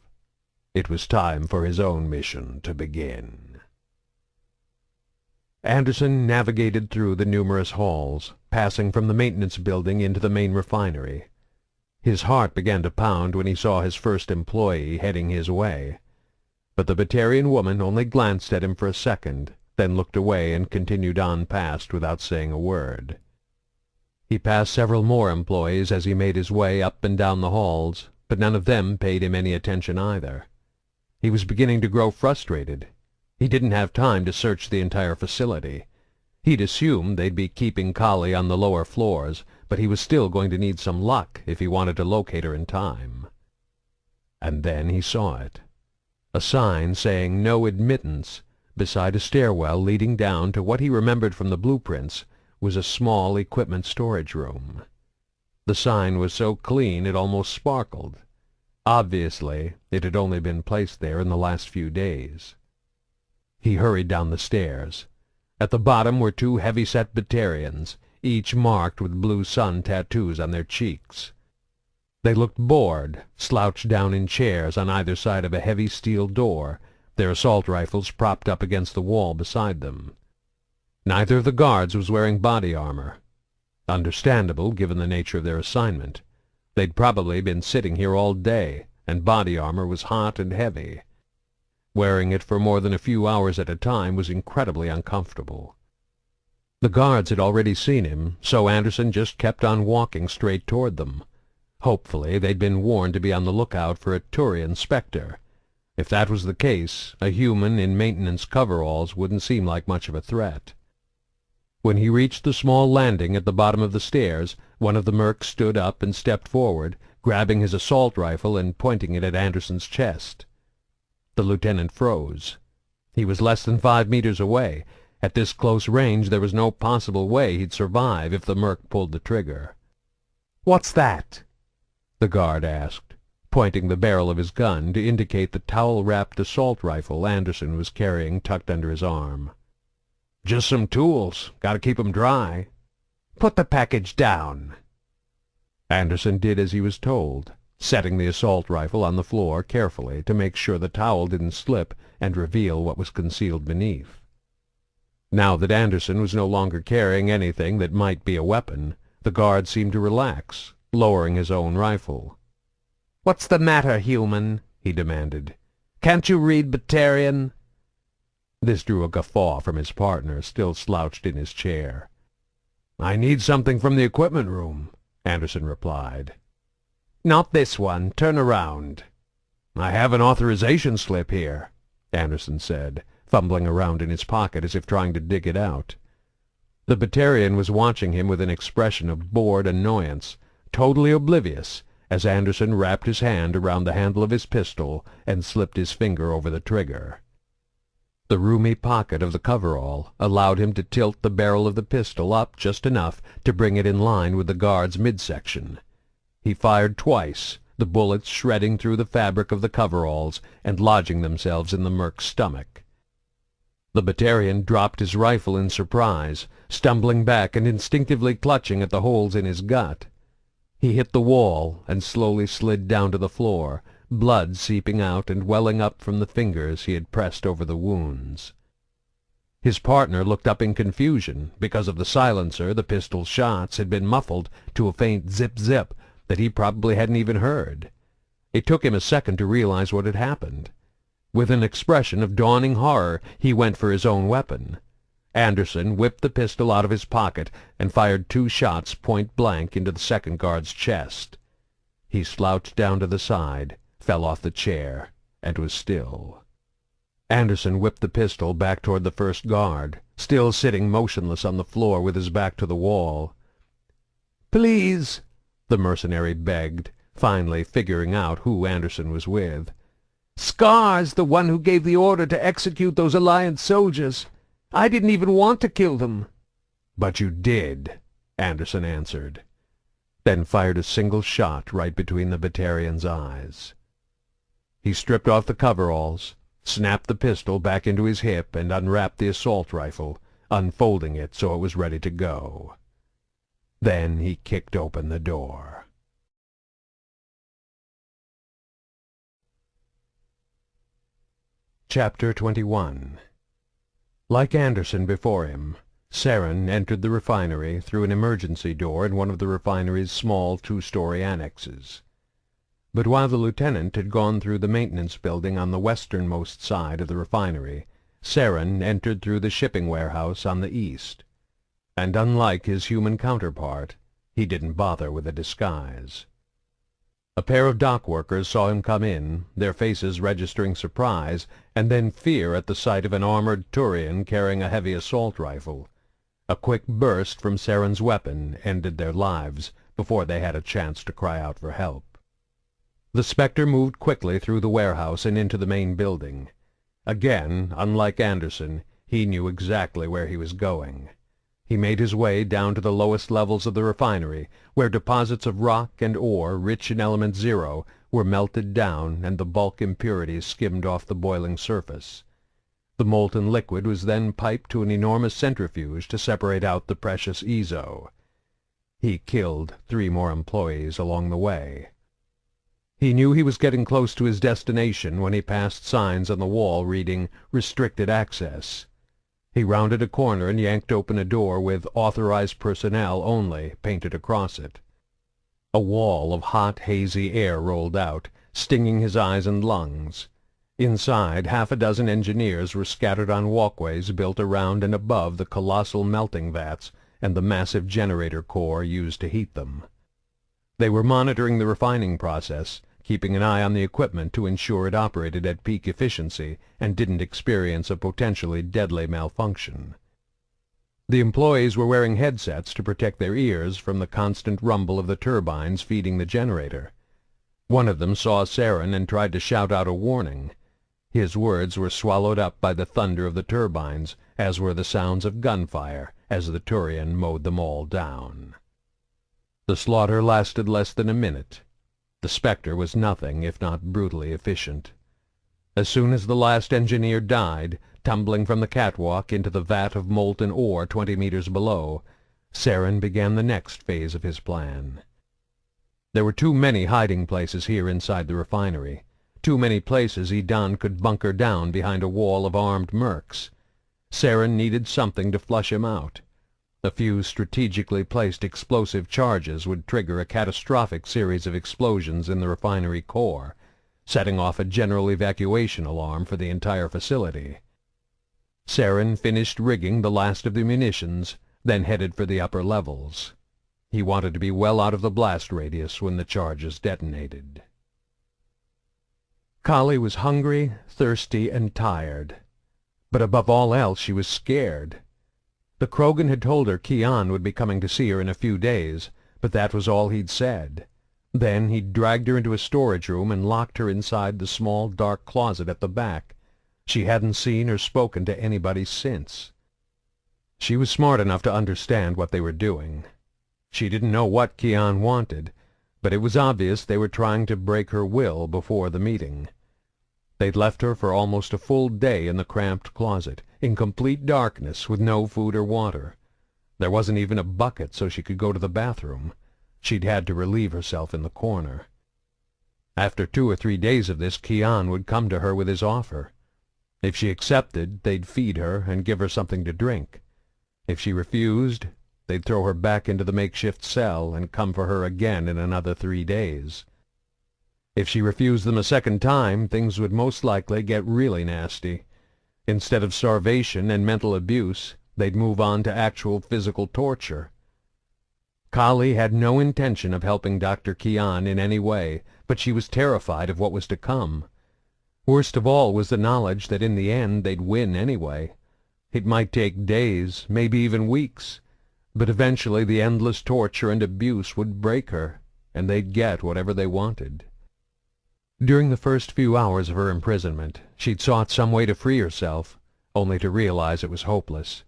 It was time for his own mission to begin. Anderson navigated through the numerous halls, passing from the maintenance building into the main refinery. His heart began to pound when he saw his first employee heading his way. But the Batarian woman only glanced at him for a second, then looked away and continued on past without saying a word. He passed several more employees as he made his way up and down the halls, but none of them paid him any attention either. He was beginning to grow frustrated. He didn't have time to search the entire facility. He'd assumed they'd be keeping Kali on the lower floors, but he was still going to need some luck if he wanted to locate her in time. And then he saw it. A sign saying "No Admittance" beside a stairwell leading down to what he remembered from the blueprints was a small equipment storage room. The sign was so clean it almost sparkled. Obviously, it had only been placed there in the last few days. He hurried down the stairs. At the bottom were 2 heavy-set Batarians, each marked with blue sun tattoos on their cheeks. They looked bored, slouched down in chairs on either side of a heavy steel door, their assault rifles propped up against the wall beside them. Neither of the guards was wearing body armor. Understandable, given the nature of their assignment. They'd probably been sitting here all day, and body armor was hot and heavy. Wearing it for more than a few hours at a time was incredibly uncomfortable. The guards had already seen him, so Anderson just kept on walking straight toward them. Hopefully they'd been warned to be on the lookout for a Turian specter. If that was the case, a human in maintenance coveralls wouldn't seem like much of a threat. When he reached the small landing at the bottom of the stairs, one of the mercs stood up and stepped forward, grabbing his assault rifle and pointing it at Anderson's chest. The lieutenant froze. He was less than 5 meters away. At this close range there was no possible way he'd survive if the merc pulled the trigger. "What's that?" the guard asked, pointing the barrel of his gun to indicate the towel-wrapped assault rifle Anderson was carrying tucked under his arm. Just some tools. Gotta keep 'em dry. Put the package down. Anderson did as he was told, setting the assault rifle on the floor carefully to make sure the towel didn't slip and reveal what was concealed beneath. Now that Anderson was no longer carrying anything that might be a weapon, the guard seemed to relax, lowering his own rifle. "What's the matter, human?" he demanded. "Can't you read Batarian?" This drew a guffaw from his partner, still slouched in his chair. "I need something from the equipment room," Anderson replied. "Not this one. Turn around." "I have an authorization slip here," Anderson said, fumbling around in his pocket as if trying to dig it out. The Batarian was watching him with an expression of bored annoyance, totally oblivious, as Anderson wrapped his hand around the handle of his pistol and slipped his finger over the trigger. The roomy pocket of the coverall allowed him to tilt the barrel of the pistol up just enough to bring it in line with the guard's midsection. He fired twice, the bullets shredding through the fabric of the coveralls and lodging themselves in the merc's stomach. The Batarian dropped his rifle in surprise, stumbling back and instinctively clutching at the holes in his gut. He hit the wall and slowly slid down to the floor, blood seeping out and welling up from the fingers he had pressed over the wounds. His partner looked up in confusion. Because of the silencer, the pistol's shots had been muffled to a faint zip-zip that he probably hadn't even heard. It took him a second to realize what had happened. With an expression of dawning horror, he went for his own weapon. Anderson whipped the pistol out of his pocket and fired 2 shots point-blank into the second guard's chest. He slouched down to the side, fell off the chair, and was still. Anderson whipped the pistol back toward the first guard, still sitting motionless on the floor with his back to the wall. "Please," the mercenary begged, finally figuring out who Anderson was with. "Scar's the one who gave the order to execute those Alliance soldiers. I didn't even want to kill them." "But you did," Anderson answered, then fired a single shot right between the Batarian's eyes. He stripped off the coveralls, snapped the pistol back into his hip, and unwrapped the assault rifle, unfolding it so it was ready to go. Then he kicked open the door. Chapter 21. Like Anderson before him, Saren entered the refinery through an emergency door in one of the refinery's small 2-story annexes. But while the lieutenant had gone through the maintenance building on the westernmost side of the refinery, Saren entered through the shipping warehouse on the east. And unlike his human counterpart, he didn't bother with a disguise. A pair of dock workers saw him come in, their faces registering surprise and then fear at the sight of an armored Turian carrying a heavy assault rifle. A quick burst from Saren's weapon ended their lives before they had a chance to cry out for help. The Spectre moved quickly through the warehouse and into the main building. Again, unlike Anderson, he knew exactly where he was going. He made his way down to the lowest levels of the refinery, where deposits of rock and ore rich in element 0 were melted down and the bulk impurities skimmed off the boiling surface. The molten liquid was then piped to an enormous centrifuge to separate out the precious ezo. He killed 3 more employees along the way. He knew he was getting close to his destination when he passed signs on the wall reading "Restricted Access." He rounded a corner and yanked open a door with "Authorized Personnel Only" painted across it. A wall of hot, hazy air rolled out, stinging his eyes and lungs. Inside, 6 engineers were scattered on walkways built around and above the colossal melting vats and the massive generator core used to heat them. They were monitoring the refining process, keeping an eye on the equipment to ensure it operated at peak efficiency and didn't experience a potentially deadly malfunction. The employees were wearing headsets to protect their ears from the constant rumble of the turbines feeding the generator. One of them saw Saren and tried to shout out a warning. His words were swallowed up by the thunder of the turbines, as were the sounds of gunfire as the Turian mowed them all down. The slaughter lasted less than a minute. The Spectre was nothing if not brutally efficient. As soon as the last engineer died, tumbling from the catwalk into the vat of molten ore 20 meters below, Saren began the next phase of his plan. There were too many hiding places here inside the refinery, too many places Sidon could bunker down behind a wall of armed mercs. Saren needed something to flush him out. A few strategically placed explosive charges would trigger a catastrophic series of explosions in the refinery core, setting off a general evacuation alarm for the entire facility. Saren finished rigging the last of the munitions, then headed for the upper levels. He wanted to be well out of the blast radius when the charges detonated. Kali was hungry, thirsty, and tired. But above all else she was scared. The Krogan had told her Kian would be coming to see her in a few days, but that was all he'd said. Then he'd dragged her into a storage room and locked her inside the small, dark closet at the back. She hadn't seen or spoken to anybody since. She was smart enough to understand what they were doing. She didn't know what Kian wanted, but it was obvious they were trying to break her will before the meeting. They'd left her for almost a full day in the cramped closet, in complete darkness, with no food or water. There wasn't even a bucket so she could go to the bathroom. She'd had to relieve herself in the corner. After 2 or 3 days of this, Kian would come to her with his offer. If she accepted, they'd feed her and give her something to drink. If she refused, they'd throw her back into the makeshift cell and come for her again in another 3 days. If she refused them a second time, things would most likely get really nasty. Instead of starvation and mental abuse, they'd move on to actual physical torture. Kali had no intention of helping Dr. Kian in any way, but she was terrified of what was to come. Worst of all was the knowledge that in the end they'd win anyway. It might take days, maybe even weeks, but eventually the endless torture and abuse would break her, and they'd get whatever they wanted. During the first few hours of her imprisonment, she'd sought some way to free herself, only to realize it was hopeless.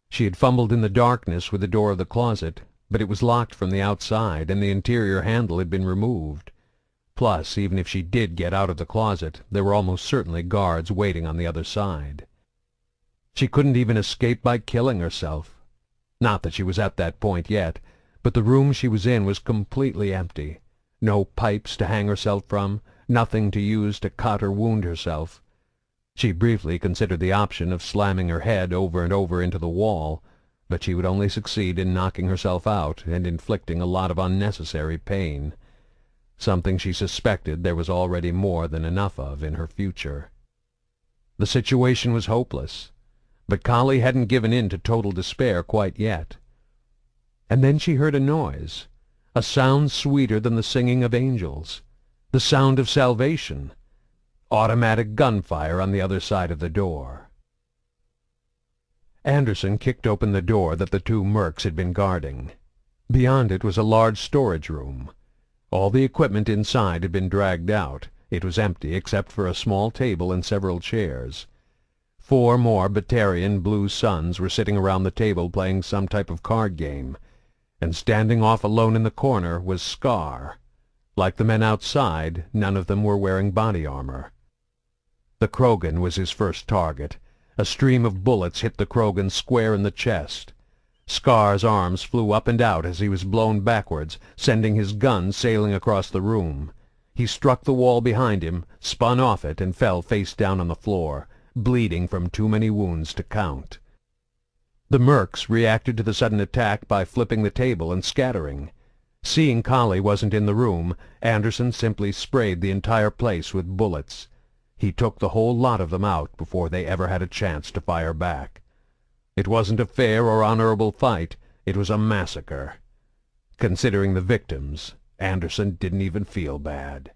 She had fumbled in the darkness with the door of the closet, but it was locked from the outside, and the interior handle had been removed. Plus, even if she did get out of the closet, there were almost certainly guards waiting on the other side. She couldn't even escape by killing herself. Not that she was at that point yet, but the room she was in was completely empty. No pipes to hang herself from, nothing to use to cut or wound herself. She briefly considered the option of slamming her head over and over into the wall, but she would only succeed in knocking herself out and inflicting a lot of unnecessary pain, something she suspected there was already more than enough of in her future. The situation was hopeless, but Kali hadn't given in to total despair quite yet. And then she heard a noise, a sound sweeter than the singing of angels, the sound of salvation, automatic gunfire on the other side of the door. Anderson kicked open the door that the 2 mercs had been guarding. Beyond it was a large storage room. All the equipment inside had been dragged out. It was empty except for a small table and several chairs. 4 more Batarian Blue Suns were sitting around the table playing some type of card game, and standing off alone in the corner was Scar. Like the men outside, none of them were wearing body armor. The Krogan was his first target. A stream of bullets hit the Krogan square in the chest. Scar's arms flew up and out as he was blown backwards, sending his gun sailing across the room. He struck the wall behind him, spun off it, and fell face down on the floor, bleeding from too many wounds to count. The mercs reacted to the sudden attack by flipping the table and scattering. Seeing Kali wasn't in the room, Anderson simply sprayed the entire place with bullets. He took the whole lot of them out before they ever had a chance to fire back. It wasn't a fair or honorable fight. It was a massacre. Considering the victims, Anderson didn't even feel bad.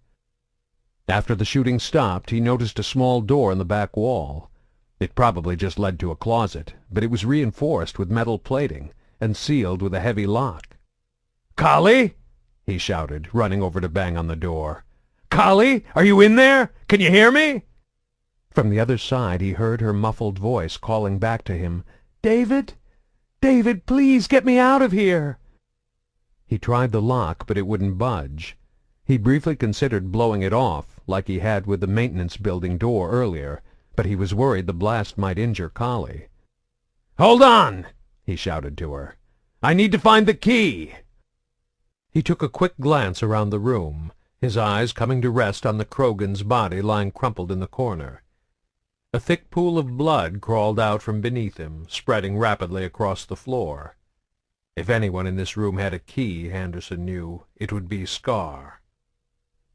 After the shooting stopped, he noticed a small door in the back wall. It probably just led to a closet, but it was reinforced with metal plating and sealed with a heavy lock. "Kali!" he shouted, running over to bang on the door. "Kali, are you in there? Can you hear me?" From the other side he heard her muffled voice calling back to him, "David? David, please get me out of here!" He tried the lock, but it wouldn't budge. He briefly considered blowing it off, like he had with the maintenance building door earlier, but he was worried the blast might injure Kali. "Hold on!" he shouted to her. "I need to find the key!" He took a quick glance around the room, his eyes coming to rest on the Krogan's body lying crumpled in the corner. A thick pool of blood crawled out from beneath him, spreading rapidly across the floor. If anyone in this room had a key, Anderson knew, it would be Scar.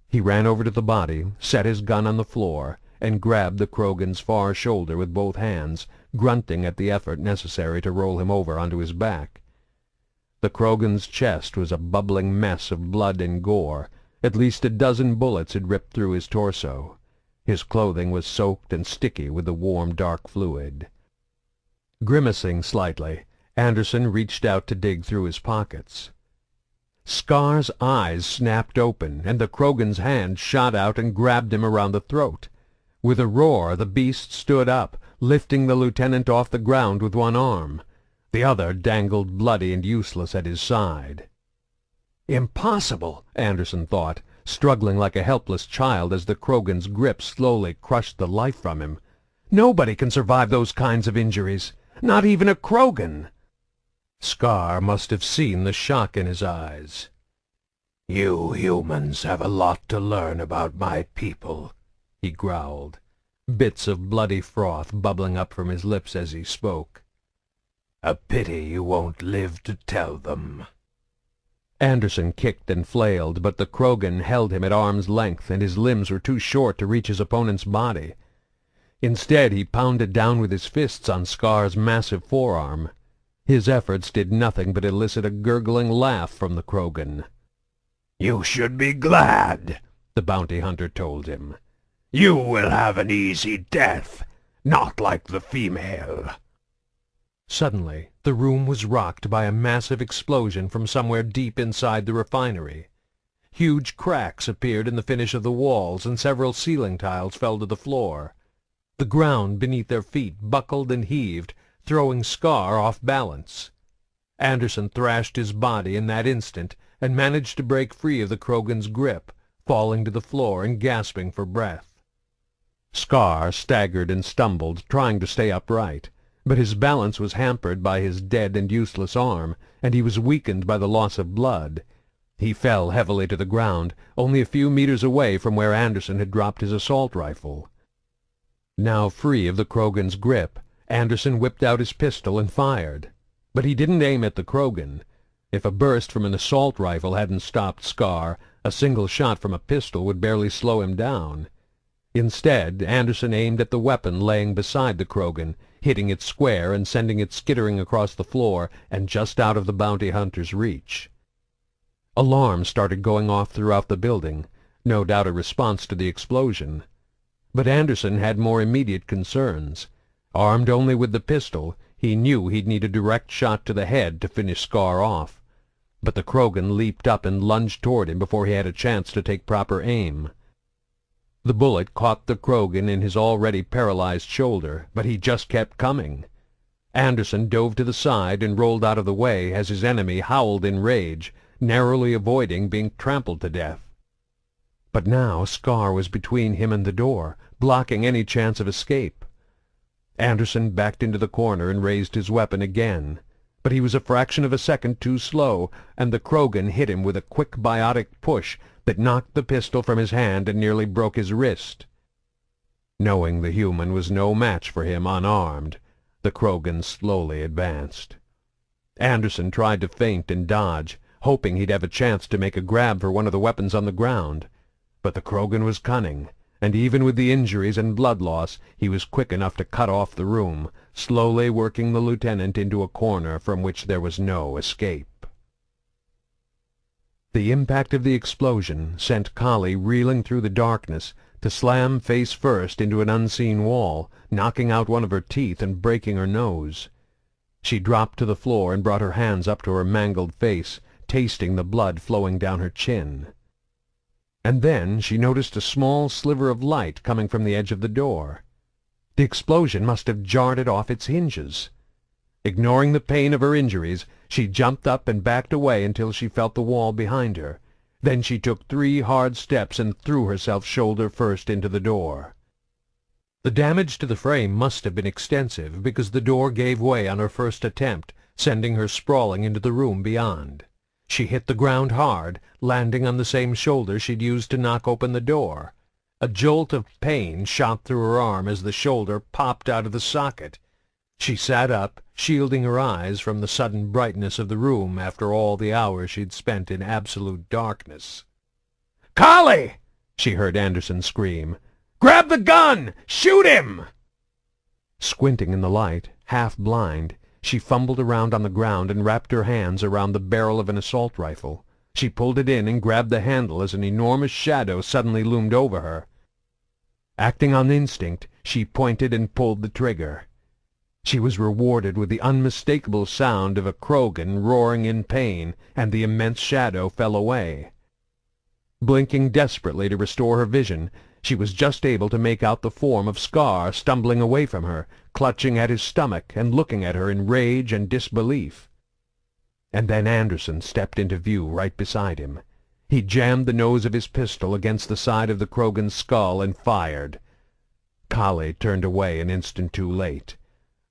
He ran over to the body, set his gun on the floor, and grabbed the Krogan's far shoulder with both hands, grunting at the effort necessary to roll him over onto his back. The Krogan's chest was a bubbling mess of blood and gore. At least a dozen bullets had ripped through his torso. His clothing was soaked and sticky with the warm, dark fluid. Grimacing slightly, Anderson reached out to dig through his pockets. Scar's eyes snapped open, and the Krogan's hand shot out and grabbed him around the throat. With a roar, the beast stood up, lifting the lieutenant off the ground with one arm. The other dangled bloody and useless at his side. "Impossible," Anderson thought, struggling like a helpless child as the Krogan's grip slowly crushed the life from him. "Nobody can survive those kinds of injuries, not even a Krogan." Scar must have seen the shock in his eyes. "You humans have a lot to learn about my people," he growled, bits of bloody froth bubbling up from his lips as he spoke. "A pity you won't live to tell them." Anderson kicked and flailed, but the Krogan held him at arm's length, and his limbs were too short to reach his opponent's body. Instead, he pounded down with his fists on Scar's massive forearm. His efforts did nothing but elicit a gurgling laugh from the Krogan. "You should be glad," the bounty hunter told him. "You will have an easy death, not like the female." Suddenly, the room was rocked by a massive explosion from somewhere deep inside the refinery. Huge cracks appeared in the finish of the walls, and several ceiling tiles fell to the floor. The ground beneath their feet buckled and heaved, throwing Scar off balance. Anderson thrashed his body in that instant and managed to break free of the Krogan's grip, falling to the floor and gasping for breath. Scar staggered and stumbled, trying to stay upright, but his balance was hampered by his dead and useless arm, and he was weakened by the loss of blood. He fell heavily to the ground, only a few meters away from where Anderson had dropped his assault rifle. Now free of the Krogan's grip, Anderson whipped out his pistol and fired. But he didn't aim at the Krogan. If a burst from an assault rifle hadn't stopped Scar, a single shot from a pistol would barely slow him down. Instead, Anderson aimed at the weapon laying beside the Krogan, hitting it square and sending it skittering across the floor and just out of the bounty hunter's reach. Alarms started going off throughout the building, no doubt a response to the explosion. But Anderson had more immediate concerns. Armed only with the pistol, he knew he'd need a direct shot to the head to finish Scar off. But the Krogan leaped up and lunged toward him before he had a chance to take proper aim. The bullet caught the Krogan in his already paralyzed shoulder, but he just kept coming. Anderson dove to the side and rolled out of the way as his enemy howled in rage, narrowly avoiding being trampled to death. But now Scar was between him and the door, blocking any chance of escape. Anderson backed into the corner and raised his weapon again, but he was a fraction of a second too slow, and the Krogan hit him with a quick biotic push that knocked the pistol from his hand and nearly broke his wrist. Knowing the human was no match for him unarmed, the Krogan slowly advanced. Anderson tried to feint and dodge, hoping he'd have a chance to make a grab for one of the weapons on the ground. But the Krogan was cunning, and even with the injuries and blood loss, he was quick enough to cut off the room, slowly working the lieutenant into a corner from which there was no escape. The impact of the explosion sent Kali reeling through the darkness to slam face first into an unseen wall, knocking out one of her teeth and breaking her nose. She dropped to the floor and brought her hands up to her mangled face, tasting the blood flowing down her chin. And then she noticed a small sliver of light coming from the edge of the door. The explosion must have jarred it off its hinges. Ignoring the pain of her injuries, she jumped up and backed away until she felt the wall behind her. Then she took 3 hard steps and threw herself shoulder first into the door. The damage to the frame must have been extensive, because the door gave way on her first attempt, sending her sprawling into the room beyond. She hit the ground hard, landing on the same shoulder she'd used to knock open the door. A jolt of pain shot through her arm as the shoulder popped out of the socket. She sat up, shielding her eyes from the sudden brightness of the room after all the hours she'd spent in absolute darkness. "Collie!" she heard Anderson scream. "Grab the gun! Shoot him!" Squinting in the light, half blind, she fumbled around on the ground and wrapped her hands around the barrel of an assault rifle. She pulled it in and grabbed the handle as an enormous shadow suddenly loomed over her. Acting on instinct, she pointed and pulled the trigger. She was rewarded with the unmistakable sound of a Krogan roaring in pain, and the immense shadow fell away. Blinking desperately to restore her vision, she was just able to make out the form of Scar stumbling away from her, clutching at his stomach and looking at her in rage and disbelief. And then Anderson stepped into view right beside him. He jammed the nose of his pistol against the side of the Krogan's skull and fired. Collie turned away an instant too late.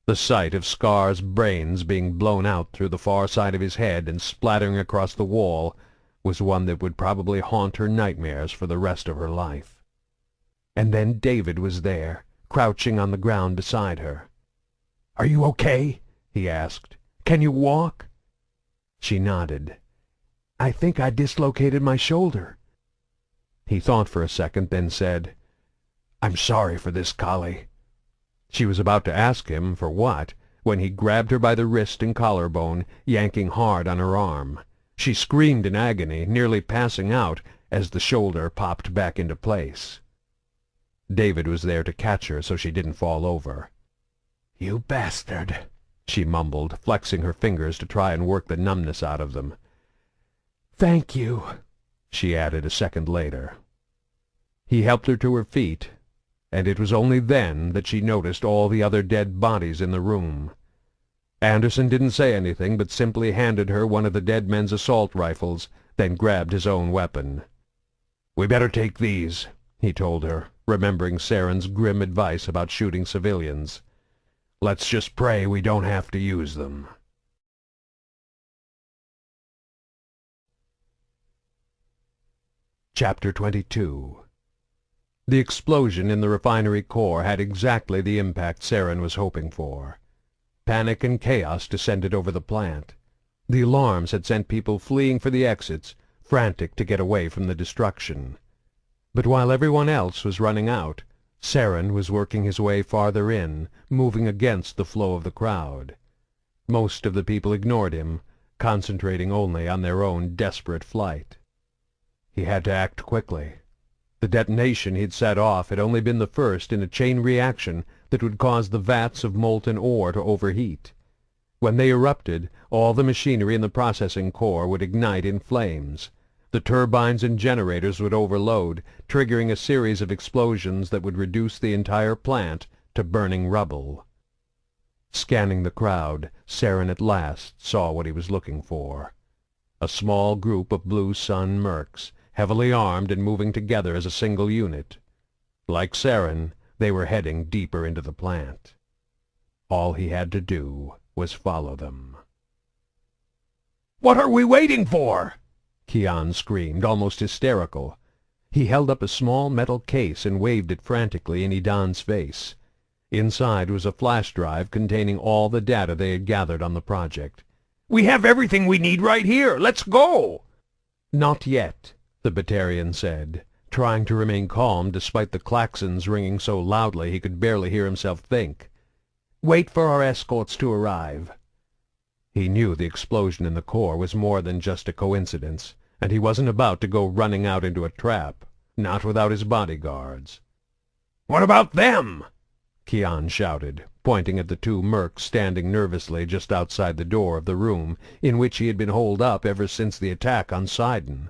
The sight of Scar's brains being blown out through the far side of his head and splattering across the wall was one that would probably haunt her nightmares for the rest of her life. And then David was there, crouching on the ground beside her. "Are you okay?" he asked. "Can you walk?" She nodded. "I think I dislocated my shoulder." He thought for a second, then said, "I'm sorry for this, Collie." She was about to ask him for what, when he grabbed her by the wrist and collarbone, yanking hard on her arm. She screamed in agony, nearly passing out, as the shoulder popped back into place. David was there to catch her so she didn't fall over. "You bastard," she mumbled, flexing her fingers to try and work the numbness out of them. "Thank you," she added a second later. He helped her to her feet, and it was only then that she noticed all the other dead bodies in the room. Anderson didn't say anything, but simply handed her one of the dead men's assault rifles, then grabbed his own weapon. "We better take these," he told her, remembering Saren's grim advice about shooting civilians. "Let's just pray we don't have to use them." Chapter 22. The explosion in the refinery core had exactly the impact Saren was hoping for. Panic and chaos descended over the plant. The alarms had sent people fleeing for the exits, frantic to get away from the destruction. But while everyone else was running out, Saren was working his way farther in, moving against the flow of the crowd. Most of the people ignored him, concentrating only on their own desperate flight. He had to act quickly. The detonation he'd set off had only been the first in a chain reaction that would cause the vats of molten ore to overheat. When they erupted, all the machinery in the processing core would ignite in flames. The turbines and generators would overload, triggering a series of explosions that would reduce the entire plant to burning rubble. Scanning the crowd, Saren at last saw what he was looking for. A small group of Blue Sun mercs, heavily armed and moving together as a single unit. Like Saren, they were heading deeper into the plant. All he had to do was follow them. "What are we waiting for?" Kian screamed, almost hysterical. He held up a small metal case and waved it frantically in Edan's face. Inside was a flash drive containing all the data they had gathered on the project. "We have everything we need right here. Let's go!" "Not yet," the Batarian said, trying to remain calm despite the klaxons ringing so loudly he could barely hear himself think. "Wait for our escorts to arrive." He knew the explosion in the core was more than just a coincidence, and he wasn't about to go running out into a trap, not without his bodyguards. "What about them?" Kian shouted, pointing at the two mercs standing nervously just outside the door of the room in which he had been holed up ever since the attack on Sidon.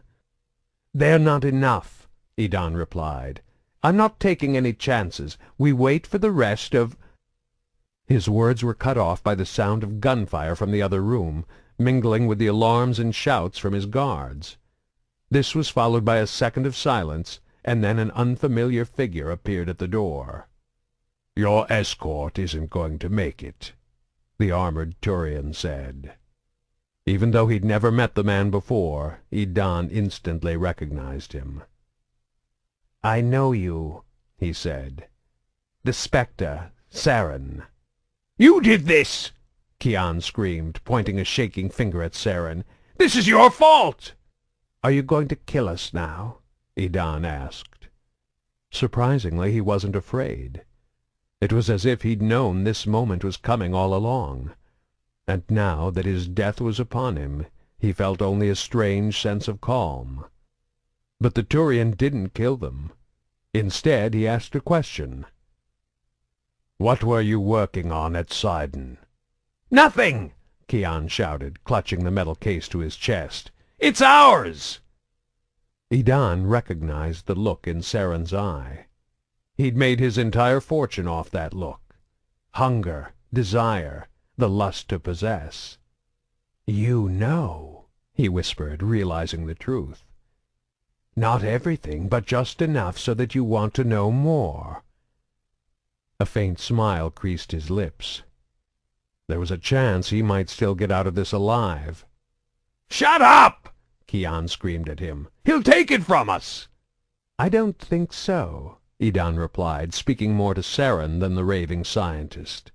"They're not enough," Edan replied. "I'm not taking any chances. We wait for the rest of—" His words were cut off by the sound of gunfire from the other room, mingling with the alarms and shouts from his guards. This was followed by a second of silence, and then an unfamiliar figure appeared at the door. Your escort isn't going to make it, the armored Turian said. Even though he'd never met the man before, Sidon instantly recognized him. "I know you," he said. "The Spectre, Saren." "You did this!" Kian screamed, pointing a shaking finger at Saren. "This is your fault!" "Are you going to kill us now?" Sidon asked. Surprisingly, he wasn't afraid. It was as if he'd known this moment was coming all along. And now that his death was upon him, he felt only a strange sense of calm. But the Turian didn't kill them. Instead, he asked a question. "What were you working on at Sidon?" "Nothing!" Kian shouted, clutching the metal case to his chest. "It's ours!" Sidon recognized the look in Saren's eye. He'd made his entire fortune off that look. Hunger, desire, the lust to possess. "You know," he whispered, realizing the truth. "Not everything, but just enough so that you want to know more." A faint smile creased his lips. There was a chance he might still get out of this alive. "Shut up!" Kian screamed at him. "He'll take it from us!" "I don't think so," Sidon replied, speaking more to Saren than the raving scientist.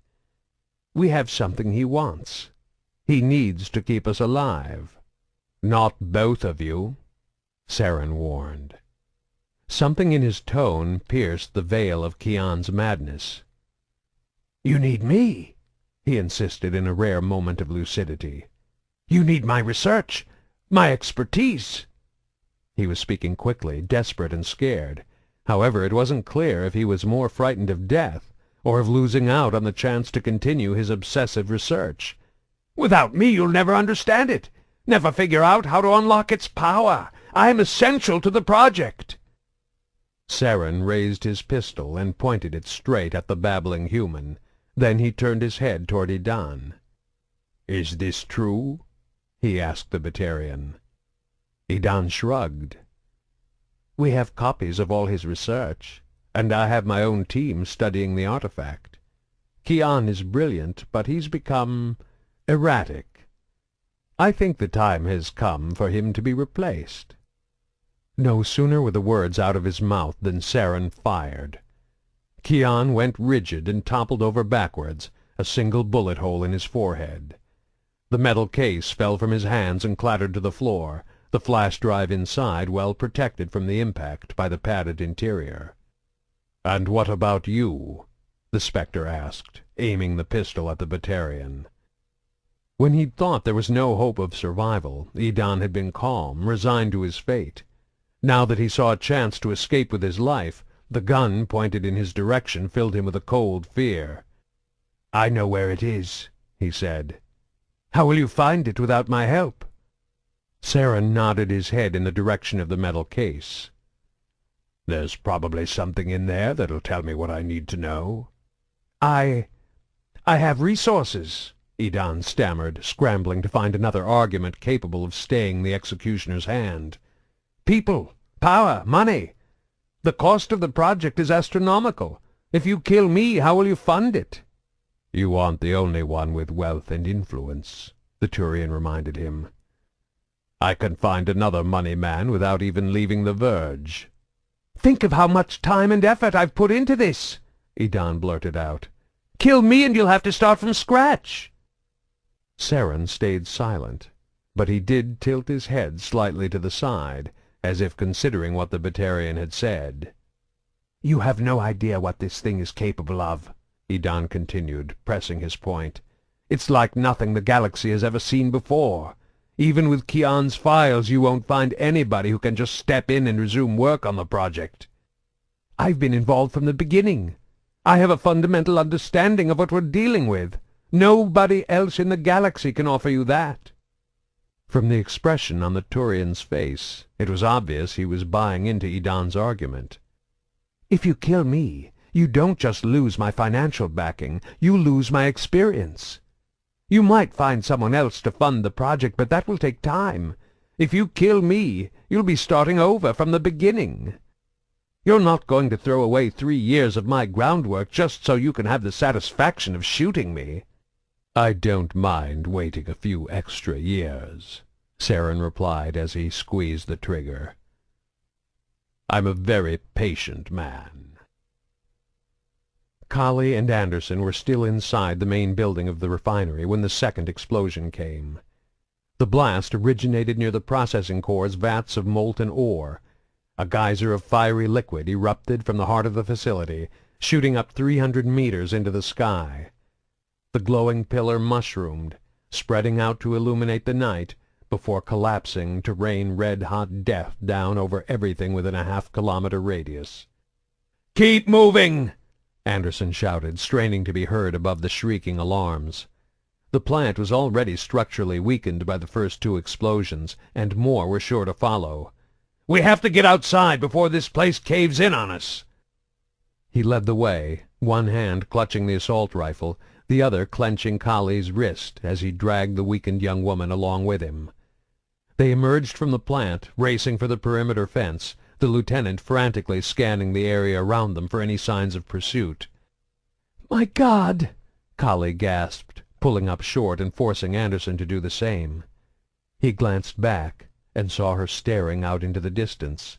"We have something he wants. He needs to keep us alive." "Not both of you," Saren warned. Something in his tone pierced the veil of Kian's madness. "You need me," he insisted in a rare moment of lucidity. "You need my research, my expertise." He was speaking quickly, desperate and scared. However, it wasn't clear if he was more frightened of death or of losing out on the chance to continue his obsessive research. "Without me, you'll never understand it, never figure out how to unlock its power. I'm essential to the project." Saren raised his pistol and pointed it straight at the babbling human. Then he turned his head toward Sidon. "Is this true?" he asked the Batarian. Sidon shrugged. "We have copies of all his research, and I have my own team studying the artifact. Kian is brilliant, but he's become erratic. I think the time has come for him to be replaced." No sooner were the words out of his mouth than Saren fired. Kian went rigid and toppled over backwards, a single bullet hole in his forehead. The metal case fell from his hands and clattered to the floor, the flash drive inside well protected from the impact by the padded interior. "And what about you?" the Spectre asked, aiming the pistol at the Batarian. When he'd thought there was no hope of survival, Sidon had been calm, resigned to his fate. Now that he saw a chance to escape with his life, the gun pointed in his direction filled him with a cold fear. "I know where it is," he said. "How will you find it without my help?" Saren nodded his head in the direction of the metal case. "There's probably something in there that'll tell me what I need to know." I have resources," Sidon stammered, scrambling to find another argument capable of staying the executioner's hand. "People, power, money. The cost of the project is astronomical. If you kill me, how will you fund it?" "You aren't the only one with wealth and influence," the Turian reminded him. "I can find another money man without even leaving the verge." "Think of how much time and effort I've put into this," Sidon blurted out. "Kill me and you'll have to start from scratch." Saren stayed silent, but he did tilt his head slightly to the side, as if considering what the Batarian had said. "You have no idea what this thing is capable of," Sidon continued, pressing his point. "It's like nothing the galaxy has ever seen before. Even with Kian's files, you won't find anybody who can just step in and resume work on the project. I've been involved from the beginning. I have a fundamental understanding of what we're dealing with. Nobody else in the galaxy can offer you that." From the expression on the Turian's face, it was obvious he was buying into Sidon's argument. "If you kill me, you don't just lose my financial backing, you lose my experience. You might find someone else to fund the project, but that will take time. If you kill me, you'll be starting over from the beginning." You're not going to throw away 3 years of my groundwork just so you can have the satisfaction of shooting me." "I don't mind waiting a few extra years," Saren replied as he squeezed the trigger. "I'm a very patient man." Kali and Anderson were still inside the main building of the refinery when the second explosion came. The blast originated near the processing core's vats of molten ore. A geyser of fiery liquid erupted from the heart of the facility, shooting up 300 meters into the sky. The glowing pillar mushroomed, spreading out to illuminate the night, before collapsing to rain red-hot death down over everything within a half-kilometer radius. "Keep moving!" Anderson shouted, straining to be heard above the shrieking alarms. The plant was already structurally weakened by the first 2 explosions, and more were sure to follow. "We have to get outside before this place caves in on us." He led the way, one hand clutching the assault rifle, the other clenching Kali's wrist as he dragged the weakened young woman along with him. They emerged from the plant, racing for the perimeter fence, the lieutenant frantically scanning the area around them for any signs of pursuit. "My God!" Kali gasped, pulling up short and forcing Anderson to do the same. He glanced back and saw her staring out into the distance.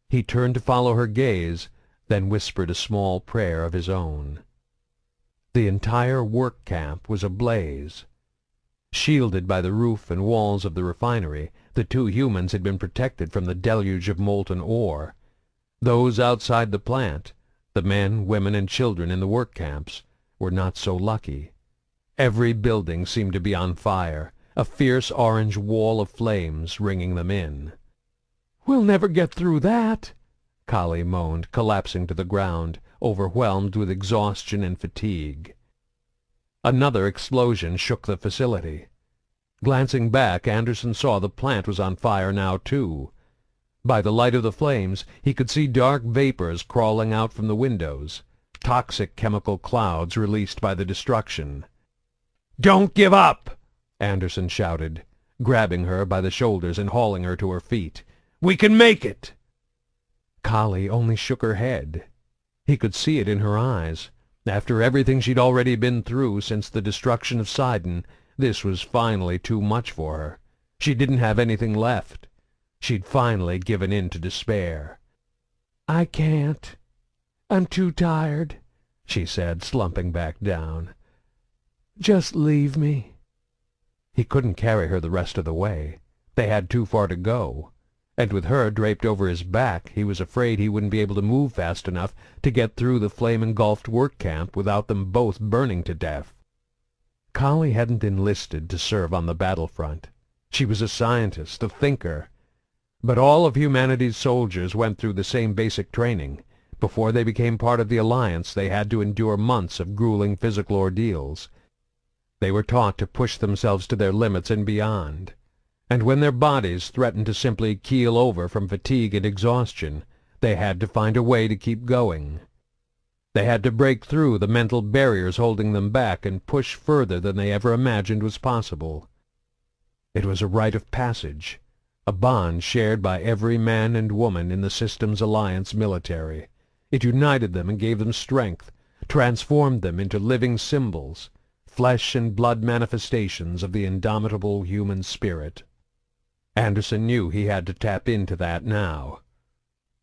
He turned to follow her gaze, then whispered a small prayer of his own. The entire work camp was ablaze. Shielded by the roof and walls of the refinery, the 2 humans had been protected from the deluge of molten ore. Those outside the plant, the men, women, and children in the work camps, were not so lucky. Every building seemed to be on fire, a fierce orange wall of flames ringing them in. "We'll never get through that," Kali moaned, collapsing to the ground, overwhelmed with exhaustion and fatigue. Another explosion shook the facility. Glancing back, Anderson saw the plant was on fire now, too. By the light of the flames, he could see dark vapors crawling out from the windows, toxic chemical clouds released by the destruction. "Don't give up!" Anderson shouted, grabbing her by the shoulders and hauling her to her feet. "We can make it!" Kali only shook her head. He could see it in her eyes. After everything she'd already been through since the destruction of Sidon, this was finally too much for her. She didn't have anything left. She'd finally given in to despair. "I can't. I'm too tired," she said, slumping back down. "Just leave me." He couldn't carry her the rest of the way. They had too far to go. And with her draped over his back, he was afraid he wouldn't be able to move fast enough to get through the flame-engulfed work camp without them both burning to death. Kali hadn't enlisted to serve on the battlefront. She was a scientist, a thinker. But all of humanity's soldiers went through the same basic training. Before they became part of the Alliance, they had to endure months of grueling physical ordeals. They were taught to push themselves to their limits and beyond. And when their bodies threatened to simply keel over from fatigue and exhaustion, they had to find a way to keep going. They had to break through the mental barriers holding them back and push further than they ever imagined was possible. It was a rite of passage, a bond shared by every man and woman in the Systems Alliance military. It united them and gave them strength, transformed them into living symbols, flesh and blood manifestations of the indomitable human spirit. Anderson knew he had to tap into that now.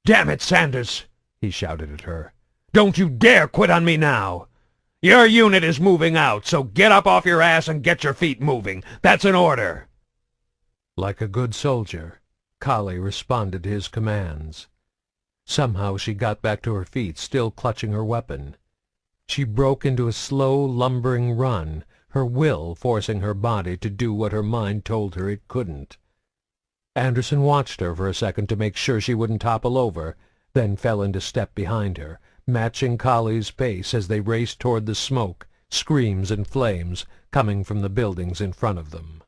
"Damn it, Sanders!" he shouted at her. "Don't you dare quit on me now! Your unit is moving out, so get up off your ass and get your feet moving. That's an order!" Like a good soldier, Kali responded to his commands. Somehow she got back to her feet, still clutching her weapon. She broke into a slow, lumbering run, her will forcing her body to do what her mind told her it couldn't. Anderson watched her for a second to make sure she wouldn't topple over, then fell into step behind her, matching Kali's pace as they raced toward the smoke, screams and flames coming from the buildings in front of them.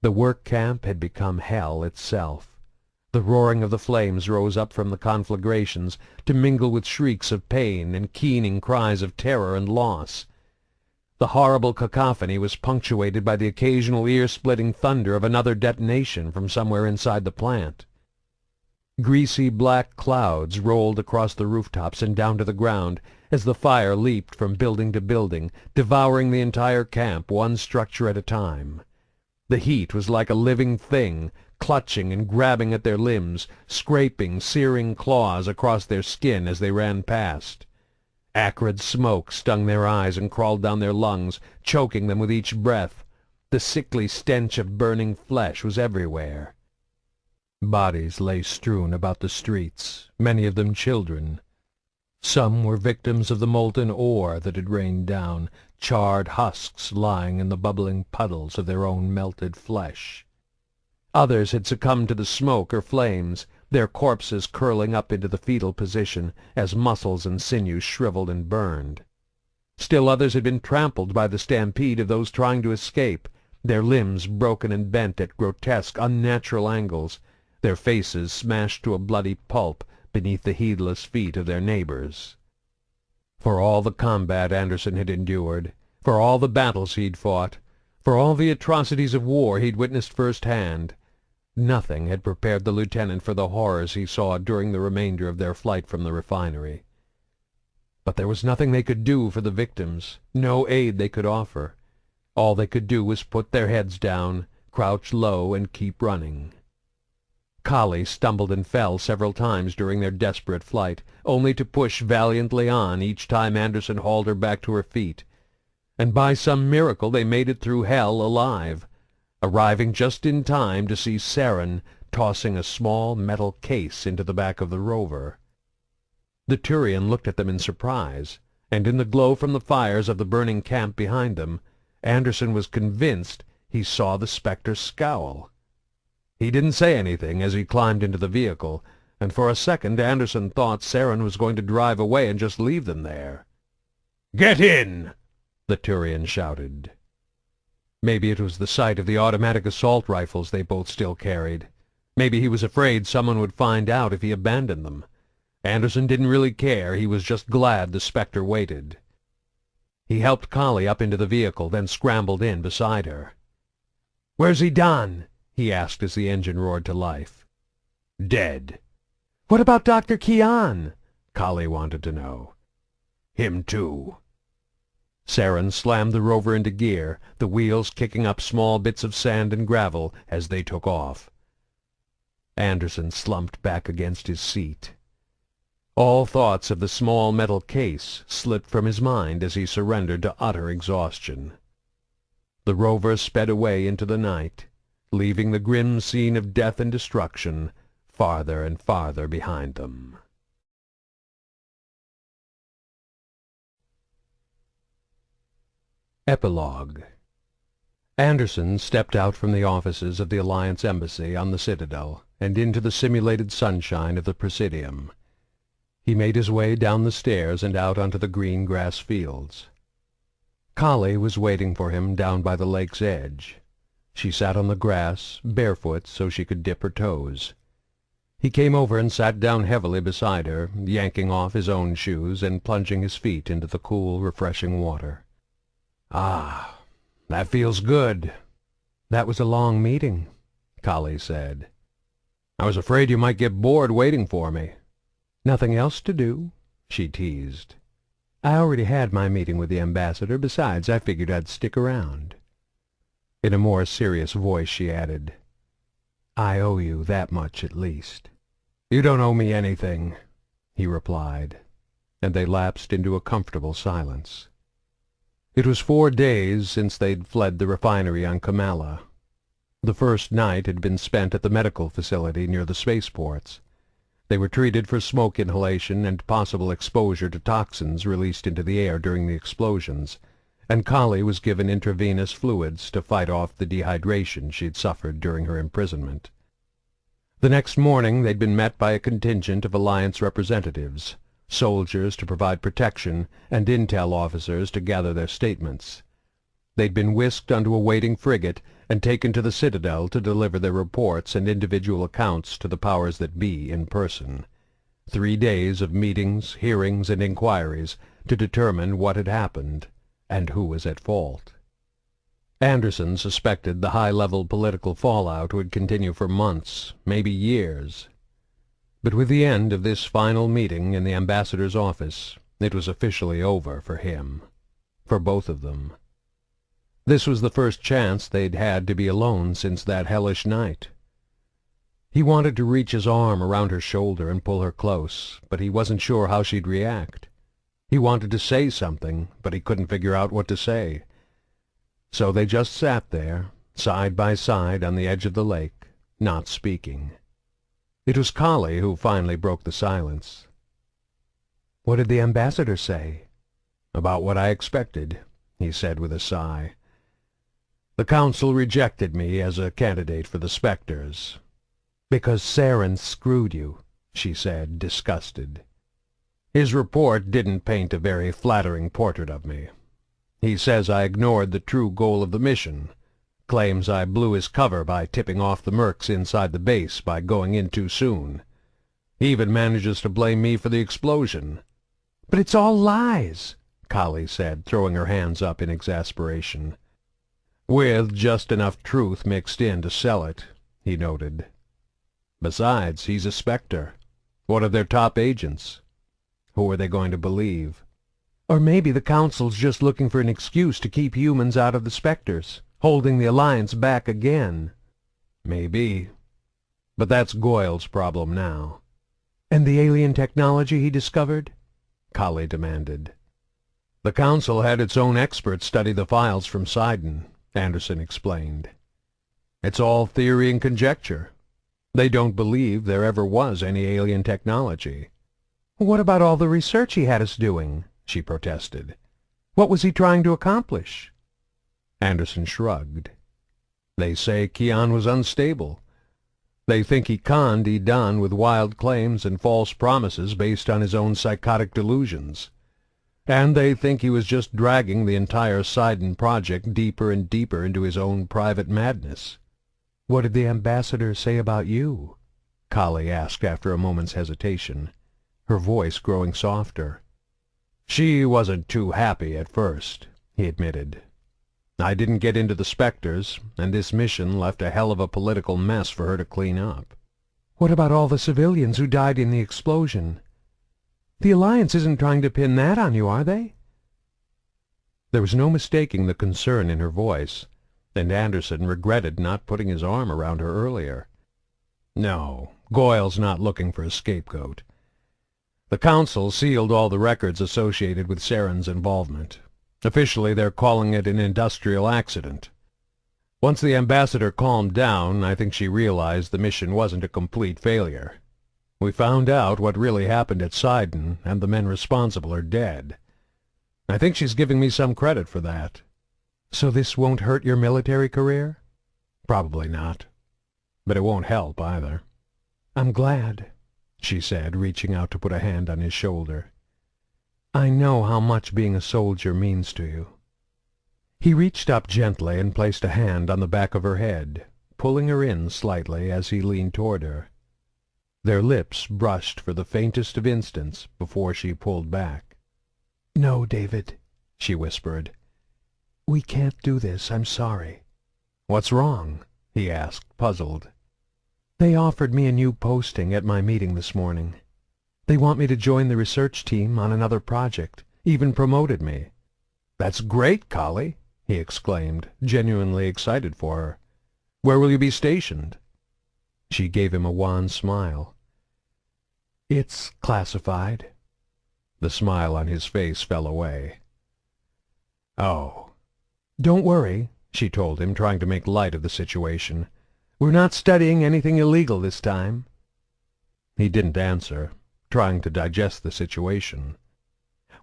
The work camp had become hell itself. The roaring of the flames rose up from the conflagrations to mingle with shrieks of pain and keening cries of terror and loss. The horrible cacophony was punctuated by the occasional ear-splitting thunder of another detonation from somewhere inside the plant. Greasy black clouds rolled across the rooftops and down to the ground as the fire leaped from building to building, devouring the entire camp, one structure at a time. The heat was like a living thing, clutching and grabbing at their limbs, scraping searing claws across their skin as they ran past. Acrid smoke stung their eyes and crawled down their lungs, choking them with each breath. The sickly stench of burning flesh was everywhere. Bodies lay strewn about the streets, many of them children. Some were victims of the molten ore that had rained down, charred husks lying in the bubbling puddles of their own melted flesh. Others had succumbed to the smoke or flames, their corpses curling up into the fetal position as muscles and sinews shriveled and burned. Still others had been trampled by the stampede of those trying to escape, their limbs broken and bent at grotesque, unnatural angles, their faces smashed to a bloody pulp beneath the heedless feet of their neighbors. For all the combat Anderson had endured, for all the battles he'd fought, for all the atrocities of war he'd witnessed firsthand, nothing had prepared the lieutenant for the horrors he saw during the remainder of their flight from the refinery. But there was nothing they could do for the victims, no aid they could offer. All they could do was put their heads down, crouch low, and keep running. Kali stumbled and fell several times during their desperate flight, only to push valiantly on each time Anderson hauled her back to her feet. And by some miracle they made it through hell alive, arriving just in time to see Saren tossing a small metal case into the back of the rover. The Turian looked at them in surprise, and in the glow from the fires of the burning camp behind them, Anderson was convinced he saw the spectre scowl. He didn't say anything as he climbed into the vehicle, and for a second Anderson thought Saren was going to drive away and just leave them there. "Get in!" the Turian shouted. Maybe it was the sight of the automatic assault rifles they both still carried. Maybe he was afraid someone would find out if he abandoned them. Anderson didn't really care. He was just glad the spectre waited. He helped Kali up into the vehicle, then scrambled in beside her. "Where's he done?" he asked as the engine roared to life. "Dead." "What about Dr. Kian?" Kali wanted to know. "Him too." Saren slammed the rover into gear, the wheels kicking up small bits of sand and gravel as they took off. Anderson slumped back against his seat. All thoughts of the small metal case slipped from his mind as he surrendered to utter exhaustion. The rover sped away into the night, leaving the grim scene of death and destruction farther and farther behind them. Epilogue. Anderson stepped out from the offices of the Alliance Embassy on the Citadel and into the simulated sunshine of the Presidium. He made his way down the stairs and out onto the green grass fields. Kali was waiting for him down by the lake's edge. She sat on the grass, barefoot so she could dip her toes. He came over and sat down heavily beside her, yanking off his own shoes and plunging his feet into the cool, refreshing water. "Ah, that feels good." "That was a long meeting," Kali said. "I was afraid you might get bored waiting for me." "Nothing else to do?" she teased. "I already had my meeting with the ambassador. Besides, I figured I'd stick around." In a more serious voice she added, "I owe you that much at least." "You don't owe me anything," he replied, and they lapsed into a comfortable silence. It was 4 days since they'd fled the refinery on Kamala. The first night had been spent at the medical facility near the spaceports. They were treated for smoke inhalation and possible exposure to toxins released into the air during the explosions, and Kali was given intravenous fluids to fight off the dehydration she'd suffered during her imprisonment. The next morning they'd been met by a contingent of Alliance representatives, soldiers to provide protection, and intel officers to gather their statements. They'd been whisked onto a waiting frigate and taken to the Citadel to deliver their reports and individual accounts to the powers that be in person. 3 days of meetings, hearings, and inquiries to determine what had happened and who was at fault. Anderson suspected the high-level political fallout would continue for months, maybe years. But with the end of this final meeting in the ambassador's office, it was officially over for him. For both of them. This was the first chance they'd had to be alone since that hellish night. He wanted to reach his arm around her shoulder and pull her close, but he wasn't sure how she'd react. He wanted to say something, but he couldn't figure out what to say. So they just sat there, side by side on the edge of the lake, not speaking. It was Kali who finally broke the silence. "What did the ambassador say?" "About what I expected," he said with a sigh. "The council rejected me as a candidate for the Spectres." "Because Saren screwed you," she said, disgusted. "His report didn't paint a very flattering portrait of me. He says I ignored the true goal of the mission, claims I blew his cover by tipping off the mercs inside the base by going in too soon. He even manages to blame me for the explosion." "But it's all lies," Kali said, throwing her hands up in exasperation. "With just enough truth mixed in to sell it," he noted. "Besides, he's a Spectre. One of their top agents. Who are they going to believe?" "Or maybe the Council's just looking for an excuse to keep humans out of the Spectres, holding the Alliance back again." "Maybe. But that's Goyle's problem now." "And the alien technology he discovered?" Kali demanded. "The Council had its own experts study the files from Sidon," Anderson explained. "It's all theory and conjecture. They don't believe there ever was any alien technology." "What about all the research he had us doing?" she protested. "What was he trying to accomplish?" Anderson shrugged. "They say Kian was unstable. They think he conned Idan with wild claims and false promises based on his own psychotic delusions. And they think he was just dragging the entire Sidon project deeper and deeper into his own private madness." "What did the ambassador say about you?" Kali asked after a moment's hesitation, her voice growing softer. "She wasn't too happy at first," he admitted. "I didn't get into the Spectres, and this mission left a hell of a political mess for her to clean up." "What about all the civilians who died in the explosion? The Alliance isn't trying to pin that on you, are they?" There was no mistaking the concern in her voice, and Anderson regretted not putting his arm around her earlier. "No, Goyle's not looking for a scapegoat. The Council sealed all the records associated with Saren's involvement. Officially, they're calling it an industrial accident. Once the ambassador calmed down, I think she realized the mission wasn't a complete failure. We found out what really happened at Sidon, and the men responsible are dead. I think she's giving me some credit for that." "So this won't hurt your military career?" "Probably not. But it won't help either." "I'm glad," she said, reaching out to put a hand on his shoulder. "I know how much being a soldier means to you." He reached up gently and placed a hand on the back of her head, pulling her in slightly as he leaned toward her. Their lips brushed for the faintest of instants before she pulled back. "No, David," she whispered. "We can't do this. I'm sorry." "What's wrong?" he asked, puzzled. "They offered me a new posting at my meeting this morning. They want me to join the research team on another project, even promoted me." "That's great, Kali," he exclaimed, genuinely excited for her. "Where will you be stationed?" She gave him a wan smile. "It's classified." The smile on his face fell away. "Oh." "Don't worry," she told him, trying to make light of the situation. "We're not studying anything illegal this time." He didn't answer, trying to digest the situation.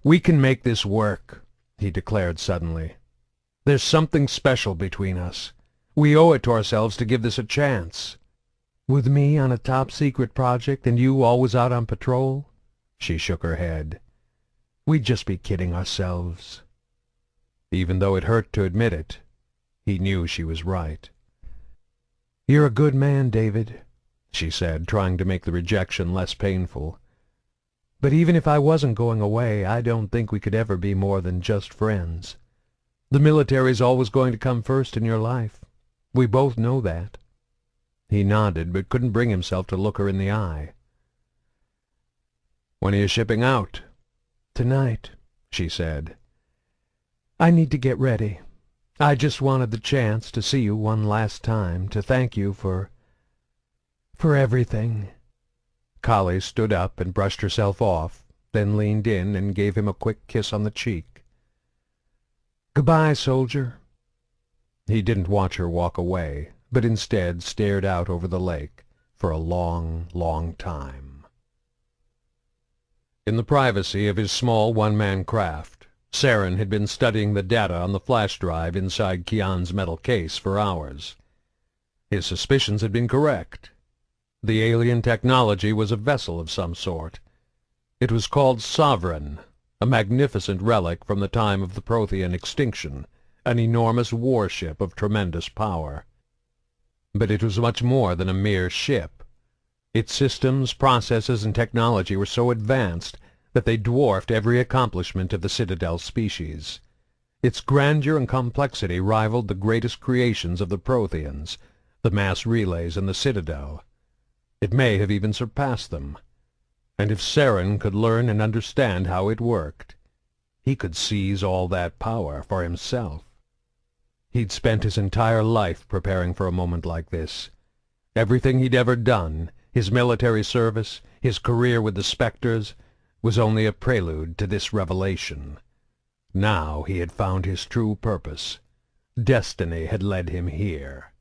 "We can make this work," he declared suddenly. "There's something special between us. We owe it to ourselves to give this a chance." "With me on a top-secret project and you always out on patrol?" She shook her head. "We'd just be kidding ourselves." Even though it hurt to admit it, he knew she was right. "You're a good man, David," she said, trying to make the rejection less painful. "But even if I wasn't going away, I don't think we could ever be more than just friends. The military's always going to come first in your life. We both know that." He nodded, but couldn't bring himself to look her in the eye. When are you shipping out? Tonight, she said. I need to get ready. I just wanted the chance to see you one last time, to thank you for everything. Kali stood up and brushed herself off, then leaned in and gave him a quick kiss on the cheek. Goodbye, soldier. He didn't watch her walk away, but instead stared out over the lake for a long, long time. In the privacy of his small one-man craft, Saren had been studying the data on the flash drive inside Kian's metal case for hours. His suspicions had been correct. The alien technology was a vessel of some sort. It was called Sovereign, a magnificent relic from the time of the Prothean extinction, an enormous warship of tremendous power. But it was much more than a mere ship. Its systems, processes, and technology were so advanced that they dwarfed every accomplishment of the Citadel species. Its grandeur and complexity rivaled the greatest creations of the Protheans, the mass relays and the Citadel. It may have even surpassed them. And if Saren could learn and understand how it worked, he could seize all that power for himself. He'd spent his entire life preparing for a moment like this. Everything he'd ever done, his military service, his career with the Spectres, was only a prelude to this revelation. Now he had found his true purpose. Destiny had led him here.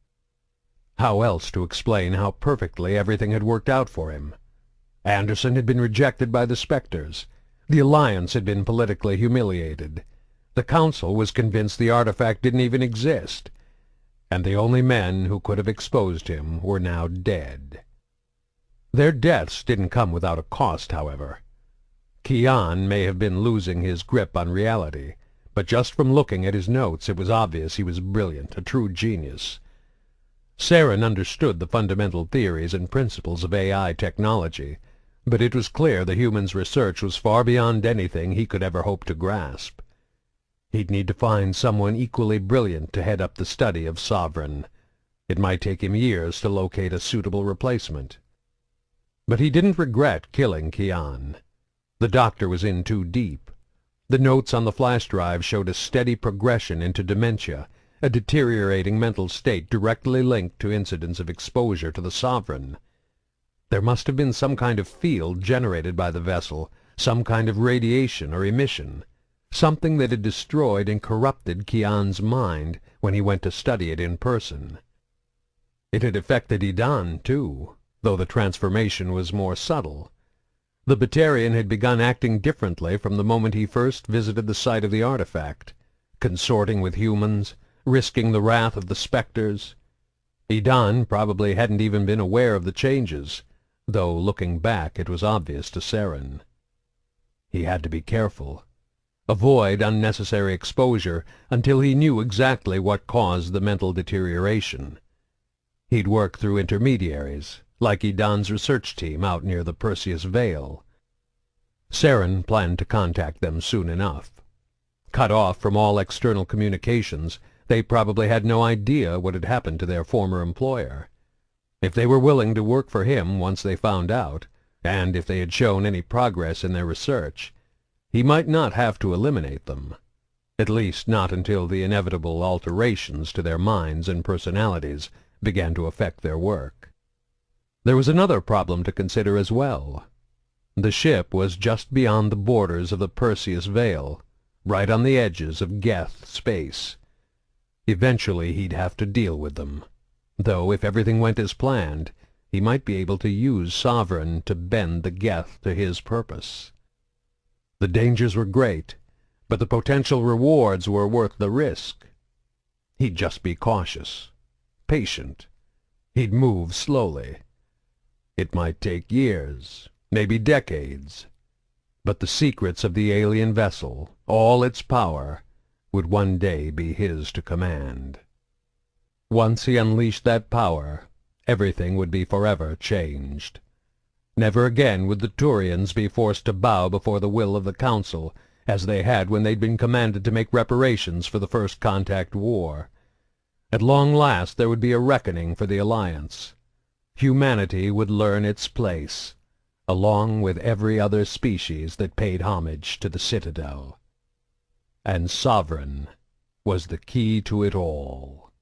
How else to explain how perfectly everything had worked out for him? Anderson had been rejected by the Spectres. The Alliance had been politically humiliated. The Council was convinced the artifact didn't even exist. And the only men who could have exposed him were now dead. Their deaths didn't come without a cost, however. Kian may have been losing his grip on reality, but just from looking at his notes it was obvious he was brilliant, a true genius. Saren understood the fundamental theories and principles of AI technology, but it was clear the human's research was far beyond anything he could ever hope to grasp. He'd need to find someone equally brilliant to head up the study of Sovereign. It might take him years to locate a suitable replacement. But he didn't regret killing Kian. The doctor was in too deep. The notes on the flash drive showed a steady progression into dementia, a deteriorating mental state directly linked to incidents of exposure to the Sovereign. There must have been some kind of field generated by the vessel, some kind of radiation or emission, something that had destroyed and corrupted Kian's mind when he went to study it in person. It had affected Idan, too, though the transformation was more subtle. The Batarian had begun acting differently from the moment he first visited the site of the artifact, consorting with humans, risking the wrath of the Spectres. Idan probably hadn't even been aware of the changes, though looking back it was obvious to Saren. He had to be careful, avoid unnecessary exposure until he knew exactly what caused the mental deterioration. He'd work through intermediaries, like Idan's research team out near the Perseus Vale. Saren planned to contact them soon enough. Cut off from all external communications, they probably had no idea what had happened to their former employer. If they were willing to work for him once they found out, and if they had shown any progress in their research, he might not have to eliminate them, at least not until the inevitable alterations to their minds and personalities began to affect their work. There was another problem to consider as well. The ship was just beyond the borders of the Perseus Vale, right on the edges of Geth space. Eventually he'd have to deal with them, though if everything went as planned, he might be able to use Sovereign to bend the Geth to his purpose. The dangers were great, but the potential rewards were worth the risk. He'd just be cautious, patient. He'd move slowly. It might take years, maybe decades, but the secrets of the alien vessel, all its power, would one day be his to command. Once he unleashed that power, everything would be forever changed. Never again would the Turians be forced to bow before the will of the Council, as they had when they'd been commanded to make reparations for the First Contact War. At long last there would be a reckoning for the Alliance. Humanity would learn its place, along with every other species that paid homage to the Citadel. And sovereign was the key to it all.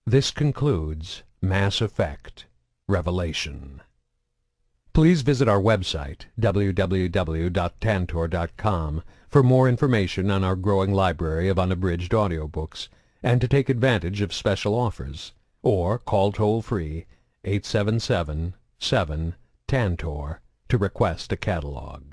This concludes Mass Effect Revelation. Please visit our website, www.tantor.com, for more information on our growing library of unabridged audiobooks, and to take advantage of special offers, or call toll-free 877-7-TANTOR to request a catalog.